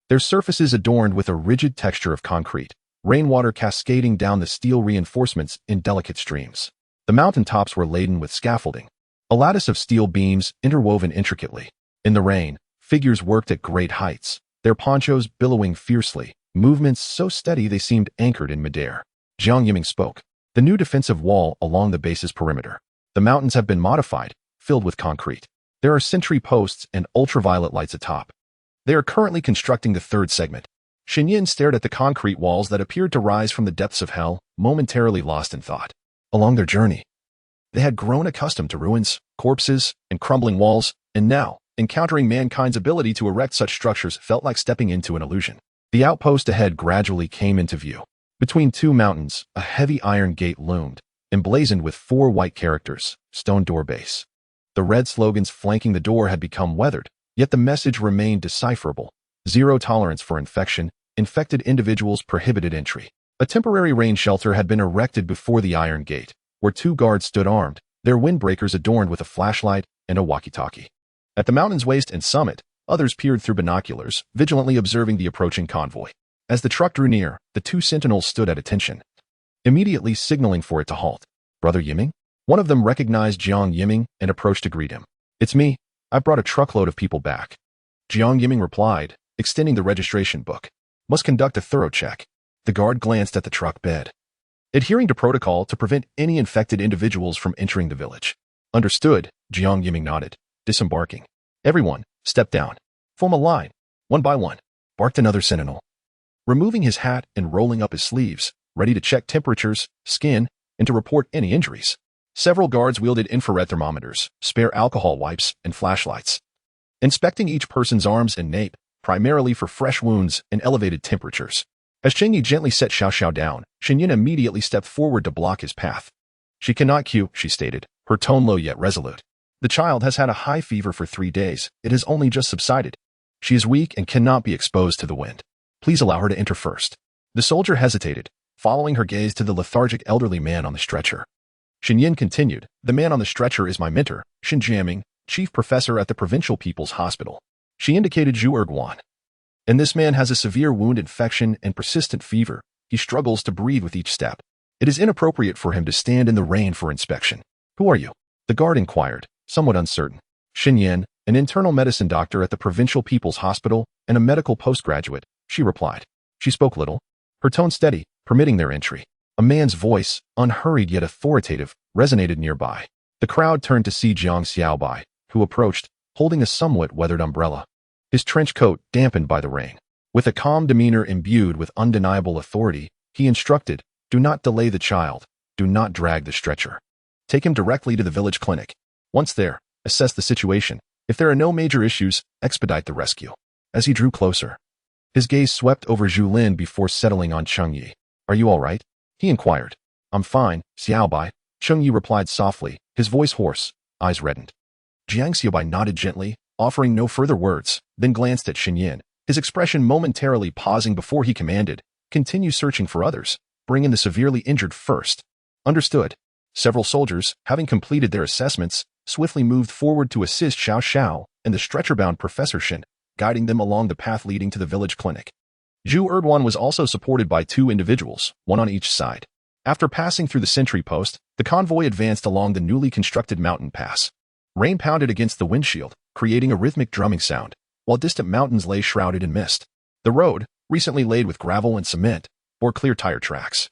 Their surfaces adorned with a rigid texture of concrete, rainwater cascading down the steel reinforcements in delicate streams. The mountain tops were laden with scaffolding, a lattice of steel beams interwoven intricately. In the rain, figures worked at great heights, their ponchos billowing fiercely, movements so steady they seemed anchored in midair. Jiang Yiming spoke. The new defensive wall along the base's perimeter. The mountains have been modified, filled with concrete. There are sentry posts and ultraviolet lights atop. They are currently constructing the third segment. Shen Yin stared at the concrete walls that appeared to rise from the depths of hell, momentarily lost in thought. Along their journey, they had grown accustomed to ruins, corpses, and crumbling walls, and now, encountering mankind's ability to erect such structures felt like stepping into an illusion. The outpost ahead gradually came into view. Between two mountains, a heavy iron gate loomed, emblazoned with 4 white characters, stone door base. The red slogans flanking the door had become weathered, yet the message remained decipherable. Zero tolerance for infection, infected individuals prohibited entry. A temporary rain shelter had been erected before the iron gate, where 2 guards stood armed, their windbreakers adorned with a flashlight and a walkie-talkie. At the mountain's waist and summit, others peered through binoculars, vigilantly observing the approaching convoy. As the truck drew near, the 2 sentinels stood at attention, immediately signaling for it to halt. Brother Yiming? One of them recognized Jiang Yiming and approached to greet him. It's me. I've brought a truckload of people back. Jiang Yiming replied, extending the registration book. Must conduct a thorough check. The guard glanced at the truck bed, adhering to protocol to prevent any infected individuals from entering the village. Understood, Jiang Yiming nodded, disembarking. Everyone, step down. Form a line, one by one, barked another sentinel, removing his hat and rolling up his sleeves, ready to check temperatures, skin, and to report any injuries. Several guards wielded infrared thermometers, spare alcohol wipes, and flashlights, inspecting each person's arms and nape, primarily for fresh wounds and elevated temperatures. As Cheng Yi gently set Xiao Xiao down, Shen Yin immediately stepped forward to block his path. She cannot cue, she stated, her tone low yet resolute. The child has had a high fever for 3 days. It has only just subsided. She is weak and cannot be exposed to the wind. Please allow her to enter first. The soldier hesitated, following her gaze to the lethargic elderly man on the stretcher. Shen Yin continued, the man on the stretcher is my mentor, Shen Jiaming, chief professor at the Provincial People's Hospital. She indicated Zhu Erguan. And this man has a severe wound infection and persistent fever. He struggles to breathe with each step. It is inappropriate for him to stand in the rain for inspection. Who are you? The guard inquired, somewhat uncertain. Shen Yin, an internal medicine doctor at the Provincial People's Hospital and a medical postgraduate, she replied. She spoke little, her tone steady, permitting their entry. A man's voice, unhurried yet authoritative, resonated nearby. The crowd turned to see Jang Xiaobai, who approached, holding a somewhat weathered umbrella, his trench coat dampened by the rain. With a calm demeanor imbued with undeniable authority, he instructed, do not delay the child, do not drag the stretcher. Take him directly to the village clinic. Once there, assess the situation. If there are no major issues, expedite the rescue. As he drew closer, his gaze swept over Zhu Lin before settling on Cheng Yi. Are you all right? He inquired. I'm fine, Xiaobai. Cheng Yi replied softly, his voice hoarse, eyes reddened. Jiang Xiaobai nodded gently, offering no further words, then glanced at Shen Yin, his expression momentarily pausing before he commanded, continue searching for others. Bring in the severely injured first. Understood. Several soldiers, having completed their assessments, swiftly moved forward to assist Xiao Xiao and the stretcher-bound Professor Shen, guiding them along the path leading to the village clinic. Zhu Erduan was also supported by 2 individuals, one on each side. After passing through the sentry post, the convoy advanced along the newly constructed mountain pass. Rain pounded against the windshield, creating a rhythmic drumming sound, while distant mountains lay shrouded in mist. The road, recently laid with gravel and cement, bore clear tire tracks.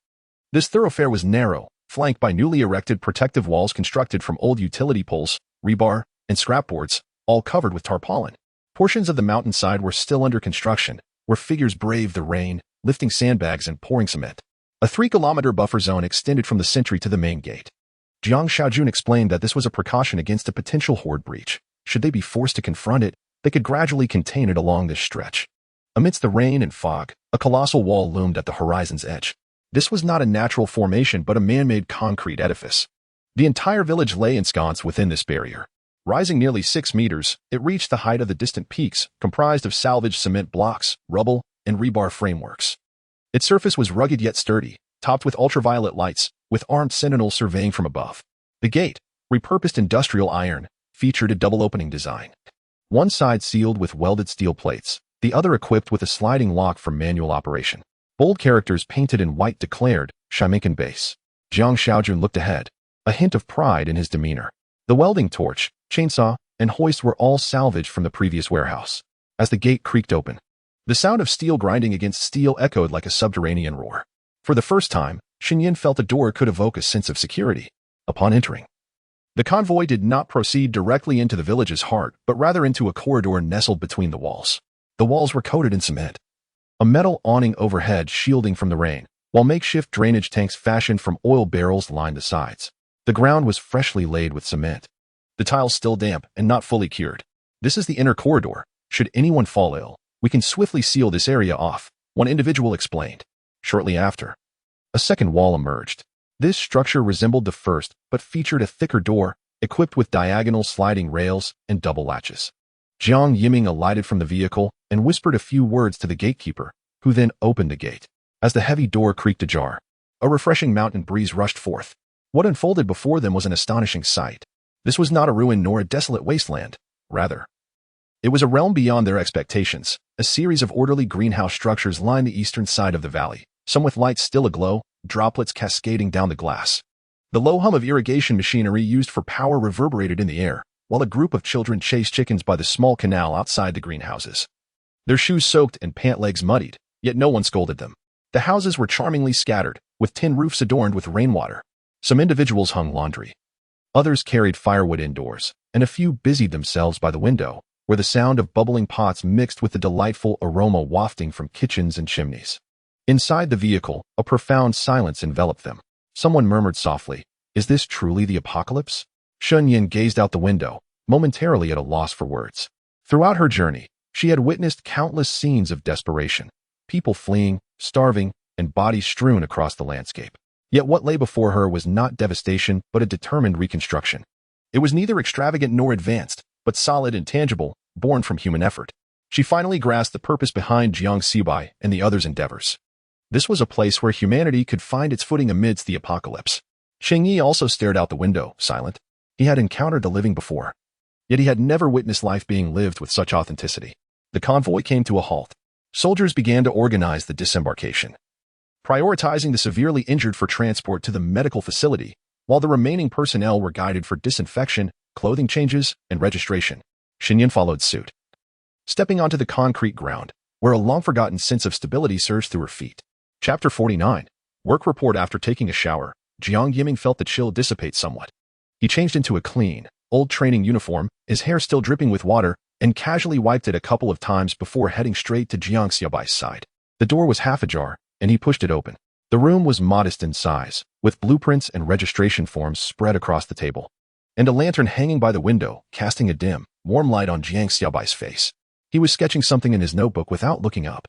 This thoroughfare was narrow, flanked by newly erected protective walls constructed from old utility poles, rebar, and scrapboards, all covered with tarpaulin. Portions of the mountainside were still under construction, where figures braved the rain, lifting sandbags and pouring cement. A 3-kilometer buffer zone extended from the sentry to the main gate. Jiang Xiaojun explained that this was a precaution against a potential horde breach. Should they be forced to confront it, they could gradually contain it along this stretch. Amidst the rain and fog, a colossal wall loomed at the horizon's edge. This was not a natural formation but a man-made concrete edifice. The entire village lay ensconced within this barrier. Rising nearly 6 meters, it reached the height of the distant peaks, comprised of salvaged cement blocks, rubble, and rebar frameworks. Its surface was rugged yet sturdy, topped with ultraviolet lights, with armed sentinels surveying from above. The gate, repurposed industrial iron, featured a double-opening design. One side sealed with welded steel plates, the other equipped with a sliding lock for manual operation. Bold characters painted in white declared, Shaiminkan base. Jiang Xiaojun looked ahead, a hint of pride in his demeanor. The welding torch, chainsaw, and hoist were all salvaged from the previous warehouse. As the gate creaked open, the sound of steel grinding against steel echoed like a subterranean roar. For the first time, Xinyan felt the door could evoke a sense of security. Upon entering, the convoy did not proceed directly into the village's heart, but rather into a corridor nestled between the walls. The walls were coated in cement. A metal awning overhead shielding from the rain, while makeshift drainage tanks fashioned from oil barrels lined the sides. The ground was freshly laid with cement. The tiles still damp and not fully cured. This is the inner corridor. Should anyone fall ill, we can swiftly seal this area off, one individual explained. Shortly after, a second wall emerged. This structure resembled the first, but featured a thicker door, equipped with diagonal sliding rails and double latches. Jiang Yiming alighted from the vehicle and whispered a few words to the gatekeeper, who then opened the gate. As the heavy door creaked ajar, a refreshing mountain breeze rushed forth. What unfolded before them was an astonishing sight. This was not a ruin nor a desolate wasteland. Rather, it was a realm beyond their expectations. A series of orderly greenhouse structures lined the eastern side of the valley, some with lights still aglow, droplets cascading down the glass. The low hum of irrigation machinery used for power reverberated in the air, while a group of children chased chickens by the small canal outside the greenhouses. Their shoes soaked and pant legs muddied, yet no one scolded them. The houses were charmingly scattered, with tin roofs adorned with rainwater. Some individuals hung laundry. Others carried firewood indoors, and a few busied themselves by the window, where the sound of bubbling pots mixed with the delightful aroma wafting from kitchens and chimneys. Inside the vehicle, a profound silence enveloped them. Someone murmured softly, "Is this truly the apocalypse?" Shun Yin gazed out the window, momentarily at a loss for words. Throughout her journey, she had witnessed countless scenes of desperation, people fleeing, starving, and bodies strewn across the landscape. Yet what lay before her was not devastation, but a determined reconstruction. It was neither extravagant nor advanced, but solid and tangible, born from human effort. She finally grasped the purpose behind Jiang Xiaobai and the others' endeavors. This was a place where humanity could find its footing amidst the apocalypse. Cheng Yi also stared out the window, silent. He had encountered the living before, yet he had never witnessed life being lived with such authenticity. The convoy came to a halt. Soldiers began to organize the disembarkation, prioritizing the severely injured for transport to the medical facility, while the remaining personnel were guided for disinfection, clothing changes, and registration. Xinyan followed suit, stepping onto the concrete ground, where a long-forgotten sense of stability surged through her feet. Chapter 49. Work report. After taking a shower, Jiang Yiming felt the chill dissipate somewhat. He changed into a clean, old training uniform, his hair still dripping with water, and casually wiped it a couple of times before heading straight to Jiang Xiaobai's side. The door was half ajar, and he pushed it open. The room was modest in size, with blueprints and registration forms spread across the table, and a lantern hanging by the window, casting a dim, warm light on Jang Xiaobai's face. He was sketching something in his notebook without looking up,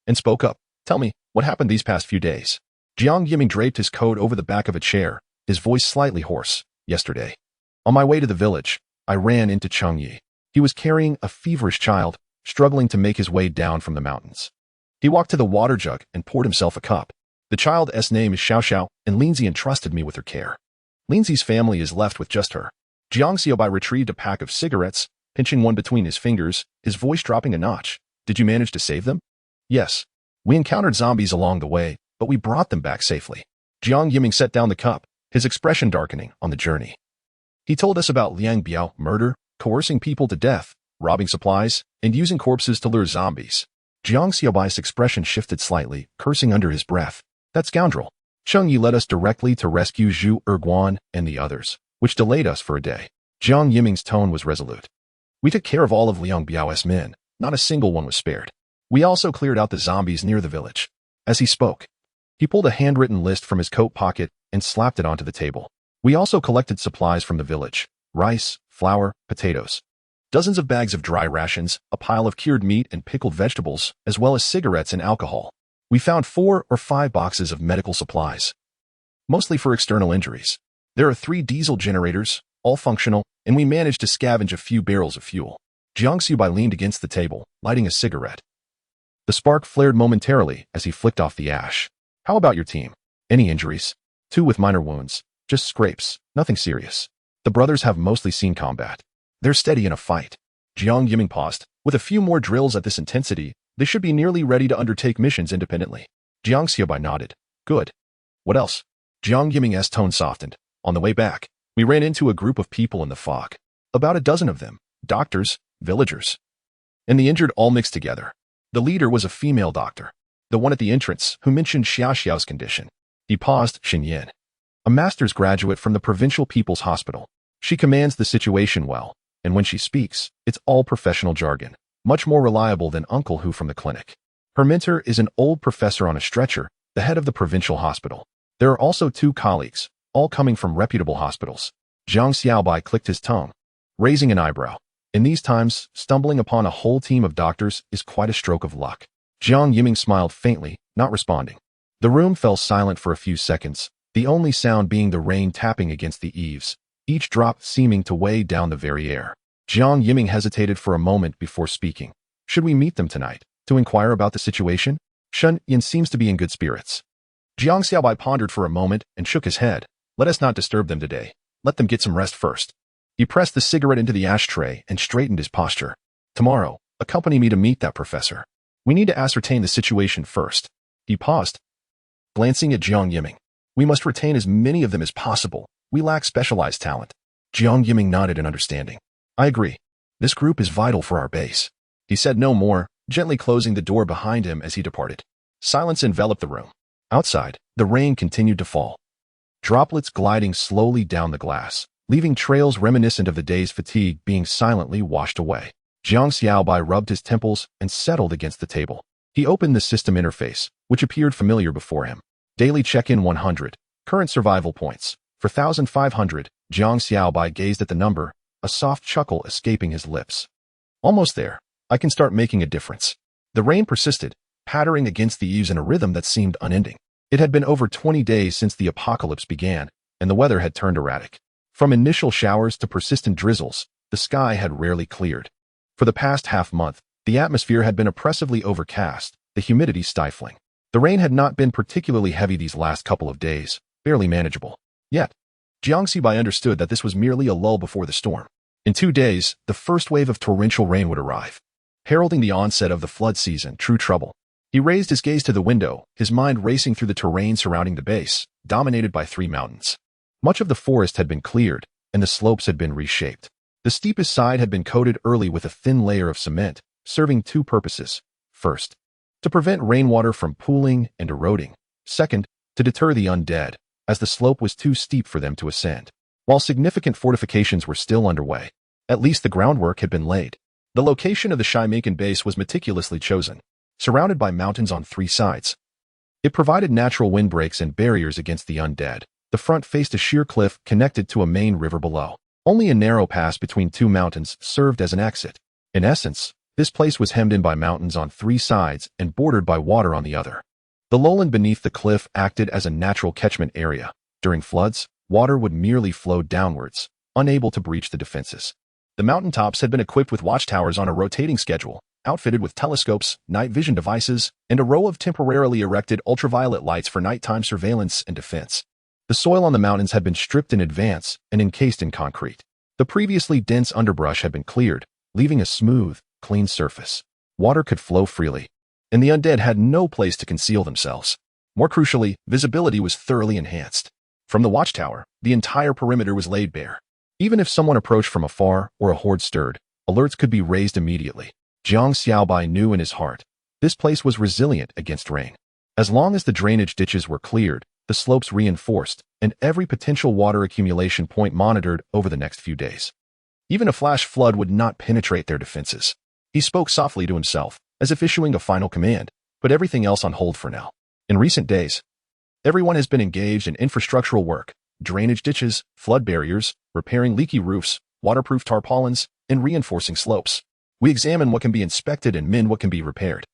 and spoke up. "Tell me, what happened these past few days?" Jiang Yiming draped his coat over the back of a chair, his voice slightly hoarse. "Yesterday, on my way to the village, I ran into Cheng Yi. He was carrying a feverish child, struggling to make his way down from the mountains. He walked to the water jug and poured himself a cup. The child's name is Xiao Xiao, and Lindsay entrusted me with her care. Lindsay's family is left with just her." Jiang Xiaobai retrieved a pack of cigarettes, pinching one between his fingers, his voice dropping a notch. "Did you manage to save them?" "Yes. We encountered zombies along the way, but we brought them back safely." Jiang Yiming set down the cup, his expression darkening on the journey. He told us about Liang Biao murder, coercing people to death, robbing supplies, and using corpses to lure zombies. Jiang Xiaobai's expression shifted slightly, cursing under his breath. "That scoundrel. Cheng Yi led us directly to rescue Zhu Erguan and the others, which delayed us for a day." Jiang Yiming's tone was resolute. "We took care of all of Liang Biao's men. Not a single one was spared. We also cleared out the zombies near the village." As he spoke, he pulled a handwritten list from his coat pocket and slapped it onto the table. "We also collected supplies from the village: rice, flour, potatoes, dozens of bags of dry rations, a pile of cured meat and pickled vegetables, as well as cigarettes and alcohol. We found 4 or 5 boxes of medical supplies, mostly for external injuries. There are 3 diesel generators, all functional, and we managed to scavenge a few barrels of fuel." Jiang Xiaobai leaned against the table, lighting a cigarette. The spark flared momentarily as he flicked off the ash. "How about your team? Any injuries?" "2 with minor wounds. Just scrapes, nothing serious. The brothers have mostly seen combat. They're steady in a fight." Jiang Yiming paused. "With a few more drills at this intensity, they should be nearly ready to undertake missions independently." Jiang Xiaobai nodded. Good. What else? Jiang Yiming's tone softened. On the way back, we ran into a group of people in the fog. About a dozen of them, doctors, villagers, and the injured all mixed together. The leader was a female doctor, the one at the entrance who mentioned Xiao's condition. He paused. Xinyan, a master's graduate from the Provincial People's Hospital. She commands the situation well, and when she speaks, it's all professional jargon, much more reliable than Uncle Hu from the clinic. Her mentor is an old professor on a stretcher, the head of the provincial hospital. There are also 2 colleagues, all coming from reputable hospitals. Jang Xiaobai clicked his tongue, raising an eyebrow. In these times, stumbling upon a whole team of doctors is quite a stroke of luck. Jiang Yiming smiled faintly, not responding. The room fell silent for a few seconds, the only sound being the rain tapping against the eaves, each drop seeming to weigh down the very air. Jiang Yiming hesitated for a moment before speaking. Should we meet them tonight, to inquire about the situation? Shen Yin seems to be in good spirits. Jiang Xiaobai pondered for a moment and shook his head. Let us not disturb them today. Let them get some rest first. He pressed the cigarette into the ashtray and straightened his posture. Tomorrow, accompany me to meet that professor. We need to ascertain the situation first. He paused, glancing at Jiang Yiming. We must retain as many of them as possible. We lack specialized talent. Jiang Yiming nodded in understanding. I agree. This group is vital for our base. He said no more, gently closing the door behind him as he departed. Silence enveloped the room. Outside, the rain continued to fall, droplets gliding slowly down the glass, leaving trails reminiscent of the day's fatigue being silently washed away. Jang Xiaobai rubbed his temples and settled against the table. He opened the system interface, which appeared familiar before him. Daily check-in 100. Current survival points. For 1,500, Jang Xiaobai gazed at the number, a soft chuckle escaping his lips. Almost there. I can start making a difference. The rain persisted, pattering against the eaves in a rhythm that seemed unending. It had been over 20 days since the apocalypse began, and the weather had turned erratic. From initial showers to persistent drizzles, the sky had rarely cleared. For the past half-month, the atmosphere had been oppressively overcast, the humidity stifling. The rain had not been particularly heavy these last couple of days, barely manageable. Yet, Jiang Xiaobai understood that this was merely a lull before the storm. In 2 days, the first wave of torrential rain would arrive, heralding the onset of the flood season, true trouble. He raised his gaze to the window, his mind racing through the terrain surrounding the base, dominated by 3 mountains. Much of the forest had been cleared, and the slopes had been reshaped. The steepest side had been coated early with a thin layer of cement, serving 2 purposes. First, to prevent rainwater from pooling and eroding. Second, to deter the undead, as the slope was too steep for them to ascend. While significant fortifications were still underway, at least the groundwork had been laid. The location of the Shaimakan base was meticulously chosen, surrounded by mountains on 3 sides. It provided natural windbreaks and barriers against the undead. The front faced a sheer cliff connected to a main river below. Only a narrow pass between 2 mountains served as an exit. In essence, this place was hemmed in by mountains on 3 sides and bordered by water on the other. The lowland beneath the cliff acted as a natural catchment area. During floods, water would merely flow downwards, unable to breach the defenses. The mountaintops had been equipped with watchtowers on a rotating schedule, outfitted with telescopes, night vision devices, and a row of temporarily erected ultraviolet lights for nighttime surveillance and defense. The soil on the mountains had been stripped in advance and encased in concrete. The previously dense underbrush had been cleared, leaving a smooth, clean surface. Water could flow freely, and the undead had no place to conceal themselves. More crucially, visibility was thoroughly enhanced. From the watchtower, the entire perimeter was laid bare. Even if someone approached from afar or a horde stirred, alerts could be raised immediately. Jang Xiaobai knew in his heart, this place was resilient against rain. As long as the drainage ditches were cleared, the slopes reinforced, and every potential water accumulation point monitored over the next few days. Even a flash flood would not penetrate their defenses. He spoke softly to himself, as if issuing a final command, put everything else on hold for now. In recent days, everyone has been engaged in infrastructural work, drainage ditches, flood barriers, repairing leaky roofs, waterproof tarpaulins, and reinforcing slopes. We examine what can be inspected and mend what can be repaired.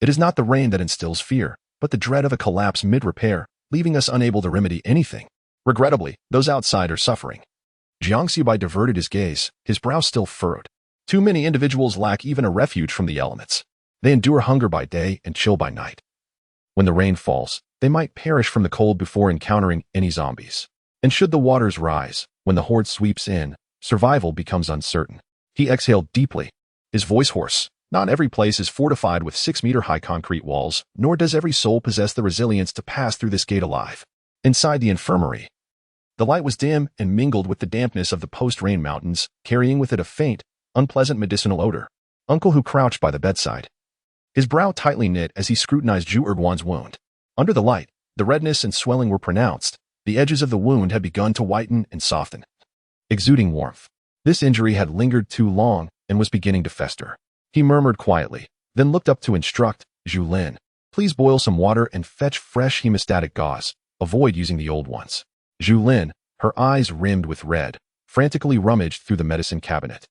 It is not the rain that instills fear, but the dread of a collapse mid-repair, leaving us unable to remedy anything. Regrettably, those outside are suffering. Jiang Xiaobai diverted his gaze, his brow still furrowed. Too many individuals lack even a refuge from the elements. They endure hunger by day and chill by night. When the rain falls, they might perish from the cold before encountering any zombies. And should the waters rise, when the horde sweeps in, survival becomes uncertain. He exhaled deeply, his voice hoarse. Not every place is fortified with 6-meter-high concrete walls, nor does every soul possess the resilience to pass through this gate alive. Inside the infirmary, the light was dim and mingled with the dampness of the post-rain mountains, carrying with it a faint, unpleasant medicinal odor. Uncle Hu crouched by the bedside, his brow tightly knit as he scrutinized Zhu Erguan's wound. Under the light, the redness and swelling were pronounced. The edges of the wound had begun to whiten and soften, exuding warmth. This injury had lingered too long and was beginning to fester. He murmured quietly, then looked up to instruct, Zhu Lin, please boil some water and fetch fresh hemostatic gauze. Avoid using the old ones. Zhu Lin, her eyes rimmed with red, frantically rummaged through the medicine cabinet.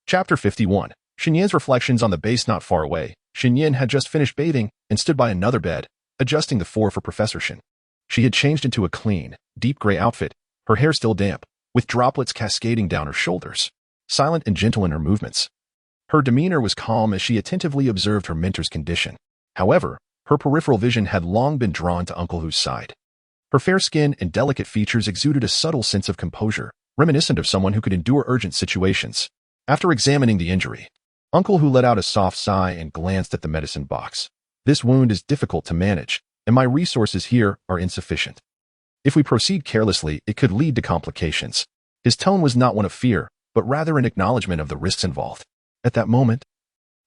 Chapter 51. Xinyan's reflections on the base not far away. Xinyan had just finished bathing and stood by another bed, adjusting the for Professor Xin. She had changed into a clean, deep gray outfit, her hair still damp, with droplets cascading down her shoulders, silent and gentle in her movements. Her demeanor was calm as she attentively observed her mentor's condition. However, her peripheral vision had long been drawn to Uncle Hu's side. Her fair skin and delicate features exuded a subtle sense of composure, reminiscent of someone who could endure urgent situations. After examining the injury, Uncle Hu let out a soft sigh and glanced at the medicine box. This wound is difficult to manage, and my resources here are insufficient. If we proceed carelessly, it could lead to complications. His tone was not one of fear, but rather an acknowledgement of the risks involved. At that moment,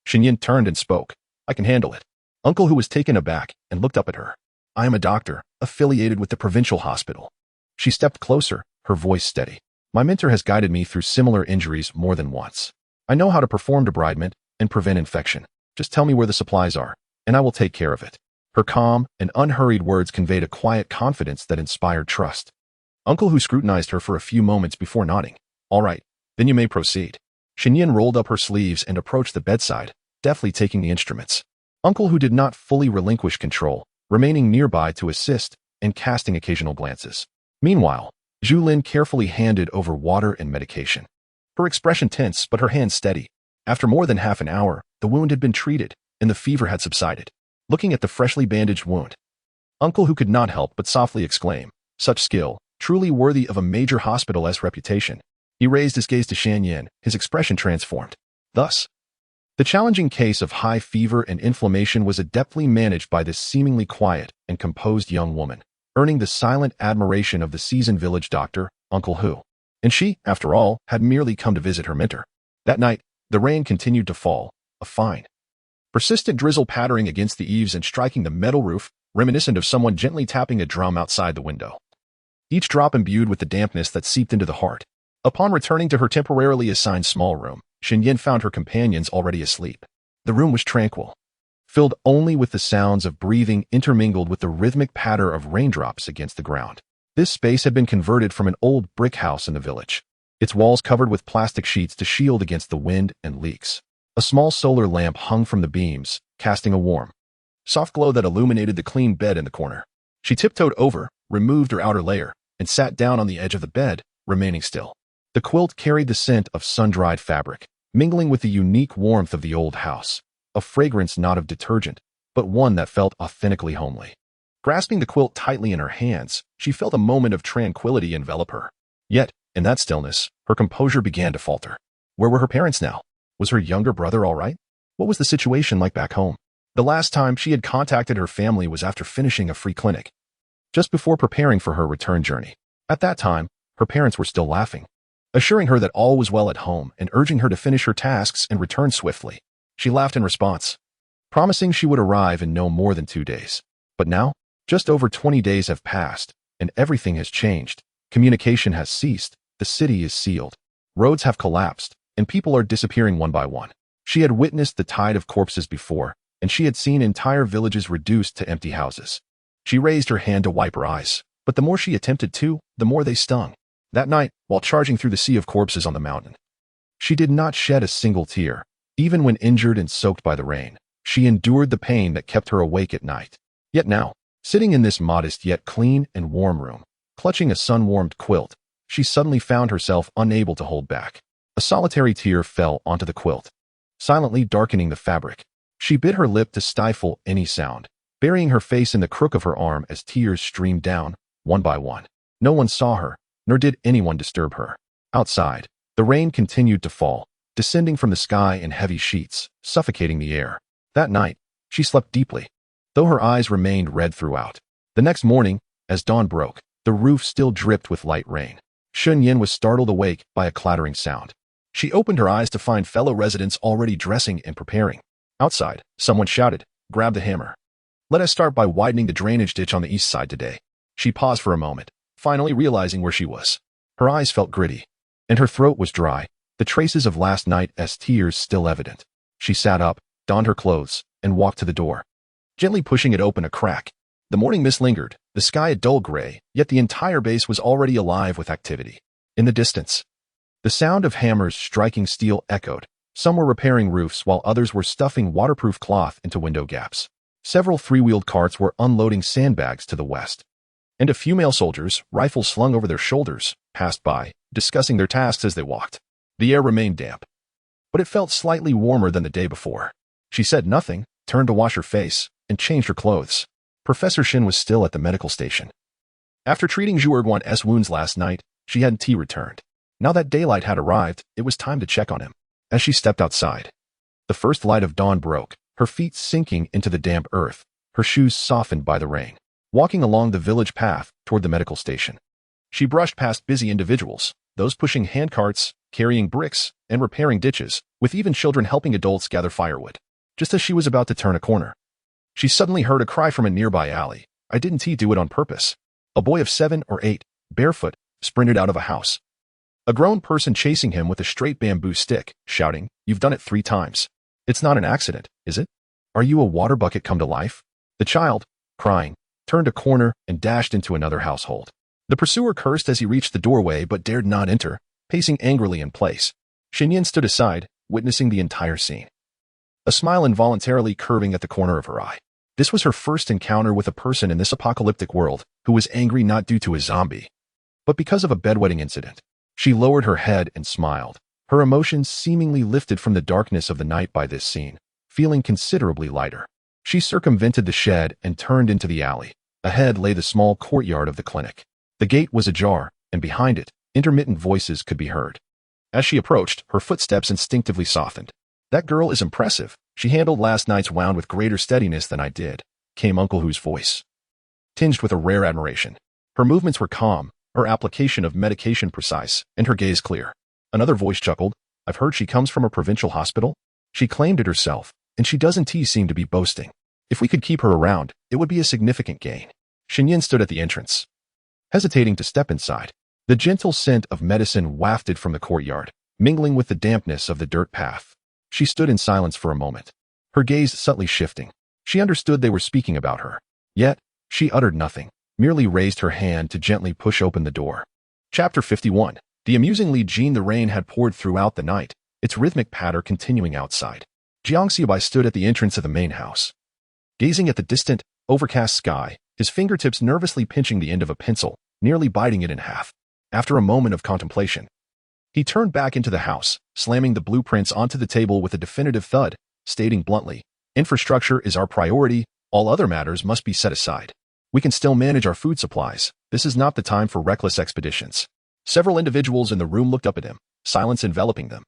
Xinyan turned and spoke. I can handle it. Uncle Hu was taken aback and looked up at her. I am a doctor, affiliated with the provincial hospital. She stepped closer, her voice steady. My mentor has guided me through similar injuries more than once. I know how to perform debridement and prevent infection. Just tell me where the supplies are, and I will take care of it. Her calm and unhurried words conveyed a quiet confidence that inspired trust. Uncle Hu scrutinized her for a few moments before nodding. All right, then you may proceed. Xinyan rolled up her sleeves and approached the bedside, deftly taking the instruments. Uncle Hu did not fully relinquish control, remaining nearby to assist and casting occasional glances. Meanwhile, Zhu Lin carefully handed over water and medication. Her expression tense, but her hands steady. After more than half an hour, the wound had been treated, and the fever had subsided. Looking at the freshly bandaged wound, Uncle Hu could not help but softly exclaim, such skill, truly worthy of a major hospital's reputation. He raised his gaze to Xinyan, his expression transformed. Thus, the challenging case of high fever and inflammation was adeptly managed by this seemingly quiet and composed young woman, earning the silent admiration of the seasoned village doctor, Uncle Hu. And she, after all, had merely come to visit her mentor. That night, the rain continued to fall, a fine, persistent drizzle pattering against the eaves and striking the metal roof, reminiscent of someone gently tapping a drum outside the window. Each drop imbued with the dampness that seeped into the heart. Upon returning to her temporarily assigned small room, Xinyan found her companions already asleep. The room was tranquil, filled only with the sounds of breathing intermingled with the rhythmic patter of raindrops against the ground. This space had been converted from an old brick house in the village, its walls covered with plastic sheets to shield against the wind and leaks. A small solar lamp hung from the beams, casting a warm, soft glow that illuminated the clean bed in the corner. She tiptoed over, removed her outer layer, and sat down on the edge of the bed, remaining still. The quilt carried the scent of sun-dried fabric, mingling with the unique warmth of the old house, a fragrance not of detergent, but one that felt authentically homely. Grasping the quilt tightly in her hands, she felt a moment of tranquility envelop her. Yet, in that stillness, her composure began to falter. Where were her parents now? Was her younger brother all right? What was the situation like back home? The last time she had contacted her family was after finishing a free clinic, just before preparing for her return journey. At that time, her parents were still laughing, assuring her that all was well at home and urging her to finish her tasks and return swiftly. She laughed in response, promising she would arrive in no more than 2 days. But now, just over 20 days have passed, and everything has changed. Communication has ceased, the city is sealed, roads have collapsed, and people are disappearing one by one. She had witnessed the tide of corpses before, and she had seen entire villages reduced to empty houses. She raised her hand to wipe her eyes, but the more she attempted to, the more they stung. That night, while charging through the sea of corpses on the mountain, she did not shed a single tear. Even when injured and soaked by the rain, she endured the pain that kept her awake at night. Yet now, sitting in this modest yet clean and warm room, clutching a sun-warmed quilt, she suddenly found herself unable to hold back. A solitary tear fell onto the quilt, silently darkening the fabric. She bit her lip to stifle any sound, burying her face in the crook of her arm as tears streamed down, one by one. No one saw her, nor did anyone disturb her. Outside, the rain continued to fall, descending from the sky in heavy sheets, suffocating the air. That night, she slept deeply, though her eyes remained red throughout. The next morning, as dawn broke, the roof still dripped with light rain. Shun Yin was startled awake by a clattering sound. She opened her eyes to find fellow residents already dressing and preparing. Outside, someone shouted, "Grab the hammer. Let us start by widening the drainage ditch on the east side today." She paused for a moment, finally realizing where she was. Her eyes felt gritty, and her throat was dry, the traces of last night's tears still evident. She sat up, donned her clothes, and walked to the door, gently pushing it open a crack. The morning mist lingered, the sky a dull gray, yet the entire base was already alive with activity. In the distance, the sound of hammers striking steel echoed. Some were repairing roofs while others were stuffing waterproof cloth into window gaps. Several three-wheeled carts were unloading sandbags to the west, and a few male soldiers, rifles slung over their shoulders, passed by, discussing their tasks as they walked. The air remained damp, but it felt slightly warmer than the day before. She said nothing, turned to wash her face, and changed her clothes. Professor Shin was still at the medical station. After treating Zhu Erguan's wounds last night, she had tea returned. Now that daylight had arrived, it was time to check on him. As she stepped outside, the first light of dawn broke, her feet sinking into the damp earth, her shoes softened by the rain. Walking along the village path toward the medical station, she brushed past busy individuals, those pushing handcarts, carrying bricks, and repairing ditches, with even children helping adults gather firewood. Just as she was about to turn a corner, she suddenly heard a cry from a nearby alley. "I didn't do it on purpose." A boy of 7 or 8, barefoot, sprinted out of a house. A grown person chasing him with a straight bamboo stick, shouting, "You've done it 3 times. It's not an accident, is it? Are you a water bucket come to life?" The child, crying, turned a corner and dashed into another household. The pursuer cursed as he reached the doorway but dared not enter, pacing angrily in place. Xinyan stood aside, witnessing the entire scene, a smile involuntarily curving at the corner of her eye. This was her first encounter with a person in this apocalyptic world who was angry not due to a zombie, but because of a bedwetting incident. She lowered her head and smiled, her emotions seemingly lifted from the darkness of the night by this scene, feeling considerably lighter. She circumvented the shed and turned into the alley. Ahead lay the small courtyard of the clinic. The gate was ajar, and behind it, intermittent voices could be heard. As she approached, her footsteps instinctively softened. "That girl is impressive. She handled last night's wound with greater steadiness than I did," came Uncle Hu's voice, tinged with a rare admiration. Her movements were calm, her application of medication precise, and her gaze clear. Another voice chuckled, "I've heard she comes from a provincial hospital." She claimed it herself, and she doesn't seem to be boasting. If we could keep her around, it would be a significant gain. Xinyan stood at the entrance, hesitating to step inside. The gentle scent of medicine wafted from the courtyard, mingling with the dampness of the dirt path. She stood in silence for a moment, her gaze subtly shifting. She understood they were speaking about her. Yet, she uttered nothing, merely raised her hand to gently push open the door. Chapter 51. The amusingly Jean the rain had poured throughout the night, its rhythmic patter continuing outside. Jiang Xiaobai stood at the entrance of the main house, gazing at the distant, overcast sky, his fingertips nervously pinching the end of a pencil, nearly biting it in half. After a moment of contemplation, he turned back into the house, slamming the blueprints onto the table with a definitive thud, stating bluntly, "Infrastructure is our priority, all other matters must be set aside. We can still manage our food supplies. This is not the time for reckless expeditions." Several individuals in the room looked up at him, silence enveloping them.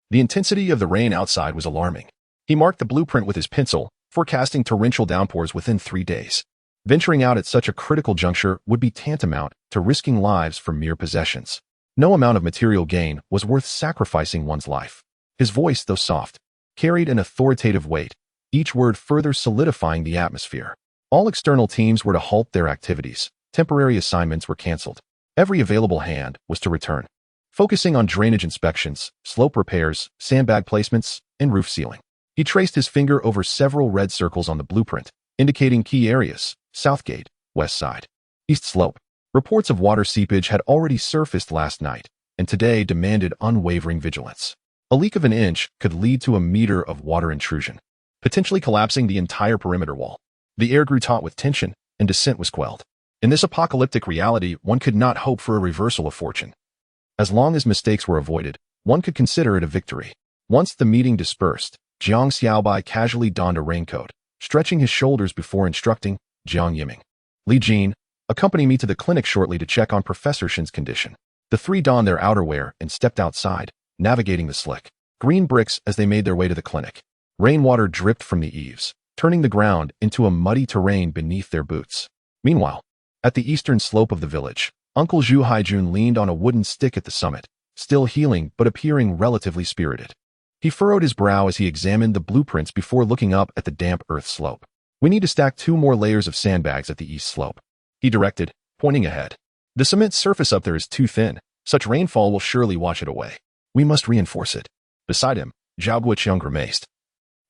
The intensity of the rain outside was alarming. He marked the blueprint with his pencil, forecasting torrential downpours within 3 days. Venturing out at such a critical juncture would be tantamount to risking lives for mere possessions. No amount of material gain was worth sacrificing one's life. His voice, though soft, carried an authoritative weight, each word further solidifying the atmosphere. All external teams were to halt their activities. Temporary assignments were canceled. Every available hand was to return, focusing on drainage inspections, slope repairs, sandbag placements, and roof sealing. He traced his finger over several red circles on the blueprint, indicating key areas: South Gate, West Side, East Slope. Reports of water seepage had already surfaced last night, and today demanded unwavering vigilance. A leak of an inch could lead to a meter of water intrusion, potentially collapsing the entire perimeter wall. The air grew taut with tension, and dissent was quelled. In this apocalyptic reality, one could not hope for a reversal of fortune. As long as mistakes were avoided, one could consider it a victory. Once the meeting dispersed, Jiang Xiaobai casually donned a raincoat, stretching his shoulders before instructing, "Jiang Yiming, Li Jin, accompany me to the clinic shortly to check on Professor Shin's condition." The 3 donned their outerwear and stepped outside, navigating the slick, green bricks as they made their way to the clinic. Rainwater dripped from the eaves, turning the ground into a muddy terrain beneath their boots. Meanwhile, at the eastern slope of the village, Uncle Zhu Haijun leaned on a wooden stick at the summit, still healing but appearing relatively spirited. He furrowed his brow as he examined the blueprints before looking up at the damp earth slope. "We need to stack 2 more layers of sandbags at the east slope," he directed, pointing ahead. "The cement surface up there is too thin. Such rainfall will surely wash it away. We must reinforce it." Beside him, Zhao Guoqiang grimaced.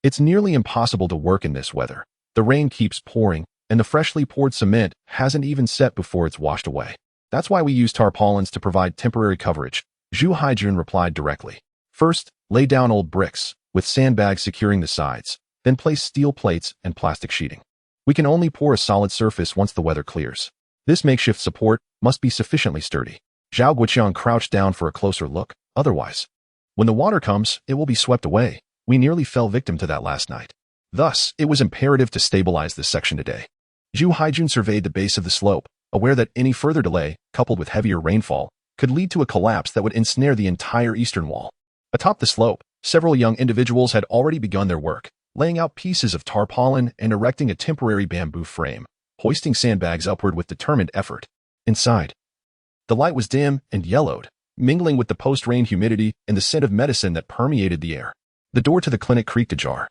"It's nearly impossible to work in this weather. The rain keeps pouring, and the freshly poured cement hasn't even set before it's washed away. That's why we use tarpaulins to provide temporary coverage," Zhu Haijun replied directly. "First, lay down old bricks, with sandbags securing the sides, then place steel plates and plastic sheeting. We can only pour a solid surface once the weather clears. This makeshift support must be sufficiently sturdy." Zhao Guoqiang crouched down for a closer look. "Otherwise, when the water comes, it will be swept away. We nearly fell victim to that last night. Thus, it was imperative to stabilize this section today." Zhu Haijun surveyed the base of the slope, aware that any further delay, coupled with heavier rainfall, could lead to a collapse that would ensnare the entire eastern wall. Atop the slope, several young individuals had already begun their work, laying out pieces of tarpaulin and erecting a temporary bamboo frame, hoisting sandbags upward with determined effort. Inside, the light was dim and yellowed, mingling with the post-rain humidity and the scent of medicine that permeated the air. The door to the clinic creaked ajar,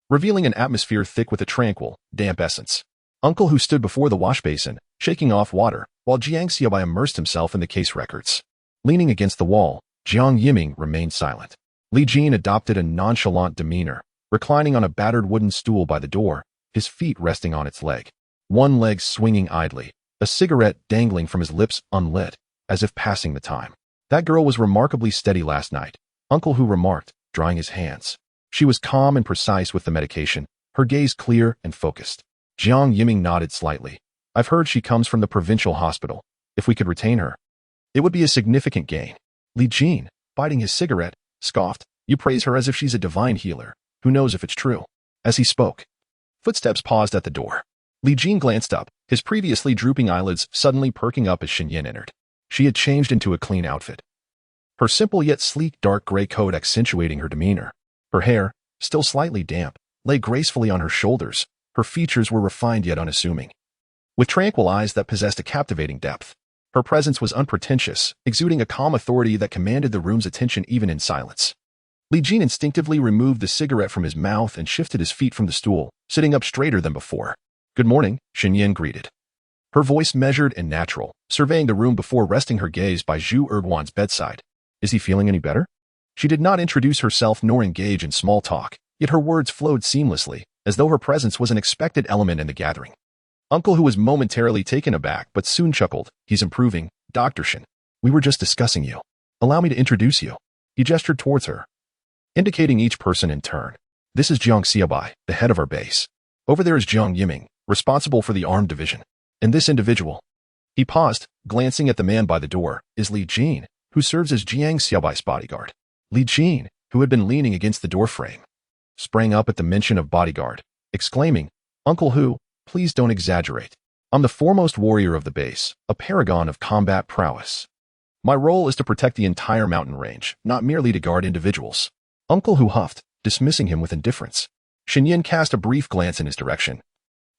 revealing an atmosphere thick with a tranquil, damp essence. Uncle Hu stood before the wash basin, shaking off water, while Jiang Xiaobai immersed himself in the case records. Leaning against the wall, Jiang Yiming remained silent. Li Jin adopted a nonchalant demeanor, reclining on a battered wooden stool by the door, his feet resting on its leg. One leg swinging idly, a cigarette dangling from his lips unlit, as if passing the time. "That girl was remarkably steady last night," Uncle Hu remarked, drying his hands. "She was calm and precise with the medication, her gaze clear and focused." Jiang Yiming nodded slightly. "I've heard she comes from the provincial hospital. If we could retain her, it would be a significant gain." Li Jin, biting his cigarette, scoffed. "You praise her as if she's a divine healer. Who knows if it's true?" As he spoke, footsteps paused at the door. Li Jin glanced up, his previously drooping eyelids suddenly perking up as Shen Yin entered. She had changed into a clean outfit, her simple yet sleek dark gray coat accentuating her demeanor. Her hair, still slightly damp, lay gracefully on her shoulders. Her features were refined yet unassuming, with tranquil eyes that possessed a captivating depth. Her presence was unpretentious, exuding a calm authority that commanded the room's attention even in silence. Li Jin instinctively removed the cigarette from his mouth and shifted his feet from the stool, sitting up straighter than before. "Good morning," Shen Yin greeted, her voice measured and natural, surveying the room before resting her gaze by Zhu Erdwan's bedside. "Is he feeling any better?" She did not introduce herself nor engage in small talk, yet her words flowed seamlessly, as though her presence was an expected element in the gathering. Uncle Hu was momentarily taken aback but soon chuckled. "He's improving, Dr. Shen. We were just discussing you. Allow me to introduce you." He gestured towards her, indicating each person in turn. "This is Jang Xiaobai, the head of our base. Over there is Jiang Yiming, responsible for the armed division. And this individual," he paused, glancing at the man by the door, "is Li Jin, who serves as Jiang Xiaobai's bodyguard." Li Jin, who had been leaning against the doorframe, sprang up at the mention of bodyguard, exclaiming, "Uncle Hu, please don't exaggerate. I'm the foremost warrior of the base, a paragon of combat prowess. My role is to protect the entire mountain range, not merely to guard individuals." Uncle Hu huffed, dismissing him with indifference. Shen Yin cast a brief glance in his direction,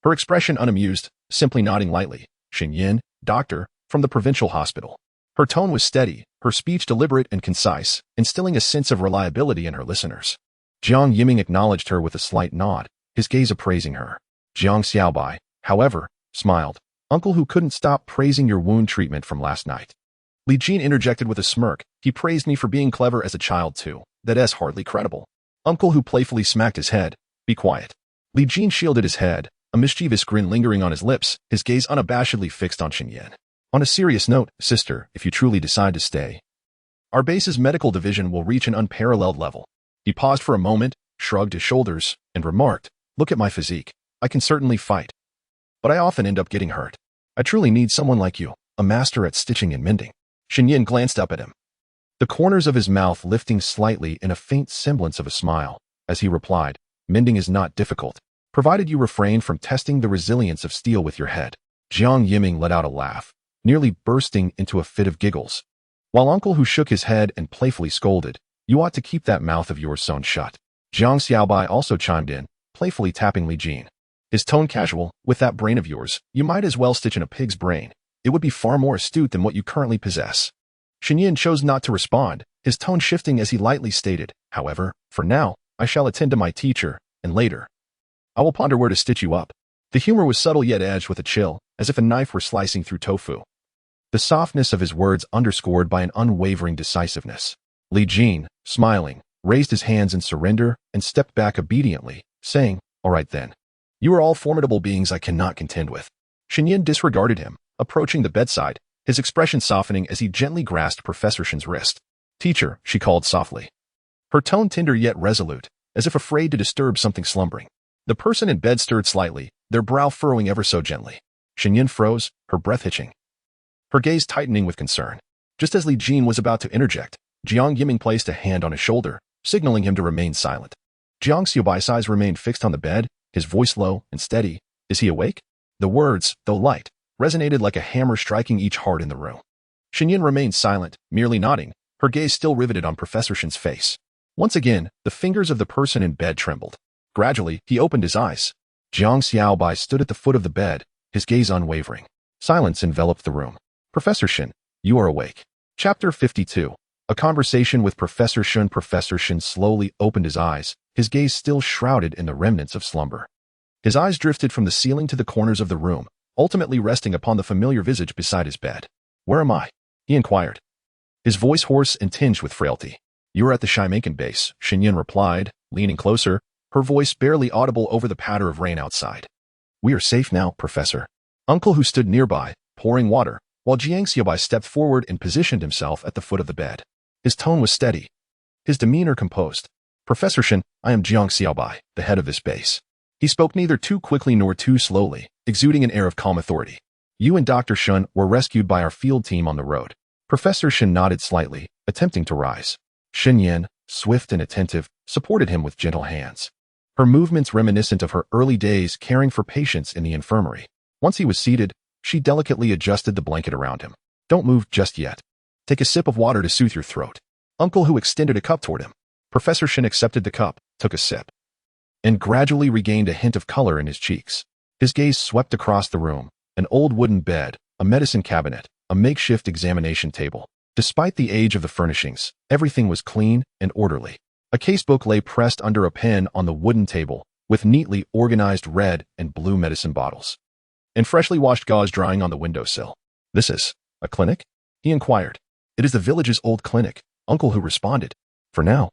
her expression unamused, simply nodding lightly. "Shen Yin, doctor, from the provincial hospital." Her tone was steady, her speech deliberate and concise, instilling a sense of reliability in her listeners. Jiang Yiming acknowledged her with a slight nod, his gaze appraising her. Jang Xiaobai, however, smiled. "Uncle Hu couldn't stop praising your wound treatment from last night." Li Jin interjected with a smirk. "He praised me for being clever as a child too. That's hardly credible." Uncle Hu playfully smacked his head. "Be quiet." Li Jin shielded his head, a mischievous grin lingering on his lips, his gaze unabashedly fixed on Shen Yin. "On a serious note, sister, if you truly decide to stay, our base's medical division will reach an unparalleled level." He paused for a moment, shrugged his shoulders, and remarked, "Look at my physique. I can certainly fight, but I often end up getting hurt. I truly need someone like you, a master at stitching and mending." Shen Yin glanced up at him, the corners of his mouth lifting slightly in a faint semblance of a smile, as he replied, "Mending is not difficult, provided you refrain from testing the resilience of steel with your head." Jiang Yiming let out a laugh, nearly bursting into a fit of giggles, while Uncle Hu shook his head and playfully scolded, You ought to keep that mouth of yours sewn shut. Jiang Xiaobai also chimed in, playfully tapping Li Jin. His tone casual, with that brain of yours, you might as well stitch in a pig's brain. It would be far more astute than what you currently possess. Shen Yin chose not to respond, his tone shifting as he lightly stated, however, for now, I shall attend to my teacher, and later, I will ponder where to stitch you up. The humor was subtle yet edged with a chill, as if a knife were slicing through tofu. The softness of his words underscored by an unwavering decisiveness. Li Jin, smiling, raised his hands in surrender and stepped back obediently, saying, all right then. You are all formidable beings I cannot contend with. Shen Yin disregarded him, approaching the bedside, his expression softening as he gently grasped Professor Shen's wrist. Teacher, she called softly. Her tone tender yet resolute, as if afraid to disturb something slumbering. The person in bed stirred slightly, their brow furrowing ever so gently. Shen Yin froze, her breath hitching, her gaze tightening with concern. Just as Li Jin was about to interject, Jiang Yiming placed a hand on his shoulder, signaling him to remain silent. Jang Xiaobai's eyes remained fixed on the bed, his voice low and steady. Is he awake? The words, though light, resonated like a hammer striking each heart in the room. Shen Yin remained silent, merely nodding, her gaze still riveted on Professor Shen's face. Once again, the fingers of the person in bed trembled. Gradually, he opened his eyes. Jang Xiaobai stood at the foot of the bed, his gaze unwavering. Silence enveloped the room. Professor Shen, you are awake. Chapter 52. A conversation with Professor Shen. Professor Shen slowly opened his eyes, his gaze still shrouded in the remnants of slumber. His eyes drifted from the ceiling to the corners of the room, ultimately resting upon the familiar visage beside his bed. Where am I? He inquired. His voice hoarse and tinged with frailty. You are at the Shaimankan base, Shen Yin replied, leaning closer, her voice barely audible over the patter of rain outside. We are safe now, Professor. Uncle, who stood nearby, pouring water, while Jiang Xiaobai stepped forward and positioned himself at the foot of the bed. His tone was steady, his demeanor composed. Professor Shen, I am Jiang Xiaobai, the head of this base. He spoke neither too quickly nor too slowly, exuding an air of calm authority. You and Dr. Shen were rescued by our field team on the road. Professor Shen nodded slightly, attempting to rise. Shen Yin, swift and attentive, supported him with gentle hands. Her movements reminiscent of her early days caring for patients in the infirmary. Once he was seated, she delicately adjusted the blanket around him. Don't move just yet. Take a sip of water to soothe your throat. Uncle, who extended a cup toward him. Professor Shen accepted the cup, took a sip, and gradually regained a hint of color in his cheeks. His gaze swept across the room, an old wooden bed, a medicine cabinet, a makeshift examination table. Despite the age of the furnishings, everything was clean and orderly. A casebook lay pressed under a pen on the wooden table, with neatly organized red and blue medicine bottles, and freshly washed gauze drying on the windowsill. This is a clinic? He inquired. It is the village's old clinic, Uncle, who responded. For now,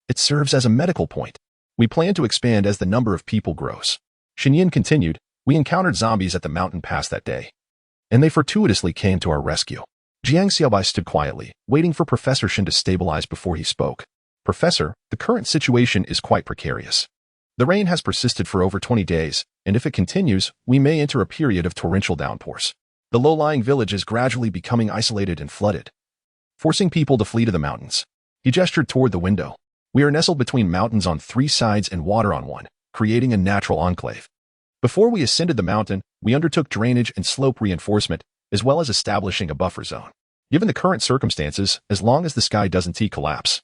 it serves as a medical point. We plan to expand as the number of people grows. Shen Yin continued, we encountered zombies at the mountain pass that day, and they fortuitously came to our rescue. Jiang Xiaobai stood quietly, waiting for Professor Shen to stabilize before he spoke. Professor, the current situation is quite precarious. The rain has persisted for over 20 days, and if it continues, we may enter a period of torrential downpours. The low-lying village is gradually becoming isolated and flooded, forcing people to flee to the mountains. He gestured toward the window. We are nestled between mountains on 3 sides and water on one, creating a natural enclave. Before we ascended the mountain, we undertook drainage and slope reinforcement, as well as establishing a buffer zone. Given the current circumstances, as long as the sky doesn't collapse,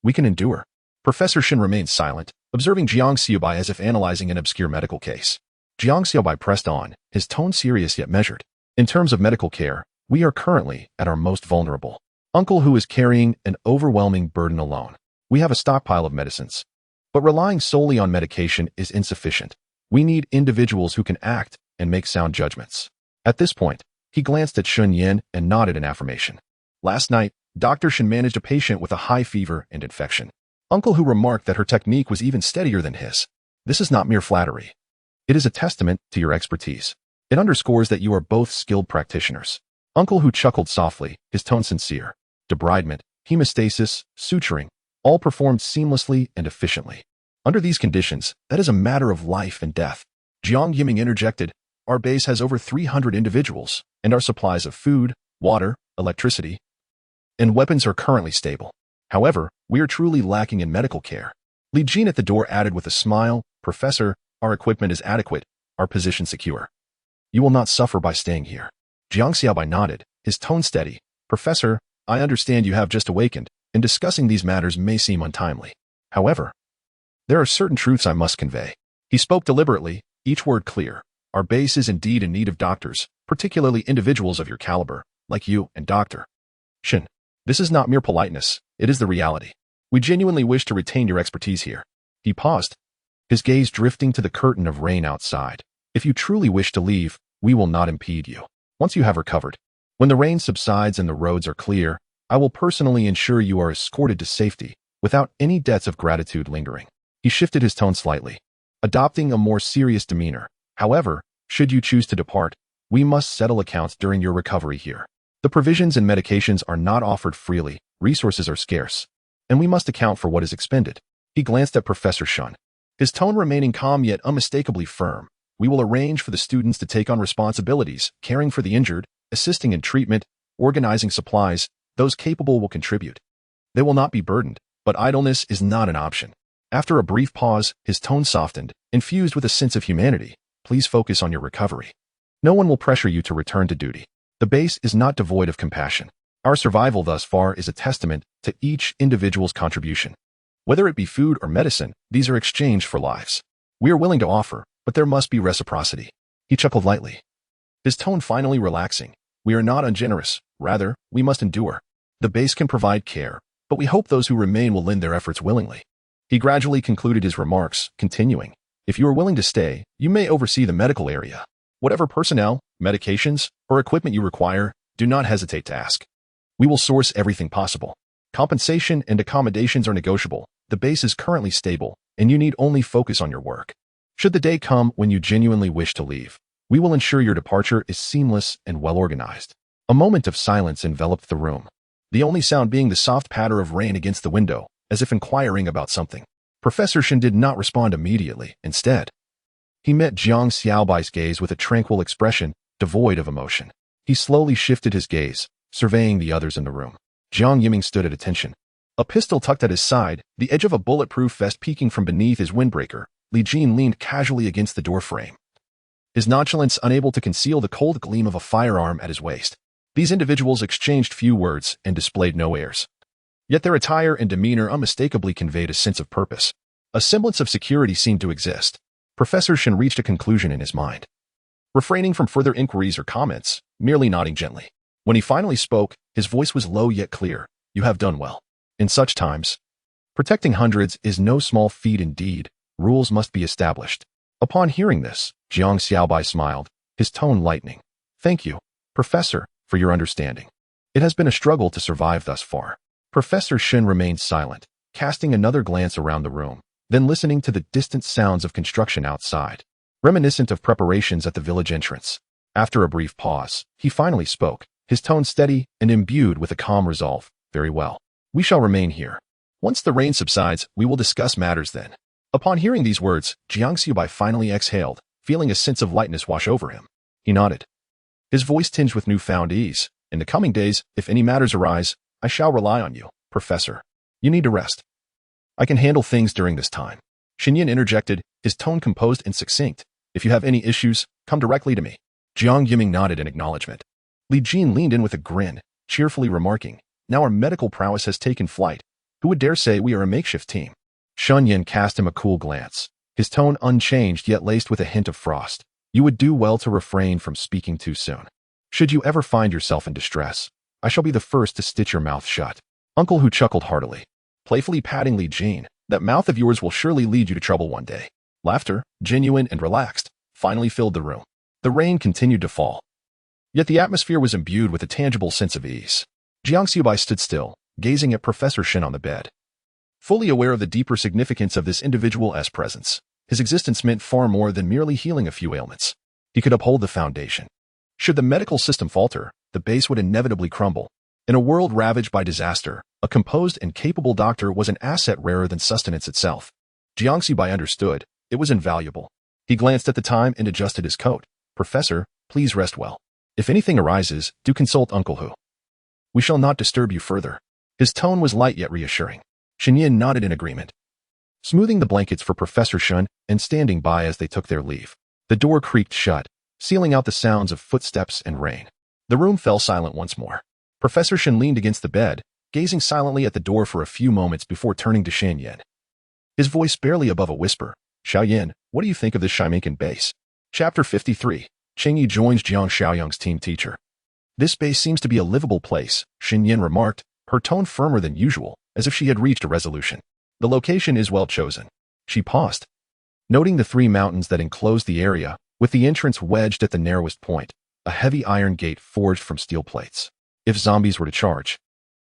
we can endure. Professor Shen remained silent, observing Jiang Xiaobai as if analyzing an obscure medical case. Jiang Xiaobai pressed on, his tone serious yet measured. In terms of medical care, we are currently at our most vulnerable. Uncle, who is carrying an overwhelming burden alone. We have a stockpile of medicines, but relying solely on medication is insufficient. We need individuals who can act and make sound judgments. At this point, he glanced at Shen Yin and nodded in affirmation. Last night, Dr. Shen managed a patient with a high fever and infection. Uncle, who remarked that her technique was even steadier than his. This is not mere flattery. It is a testament to your expertise. It underscores that you are both skilled practitioners. Uncle, who chuckled softly, his tone sincere. Debridement, hemostasis, suturing, all performed seamlessly and efficiently. Under these conditions, that is a matter of life and death. Jiang Yiming interjected, our base has over 300 individuals, and our supplies of food, water, electricity, and weapons are currently stable. However, we are truly lacking in medical care. Li Jin at the door added with a smile, Professor, our equipment is adequate, our position secure. You will not suffer by staying here. Jiang Xiaobai nodded, his tone steady. Professor, I understand you have just awakened, and discussing these matters may seem untimely. However, there are certain truths I must convey. He spoke deliberately, each word clear. Our base is indeed in need of doctors, particularly individuals of your caliber, like you and Dr. Shin. This is not mere politeness, it is the reality. We genuinely wish to retain your expertise here. He paused, his gaze drifting to the curtain of rain outside. If you truly wish to leave, we will not impede you. Once you have recovered, when the rain subsides and the roads are clear, I will personally ensure you are escorted to safety, without any debts of gratitude lingering. He shifted his tone slightly, adopting a more serious demeanor. However, should you choose to depart, we must settle accounts during your recovery here. The provisions and medications are not offered freely, resources are scarce, and we must account for what is expended. He glanced at Professor Shun, his tone remaining calm yet unmistakably firm. We will arrange for the students to take on responsibilities, caring for the injured, assisting in treatment, organizing supplies. Those capable will contribute. They will not be burdened, but idleness is not an option. After a brief pause, his tone softened, infused with a sense of humanity. Please focus on your recovery. No one will pressure you to return to duty. The base is not devoid of compassion. Our survival thus far is a testament to each individual's contribution. Whether it be food or medicine, these are exchanged for lives. We are willing to offer, but there must be reciprocity. He chuckled lightly, his tone finally relaxing. We are not ungenerous, rather, we must endure. The base can provide care, but we hope those who remain will lend their efforts willingly. He gradually concluded his remarks, continuing, if you are willing to stay, you may oversee the medical area. Whatever personnel, medications, or equipment you require, do not hesitate to ask. We will source everything possible. Compensation and accommodations are negotiable. The base is currently stable, and you need only focus on your work. Should the day come when you genuinely wish to leave, we will ensure your departure is seamless and well-organized. A moment of silence enveloped the room, the only sound being the soft patter of rain against the window, as if inquiring about something. Professor Shin did not respond immediately. Instead, he met Jang Xiaobai's gaze with a tranquil expression, devoid of emotion. He slowly shifted his gaze, surveying the others in the room. Jiang Yiming stood at attention, a pistol tucked at his side, the edge of a bulletproof vest peeking from beneath his windbreaker. Li Jin leaned casually against the doorframe, his nonchalance unable to conceal the cold gleam of a firearm at his waist. These individuals exchanged few words and displayed no airs. Yet their attire and demeanor unmistakably conveyed a sense of purpose. A semblance of security seemed to exist. Professor Shin reached a conclusion in his mind, refraining from further inquiries or comments, merely nodding gently. When he finally spoke, his voice was low yet clear. You have done well. In such times, protecting hundreds is no small feat indeed. Rules must be established. Upon hearing this, Jang Xiaobai smiled, his tone lightening. Thank you, Professor, for your understanding. It has been a struggle to survive thus far. Professor Shin remained silent, casting another glance around the room, then listening to the distant sounds of construction outside, reminiscent of preparations at the village entrance. After a brief pause, he finally spoke, his tone steady and imbued with a calm resolve. Very well. We shall remain here. Once the rain subsides, we will discuss matters then. Upon hearing these words, Jiang Xiaobai finally exhaled, feeling a sense of lightness wash over him. He nodded, his voice tinged with newfound ease. In the coming days, if any matters arise, I shall rely on you, Professor. You need to rest. I can handle things during this time. Xinyan interjected, his tone composed and succinct. If you have any issues, come directly to me. Jiang Yiming nodded in acknowledgement. Li Jin leaned in with a grin, cheerfully remarking, now our medical prowess has taken flight. Who would dare say we are a makeshift team? Shun Yin cast him a cool glance, his tone unchanged yet laced with a hint of frost. You would do well to refrain from speaking too soon. Should you ever find yourself in distress, I shall be the first to stitch your mouth shut. Uncle Hu chuckled heartily, playfully patting Li Jin. That mouth of yours will surely lead you to trouble one day. Laughter, genuine and relaxed, finally filled the room. The rain continued to fall, yet the atmosphere was imbued with a tangible sense of ease. Jiang Xiaobai stood still, gazing at Professor Shin on the bed, fully aware of the deeper significance of this individual's presence. His existence meant far more than merely healing a few ailments. He could uphold the foundation. Should the medical system falter, the base would inevitably crumble. In a world ravaged by disaster, a composed and capable doctor was an asset rarer than sustenance itself. Jiang Xiaobai understood. It was invaluable. He glanced at the time and adjusted his coat. Professor, please rest well. If anything arises, do consult Uncle Hu. We shall not disturb you further. His tone was light yet reassuring. Xinyan nodded in agreement, smoothing the blankets for Professor Shun and standing by as they took their leave. The door creaked shut, sealing out the sounds of footsteps and rain. The room fell silent once more. Professor Shin leaned against the bed, gazing silently at the door for a few moments before turning to Shan Yin. His voice barely above a whisper. Xiao Yin, what do you think of this Shiminkan base? Chapter 53. Cheng Yi joins Jiang Xiaoyang's team teacher. This base seems to be a livable place, Shan Yin remarked, her tone firmer than usual, as if she had reached a resolution. The location is well chosen. She paused, noting the 3 mountains that enclosed the area, with the entrance wedged at the narrowest point, a heavy iron gate forged from steel plates. If zombies were to charge,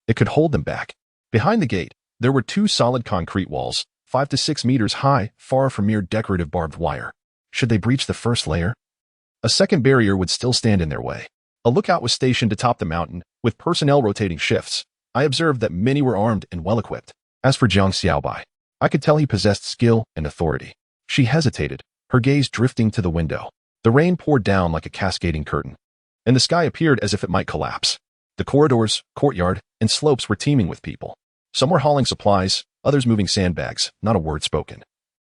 it could hold them back. Behind the gate, there were 2 solid concrete walls, 5 to 6 meters high, far from mere decorative barbed wire. Should they breach the first layer, a second barrier would still stand in their way. A lookout was stationed atop the mountain, with personnel rotating shifts. I observed that many were armed and well-equipped. As for Jang Xiaobai, I could tell he possessed skill and authority. She hesitated, her gaze drifting to the window. The rain poured down like a cascading curtain, and the sky appeared as if it might collapse. The corridors, courtyard, and slopes were teeming with people. Some were hauling supplies, others moving sandbags, not a word spoken.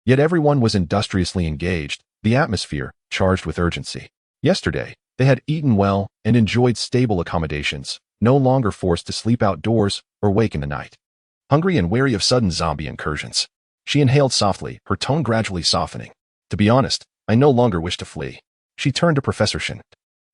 Yet everyone was industriously engaged, the atmosphere charged with urgency. Yesterday, they had eaten well and enjoyed stable accommodations, no longer forced to sleep outdoors or wake in the night. Hungry and wary of sudden zombie incursions, she inhaled softly, her tone gradually softening. To be honest, I no longer wish to flee. She turned to Professor Shen,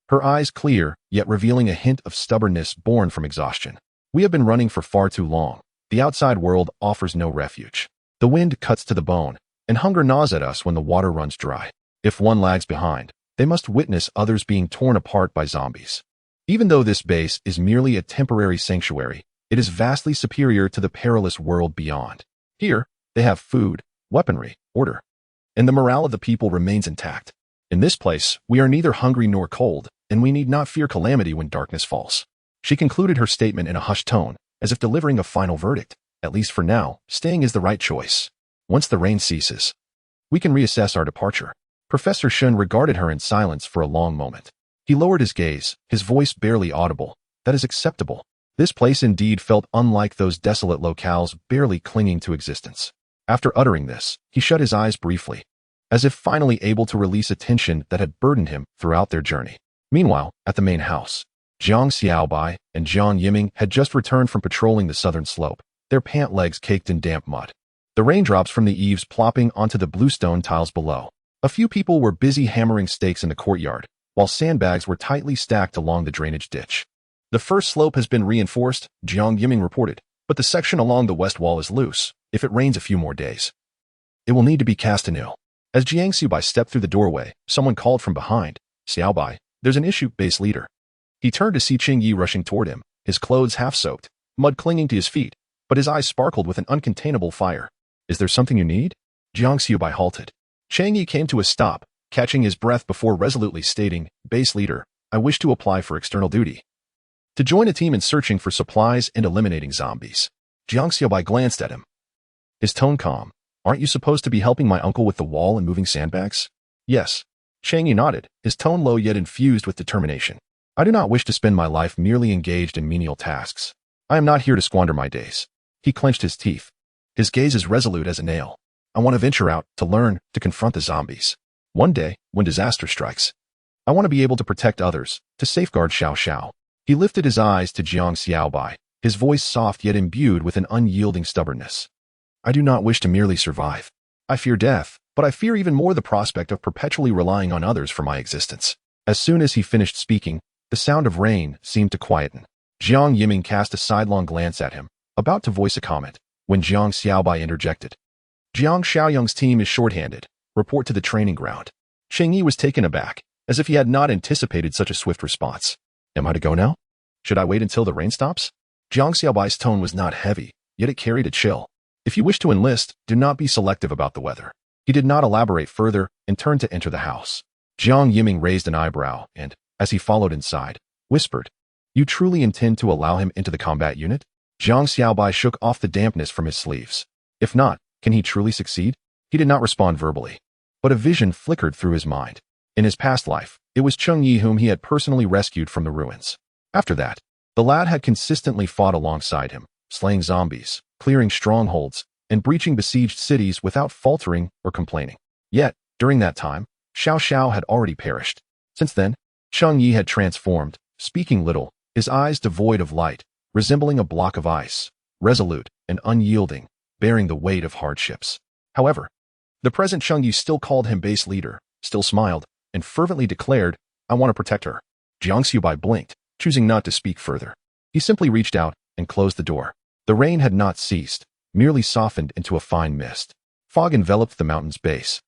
her eyes clear, yet revealing a hint of stubbornness born from exhaustion. We have been running for far too long. The outside world offers no refuge. The wind cuts to the bone, and hunger gnaws at us when the water runs dry. If one lags behind, they must witness others being torn apart by zombies. Even though this base is merely a temporary sanctuary, it is vastly superior to the perilous world beyond. Here, they have food, weaponry, order, and the morale of the people remains intact. In this place, we are neither hungry nor cold, and we need not fear calamity when darkness falls. She concluded her statement in a hushed tone, as if delivering a final verdict. At least for now, staying is the right choice. Once the rain ceases, we can reassess our departure. Professor Shen regarded her in silence for a long moment. He lowered his gaze, his voice barely audible. That is acceptable. This place indeed felt unlike those desolate locales barely clinging to existence. After uttering this, he shut his eyes briefly, as if finally able to release a tension that had burdened him throughout their journey. Meanwhile, at the main house, Jang Xiaobai and Jiang Yiming had just returned from patrolling the southern slope, their pant legs caked in damp mud. The raindrops from the eaves plopping onto the bluestone tiles below. A few people were busy hammering stakes in the courtyard, while sandbags were tightly stacked along the drainage ditch. The first slope has been reinforced, Jiang Yiming reported, but the section along the west wall is loose. If it rains a few more days, it will need to be cast anew. As Jiang Xiaobai stepped through the doorway, someone called from behind, Xiaobai, there's an issue, base leader. He turned to see Cheng Yi rushing toward him, his clothes half-soaked, mud clinging to his feet, but his eyes sparkled with an uncontainable fire. Is there something you need? Jiang Xiaobai halted. Cheng Yi came to a stop, catching his breath before resolutely stating, base leader, I wish to apply for external duty. To join a team in searching for supplies and eliminating zombies. Jiang Xiaobai glanced at him, his tone calm. Aren't you supposed to be helping my uncle with the wall and moving sandbags? Yes. Cheng Yi nodded, his tone low yet infused with determination. I do not wish to spend my life merely engaged in menial tasks. I am not here to squander my days. He clenched his teeth, his gaze as resolute as a nail. I want to venture out, to learn, to confront the zombies. One day, when disaster strikes, I want to be able to protect others, to safeguard Xiao Xiao. He lifted his eyes to Jiang Xiaobai, his voice soft yet imbued with an unyielding stubbornness. I do not wish to merely survive. I fear death, but I fear even more the prospect of perpetually relying on others for my existence. As soon as he finished speaking, the sound of rain seemed to quieten. Jiang Yiming cast a sidelong glance at him, about to voice a comment, when Jiang Xiaobai interjected. Jiang Xiaoyang's team is shorthanded. Report to the training ground. Cheng Yi was taken aback, as if he had not anticipated such a swift response. Am I to go now? Should I wait until the rain stops? Jiang Xiaobai's tone was not heavy, yet it carried a chill. If you wish to enlist, do not be selective about the weather. He did not elaborate further and turned to enter the house. Jiang Yiming raised an eyebrow and, as he followed inside, whispered, You truly intend to allow him into the combat unit? Jang Xiaobai shook off the dampness from his sleeves. If not, can he truly succeed? He did not respond verbally, but a vision flickered through his mind. In his past life, it was Cheng Yi whom he had personally rescued from the ruins. After that, the lad had consistently fought alongside him, slaying zombies, clearing strongholds, and breaching besieged cities without faltering or complaining. Yet, during that time, Xiao Xiao had already perished. Since then, Cheng Yi had transformed, speaking little, his eyes devoid of light, resembling a block of ice, resolute and unyielding, bearing the weight of hardships. However, the present Cheng Yi still called him base leader, still smiled, and fervently declared, "I want to protect her." Jiang Xiaobai blinked, choosing not to speak further. He simply reached out and closed the door. The rain had not ceased, merely softened into a fine mist. Fog enveloped the mountain's base,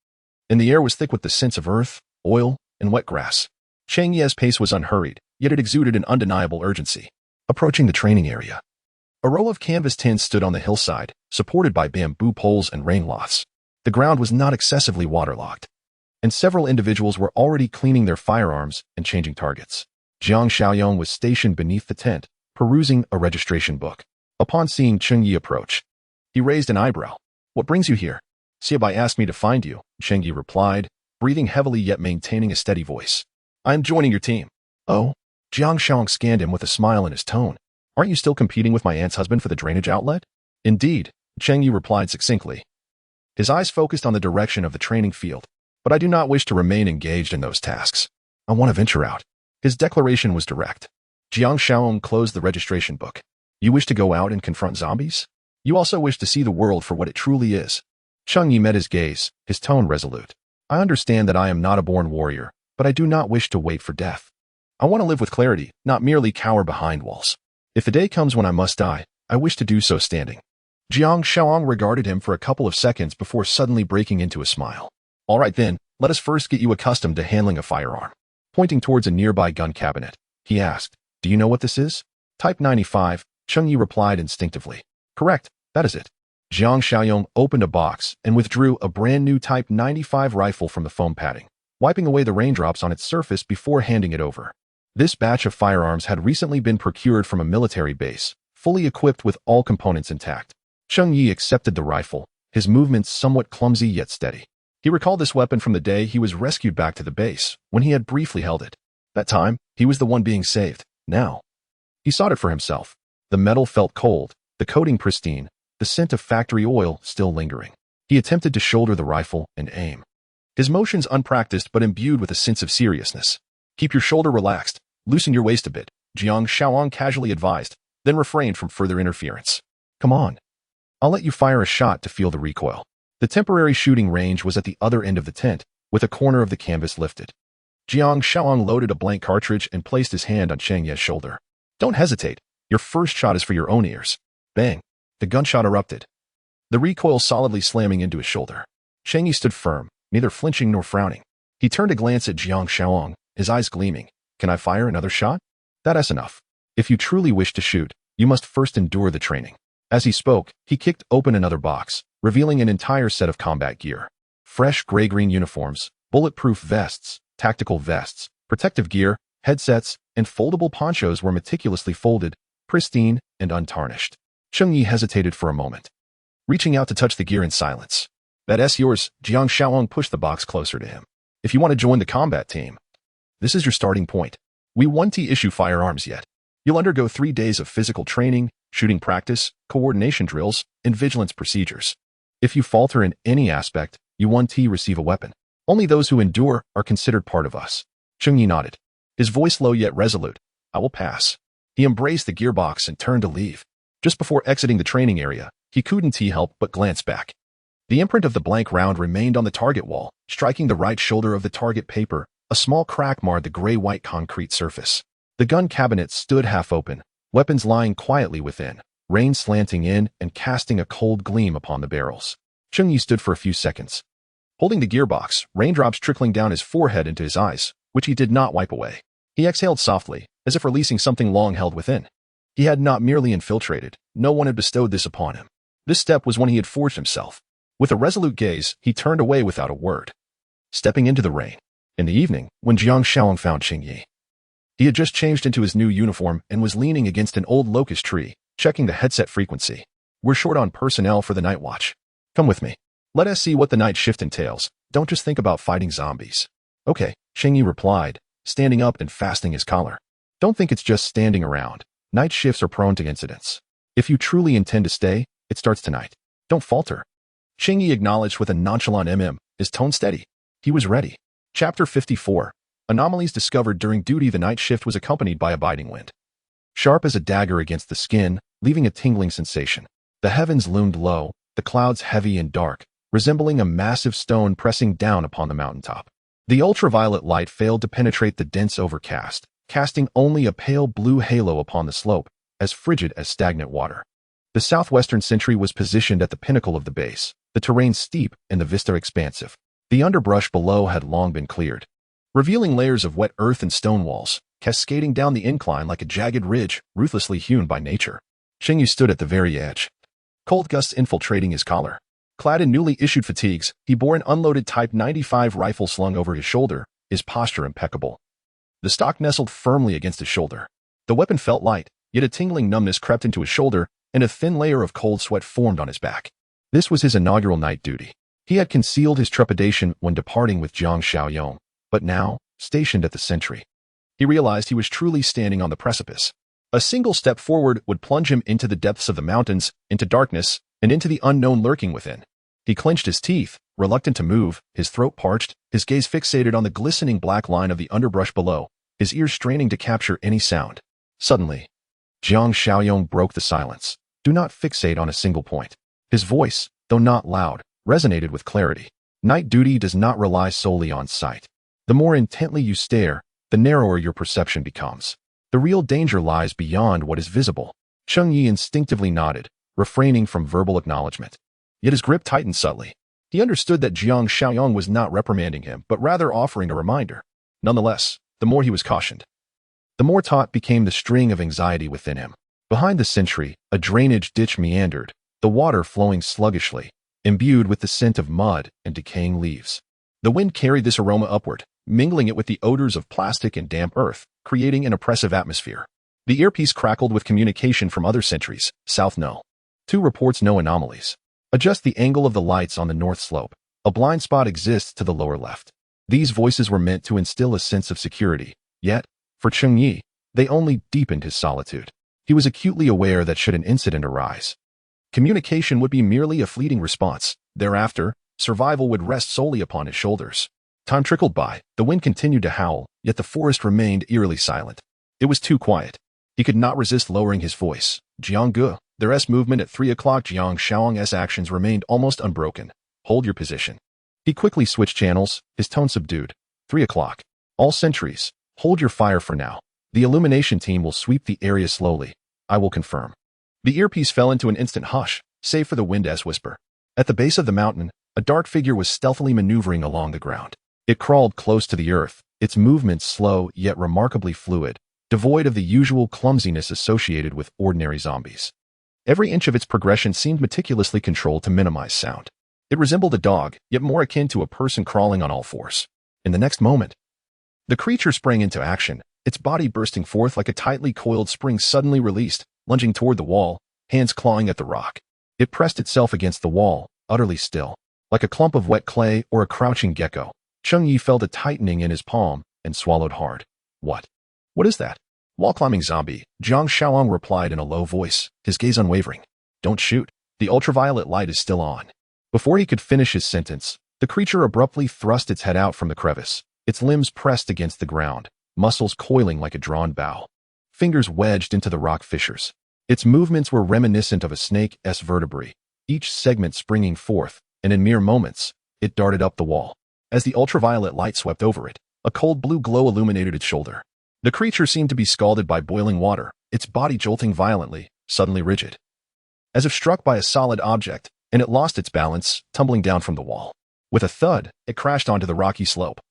and the air was thick with the scents of earth, oil, and wet grass. Cheng Yi's pace was unhurried, yet it exuded an undeniable urgency. Approaching the training area, a row of canvas tents stood on the hillside, supported by bamboo poles and rain lots. The ground was not excessively waterlogged, and several individuals were already cleaning their firearms and changing targets. Jiang Xiaobai was stationed beneath the tent, perusing a registration book. Upon seeing Cheng Yi approach, he raised an eyebrow. "What brings you here?" "Xiaobai asked me to find you," Cheng Yi replied, breathing heavily yet maintaining a steady voice. "I am joining your team." "Oh?" Jiang Xiaobai scanned him with a smile in his tone. "Aren't you still competing with my aunt's husband for the drainage outlet?" "Indeed," Cheng Yi replied succinctly. His eyes focused on the direction of the training field. "But I do not wish to remain engaged in those tasks. I want to venture out." His declaration was direct. Jiang Xiaobai closed the registration book. "You wish to go out and confront zombies? You also wish to see the world for what it truly is?" Cheng Yi met his gaze, his tone resolute. "I understand that I am not a born warrior, but I do not wish to wait for death. I want to live with clarity, not merely cower behind walls. If the day comes when I must die, I wish to do so standing." Jiang Xiaobai regarded him for a couple of seconds before suddenly breaking into a smile. "All right then, let us first get you accustomed to handling a firearm." Pointing towards a nearby gun cabinet, he asked, "Do you know what this is?" "Type 95, Cheng Yi replied instinctively. "Correct, that is it." Jiang Xiaobai opened a box and withdrew a brand new Type 95 rifle from the foam padding, wiping away the raindrops on its surface before handing it over. This batch of firearms had recently been procured from a military base, fully equipped with all components intact. Cheng Yi accepted the rifle, his movements somewhat clumsy yet steady. He recalled this weapon from the day he was rescued back to the base, when he had briefly held it. That time, he was the one being saved. Now, he sought it for himself. The metal felt cold, the coating pristine, the scent of factory oil still lingering. He attempted to shoulder the rifle and aim. His motions unpracticed but imbued with a sense of seriousness. "Keep your shoulder relaxed, loosen your waist a bit," Jiang Xiaobai casually advised, then refrained from further interference. "Come on. I'll let you fire a shot to feel the recoil." The temporary shooting range was at the other end of the tent, with a corner of the canvas lifted. Jiang Xiaobai loaded a blank cartridge and placed his hand on Cheng Yi's shoulder. "Don't hesitate. Your first shot is for your own ears." Bang! The gunshot erupted, the recoil solidly slamming into his shoulder. Cheng Yi stood firm, neither flinching nor frowning. He turned to glance at Jiang Xiaobai, his eyes gleaming. "Can I fire another shot?" "That's enough. If you truly wish to shoot, you must first endure the training." As he spoke, he kicked open another box, revealing an entire set of combat gear. Fresh gray-green uniforms, bulletproof vests, tactical vests, protective gear, headsets, and foldable ponchos were meticulously folded, pristine and untarnished. Cheng Yi hesitated for a moment, reaching out to touch the gear in silence. "That's yours." Jiang Xiaobai pushed the box closer to him. "If you want to join the combat team, this is your starting point. We won't issue firearms yet. You'll undergo 3 days of physical training, shooting practice, coordination drills, and vigilance procedures. If you falter in any aspect, you won't receive a weapon. Only those who endure are considered part of us." Cheng Yi nodded, his voice low yet resolute. "I will pass." He embraced the gearbox and turned to leave. Just before exiting the training area, he couldn't help but glance back. The imprint of the blank round remained on the target wall, striking the right shoulder of the target paper. A small crack marred the gray-white concrete surface. The gun cabinet stood half open, weapons lying quietly within, rain slanting in and casting a cold gleam upon the barrels. Cheng Yi stood for a few seconds, holding the gearbox, raindrops trickling down his forehead into his eyes, which he did not wipe away. He exhaled softly, as if releasing something long held within. He had not merely infiltrated, no one had bestowed this upon him. This step was one he had forged himself. With a resolute gaze, he turned away without a word, stepping into the rain. In the evening, when Jiang Xiaobai found Cheng Yi, he had just changed into his new uniform and was leaning against an old locust tree, checking the headset frequency. "We're short on personnel for the night watch. Come with me. Let us see what the night shift entails. Don't just think about fighting zombies." "Okay," Cheng Yi replied, standing up and fastening his collar. "Don't think it's just standing around. Night shifts are prone to incidents. If you truly intend to stay, it starts tonight. Don't falter." Cheng Yi acknowledged with a nonchalant his tone steady. He was ready. Chapter 54. Anomalies discovered during duty. The night shift was accompanied by a biting wind. sharp as a dagger against the skin, leaving a tingling sensation. The heavens loomed low, the clouds heavy and dark, resembling a massive stone pressing down upon the mountaintop. The ultraviolet light failed to penetrate the dense overcast, casting only a pale blue halo upon the slope, as frigid as stagnant water. The southwestern sentry was positioned at the pinnacle of the base, the terrain steep and the vista expansive. The underbrush below had long been cleared, revealing layers of wet earth and stone walls, cascading down the incline like a jagged ridge ruthlessly hewn by nature. Cheng Yu stood at the very edge, cold gusts infiltrating his collar. Clad in newly issued fatigues, he bore an unloaded Type 95 rifle slung over his shoulder, his posture impeccable. The stock nestled firmly against his shoulder. The weapon felt light, yet a tingling numbness crept into his shoulder, and a thin layer of cold sweat formed on his back. This was his inaugural night duty. He had concealed his trepidation when departing with Jang Xiaobai, but now, stationed at the sentry, he realized he was truly standing on the precipice. A single step forward would plunge him into the depths of the mountains, into darkness, and into the unknown lurking within. He clenched his teeth, reluctant to move, his throat parched, his gaze fixated on the glistening black line of the underbrush below, his ears straining to capture any sound. Suddenly, Jang Xiaobai broke the silence. Do not fixate on a single point. His voice, though not loud, resonated with clarity. Night duty does not rely solely on sight. The more intently you stare, the narrower your perception becomes. The real danger lies beyond what is visible. Cheng Yi instinctively nodded, refraining from verbal acknowledgement. Yet his grip tightened subtly. He understood that Jang Xiaobai was not reprimanding him, but rather offering a reminder. Nonetheless, the more he was cautioned, the more taut became the string of anxiety within him. Behind the sentry, a drainage ditch meandered, the water flowing sluggishly, imbued with the scent of mud and decaying leaves. The wind carried this aroma upward, mingling it with the odors of plastic and damp earth, creating an oppressive atmosphere. The earpiece crackled with communication from other sentries. South no. 2 reports no anomalies. Adjust the angle of the lights on the north slope. A blind spot exists to the lower left. These voices were meant to instill a sense of security, yet, for Cheng Yi, they only deepened his solitude. He was acutely aware that should an incident arise, communication would be merely a fleeting response. Thereafter, survival would rest solely upon his shoulders. Time trickled by, the wind continued to howl, yet the forest remained eerily silent. It was too quiet. He could not resist lowering his voice. Jiang Gu, their S movement at 3 o'clock. Jiang Xiaobai's actions remained almost unbroken. Hold your position. He quickly switched channels, his tone subdued. 3 o'clock. All sentries, hold your fire for now. The illumination team will sweep the area slowly. I will confirm. The earpiece fell into an instant hush, save for the wind-s whisper. At the base of the mountain, a dark figure was stealthily maneuvering along the ground. It crawled close to the earth, its movements slow yet remarkably fluid, devoid of the usual clumsiness associated with ordinary zombies. Every inch of its progression seemed meticulously controlled to minimize sound. It resembled a dog, yet more akin to a person crawling on all fours. In the next moment, the creature sprang into action, its body bursting forth like a tightly coiled spring suddenly released, lunging toward the wall, hands clawing at the rock. It pressed itself against the wall, utterly still, like a clump of wet clay or a crouching gecko. Cheng Yi felt a tightening in his palm and swallowed hard. What? What is that? Wall-climbing zombie, Jang Xiaobai replied in a low voice, his gaze unwavering. Don't shoot. The ultraviolet light is still on. Before he could finish his sentence, the creature abruptly thrust its head out from the crevice, its limbs pressed against the ground, muscles coiling like a drawn bow, fingers wedged into the rock fissures. Its movements were reminiscent of a snake's vertebrae, each segment springing forth, and in mere moments, it darted up the wall. As the ultraviolet light swept over it, a cold blue glow illuminated its shoulder. The creature seemed to be scalded by boiling water, its body jolting violently, suddenly rigid, as if struck by a solid object, and it lost its balance, tumbling down from the wall. With a thud, it crashed onto the rocky slope,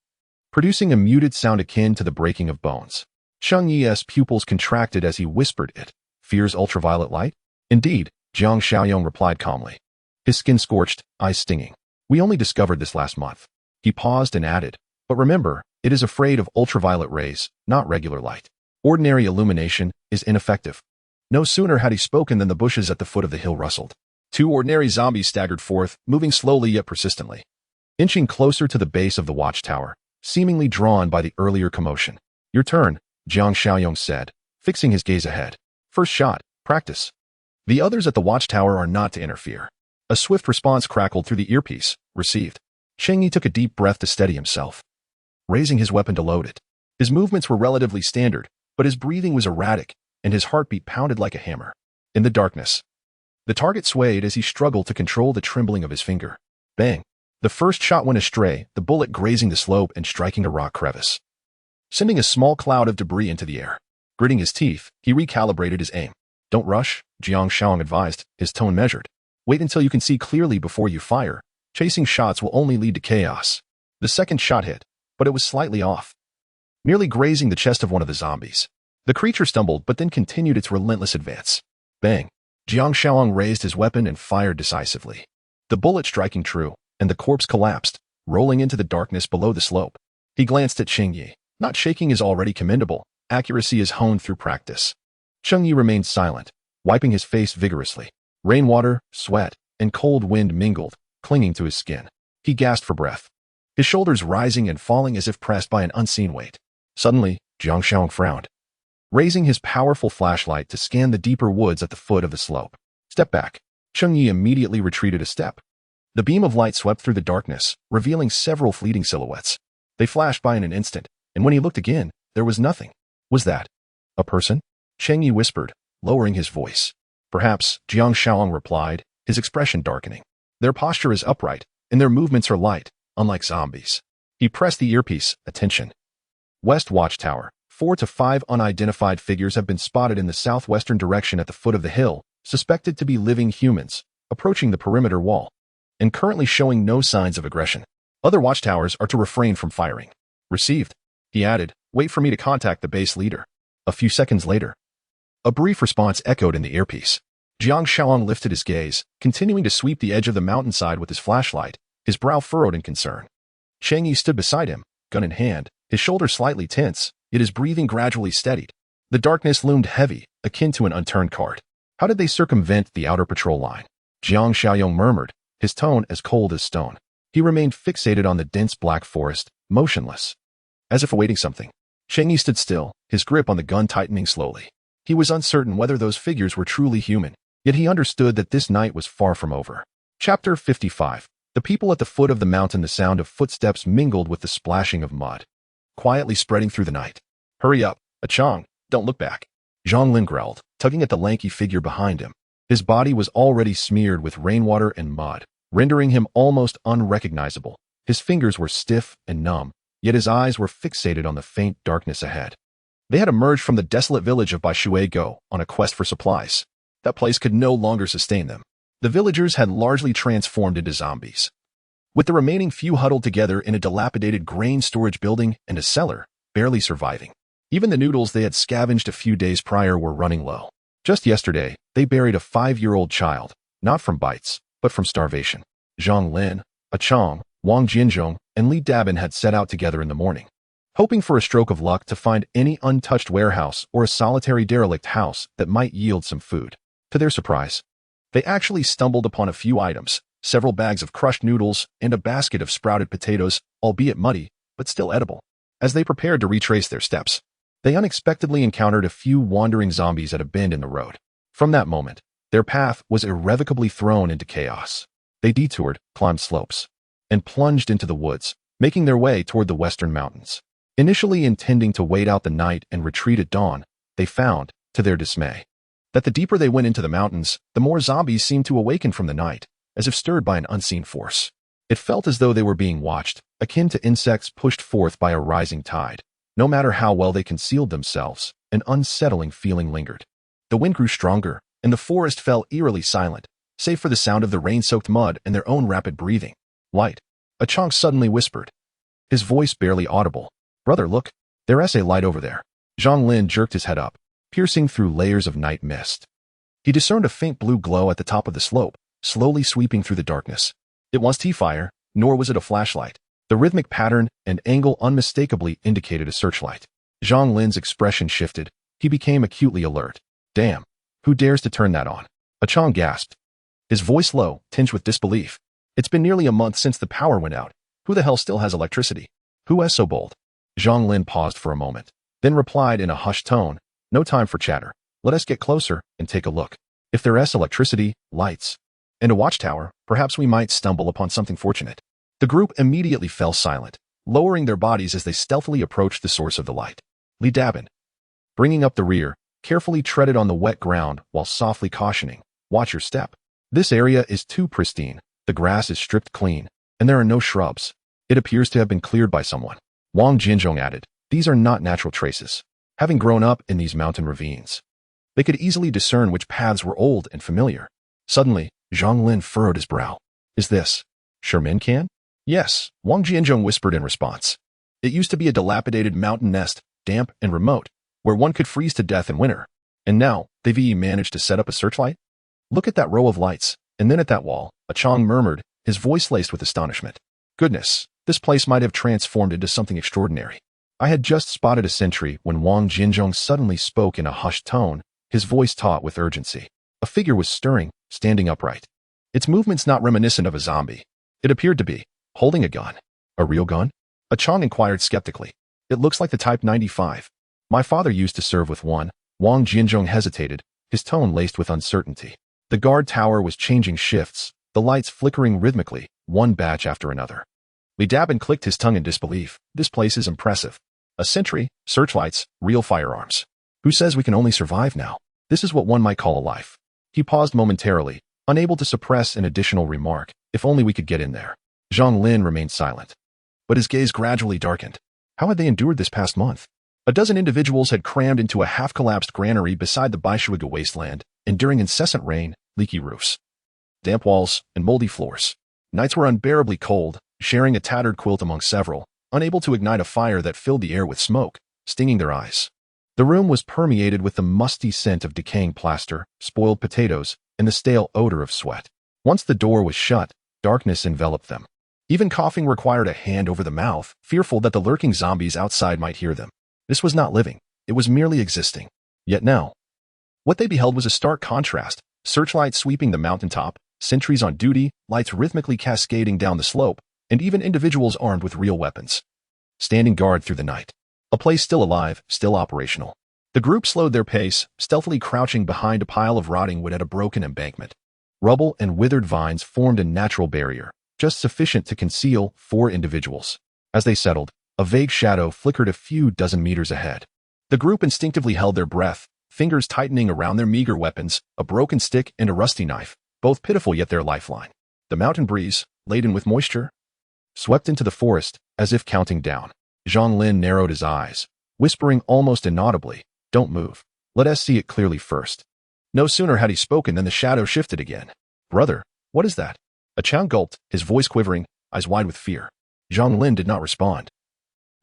producing a muted sound akin to the breaking of bones. Cheng Yi's pupils contracted as he whispered it. Fears ultraviolet light? Indeed, Jang Xiaobai replied calmly, his skin scorched, eyes stinging. We only discovered this last month. He paused and added, but remember, it is afraid of ultraviolet rays, not regular light. Ordinary illumination is ineffective. No sooner had he spoken than the bushes at the foot of the hill rustled. 2 ordinary zombies staggered forth, moving slowly yet persistently, inching closer to the base of the watchtower, seemingly drawn by the earlier commotion. Your turn, Jang Xiaobai said, fixing his gaze ahead. First shot, practice. The others at the watchtower are not to interfere. A swift response crackled through the earpiece, received. Cheng Yi took a deep breath to steady himself, raising his weapon to load it. His movements were relatively standard, but his breathing was erratic, and his heartbeat pounded like a hammer. In the darkness, the target swayed as he struggled to control the trembling of his finger. Bang! The first shot went astray, the bullet grazing the slope and striking a rock crevice, sending a small cloud of debris into the air. Gritting his teeth, he recalibrated his aim. Don't rush, Jiang Xiaobai advised, his tone measured. Wait until you can see clearly before you fire. Chasing shots will only lead to chaos. The second shot hit, but it was slightly off, nearly grazing the chest of one of the zombies. The creature stumbled but then continued its relentless advance. Bang! Jiang Xiaobai raised his weapon and fired decisively. The bullet striking true, and the corpse collapsed, rolling into the darkness below the slope. He glanced at Cheng Yi. Not shaking is already commendable. Accuracy is honed through practice. Cheng Yi remained silent, wiping his face vigorously. Rainwater, sweat, and cold wind mingled, clinging to his skin. He gasped for breath, his shoulders rising and falling as if pressed by an unseen weight. Suddenly, Jiang Xiaobai frowned, raising his powerful flashlight to scan the deeper woods at the foot of the slope. Step back. Cheng Yi immediately retreated a step. The beam of light swept through the darkness, revealing several fleeting silhouettes. They flashed by in an instant, and when he looked again, there was nothing. Was that a person? Cheng Yi whispered, lowering his voice. Perhaps, Jiang Xiaobai replied, his expression darkening. Their posture is upright, and their movements are light, unlike zombies. He pressed the earpiece. Attention. West Watchtower. 4 to 5 unidentified figures have been spotted in the southwestern direction at the foot of the hill, suspected to be living humans, approaching the perimeter wall, and currently showing no signs of aggression. Other watchtowers are to refrain from firing. Received. He added, wait for me to contact the base leader. A few seconds later, a brief response echoed in the earpiece. Jiang Xiaobai lifted his gaze, continuing to sweep the edge of the mountainside with his flashlight, his brow furrowed in concern. Cheng Yi stood beside him, gun in hand, his shoulders slightly tense, yet his breathing gradually steadied. The darkness loomed heavy, akin to an unturned cart. How did they circumvent the outer patrol line? Jiang Xiaobai murmured, his tone as cold as stone. He remained fixated on the dense black forest, motionless, as if awaiting something. Cheng Yi stood still, his grip on the gun tightening slowly. He was uncertain whether those figures were truly human, yet he understood that this night was far from over. Chapter 55. The people at the foot of the mountain. The sound of footsteps mingled with the splashing of mud, quietly spreading through the night. Hurry up, Achang, don't look back. Zhang Lin growled, tugging at the lanky figure behind him. His body was already smeared with rainwater and mud, rendering him almost unrecognizable. His fingers were stiff and numb, yet his eyes were fixated on the faint darkness ahead. They had emerged from the desolate village of Baishuego on a quest for supplies. That place could no longer sustain them. The villagers had largely transformed into zombies, with the remaining few huddled together in a dilapidated grain storage building and a cellar, barely surviving. Even the noodles they had scavenged a few days prior were running low. Just yesterday, they buried a 5-year-old child, not from bites, but from starvation. Zhang Lin, Achang, Wang Jinzhong, and Li Dabin had set out together in the morning, hoping for a stroke of luck to find any untouched warehouse or a solitary derelict house that might yield some food. To their surprise, they actually stumbled upon a few items, several bags of crushed noodles and a basket of sprouted potatoes, albeit muddy, but still edible. As they prepared to retrace their steps, they unexpectedly encountered a few wandering zombies at a bend in the road. From that moment, their path was irrevocably thrown into chaos. They detoured, climbed slopes, and plunged into the woods, making their way toward the western mountains. Initially intending to wait out the night and retreat at dawn, they found, to their dismay, that the deeper they went into the mountains, the more zombies seemed to awaken from the night, as if stirred by an unseen force. It felt as though they were being watched, akin to insects pushed forth by a rising tide. No matter how well they concealed themselves, an unsettling feeling lingered. The wind grew stronger, and the forest fell eerily silent, save for the sound of the rain-soaked mud and their own rapid breathing. Light. Achang suddenly whispered, his voice barely audible. Brother, look, there's a light over there. Zhang Lin jerked his head up, piercing through layers of night mist. He discerned a faint blue glow at the top of the slope, slowly sweeping through the darkness. It wasn't T-fire, nor was it a flashlight. The rhythmic pattern and angle unmistakably indicated a searchlight. Zhang Lin's expression shifted. He became acutely alert. Damn, who dares to turn that on? Achang gasped, his voice low, tinged with disbelief. It's been nearly a month since the power went out. Who the hell still has electricity? Who is so bold? Zhang Lin paused for a moment, then replied in a hushed tone, no time for chatter. Let us get closer and take a look. If there is electricity, lights, and a watchtower, perhaps we might stumble upon something fortunate. The group immediately fell silent, lowering their bodies as they stealthily approached the source of the light. Li Dabin, bringing up the rear, carefully treaded on the wet ground while softly cautioning, "Watch your step. This area is too pristine. The grass is stripped clean, and there are no shrubs. It appears to have been cleared by someone." Wang Jinzhong added, "These are not natural traces. Having grown up in these mountain ravines, they could easily discern which paths were old and familiar." Suddenly, Zhang Lin furrowed his brow. "Is this Sherman Can?" "Yes," Wang Jianzhong whispered in response. "It used to be a dilapidated mountain nest, damp and remote, where one could freeze to death in winter. And now, they've managed to set up a searchlight? Look at that row of lights, and then at that wall," a Chong murmured, his voice laced with astonishment. "Goodness, this place might have transformed into something extraordinary." I had just spotted a sentry when Wang Jinzhong suddenly spoke in a hushed tone, his voice taut with urgency. A figure was stirring, standing upright. Its movements not reminiscent of a zombie. It appeared to be holding a gun. "A real gun?" a Chong inquired skeptically. "It looks like the Type 95. My father used to serve with one." Wang Jinzhong hesitated, his tone laced with uncertainty. The guard tower was changing shifts, the lights flickering rhythmically, one batch after another. Li Dabin clicked his tongue in disbelief. "This place is impressive. A sentry, searchlights, real firearms. Who says we can only survive now? This is what one might call a life." He paused momentarily, unable to suppress an additional remark. "If only we could get in there." Zhang Lin remained silent, but his gaze gradually darkened. How had they endured this past month? A dozen individuals had crammed into a half-collapsed granary beside the Baishuiga wasteland, enduring incessant rain, leaky roofs, damp walls, and moldy floors. Nights were unbearably cold, sharing a tattered quilt among several, unable to ignite a fire that filled the air with smoke, stinging their eyes. The room was permeated with the musty scent of decaying plaster, spoiled potatoes, and the stale odor of sweat. Once the door was shut, darkness enveloped them. Even coughing required a hand over the mouth, fearful that the lurking zombies outside might hear them. This was not living, it was merely existing. Yet now, what they beheld was a stark contrast: searchlights sweeping the mountaintop, sentries on duty, lights rhythmically cascading down the slope, and even individuals armed with real weapons, standing guard through the night. A place still alive, still operational. The group slowed their pace, stealthily crouching behind a pile of rotting wood at a broken embankment. Rubble and withered vines formed a natural barrier, just sufficient to conceal 4 individuals. As they settled, a vague shadow flickered a few dozen meters ahead. The group instinctively held their breath, fingers tightening around their meager weapons, a broken stick and a rusty knife, both pitiful yet their lifeline. The mountain breeze, laden with moisture, swept into the forest, as if counting down. Zhang Lin narrowed his eyes, whispering almost inaudibly, "Don't move. Let us see it clearly first." No sooner had he spoken than the shadow shifted again. "Brother, what is that?" A Chang gulped, his voice quivering, eyes wide with fear. Zhang Lin did not respond,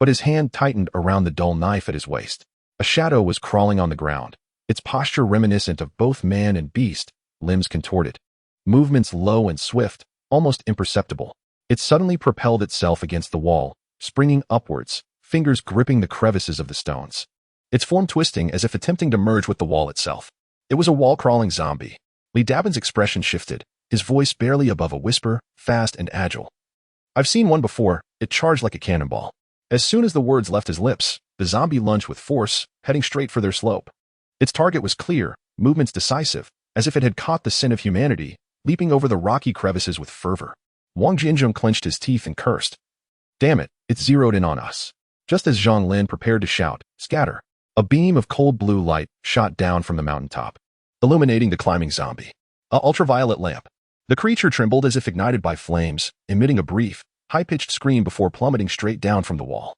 but his hand tightened around the dull knife at his waist. A shadow was crawling on the ground, its posture reminiscent of both man and beast, limbs contorted, movements low and swift, almost imperceptible. It suddenly propelled itself against the wall, springing upwards, fingers gripping the crevices of the stones. Its form twisting as if attempting to merge with the wall itself. It was a wall-crawling zombie. Li Dabin's expression shifted, his voice barely above a whisper, fast and agile. "I've seen one before. It charged like a cannonball." As soon as the words left his lips, the zombie lunged with force, heading straight for their slope. Its target was clear, movements decisive, as if it had caught the scent of humanity, leaping over the rocky crevices with fervor. Wang Jinzhong clenched his teeth and cursed. "Damn it, it's zeroed in on us." Just as Zhang Lin prepared to shout, "Scatter!" a beam of cold blue light shot down from the mountaintop, illuminating the climbing zombie. A ultraviolet lamp. The creature trembled as if ignited by flames, emitting a brief, high-pitched scream before plummeting straight down from the wall,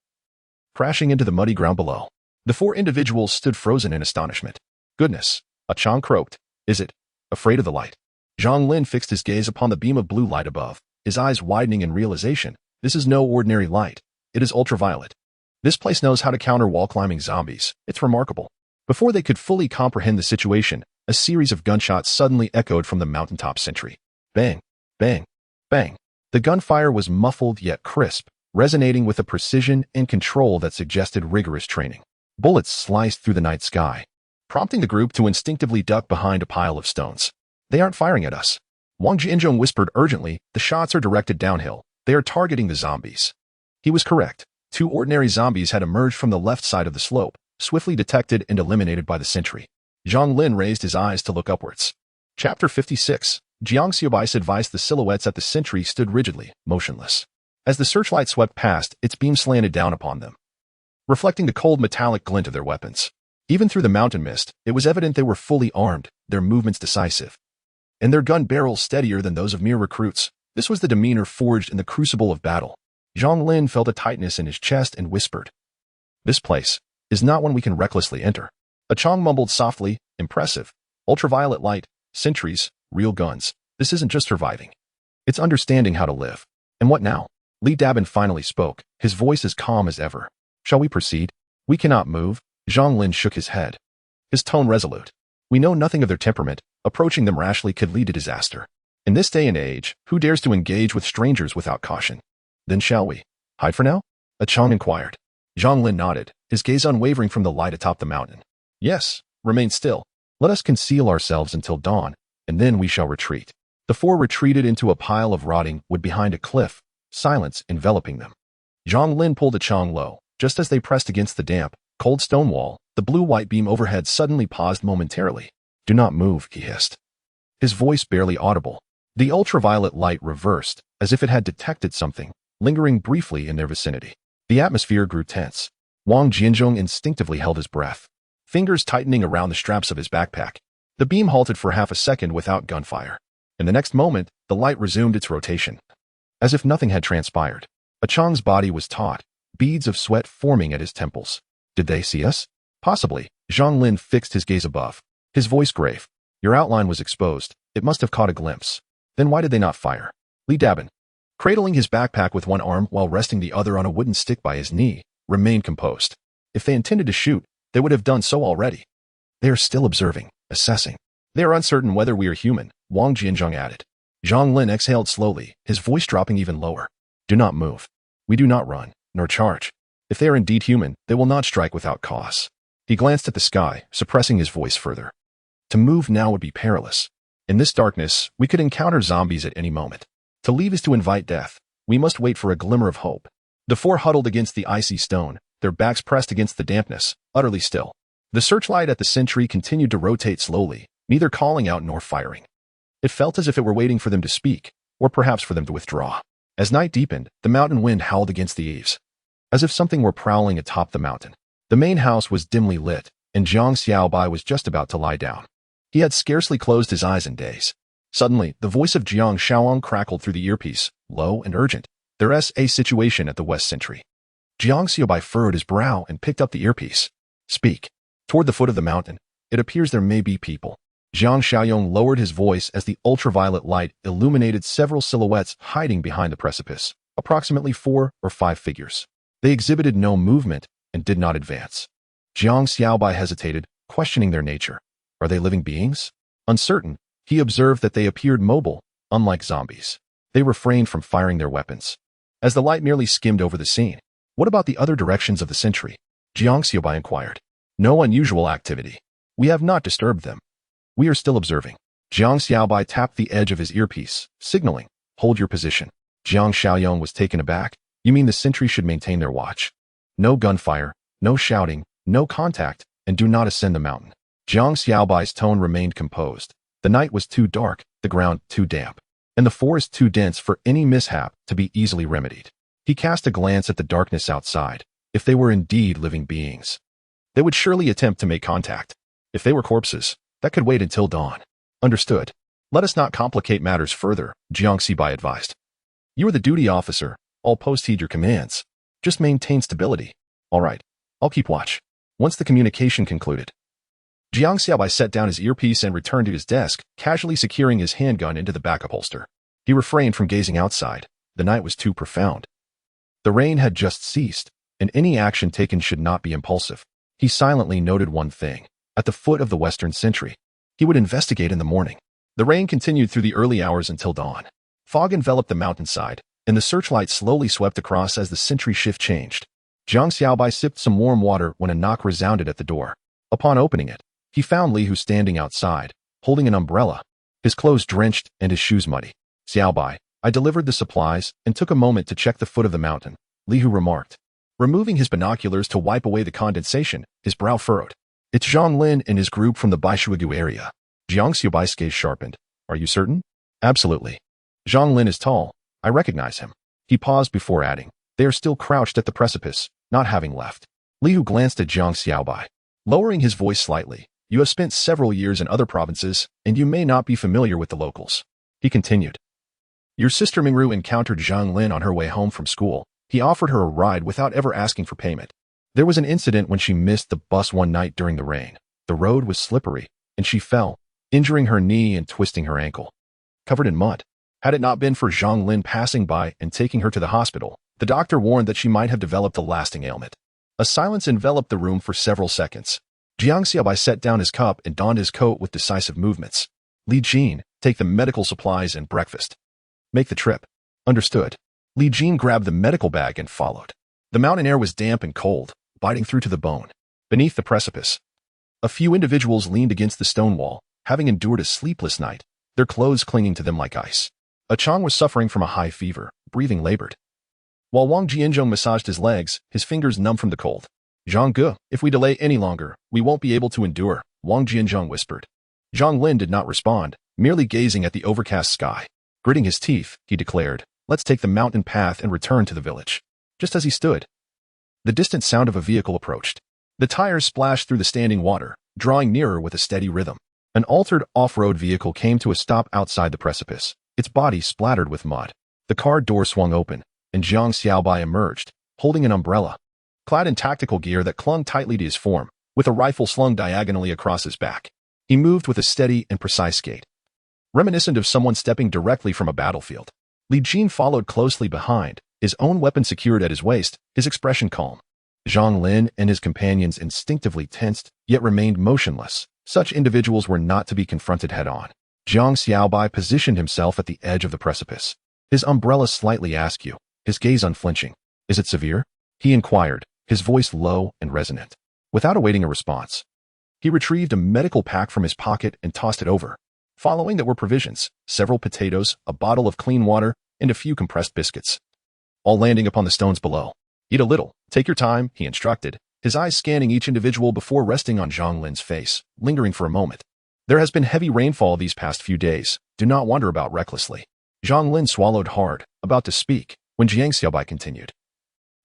crashing into the muddy ground below. The 4 individuals stood frozen in astonishment. "Goodness," a Chang croaked. "Is it afraid of the light?" Zhang Lin fixed his gaze upon the beam of blue light above, his eyes widening in realization. This is no ordinary light. It is ultraviolet. This place knows how to counter wall-climbing zombies. It's remarkable. Before they could fully comprehend the situation, a series of gunshots suddenly echoed from the mountaintop sentry. Bang, bang, bang. The gunfire was muffled yet crisp, resonating with a precision and control that suggested rigorous training. Bullets sliced through the night sky, prompting the group to instinctively duck behind a pile of stones. "They aren't firing at us." Wang Jinzhong whispered urgently, "The shots are directed downhill. They are targeting the zombies." He was correct. 2 ordinary zombies had emerged from the left side of the slope, swiftly detected and eliminated by the sentry. Zhang Lin raised his eyes to look upwards. Chapter 56. Jiang Xiaobai advised the silhouettes at the sentry stood rigidly, motionless. As the searchlight swept past, its beam slanted down upon them, reflecting the cold metallic glint of their weapons. Even through the mountain mist, it was evident they were fully armed, their movements decisive, and their gun barrels steadier than those of mere recruits. This was the demeanor forged in the crucible of battle. Zhang Lin felt a tightness in his chest and whispered, "This place is not one we can recklessly enter." A Chong mumbled softly, "Impressive. Ultraviolet light, sentries, real guns. This isn't just surviving. It's understanding how to live." "And what now?" Li Dabin finally spoke, his voice as calm as ever. "Shall we proceed?" "We cannot move." Zhang Lin shook his head, his tone resolute. "We know nothing of their temperament. Approaching them rashly could lead to disaster. In this day and age, who dares to engage with strangers without caution?" "Then shall we hide for now?" a Chong inquired. Zhang Lin nodded, his gaze unwavering from the light atop the mountain. "Yes, remain still. Let us conceal ourselves until dawn, and then we shall retreat." The four retreated into a pile of rotting wood behind a cliff, silence enveloping them. Zhang Lin pulled a Chong low. Just as they pressed against the damp, cold stone wall, the blue-white beam overhead suddenly paused momentarily. "Do not move," he hissed, his voice barely audible. The ultraviolet light reversed, as if it had detected something, lingering briefly in their vicinity. The atmosphere grew tense. Wang Jianzhong instinctively held his breath, fingers tightening around the straps of his backpack. The beam halted for half a second without gunfire. In the next moment, the light resumed its rotation, as if nothing had transpired. A Chong's body was taut, beads of sweat forming at his temples. "Did they see us?" "Possibly." Zhang Lin fixed his gaze above, his voice grave. "Your outline was exposed. It must have caught a glimpse. Then why did they not fire?" Li Dabin, cradling his backpack with one arm while resting the other on a wooden stick by his knee, remained composed. "If they intended to shoot, they would have done so already. They are still observing, assessing. They are uncertain whether we are human," Wang Jianzhong added. Zhang Lin exhaled slowly, his voice dropping even lower. "Do not move. We do not run, nor charge. If they are indeed human, they will not strike without cause." He glanced at the sky, suppressing his voice further. "To move now would be perilous. In this darkness, we could encounter zombies at any moment. To leave is to invite death. We must wait for a glimmer of hope." The four huddled against the icy stone, their backs pressed against the dampness, utterly still. The searchlight at the sentry continued to rotate slowly, neither calling out nor firing. It felt as if it were waiting for them to speak, or perhaps for them to withdraw. As night deepened, the mountain wind howled against the eaves, as if something were prowling atop the mountain. The main house was dimly lit, and Jang Xiaobai was just about to lie down. He had scarcely closed his eyes in days. Suddenly, the voice of Jiang Xiaobai crackled through the earpiece, low and urgent. "There's a situation at the west sentry." Jiang Xiaobai furrowed his brow and picked up the earpiece. "Speak." "Toward the foot of the mountain. It appears there may be people." Jiang Xiaobai lowered his voice as the ultraviolet light illuminated several silhouettes hiding behind the precipice, approximately 4 or 5 figures. They exhibited no movement and did not advance. Jiang Xiaobai hesitated, questioning their nature. Are they living beings? Uncertain, he observed that they appeared mobile, unlike zombies. They refrained from firing their weapons, as the light merely skimmed over the scene. "What about the other directions of the sentry?" Jiang Xiaobai inquired. "No unusual activity. We have not disturbed them. We are still observing." Jiang Xiaobai tapped the edge of his earpiece, signaling, "Hold your position." Jiang Xiaoyong was taken aback. "You mean the sentry should maintain their watch? No gunfire, no shouting, no contact, and do not ascend the mountain." Jiang Xiaobai's tone remained composed. The night was too dark, the ground too damp, and the forest too dense for any mishap to be easily remedied. He cast a glance at the darkness outside. If they were indeed living beings, they would surely attempt to make contact. If they were corpses, that could wait until dawn. "Understood. Let us not complicate matters further," Jiang Xiaobai advised. "You are the duty officer. All posts heed your commands. Just maintain stability." "All right. I'll keep watch." Once the communication concluded, Jiang Xiaobai set down his earpiece and returned to his desk, casually securing his handgun into the backup holster. He refrained from gazing outside. The night was too profound. The rain had just ceased, and any action taken should not be impulsive. He silently noted one thing. At the foot of the western sentry, he would investigate in the morning. The rain continued through the early hours until dawn. Fog enveloped the mountainside, and the searchlight slowly swept across as the sentry shift changed. Jang Xiaobai sipped some warm water when a knock resounded at the door. Upon opening it, he found Li Hu standing outside, holding an umbrella, his clothes drenched and his shoes muddy. "Xiaobai, I delivered the supplies and took a moment to check the foot of the mountain," Li Hu remarked. Removing his binoculars to wipe away the condensation, his brow furrowed. "It's Zhang Lin and his group from the Baishuigu area." Jiang Xiaobai's gaze sharpened. "Are you certain?" "Absolutely. Zhang Lin is tall. I recognize him." He paused before adding, "They are still crouched at the precipice, not having left." Li Hu glanced at Jiang Xiaobai. Lowering his voice slightly, "You have spent several years in other provinces, and you may not be familiar with the locals." He continued. "Your sister Mingru encountered Zhang Lin on her way home from school. He offered her a ride without ever asking for payment. There was an incident when she missed the bus one night during the rain. The road was slippery, and she fell, injuring her knee and twisting her ankle. Covered in mud. Had it not been for Zhang Lin passing by and taking her to the hospital, the doctor warned that she might have developed a lasting ailment." A silence enveloped the room for several seconds. Jiang Xiaobai set down his cup and donned his coat with decisive movements. "Li Jin, take the medical supplies and breakfast. Make the trip." "Understood." Li Jin grabbed the medical bag and followed. The mountain air was damp and cold, biting through to the bone. Beneath the precipice, a few individuals leaned against the stone wall, having endured a sleepless night, their clothes clinging to them like ice. A Chang was suffering from a high fever, breathing labored. While Wang Jianzhong massaged his legs, his fingers numb from the cold. "Zhang Ge, if we delay any longer, we won't be able to endure," Wang Jianzhong whispered. Zhang Lin did not respond, merely gazing at the overcast sky. Gritting his teeth, he declared, "Let's take the mountain path and return to the village." Just as he stood, the distant sound of a vehicle approached. The tires splashed through the standing water, drawing nearer with a steady rhythm. An altered off-road vehicle came to a stop outside the precipice, its body splattered with mud. The car door swung open, and Jang Xiaobai emerged, holding an umbrella. Clad in tactical gear that clung tightly to his form, with a rifle slung diagonally across his back, he moved with a steady and precise gait, reminiscent of someone stepping directly from a battlefield. Li Jin followed closely behind, his own weapon secured at his waist, his expression calm. Zhang Lin and his companions instinctively tensed, yet remained motionless. Such individuals were not to be confronted head-on. Jang Xiaobai positioned himself at the edge of the precipice, his umbrella slightly askew, his gaze unflinching. "Is it severe?" he inquired, his voice low and resonant. Without awaiting a response, he retrieved a medical pack from his pocket and tossed it over. Following that were provisions, several potatoes, a bottle of clean water, and a few compressed biscuits, all landing upon the stones below. "Eat a little, take your time," he instructed, his eyes scanning each individual before resting on Zhang Lin's face, lingering for a moment. "There has been heavy rainfall these past few days. Do not wander about recklessly." Zhang Lin swallowed hard, about to speak, when Jiang Xiaobai continued.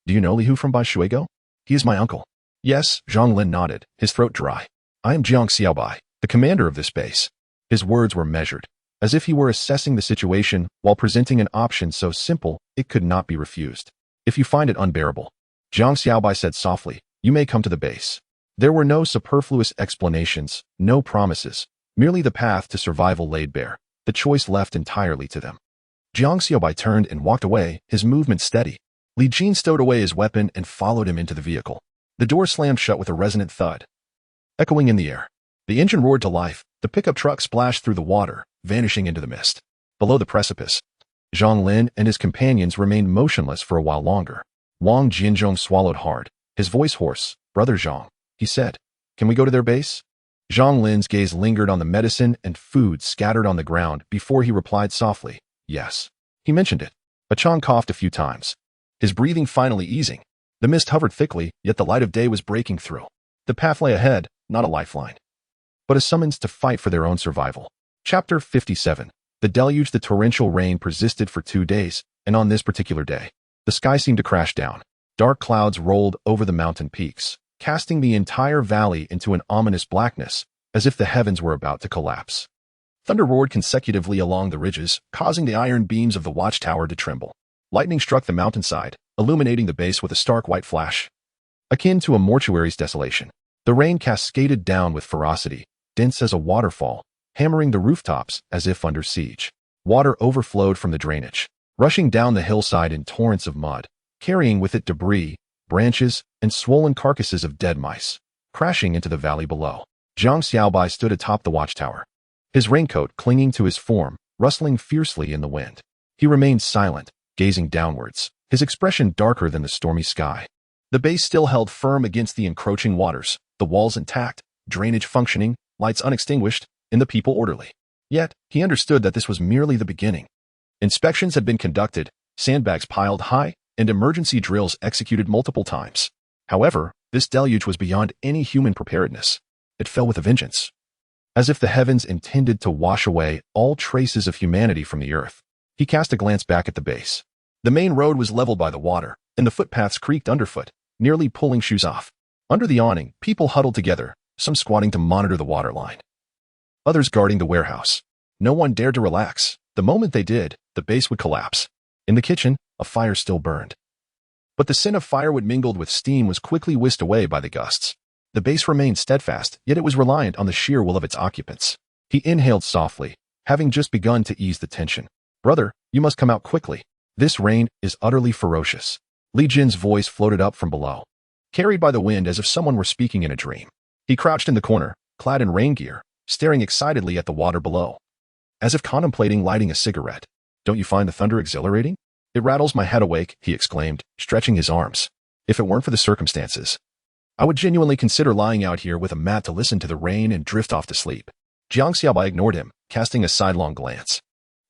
"Do you know Li Hu from Bai Shuigo? He is my uncle." "Yes," Zhang Lin nodded, his throat dry. "I am Jiang Xiaobai, the commander of this base." His words were measured, as if he were assessing the situation while presenting an option so simple it could not be refused. "If you find it unbearable," Jang Xiaobai said softly, "you may come to the base." There were no superfluous explanations, no promises, merely the path to survival laid bare, the choice left entirely to them. Jiang Xiaobai turned and walked away, his movement steady. Li Jin stowed away his weapon and followed him into the vehicle. The door slammed shut with a resonant thud, echoing in the air. The engine roared to life, the pickup truck splashed through the water, vanishing into the mist. Below the precipice, Zhang Lin and his companions remained motionless for a while longer. Wang Jianzhong swallowed hard, his voice hoarse. "Brother Zhang," he said, "can we go to their base?" Zhang Lin's gaze lingered on the medicine and food scattered on the ground before he replied softly, "Yes." He mentioned it. Achang coughed a few times, his breathing finally easing. The mist hovered thickly, yet the light of day was breaking through. The path lay ahead, not a lifeline, but a summons to fight for their own survival. Chapter 57. The deluge. The torrential rain persisted for 2 days, and on this particular day, the sky seemed to crash down. Dark clouds rolled over the mountain peaks, casting the entire valley into an ominous blackness, as if the heavens were about to collapse. Thunder roared consecutively along the ridges, causing the iron beams of the watchtower to tremble. Lightning struck the mountainside, illuminating the base with a stark white flash, akin to a mortuary's desolation. The rain cascaded down with ferocity, dense as a waterfall, hammering the rooftops as if under siege. Water overflowed from the drainage, rushing down the hillside in torrents of mud, carrying with it debris, branches, and swollen carcasses of dead mice, crashing into the valley below. Jang Xiaobai stood atop the watchtower, his raincoat clinging to his form, rustling fiercely in the wind. He remained silent, gazing downwards, his expression darker than the stormy sky. The base still held firm against the encroaching waters, the walls intact, drainage functioning, lights unextinguished, and the people orderly. Yet, he understood that this was merely the beginning. Inspections had been conducted, sandbags piled high, and emergency drills executed multiple times. However, this deluge was beyond any human preparedness. It fell with a vengeance, as if the heavens intended to wash away all traces of humanity from the earth. He cast a glance back at the base. The main road was leveled by the water, and the footpaths creaked underfoot, nearly pulling shoes off. Under the awning, people huddled together, some squatting to monitor the water line, others guarding the warehouse. No one dared to relax. The moment they did, the base would collapse. In the kitchen, a fire still burned. But the scent of firewood mingled with steam was quickly whisked away by the gusts. The base remained steadfast, yet it was reliant on the sheer will of its occupants. He inhaled softly, having just begun to ease the tension. "Brother, you must come out quickly. This rain is utterly ferocious." Li Jin's voice floated up from below, carried by the wind as if someone were speaking in a dream. He crouched in the corner, clad in rain gear, staring excitedly at the water below, as if contemplating lighting a cigarette. "Don't you find the thunder exhilarating?" "It rattles my head awake," he exclaimed, stretching his arms. "If it weren't for the circumstances, I would genuinely consider lying out here with a mat to listen to the rain and drift off to sleep." Jiang Xiaobai ignored him, casting a sidelong glance.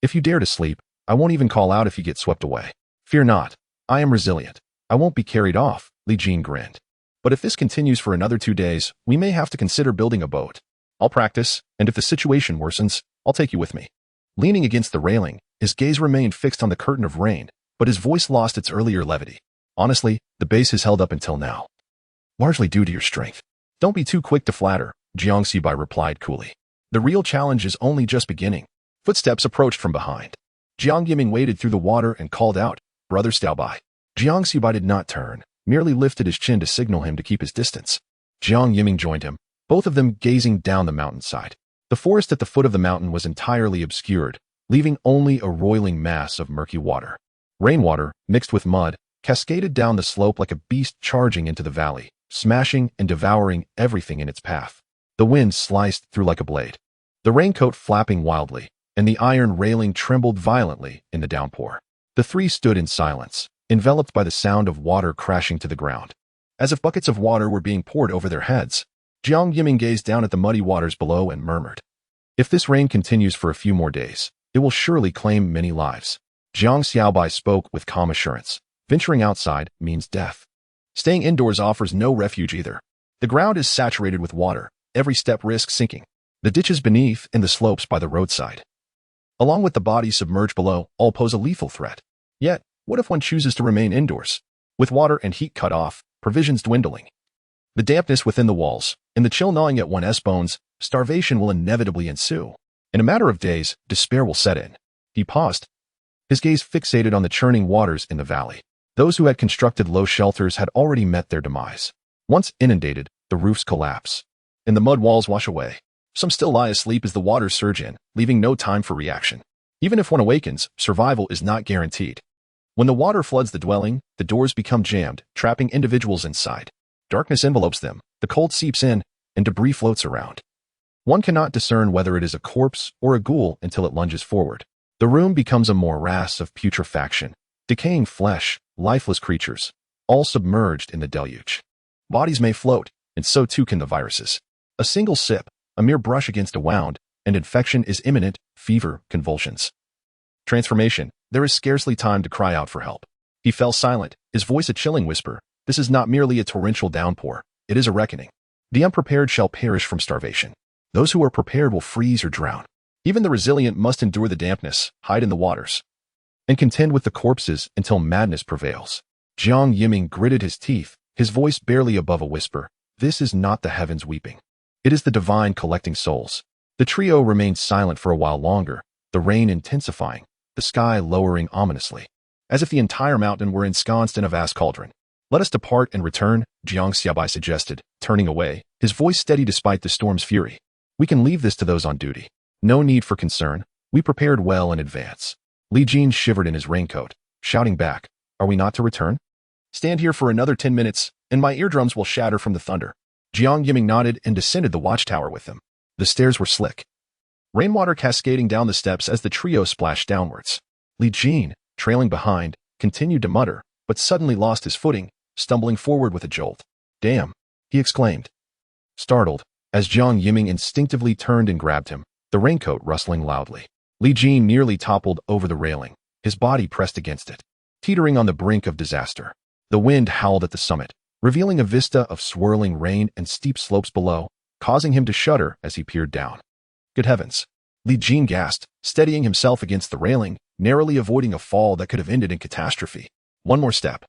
"If you dare to sleep, I won't even call out if you get swept away. Fear not. I am resilient. I won't be carried off," Li Jin grinned. "But if this continues for another 2 days, we may have to consider building a boat. I'll practice, and if the situation worsens, I'll take you with me." Leaning against the railing, his gaze remained fixed on the curtain of rain, but his voice lost its earlier levity. "Honestly, the base has held up until now, largely due to your strength." "Don't be too quick to flatter," Jiang Xiaobai replied coolly. "The real challenge is only just beginning." Footsteps approached from behind. Jiang Yiming waded through the water and called out, "Brother Xiaobai." Jiang Xiaobai did not turn, merely lifted his chin to signal him to keep his distance. Jiang Yiming joined him, both of them gazing down the mountainside. The forest at the foot of the mountain was entirely obscured, leaving only a roiling mass of murky water. Rainwater, mixed with mud, cascaded down the slope like a beast charging into the valley, smashing and devouring everything in its path. The wind sliced through like a blade, the raincoat flapping wildly, and the iron railing trembled violently in the downpour. The three stood in silence, enveloped by the sound of water crashing to the ground. As if buckets of water were being poured over their heads, Jiang Yiming gazed down at the muddy waters below and murmured, "If this rain continues for a few more days, it will surely claim many lives." Jang Xiaobai spoke with calm assurance. "Venturing outside means death. Staying indoors offers no refuge either. The ground is saturated with water, every step risks sinking. The ditches beneath and the slopes by the roadside, along with the bodies submerged below, all pose a lethal threat. Yet, what if one chooses to remain indoors? With water and heat cut off, provisions dwindling, the dampness within the walls, and the chill gnawing at one's bones, starvation will inevitably ensue. In a matter of days, despair will set in." He paused, his gaze fixated on the churning waters in the valley. Those who had constructed low shelters had already met their demise. Once inundated, the roofs collapse, and the mud walls wash away. Some still lie asleep as the waters surge in, leaving no time for reaction. Even if one awakens, survival is not guaranteed. When the water floods the dwelling, the doors become jammed, trapping individuals inside. Darkness envelopes them, the cold seeps in, and debris floats around. One cannot discern whether it is a corpse or a ghoul until it lunges forward. The room becomes a morass of putrefaction, decaying flesh, lifeless creatures, all submerged in the deluge. Bodies may float, and so too can the viruses. A single sip, a mere brush against a wound, and infection is imminent, fever, convulsions. Transformation, there is scarcely time to cry out for help. He fell silent, his voice a chilling whisper. This is not merely a torrential downpour, it is a reckoning. The unprepared shall perish from starvation. Those who are prepared will freeze or drown. Even the resilient must endure the dampness, hide in the waters, and contend with the corpses until madness prevails. Jiang Yiming gritted his teeth, his voice barely above a whisper. This is not the heavens weeping. It is the divine collecting souls. The trio remained silent for a while longer, the rain intensifying, the sky lowering ominously, as if the entire mountain were ensconced in a vast cauldron. "Let us depart and return," Jiang Xiaobai suggested, turning away, his voice steady despite the storm's fury. "We can leave this to those on duty. No need for concern. We prepared well in advance." Li Jin shivered in his raincoat, shouting back, "Are we not to return? Stand here for another 10 minutes, and my eardrums will shatter from the thunder." Jiang Yiming nodded and descended the watchtower with him. The stairs were slick, rainwater cascading down the steps as the trio splashed downwards. Li Jin, trailing behind, continued to mutter, but suddenly lost his footing, stumbling forward with a jolt. "Damn," he exclaimed, startled, as Jiang Yiming instinctively turned and grabbed him, the raincoat rustling loudly. Li Jin nearly toppled over the railing, his body pressed against it, teetering on the brink of disaster. The wind howled at the summit, revealing a vista of swirling rain and steep slopes below, causing him to shudder as he peered down. Good heavens! Li Jin gasped, steadying himself against the railing, narrowly avoiding a fall that could have ended in catastrophe. One more step,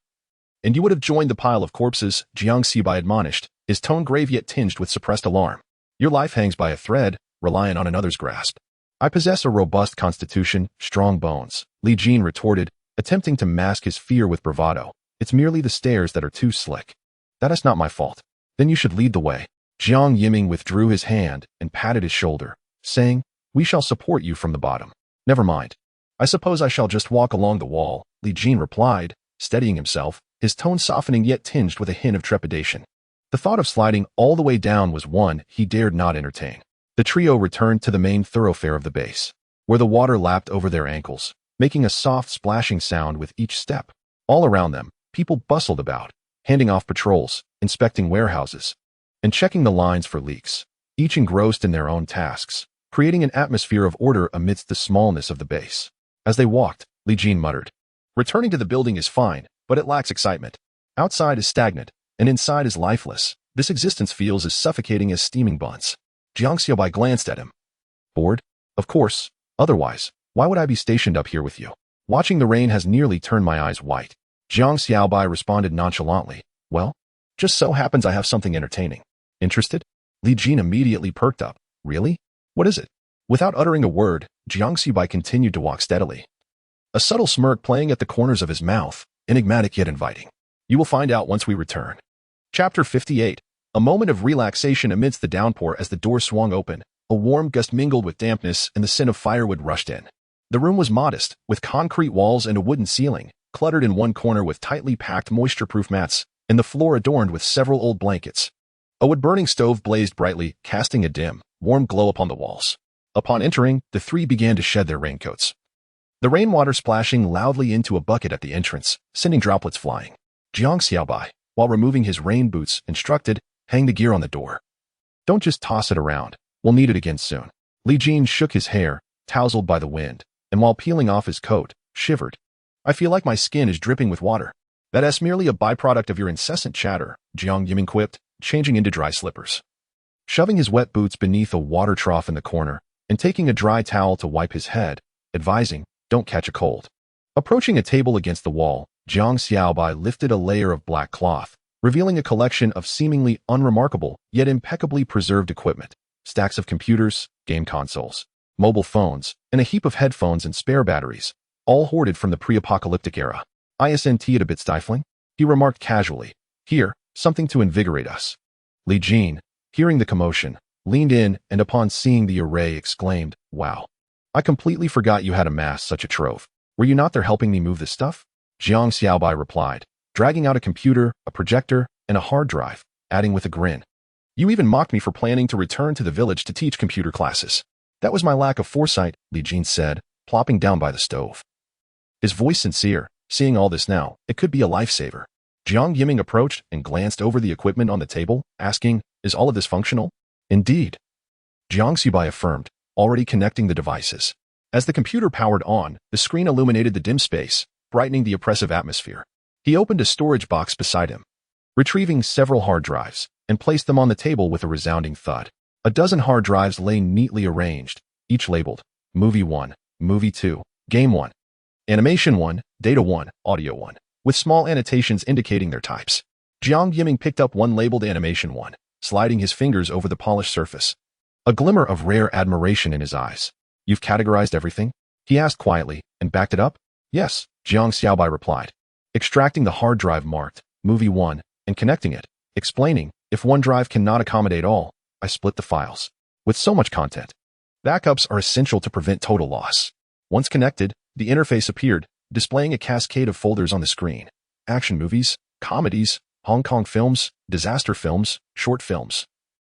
and you would have joined the pile of corpses, Jiang Xiaobai admonished, his tone grave yet tinged with suppressed alarm. Your life hangs by a thread, reliant on another's grasp. I possess a robust constitution, strong bones, Li Jin retorted, attempting to mask his fear with bravado. It's merely the stairs that are too slick. That is not my fault. Then you should lead the way. Jiang Yiming withdrew his hand and patted his shoulder, saying, we shall support you from the bottom. Never mind. I suppose I shall just walk along the wall, Li Jin replied, steadying himself, his tone softening yet tinged with a hint of trepidation. The thought of sliding all the way down was one he dared not entertain. The trio returned to the main thoroughfare of the base, where the water lapped over their ankles, making a soft splashing sound with each step. All around them, people bustled about, handing off patrols, inspecting warehouses, and checking the lines for leaks, each engrossed in their own tasks, creating an atmosphere of order amidst the smallness of the base. As they walked, Li Jin muttered, returning to the building is fine, but it lacks excitement. Outside is stagnant, and inside is lifeless. This existence feels as suffocating as steaming buns. Jang Xiaobai glanced at him. Bored? Of course. Otherwise, why would I be stationed up here with you? Watching the rain has nearly turned my eyes white. Jang Xiaobai responded nonchalantly. Well, just so happens I have something entertaining. Interested? Li Jin immediately perked up. Really? What is it? Without uttering a word, Jang Xiaobai continued to walk steadily, a subtle smirk playing at the corners of his mouth, enigmatic yet inviting. You will find out once we return. Chapter 58. A moment of relaxation amidst the downpour as the door swung open. A warm gust mingled with dampness and the scent of firewood rushed in. The room was modest, with concrete walls and a wooden ceiling, cluttered in one corner with tightly packed moisture-proof mats, and the floor adorned with several old blankets. A wood-burning stove blazed brightly, casting a dim, warm glow upon the walls. Upon entering, the three began to shed their raincoats, the rainwater splashing loudly into a bucket at the entrance, sending droplets flying. Jang Xiaobai, while removing his rain boots, instructed, hang the gear on the door. Don't just toss it around. We'll need it again soon. Li Jin shook his hair, tousled by the wind, and while peeling off his coat, shivered. I feel like my skin is dripping with water. That's merely a byproduct of your incessant chatter, Jiang Yiming quipped, changing into dry slippers. Shoving his wet boots beneath a water trough in the corner, and taking a dry towel to wipe his head, advising, don't catch a cold. Approaching a table against the wall, Jang Xiaobai lifted a layer of black cloth, revealing a collection of seemingly unremarkable yet impeccably preserved equipment. Stacks of computers, game consoles, mobile phones, and a heap of headphones and spare batteries, all hoarded from the pre-apocalyptic era. Isn't it a bit stifling? He remarked casually. Here, something to invigorate us. Li Jin, hearing the commotion, leaned in and upon seeing the array exclaimed, wow. I completely forgot you had amassed such a trove. Were you not there helping me move this stuff? Jiang Xiaobai replied, dragging out a computer, a projector, and a hard drive, adding with a grin. You even mocked me for planning to return to the village to teach computer classes. That was my lack of foresight, Li Jin said, plopping down by the stove. His voice sincere, seeing all this now, it could be a lifesaver. Jiang Yiming approached and glanced over the equipment on the table, asking, is all of this functional? Indeed. Jang Xiaobai affirmed, already connecting the devices. As the computer powered on, the screen illuminated the dim space, brightening the oppressive atmosphere. He opened a storage box beside him, retrieving several hard drives, and placed them on the table with a resounding thud. A dozen hard drives lay neatly arranged, each labeled Movie 1, Movie 2, Game 1, Animation 1, Data 1, Audio 1, with small annotations indicating their types. Jiang Yiming picked up one labeled Animation 1, sliding his fingers over the polished surface, a glimmer of rare admiration in his eyes. You've categorized everything? He asked quietly, and backed it up? Yes, Jiang Xiaobai replied, extracting the hard drive marked Movie 1 and connecting it, explaining, if one drive cannot accommodate all, I split the files. With so much content, backups are essential to prevent total loss. Once connected, the interface appeared, displaying a cascade of folders on the screen. Action movies, comedies, Hong Kong films, disaster films, short films,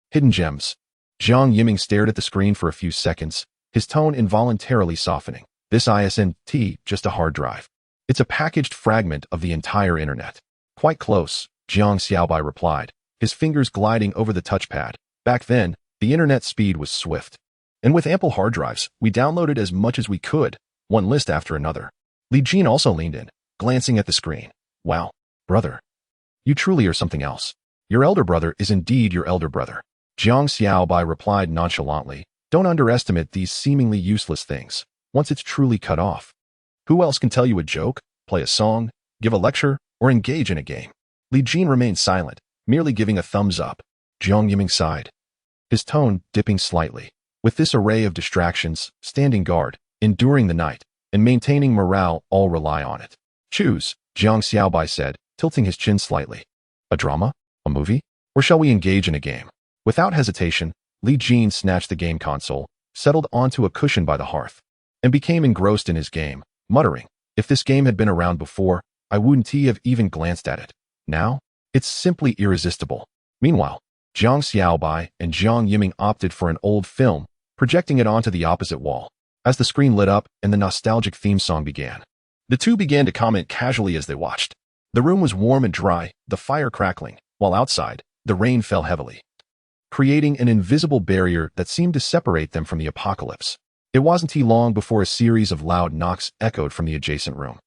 hidden gems. Jiang Yiming stared at the screen for a few seconds, his tone involuntarily softening. This isn't just a hard drive. It's a packaged fragment of the entire internet. Quite close, Jiang Xiaobai replied, his fingers gliding over the touchpad. Back then, the internet speed was swift. And with ample hard drives, we downloaded as much as we could, one list after another. Li Jin also leaned in, glancing at the screen. Wow, brother. You truly are something else. Your elder brother is indeed your elder brother. Jang Xiaobai replied nonchalantly, don't underestimate these seemingly useless things, once it's truly cut off. Who else can tell you a joke, play a song, give a lecture, or engage in a game? Li Jin remained silent, merely giving a thumbs up. Jiang Yiming sighed, his tone dipping slightly. With this array of distractions, standing guard, enduring the night, and maintaining morale all rely on it. Choose, Jang Xiaobai said, tilting his chin slightly. A drama? A movie? Or shall we engage in a game? Without hesitation, Li Jin snatched the game console, settled onto a cushion by the hearth, and became engrossed in his game, muttering, if this game had been around before, I wouldn't have even glanced at it. Now, it's simply irresistible. Meanwhile, Jang Xiaobai and Jiang Yiming opted for an old film, projecting it onto the opposite wall. As the screen lit up and the nostalgic theme song began, the two began to comment casually as they watched. The room was warm and dry, the fire crackling, while outside, the rain fell heavily, creating an invisible barrier that seemed to separate them from the apocalypse. It wasn't long before a series of loud knocks echoed from the adjacent room,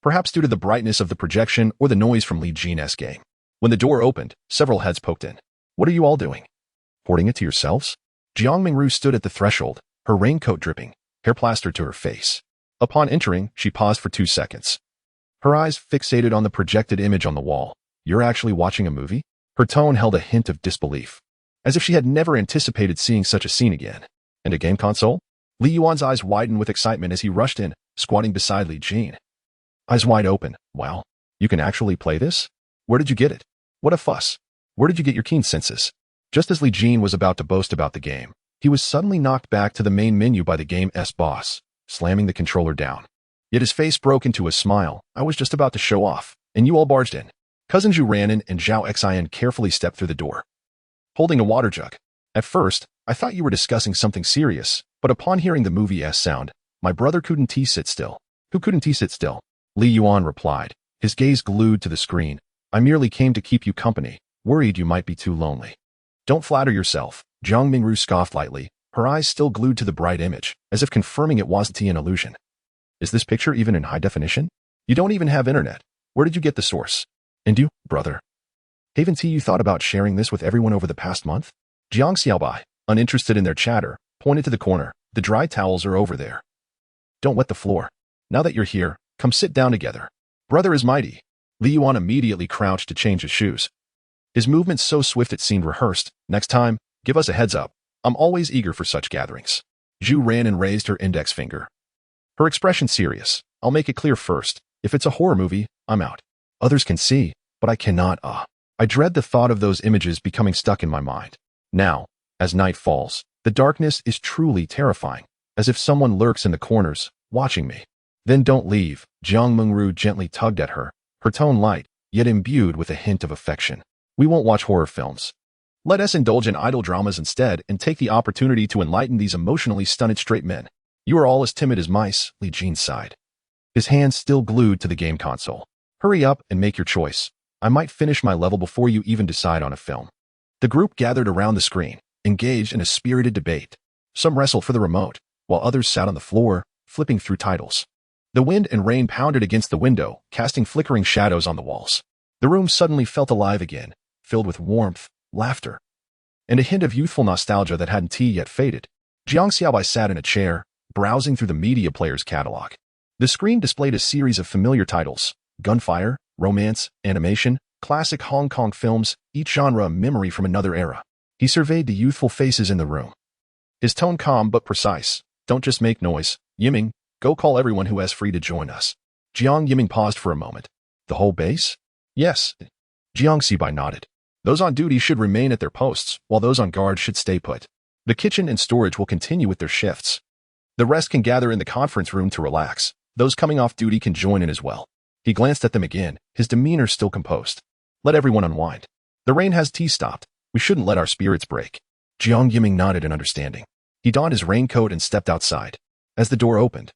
perhaps due to the brightness of the projection or the noise from Li Jin's game. When the door opened, several heads poked in. What are you all doing? Hoarding it to yourselves? Jiang Mingru stood at the threshold, her raincoat dripping, hair plastered to her face. Upon entering, she paused for 2 seconds, her eyes fixated on the projected image on the wall. You're actually watching a movie? Her tone held a hint of disbelief, as if she had never anticipated seeing such a scene again. And a game console? Li Yuan's eyes widened with excitement as he rushed in, squatting beside Li Jin. Eyes wide open. Wow, you can actually play this? Where did you get it? What a fuss. Where did you get your keen senses? Just as Li Jin was about to boast about the game, he was suddenly knocked back to the main menu by the game's boss, slamming the controller down. Yet his face broke into a smile. I was just about to show off, and you all barged in. Cousin Zhu ran in and Zhao Xian carefully stepped through the door, holding a water jug. At first, I thought you were discussing something serious, but upon hearing the movie's sound, my brother couldn't sit still. Who couldn't sit still? Li Yuan replied, his gaze glued to the screen. I merely came to keep you company, worried you might be too lonely. Don't flatter yourself, Jiang Mingru scoffed lightly, her eyes still glued to the bright image, as if confirming it wasn't an illusion. Is this picture even in high definition? You don't even have internet. Where did you get the source? And you, brother? Haven't you thought about sharing this with everyone over the past month? Jiang Xiaobai, uninterested in their chatter, pointed to the corner. The dry towels are over there. Don't wet the floor. Now that you're here, come sit down together. Brother is mighty. Li Yuan immediately crouched to change his shoes, his movements so swift it seemed rehearsed. Next time, give us a heads up. I'm always eager for such gatherings. Zhu ran and raised her index finger, her expression serious. I'll make it clear first. If it's a horror movie, I'm out. Others can see, but I cannot. I dread the thought of those images becoming stuck in my mind. Now, as night falls, the darkness is truly terrifying, as if someone lurks in the corners, watching me. Then don't leave, Jiang Mingru gently tugged at her, her tone light, yet imbued with a hint of affection. We won't watch horror films. Let us indulge in idle dramas instead and take the opportunity to enlighten these emotionally stunted straight men. You are all as timid as mice, Li Jin sighed, his hands still glued to the game console. Hurry up and make your choice. I might finish my level before you even decide on a film. The group gathered around the screen, engaged in a spirited debate. Some wrestled for the remote, while others sat on the floor, flipping through titles. The wind and rain pounded against the window, casting flickering shadows on the walls. The room suddenly felt alive again, filled with warmth, laughter, and a hint of youthful nostalgia that hadn't yet faded. Jiang Xiaobai sat in a chair, browsing through the media player's catalog. The screen displayed a series of familiar titles: gunfire, romance, animation, classic Hong Kong films, each genre a memory from another era. He surveyed the youthful faces in the room, his tone calm but precise. Don't just make noise. Yiming, go call everyone who is free to join us. Jiang Yiming paused for a moment. The whole base? Yes. Jiang Xiaobai nodded. Those on duty should remain at their posts, while those on guard should stay put. The kitchen and storage will continue with their shifts. The rest can gather in the conference room to relax. Those coming off duty can join in as well. He glanced at them again, his demeanor still composed. Let everyone unwind. The rain has stopped. We shouldn't let our spirits break. Jiang Yiming nodded in understanding. He donned his raincoat and stepped outside. As the door opened,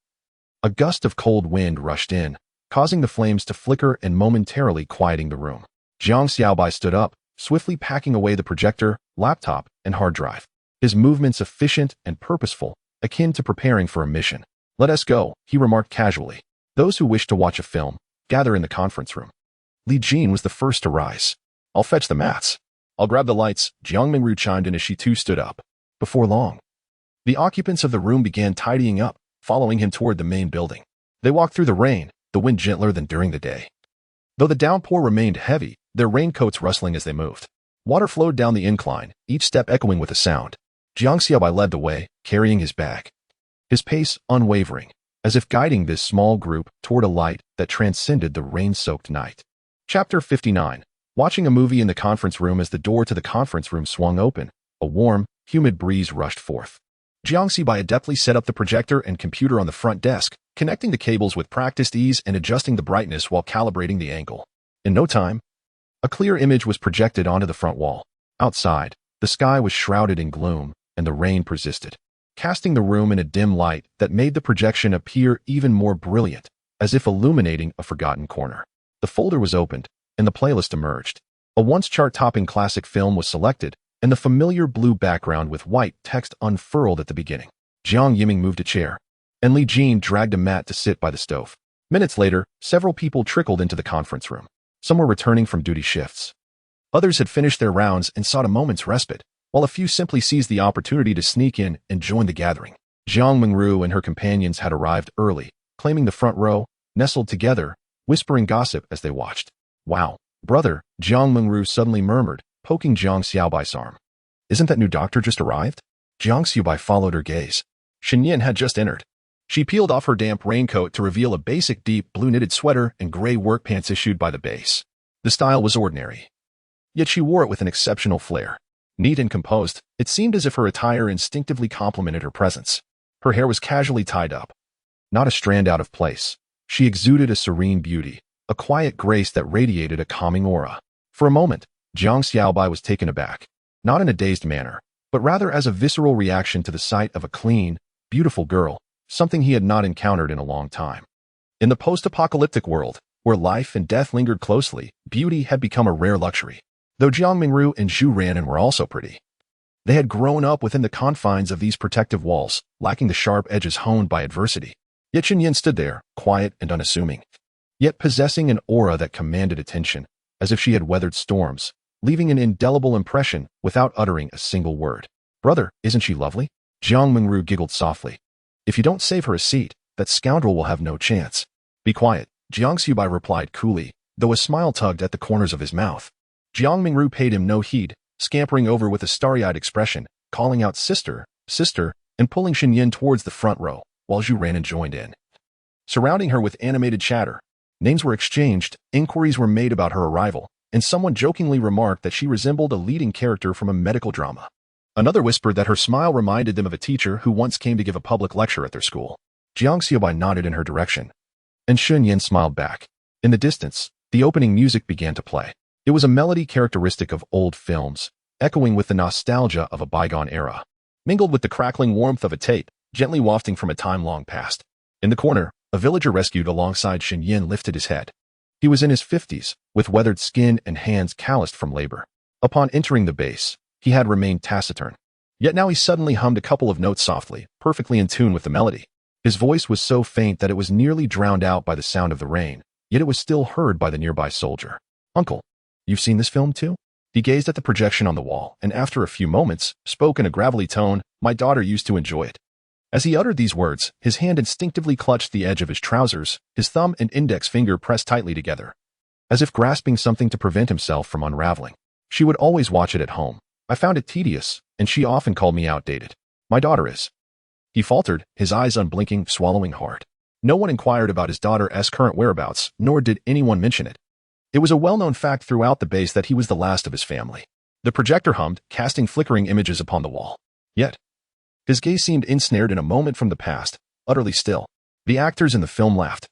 a gust of cold wind rushed in, causing the flames to flicker and momentarily quieting the room. Jiang Xiaobai stood up, swiftly packing away the projector, laptop, and hard drive. His movements efficient and purposeful, akin to preparing for a mission. Let us go, he remarked casually. Those who wish to watch a film, gather in the conference room. Li Jin was the first to rise. I'll fetch the mats. I'll grab the lights, Jiang Mingru chimed in as she too stood up. Before long, the occupants of the room began tidying up, following him toward the main building. They walked through the rain, the wind gentler than during the day. Though the downpour remained heavy, their raincoats rustling as they moved. Water flowed down the incline, each step echoing with a sound. Jiang Xiaobai led the way, carrying his bag. His pace unwavering, as if guiding this small group toward a light that transcended the rain-soaked night. Chapter 59. Watching a movie in the conference room. As the door to the conference room swung open, a warm, humid breeze rushed forth. Jiang Xiaobai adeptly set up the projector and computer on the front desk, connecting the cables with practiced ease and adjusting the brightness while calibrating the angle. In no time, a clear image was projected onto the front wall. Outside, the sky was shrouded in gloom, and the rain persisted, casting the room in a dim light that made the projection appear even more brilliant, as if illuminating a forgotten corner. The folder was opened, and the playlist emerged. A once chart-topping classic film was selected, and the familiar blue background with white text unfurled at the beginning. Jiang Yiming moved a chair, and Li Jin dragged a mat to sit by the stove. Minutes later, several people trickled into the conference room. Some were returning from duty shifts. Others had finished their rounds and sought a moment's respite, while a few simply seized the opportunity to sneak in and join the gathering. Zhang Mengru and her companions had arrived early, claiming the front row, nestled together, whispering gossip as they watched. "Wow, brother," Zhang Mengru suddenly murmured, poking Jang Xiaobai's arm. "Isn't that new doctor just arrived?" Jang Xiaobai followed her gaze. Yin had just entered. She peeled off her damp raincoat to reveal a basic deep blue knitted sweater and gray work pants issued by the base. The style was ordinary, yet she wore it with an exceptional flair. Neat and composed, it seemed as if her attire instinctively complemented her presence. Her hair was casually tied up, not a strand out of place. She exuded a serene beauty, a quiet grace that radiated a calming aura. For a moment, Jang Xiaobai was taken aback, not in a dazed manner, but rather as a visceral reaction to the sight of a clean, beautiful girl, something he had not encountered in a long time. In the post-apocalyptic world, where life and death lingered closely, beauty had become a rare luxury. Though Jiang Mingru and Zhu Ranan were also pretty, they had grown up within the confines of these protective walls, lacking the sharp edges honed by adversity. Yet Yin stood there, quiet and unassuming, yet possessing an aura that commanded attention, as if she had weathered storms, leaving an indelible impression without uttering a single word. "Brother, isn't she lovely?" Jiang Mingru giggled softly. "If you don't save her a seat, that scoundrel will have no chance." "Be quiet," Jiang Xiaobai replied coolly, though a smile tugged at the corners of his mouth. Jiang Mingru paid him no heed, scampering over with a starry-eyed expression, calling out "Sister, sister," and pulling Yin towards the front row, while Zhu Ranan joined in. Surrounding her with animated chatter, names were exchanged, inquiries were made about her arrival, and someone jokingly remarked that she resembled a leading character from a medical drama. Another whispered that her smile reminded them of a teacher who once came to give a public lecture at their school. Jiang Xiaobai nodded in her direction, and Yin smiled back. In the distance, the opening music began to play. It was a melody characteristic of old films, echoing with the nostalgia of a bygone era, mingled with the crackling warmth of a tape, gently wafting from a time long past. In the corner, a villager rescued alongside Yin lifted his head. He was in his 50s, with weathered skin and hands calloused from labor. Upon entering the base, he had remained taciturn. Yet now he suddenly hummed a couple of notes softly, perfectly in tune with the melody. His voice was so faint that it was nearly drowned out by the sound of the rain, yet it was still heard by the nearby soldier. "Uncle, you've seen this film too?" He gazed at the projection on the wall, and after a few moments, spoke in a gravelly tone. "My daughter used to enjoy it." As he uttered these words, his hand instinctively clutched the edge of his trousers, his thumb and index finger pressed tightly together, as if grasping something to prevent himself from unraveling. "She would always watch it at home. I found it tedious, and she often called me outdated. My daughter is." He faltered, his eyes unblinking, swallowing hard. No one inquired about his daughter's current whereabouts, nor did anyone mention it. It was a well-known fact throughout the base that he was the last of his family. The projector hummed, casting flickering images upon the wall. Yet, his gaze seemed ensnared in a moment from the past, utterly still. The actors in the film laughed,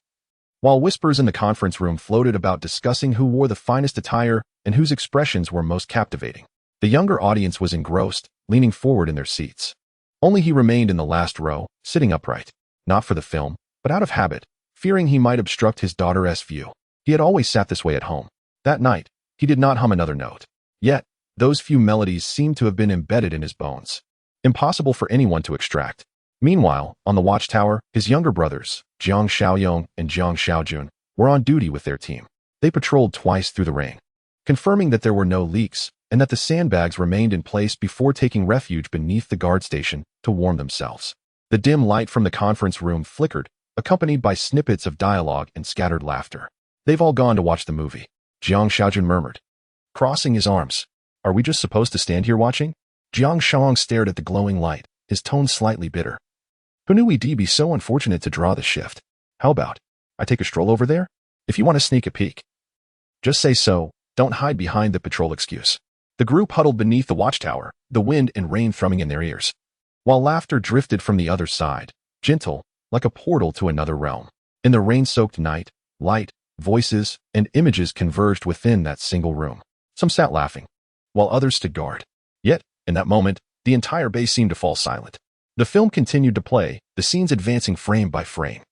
while whispers in the conference room floated about discussing who wore the finest attire and whose expressions were most captivating. The younger audience was engrossed, leaning forward in their seats. Only he remained in the last row, sitting upright, not for the film, but out of habit, fearing he might obstruct his daughter's view. He had always sat this way at home. That night, he did not hum another note. Yet, those few melodies seemed to have been embedded in his bones, impossible for anyone to extract. Meanwhile, on the watchtower, his younger brothers, Jang Xiaoyong and Jang Xiaojun, were on duty with their team. They patrolled twice through the rain, confirming that there were no leaks and that the sandbags remained in place before taking refuge beneath the guard station to warm themselves. The dim light from the conference room flickered, accompanied by snippets of dialogue and scattered laughter. "They've all gone to watch the movie," Jang Xiaojun murmured, crossing his arms. Are we just supposed to stand here watching? Jiang Xiaobai stared at the glowing light, his tone slightly bitter. Who knew we'd be so unfortunate to draw the shift? How about I take a stroll over there? If you want to sneak a peek. Just say so, don't hide behind the patrol excuse. The group huddled beneath the watchtower, the wind and rain thrumming in their ears, while laughter drifted from the other side, gentle, like a portal to another realm. In the rain-soaked night, light, voices, and images converged within that single room. Some sat laughing, while others stood guard. Yet, in that moment, the entire base seemed to fall silent. The film continued to play, the scenes advancing frame by frame.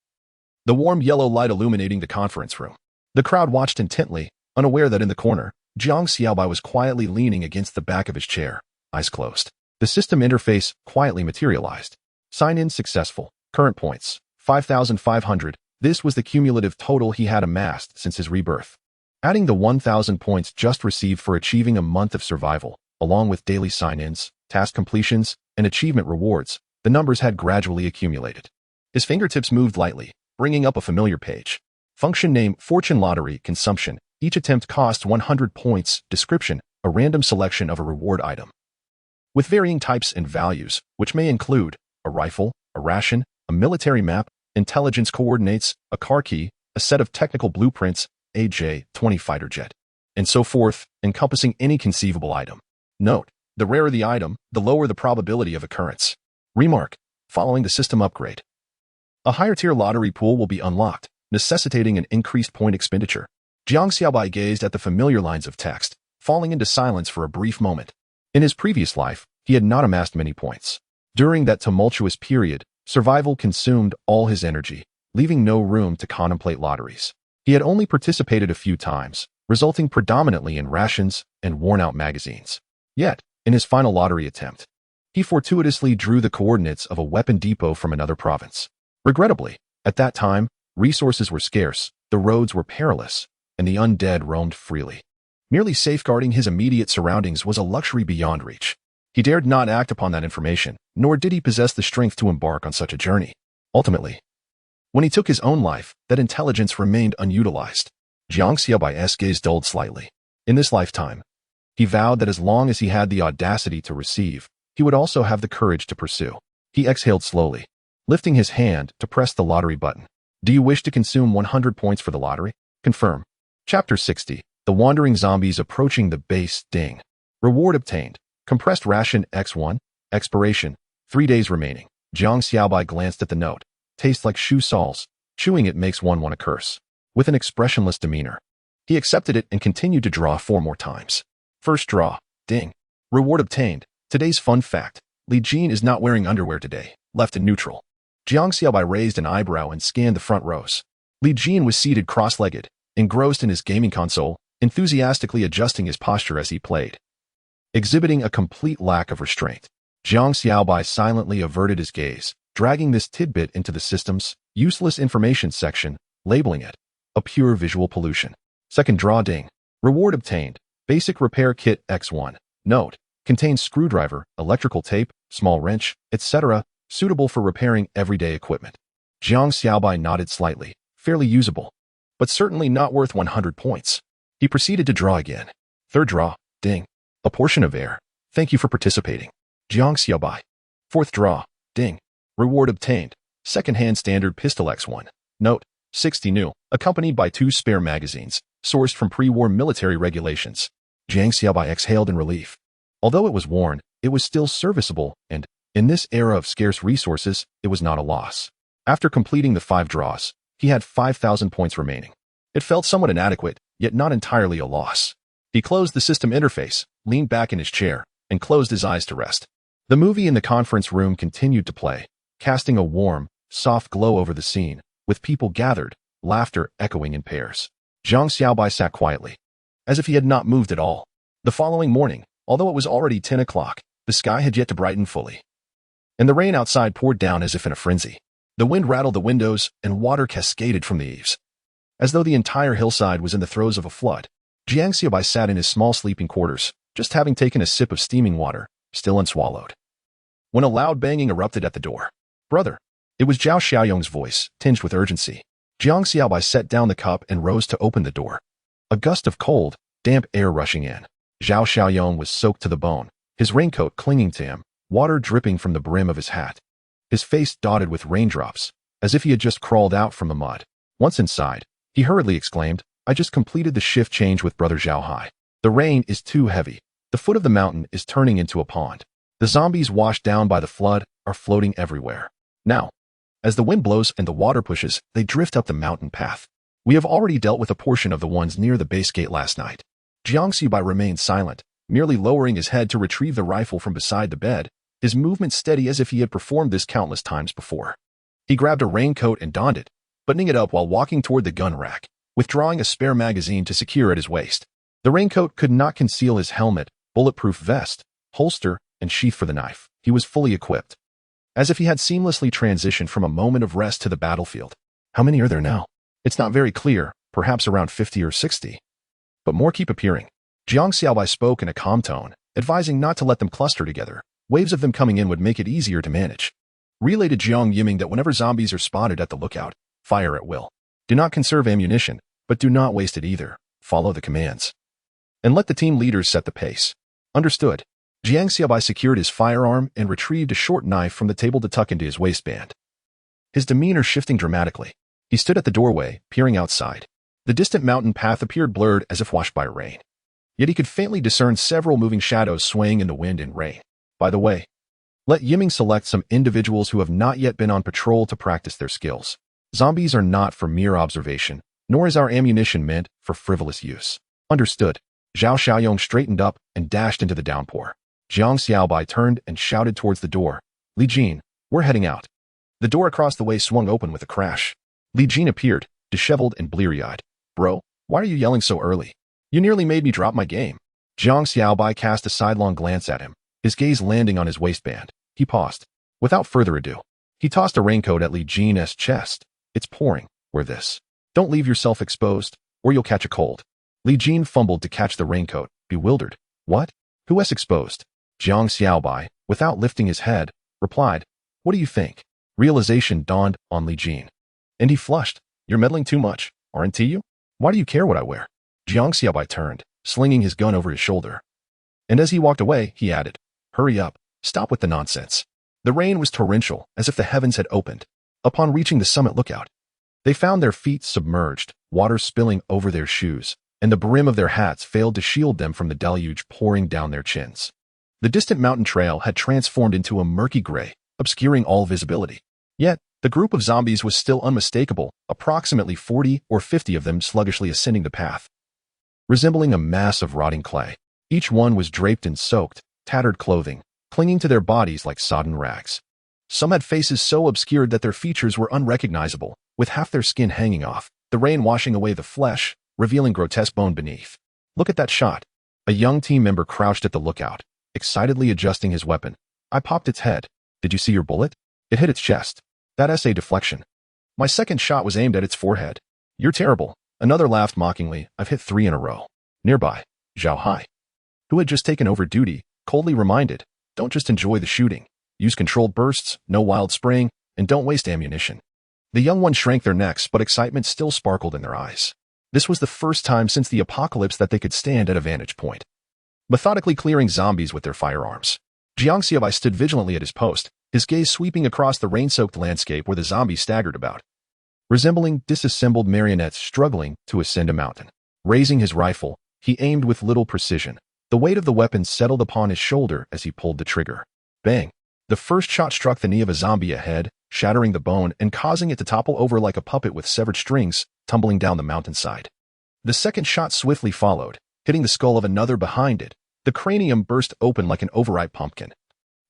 The warm yellow light illuminating the conference room. The crowd watched intently, unaware that in the corner, Jang Xiaobai was quietly leaning against the back of his chair, eyes closed. The system interface quietly materialized. Sign-in successful. Current points, 5,500. This was the cumulative total he had amassed since his rebirth. Adding the 1,000 points just received for achieving a month of survival, along with daily sign-ins, task completions, and achievement rewards, the numbers had gradually accumulated. His fingertips moved lightly, bringing up a familiar page. Function name, Fortune Lottery, Consumption. Each attempt costs 100 points. Description, a random selection of a reward item, with varying types and values, which may include a rifle, a ration, a military map, intelligence coordinates, a car key, a set of technical blueprints, a J-20 fighter jet, and so forth, encompassing any conceivable item. Note, the rarer the item, the lower the probability of occurrence. Remark, following the system upgrade, a higher-tier lottery pool will be unlocked, necessitating an increased point expenditure. Jiang Xiaobai gazed at the familiar lines of text, falling into silence for a brief moment. In his previous life, he had not amassed many points. During that tumultuous period, survival consumed all his energy, leaving no room to contemplate lotteries. He had only participated a few times, resulting predominantly in rations and worn-out magazines. Yet, in his final lottery attempt, he fortuitously drew the coordinates of a weapon depot from another province. Regrettably, at that time, resources were scarce, the roads were perilous, and the undead roamed freely. Merely safeguarding his immediate surroundings was a luxury beyond reach. He dared not act upon that information, nor did he possess the strength to embark on such a journey. Ultimately, when he took his own life, that intelligence remained unutilized. Jang Xiaobai's gaze dulled slightly. In this lifetime, he vowed that as long as he had the audacity to receive, he would also have the courage to pursue. He exhaled slowly, lifting his hand to press the lottery button. Do you wish to consume 100 points for the lottery? Confirm. Chapter 60. The Wandering Zombies Approaching the Base. Ding. Reward obtained. Compressed ration X1. Expiration. 3 days remaining. Jang Xiaobai glanced at the note. Tastes like shoe soles. Chewing it makes one want to curse. With an expressionless demeanor, he accepted it and continued to draw 4 more times. First draw. Ding. Reward obtained. Today's fun fact. Li Jin is not wearing underwear today. Left in neutral. Jiang Xiaobai raised an eyebrow and scanned the front rows. Li Jin was seated cross-legged, engrossed in his gaming console, enthusiastically adjusting his posture as he played, exhibiting a complete lack of restraint. Jang Xiaobai silently averted his gaze, dragging this tidbit into the system's useless information section, labeling it a pure visual pollution. Second draw. Ding. Reward obtained. Basic repair kit X1. Note, contains screwdriver, electrical tape, small wrench, etc., suitable for repairing everyday equipment. Jiang Xiaobai nodded slightly. Fairly usable, but certainly not worth 100 points. He proceeded to draw again. Third draw. Ding. A portion of air. Thank you for participating. Jiang Xiaobai. Fourth draw. Ding. Reward obtained. Second-hand standard pistol X1. Note, 60 new, accompanied by 2 spare magazines, sourced from pre-war military regulations. Jang Xiaobai exhaled in relief. Although it was worn, it was still serviceable, and, in this era of scarce resources, it was not a loss. After completing the 5 draws, he had 5,000 points remaining. It felt somewhat inadequate, yet not entirely a loss. He closed the system interface, leaned back in his chair, and closed his eyes to rest. The movie in the conference room continued to play, casting a warm, soft glow over the scene, with people gathered, laughter echoing in pairs. Jang Xiaobai sat quietly, as if he had not moved at all. The following morning, although it was already 10 o'clock, the sky had yet to brighten fully, and the rain outside poured down as if in a frenzy. The wind rattled the windows, and water cascaded from the eaves, as though the entire hillside was in the throes of a flood. Jiang Xiaobai sat in his small sleeping quarters, just having taken a sip of steaming water, still unswallowed, when a loud banging erupted at the door. Brother. It was Zhao Xiaoyong's voice, tinged with urgency. Jiang Xiaobai set down the cup and rose to open the door. A gust of cold, damp air rushing in. Zhao Xiaoyong was soaked to the bone, his raincoat clinging to him, water dripping from the brim of his hat. His face dotted with raindrops, as if he had just crawled out from the mud. Once inside, he hurriedly exclaimed, "I just completed the shift change with Brother Zhao Hai. The rain is too heavy. The foot of the mountain is turning into a pond. The zombies washed down by the flood are floating everywhere. Now, as the wind blows and the water pushes, they drift up the mountain path. We have already dealt with a portion of the ones near the base gate last night." Jiang Xiaobai remained silent, merely lowering his head to retrieve the rifle from beside the bed, his movement steady as if he had performed this countless times before. He grabbed a raincoat and donned it, buttoning it up while walking toward the gun rack, withdrawing a spare magazine to secure at his waist. The raincoat could not conceal his helmet, bulletproof vest, holster, and sheath for the knife. He was fully equipped, as if he had seamlessly transitioned from a moment of rest to the battlefield. How many are there now? It's not very clear, perhaps around 50 or 60. But more keep appearing. Jiang Xiaobai spoke in a calm tone, advising not to let them cluster together. Waves of them coming in would make it easier to manage. Relay to Jiang Yiming that whenever zombies are spotted at the lookout, fire at will. Do not conserve ammunition, but do not waste it either. Follow the commands. And let the team leaders set the pace. Understood. Jiang Xiaobai secured his firearm and retrieved a short knife from the table to tuck into his waistband. His demeanor shifting dramatically. He stood at the doorway, peering outside. The distant mountain path appeared blurred as if washed by rain. Yet he could faintly discern several moving shadows swaying in the wind and rain. By the way, let Yiming select some individuals who have not yet been on patrol to practice their skills. Zombies are not for mere observation, nor is our ammunition meant for frivolous use. Understood. Zhao Xiaoyong straightened up and dashed into the downpour. Jiang Xiaobai turned and shouted towards the door. "Li Jin, we're heading out." The door across the way swung open with a crash. Li Jin appeared, disheveled and bleary-eyed. "Bro, why are you yelling so early? You nearly made me drop my game." Jiang Xiaobai cast a sidelong glance at him, his gaze landing on his waistband. He paused. Without further ado, he tossed a raincoat at Li Jin's chest. "It's pouring. Wear this. Don't leave yourself exposed, or you'll catch a cold." Li Jin fumbled to catch the raincoat, bewildered. "What? Who is exposed?" Jiang Xiaobai, without lifting his head, replied, "What do you think?" Realization dawned on Li Jin, and he flushed. "You're meddling too much, aren't you? Why do you care what I wear?" Jiang Xiaobai turned, slinging his gun over his shoulder. And as he walked away, he added, "Hurry up, stop with the nonsense." The rain was torrential, as if the heavens had opened. Upon reaching the summit lookout, they found their feet submerged, water spilling over their shoes, and the brim of their hats failed to shield them from the deluge pouring down their chins. The distant mountain trail had transformed into a murky gray, obscuring all visibility. Yet, the group of zombies was still unmistakable, approximately 40 or 50 of them sluggishly ascending the path, resembling a mass of rotting clay. Each one was draped in soaked, tattered clothing, clinging to their bodies like sodden rags. Some had faces so obscured that their features were unrecognizable, with half their skin hanging off, the rain washing away the flesh, revealing grotesque bone beneath. "Look at that shot." A young team member crouched at the lookout, excitedly adjusting his weapon. "I popped its head. Did you see your bullet? It hit its chest. That's a deflection. My second shot was aimed at its forehead." "You're terrible." Another laughed mockingly. "I've hit 3 in a row." Nearby, Zhao Hai, who had just taken over duty, coldly reminded, "Don't just enjoy the shooting. Use controlled bursts, no wild spraying, and don't waste ammunition." The young ones shrank their necks, but excitement still sparkled in their eyes. This was the first time since the apocalypse that they could stand at a vantage point, methodically clearing zombies with their firearms. Jiang Xiaobai stood vigilantly at his post, his gaze sweeping across the rain-soaked landscape where the zombies staggered about, resembling disassembled marionettes struggling to ascend a mountain. Raising his rifle, he aimed with little precision. The weight of the weapon settled upon his shoulder as he pulled the trigger. Bang! The first shot struck the knee of a zombie ahead, shattering the bone and causing it to topple over like a puppet with severed strings, tumbling down the mountainside. The second shot swiftly followed, hitting the skull of another behind it. The cranium burst open like an overripe pumpkin,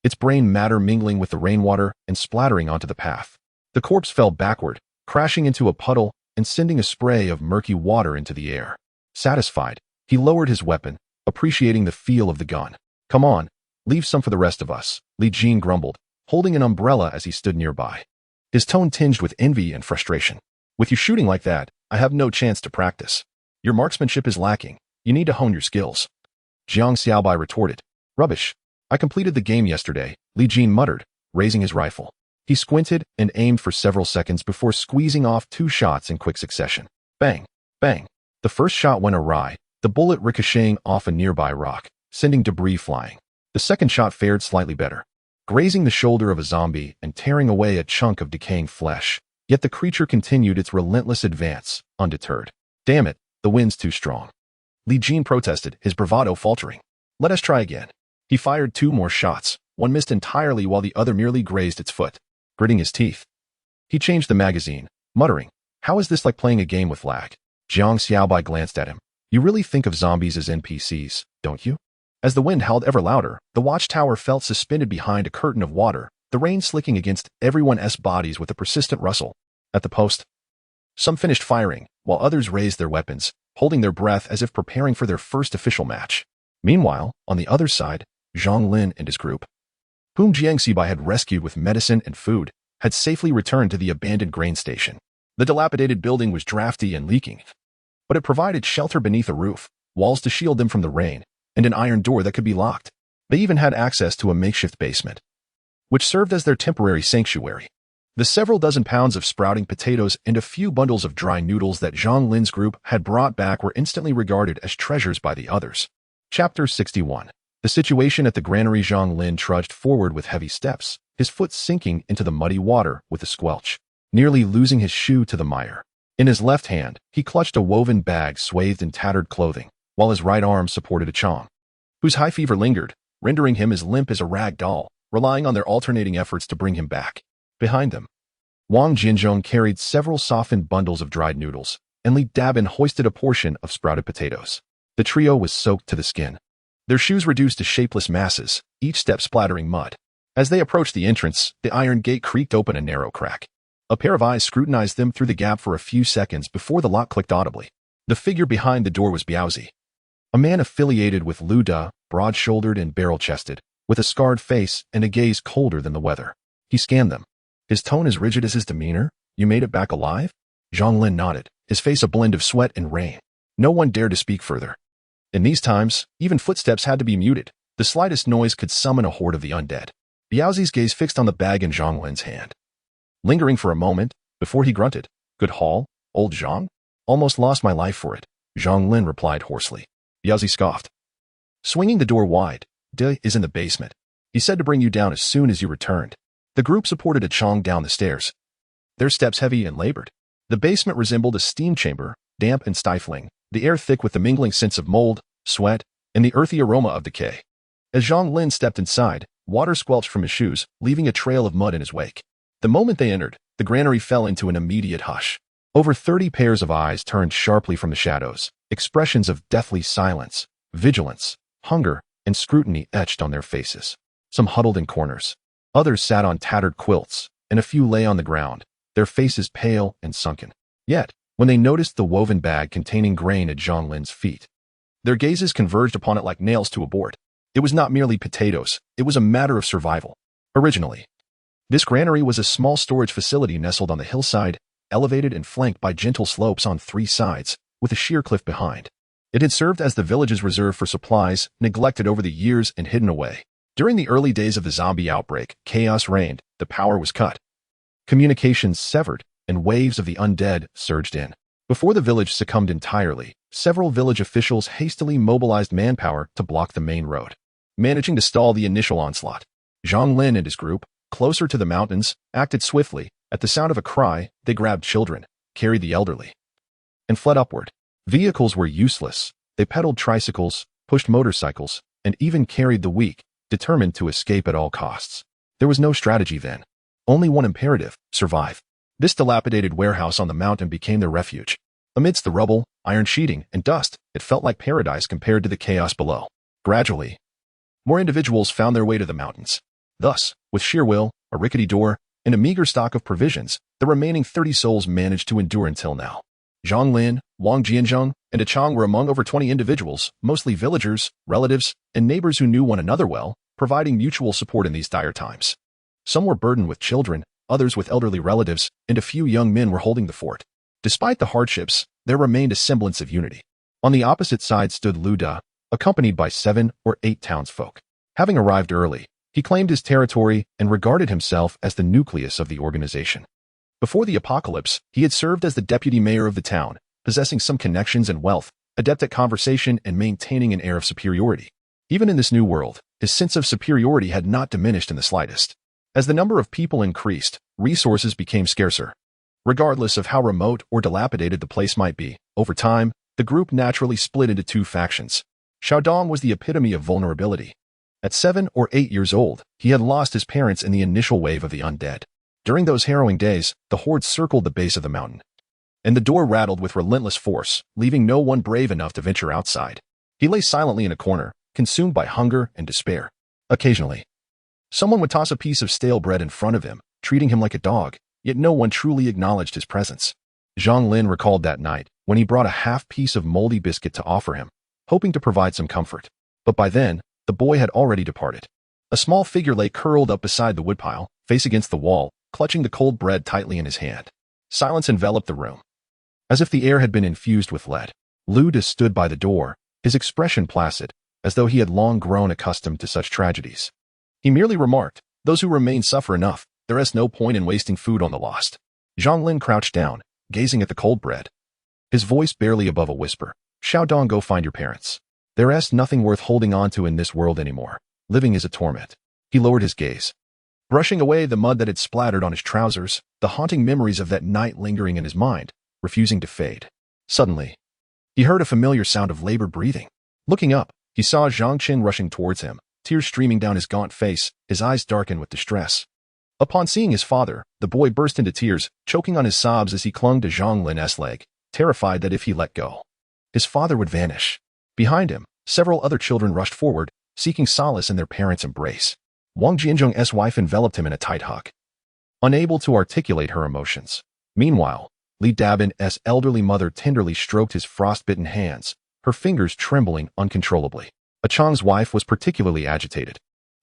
its brain matter mingling with the rainwater and splattering onto the path. The corpse fell backward, crashing into a puddle and sending a spray of murky water into the air. Satisfied, he lowered his weapon, appreciating the feel of the gun. "Come on, leave some for the rest of us," Li Jin grumbled, holding an umbrella as he stood nearby, his tone tinged with envy and frustration. "With you shooting like that, I have no chance to practice. Your marksmanship is lacking. You need to hone your skills." Jiang Xiaobai retorted. "Rubbish. I completed the game yesterday," Li Jin muttered, raising his rifle. He squinted and aimed for several seconds before squeezing off 2 shots in quick succession. Bang! Bang! The first shot went awry, the bullet ricocheting off a nearby rock, sending debris flying. The second shot fared slightly better, grazing the shoulder of a zombie and tearing away a chunk of decaying flesh. Yet the creature continued its relentless advance, undeterred. Damn it, the wind's too strong. Li Jin protested, his bravado faltering. Let us try again. He fired 2 more shots. One missed entirely while the other merely grazed its foot. Gritting his teeth, he changed the magazine, muttering, how is this like playing a game with lag? Jang Xiaobai glanced at him. You really think of zombies as NPCs, don't you? As the wind howled ever louder, the watchtower felt suspended behind a curtain of water, the rain slicking against everyone's bodies with a persistent rustle. At the post, some finished firing, while others raised their weapons, holding their breath as if preparing for their first official match. Meanwhile, on the other side, Zhang Lin and his group, whom Jiang Xiaobai had rescued with medicine and food, had safely returned to the abandoned grain station. The dilapidated building was drafty and leaking, but it provided shelter beneath a roof, walls to shield them from the rain, and an iron door that could be locked. They even had access to a makeshift basement, which served as their temporary sanctuary. The several dozen pounds of sprouting potatoes and a few bundles of dry noodles that Zhang Lin's group had brought back were instantly regarded as treasures by the others. Chapter 61. The situation at the granary. Zhang Lin trudged forward with heavy steps, his foot sinking into the muddy water with a squelch, nearly losing his shoe to the mire. In his left hand, he clutched a woven bag swathed in tattered clothing, while his right arm supported a Chong, whose high fever lingered, rendering him as limp as a rag doll, relying on their alternating efforts to bring him back. Behind them, Wang Jinzhong carried several softened bundles of dried noodles, and Li Dabin hoisted a portion of sprouted potatoes. The trio was soaked to the skin, their shoes reduced to shapeless masses, each step splattering mud. As they approached the entrance, the iron gate creaked open a narrow crack. A pair of eyes scrutinized them through the gap for a few seconds before the lock clicked audibly. The figure behind the door was Biaozi, a man affiliated with Luda, broad-shouldered and barrel-chested, with a scarred face and a gaze colder than the weather. He scanned them, his tone as rigid as his demeanor. You made it back alive? Zhang Lin nodded, his face a blend of sweat and rain. No one dared to speak further. In these times, even footsteps had to be muted. The slightest noise could summon a horde of the undead. Biaozi's gaze fixed on the bag in Zhang Lin's hand, lingering for a moment before he grunted, Good haul, old Zhang? Almost lost my life for it, Zhang Lin replied hoarsely. Biaozi scoffed, swinging the door wide. De is in the basement. He said to bring you down as soon as you returned. The group supported a Chong down the stairs, their steps heavy and labored. The basement resembled a steam chamber, damp and stifling, the air thick with the mingling scents of mold, sweat, and the earthy aroma of decay. As Zhang Lin stepped inside, water squelched from his shoes, leaving a trail of mud in his wake. The moment they entered, the granary fell into an immediate hush. Over 30 pairs of eyes turned sharply from the shadows, expressions of deathly silence, vigilance, hunger, and scrutiny etched on their faces. Some huddled in corners. Others sat on tattered quilts, and a few lay on the ground, their faces pale and sunken. Yet, when they noticed the woven bag containing grain at Zhang Lin's feet, their gazes converged upon it like nails to a board. It was not merely potatoes, it was a matter of survival. Originally, this granary was a small storage facility nestled on the hillside, elevated and flanked by gentle slopes on 3 sides, with a sheer cliff behind. It had served as the village's reserve for supplies, neglected over the years and hidden away. During the early days of the zombie outbreak, chaos reigned, the power was cut, communications severed, and waves of the undead surged in. Before the village succumbed entirely, several village officials hastily mobilized manpower to block the main road, managing to stall the initial onslaught. Zhang Lin and his group, closer to the mountains, acted swiftly. At the sound of a cry, they grabbed children, carried the elderly, and fled upward. Vehicles were useless. They pedaled tricycles, pushed motorcycles, and even carried the weak, determined to escape at all costs. There was no strategy then. Only one imperative: survive. This dilapidated warehouse on the mountain became their refuge. Amidst the rubble, iron sheeting, and dust, it felt like paradise compared to the chaos below. Gradually, more individuals found their way to the mountains. Thus, with sheer will, a rickety door, and a meager stock of provisions, the remaining 30 souls managed to endure until now. Zhang Lin, Wang Jianzhong, and a Chong were among over 20 individuals, mostly villagers, relatives, and neighbors who knew one another well, providing mutual support in these dire times. Some were burdened with children, others with elderly relatives, and a few young men were holding the fort. Despite the hardships, there remained a semblance of unity. On the opposite side stood Luda, accompanied by 7 or 8 townsfolk. Having arrived early, he claimed his territory and regarded himself as the nucleus of the organization. Before the apocalypse, he had served as the deputy mayor of the town, possessing some connections and wealth, adept at conversation and maintaining an air of superiority. Even in this new world, his sense of superiority had not diminished in the slightest. As the number of people increased, resources became scarcer. Regardless of how remote or dilapidated the place might be, over time, the group naturally split into two factions. Xiaodong was the epitome of vulnerability. At 7 or 8 years old, he had lost his parents in the initial wave of the undead. During those harrowing days, the horde circled the base of the mountain, and the door rattled with relentless force, leaving no one brave enough to venture outside. He lay silently in a corner, consumed by hunger and despair. Occasionally, someone would toss a piece of stale bread in front of him, treating him like a dog, yet no one truly acknowledged his presence. Zhang Lin recalled that night when he brought a half-piece of moldy biscuit to offer him, hoping to provide some comfort. But by then, the boy had already departed. A small figure lay curled up beside the woodpile, face against the wall, clutching the cold bread tightly in his hand. Silence enveloped the room, as if the air had been infused with lead. Luda stood by the door, his expression placid, as though he had long grown accustomed to such tragedies. He merely remarked, "Those who remain suffer enough. There is no point in wasting food on the lost." Zhang Lin crouched down, gazing at the cold bread. His voice barely above a whisper. "Xiaodong, go find your parents. There is nothing worth holding on to in this world anymore. Living is a torment." He lowered his gaze, brushing away the mud that had splattered on his trousers, the haunting memories of that night lingering in his mind, refusing to fade. Suddenly, he heard a familiar sound of labored breathing. Looking up, he saw Zhang Qin rushing towards him, tears streaming down his gaunt face, his eyes darkened with distress. Upon seeing his father, the boy burst into tears, choking on his sobs as he clung to Zhang Lin's leg, terrified that if he let go, his father would vanish. Behind him, several other children rushed forward, seeking solace in their parents' embrace. Wang Jianzhong's wife enveloped him in a tight hug, unable to articulate her emotions. Meanwhile, Li Dabin's elderly mother tenderly stroked his frostbitten hands, her fingers trembling uncontrollably. Chang's wife was particularly agitated,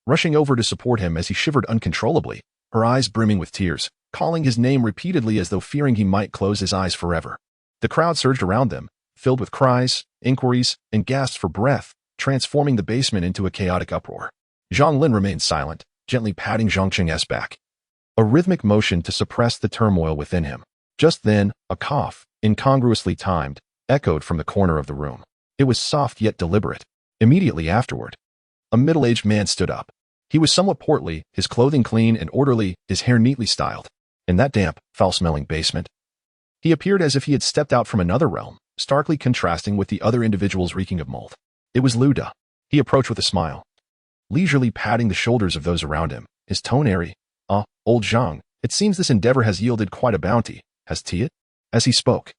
rushing over to support him as he shivered uncontrollably, her eyes brimming with tears, calling his name repeatedly as though fearing he might close his eyes forever. The crowd surged around them, filled with cries, inquiries, and gasps for breath, transforming the basement into a chaotic uproar. Zhang Lin remained silent, gently patting Zhang Qing's back, a rhythmic motion to suppress the turmoil within him. Just then, a cough, incongruously timed, echoed from the corner of the room. It was soft yet deliberate. Immediately afterward, a middle-aged man stood up. He was somewhat portly, his clothing clean and orderly, his hair neatly styled. In that damp, foul-smelling basement, he appeared as if he had stepped out from another realm, starkly contrasting with the other individuals reeking of mold. It was Luda. He approached with a smile, leisurely patting the shoulders of those around him, his tone airy. Old Zhang, it seems this endeavor has yielded quite a bounty, hasn't it?" As he spoke,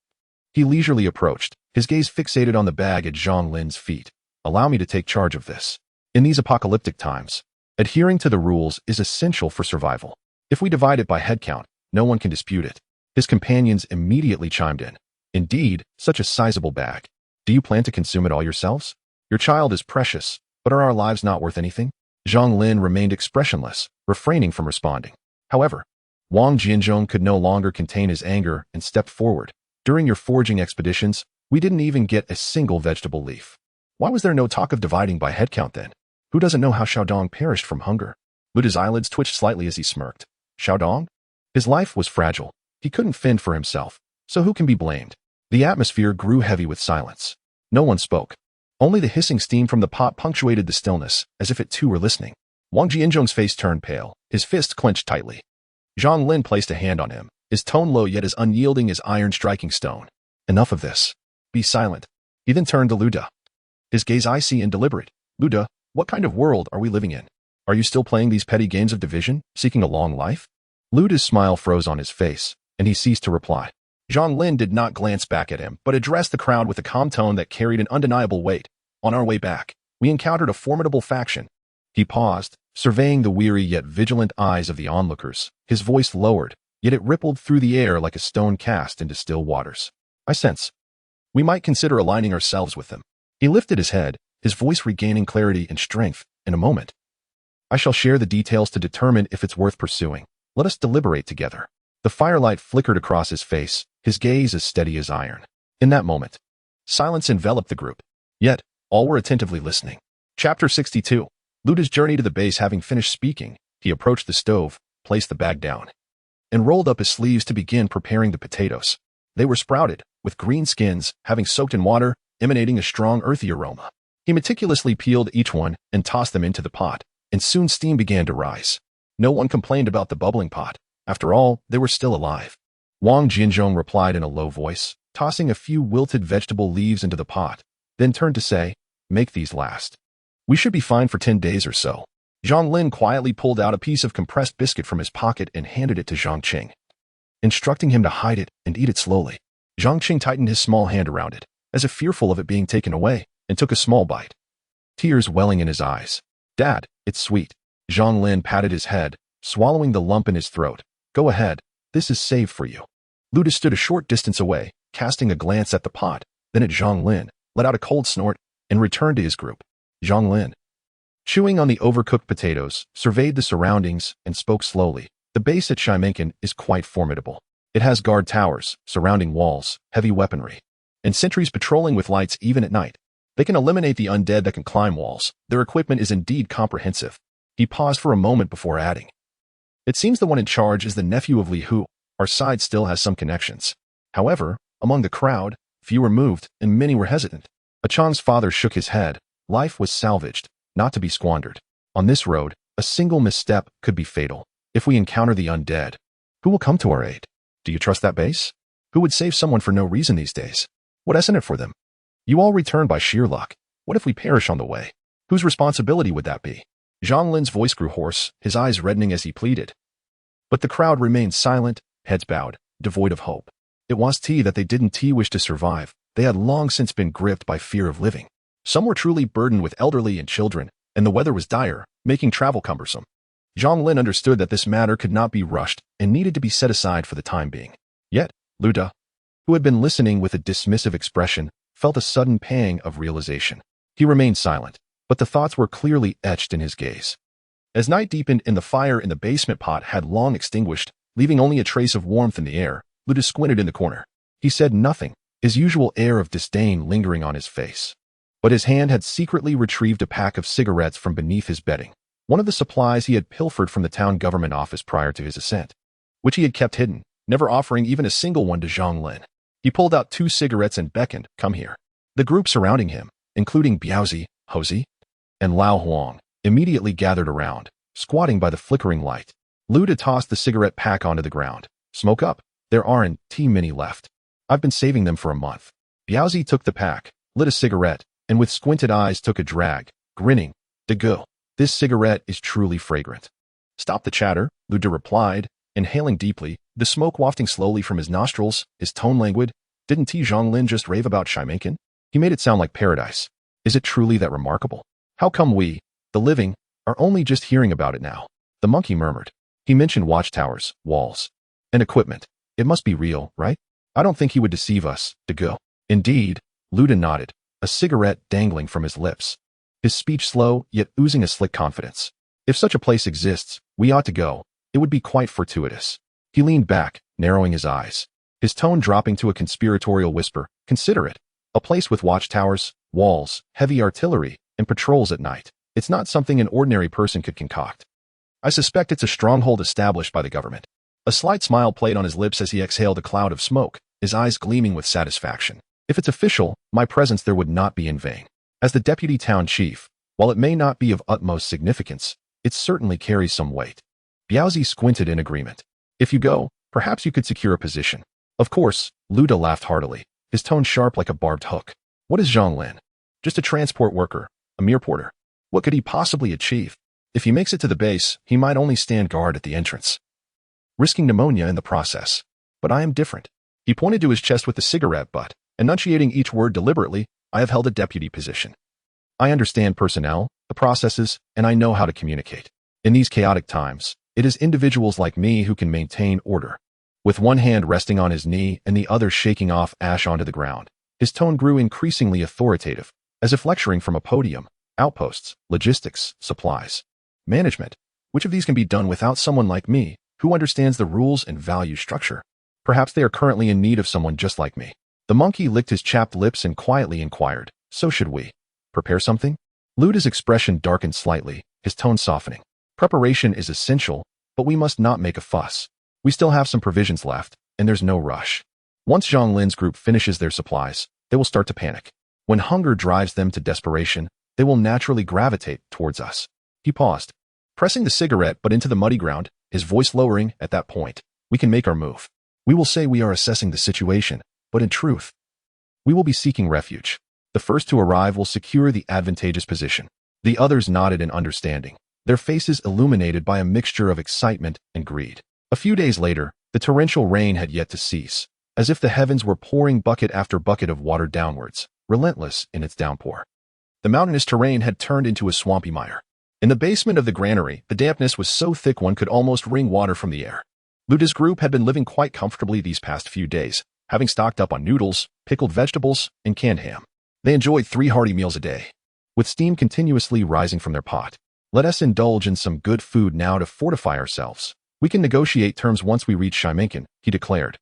he leisurely approached, his gaze fixated on the bag at Zhang Lin's feet. "Allow me to take charge of this. In these apocalyptic times, adhering to the rules is essential for survival. If we divide it by headcount, no one can dispute it." His companions immediately chimed in. "Indeed, such a sizable bag. Do you plan to consume it all yourselves? Your child is precious, but are our lives not worth anything?" Zhang Lin remained expressionless, refraining from responding. However, Wang Jianzhong could no longer contain his anger and stepped forward. "During your foraging expeditions, we didn't even get a single vegetable leaf. Why was there no talk of dividing by headcount then? Who doesn't know how Xiaodong perished from hunger?" Luda's eyelids twitched slightly as he smirked. Xiaodong? His life was fragile. He couldn't fend for himself, so who can be blamed? The atmosphere grew heavy with silence. No one spoke. Only the hissing steam from the pot punctuated the stillness, as if it too were listening. Wang Jianzhong's face turned pale, his fist clenched tightly. Zhang Lin placed a hand on him, his tone low yet as unyielding as iron striking stone. "Enough of this. Be silent." He then turned to Luda, his gaze icy and deliberate. "Luda, what kind of world are we living in? Are you still playing these petty games of division, seeking a long life?" Luda's smile froze on his face, and he ceased to reply. Zhang Lin did not glance back at him, but addressed the crowd with a calm tone that carried an undeniable weight. "On our way back, we encountered a formidable faction." He paused, surveying the weary yet vigilant eyes of the onlookers. His voice lowered, yet it rippled through the air like a stone cast into still waters. "I sense we might consider aligning ourselves with them." He lifted his head, his voice regaining clarity and strength. "In a moment, I shall share the details to determine if it's worth pursuing. Let us deliberate together." The firelight flickered across his face, his gaze as steady as iron. In that moment, silence enveloped the group. Yet, all were attentively listening. Chapter 62. Luda's journey to the base. Having finished speaking, he approached the stove, placed the bag down, and rolled up his sleeves to begin preparing the potatoes. They were sprouted, with green skins, having soaked in water, emanating a strong earthy aroma. He meticulously peeled each one and tossed them into the pot, and soon steam began to rise. No one complained about the bubbling pot. After all, they were still alive. Wang Jinzhong replied in a low voice, tossing a few wilted vegetable leaves into the pot, then turned to say, "Make these last. We should be fine for 10 days or so." Zhang Lin quietly pulled out a piece of compressed biscuit from his pocket and handed it to Zhang Qing, instructing him to hide it and eat it slowly. Zhang Qing tightened his small hand around it, as if fearful of it being taken away, and took a small bite, tears welling in his eyes. "Dad, it's sweet." Zhang Lin patted his head, swallowing the lump in his throat. "Go ahead, this is saved for you." Luda stood a short distance away, casting a glance at the pot, then at Zhang Lin, let out a cold snort, and returned to his group. Zhang Lin, chewing on the overcooked potatoes, surveyed the surroundings and spoke slowly. "The base at Xiaobai is quite formidable. It has guard towers, surrounding walls, heavy weaponry, and sentries patrolling with lights even at night. They can eliminate the undead that can climb walls. Their equipment is indeed comprehensive." He paused for a moment before adding, "It seems the one in charge is the nephew of Li Hu. Our side still has some connections. However, among the crowd, few were moved and many were hesitant." Achan's father shook his head. Life was salvaged, not to be squandered. On this road, a single misstep could be fatal. If we encounter the undead, who will come to our aid? Do you trust that base? Who would save someone for no reason these days? What isn't it for them? You all return by sheer luck. What if we perish on the way? Whose responsibility would that be? Zhang Lin's voice grew hoarse, his eyes reddening as he pleaded. But the crowd remained silent, heads bowed, devoid of hope. It was that they didn't wish to survive. They had long since been gripped by fear of living. Some were truly burdened with elderly and children, and the weather was dire, making travel cumbersome. Zhang Lin understood that this matter could not be rushed and needed to be set aside for the time being. Yet, Luda, who had been listening with a dismissive expression, felt a sudden pang of realization. He remained silent, but the thoughts were clearly etched in his gaze. As night deepened and the fire in the basement pot had long extinguished, leaving only a trace of warmth in the air, Luda squinted in the corner. He said nothing, his usual air of disdain lingering on his face. But his hand had secretly retrieved a pack of cigarettes from beneath his bedding, one of the supplies he had pilfered from the town government office prior to his ascent, which he had kept hidden, never offering even a single one to Zhang Lin. He pulled out 2 cigarettes and beckoned, "Come here." The group surrounding him, including Biaozi, Hozi, and Lao Huang, immediately gathered around, squatting by the flickering light. Luda tossed the cigarette pack onto the ground. "Smoke up. There aren't many left. I've been saving them for a month." Biaozi took the pack, lit a cigarette, and with squinted eyes took a drag, grinning. "De go. This cigarette is truly fragrant." "Stop the chatter," Luda replied, inhaling deeply, the smoke wafting slowly from his nostrils, his tone languid. "Didn't Zhang Lin just rave about Xiaobai? He made it sound like paradise. Is it truly that remarkable? How come we, the living, are only just hearing about it now?" The monkey murmured. "He mentioned watchtowers, walls, and equipment. It must be real, right? I don't think he would deceive us, de go." "Indeed," Luda nodded, a cigarette dangling from his lips, his speech slow yet oozing a slick confidence. "If such a place exists, we ought to go. It would be quite fortuitous." He leaned back, narrowing his eyes, his tone dropping to a conspiratorial whisper. "Consider it. A place with watchtowers, walls, heavy artillery, and patrols at night. It's not something an ordinary person could concoct. I suspect it's a stronghold established by the government." A slight smile played on his lips as he exhaled a cloud of smoke, his eyes gleaming with satisfaction. "If it's official, my presence there would not be in vain. As the deputy town chief, while it may not be of utmost significance, it certainly carries some weight." Biaozi squinted in agreement. "If you go, perhaps you could secure a position." "Of course," Luda laughed heartily, his tone sharp like a barbed hook. "What is Zhang Lin? Just a transport worker, a mere porter. What could he possibly achieve? If he makes it to the base, he might only stand guard at the entrance, risking pneumonia in the process. But I am different." He pointed to his chest with the cigarette butt, enunciating each word deliberately. "I have held a deputy position. I understand personnel, the processes, and I know how to communicate. In these chaotic times, it is individuals like me who can maintain order." With one hand resting on his knee and the other shaking off ash onto the ground, his tone grew increasingly authoritative, as if lecturing from a podium. "Outposts, logistics, supplies, management. Which of these can be done without someone like me, who understands the rules and value structure? Perhaps they are currently in need of someone just like me." The monkey licked his chapped lips and quietly inquired, "So should we prepare something?" Luda's expression darkened slightly, his tone softening. "Preparation is essential, but we must not make a fuss. We still have some provisions left, and there's no rush. Once Zhang Lin's group finishes their supplies, they will start to panic. When hunger drives them to desperation, they will naturally gravitate towards us. He paused, pressing the cigarette but into the muddy ground, his voice lowering. At that point, we can make our move. We will say we are assessing the situation, but in truth, we will be seeking refuge. The first to arrive will secure the advantageous position. The others nodded in understanding, their faces illuminated by a mixture of excitement and greed. A few days later, the torrential rain had yet to cease, as if the heavens were pouring bucket after bucket of water downwards, relentless in its downpour. The mountainous terrain had turned into a swampy mire. In the basement of the granary, the dampness was so thick one could almost wring water from the air. Luda's group had been living quite comfortably these past few days, having stocked up on noodles, pickled vegetables, and canned ham. They enjoyed 3 hearty meals a day, with steam continuously rising from their pot. Let us indulge in some good food now to fortify ourselves. We can negotiate terms once we reach Xiaobai, he declared.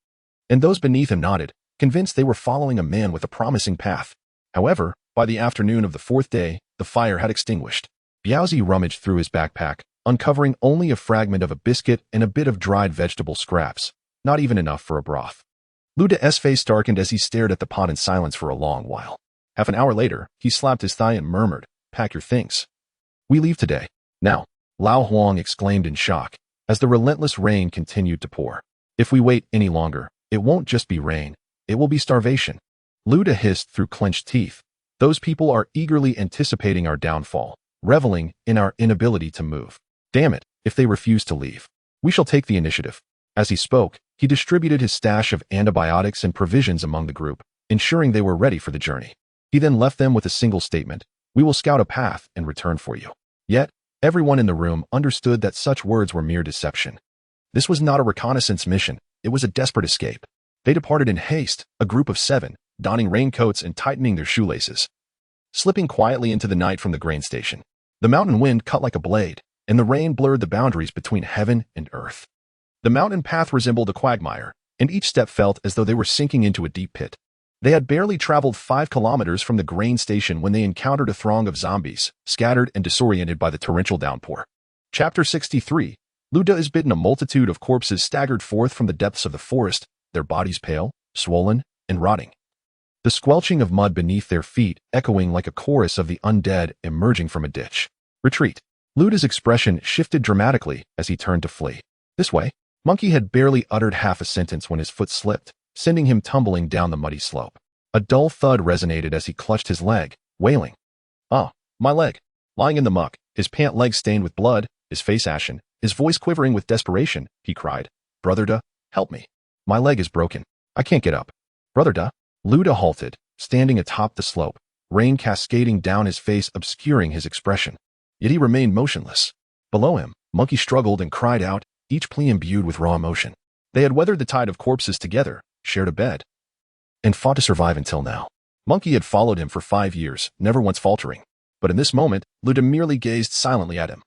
And those beneath him nodded, convinced they were following a man with a promising path. However, by the afternoon of the 4th day, the fire had extinguished. Biaozi rummaged through his backpack, uncovering only a fragment of a biscuit and a bit of dried vegetable scraps, not even enough for a broth. Luda's face darkened as he stared at the pot in silence for a long while. Half an hour later, he slapped his thigh and murmured, "Pack your things. We leave today." Now, Lao Huang exclaimed in shock, as the relentless rain continued to pour. "If we wait any longer, it won't just be rain, it will be starvation." Luda hissed through clenched teeth. "Those people are eagerly anticipating our downfall, reveling in our inability to move. Damn it, if they refuse to leave, we shall take the initiative." As he spoke, he distributed his stash of antibiotics and provisions among the group, ensuring they were ready for the journey. He then left them with a single statement: "We will scout a path and return for you." Yet, everyone in the room understood that such words were mere deception. This was not a reconnaissance mission, it was a desperate escape. They departed in haste, a group of 7, donning raincoats and tightening their shoelaces. Slipping quietly into the night from the grain station, the mountain wind cut like a blade, and the rain blurred the boundaries between heaven and earth. The mountain path resembled a quagmire, and each step felt as though they were sinking into a deep pit. They had barely traveled 5 kilometers from the grain station when they encountered a throng of zombies, scattered and disoriented by the torrential downpour. Chapter 63. Luda is bitten. A multitude of corpses staggered forth from the depths of the forest, their bodies pale, swollen, and rotting. The squelching of mud beneath their feet echoing like a chorus of the undead emerging from a ditch. Retreat. Luda's expression shifted dramatically as he turned to flee. This way. Monkey had barely uttered half a sentence when his foot slipped, sending him tumbling down the muddy slope. A dull thud resonated as he clutched his leg, wailing. "Ah, my leg." Lying in the muck, his pant leg stained with blood, his face ashen, his voice quivering with desperation, he cried, "Brother Da, help me. My leg is broken. I can't get up." "Brother Da?" Luda halted, standing atop the slope, rain cascading down his face obscuring his expression. Yet he remained motionless. Below him, Monkey struggled and cried out, each plea imbued with raw emotion. They had weathered the tide of corpses together, shared a bed, and fought to survive until now. Monkey had followed him for 5 years, never once faltering. But in this moment, Luda merely gazed silently at him.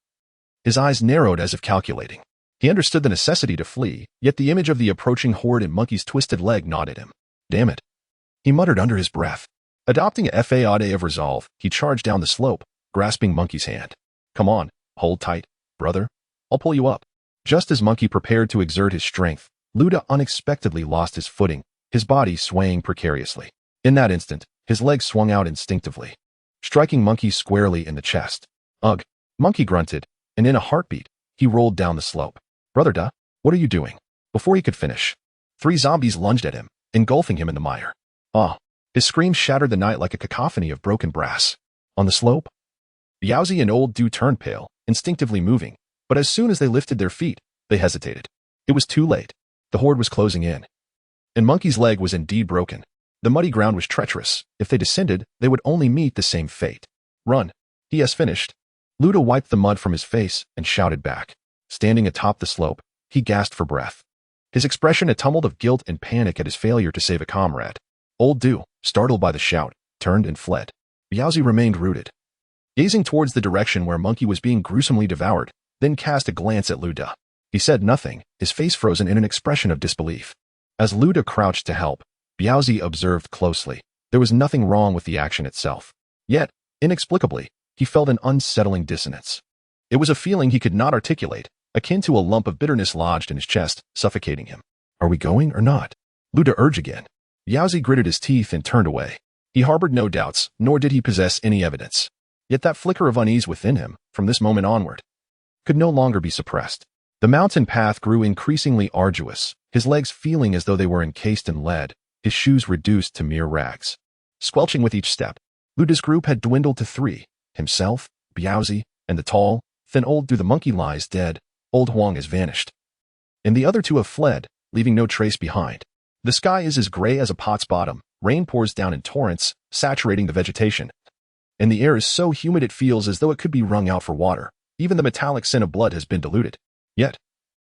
His eyes narrowed as if calculating. He understood the necessity to flee, yet the image of the approaching horde in Monkey's twisted leg gnawed at him. "Damn it," he muttered under his breath. Adopting a fade of resolve, he charged down the slope, grasping Monkey's hand. "Come on, hold tight, brother. I'll pull you up." Just as Monkey prepared to exert his strength, Luda unexpectedly lost his footing, his body swaying precariously. In that instant, his leg swung out instinctively, striking Monkey squarely in the chest. "Ugh," Monkey grunted, and in a heartbeat, he rolled down the slope. "Brother Da, what are you doing?" Before he could finish, 3 zombies lunged at him, engulfing him in the mire. "Ah!" His scream shattered the night like a cacophony of broken brass. On the slope, Biaozi and Old Du turned pale, instinctively moving, but as soon as they lifted their feet, they hesitated. It was too late. The horde was closing in. And Monkey's leg was indeed broken. The muddy ground was treacherous. If they descended, they would only meet the same fate. "Run." He has finished. Luda wiped the mud from his face and shouted back. Standing atop the slope, he gasped for breath, his expression a tumult of guilt and panic at his failure to save a comrade. Old Du, startled by the shout, turned and fled. Biaozi remained rooted, gazing towards the direction where Monkey was being gruesomely devoured, then cast a glance at Luda. He said nothing, his face frozen in an expression of disbelief. As Luda crouched to help, Biaozi observed closely. There was nothing wrong with the action itself. Yet, inexplicably, he felt an unsettling dissonance. It was a feeling he could not articulate, akin to a lump of bitterness lodged in his chest, suffocating him. "Are we going or not?" Luda urged again. Biaozi gritted his teeth and turned away. He harbored no doubts, nor did he possess any evidence. Yet that flicker of unease within him, from this moment onward, could no longer be suppressed. The mountain path grew increasingly arduous, his legs feeling as though they were encased in lead, his shoes reduced to mere rags. Squelching with each step, Luda's group had dwindled to 3, himself, Biaozi, and the tall, thin old Du. The monkey lies dead, old Huang has vanished. And the other 2 have fled, leaving no trace behind. The sky is as gray as a pot's bottom, rain pours down in torrents, saturating the vegetation. And the air is so humid it feels as though it could be wrung out for water. Even the metallic scent of blood has been diluted. Yet,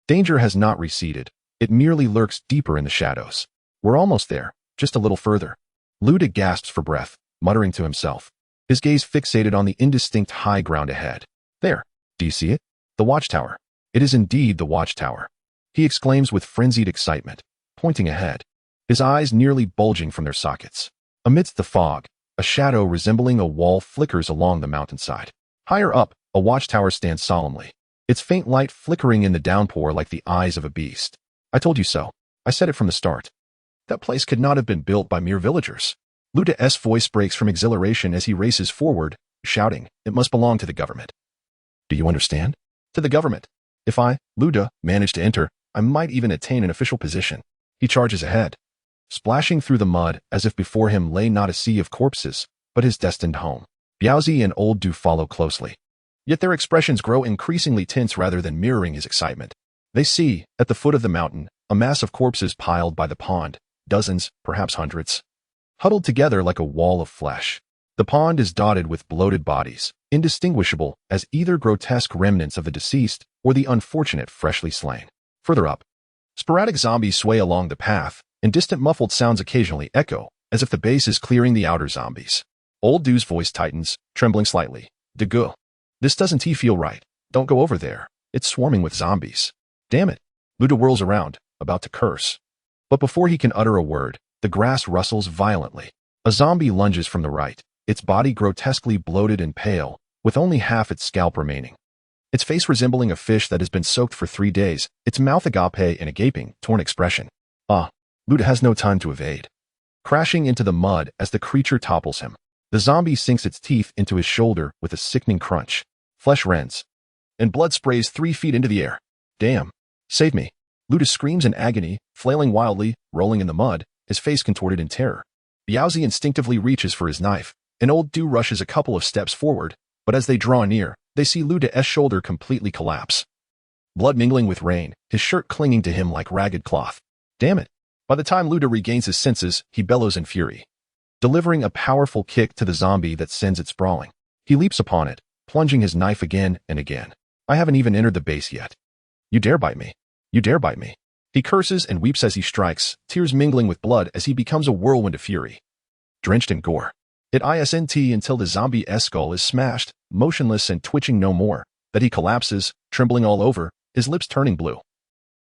danger has not receded. It merely lurks deeper in the shadows. We're almost there, just a little further. Luda gasps for breath, muttering to himself, his gaze fixated on the indistinct high ground ahead. There, do you see it? The watchtower. It is indeed the watchtower. He exclaims with frenzied excitement, pointing ahead, his eyes nearly bulging from their sockets. Amidst the fog, a shadow resembling a wall flickers along the mountainside. Higher up, a watchtower stands solemnly, its faint light flickering in the downpour like the eyes of a beast. I told you so. I said it from the start. That place could not have been built by mere villagers. Luda's voice breaks from exhilaration as he races forward, shouting, it must belong to the government. Do you understand? To the government. If I, Luda, manage to enter, I might even attain an official position. He charges ahead, splashing through the mud as if before him lay not a sea of corpses, but his destined home. Biaozi and old Du follow closely. Yet their expressions grow increasingly tense rather than mirroring his excitement. They see, at the foot of the mountain, a mass of corpses piled by the pond, dozens, perhaps hundreds, huddled together like a wall of flesh. The pond is dotted with bloated bodies, indistinguishable as either grotesque remnants of the deceased or the unfortunate freshly slain. Further up, sporadic zombies sway along the path, and distant muffled sounds occasionally echo, as if the base is clearing the outer zombies. Old Du's voice tightens, trembling slightly. Degu. This doesn't feel right. Don't go over there. It's swarming with zombies. Damn it. Luda whirls around, about to curse. But before he can utter a word, the grass rustles violently. A zombie lunges from the right, its body grotesquely bloated and pale, with only half its scalp remaining. Its face resembling a fish that has been soaked for 3 days, its mouth agape in a gaping, torn expression. Luda has no time to evade. Crashing into the mud as the creature topples him, the zombie sinks its teeth into his shoulder with a sickening crunch. Flesh rends, and blood sprays 3 feet into the air. Damn. Save me. Luda screams in agony, flailing wildly, rolling in the mud, his face contorted in terror. Biaozi instinctively reaches for his knife, and old Du rushes a couple of steps forward, but as they draw near, they see Luda's shoulder completely collapse. Blood mingling with rain, his shirt clinging to him like ragged cloth. Damn it. By the time Luda regains his senses, he bellows in fury, delivering a powerful kick to the zombie that sends it sprawling. He leaps upon it, plunging his knife again and again. I haven't even entered the base yet. You dare bite me. You dare bite me. He curses and weeps as he strikes, tears mingling with blood as he becomes a whirlwind of fury. Drenched in gore, it isn't until the zombie's skull is smashed, motionless and twitching no more, that he collapses, trembling all over, his lips turning blue.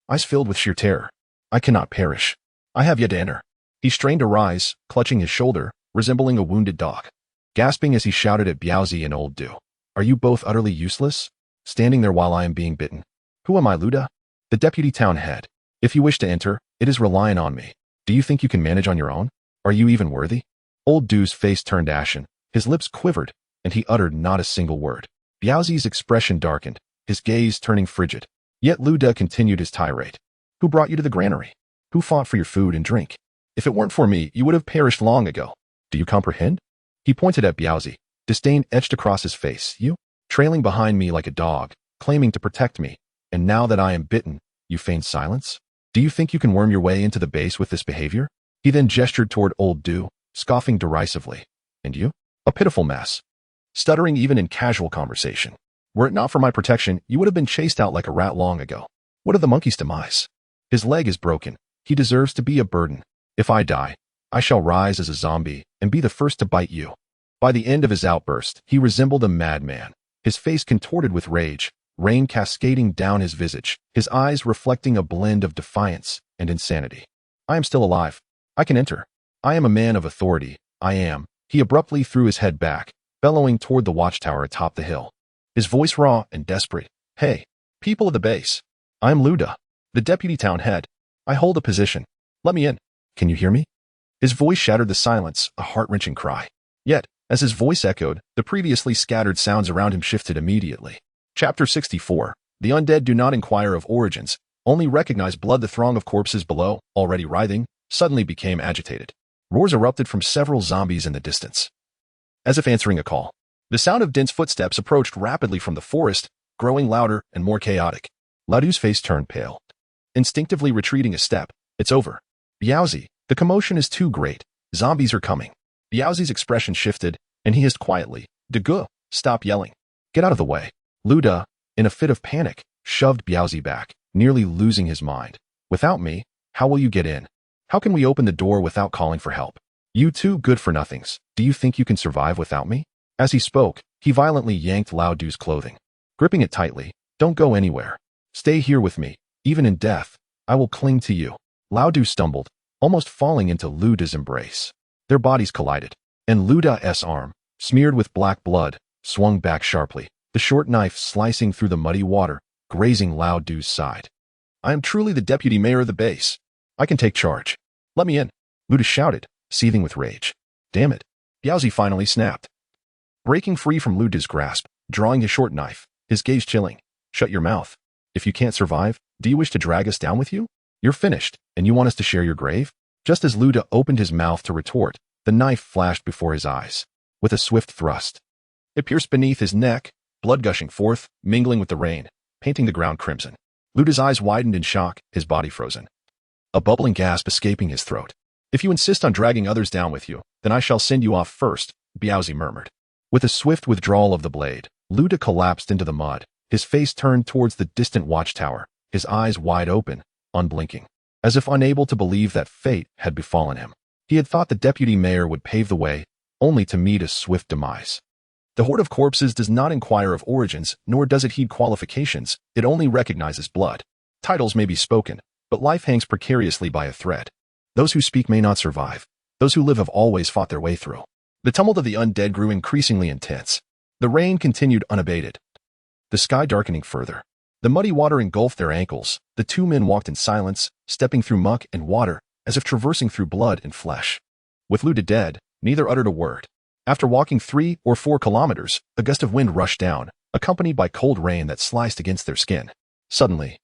Eyes filled with sheer terror. I cannot perish. I have yet to enter. He strained to rise, clutching his shoulder, resembling a wounded dog. Gasping as he shouted at Biaozi and old Du. Are you both utterly useless? Standing there while I am being bitten. Who am I, Luda? The deputy town head. If you wish to enter, it is relying on me. Do you think you can manage on your own? Are you even worthy? Old Du's face turned ashen, his lips quivered, and he uttered not a single word. Biaozi's expression darkened, his gaze turning frigid. Yet Luda continued his tirade. Who brought you to the granary? Who fought for your food and drink? If it weren't for me, you would have perished long ago. Do you comprehend? He pointed at Biaozi, disdain etched across his face. You? Trailing behind me like a dog, claiming to protect me, and now that I am bitten, you feign silence? Do you think you can worm your way into the base with this behavior? He then gestured toward old Du, scoffing derisively. And you? A pitiful mess. Stuttering even in casual conversation. Were it not for my protection, you would have been chased out like a rat long ago. What of the monkey's demise? His leg is broken. He deserves to be a burden. If I die, I shall rise as a zombie and be the first to bite you. By the end of his outburst, he resembled a madman, his face contorted with rage, rain cascading down his visage, his eyes reflecting a blend of defiance and insanity. I am still alive. I can enter. I am a man of authority. I am. He abruptly threw his head back, bellowing toward the watchtower atop the hill. His voice raw and desperate. Hey, people of the base. I'm Luda, the deputy town head. I hold a position. Let me in. Can you hear me? His voice shattered the silence, a heart-wrenching cry. Yet, as his voice echoed, the previously scattered sounds around him shifted immediately. Chapter 64. The undead do not inquire of origins, only recognize blood. The throng of corpses below, already writhing, suddenly became agitated. Roars erupted from several zombies in the distance, as if answering a call. The sound of dense footsteps approached rapidly from the forest, growing louder and more chaotic. Ladu's face turned pale. Instinctively retreating a step, "It's over. Biaozi, the commotion is too great. Zombies are coming." Biaozi's expression shifted, and he hissed quietly, "Degu, stop yelling. Get out of the way." Luda, in a fit of panic, shoved Biaozi back, nearly losing his mind. "Without me, how will you get in? How can we open the door without calling for help? You two good-for-nothings, do you think you can survive without me?" As he spoke, he violently yanked Lao Du's clothing, gripping it tightly. "Don't go anywhere. Stay here with me. Even in death, I will cling to you." Lao Du stumbled, almost falling into Luda's embrace. Their bodies collided, and Luda's arm, smeared with black blood, swung back sharply, the short knife slicing through the muddy water, grazing Lao Du's side. "I am truly the deputy mayor of the base. I can take charge. Let me in," Luda shouted, seething with rage. "Damn it." Biaozi finally snapped, breaking free from Luda's grasp, drawing his short knife, his gaze chilling. "Shut your mouth. If you can't survive, do you wish to drag us down with you? You're finished, and you want us to share your grave?" Just as Luda opened his mouth to retort, the knife flashed before his eyes. With a swift thrust, it pierced beneath his neck, blood gushing forth, mingling with the rain, painting the ground crimson. Luda's eyes widened in shock, his body frozen, a bubbling gasp escaping his throat. "If you insist on dragging others down with you, then I shall send you off first," Biaozi murmured. With a swift withdrawal of the blade, Luda collapsed into the mud, his face turned towards the distant watchtower, his eyes wide open, unblinking, as if unable to believe that fate had befallen him. He had thought the deputy mayor would pave the way, only to meet a swift demise. The horde of corpses does not inquire of origins, nor does it heed qualifications. It only recognizes blood. Titles may be spoken, but life hangs precariously by a thread. Those who speak may not survive. Those who live have always fought their way through. The tumult of the undead grew increasingly intense. The rain continued unabated, the sky darkening further. The muddy water engulfed their ankles. The two men walked in silence, stepping through muck and water, as if traversing through blood and flesh. With Luda dead, neither uttered a word. After walking 3 or 4 kilometers, a gust of wind rushed down, accompanied by cold rain that sliced against their skin. Suddenly,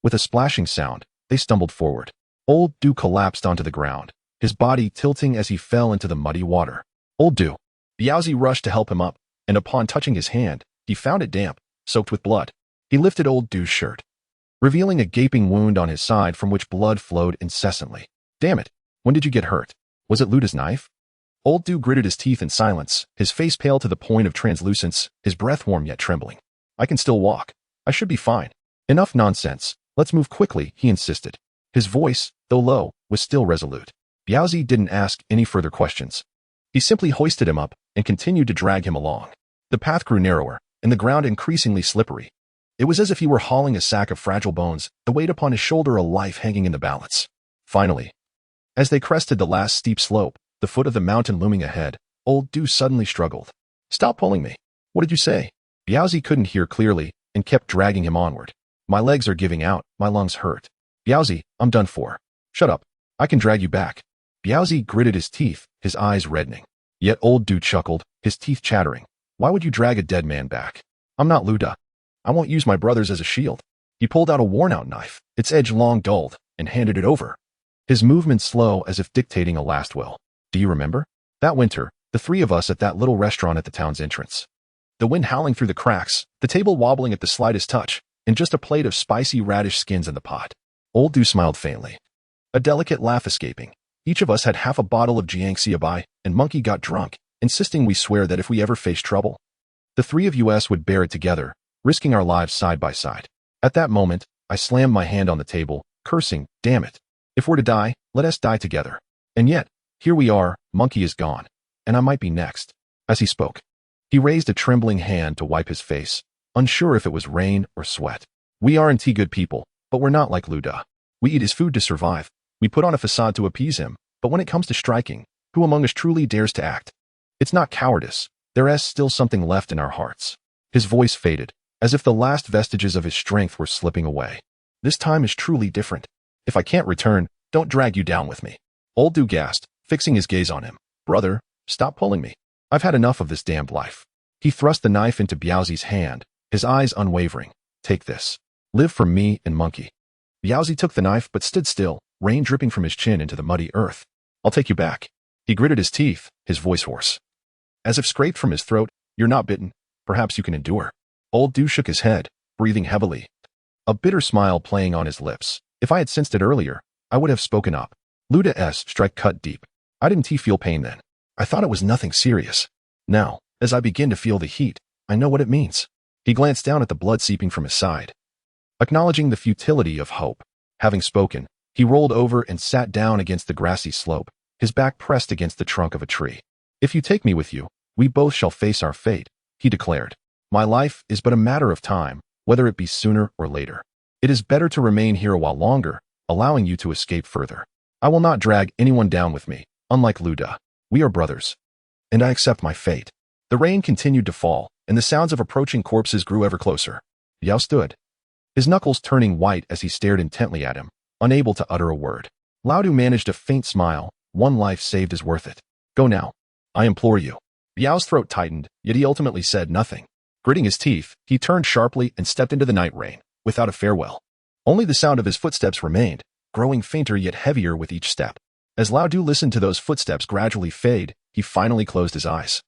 with a splashing sound, they stumbled forward. Old Du collapsed onto the ground, his body tilting as he fell into the muddy water. "Old Du." Biaozi rushed to help him up, and upon touching his hand, he found it damp, soaked with blood. He lifted Old Du's shirt, revealing a gaping wound on his side from which blood flowed incessantly. "Damn it, when did you get hurt? Was it Luda's knife?" Old Du gritted his teeth in silence, his face pale to the point of translucence, his breath warm yet trembling. "I can still walk. I should be fine." "Enough nonsense. Let's move quickly," he insisted. His voice, though low, was still resolute. Biaozi didn't ask any further questions. He simply hoisted him up and continued to drag him along. The path grew narrower, and the ground increasingly slippery. It was as if he were hauling a sack of fragile bones, the weight upon his shoulder a life hanging in the balance. Finally, as they crested the last steep slope, the foot of the mountain looming ahead, Old Du suddenly struggled. "Stop pulling me. What did you say?" Biaozi couldn't hear clearly and kept dragging him onward. "My legs are giving out, my lungs hurt. Biaozi, I'm done for." "Shut up. I can drag you back." Biaozi gritted his teeth, his eyes reddening. Yet Old Du chuckled, his teeth chattering. "Why would you drag a dead man back? I'm not Luda. I won't use my brothers as a shield." He pulled out a worn-out knife, its edge long dulled, and handed it over, his movements slow as if dictating a last will. "Do you remember? That winter, the 3 of us at that little restaurant at the town's entrance. The wind howling through the cracks, the table wobbling at the slightest touch, and just a plate of spicy radish skins in the pot." Old Du smiled faintly, a delicate laugh escaping. "Each of us had half a bottle of Jiang Xiaobai, and Monkey got drunk, insisting we swear that if we ever faced trouble, the 3 of us would bear it together, risking our lives side by side." At that moment, I slammed my hand on the table, cursing, "Damn it. If we're to die, let us die together." And yet, here we are, Monkey is gone, and I might be next. As he spoke, he raised a trembling hand to wipe his face, unsure if it was rain or sweat. "We aren't good people, but we're not like Luda. We eat his food to survive. We put on a facade to appease him, but when it comes to striking, who among us truly dares to act? It's not cowardice. There is still something left in our hearts." His voice faded, as if the last vestiges of his strength were slipping away. "This time is truly different. If I can't return, don't drag you down with me." Old Du gasped, fixing his gaze on him. Brother, stop pulling me. I've had enough of this damned life. He thrust the knife into Biaozi's hand, his eyes unwavering. Take this. Live for me and Monkey. Biaozi took the knife but stood still, rain dripping from his chin into the muddy earth. I'll take you back. He gritted his teeth, his voice hoarse. As if scraped from his throat, you're not bitten. Perhaps you can endure. Old Du shook his head, breathing heavily. A bitter smile playing on his lips. If I had sensed it earlier, I would have spoken up. Luda's strike cut deep. I didn't feel pain then. I thought it was nothing serious. Now, as I begin to feel the heat, I know what it means. He glanced down at the blood seeping from his side. Acknowledging the futility of hope. Having spoken, he rolled over and sat down against the grassy slope, his back pressed against the trunk of a tree. If you take me with you, we both shall face our fate, he declared. My life is but a matter of time, whether it be sooner or later. It is better to remain here a while longer, allowing you to escape further. I will not drag anyone down with me, unlike Luda. We are brothers. And I accept my fate. The rain continued to fall, and the sounds of approaching corpses grew ever closer. Yao stood, his knuckles turning white as he stared intently at him, unable to utter a word. Lao Du managed a faint smile. One life saved is worth it. Go now. I implore you. Yao's throat tightened, yet he ultimately said nothing. Gritting his teeth, he turned sharply and stepped into the night rain, without a farewell. Only the sound of his footsteps remained, growing fainter yet heavier with each step. As Lao Du listened to those footsteps gradually fade, he finally closed his eyes.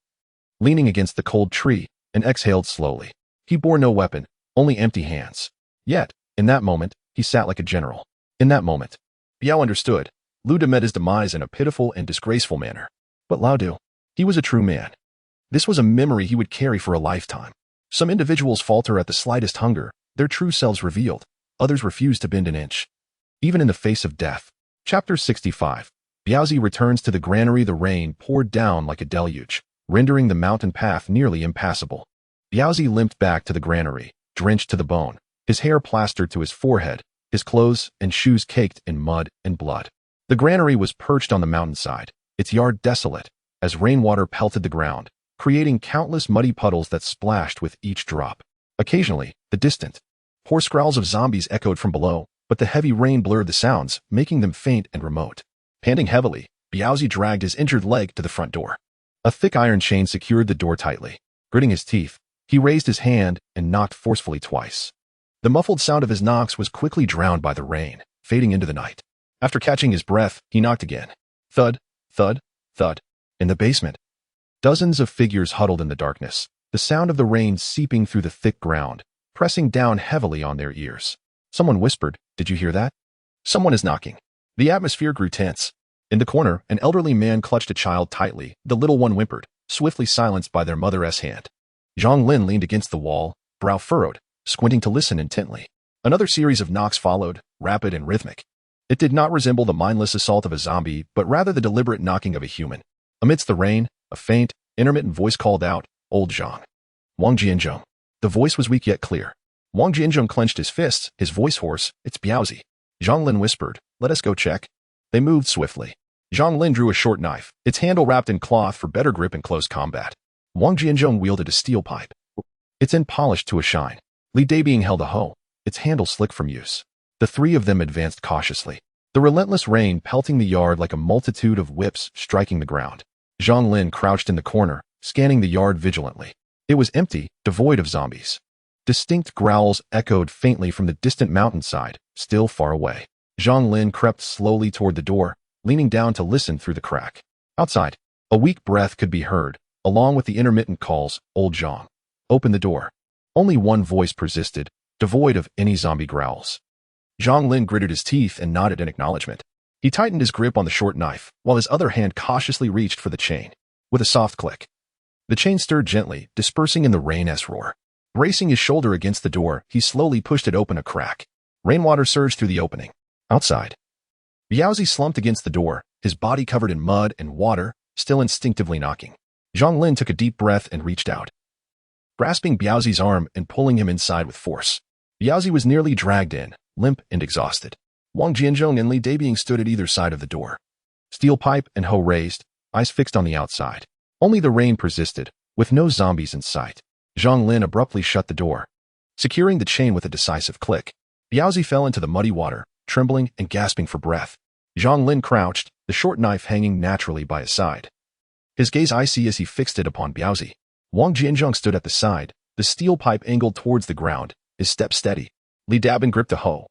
Leaning against the cold tree, and exhaled slowly. He bore no weapon, only empty hands. Yet, in that moment, he sat like a general. In that moment, Biao understood. Luda met his demise in a pitiful and disgraceful manner. But Lao Du, he was a true man. This was a memory he would carry for a lifetime. Some individuals falter at the slightest hunger, their true selves revealed. Others refuse to bend an inch. Even in the face of death. Chapter 65. Biaozi returns to the granary. The rain poured down like a deluge, rendering the mountain path nearly impassable. Biaozi limped back to the granary, drenched to the bone, his hair plastered to his forehead, his clothes and shoes caked in mud and blood. The granary was perched on the mountainside, its yard desolate, as rainwater pelted the ground, creating countless muddy puddles that splashed with each drop. Occasionally, the distant, hoarse growls of zombies echoed from below, but the heavy rain blurred the sounds, making them faint and remote. Panting heavily, Biaozi dragged his injured leg to the front door. A thick iron chain secured the door tightly. Gritting his teeth, he raised his hand and knocked forcefully twice. The muffled sound of his knocks was quickly drowned by the rain, fading into the night. After catching his breath, he knocked again. Thud, thud, thud. In the basement, dozens of figures huddled in the darkness, the sound of the rain seeping through the thick ground, pressing down heavily on their ears. Someone whispered, "Did you hear that? Someone is knocking." The atmosphere grew tense. In the corner, an elderly man clutched a child tightly. The little one whimpered, swiftly silenced by their mother's hand. Zhang Lin leaned against the wall, brow furrowed, squinting to listen intently. Another series of knocks followed, rapid and rhythmic. It did not resemble the mindless assault of a zombie, but rather the deliberate knocking of a human. Amidst the rain, a faint, intermittent voice called out, "Old Zhang." Wang Jianzhong. The voice was weak yet clear. Wang Jianzhong clenched his fists, his voice hoarse. "It's Biaozi." Zhang Lin whispered, "Let us go check." They moved swiftly. Zhang Lin drew a short knife, its handle wrapped in cloth for better grip in close combat. Wang Jianzhong wielded a steel pipe, its end polished to a shine. Li Daibing held a hoe, its handle slick from use. The three of them advanced cautiously, the relentless rain pelting the yard like a multitude of whips striking the ground. Zhang Lin crouched in the corner, scanning the yard vigilantly. It was empty, devoid of zombies. Distinct growls echoed faintly from the distant mountainside, still far away. Zhang Lin crept slowly toward the door, leaning down to listen through the crack. Outside, a weak breath could be heard, along with the intermittent calls, "Old Zhang. Open the door." Only one voice persisted, devoid of any zombie growls. Zhang Lin gritted his teeth and nodded in acknowledgement. He tightened his grip on the short knife, while his other hand cautiously reached for the chain. With a soft click, the chain stirred gently, dispersing in the rain's roar. Bracing his shoulder against the door, he slowly pushed it open a crack. Rainwater surged through the opening. Outside, Biaozi slumped against the door, his body covered in mud and water, still instinctively knocking. Zhang Lin took a deep breath and reached out, grasping Biaozi's arm and pulling him inside with force. Biaozi was nearly dragged in, limp and exhausted. Wang Jianzhong and Li Daibing stood at either side of the door, steel pipe and hoe raised, eyes fixed on the outside. Only the rain persisted, with no zombies in sight. Zhang Lin abruptly shut the door, securing the chain with a decisive click. Biaozi fell into the muddy water, trembling and gasping for breath. Zhang Lin crouched, the short knife hanging naturally by his side. His gaze icy as he fixed it upon Biaozi. Wang Jianzhong stood at the side, the steel pipe angled towards the ground, his step steady. Li Dabin gripped a hoe.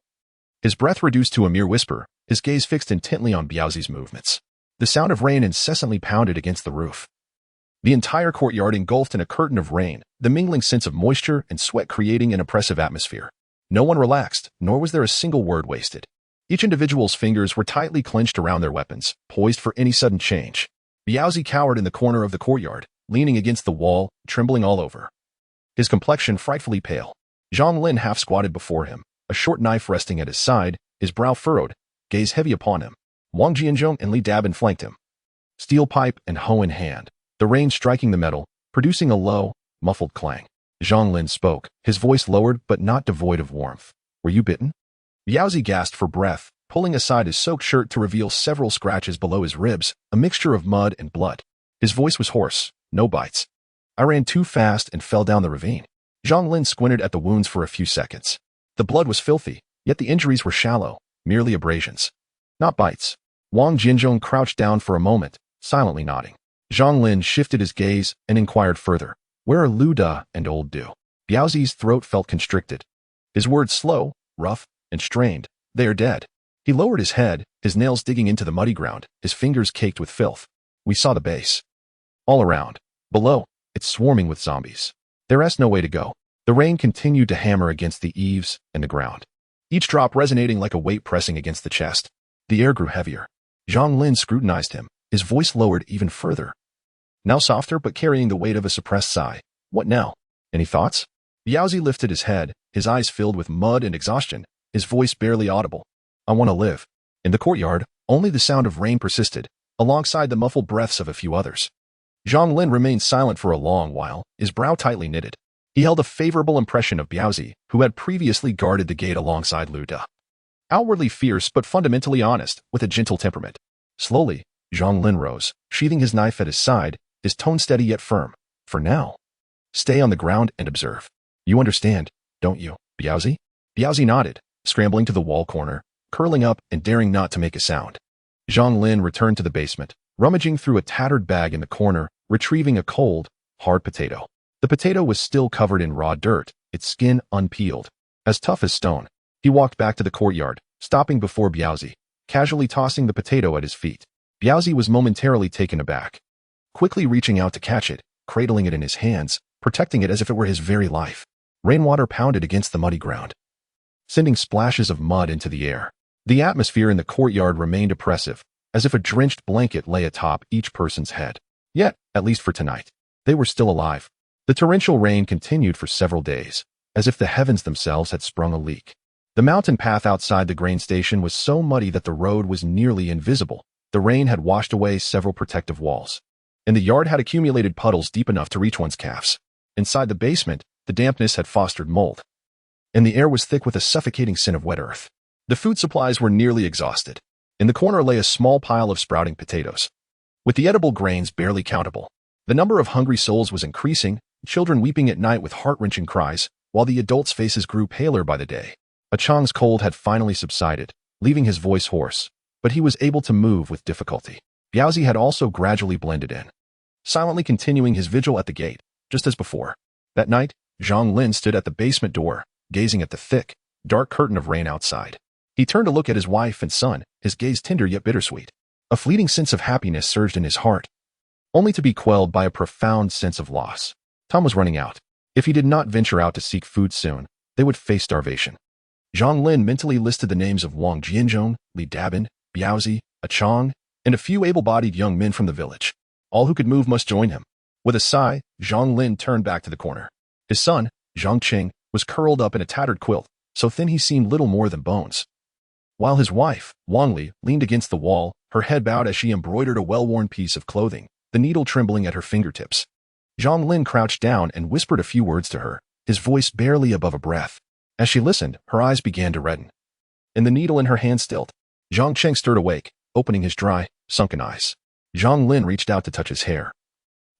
His breath reduced to a mere whisper, his gaze fixed intently on Biaozi's movements. The sound of rain incessantly pounded against the roof. The entire courtyard engulfed in a curtain of rain, the mingling sense of moisture and sweat creating an oppressive atmosphere. No one relaxed, nor was there a single word wasted. Each individual's fingers were tightly clenched around their weapons, poised for any sudden change. Biaozi cowered in the corner of the courtyard, leaning against the wall, trembling all over. His complexion frightfully pale. Zhang Lin half squatted before him, a short knife resting at his side, his brow furrowed, gaze heavy upon him. Wang Jianzhong and Li Dabin flanked him. Steel pipe and hoe in hand, the rain striking the metal, producing a low, muffled clang. Zhang Lin spoke, his voice lowered but not devoid of warmth. Were you bitten? Biaozi gasped for breath, pulling aside his soaked shirt to reveal several scratches below his ribs, a mixture of mud and blood. His voice was hoarse. No bites. I ran too fast and fell down the ravine. Zhang Lin squinted at the wounds for a few seconds. The blood was filthy, yet the injuries were shallow, merely abrasions. Not bites. Wang Jianzhong crouched down for a moment, silently nodding. Zhang Lin shifted his gaze and inquired further. Where are Luda and Old Du? Biaozi's throat felt constricted. His words slow, rough, and strained. They are dead. He lowered his head, his nails digging into the muddy ground, his fingers caked with filth. We saw the base. All around. Below, it's swarming with zombies. There is no way to go. The rain continued to hammer against the eaves and the ground, each drop resonating like a weight pressing against the chest. The air grew heavier. Zhang Lin scrutinized him, his voice lowered even further. Now softer but carrying the weight of a suppressed sigh. What now? Any thoughts? Biaozi lifted his head, his eyes filled with mud and exhaustion, his voice barely audible. I want to live. In the courtyard, only the sound of rain persisted, alongside the muffled breaths of a few others. Zhang Lin remained silent for a long while, his brow tightly knitted. He held a favorable impression of Biaozi, who had previously guarded the gate alongside Luda. Outwardly fierce but fundamentally honest, with a gentle temperament. Slowly, Zhang Lin rose, sheathing his knife at his side, his tone steady yet firm. For now, stay on the ground and observe. You understand, don't you, Biaozi? Biaozi nodded, scrambling to the wall corner, curling up and daring not to make a sound. Zhang Lin returned to the basement, rummaging through a tattered bag in the corner, retrieving a cold, hard potato. The potato was still covered in raw dirt, its skin unpeeled, as tough as stone. He walked back to the courtyard, stopping before Biaozi, casually tossing the potato at his feet. Biaozi was momentarily taken aback, quickly reaching out to catch it, cradling it in his hands, protecting it as if it were his very life. Rainwater pounded against the muddy ground, sending splashes of mud into the air. The atmosphere in the courtyard remained oppressive, as if a drenched blanket lay atop each person's head. Yet, at least for tonight, they were still alive. The torrential rain continued for several days, as if the heavens themselves had sprung a leak. The mountain path outside the grain station was so muddy that the road was nearly invisible. The rain had washed away several protective walls, and the yard had accumulated puddles deep enough to reach one's calves. Inside the basement, the dampness had fostered mold, and the air was thick with a suffocating scent of wet earth. The food supplies were nearly exhausted. In the corner lay a small pile of sprouting potatoes, with the edible grains barely countable. The number of hungry souls was increasing, children weeping at night with heart-wrenching cries, while the adults' faces grew paler by the day. Chang's cold had finally subsided, leaving his voice hoarse, but he was able to move with difficulty. Biaozi had also gradually blended in, silently continuing his vigil at the gate, just as before. That night, Zhang Lin stood at the basement door, gazing at the thick, dark curtain of rain outside. He turned to look at his wife and son, his gaze tender yet bittersweet. A fleeting sense of happiness surged in his heart, only to be quelled by a profound sense of loss. Time was running out. If he did not venture out to seek food soon, they would face starvation. Zhang Lin mentally listed the names of Wang Jianzhong, Li Dabin, Biaozi, Chang, and a few able-bodied young men from the village. All who could move must join him. With a sigh, Zhang Lin turned back to the corner. His son, Zhang Qing, was curled up in a tattered quilt, so thin he seemed little more than bones, while his wife, Wang Li, leaned against the wall, her head bowed as she embroidered a well-worn piece of clothing, the needle trembling at her fingertips. Zhang Lin crouched down and whispered a few words to her, his voice barely above a breath. As she listened, her eyes began to redden, and the needle in her hand stilled. Zhang Cheng stirred awake, opening his dry, sunken eyes. Zhang Lin reached out to touch his hair,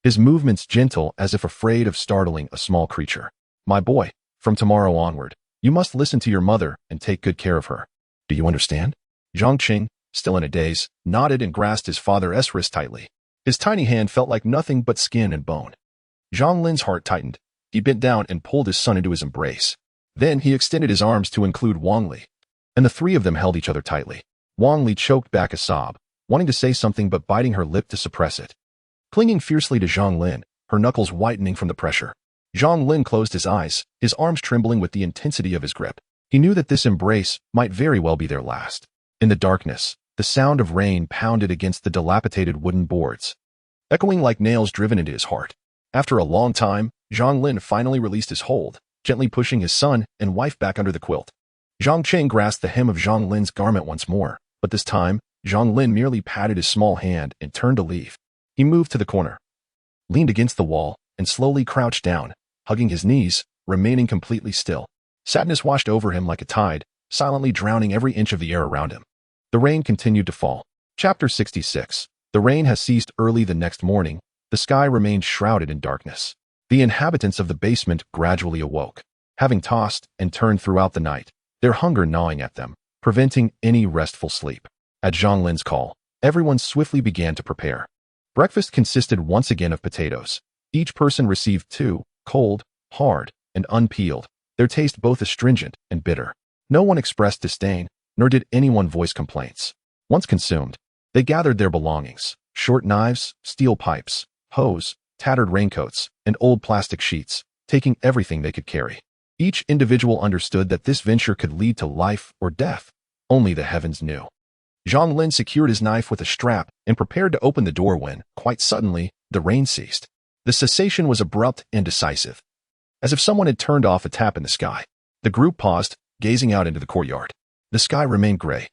his movements gentle as if afraid of startling a small creature. My boy, from tomorrow onward, you must listen to your mother and take good care of her. Do you understand? Zhang Qing, still in a daze, nodded and grasped his father's wrist tightly. His tiny hand felt like nothing but skin and bone. Zhang Lin's heart tightened. He bent down and pulled his son into his embrace. Then he extended his arms to include Wang Li, and the three of them held each other tightly. Wang Li choked back a sob, wanting to say something but biting her lip to suppress it. Clinging fiercely to Zhang Lin, her knuckles whitening from the pressure. Zhang Lin closed his eyes, his arms trembling with the intensity of his grip. He knew that this embrace might very well be their last. In the darkness, the sound of rain pounded against the dilapidated wooden boards, echoing like nails driven into his heart. After a long time, Zhang Lin finally released his hold, gently pushing his son and wife back under the quilt. Zhang Cheng grasped the hem of Zhang Lin's garment once more, but this time, Zhang Lin merely patted his small hand and turned to leave. He moved to the corner, leaned against the wall, and slowly crouched down, hugging his knees, remaining completely still. Sadness washed over him like a tide, silently drowning every inch of the air around him. The rain continued to fall. Chapter 66. The rain has ceased early the next morning. The sky remained shrouded in darkness. The inhabitants of the basement gradually awoke, having tossed and turned throughout the night, their hunger gnawing at them, preventing any restful sleep. At Zhang Lin's call, everyone swiftly began to prepare. Breakfast consisted once again of potatoes. Each person received two, cold, hard, and unpeeled, their taste both astringent and bitter. No one expressed disdain, nor did anyone voice complaints. Once consumed, they gathered their belongings, short knives, steel pipes, hose, tattered raincoats, and old plastic sheets, taking everything they could carry. Each individual understood that this venture could lead to life or death. Only the heavens knew. Zhang Lin secured his knife with a strap and prepared to open the door when, quite suddenly, the rain ceased. The cessation was abrupt and decisive, as if someone had turned off a tap in the sky. The group paused, gazing out into the courtyard. The sky remained gray,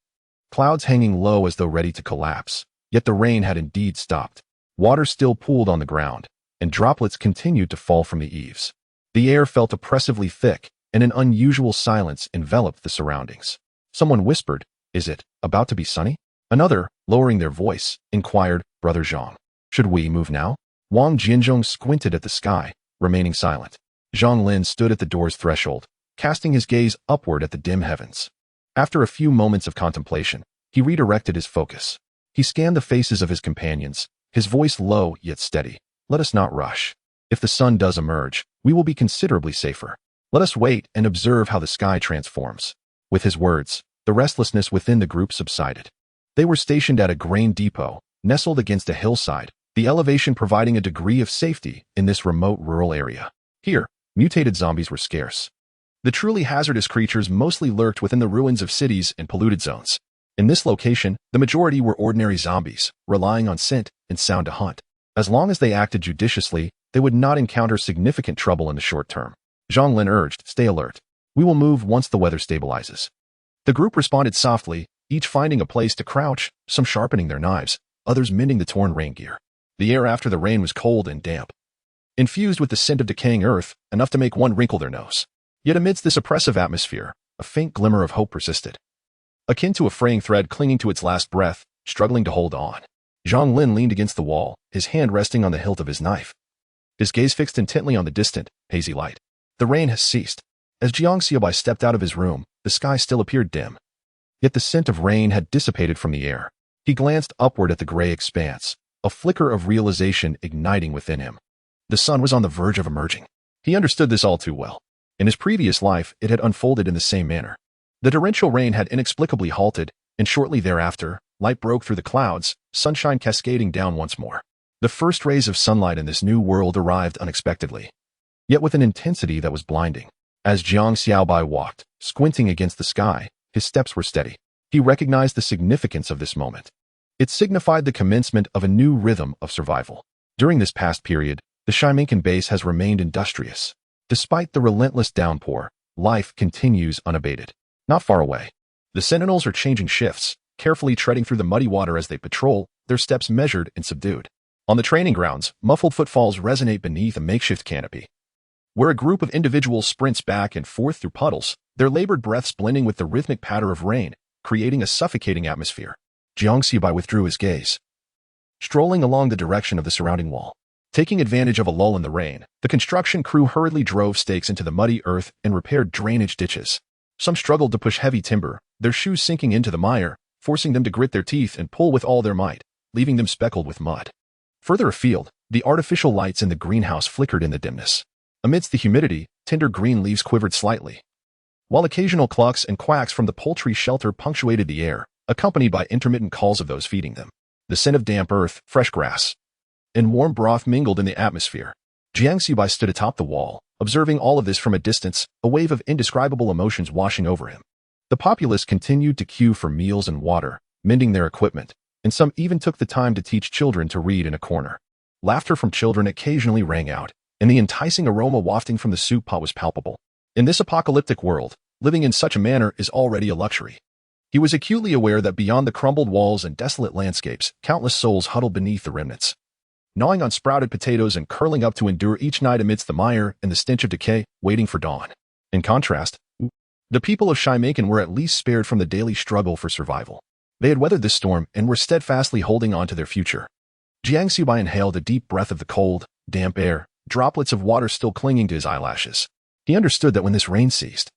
clouds hanging low as though ready to collapse, yet the rain had indeed stopped. Water still pooled on the ground, and droplets continued to fall from the eaves. The air felt oppressively thick, and an unusual silence enveloped the surroundings. Someone whispered, "Is it about to be sunny?" Another, lowering their voice, inquired, "Brother Zhang, should we move now?" Wang Jianzhong squinted at the sky, remaining silent. Zhang Lin stood at the door's threshold, casting his gaze upward at the dim heavens. After a few moments of contemplation, he redirected his focus. He scanned the faces of his companions, his voice low yet steady. "Let us not rush. If the sun does emerge, we will be considerably safer. Let us wait and observe how the sky transforms." With his words, the restlessness within the group subsided. They were stationed at a grain depot, nestled against a hillside, the elevation providing a degree of safety in this remote rural area. Here, mutated zombies were scarce. The truly hazardous creatures mostly lurked within the ruins of cities and polluted zones. In this location, the majority were ordinary zombies, relying on scent and sound to hunt. As long as they acted judiciously, they would not encounter significant trouble in the short term. Zhang Lin urged, "Stay alert. We will move once the weather stabilizes." The group responded softly, each finding a place to crouch, some sharpening their knives, others mending the torn rain gear. The air after the rain was cold and damp, infused with the scent of decaying earth, enough to make one wrinkle their nose. Yet amidst this oppressive atmosphere, a faint glimmer of hope persisted. Akin to a fraying thread clinging to its last breath, struggling to hold on. Zhang Lin leaned against the wall, his hand resting on the hilt of his knife. His gaze fixed intently on the distant, hazy light. The rain has ceased. As Jiang Xiaobai stepped out of his room, the sky still appeared dim. Yet the scent of rain had dissipated from the air. He glanced upward at the gray expanse, a flicker of realization igniting within him. The sun was on the verge of emerging. He understood this all too well. In his previous life, it had unfolded in the same manner. The torrential rain had inexplicably halted, and shortly thereafter, light broke through the clouds, sunshine cascading down once more. The first rays of sunlight in this new world arrived unexpectedly, yet with an intensity that was blinding. As Jang Xiaobai walked, squinting against the sky, his steps were steady. He recognized the significance of this moment. It signified the commencement of a new rhythm of survival. During this past period, the Shiminkan base has remained industrious. Despite the relentless downpour, life continues unabated. Not far away, the sentinels are changing shifts, carefully treading through the muddy water as they patrol, their steps measured and subdued. On the training grounds, muffled footfalls resonate beneath a makeshift canopy, where a group of individuals sprints back and forth through puddles, their labored breaths blending with the rhythmic patter of rain, creating a suffocating atmosphere. Jiang Xiaobai withdrew his gaze, strolling along the direction of the surrounding wall. Taking advantage of a lull in the rain, the construction crew hurriedly drove stakes into the muddy earth and repaired drainage ditches. Some struggled to push heavy timber, their shoes sinking into the mire, forcing them to grit their teeth and pull with all their might, leaving them speckled with mud. Further afield, the artificial lights in the greenhouse flickered in the dimness. Amidst the humidity, tender green leaves quivered slightly, while occasional clucks and quacks from the poultry shelter punctuated the air, accompanied by intermittent calls of those feeding them. The scent of damp earth, fresh grass, and warm broth mingled in the atmosphere. Jiang Xiaobai stood atop the wall, observing all of this from a distance, a wave of indescribable emotions washing over him. The populace continued to queue for meals and water, mending their equipment, and some even took the time to teach children to read in a corner. Laughter from children occasionally rang out, and the enticing aroma wafting from the soup pot was palpable. In this apocalyptic world, living in such a manner is already a luxury. He was acutely aware that beyond the crumbled walls and desolate landscapes, countless souls huddled beneath the remnants, gnawing on sprouted potatoes and curling up to endure each night amidst the mire and the stench of decay, waiting for dawn. In contrast, the people of Shimakan were at least spared from the daily struggle for survival. They had weathered this storm and were steadfastly holding on to their future. Jiang Xiaobai inhaled a deep breath of the cold, damp air, droplets of water still clinging to his eyelashes. He understood that when this rain ceased,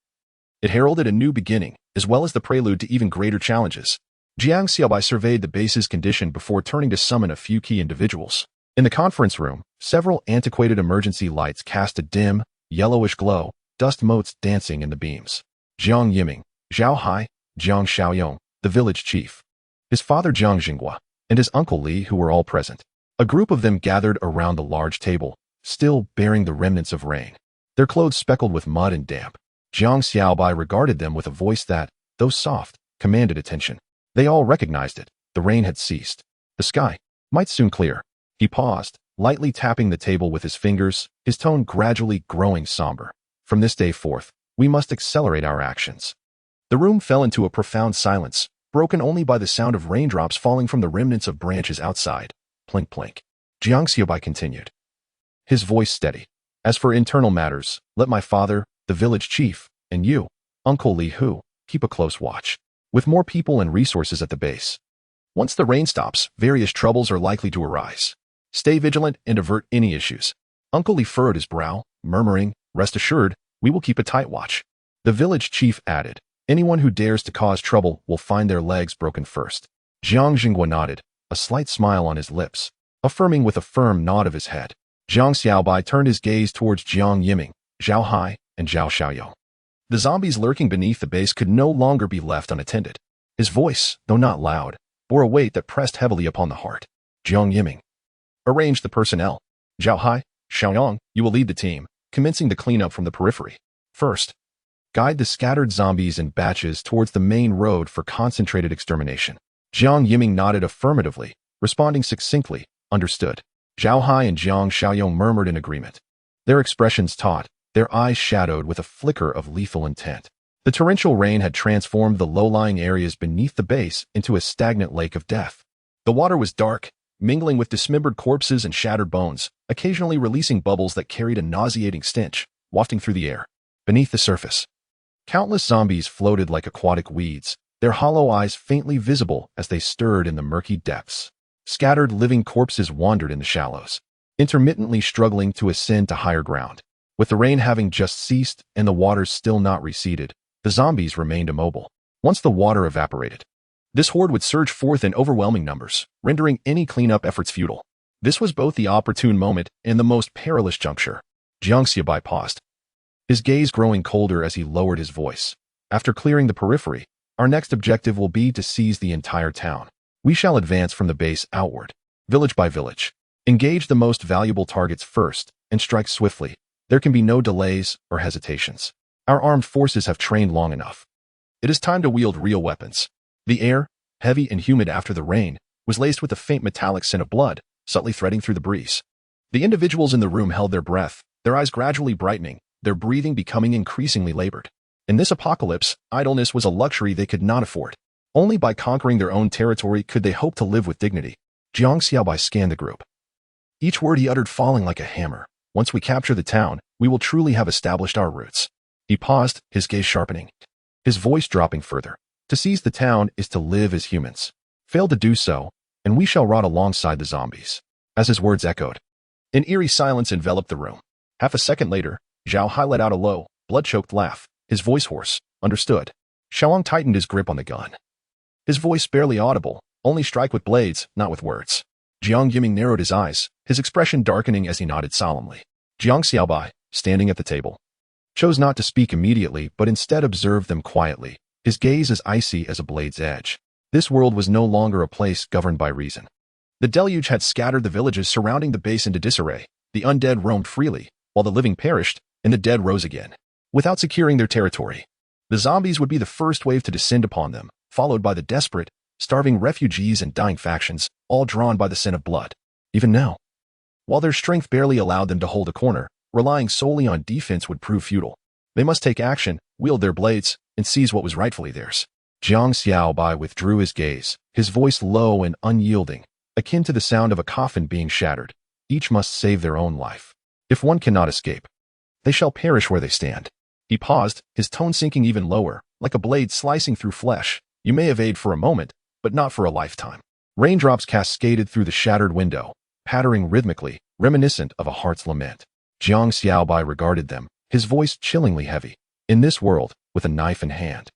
it heralded a new beginning, as well as the prelude to even greater challenges. Jiang Xiaobai surveyed the base's condition before turning to summon a few key individuals. In the conference room, several antiquated emergency lights cast a dim, yellowish glow, dust motes dancing in the beams. Jiang Yiming, Zhao Hai, Jang Xiaoyong, the village chief, his father Jiang Xinghua, and his uncle Li, who were all present. A group of them gathered around the large table, still bearing the remnants of rain, their clothes speckled with mud and damp. Jang Xiaobai regarded them with a voice that, though soft, commanded attention. They all recognized it. The rain had ceased. The sky might soon clear. He paused, lightly tapping the table with his fingers, his tone gradually growing somber. From this day forth, we must accelerate our actions. The room fell into a profound silence, broken only by the sound of raindrops falling from the remnants of branches outside. Plink plink. Jiang Xiaobai continued, his voice steady. As for internal matters, let my father, the village chief, and you, Uncle Li Hu, keep a close watch. With more people and resources at the base, once the rain stops, various troubles are likely to arise. Stay vigilant and avert any issues. Uncle Li furrowed his brow, murmuring, rest assured, we will keep a tight watch. The village chief added, anyone who dares to cause trouble will find their legs broken first. Jiang Xinghua nodded, a slight smile on his lips, affirming with a firm nod of his head. Jang Xiaobai turned his gaze towards Jiang Yiming, Zhao Hai, and Zhao Xiaoyong. The zombies lurking beneath the base could no longer be left unattended. His voice, though not loud, bore a weight that pressed heavily upon the heart. Jiang Yiming, arrange the personnel. Zhao Hai, Xiaoyong, you will lead the team, commencing the cleanup from the periphery. First, guide the scattered zombies in batches towards the main road for concentrated extermination. Jiang Yiming nodded affirmatively, responding succinctly, understood. Zhao Hai and Jiang Xiaoyong murmured in agreement. Their expressions taut, their eyes shadowed with a flicker of lethal intent. The torrential rain had transformed the low-lying areas beneath the base into a stagnant lake of death. The water was dark, mingling with dismembered corpses and shattered bones, occasionally releasing bubbles that carried a nauseating stench, wafting through the air. Beneath the surface, countless zombies floated like aquatic weeds, their hollow eyes faintly visible as they stirred in the murky depths. Scattered living corpses wandered in the shallows, intermittently struggling to ascend to higher ground. With the rain having just ceased and the waters still not receded, the zombies remained immobile. Once the water evaporated, this horde would surge forth in overwhelming numbers, rendering any cleanup efforts futile. This was both the opportune moment and the most perilous juncture. Jiang Xiaobai paused, his gaze growing colder as he lowered his voice. After clearing the periphery, our next objective will be to seize the entire town. We shall advance from the base outward, village by village. Engage the most valuable targets first and strike swiftly. There can be no delays or hesitations. Our armed forces have trained long enough. It is time to wield real weapons. The air, heavy and humid after the rain, was laced with a faint metallic scent of blood, subtly threading through the breeze. The individuals in the room held their breath, their eyes gradually brightening, their breathing becoming increasingly labored. In this apocalypse, idleness was a luxury they could not afford. Only by conquering their own territory could they hope to live with dignity. Jiang Xiaobai scanned the group, each word he uttered falling like a hammer. Once we capture the town, we will truly have established our roots. He paused, his gaze sharpening, his voice dropping further. To seize the town is to live as humans. Fail to do so, and we shall rot alongside the zombies. As his words echoed, an eerie silence enveloped the room. Half a second later, Zhao Hai let out a low, blood-choked laugh, his voice hoarse. Understood. Xiaoyong tightened his grip on the gun. his voice barely audible, only strike with blades, not with words. Jiang Yiming narrowed his eyes, his expression darkening as he nodded solemnly. Jang Xiaobai, standing at the table, chose not to speak immediately but instead observed them quietly, his gaze as icy as a blade's edge. This world was no longer a place governed by reason. The deluge had scattered the villages surrounding the base into disarray. The undead roamed freely, while the living perished, and the dead rose again. Without securing their territory, the zombies would be the first wave to descend upon them, followed by the desperate, starving refugees and dying factions, all drawn by the scent of blood. Even now, while their strength barely allowed them to hold a corner, relying solely on defense would prove futile. They must take action, wield their blades, and seize what was rightfully theirs. Jang Xiaobai withdrew his gaze, his voice low and unyielding, akin to the sound of a coffin being shattered. Each must save their own life. If one cannot escape, they shall perish where they stand. He paused, his tone sinking even lower, like a blade slicing through flesh. You may evade for a moment, but not for a lifetime. Raindrops cascaded through the shattered window, pattering rhythmically, reminiscent of a heart's lament. Jiang Xiaobai regarded them, his voice chillingly heavy. In this world, with a knife in hand,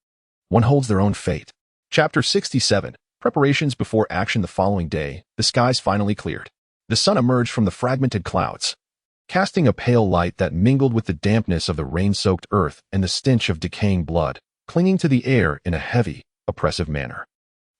one holds their own fate. Chapter 67. Preparations before action. The following day, the skies finally cleared. The sun emerged from the fragmented clouds, casting a pale light that mingled with the dampness of the rain-soaked earth and the stench of decaying blood, clinging to the air in a heavy, oppressive manner.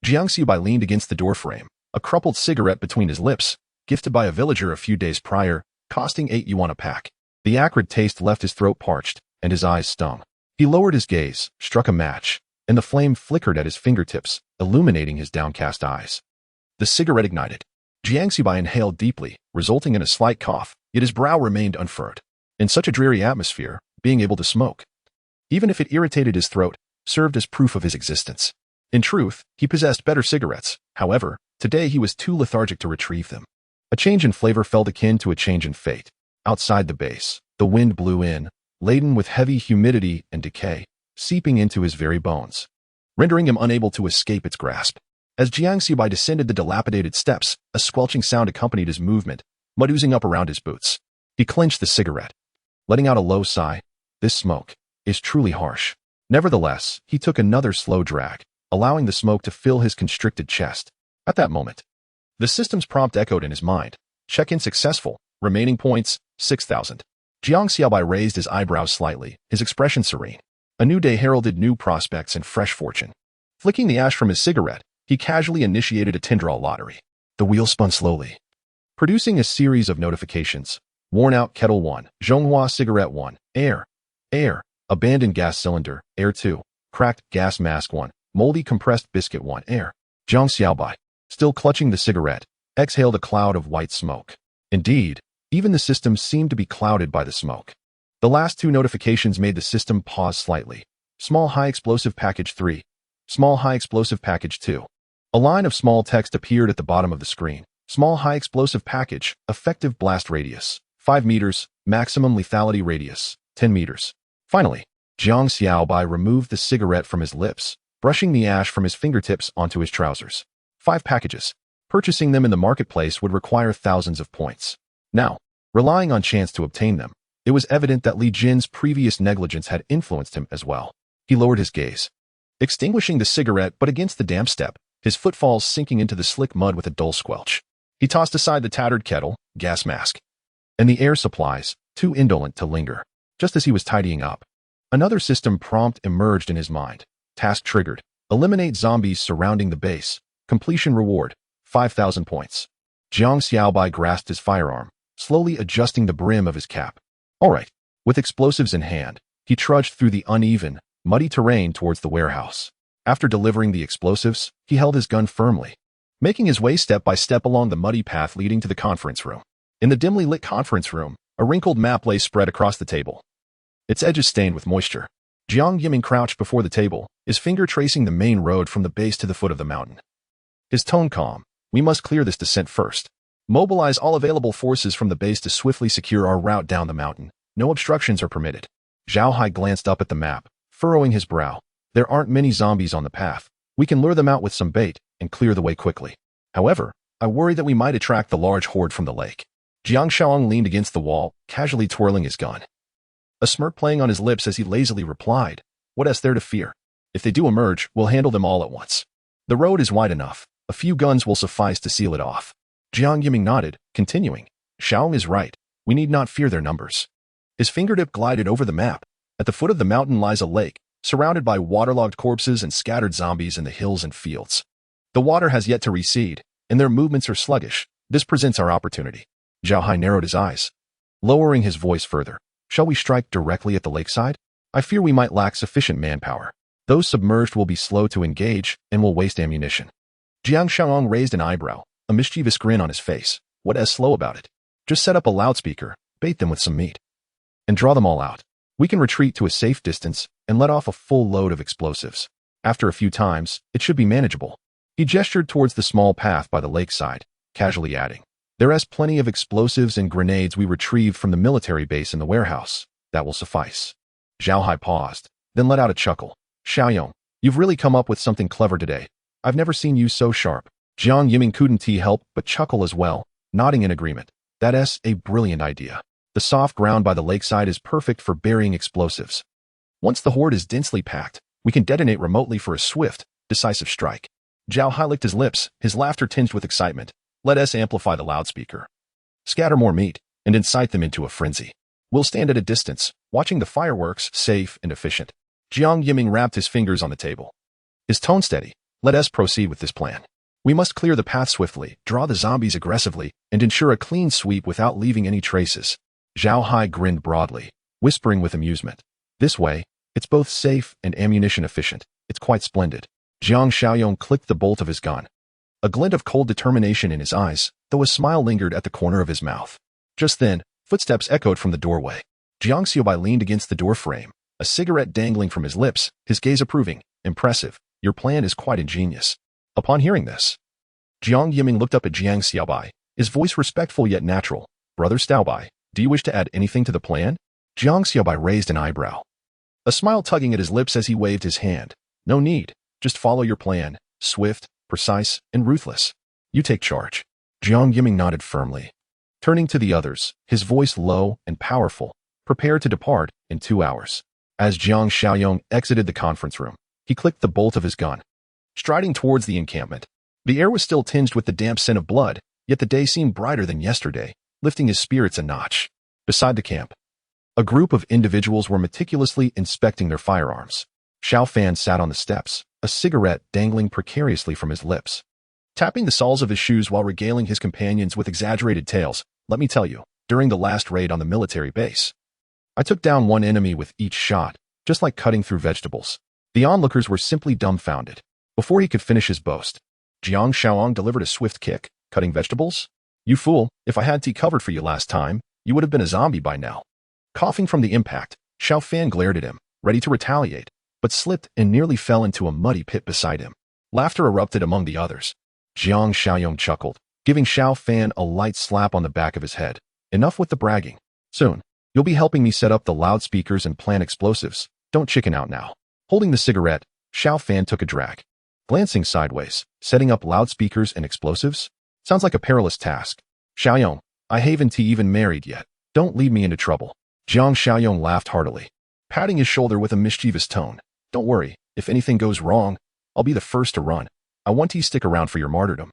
Jiang Xiaobai leaned against the doorframe, a crumpled cigarette between his lips, gifted by a villager a few days prior, costing 8 yuan a pack. The acrid taste left his throat parched, and his eyes stung. He lowered his gaze, struck a match, and the flame flickered at his fingertips, illuminating his downcast eyes. The cigarette ignited. Jiang Xiaobai inhaled deeply, resulting in a slight cough, yet his brow remained unfurrowed. In such a dreary atmosphere, being able to smoke, even if it irritated his throat, served as proof of his existence. In truth, he possessed better cigarettes. However, today he was too lethargic to retrieve them. A change in flavor felt akin to a change in fate. Outside the base, the wind blew in, laden with heavy humidity and decay, seeping into his very bones, rendering him unable to escape its grasp. As Jiang Xiaobai descended the dilapidated steps, a squelching sound accompanied his movement, mud oozing up around his boots. He clenched the cigarette, letting out a low sigh. This smoke is truly harsh. Nevertheless, he took another slow drag, allowing the smoke to fill his constricted chest. At that moment, the system's prompt echoed in his mind. Check-in successful. Remaining points, 6,000. Jiang Xiaobai raised his eyebrows slightly, his expression serene. A new day heralded new prospects and fresh fortune. Flicking the ash from his cigarette, he casually initiated a 10-draw lottery. The wheel spun slowly, producing a series of notifications. Worn-out kettle 1, Zhonghua cigarette 1, air, abandoned gas cylinder, air 2, cracked gas mask 1, moldy compressed biscuit 1, air. Jang Xiaobai, still clutching the cigarette, exhaled a cloud of white smoke. Indeed, even the system seemed to be clouded by the smoke. The last 2 notifications made the system pause slightly. Small high explosive package 3, small high explosive package 2. A line of small text appeared at the bottom of the screen. Small high explosive package, effective blast radius, 5 meters, maximum lethality radius, 10 meters. Finally, Jiang Xiaobai removed the cigarette from his lips, brushing the ash from his fingertips onto his trousers. 5 packages. Purchasing them in the marketplace would require thousands of points. Now, relying on chance to obtain them, it was evident that Li Jin's previous negligence had influenced him as well. He lowered his gaze, extinguishing the cigarette but against the damp step, his footfalls sinking into the slick mud with a dull squelch. He tossed aside the tattered kettle, gas mask, and the air supplies, too indolent to linger. Just as he was tidying up, another system prompt emerged in his mind. Task triggered. Eliminate zombies surrounding the base. Completion reward, 5,000 points. Jiang Xiaobai grasped his firearm, slowly adjusting the brim of his cap. All right. With explosives in hand, he trudged through the uneven, muddy terrain towards the warehouse. After delivering the explosives, he held his gun firmly, making his way step by step along the muddy path leading to the conference room. In the dimly lit conference room, a wrinkled map lay spread across the table, its edges stained with moisture. Jiang Yiming crouched before the table, his finger tracing the main road from the base to the foot of the mountain. His tone calm. We must clear this descent first. Mobilize all available forces from the base to swiftly secure our route down the mountain. No obstructions are permitted. Zhao Hai glanced up at the map, furrowing his brow. There aren't many zombies on the path. We can lure them out with some bait and clear the way quickly. However, I worry that we might attract the large horde from the lake. Jiang Xiaobai leaned against the wall, casually twirling his gun, a smirk playing on his lips as he lazily replied, "What is there to fear? If they do emerge, we'll handle them all at once." The road is wide enough. A few guns will suffice to seal it off. Jiang Yiming nodded, continuing. Xiao is right. We need not fear their numbers. His fingertip glided over the map. At the foot of the mountain lies a lake, surrounded by waterlogged corpses and scattered zombies in the hills and fields. The water has yet to recede, and their movements are sluggish. This presents our opportunity. Zhao Hai narrowed his eyes, lowering his voice further. Shall we strike directly at the lakeside? I fear we might lack sufficient manpower. Those submerged will be slow to engage and will waste ammunition. Jiang Xiaobai raised an eyebrow, a mischievous grin on his face. What is slow about it? Just set up a loudspeaker, bait them with some meat, and draw them all out. We can retreat to a safe distance and let off a full load of explosives. After a few times, it should be manageable. He gestured towards the small path by the lakeside, casually adding, There is plenty of explosives and grenades we retrieved from the military base in the warehouse. That will suffice. Zhao Hai paused, then let out a chuckle. Xiaoyong, you've really come up with something clever today. I've never seen you so sharp. Jiang Yiming couldn't help but chuckle as well, nodding in agreement. That is a brilliant idea. The soft ground by the lakeside is perfect for burying explosives. Once the horde is densely packed, we can detonate remotely for a swift, decisive strike. Zhao Hai licked his lips, his laughter tinged with excitement. Let us amplify the loudspeaker. Scatter more meat, and incite them into a frenzy. We'll stand at a distance, watching the fireworks, safe and efficient. Jiang Yiming rapped his fingers on the table, his tone steady. Let us proceed with this plan. We must clear the path swiftly, draw the zombies aggressively, and ensure a clean sweep without leaving any traces. Zhao Hai grinned broadly, whispering with amusement. This way, it's both safe and ammunition efficient. It's quite splendid. Jiang Xiaobai clicked the bolt of his gun, a glint of cold determination in his eyes, though a smile lingered at the corner of his mouth. Just then, footsteps echoed from the doorway. Jang Xiaobai leaned against the door frame, a cigarette dangling from his lips, his gaze approving. Impressive. Your plan is quite ingenious. Upon hearing this, Jiang Yiming looked up at Jiang Xiaobai, his voice respectful yet natural. Brother Xiaobai, do you wish to add anything to the plan? Jiang Xiaobai raised an eyebrow, a smile tugging at his lips as he waved his hand. No need. Just follow your plan. Swift, precise, and ruthless. You take charge. Jiang Yiming nodded firmly, turning to the others, his voice low and powerful. Prepare to depart in 2 hours. As Jiang Xiaobai exited the conference room, he clicked the bolt of his gun, striding towards the encampment. The air was still tinged with the damp scent of blood, yet the day seemed brighter than yesterday, lifting his spirits a notch. Beside the camp, a group of individuals were meticulously inspecting their firearms. Xiao Fan sat on the steps, a cigarette dangling precariously from his lips, tapping the soles of his shoes while regaling his companions with exaggerated tales. Let me tell you, during the last raid on the military base, I took down one enemy with each shot, just like cutting through vegetables. The onlookers were simply dumbfounded. Before he could finish his boast, Jiang Xiaobai delivered a swift kick. Cutting vegetables? You fool, if I had tea covered for you last time, you would have been a zombie by now. Coughing from the impact, Xiao Fan glared at him, ready to retaliate, but slipped and nearly fell into a muddy pit beside him. Laughter erupted among the others. Jiang Xiaobai chuckled, giving Xiao Fan a light slap on the back of his head. Enough with the bragging. Soon, you'll be helping me set up the loudspeakers and plant explosives. Don't chicken out now. Holding the cigarette, Xiao Fan took a drag, glancing sideways. Setting up loudspeakers and explosives? Sounds like a perilous task. Xiaoyong, I haven't even married yet. Don't lead me into trouble. Jiang Xiaobai laughed heartily, patting his shoulder with a mischievous tone. Don't worry, if anything goes wrong, I'll be the first to run. I want you to stick around for your martyrdom.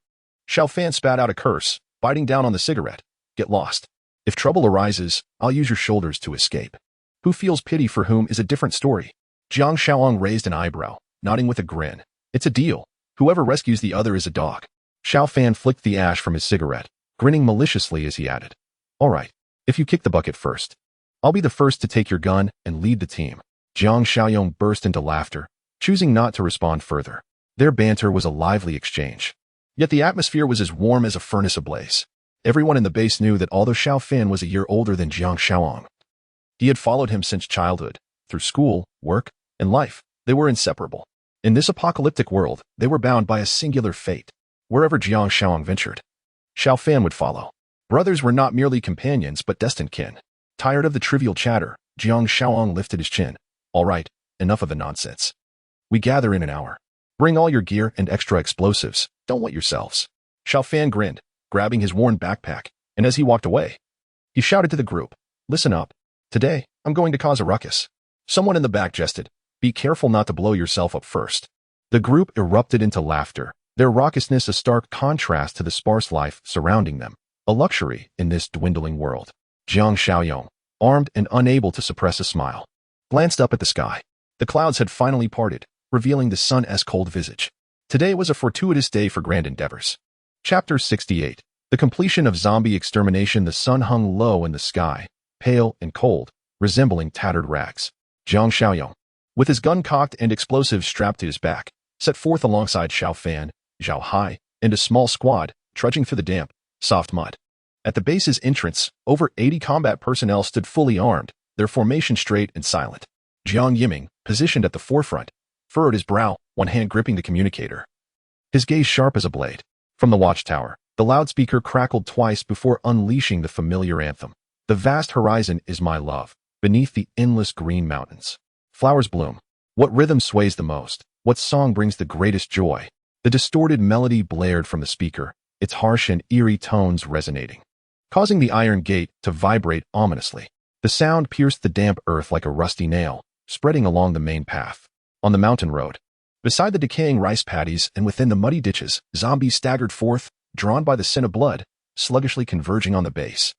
Xiao Fan spat out a curse, biting down on the cigarette. Get lost. If trouble arises, I'll use your shoulders to escape. Who feels pity for whom is a different story. Jiang Xiaobai raised an eyebrow, nodding with a grin. It's a deal. Whoever rescues the other is a dog. Xiao Fan flicked the ash from his cigarette, grinning maliciously as he added, All right, if you kick the bucket first, I'll be the first to take your gun and lead the team. Jiang Xiaobai burst into laughter, choosing not to respond further. Their banter was a lively exchange, yet the atmosphere was as warm as a furnace ablaze. Everyone in the base knew that although Xiao Fan was a year older than Jiang Xiaobai, he had followed him since childhood. Through school, work, and life, they were inseparable. In this apocalyptic world, they were bound by a singular fate. Wherever Jiang Xiaobai ventured, Xiao Fan would follow. Brothers were not merely companions but destined kin. Tired of the trivial chatter, Jiang Xiaobai lifted his chin. All right, enough of the nonsense. We gather in an hour. Bring all your gear and extra explosives. Don't wet yourselves. Xiao Fan grinned, grabbing his worn backpack, and as he walked away, he shouted to the group, Listen up. Today, I'm going to cause a ruckus. Someone in the back jested, Be careful not to blow yourself up first. The group erupted into laughter, their raucousness a stark contrast to the sparse life surrounding them, a luxury in this dwindling world. Jang Xiaobai, armed and unable to suppress a smile, glanced up at the sky. The clouds had finally parted, revealing the sun's cold visage. Today was a fortuitous day for grand endeavors. Chapter 68. The completion of zombie extermination. The sun hung low in the sky, pale and cold, resembling tattered rags. Jang Xiaobai, with his gun cocked and explosives strapped to his back, set forth alongside Xiao Fan, Zhao Hai, and a small squad, trudging through the damp, soft mud. At the base's entrance, over 80 combat personnel stood fully armed, their formation straight and silent. Jiang Yiming, positioned at the forefront, furrowed his brow, one hand gripping the communicator. His gaze sharp as a blade. From the watchtower, the loudspeaker crackled twice before unleashing the familiar anthem. The vast horizon is my love, beneath the endless green mountains. Flowers bloom. What rhythm sways the most? What song brings the greatest joy? The distorted melody blared from the speaker, its harsh and eerie tones resonating, causing the iron gate to vibrate ominously. The sound pierced the damp earth like a rusty nail, spreading along the main path. On the mountain road, beside the decaying rice paddies and within the muddy ditches, zombies staggered forth, drawn by the scent of blood, sluggishly converging on the base.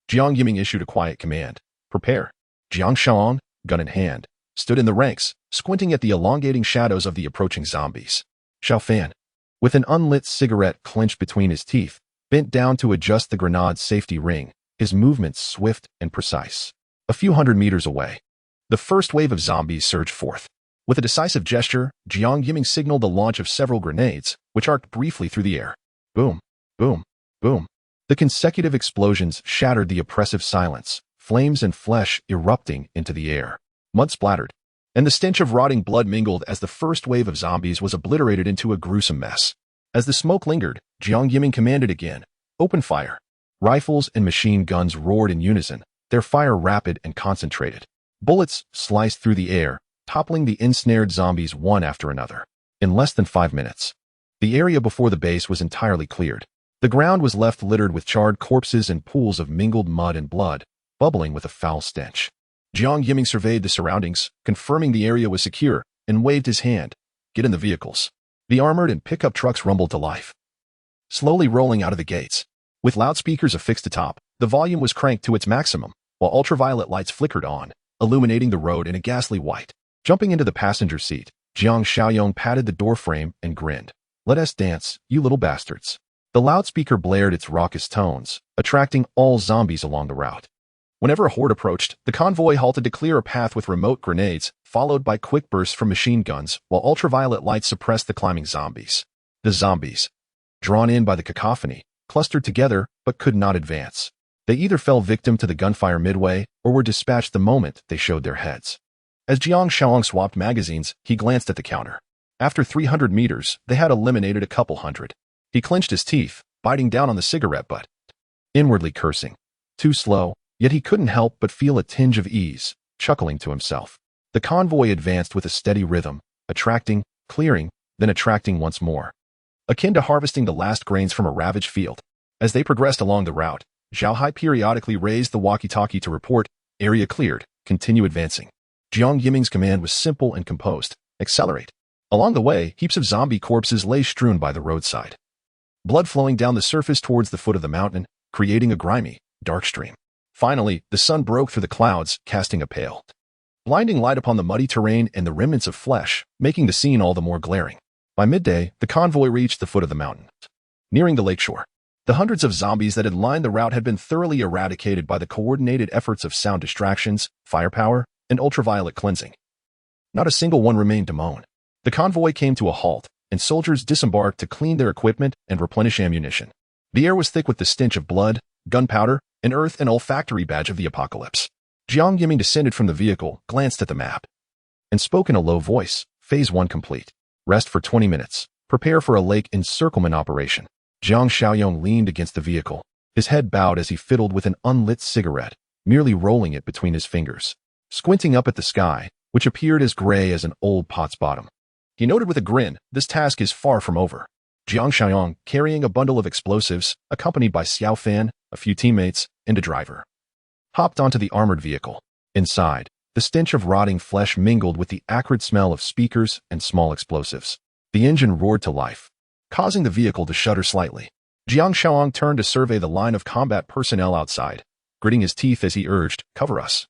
Jiang Yiming issued a quiet command. Prepare. Jiang Xiaobai, gun in hand, stood in the ranks, squinting at the elongating shadows of the approaching zombies. Xiao Fan, with an unlit cigarette clenched between his teeth, bent down to adjust the grenade's safety ring, his movements swift and precise. A few hundred meters away, the first wave of zombies surged forth. With a decisive gesture, Jiang Yiming signaled the launch of several grenades, which arced briefly through the air. Boom, boom, boom. The consecutive explosions shattered the oppressive silence, flames and flesh erupting into the air. Mud splattered, and the stench of rotting blood mingled as the first wave of zombies was obliterated into a gruesome mess. As the smoke lingered, Jiang Yiming commanded again. Open fire. Rifles and machine guns roared in unison, their fire rapid and concentrated. Bullets sliced through the air, toppling the ensnared zombies one after another. In less than 5 minutes, the area before the base was entirely cleared. The ground was left littered with charred corpses and pools of mingled mud and blood, bubbling with a foul stench. Jiang Yiming surveyed the surroundings, confirming the area was secure, and waved his hand. Get in the vehicles. The armored and pickup trucks rumbled to life, slowly rolling out of the gates. With loudspeakers affixed atop, the volume was cranked to its maximum, while ultraviolet lights flickered on, illuminating the road in a ghastly white. Jumping into the passenger seat, Jang Xiaobai patted the doorframe and grinned. Let us dance, you little bastards. The loudspeaker blared its raucous tones, attracting all zombies along the route. Whenever a horde approached, the convoy halted to clear a path with remote grenades, followed by quick bursts from machine guns, while ultraviolet lights suppressed the climbing zombies. The zombies, drawn in by the cacophony, clustered together but could not advance. They either fell victim to the gunfire midway or were dispatched the moment they showed their heads. As Jiang Xiaobai swapped magazines, he glanced at the counter. After 300 meters, they had eliminated a couple hundred. He clenched his teeth, biting down on the cigarette butt, inwardly cursing. Too slow, yet he couldn't help but feel a tinge of ease, chuckling to himself. The convoy advanced with a steady rhythm, attracting, clearing, then attracting once more, akin to harvesting the last grains from a ravaged field. As they progressed along the route, Zhao Hai periodically raised the walkie-talkie to report, area cleared, continue advancing. Jiang Yiming's command was simple and composed, accelerate. Along the way, heaps of zombie corpses lay strewn by the roadside, blood flowing down the surface towards the foot of the mountain, creating a grimy, dark stream. Finally, the sun broke through the clouds, casting a pale, blinding light upon the muddy terrain and the remnants of flesh, making the scene all the more glaring. By midday, the convoy reached the foot of the mountain. Nearing the lakeshore, the hundreds of zombies that had lined the route had been thoroughly eradicated by the coordinated efforts of sound distractions, firepower, and ultraviolet cleansing. Not a single one remained to moan. The convoy came to a halt, and soldiers disembarked to clean their equipment and replenish ammunition. The air was thick with the stench of blood, gunpowder, and earth, an olfactory badge of the apocalypse. Jiang Yiming descended from the vehicle, glanced at the map, and spoke in a low voice. Phase 1 complete. Rest for 20 minutes. Prepare for a lake encirclement operation. Jang Xiaobai leaned against the vehicle, his head bowed as he fiddled with an unlit cigarette, merely rolling it between his fingers, squinting up at the sky, which appeared as gray as an old pot's bottom. He noted with a grin, this task is far from over. Jiang Xiaobai, carrying a bundle of explosives, accompanied by Xiao Fan, a few teammates, and a driver, hopped onto the armored vehicle. Inside, the stench of rotting flesh mingled with the acrid smell of speakers and small explosives. The engine roared to life, causing the vehicle to shudder slightly. Jiang Xiaobai turned to survey the line of combat personnel outside, gritting his teeth as he urged, "Cover us.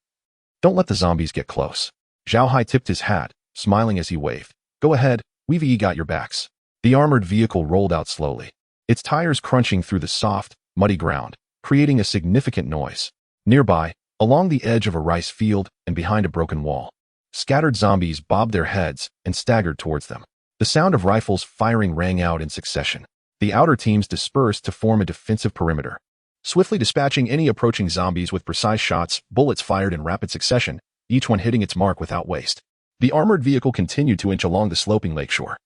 Don't let the zombies get close." Zhao Hai tipped his hat, smiling as he waved. "Go ahead, we've got your backs." The armored vehicle rolled out slowly, its tires crunching through the soft, muddy ground, creating a significant noise. Nearby, along the edge of a rice field and behind a broken wall, scattered zombies bobbed their heads and staggered towards them. The sound of rifles firing rang out in succession. The outer teams dispersed to form a defensive perimeter, swiftly dispatching any approaching zombies with precise shots, bullets fired in rapid succession, each one hitting its mark without waste. The armored vehicle continued to inch along the sloping lakeshore.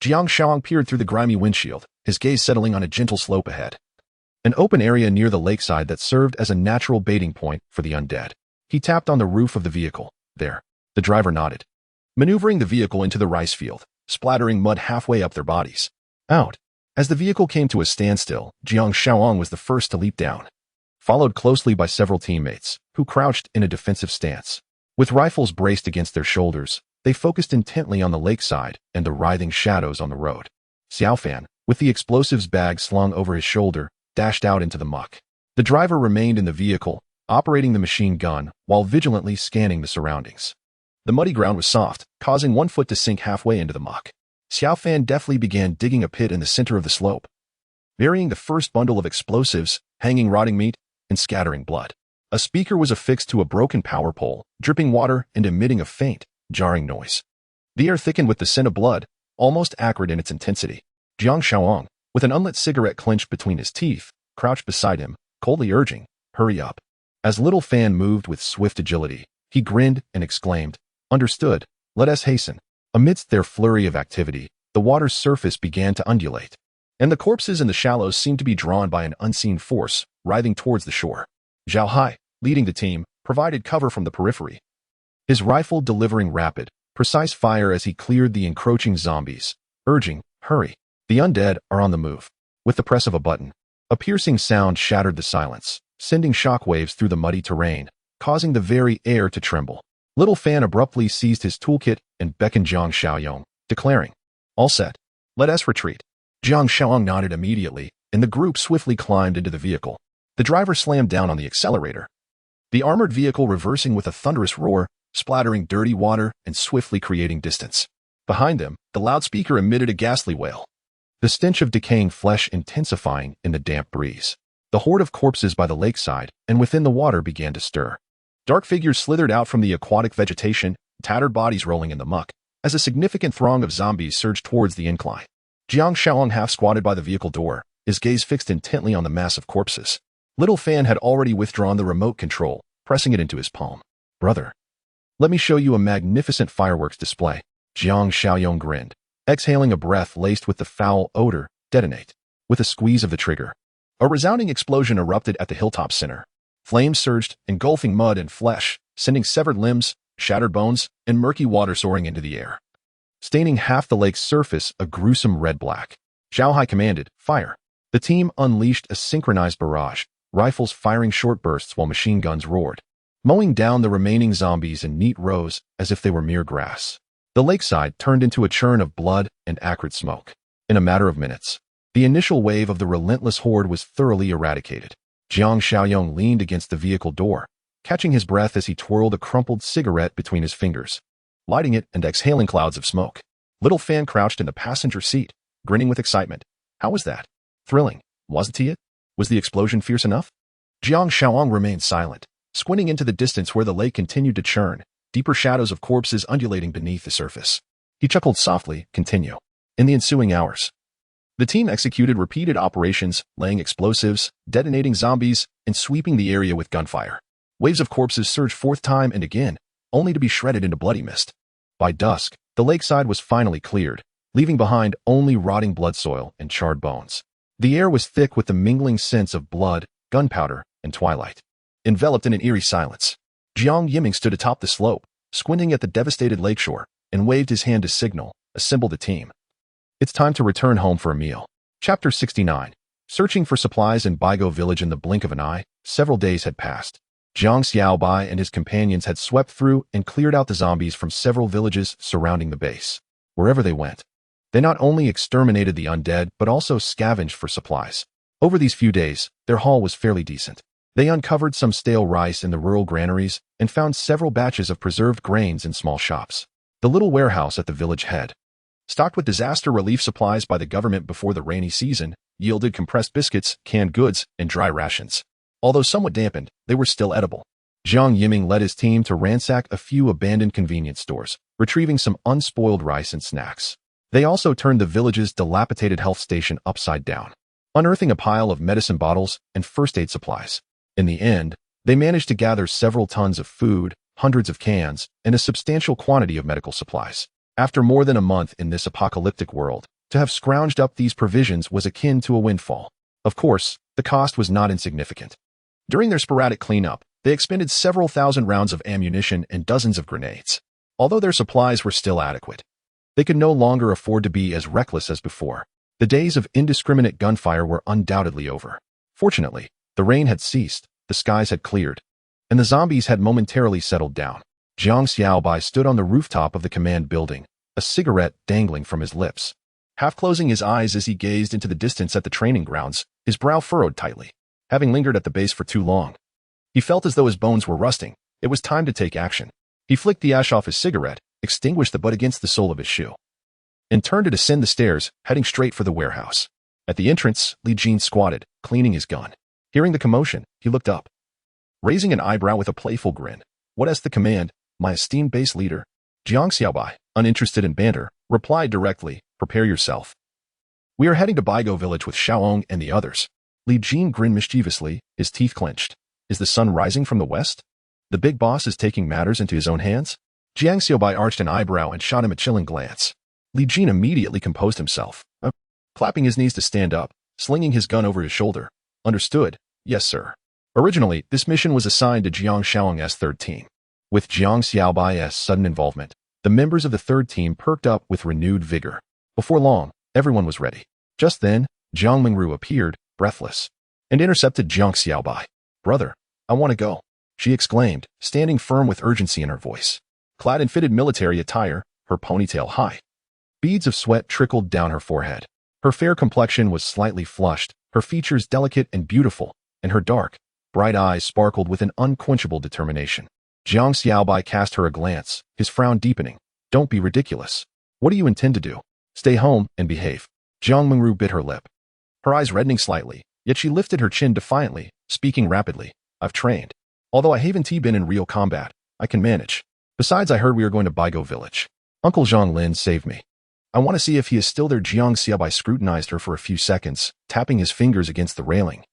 Jiang Xiaobai peered through the grimy windshield, his gaze settling on a gentle slope ahead. An open area near the lakeside that served as a natural baiting point for the undead. He tapped on the roof of the vehicle. There. The driver nodded, maneuvering the vehicle into the rice field, splattering mud halfway up their bodies. Out. As the vehicle came to a standstill, Jiang Xiaobai was the first to leap down, followed closely by several teammates, who crouched in a defensive stance. With rifles braced against their shoulders, they focused intently on the lakeside and the writhing shadows on the road. Xiaofan, with the explosives bag slung over his shoulder, dashed out into the muck. The driver remained in the vehicle, operating the machine gun while vigilantly scanning the surroundings. The muddy ground was soft, causing one foot to sink halfway into the muck. Xiaofan deftly began digging a pit in the center of the slope, burying the first bundle of explosives, hanging rotting meat, and scattering blood. A speaker was affixed to a broken power pole, dripping water and emitting a faint, jarring noise. The air thickened with the scent of blood, almost acrid in its intensity. Jiang Xiaobai, with an unlit cigarette clenched between his teeth, crouched beside him, coldly urging, "Hurry up." As Little Fan moved with swift agility, he grinned and exclaimed, "Understood, let us hasten." Amidst their flurry of activity, the water's surface began to undulate, and the corpses in the shallows seemed to be drawn by an unseen force, writhing towards the shore. Zhao Hai, leading the team, provided cover from the periphery, his rifle delivering rapid, precise fire as he cleared the encroaching zombies, urging, "Hurry. The undead are on the move." With the press of a button, a piercing sound shattered the silence, sending shockwaves through the muddy terrain, causing the very air to tremble. Little Fan abruptly seized his toolkit and beckoned Jang Xiaobai, declaring, "All set. Let us retreat." Jang Xiaobai nodded immediately, and the group swiftly climbed into the vehicle. The driver slammed down on the accelerator, the armored vehicle reversing with a thunderous roar, splattering dirty water and swiftly creating distance. Behind them, the loudspeaker emitted a ghastly wail, the stench of decaying flesh intensifying in the damp breeze. The horde of corpses by the lakeside and within the water began to stir. Dark figures slithered out from the aquatic vegetation, tattered bodies rolling in the muck, as a significant throng of zombies surged towards the incline. Jiang Xiaobai half squatted by the vehicle door, his gaze fixed intently on the mass of corpses. Little Fan had already withdrawn the remote control, pressing it into his palm. "Brother, let me show you a magnificent fireworks display." Jiang Xiaobai grinned, exhaling a breath laced with the foul odor. "Detonate." With a squeeze of the trigger, a resounding explosion erupted at the hilltop center. Flames surged, engulfing mud and flesh, sending severed limbs, shattered bones, and murky water soaring into the air, staining half the lake's surface a gruesome red-black. Zhao Hai commanded, "Fire." The team unleashed a synchronized barrage, rifles firing short bursts while machine guns roared, mowing down the remaining zombies in neat rows as if they were mere grass. The lakeside turned into a churn of blood and acrid smoke. In a matter of minutes, the initial wave of the relentless horde was thoroughly eradicated. Jiang Xiaobai leaned against the vehicle door, catching his breath as he twirled a crumpled cigarette between his fingers, lighting it and exhaling clouds of smoke. Little Fan crouched in the passenger seat, grinning with excitement. "How was that? Thrilling, wasn't it? Was the explosion fierce enough?" Jiang Xiaobai remained silent, squinting into the distance where the lake continued to churn, deeper shadows of corpses undulating beneath the surface. He chuckled softly, "Continue." In the ensuing hours, the team executed repeated operations, laying explosives, detonating zombies, and sweeping the area with gunfire. Waves of corpses surged forth time and again, only to be shredded into bloody mist. By dusk, the lakeside was finally cleared, leaving behind only rotting blood soil and charred bones. The air was thick with the mingling scents of blood, gunpowder, and twilight. Enveloped in an eerie silence, Jiang Yiming stood atop the slope, squinting at the devastated lakeshore, and waved his hand to signal, "Assemble the team. It's time to return home for a meal." Chapter 69. Searching for supplies in Baigo village in the blink of an eye, several days had passed. Jang Xiaobai and his companions had swept through and cleared out the zombies from several villages surrounding the base. Wherever they went, They not only exterminated the undead, but also scavenged for supplies. Over these few days, their haul was fairly decent. They uncovered some stale rice in the rural granaries and found several batches of preserved grains in small shops. The little warehouse at the village head, stocked with disaster relief supplies by the government before the rainy season, yielded compressed biscuits, canned goods, and dry rations. Although somewhat dampened, they were still edible. Jiang Yiming led his team to ransack a few abandoned convenience stores, retrieving some unspoiled rice and snacks. They also turned the village's dilapidated health station upside down, unearthing a pile of medicine bottles and first aid supplies. In the end, they managed to gather several tons of food, hundreds of cans, and a substantial quantity of medical supplies. After more than a month in this apocalyptic world, to have scrounged up these provisions was akin to a windfall. Of course, the cost was not insignificant. During their sporadic cleanup, they expended several thousand rounds of ammunition and dozens of grenades. Although their supplies were still adequate, they could no longer afford to be as reckless as before. The days of indiscriminate gunfire were undoubtedly over. Fortunately, the rain had ceased, the skies had cleared, and the zombies had momentarily settled down. Jang Xiaobai stood on the rooftop of the command building, a cigarette dangling from his lips. Half closing his eyes as he gazed into the distance at the training grounds, his brow furrowed tightly. Having lingered at the base for too long, he felt as though his bones were rusting. It was time to take action. He flicked the ash off his cigarette, extinguished the butt against the sole of his shoe, and turned to descend the stairs, heading straight for the warehouse. At the entrance, Li Jin squatted, cleaning his gun. Hearing the commotion, he looked up, raising an eyebrow with a playful grin. "What is the command, my esteemed base leader?" Jiang Xiaobai, uninterested in banter, replied directly, "Prepare yourself. We are heading to Baigo village with Xiaoong and the others." Li Jin grinned mischievously, his teeth clenched. Is the sun rising from the west? The big boss is taking matters into his own hands? Jiang Xiaobai arched an eyebrow and shot him a chilling glance. Li Jin immediately composed himself, clapping his knees to stand up, slinging his gun over his shoulder. "Understood. Yes, sir." Originally, this mission was assigned to Jiang Xiaoang's third team. With Jiang Xiaobai's sudden involvement, the members of the third team perked up with renewed vigor. Before long, everyone was ready. Just then, Jiang Mingru appeared, breathless, and intercepted Jiang Xiaobai. "Brother, I want to go," she exclaimed, standing firm with urgency in her voice. Clad in fitted military attire, her ponytail high, beads of sweat trickled down her forehead. Her fair complexion was slightly flushed, her features delicate and beautiful, and her dark, bright eyes sparkled with an unquenchable determination. Jiang Xiaobai cast her a glance, his frown deepening. "Don't be ridiculous. What do you intend to do? Stay home and behave." Jiang Mingru bit her lip, her eyes reddening slightly, yet she lifted her chin defiantly, speaking rapidly. "I've trained. Although I haven't been in real combat, I can manage. Besides, I heard we are going to Baigo village. Uncle Zhang Lin saved me. I want to see if he is still there." Jiang Xiaobai scrutinized her for a few seconds, tapping his fingers against the railing,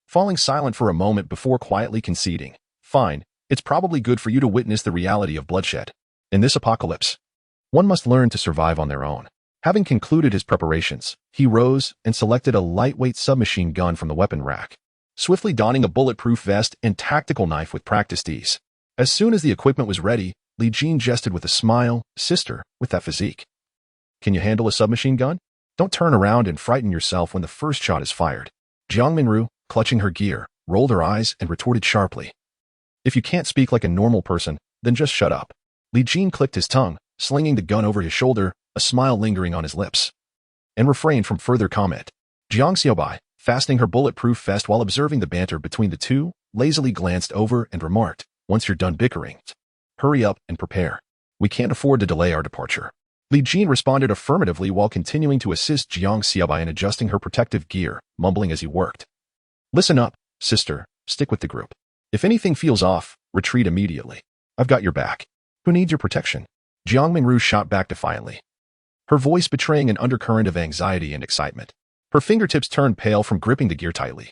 falling silent for a moment before quietly conceding. "Fine, it's probably good for you to witness the reality of bloodshed. In this apocalypse, one must learn to survive on their own." Having concluded his preparations, he rose and selected a lightweight submachine gun from the weapon rack, swiftly donning a bulletproof vest and tactical knife with practiced ease. As soon as the equipment was ready, Li Jin gestured with a smile. "Sister, with that physique, can you handle a submachine gun? Don't turn around and frighten yourself when the first shot is fired." Jiang Minru, clutching her gear, rolled her eyes and retorted sharply. "If you can't speak like a normal person, then just shut up." Li Jin clicked his tongue, slinging the gun over his shoulder, a smile lingering on his lips, and refrained from further comment. Jiang Xiaobai, fastening her bulletproof vest while observing the banter between the two, lazily glanced over and remarked, "Once you're done bickering, hurry up and prepare. We can't afford to delay our departure." Li Jin responded affirmatively while continuing to assist Jiang Xiaobai in adjusting her protective gear, mumbling as he worked. "Listen up, sister, stick with the group. If anything feels off, retreat immediately. I've got your back. Who needs your protection?" Jiang Mingru shot back defiantly, her voice betraying an undercurrent of anxiety and excitement. Her fingertips turned pale from gripping the gear tightly,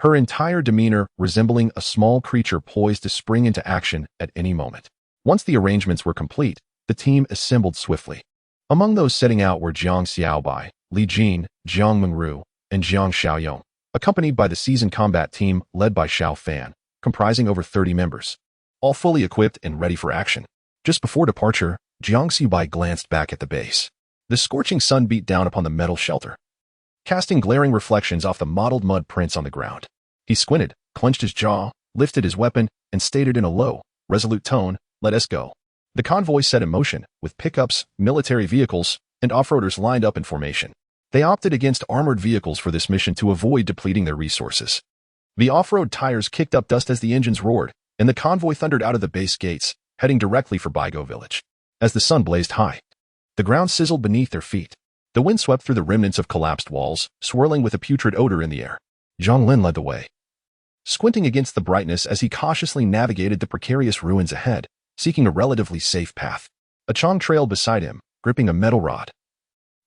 her entire demeanor resembling a small creature poised to spring into action at any moment. Once the arrangements were complete, the team assembled swiftly. Among those setting out were Jiang Xiaobai, Li Jin, Jiang Mingru, and Jang Xiaoya, accompanied by the seasoned combat team led by Xiao Fan, comprising over 30 members, all fully equipped and ready for action. Just before departure, Jiang Xiaobai glanced back at the base. The scorching sun beat down upon the metal shelter, casting glaring reflections off the mottled mud prints on the ground. He squinted, clenched his jaw, lifted his weapon, and stated in a low, resolute tone, "Let us go." The convoy set in motion, with pickups, military vehicles, and off-roaders lined up in formation. They opted against armored vehicles for this mission to avoid depleting their resources. The off-road tires kicked up dust as the engines roared, and the convoy thundered out of the base gates, heading directly for Baigo village. As the sun blazed high, the ground sizzled beneath their feet. The wind swept through the remnants of collapsed walls, swirling with a putrid odor in the air. Zhang Lin led the way, squinting against the brightness as he cautiously navigated the precarious ruins ahead, seeking a relatively safe path. A Chong trailed beside him, gripping a metal rod,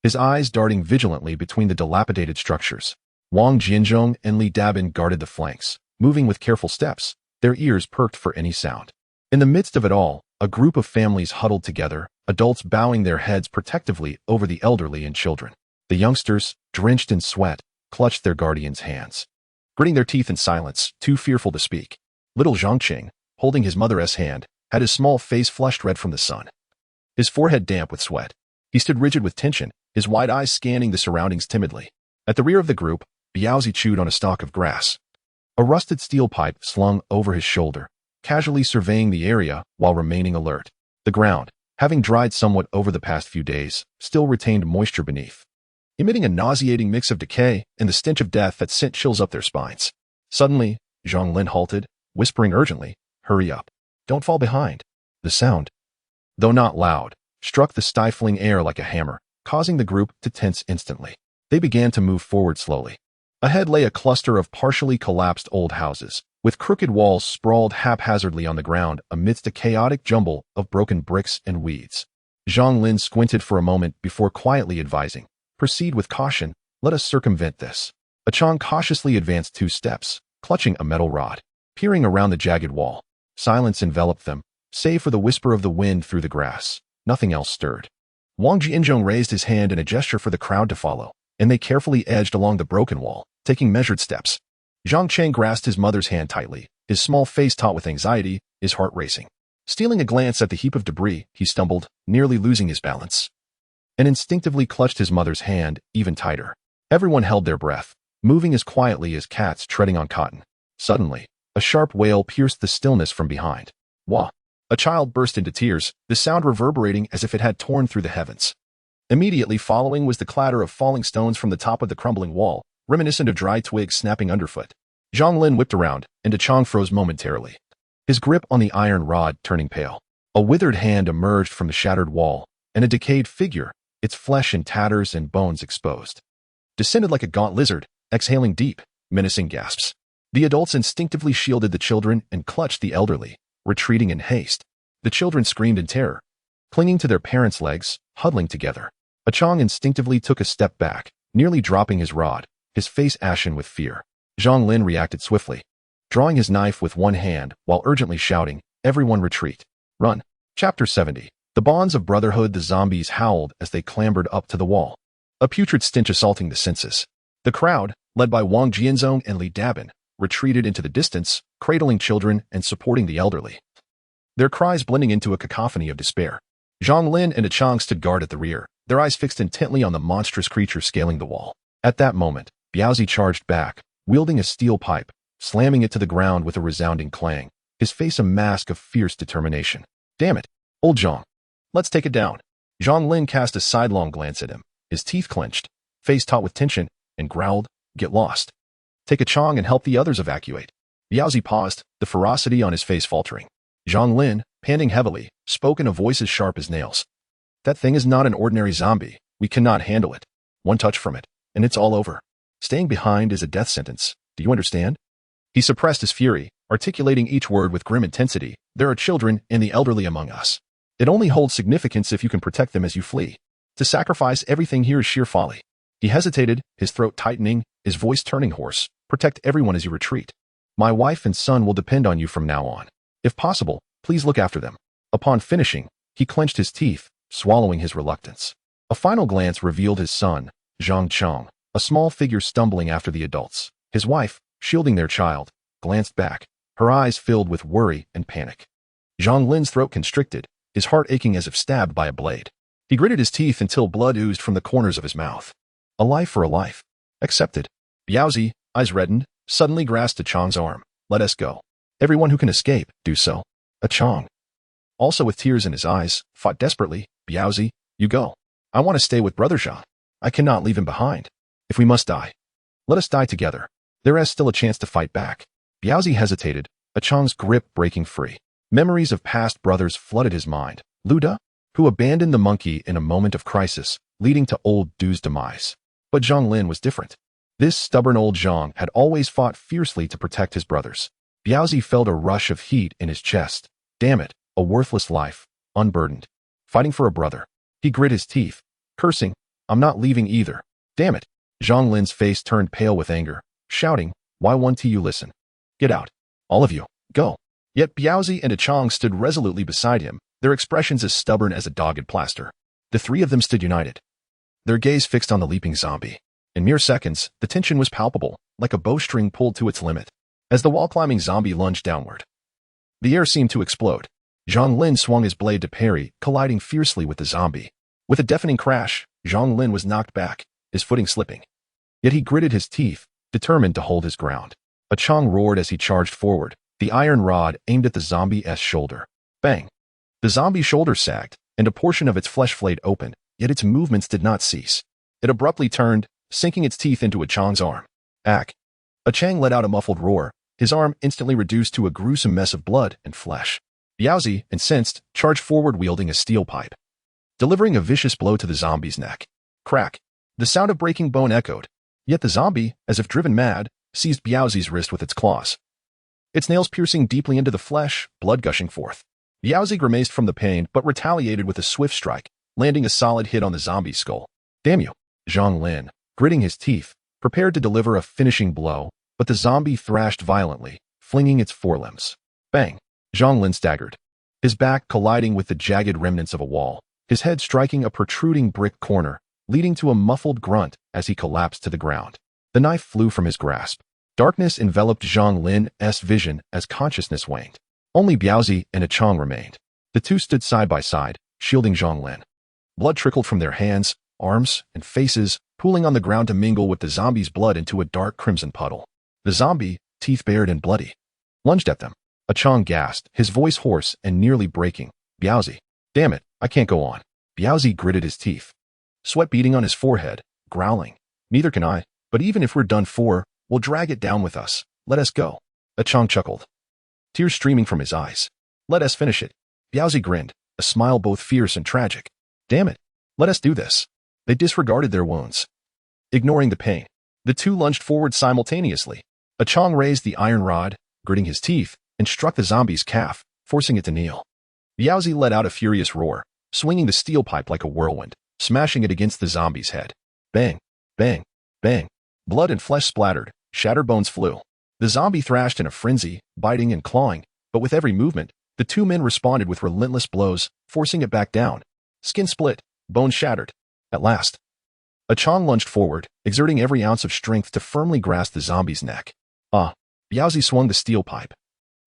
his eyes darting vigilantly between the dilapidated structures. Wang Jianzhong and Li Dabin guarded the flanks, moving with careful steps, their ears perked for any sound. In the midst of it all, a group of families huddled together, adults bowing their heads protectively over the elderly and children. The youngsters, drenched in sweat, clutched their guardians' hands, gritting their teeth in silence, too fearful to speak. Little Zhangqing, holding his mother's hand, had his small face flushed red from the sun, his forehead damp with sweat. He stood rigid with tension, his wide eyes scanning the surroundings timidly. At the rear of the group, Biaozi chewed on a stalk of grass, a rusted steel pipe slung over his shoulder, casually surveying the area while remaining alert. The ground, having dried somewhat over the past few days, still retained moisture beneath, emitting a nauseating mix of decay and the stench of death that sent chills up their spines. Suddenly, Zhang Lin halted, whispering urgently, "Hurry up. Don't fall behind." The sound, though not loud, struck the stifling air like a hammer, causing the group to tense instantly. They began to move forward slowly. Ahead lay a cluster of partially collapsed old houses, with crooked walls sprawled haphazardly on the ground amidst a chaotic jumble of broken bricks and weeds. Zhang Lin squinted for a moment before quietly advising, "Proceed with caution, let us circumvent this." A Chong cautiously advanced 2 steps, clutching a metal rod. Peering around the jagged wall, silence enveloped them, save for the whisper of the wind through the grass. Nothing else stirred. Wang Jianzhong raised his hand in a gesture for the crowd to follow, and they carefully edged along the broken wall, taking measured steps. Zhang Cheng grasped his mother's hand tightly, his small face taut with anxiety, his heart racing. Stealing a glance at the heap of debris, he stumbled, nearly losing his balance, and instinctively clutched his mother's hand even tighter. Everyone held their breath, moving as quietly as cats treading on cotton. Suddenly, a sharp wail pierced the stillness from behind. Wah! A child burst into tears, the sound reverberating as if it had torn through the heavens. Immediately following was the clatter of falling stones from the top of the crumbling wall, reminiscent of dry twigs snapping underfoot. Zhang Lin whipped around, and De Chong froze momentarily, his grip on the iron rod turning pale. A withered hand emerged from the shattered wall, and a decayed figure, its flesh in tatters and bones exposed, descended like a gaunt lizard, exhaling deep, menacing gasps. The adults instinctively shielded the children and clutched the elderly, retreating in haste. The children screamed in terror, clinging to their parents' legs, huddling together. A Chong instinctively took a step back, nearly dropping his rod, his face ashen with fear. Zhang Lin reacted swiftly, drawing his knife with one hand while urgently shouting, "Everyone retreat. Run." Chapter 70. The bonds of brotherhood. The zombies howled as they clambered up to the wall, a putrid stench assaulting the senses. The crowd, led by Wang Jianzhong and Li Dabin, retreated into the distance, cradling children and supporting the elderly, their cries blending into a cacophony of despair. Zhang Lin and Chang stood guard at the rear, their eyes fixed intently on the monstrous creature scaling the wall. At that moment, Biaozi charged back, wielding a steel pipe, slamming it to the ground with a resounding clang, his face a mask of fierce determination. "Damn it, old Zhang. Let's take it down." Zhang Lin cast a sidelong glance at him, his teeth clenched, face taut with tension, and growled, "Get lost. Take a Chong and help the others evacuate." Biaozi paused, the ferocity on his face faltering. Zhang Lin, panting heavily, spoke in a voice as sharp as nails. "That thing is not an ordinary zombie. We cannot handle it. One touch from it, and it's all over. Staying behind is a death sentence. Do you understand?" He suppressed his fury, articulating each word with grim intensity. "There are children and the elderly among us. It only holds significance if you can protect them as you flee. To sacrifice everything here is sheer folly." He hesitated, his throat tightening, his voice turning hoarse. "Protect everyone as you retreat. My wife and son will depend on you from now on. If possible, please look after them." Upon finishing, he clenched his teeth, swallowing his reluctance. A final glance revealed his son, Zhang Chong, a small figure stumbling after the adults. His wife, shielding their child, glanced back, her eyes filled with worry and panic. Zhang Lin's throat constricted, his heart aching as if stabbed by a blade. He gritted his teeth until blood oozed from the corners of his mouth. A life for a life. Accepted. Biaozi, eyes reddened, suddenly grasped Chong's arm. "Let us go. Everyone who can escape, do so." Chong, also with tears in his eyes, fought desperately. "Biaozi, you go. I want to stay with Brother Zhang. I cannot leave him behind. If we must die, let us die together. There is still a chance to fight back. Biaozi hesitated, a Chang's grip breaking free. Memories of past brothers flooded his mind. Luda, who abandoned the monkey in a moment of crisis, leading to old Du's demise. But Zhang Lin was different. This stubborn old Zhang had always fought fiercely to protect his brothers. Biaozi felt a rush of heat in his chest. Damn it, a worthless life, unburdened. Fighting for a brother. He grit his teeth, cursing, I'm not leaving either. Damn it. Zhang Lin's face turned pale with anger, shouting, why won't you listen? Get out. All of you, go. Yet Biaozi and Chang stood resolutely beside him, their expressions as stubborn as a dogged plaster. The three of them stood united, their gaze fixed on the leaping zombie. In mere seconds, the tension was palpable, like a bowstring pulled to its limit. As the wall-climbing zombie lunged downward, the air seemed to explode. Zhang Lin swung his blade to parry, colliding fiercely with the zombie. With a deafening crash, Zhang Lin was knocked back, his footing slipping. Yet he gritted his teeth, determined to hold his ground. A Chang roared as he charged forward, the iron rod aimed at the zombie's shoulder. Bang! The zombie's shoulder sagged, and a portion of its flesh flayed open, yet its movements did not cease. It abruptly turned, sinking its teeth into a Chang's arm. Ack! A Chang let out a muffled roar, his arm instantly reduced to a gruesome mess of blood and flesh. Biaozi, incensed, charged forward wielding a steel pipe, delivering a vicious blow to the zombie's neck. Crack! The sound of breaking bone echoed, yet the zombie, as if driven mad, seized Biaozi's wrist with its claws. Its nails piercing deeply into the flesh, blood gushing forth. Biaozi grimaced from the pain but retaliated with a swift strike, landing a solid hit on the zombie's skull. Damn you! Zhang Lin, gritting his teeth, prepared to deliver a finishing blow, but the zombie thrashed violently, flinging its forelimbs. Bang! Zhang Lin staggered, his back colliding with the jagged remnants of a wall, his head striking a protruding brick corner, leading to a muffled grunt as he collapsed to the ground. The knife flew from his grasp. Darkness enveloped Zhang Lin's vision as consciousness waned. Only Biaozi and Chang remained. The two stood side by side, shielding Zhang Lin. Blood trickled from their hands, arms, and faces, pooling on the ground to mingle with the zombie's blood into a dark crimson puddle. The zombie, teeth bared and bloody, lunged at them. Chang gasped, his voice hoarse and nearly breaking. Biaozi. Damn it, I can't go on. Biaozi gritted his teeth, sweat beading on his forehead, growling. Neither can I, but even if we're done for, we'll drag it down with us. Let us go. Chang chuckled, tears streaming from his eyes. Let us finish it. Biaozi grinned, a smile both fierce and tragic. Damn it, let us do this. They disregarded their wounds, ignoring the pain. The two lunged forward simultaneously. Chang raised the iron rod, gritting his teeth, and struck the zombie's calf, forcing it to kneel. Biaozi let out a furious roar, swinging the steel pipe like a whirlwind, smashing it against the zombie's head. Bang! Bang! Bang! Blood and flesh splattered, shattered bones flew. The zombie thrashed in a frenzy, biting and clawing, but with every movement, the two men responded with relentless blows, forcing it back down. Skin split, bones shattered. At last, Chang lunged forward, exerting every ounce of strength to firmly grasp the zombie's neck. Biaozi swung the steel pipe,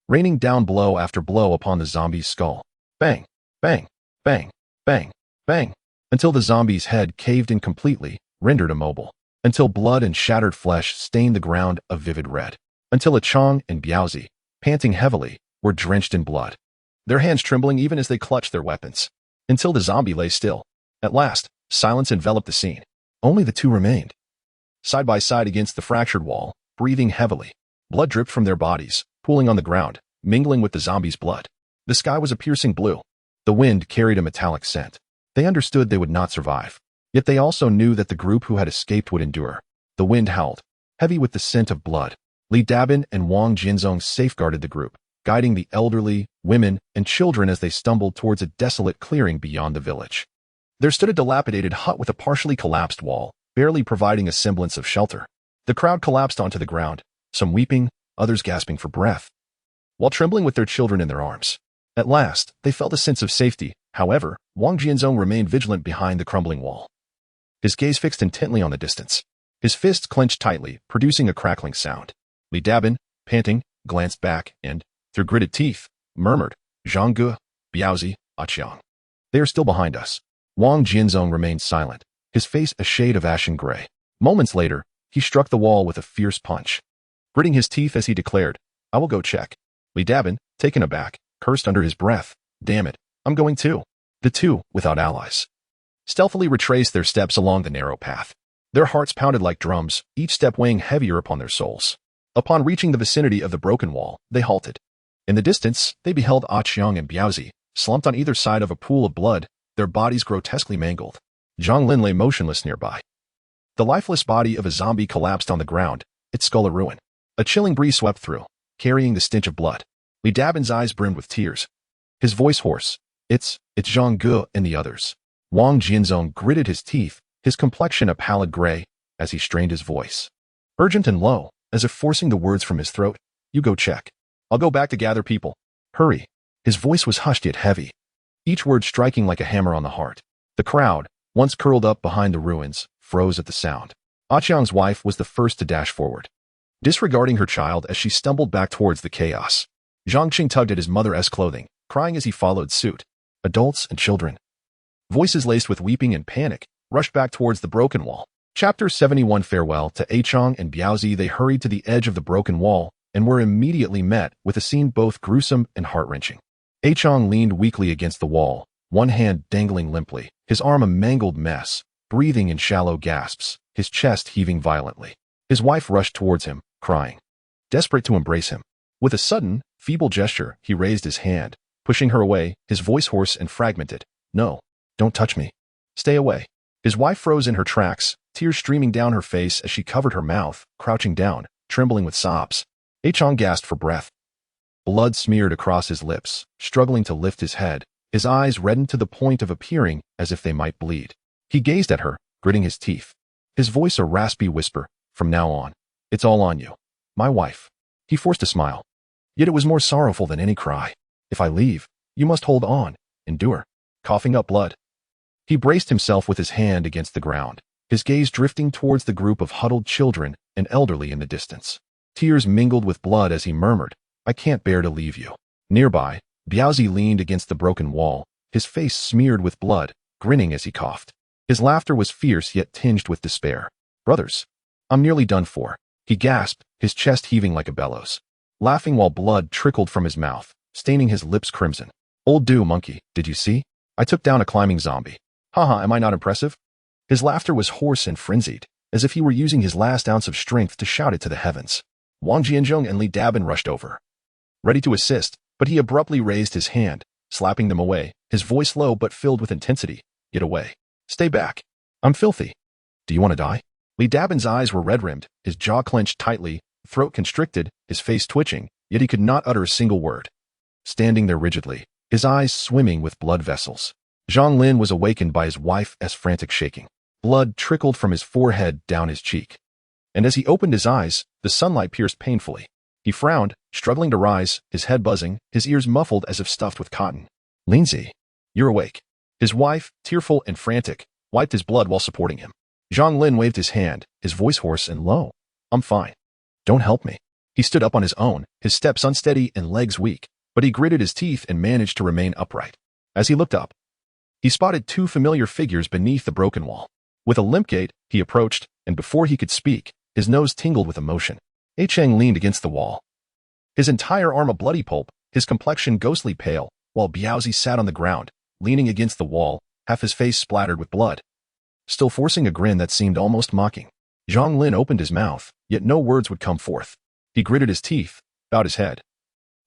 raining down blow after blow upon the zombie's skull. Bang! Bang! Bang! Bang! Bang! Until the zombie's head caved in completely, rendered immobile. Until blood and shattered flesh stained the ground a vivid red. Until Chang and Biaozi, panting heavily, were drenched in blood, their hands trembling even as they clutched their weapons. Until the zombie lay still. At last, silence enveloped the scene. Only the two remained, side by side against the fractured wall, breathing heavily. Blood dripped from their bodies, pooling on the ground, mingling with the zombie's blood. The sky was a piercing blue. The wind carried a metallic scent. They understood they would not survive. Yet they also knew that the group who had escaped would endure. The wind howled, heavy with the scent of blood. Li Dabin and Wang Jinzong safeguarded the group, guiding the elderly, women, and children as they stumbled towards a desolate clearing beyond the village. There stood a dilapidated hut with a partially collapsed wall, barely providing a semblance of shelter. The crowd collapsed onto the ground, some weeping, others gasping for breath, while trembling with their children in their arms. At last, they felt a sense of safety. However, Wang Jianzong remained vigilant behind the crumbling wall, his gaze fixed intently on the distance. His fists clenched tightly, producing a crackling sound. Li Dabin, panting, glanced back and, through gritted teeth, murmured, Zhang Biaozi, Qiang. They are still behind us. Wang Jianzong remained silent, his face a shade of ashen gray. Moments later, he struck the wall with a fierce punch, gritting his teeth as he declared, I will go check. Li Dabin, taken aback, cursed under his breath, damn it, I'm going too. The two, without allies, stealthily retraced their steps along the narrow path. Their hearts pounded like drums, each step weighing heavier upon their souls. Upon reaching the vicinity of the broken wall, they halted. In the distance, they beheld Qiang and Biaozi, slumped on either side of a pool of blood, their bodies grotesquely mangled. Zhang Lin lay motionless nearby. The lifeless body of a zombie collapsed on the ground, its skull a ruin. A chilling breeze swept through, carrying the stench of blood. Li Dabin's eyes brimmed with tears. His voice hoarse. It's Zhang Ge and the others. Wang Jianzong gritted his teeth, his complexion a pallid gray, as he strained his voice. Urgent and low, as if forcing the words from his throat. You go check. I'll go back to gather people. Hurry. His voice was hushed yet heavy, each word striking like a hammer on the heart. The crowd, once curled up behind the ruins, froze at the sound. Qiang's wife was the first to dash forward, disregarding her child as she stumbled back towards the chaos. Zhang Qing tugged at his mother's clothing, crying as he followed suit. Adults and children, voices laced with weeping and panic, rushed back towards the broken wall. Chapter 71. Farewell to Qiang and Biaozi. They hurried to the edge of the broken wall and were immediately met with a scene both gruesome and heart-wrenching. Qiang leaned weakly against the wall, one hand dangling limply, his arm a mangled mess, breathing in shallow gasps, his chest heaving violently. His wife rushed towards him, crying, desperate to embrace him. With a sudden, feeble gesture, he raised his hand, pushing her away, his voice hoarse and fragmented. No, don't touch me. Stay away. His wife froze in her tracks, tears streaming down her face as she covered her mouth, crouching down, trembling with sobs. Qiang gasped for breath. Blood smeared across his lips, struggling to lift his head, his eyes reddened to the point of appearing as if they might bleed. He gazed at her, gritting his teeth. His voice a raspy whisper, from now on, it's all on you. My wife. He forced a smile. Yet it was more sorrowful than any cry. If I leave, you must hold on, endure. Coughing up blood. He braced himself with his hand against the ground, his gaze drifting towards the group of huddled children and elderly in the distance. Tears mingled with blood as he murmured, I can't bear to leave you. Nearby, Biaozi leaned against the broken wall, his face smeared with blood, grinning as he coughed. His laughter was fierce yet tinged with despair. Brothers, I'm nearly done for. He gasped, his chest heaving like a bellows, laughing while blood trickled from his mouth, staining his lips crimson. Old do monkey, did you see? I took down a climbing zombie. Haha, am I not impressive? His laughter was hoarse and frenzied, as if he were using his last ounce of strength to shout it to the heavens. Wang Jianzhong and Li Dabin rushed over, ready to assist, but he abruptly raised his hand, slapping them away, his voice low but filled with intensity. Get away. Stay back. I'm filthy. Do you want to die? Li Dabin's eyes were red-rimmed, his jaw clenched tightly, throat constricted, his face twitching, yet he could not utter a single word. Standing there rigidly, his eyes swimming with blood vessels. Zhang Lin was awakened by his wife's frantic shaking. Blood trickled from his forehead down his cheek. And as he opened his eyes, the sunlight pierced painfully. He frowned, struggling to rise, his head buzzing, his ears muffled as if stuffed with cotton. Lindsay, you're awake. His wife, tearful and frantic, wiped his blood while supporting him. Zhang Lin waved his hand, his voice hoarse and low. I'm fine. Don't help me. He stood up on his own, his steps unsteady and legs weak, but he gritted his teeth and managed to remain upright. As he looked up, he spotted two familiar figures beneath the broken wall. With a limp gait, he approached, and before he could speak, his nose tingled with emotion. Qiang leaned against the wall, his entire arm a bloody pulp, his complexion ghostly pale, while Biaozi sat on the ground, leaning against the wall, half his face splattered with blood. Still forcing a grin that seemed almost mocking, Zhang Lin opened his mouth, yet no words would come forth. He gritted his teeth, bowed his head,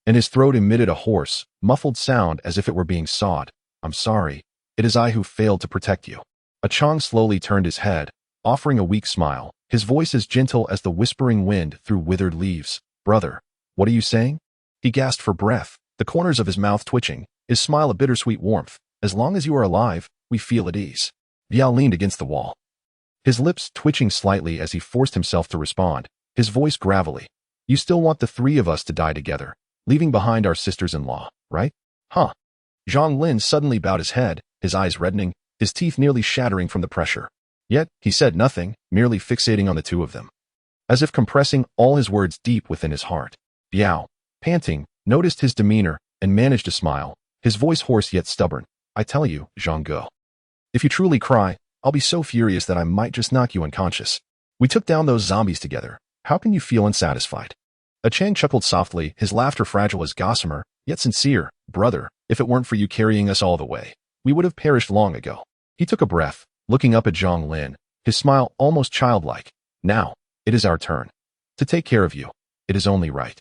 and his throat emitted a hoarse, muffled sound as if it were being sawed. I'm sorry. It is I who failed to protect you. Qiang slowly turned his head, offering a weak smile, his voice as gentle as the whispering wind through withered leaves. Brother, what are you saying? He gasped for breath, the corners of his mouth twitching, his smile a bittersweet warmth. As long as you are alive, we feel at ease. Biao leaned against the wall, his lips twitching slightly as he forced himself to respond, his voice gravelly. You still want the three of us to die together, leaving behind our sisters-in-law, right? Huh. Zhang Lin suddenly bowed his head, his eyes reddening, his teeth nearly shattering from the pressure. Yet, he said nothing, merely fixating on the two of them, as if compressing all his words deep within his heart. Biao, panting, noticed his demeanor and managed to smile, his voice hoarse yet stubborn. I tell you, Zhang Ge, if you truly cry, I'll be so furious that I might just knock you unconscious. We took down those zombies together. How can you feel unsatisfied? Qiang chuckled softly, his laughter fragile as gossamer, yet sincere. Brother, if it weren't for you carrying us all the way, we would have perished long ago. He took a breath, looking up at Zhang Lin, his smile almost childlike. Now, it is our turn. To take care of you. It is only right.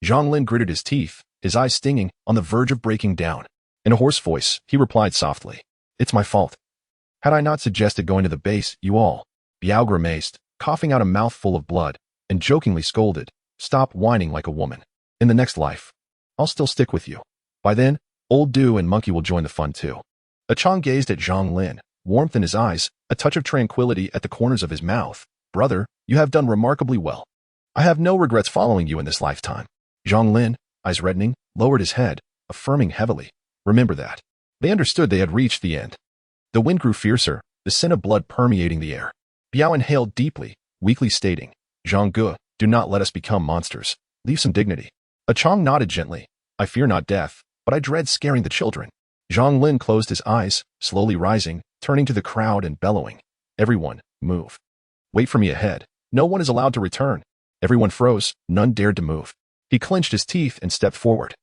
Zhang Lin gritted his teeth, his eyes stinging, on the verge of breaking down. In a hoarse voice, he replied softly, "It's my fault. Had I not suggested going to the base, you all." Biao grimaced, coughing out a mouthful of blood, and jokingly scolded, "Stop whining like a woman. In the next life, I'll still stick with you. By then, Old Du and Monkey will join the fun too." Achang gazed at Zhang Lin, warmth in his eyes, a touch of tranquility at the corners of his mouth. "Brother, you have done remarkably well. I have no regrets following you in this lifetime." Zhang Lin, eyes reddening, lowered his head, affirming heavily, "Remember that." They understood they had reached the end. The wind grew fiercer, the scent of blood permeating the air. Biao inhaled deeply, weakly stating, "Zhang Ge, do not let us become monsters. Leave some dignity." Achang nodded gently, "I fear not death, but I dread scaring the children." Zhang Lin closed his eyes, slowly rising, turning to the crowd and bellowing, "Everyone, move. Wait for me ahead. No one is allowed to return." Everyone froze, none dared to move. He clenched his teeth and stepped forward.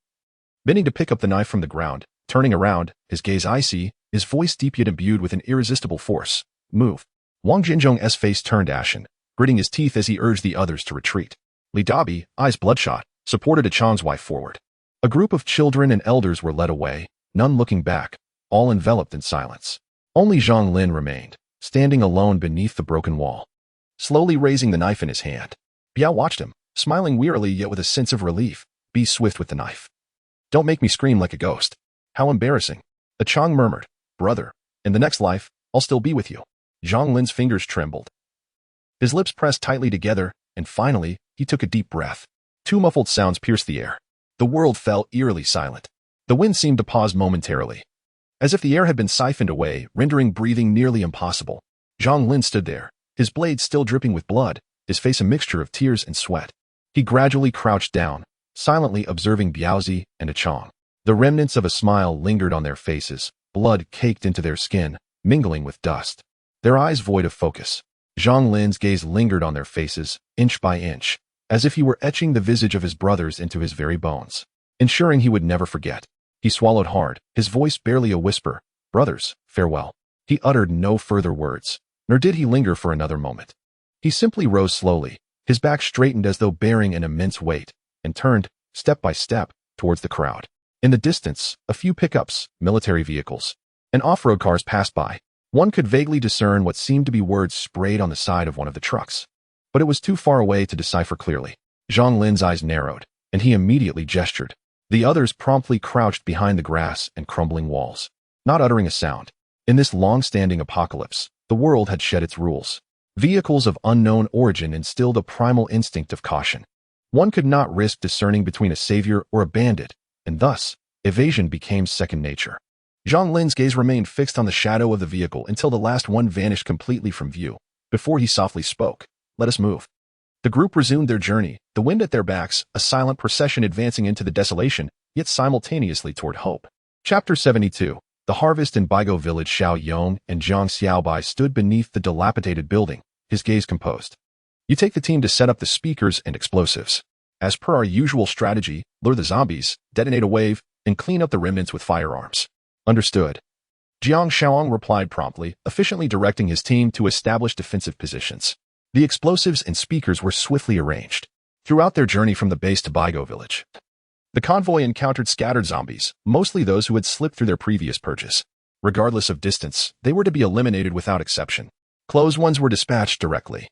Bending to pick up the knife from the ground, turning around, his gaze icy, his voice deep yet imbued with an irresistible force. "Move." Wang Jinzhong's face turned ashen, gritting his teeth as he urged the others to retreat. Li Dabi, eyes bloodshot, supported Achang's wife forward. A group of children and elders were led away, none looking back, all enveloped in silence. Only Zhang Lin remained, standing alone beneath the broken wall, slowly raising the knife in his hand. Biao watched him, smiling wearily yet with a sense of relief. "Be swift with the knife. Don't make me scream like a ghost." "How embarrassing." Achang murmured, "Brother, in the next life, I'll still be with you." Zhang Lin's fingers trembled. His lips pressed tightly together, and finally, he took a deep breath. Two muffled sounds pierced the air. The world fell eerily silent. The wind seemed to pause momentarily, as if the air had been siphoned away, rendering breathing nearly impossible. Zhang Lin stood there, his blade still dripping with blood, his face a mixture of tears and sweat. He gradually crouched down, silently observing Biaozi and Achang. The remnants of a smile lingered on their faces, blood caked into their skin, mingling with dust. Their eyes void of focus. Zhang Lin's gaze lingered on their faces, inch by inch, as if he were etching the visage of his brothers into his very bones, ensuring he would never forget. He swallowed hard, his voice barely a whisper. "Brothers, farewell." He uttered no further words, nor did he linger for another moment. He simply rose slowly, his back straightened as though bearing an immense weight, and turned, step by step, towards the crowd. In the distance, a few pickups, military vehicles, and off-road cars passed by. One could vaguely discern what seemed to be words sprayed on the side of one of the trucks, but it was too far away to decipher clearly. Zhang Lin's eyes narrowed, and he immediately gestured. The others promptly crouched behind the grass and crumbling walls, not uttering a sound. In this long-standing apocalypse, the world had shed its rules. Vehicles of unknown origin instilled a primal instinct of caution. One could not risk discerning between a savior or a bandit, and thus, evasion became second nature. Zhang Lin's gaze remained fixed on the shadow of the vehicle until the last one vanished completely from view, before he softly spoke, "Let us move." The group resumed their journey, the wind at their backs, a silent procession advancing into the desolation, yet simultaneously toward hope. Chapter 72. The harvest in Baigo village. Xiao Yong and Jang Xiaobai stood beneath the dilapidated building, his gaze composed. "You take the team to set up the speakers and explosives. As per our usual strategy, lure the zombies, detonate a wave, and clean up the remnants with firearms." "Understood." Jiang Xiaobai replied promptly, efficiently directing his team to establish defensive positions. The explosives and speakers were swiftly arranged. Throughout their journey from the base to Baigo village, the convoy encountered scattered zombies, mostly those who had slipped through their previous purges. Regardless of distance, they were to be eliminated without exception. Close ones were dispatched directly,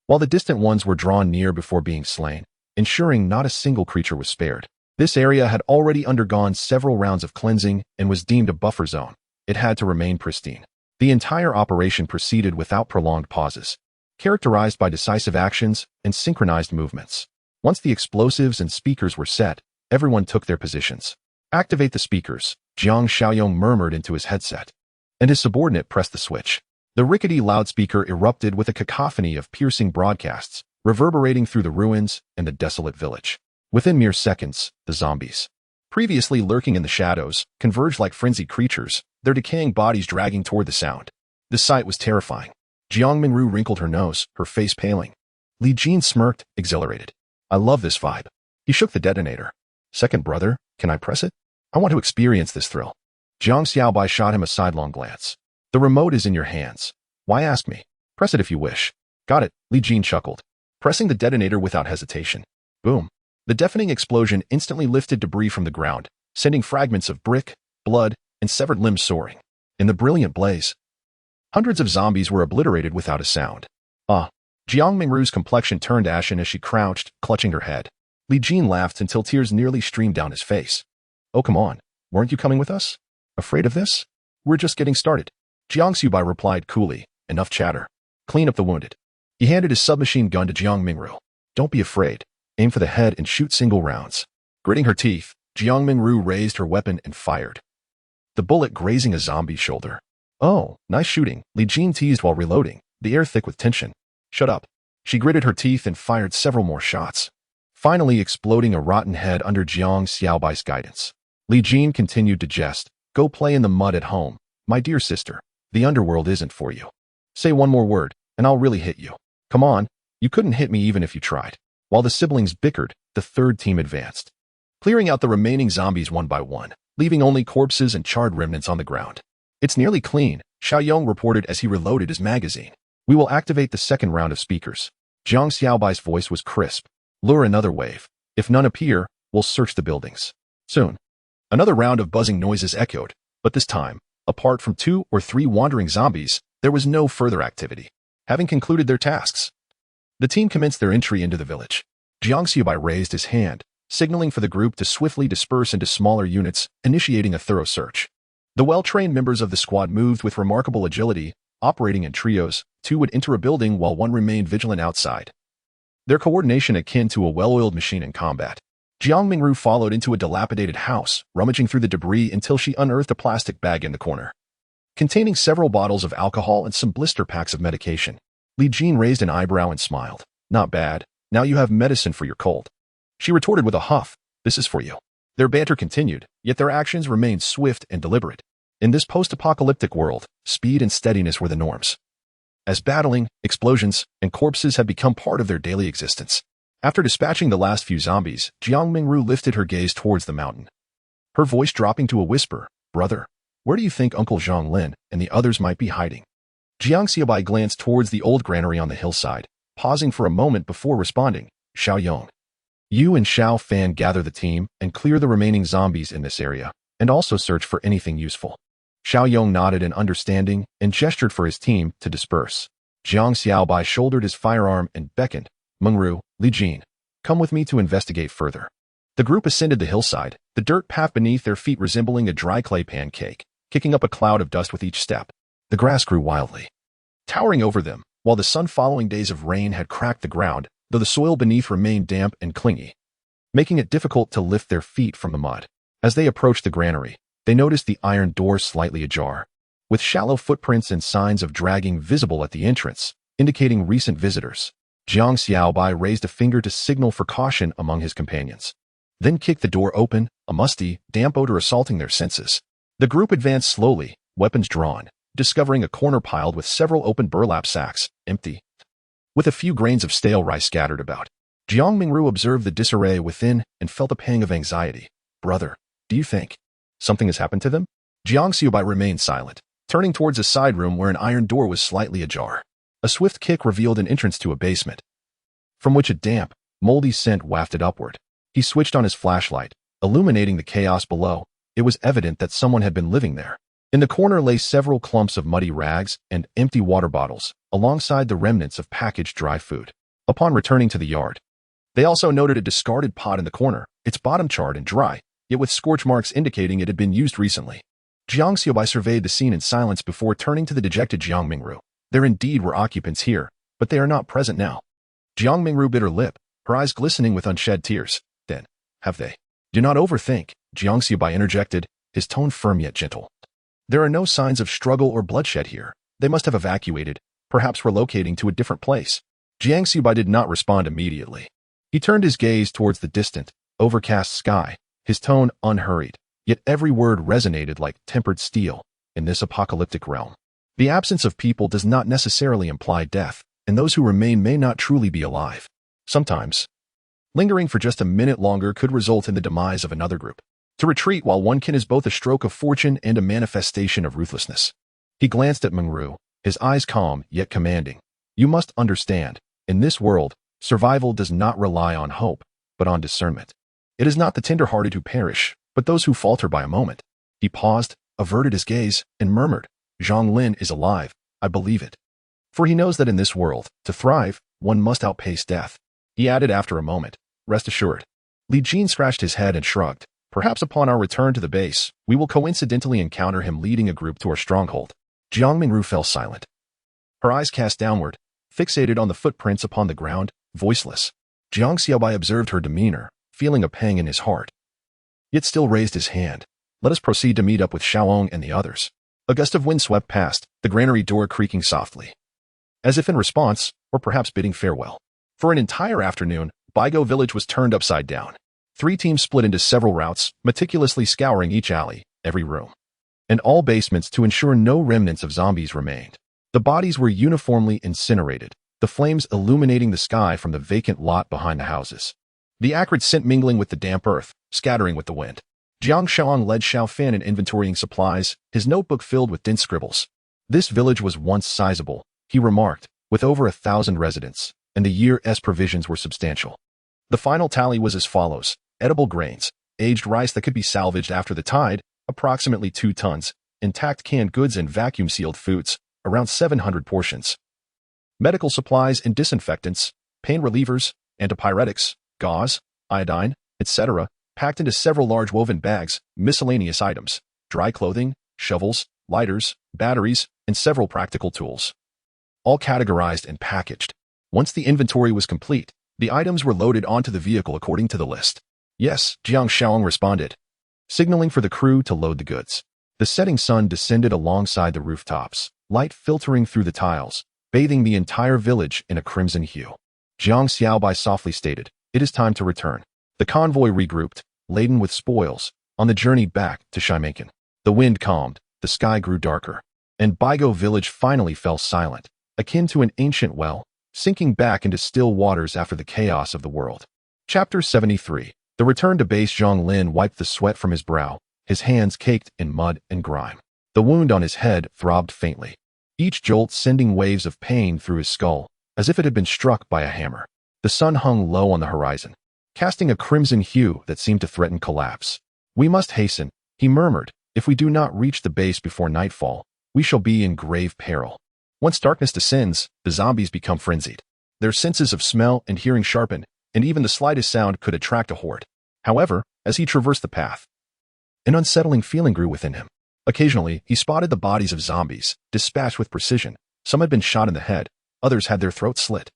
while the distant ones were drawn near before being slain, ensuring not a single creature was spared. This area had already undergone several rounds of cleansing and was deemed a buffer zone. It had to remain pristine. The entire operation proceeded without prolonged pauses, characterized by decisive actions and synchronized movements. Once the explosives and speakers were set, everyone took their positions. "Activate the speakers," Jiang Xiaobai murmured into his headset, and his subordinate pressed the switch. The rickety loudspeaker erupted with a cacophony of piercing broadcasts, reverberating through the ruins and the desolate village. Within mere seconds, the zombies, previously lurking in the shadows, converged like frenzied creatures, their decaying bodies dragging toward the sound. The sight was terrifying. Jiang Mingru wrinkled her nose, her face paling. Li Jin smirked, exhilarated. "I love this vibe." He shook the detonator. "Second brother, can I press it? I want to experience this thrill." Jang Xiaobai shot him a sidelong glance. The remote is in your hands. Why ask me? Press it if you wish. Got it, Li Jin chuckled, pressing the detonator without hesitation. Boom. The deafening explosion instantly lifted debris from the ground, sending fragments of brick, blood, and severed limbs soaring. In the brilliant blaze, hundreds of zombies were obliterated without a sound. Jiang Mingru's complexion turned ashen as she crouched, clutching her head. Li Jin laughed until tears nearly streamed down his face. Oh, come on. Weren't you coming with us? Afraid of this? We're just getting started. Jang Xiaobai replied coolly. Enough chatter. Clean up the wounded. He handed his submachine gun to Jiang Mingru. Don't be afraid. Aim for the head and shoot single rounds. Gritting her teeth, Jiang Mingru raised her weapon and fired. The bullet grazing a zombie's shoulder. Oh, nice shooting, Li Jin teased while reloading, the air thick with tension. Shut up. She gritted her teeth and fired several more shots, finally exploding a rotten head under Jiang Xiaobai's guidance. Li Jin continued to jest. Go play in the mud at home. My dear sister, the underworld isn't for you. Say one more word, and I'll really hit you. Come on, you couldn't hit me even if you tried. While the siblings bickered, the third team advanced, clearing out the remaining zombies one by one, leaving only corpses and charred remnants on the ground. It's nearly clean, Xiaoyong reported as he reloaded his magazine. We will activate the second round of speakers. Jang Xiaobai's voice was crisp. Lure another wave. If none appear, we'll search the buildings. Soon. Another round of buzzing noises echoed, but this time, apart from 2 or 3 wandering zombies, there was no further activity. Having concluded their tasks, the team commenced their entry into the village. Jiang Xiaobai raised his hand, signaling for the group to swiftly disperse into smaller units, initiating a thorough search. The well-trained members of the squad moved with remarkable agility, operating in trios. 2 would enter a building while 1 remained vigilant outside, their coordination akin to a well-oiled machine in combat. Jiang Mingru followed into a dilapidated house, rummaging through the debris until she unearthed a plastic bag in the corner, containing several bottles of alcohol and some blister packs of medication. Li Jin raised an eyebrow and smiled. Not bad. Now you have medicine for your cold. She retorted with a huff. This is for you. Their banter continued, yet their actions remained swift and deliberate. In this post-apocalyptic world, speed and steadiness were the norms, as battling, explosions, and corpses had become part of their daily existence. After dispatching the last few zombies, Jiang Mingru lifted her gaze towards the mountain, her voice dropping to a whisper. Brother, where do you think Uncle Zhang Lin and the others might be hiding? Jiang Xiaobai glanced towards the old granary on the hillside, pausing for a moment before responding. Xiaoyong, you and Xiao Fan gather the team and clear the remaining zombies in this area, and also search for anything useful. Xiaoyong nodded in understanding and gestured for his team to disperse. Jiang Xiaobai shouldered his firearm and beckoned. Mingru, Li Jin, come with me to investigate further. The group ascended the hillside, the dirt path beneath their feet resembling a dry clay pancake, kicking up a cloud of dust with each step. The grass grew wildly, towering over them, while the sun-following days of rain had cracked the ground, though the soil beneath remained damp and clingy, making it difficult to lift their feet from the mud. As they approached the granary, they noticed the iron door slightly ajar, with shallow footprints and signs of dragging visible at the entrance, indicating recent visitors. Jiang Xiaobai raised a finger to signal for caution among his companions, then kicked the door open, a musty, damp odor assaulting their senses. The group advanced slowly, weapons drawn, discovering a corner piled with several open burlap sacks, empty, with a few grains of stale rice scattered about. Jiang Mingru observed the disarray within and felt a pang of anxiety. Brother, do you think something has happened to them? Jiang Xiaobai remained silent, turning towards a side room where an iron door was slightly ajar. A swift kick revealed an entrance to a basement, from which a damp, moldy scent wafted upward. He switched on his flashlight, illuminating the chaos below. It was evident that someone had been living there. In the corner lay several clumps of muddy rags and empty water bottles, alongside the remnants of packaged dry food. Upon returning to the yard, they also noted a discarded pot in the corner, its bottom charred and dry, yet with scorch marks indicating it had been used recently. Jiang Xiaobai surveyed the scene in silence before turning to the dejected Jiang Mingru. There indeed were occupants here, but they are not present now. Jiang Mingru bit her lip, her eyes glistening with unshed tears. Then, have they? Do not overthink, Jiang Xiaobai interjected, his tone firm yet gentle. There are no signs of struggle or bloodshed here. They must have evacuated, perhaps relocating to a different place. Jiang Xiaobai did not respond immediately. He turned his gaze towards the distant, overcast sky, his tone unhurried, yet every word resonated like tempered steel in this apocalyptic realm. The absence of people does not necessarily imply death, and those who remain may not truly be alive. Sometimes, lingering for just a minute longer could result in the demise of another group. To retreat while one can is both a stroke of fortune and a manifestation of ruthlessness. He glanced at Mengru, his eyes calm yet commanding. You must understand, in this world, survival does not rely on hope, but on discernment. It is not the tender-hearted who perish, but those who falter by a moment. He paused, averted his gaze, and murmured, Zhang Lin is alive, I believe it. For he knows that in this world, to thrive, one must outpace death. He added after a moment, rest assured. Li Jin scratched his head and shrugged. Perhaps upon our return to the base, we will coincidentally encounter him leading a group to our stronghold. Jiang Mingru fell silent. Her eyes cast downward, fixated on the footprints upon the ground, voiceless. Jang Xiaobai observed her demeanor, feeling a pang in his heart. Yet still raised his hand. Let us proceed to meet up with Xiaoong and the others. A gust of wind swept past, the granary door creaking softly. As if in response, or perhaps bidding farewell. For an entire afternoon, Baigo village was turned upside down. 3 teams split into several routes, meticulously scouring each alley, every room, and all basements to ensure no remnants of zombies remained. The bodies were uniformly incinerated, the flames illuminating the sky from the vacant lot behind the houses. The acrid scent mingling with the damp earth, scattering with the wind. Jiang Xiaoang led Xiao Fan in inventorying supplies, his notebook filled with dense scribbles. This village was once sizable, he remarked, with over 1,000 residents, and the year's provisions were substantial. The final tally was as follows. Edible grains, aged rice that could be salvaged after the tide, approximately 2 tons, intact canned goods and vacuum-sealed foods, around 700 portions. Medical supplies and disinfectants, pain relievers, antipyretics, gauze, iodine, etc., packed into several large woven bags, miscellaneous items, dry clothing, shovels, lighters, batteries, and several practical tools. All categorized and packaged. Once the inventory was complete, the items were loaded onto the vehicle according to the list. Yes, Jiang Xiaoang responded, signaling for the crew to load the goods. The setting sun descended alongside the rooftops, light filtering through the tiles, bathing the entire village in a crimson hue. Jang Xiaobai softly stated, it is time to return. The convoy regrouped, laden with spoils, on the journey back to Shaimaken. The wind calmed, the sky grew darker, and Baigo village finally fell silent, akin to an ancient well, sinking back into still waters after the chaos of the world. Chapter 73. The return to base. Zhang Lin wiped the sweat from his brow, his hands caked in mud and grime. The wound on his head throbbed faintly, each jolt sending waves of pain through his skull, as if it had been struck by a hammer. The sun hung low on the horizon, casting a crimson hue that seemed to threaten collapse. We must hasten, he murmured. If we do not reach the base before nightfall, we shall be in grave peril. Once darkness descends, the zombies become frenzied. Their senses of smell and hearing sharpened, and even the slightest sound could attract a horde. However, as he traversed the path, an unsettling feeling grew within him. Occasionally, he spotted the bodies of zombies, dispatched with precision. Some had been shot in the head, others had their throats slit.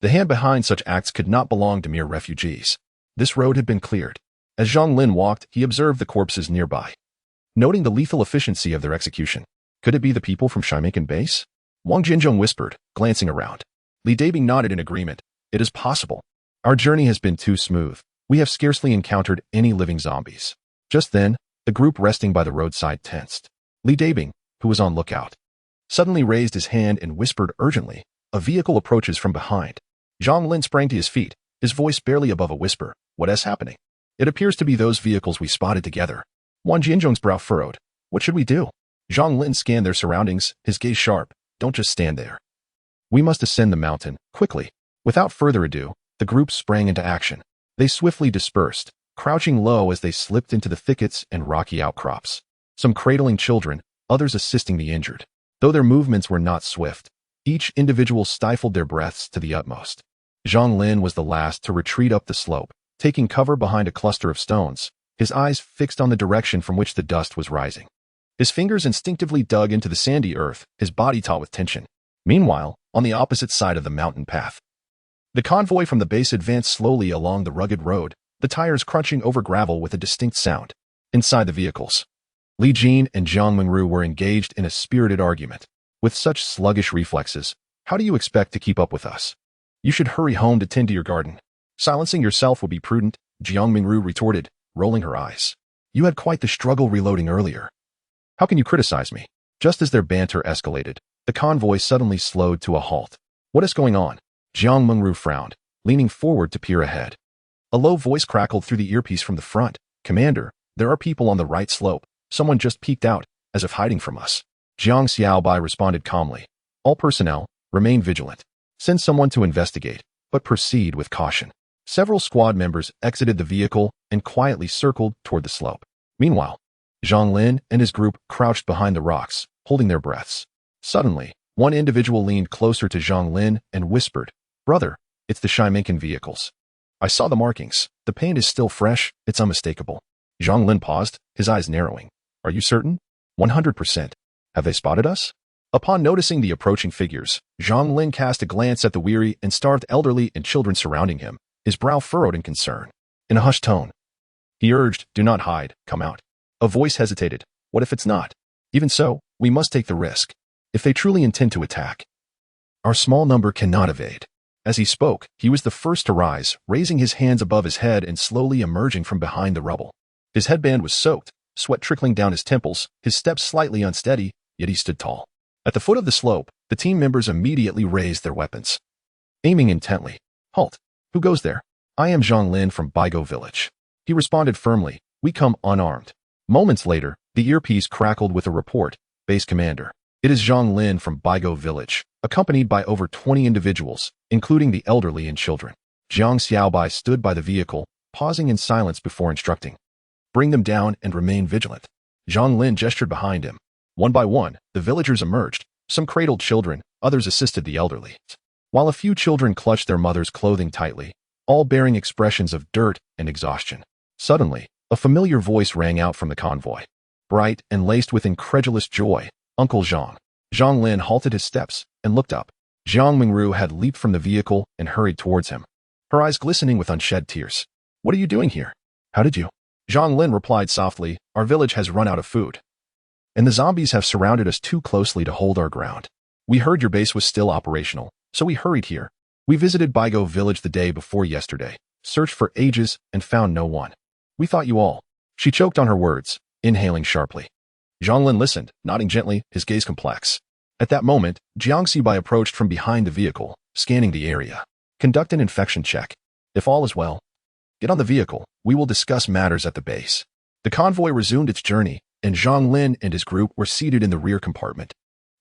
The hand behind such acts could not belong to mere refugees. This road had been cleared. As Zhang Lin walked, he observed the corpses nearby, noting the lethal efficiency of their execution. Could it be the people from Shaimaken base? Wang Jinzhong whispered, glancing around. Li Dabing nodded in agreement. It is possible. Our journey has been too smooth. We have scarcely encountered any living zombies. Just then, the group resting by the roadside tensed. Li Dabing, who was on lookout, suddenly raised his hand and whispered urgently, a vehicle approaches from behind. Zhang Lin sprang to his feet, his voice barely above a whisper. What is happening? It appears to be those vehicles we spotted together. Wang Jinzhong's brow furrowed. What should we do? Zhang Lin scanned their surroundings, his gaze sharp. Don't just stand there. We must ascend the mountain, quickly. Without further ado, the group sprang into action. They swiftly dispersed, crouching low as they slipped into the thickets and rocky outcrops. Some cradling children, others assisting the injured. Though their movements were not swift, each individual stifled their breaths to the utmost. Zhang Lin was the last to retreat up the slope, taking cover behind a cluster of stones, his eyes fixed on the direction from which the dust was rising. His fingers instinctively dug into the sandy earth, his body taut with tension. Meanwhile, on the opposite side of the mountain path, the convoy from the base advanced slowly along the rugged road, the tires crunching over gravel with a distinct sound. Inside the vehicles, Li Jin and Jiang Mingru were engaged in a spirited argument. With such sluggish reflexes, how do you expect to keep up with us? You should hurry home to tend to your garden. Silencing yourself would be prudent, Jiang Mingru retorted, rolling her eyes. You had quite the struggle reloading earlier. How can you criticize me? Just as their banter escalated, the convoy suddenly slowed to a halt. What is going on? Jiang Mingru frowned, leaning forward to peer ahead. A low voice crackled through the earpiece from the front. Commander, there are people on the right slope. Someone just peeked out, as if hiding from us. Jiang Xiaobai responded calmly. All personnel, remain vigilant. Send someone to investigate, but proceed with caution. Several squad members exited the vehicle and quietly circled toward the slope. Meanwhile, Zhang Lin and his group crouched behind the rocks, holding their breaths. Suddenly, one individual leaned closer to Zhang Lin and whispered, "Brother, it's the Shimenkin vehicles. I saw the markings. The paint is still fresh. It's unmistakable." Zhang Lin paused, his eyes narrowing. "Are you certain?" 100%. Have they spotted us? Upon noticing the approaching figures, Zhang Lin cast a glance at the weary and starved elderly and children surrounding him, his brow furrowed in concern. In a hushed tone, he urged, "Do not hide, come out." A voice hesitated. "What if it's not? Even so, we must take the risk. If they truly intend to attack, our small number cannot evade." As he spoke, he was the first to rise, raising his hands above his head and slowly emerging from behind the rubble. His headband was soaked, sweat trickling down his temples, his steps slightly unsteady, yet he stood tall. At the foot of the slope, the team members immediately raised their weapons, aiming intently. "Halt! Who goes there?" "I am Zhang Lin from Baigo Village." He responded firmly, "We come unarmed." Moments later, the earpiece crackled with a report. "Base Commander. It is Zhang Lin from Baigo Village, accompanied by over 20 individuals, including the elderly and children." Jang Xiaobai stood by the vehicle, pausing in silence before instructing, "Bring them down and remain vigilant." Zhang Lin gestured behind him. One by one, the villagers emerged. Some cradled children, others assisted the elderly, while a few children clutched their mother's clothing tightly, all bearing expressions of dirt and exhaustion. Suddenly, a familiar voice rang out from the convoy. Bright and laced with incredulous joy, "Uncle Zhang." Zhang Lin halted his steps and looked up. Jiang Mingru had leaped from the vehicle and hurried towards him, her eyes glistening with unshed tears. "What are you doing here? How did you?" Zhang Lin replied softly, "Our village has run out of food, and the zombies have surrounded us too closely to hold our ground. We heard your base was still operational, so we hurried here. We visited Baigo Village the day before yesterday, searched for ages, and found no one. We thought you all." She choked on her words, inhaling sharply. Zhang Lin listened, nodding gently, his gaze complex. At that moment, Jiang Xiaobai approached from behind the vehicle, scanning the area. "Conduct an infection check. If all is well, get on the vehicle. We will discuss matters at the base." The convoy resumed its journey, and Zhang Lin and his group were seated in the rear compartment.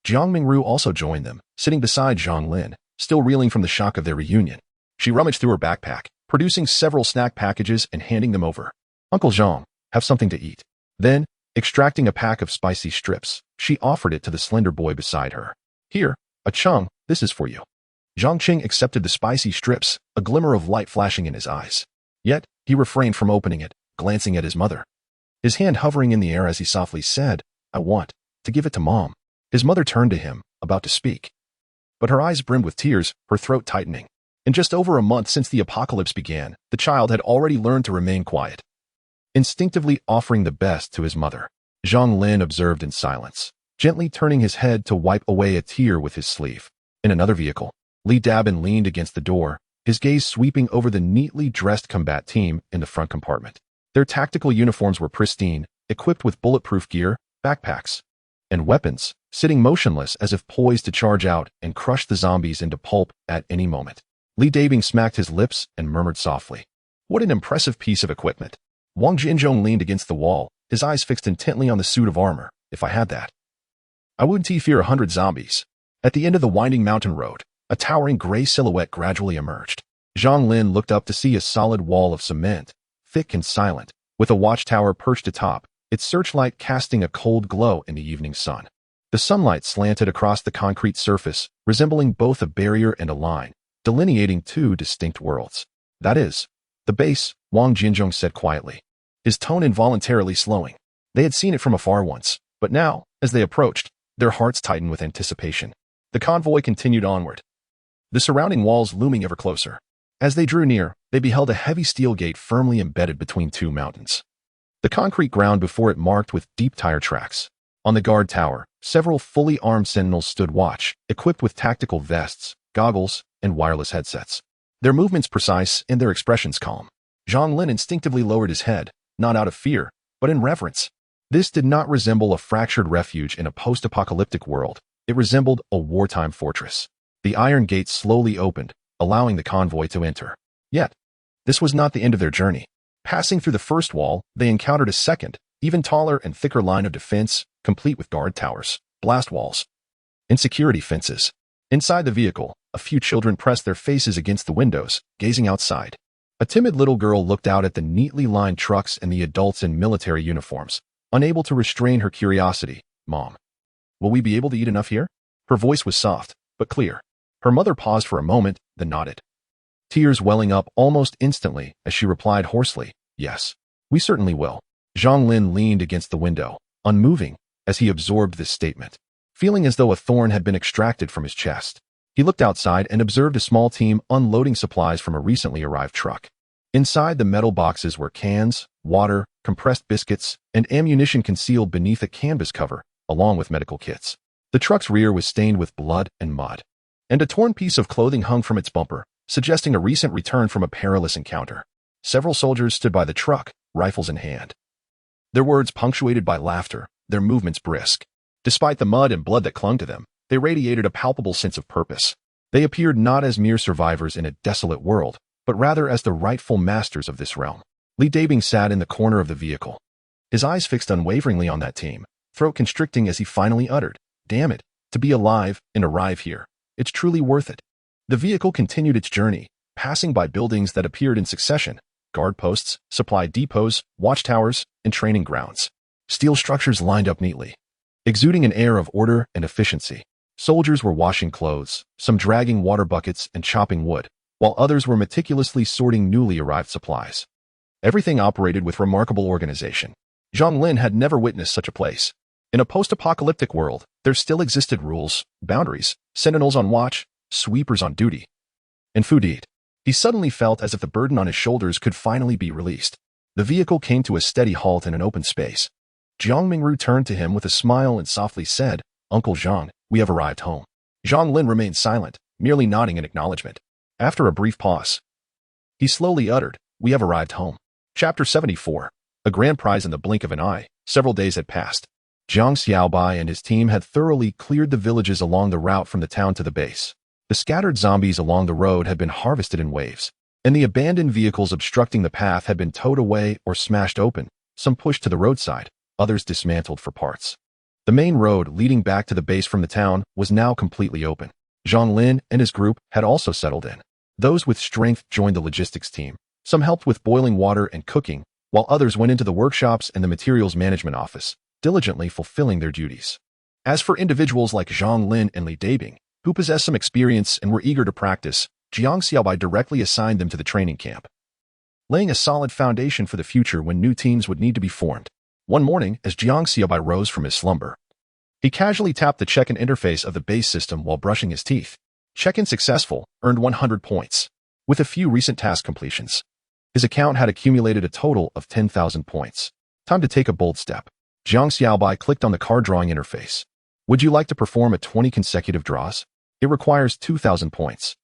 Jiang Mingru also joined them, sitting beside Zhang Lin, still reeling from the shock of their reunion. She rummaged through her backpack, producing several snack packages and handing them over. "Uncle Zhang, have something to eat." Then, extracting a pack of spicy strips, she offered it to the slender boy beside her. "Here, a chung, this is for you." Zhang Qing accepted the spicy strips, a glimmer of light flashing in his eyes. Yet, he refrained from opening it, glancing at his mother, his hand hovering in the air as he softly said, "I want to give it to Mom." His mother turned to him, about to speak, but her eyes brimmed with tears, her throat tightening. In just over a month since the apocalypse began, the child had already learned to remain quiet, instinctively offering the best to his mother. Zhang Lin observed in silence, gently turning his head to wipe away a tear with his sleeve. In another vehicle, Li Dabin leaned against the door, his gaze sweeping over the neatly dressed combat team in the front compartment. Their tactical uniforms were pristine, equipped with bulletproof gear, backpacks, and weapons, sitting motionless as if poised to charge out and crush the zombies into pulp at any moment. Li Dabing smacked his lips and murmured softly, "What an impressive piece of equipment." Wang Jinzhong leaned against the wall, his eyes fixed intently on the suit of armor. "If I had that, I wouldn't fear 100 zombies." At the end of the winding mountain road, a towering gray silhouette gradually emerged. Zhang Lin looked up to see a solid wall of cement, thick and silent, with a watchtower perched atop, its searchlight casting a cold glow in the evening sun. The sunlight slanted across the concrete surface, resembling both a barrier and a line, delineating two distinct worlds. "That is the base," Wang Jinzhong said quietly, his tone involuntarily slowing. They had seen it from afar once, but now, as they approached, their hearts tightened with anticipation. The convoy continued onward, the surrounding walls looming ever closer. As they drew near, they beheld a heavy steel gate firmly embedded between two mountains, the concrete ground before it marked with deep tire tracks. On the guard tower, several fully armed sentinels stood watch, equipped with tactical vests, goggles, and wireless headsets. Their movements precise and their expressions calm. Zhang Lin instinctively lowered his head, not out of fear, but in reverence. This did not resemble a fractured refuge in a post-apocalyptic world. It resembled a wartime fortress. The iron gate slowly opened, allowing the convoy to enter. Yet, this was not the end of their journey. Passing through the first wall, they encountered a second, even taller and thicker line of defense, complete with guard towers. blast walls, and security fences. Inside the vehicle, a few children pressed their faces against the windows, gazing outside. A timid little girl looked out at the neatly lined trucks and the adults in military uniforms, unable to restrain her curiosity. "Mom, will we be able to eat enough here?" Her voice was soft, but clear. Her mother paused for a moment, then nodded, tears welling up almost instantly as she replied hoarsely, "Yes, we certainly will." Zhang Lin leaned against the window, unmoving, as he absorbed this statement, feeling as though a thorn had been extracted from his chest. He looked outside and observed a small team unloading supplies from a recently arrived truck. Inside the metal boxes were cans, water, compressed biscuits, and ammunition concealed beneath a canvas cover, along with medical kits. The truck's rear was stained with blood and mud, and a torn piece of clothing hung from its bumper, suggesting a recent return from a perilous encounter. Several soldiers stood by the truck, rifles in hand, their words punctuated by laughter, their movements brisk. Despite the mud and blood that clung to them, they radiated a palpable sense of purpose. They appeared not as mere survivors in a desolate world, but rather as the rightful masters of this realm. Li Dabing sat in the corner of the vehicle, his eyes fixed unwaveringly on that team, throat constricting as he finally uttered, "Damn it, to be alive and arrive here. It's truly worth it." The vehicle continued its journey, passing by buildings that appeared in succession: guard posts, supply depots, watchtowers, and training grounds. Steel structures lined up neatly, exuding an air of order and efficiency. Soldiers were washing clothes, some dragging water buckets and chopping wood, while others were meticulously sorting newly arrived supplies. Everything operated with remarkable organization. Zhang Lin had never witnessed such a place. In a post-apocalyptic world, there still existed rules, boundaries, sentinels on watch, sweepers on duty, and food to eat. He suddenly felt as if the burden on his shoulders could finally be released. The vehicle came to a steady halt in an open space. Jiang Mingru turned to him with a smile and softly said, "Uncle Zhang, we have arrived home." Zhang Lin remained silent, merely nodding in acknowledgement. After a brief pause, he slowly uttered, "We have arrived home." Chapter 74. A grand prize in the blink of an eye. Several days had passed. Jang Xiaobai and his team had thoroughly cleared the villages along the route from the town to the base. The scattered zombies along the road had been harvested in waves, and the abandoned vehicles obstructing the path had been towed away or smashed open, some pushed to the roadside, others dismantled for parts. The main road leading back to the base from the town was now completely open. Zhang Lin and his group had also settled in. Those with strength joined the logistics team. Some helped with boiling water and cooking, while others went into the workshops and the materials management office, diligently fulfilling their duties. As for individuals like Zhang Lin and Li Dabing, who possessed some experience and were eager to practice, Jiang Xiaobai directly assigned them to the training camp, laying a solid foundation for the future when new teams would need to be formed. One morning, as Jiang Xiaobai rose from his slumber, he casually tapped the check-in interface of the base system while brushing his teeth. Check-in successful, earned 100 points. With a few recent task completions, his account had accumulated a total of 10,000 points. Time to take a bold step. Jiang Xiaobai clicked on the card drawing interface. Would you like to perform 20 consecutive draws? It requires 2,000 points.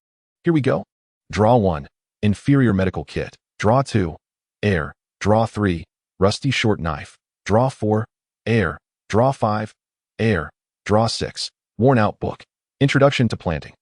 Here we go. Draw 1. Inferior medical kit. Draw 2. Air. Draw 3. Rusty short knife. Draw 4. Air. Draw 5. Air. Draw 6. Worn out book. Introduction to planting.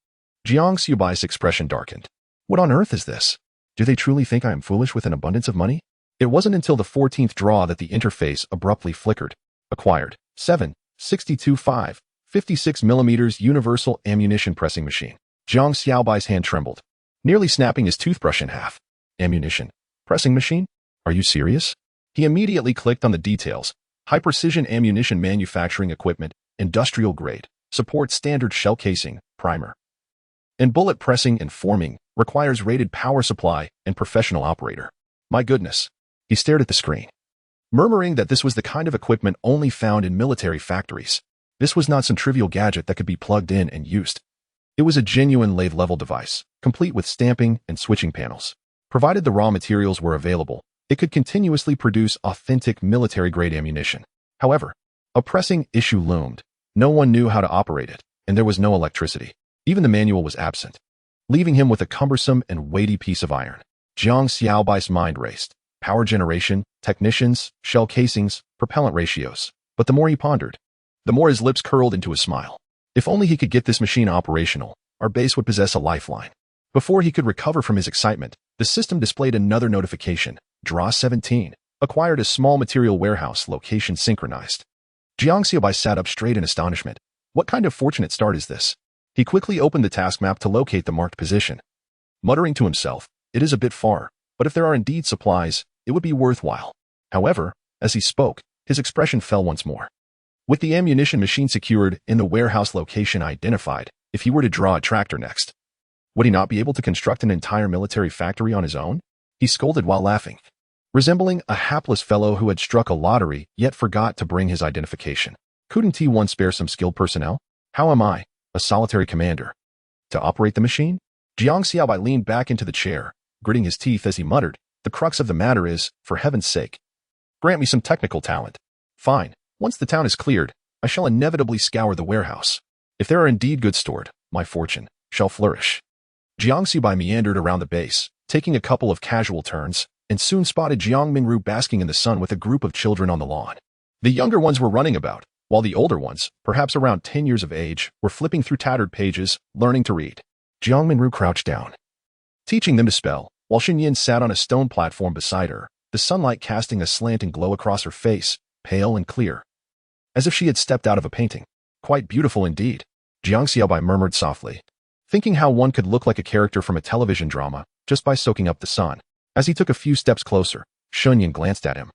Jiang Xiaobai's expression darkened. What on earth is this? Do they truly think I am foolish with an abundance of money? It wasn't until the 14th draw that the interface abruptly flickered. Acquired. 7. 62.5. 56mm universal ammunition pressing machine. Jang Xiaobai's hand trembled, nearly snapping his toothbrush in half. Ammunition pressing machine? Are you serious? He immediately clicked on the details. High-precision ammunition manufacturing equipment, industrial grade, supports standard shell casing, primer, and bullet pressing and forming, requires rated power supply and professional operator. My goodness. He stared at the screen, murmuring that this was the kind of equipment only found in military factories. This was not some trivial gadget that could be plugged in and used. It was a genuine lathe-level device, complete with stamping and switching panels. Provided the raw materials were available, it could continuously produce authentic military-grade ammunition. However, a pressing issue loomed. No one knew how to operate it, and there was no electricity. Even the manual was absent, leaving him with a cumbersome and weighty piece of iron. Jiang Xiaobai's mind raced. Power generation, technicians, shell casings, propellant ratios. But the more he pondered, the more his lips curled into a smile. If only he could get this machine operational, our base would possess a lifeline. Before he could recover from his excitement, the system displayed another notification. Draw 17. Acquired a small material warehouse location synchronized. Jiang Xiaobai sat up straight in astonishment. What kind of fortunate start is this? He quickly opened the task map to locate the marked position. Muttering to himself, it is a bit far, but if there are indeed supplies, it would be worthwhile. However, as he spoke, his expression fell once more. With the ammunition machine secured and the warehouse location identified, if he were to draw a tractor next, would he not be able to construct an entire military factory on his own? He scolded while laughing, resembling a hapless fellow who had struck a lottery yet forgot to bring his identification. Couldn't he once spare some skilled personnel? How am I, a solitary commander, to operate the machine? Jiang Xiaobai leaned back into the chair, gritting his teeth as he muttered, the crux of the matter is, for heaven's sake, grant me some technical talent. Fine, once the town is cleared, I shall inevitably scour the warehouse. If there are indeed goods stored, my fortune shall flourish. Jiang Xiaobai meandered around the base, taking a couple of casual turns, and soon spotted Jiang Mingru basking in the sun with a group of children on the lawn. The younger ones were running about, while the older ones, perhaps around 10 years of age, were flipping through tattered pages, learning to read. Jiang Mingru crouched down, teaching them to spell, while Xinyin sat on a stone platform beside her, the sunlight casting a slanting glow across her face, pale and clear, as if she had stepped out of a painting. Quite beautiful indeed, Jiang Xiaobai murmured softly, thinking how one could look like a character from a television drama just by soaking up the sun. As he took a few steps closer, Xinyin glanced at him,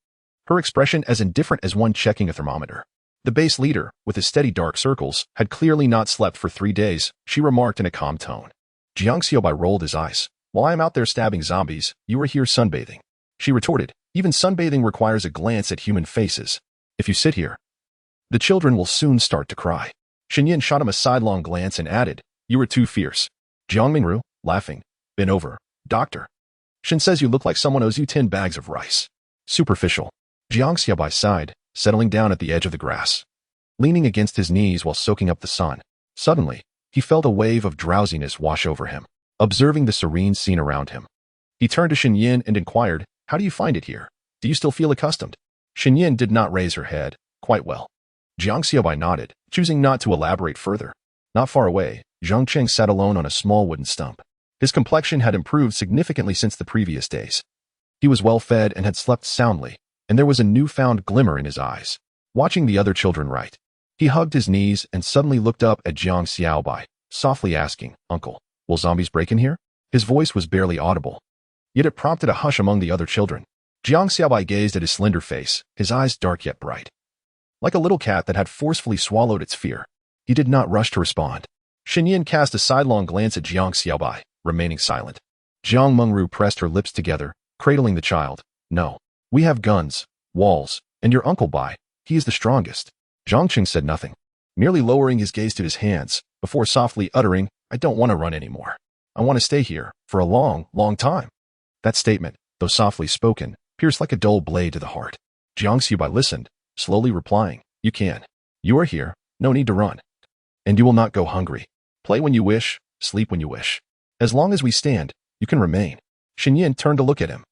her expression as indifferent as one checking a thermometer. The base leader, with his steady dark circles, had clearly not slept for 3 days, she remarked in a calm tone. Jiang Xiaobai rolled his eyes. While I am out there stabbing zombies, you are here sunbathing. She retorted, even sunbathing requires a glance at human faces. If you sit here, the children will soon start to cry. Xinyin shot him a sidelong glance and added, you are too fierce. Jiang Mingru, laughing, bend over. Doctor. Xin says you look like someone owes you 10 bags of rice. Superficial. Jiang Xiaobai sighed, settling down at the edge of the grass, leaning against his knees while soaking up the sun. Suddenly, he felt a wave of drowsiness wash over him, observing the serene scene around him. He turned to Xinyin and inquired, how do you find it here? Do you still feel accustomed? Xinyin did not raise her head. Quite well. Jiang Xiaobai nodded, choosing not to elaborate further. Not far away, Zhang Cheng sat alone on a small wooden stump. His complexion had improved significantly since the previous days. He was well fed and had slept soundly, and there was a newfound glimmer in his eyes. Watching the other children write, he hugged his knees and suddenly looked up at Jiang Xiaobai, softly asking, Uncle, will zombies break in here? His voice was barely audible, yet it prompted a hush among the other children. Jiang Xiaobai gazed at his slender face, his eyes dark yet bright, like a little cat that had forcefully swallowed its fear. He did not rush to respond. Xinyin cast a sidelong glance at Jiang Xiaobai, remaining silent. Jiang Mingru pressed her lips together, cradling the child. No. We have guns, walls, and your uncle Bai. He is the strongest. Zhang Qing said nothing, merely lowering his gaze to his hands, before softly uttering, I don't want to run anymore. I want to stay here, for a long, long time. That statement, though softly spoken, pierced like a dull blade to the heart. Jiang Xiaobai listened, slowly replying, you can. You are here, no need to run. And you will not go hungry. Play when you wish, sleep when you wish. As long as we stand, you can remain. Xinyin turned to look at him,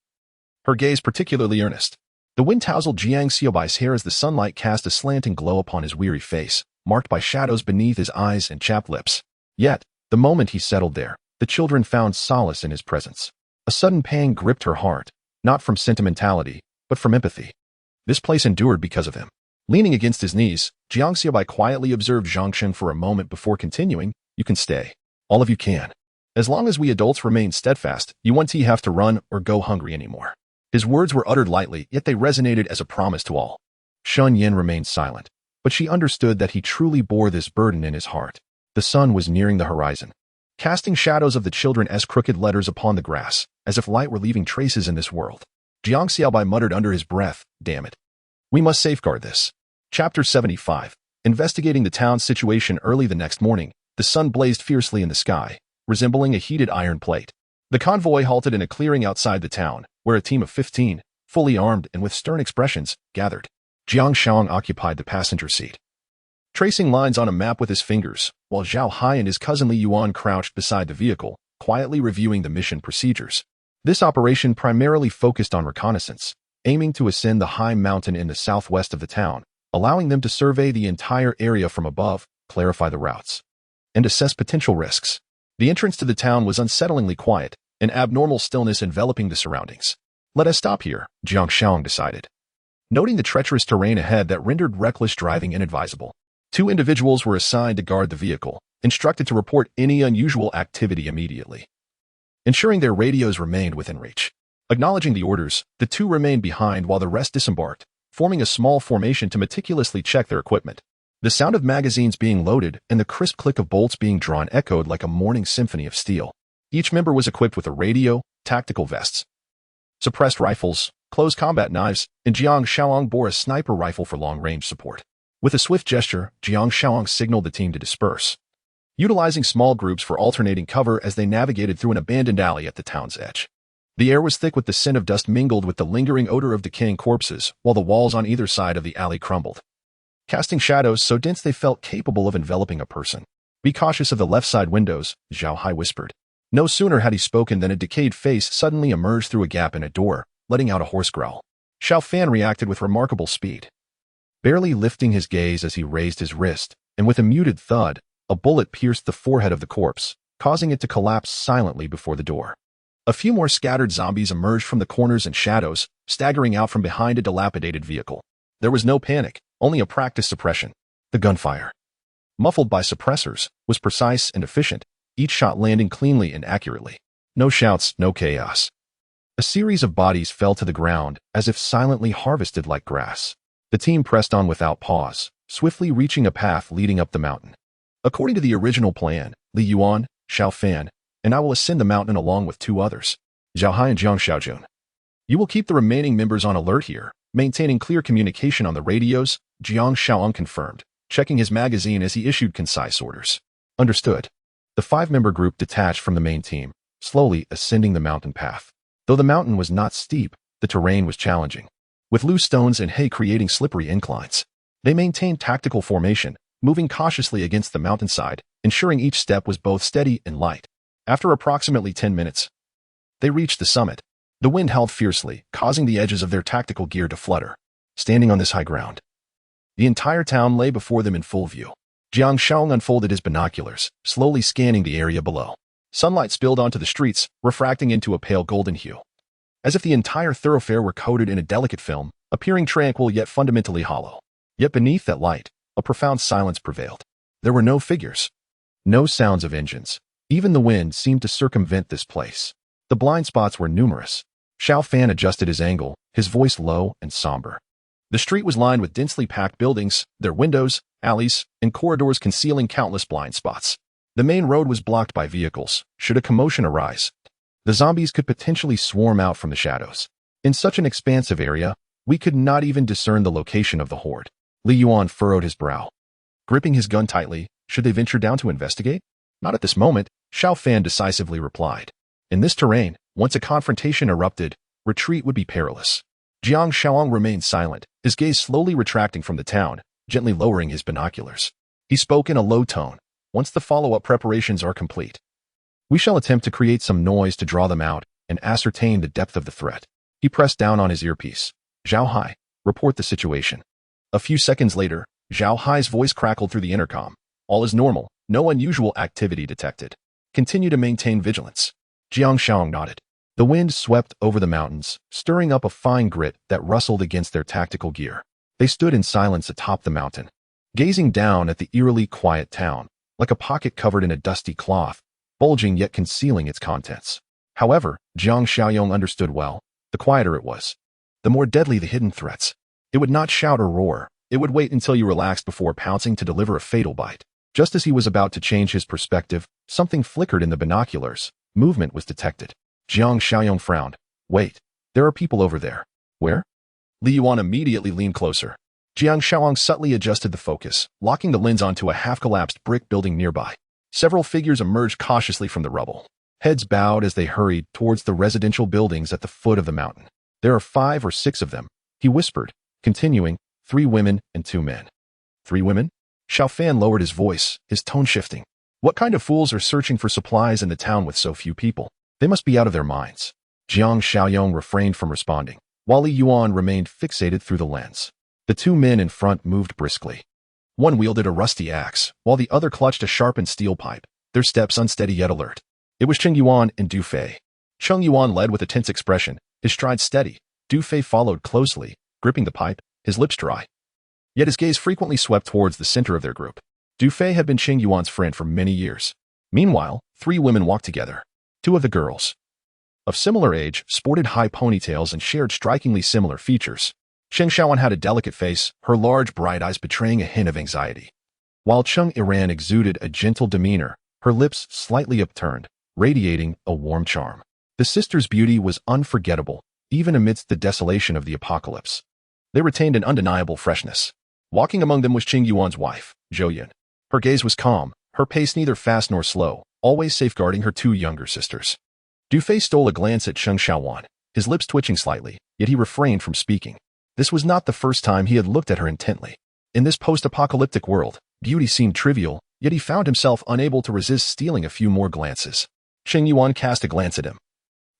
her gaze particularly earnest. The wind tousled Jiang Xiaobai's hair as the sunlight cast a slanting glow upon his weary face, marked by shadows beneath his eyes and chapped lips. Yet, the moment he settled there, the children found solace in his presence. A sudden pang gripped her heart, not from sentimentality, but from empathy. This place endured because of him. Leaning against his knees, Jiang Xiaobai quietly observed Zhang Shen for a moment before continuing, you can stay. All of you can. As long as we adults remain steadfast, you won't have to run or go hungry anymore. His words were uttered lightly, yet they resonated as a promise to all. Shun Yin remained silent, but she understood that he truly bore this burden in his heart. The sun was nearing the horizon, casting shadows of the children as crooked letters upon the grass, as if light were leaving traces in this world. Jiang Xiaobai muttered under his breath, damn it. We must safeguard this. Chapter 75. Investigating the town's situation early the next morning, the sun blazed fiercely in the sky, resembling a heated iron plate. The convoy halted in a clearing outside the town, where a team of 15, fully armed and with stern expressions, gathered. Jiang Xiang occupied the passenger seat, tracing lines on a map with his fingers, while Zhao Hai and his cousin Li Yuan crouched beside the vehicle, quietly reviewing the mission procedures. This operation primarily focused on reconnaissance, aiming to ascend the high mountain in the southwest of the town, allowing them to survey the entire area from above, clarify the routes, and assess potential risks. The entrance to the town was unsettlingly quiet, an abnormal stillness enveloping the surroundings. Let us stop here, Jiang Xiang decided, noting the treacherous terrain ahead that rendered reckless driving inadvisable. 2 individuals were assigned to guard the vehicle, instructed to report any unusual activity immediately, ensuring their radios remained within reach. Acknowledging the orders, the 2 remained behind while the rest disembarked, forming a small formation to meticulously check their equipment. The sound of magazines being loaded and the crisp click of bolts being drawn echoed like a morning symphony of steel. Each member was equipped with a radio, tactical vests, suppressed rifles, close combat knives, and Jiang Xiaobai bore a sniper rifle for long-range support. With a swift gesture, Jiang Xiaobai signaled the team to disperse, utilizing small groups for alternating cover as they navigated through an abandoned alley at the town's edge. The air was thick with the scent of dust mingled with the lingering odor of decaying corpses, while the walls on either side of the alley crumbled, casting shadows so dense they felt capable of enveloping a person. "Be cautious of the left side windows," Xiaobai whispered. No sooner had he spoken than a decayed face suddenly emerged through a gap in a door, letting out a hoarse growl. Xiao Fan reacted with remarkable speed, barely lifting his gaze as he raised his wrist, and with a muted thud, a bullet pierced the forehead of the corpse, causing it to collapse silently before the door. A few more scattered zombies emerged from the corners and shadows, staggering out from behind a dilapidated vehicle. There was no panic, only a practiced suppression. The gunfire, muffled by suppressors, was precise and efficient, each shot landing cleanly and accurately. No shouts, no chaos. A series of bodies fell to the ground, as if silently harvested like grass. The team pressed on without pause, swiftly reaching a path leading up the mountain. According to the original plan, Li Yuan, Xiao Fan, and I will ascend the mountain along with 2 others, Zhao Hai and Jang Xiaojun. You will keep the remaining members on alert here, maintaining clear communication on the radios, Jiang Xiaobai confirmed, checking his magazine as he issued concise orders. Understood. The 5-member group detached from the main team, slowly ascending the mountain path. Though the mountain was not steep, the terrain was challenging, with loose stones and hay creating slippery inclines. They maintained tactical formation, moving cautiously against the mountainside, ensuring each step was both steady and light. After approximately 10 minutes, they reached the summit. The wind howled fiercely, causing the edges of their tactical gear to flutter. Standing on this high ground, the entire town lay before them in full view. Jiang Xiaobai unfolded his binoculars, slowly scanning the area below. Sunlight spilled onto the streets, refracting into a pale golden hue, as if the entire thoroughfare were coated in a delicate film, appearing tranquil yet fundamentally hollow. Yet beneath that light, a profound silence prevailed. There were no figures, no sounds of engines. Even the wind seemed to circumvent this place. The blind spots were numerous. Xiao Fan adjusted his angle, his voice low and somber. The street was lined with densely packed buildings, their windows, alleys, and corridors concealing countless blind spots. The main road was blocked by vehicles. Should a commotion arise, the zombies could potentially swarm out from the shadows. In such an expansive area, we could not even discern the location of the horde. Li Yuan furrowed his brow, gripping his gun tightly. Should they venture down to investigate? Not at this moment, Xiao Fan decisively replied. In this terrain, once a confrontation erupted, retreat would be perilous. Jiang Xiaobai remained silent, his gaze slowly retracting from the town, gently lowering his binoculars. He spoke in a low tone. Once the follow-up preparations are complete, we shall attempt to create some noise to draw them out and ascertain the depth of the threat. He pressed down on his earpiece. Zhao Hai, report the situation. A few seconds later, Zhao Hai's voice crackled through the intercom. All is normal, no unusual activity detected. Continue to maintain vigilance. Jiang Xiaobai nodded. The wind swept over the mountains, stirring up a fine grit that rustled against their tactical gear. They stood in silence atop the mountain, gazing down at the eerily quiet town, like a pocket covered in a dusty cloth, bulging yet concealing its contents. However, Jiang Xiaobai understood well. The quieter it was, the more deadly the hidden threats. It would not shout or roar. It would wait until you relaxed before pouncing to deliver a fatal bite. Just as he was about to change his perspective, something flickered in the binoculars. Movement was detected. Jiang Xiaobai frowned. Wait, there are people over there. Where? Li Yuan immediately leaned closer. Jiang Xiaobai subtly adjusted the focus, locking the lens onto a half-collapsed brick building nearby. Several figures emerged cautiously from the rubble, heads bowed as they hurried towards the residential buildings at the foot of the mountain. There are 5 or 6 of them, he whispered, continuing, 3 women and 2 men. 3 women? Xiao Fan lowered his voice, his tone shifting. What kind of fools are searching for supplies in the town with so few people? They must be out of their minds. Jiang Xiaobai refrained from responding, while Li Yuan remained fixated through the lens. The 2 men in front moved briskly. One wielded a rusty axe, while the other clutched a sharpened steel pipe, their steps unsteady yet alert. It was Cheng Yuan and Du Fei. Cheng Yuan led with a tense expression, his stride steady. Du Fei followed closely, gripping the pipe, his lips dry. Yet his gaze frequently swept towards the center of their group. Du Fei had been Qing Yuan's friend for many years. Meanwhile, 3 women walked together. 2 of the girls, of similar age, sported high ponytails and shared strikingly similar features. Jang Xiaobai had a delicate face, her large bright eyes betraying a hint of anxiety, while Cheng Iran exuded a gentle demeanor, her lips slightly upturned, radiating a warm charm. The sisters' beauty was unforgettable, even amidst the desolation of the apocalypse. They retained an undeniable freshness. Walking among them was Qing Yuan's wife, Zhou Yun. Her gaze was calm, her pace neither fast nor slow, always safeguarding her 2 younger sisters. Du Fei stole a glance at Jang Xiaobai, his lips twitching slightly, yet he refrained from speaking. This was not the first time he had looked at her intently. In this post-apocalyptic world, beauty seemed trivial, yet he found himself unable to resist stealing a few more glances. Qing Yuan cast a glance at him,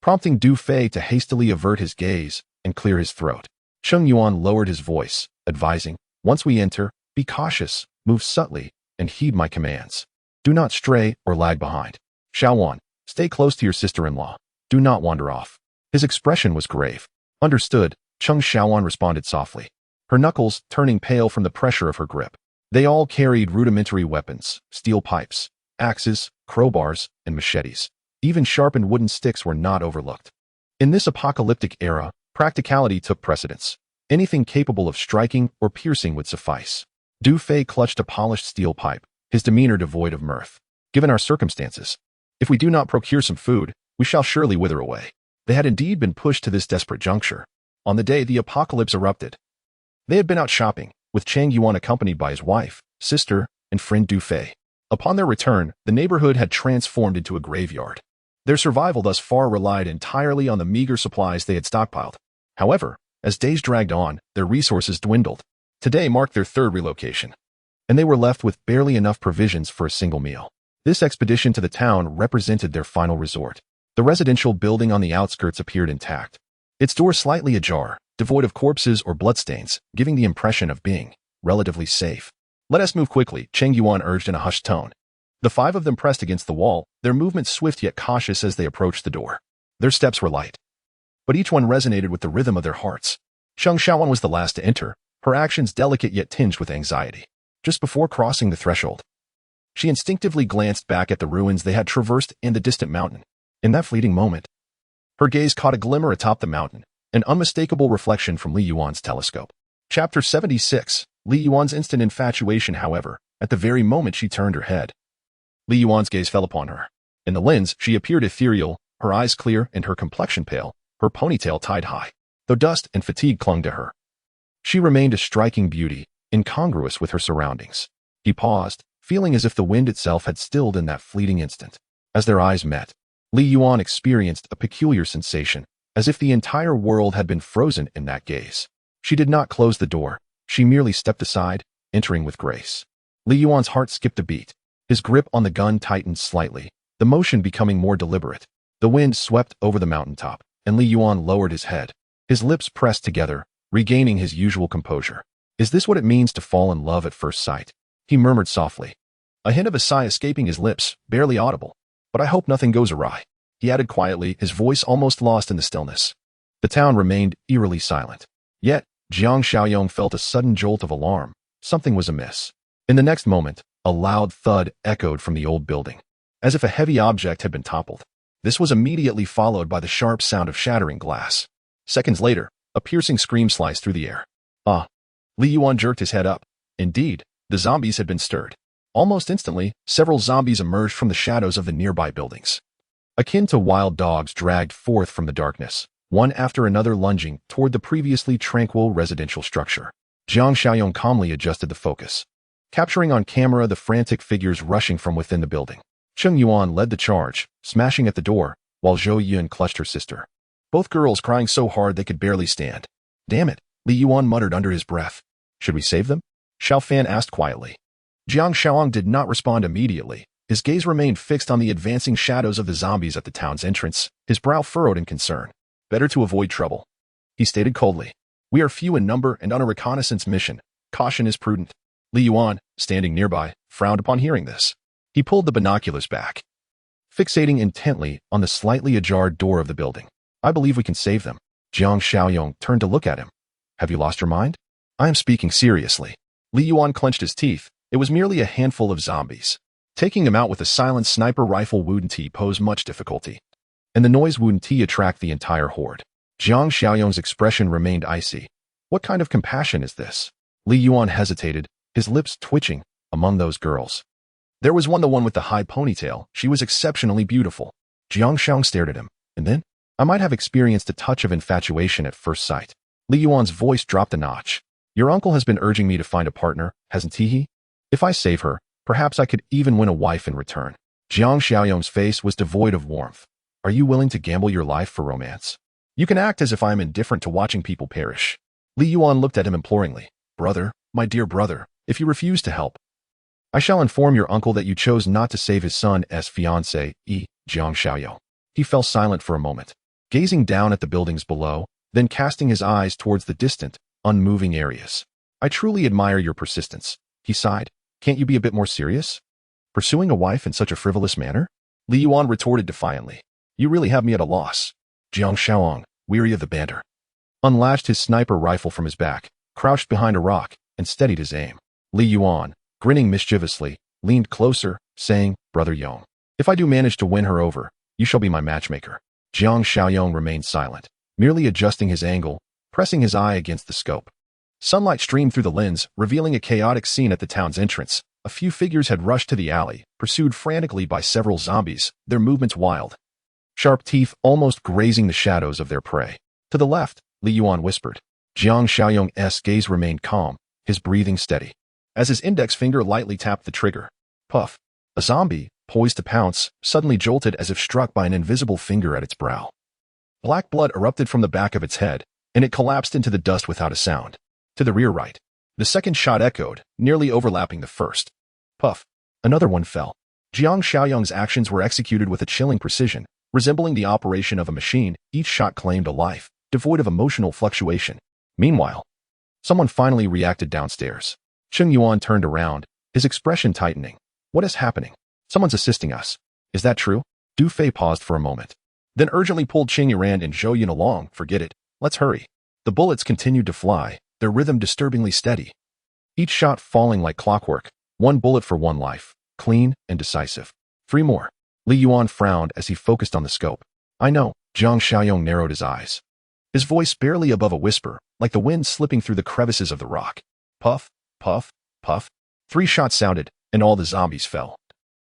prompting Du Fei to hastily avert his gaze and clear his throat. Qing Yuan lowered his voice, advising, "Once we enter, be cautious, move subtly, and heed my commands. Do not stray or lag behind. Xiaowan, stay close to your sister-in-law. Do not wander off." His expression was grave. "Understood," Cheng Xiaowan responded softly, her knuckles turning pale from the pressure of her grip. They all carried rudimentary weapons, steel pipes, axes, crowbars, and machetes. Even sharpened wooden sticks were not overlooked. In this apocalyptic era, practicality took precedence. Anything capable of striking or piercing would suffice. Du Fei clutched a polished steel pipe, his demeanor devoid of mirth. "Given our circumstances, if we do not procure some food, we shall surely wither away." They had indeed been pushed to this desperate juncture on the day the apocalypse erupted. They had been out shopping, with Chang Yuan accompanied by his wife, sister, and friend Du Fei. Upon their return, the neighborhood had transformed into a graveyard. Their survival thus far relied entirely on the meager supplies they had stockpiled. However, as days dragged on, their resources dwindled. Today marked their 3rd relocation, and they were left with barely enough provisions for a single meal. This expedition to the town represented their final resort. The residential building on the outskirts appeared intact, its door slightly ajar, devoid of corpses or bloodstains, giving the impression of being relatively safe. "Let us move quickly," Cheng Yuan urged in a hushed tone. The 5 of them pressed against the wall, their movements swift yet cautious as they approached the door. Their steps were light, but each one resonated with the rhythm of their hearts. Jang Xiaobai was the last to enter, her actions delicate yet tinged with anxiety. Just before crossing the threshold, she instinctively glanced back at the ruins they had traversed and the distant mountain. In that fleeting moment, her gaze caught a glimmer atop the mountain, an unmistakable reflection from Li Yuan's telescope. Chapter 76, Li Yuan's instant infatuation. However, at the very moment she turned her head, Li Yuan's gaze fell upon her. In the lens, she appeared ethereal, her eyes clear and her complexion pale, her ponytail tied high. Though dust and fatigue clung to her, she remained a striking beauty, incongruous with her surroundings. He paused, feeling as if the wind itself had stilled in that fleeting instant. As their eyes met, Li Yuan experienced a peculiar sensation, as if the entire world had been frozen in that gaze. She did not close the door, she merely stepped aside, entering with grace. Li Yuan's heart skipped a beat. His grip on the gun tightened slightly, the motion becoming more deliberate. The wind swept over the mountaintop, and Li Yuan lowered his head. His lips pressed together, regaining his usual composure. "Is this what it means to fall in love at first sight?" he murmured softly, a hint of a sigh escaping his lips, barely audible. "But I hope nothing goes awry," he added quietly, his voice almost lost in the stillness. The town remained eerily silent. Yet, Jiang Xiaobai felt a sudden jolt of alarm. Something was amiss. In the next moment, a loud thud echoed from the old building, as if a heavy object had been toppled. This was immediately followed by the sharp sound of shattering glass. Seconds later, a piercing scream sliced through the air. "Ah!" Li Yuan jerked his head up. Indeed, the zombies had been stirred. Almost instantly, several zombies emerged from the shadows of the nearby buildings. Akin to wild dogs dragged forth from the darkness, one after another lunging toward the previously tranquil residential structure. Jang Xiaobai calmly adjusted the focus, capturing on camera the frantic figures rushing from within the building. Cheng Yuan led the charge, smashing at the door, while Zhou Yun clutched her sister, both girls crying so hard they could barely stand. "Damn it," Li Yuan muttered under his breath. "Should we save them?" Xiao Fan asked quietly. Jiang Xiaobai did not respond immediately. His gaze remained fixed on the advancing shadows of the zombies at the town's entrance, his brow furrowed in concern. "Better to avoid trouble," he stated coldly. "We are few in number and on a reconnaissance mission. Caution is prudent." Li Yuan, standing nearby, frowned upon hearing this. He pulled the binoculars back, fixating intently on the slightly ajar door of the building. "I believe we can save them." Jiang Xiaobai turned to look at him. "Have you lost your mind?" "I am speaking seriously." Li Yuan clenched his teeth. It was merely a handful of zombies. Taking him out with a silent sniper rifle wouldn't pose much difficulty. And the noise wouldn't attract the entire horde. Jiang Xiaoyong's expression remained icy. What kind of compassion is this? Li Yuan hesitated, his lips twitching. Among those girls, there was the one with the high ponytail. She was exceptionally beautiful. Jiang Xiaobai stared at him, and then, I might have experienced a touch of infatuation at first sight. Li Yuan's voice dropped a notch. Your uncle has been urging me to find a partner, hasn't he? If I save her, perhaps I could even win a wife in return. Jiang Xiaoyong's face was devoid of warmth. Are you willing to gamble your life for romance? You can act as if I am indifferent to watching people perish. Li Yuan looked at him imploringly. Brother, my dear brother, if you refuse to help, I shall inform your uncle that you chose not to save his son's fiancée, Jang Xiaobai. He fell silent for a moment, gazing down at the buildings below, then casting his eyes towards the distant, unmoving areas. I truly admire your persistence, he sighed. Can't you be a bit more serious? Pursuing a wife in such a frivolous manner? Li Yuan retorted defiantly. You really have me at a loss. Jiang Xiaobai, weary of the banter, unlatched his sniper rifle from his back, crouched behind a rock, and steadied his aim. Li Yuan, grinning mischievously, leaned closer, saying, Brother Yong, if I do manage to win her over, you shall be my matchmaker. Jiang Xiaobai remained silent, merely adjusting his angle, pressing his eye against the scope. Sunlight streamed through the lens, revealing a chaotic scene at the town's entrance. A few figures had rushed to the alley, pursued frantically by several zombies, their movements wild, sharp teeth almost grazing the shadows of their prey. To the left, Li Yuan whispered. Jiang Xiaoyong's gaze remained calm, his breathing steady. As his index finger lightly tapped the trigger, puff, a zombie, poised to pounce, suddenly jolted as if struck by an invisible finger at its brow. Black blood erupted from the back of its head, and it collapsed into the dust without a sound. To the rear right, the second shot echoed, nearly overlapping the first. Puff, another one fell. Jiang Xiaoyong's actions were executed with a chilling precision, resembling the operation of a machine. Each shot claimed a life, devoid of emotional fluctuation. Meanwhile, someone finally reacted downstairs. Cheng Yuan turned around, his expression tightening. What is happening? Someone's assisting us. Is that true? Du Fei paused for a moment, then urgently pulled Qing Yuan and Zhou Yun along. Forget it. Let's hurry. The bullets continued to fly, their rhythm disturbingly steady. Each shot falling like clockwork, one bullet for one life, clean and decisive. 3 more. Li Yuan frowned as he focused on the scope. I know. Jiang Xiaobai narrowed his eyes, his voice barely above a whisper, like the wind slipping through the crevices of the rock. Puff, puff, puff. 3 shots sounded, and all the zombies fell,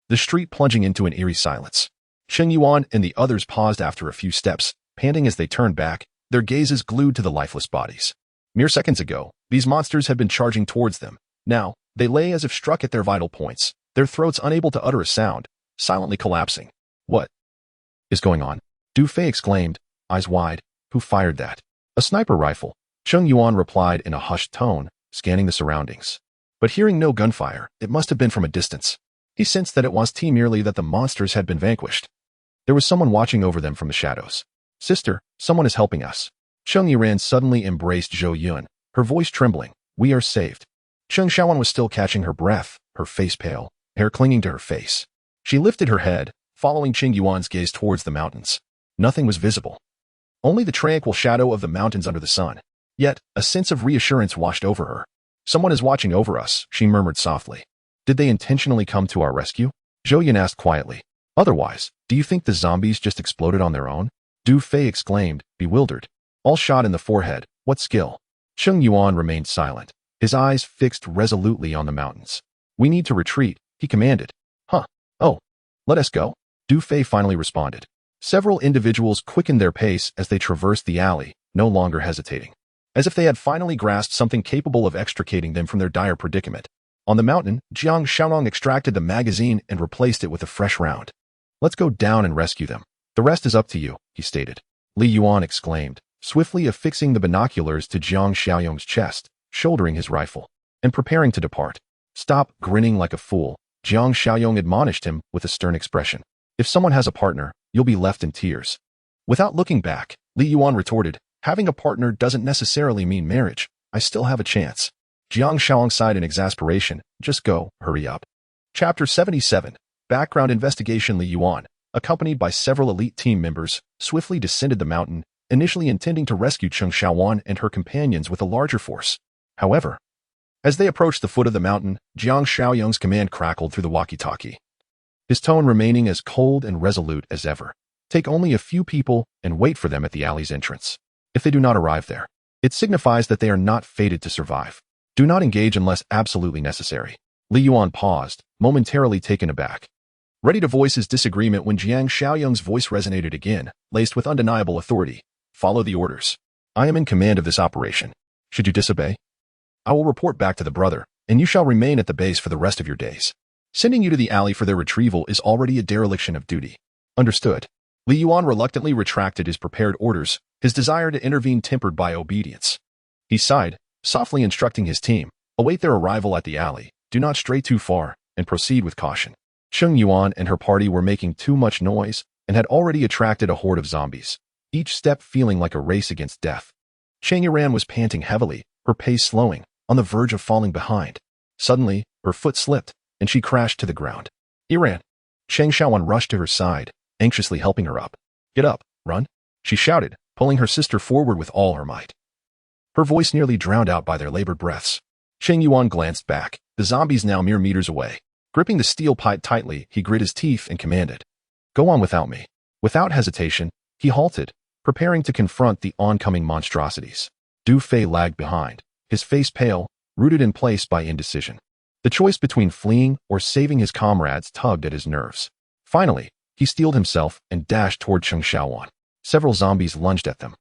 the street plunging into an eerie silence. Cheng Yuan and the others paused after a few steps, panting as they turned back, their gazes glued to the lifeless bodies. Mere seconds ago, these monsters had been charging towards them. Now, they lay as if struck at their vital points, their throats unable to utter a sound, silently collapsing. What is going on? Du Fei exclaimed, eyes wide. Who fired that? A sniper rifle. Cheng Yuan replied in a hushed tone, scanning the surroundings. But hearing no gunfire, it must have been from a distance. He sensed that it was merely that the monsters had been vanquished. There was someone watching over them from the shadows. Sister, someone is helping us. Cheng Yuan suddenly embraced Zhou Yun, her voice trembling. We are saved. Cheng Xiaowan was still catching her breath, her face pale, hair clinging to her face. She lifted her head, following Qing Yuan's gaze towards the mountains. Nothing was visible. Only the tranquil shadow of the mountains under the sun. Yet, a sense of reassurance washed over her. Someone is watching over us, she murmured softly. Did they intentionally come to our rescue? Zhou Yun asked quietly. Otherwise, do you think the zombies just exploded on their own? Du Fei exclaimed, bewildered. All shot in the forehead. What skill? Cheng Yuan remained silent, his eyes fixed resolutely on the mountains. We need to retreat, he commanded. Huh. Oh. Let us go. Du Fei finally responded. Several individuals quickened their pace as they traversed the alley, no longer hesitating, as if they had finally grasped something capable of extricating them from their dire predicament. On the mountain, Jiang Xiaobai extracted the magazine and replaced it with a fresh round. Let's go down and rescue them. The rest is up to you, he stated. Li Yuan exclaimed, swiftly affixing the binoculars to Jiang Xiaoyong's chest, shouldering his rifle, and preparing to depart. Stop grinning like a fool, Jiang Xiaoyong admonished him with a stern expression. If someone has a partner, you'll be left in tears. Without looking back, Li Yuan retorted, having a partner doesn't necessarily mean marriage. I still have a chance. Jiang Xiaobai sighed in exasperation. Just go, hurry up. Chapter 77. Background investigation. Li Yuan, accompanied by several elite team members, swiftly descended the mountain, initially intending to rescue Cheng Xiaowan and her companions with a larger force. However, As they approached the foot of the mountain, Jiang Xiaoyang's command crackled through the walkie-talkie, his tone remaining as cold and resolute as ever. Take only a few people and wait for them at the alley's entrance. If they do not arrive there, it signifies that they are not fated to survive. Do not engage unless absolutely necessary. Li Yuan paused, momentarily taken aback, ready to voice his disagreement when Jiang Xiaoyang's voice resonated again, laced with undeniable authority. Follow the orders. I am in command of this operation. Should you disobey, I will report back to the brother, and you shall remain at the base for the rest of your days. Sending you to the alley for their retrieval is already a dereliction of duty. Understood. Li Yuan reluctantly retracted his prepared orders, his desire to intervene tempered by obedience. He sighed, softly instructing his team, await their arrival at the alley, do not stray too far, and proceed with caution. Cheng Yuan and her party were making too much noise and had already attracted a horde of zombies, each step feeling like a race against death. Cheng Yuan was panting heavily, her pace slowing, on the verge of falling behind. Suddenly, her foot slipped, and she crashed to the ground. Iran. Cheng Xiaowan rushed to her side, anxiously helping her up. Get up, run, she shouted, pulling her sister forward with all her might. Her voice nearly drowned out by their labored breaths. Cheng Yuan glanced back, the zombies now mere meters away. Gripping the steel pipe tightly, he grit his teeth and commanded, "Go on without me." Without hesitation, he halted, preparing to confront the oncoming monstrosities. Du Fei lagged behind, his face pale, rooted in place by indecision. The choice between fleeing or saving his comrades tugged at his nerves. Finally, he steeled himself and dashed toward Cheng Xiaowan. Several zombies lunged at them,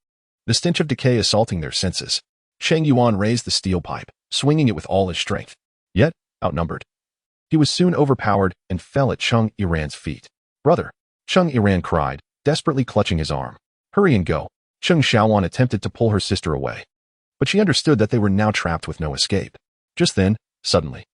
the stench of decay assaulting their senses. Cheng Yuan raised the steel pipe, swinging it with all his strength. Yet, outnumbered, he was soon overpowered and fell at Cheng Iran's feet. "Brother!" Cheng Iran cried, desperately clutching his arm. "Hurry and go." Cheng Xiaowan attempted to pull her sister away, but she understood that they were now trapped with no escape. Just then, suddenly,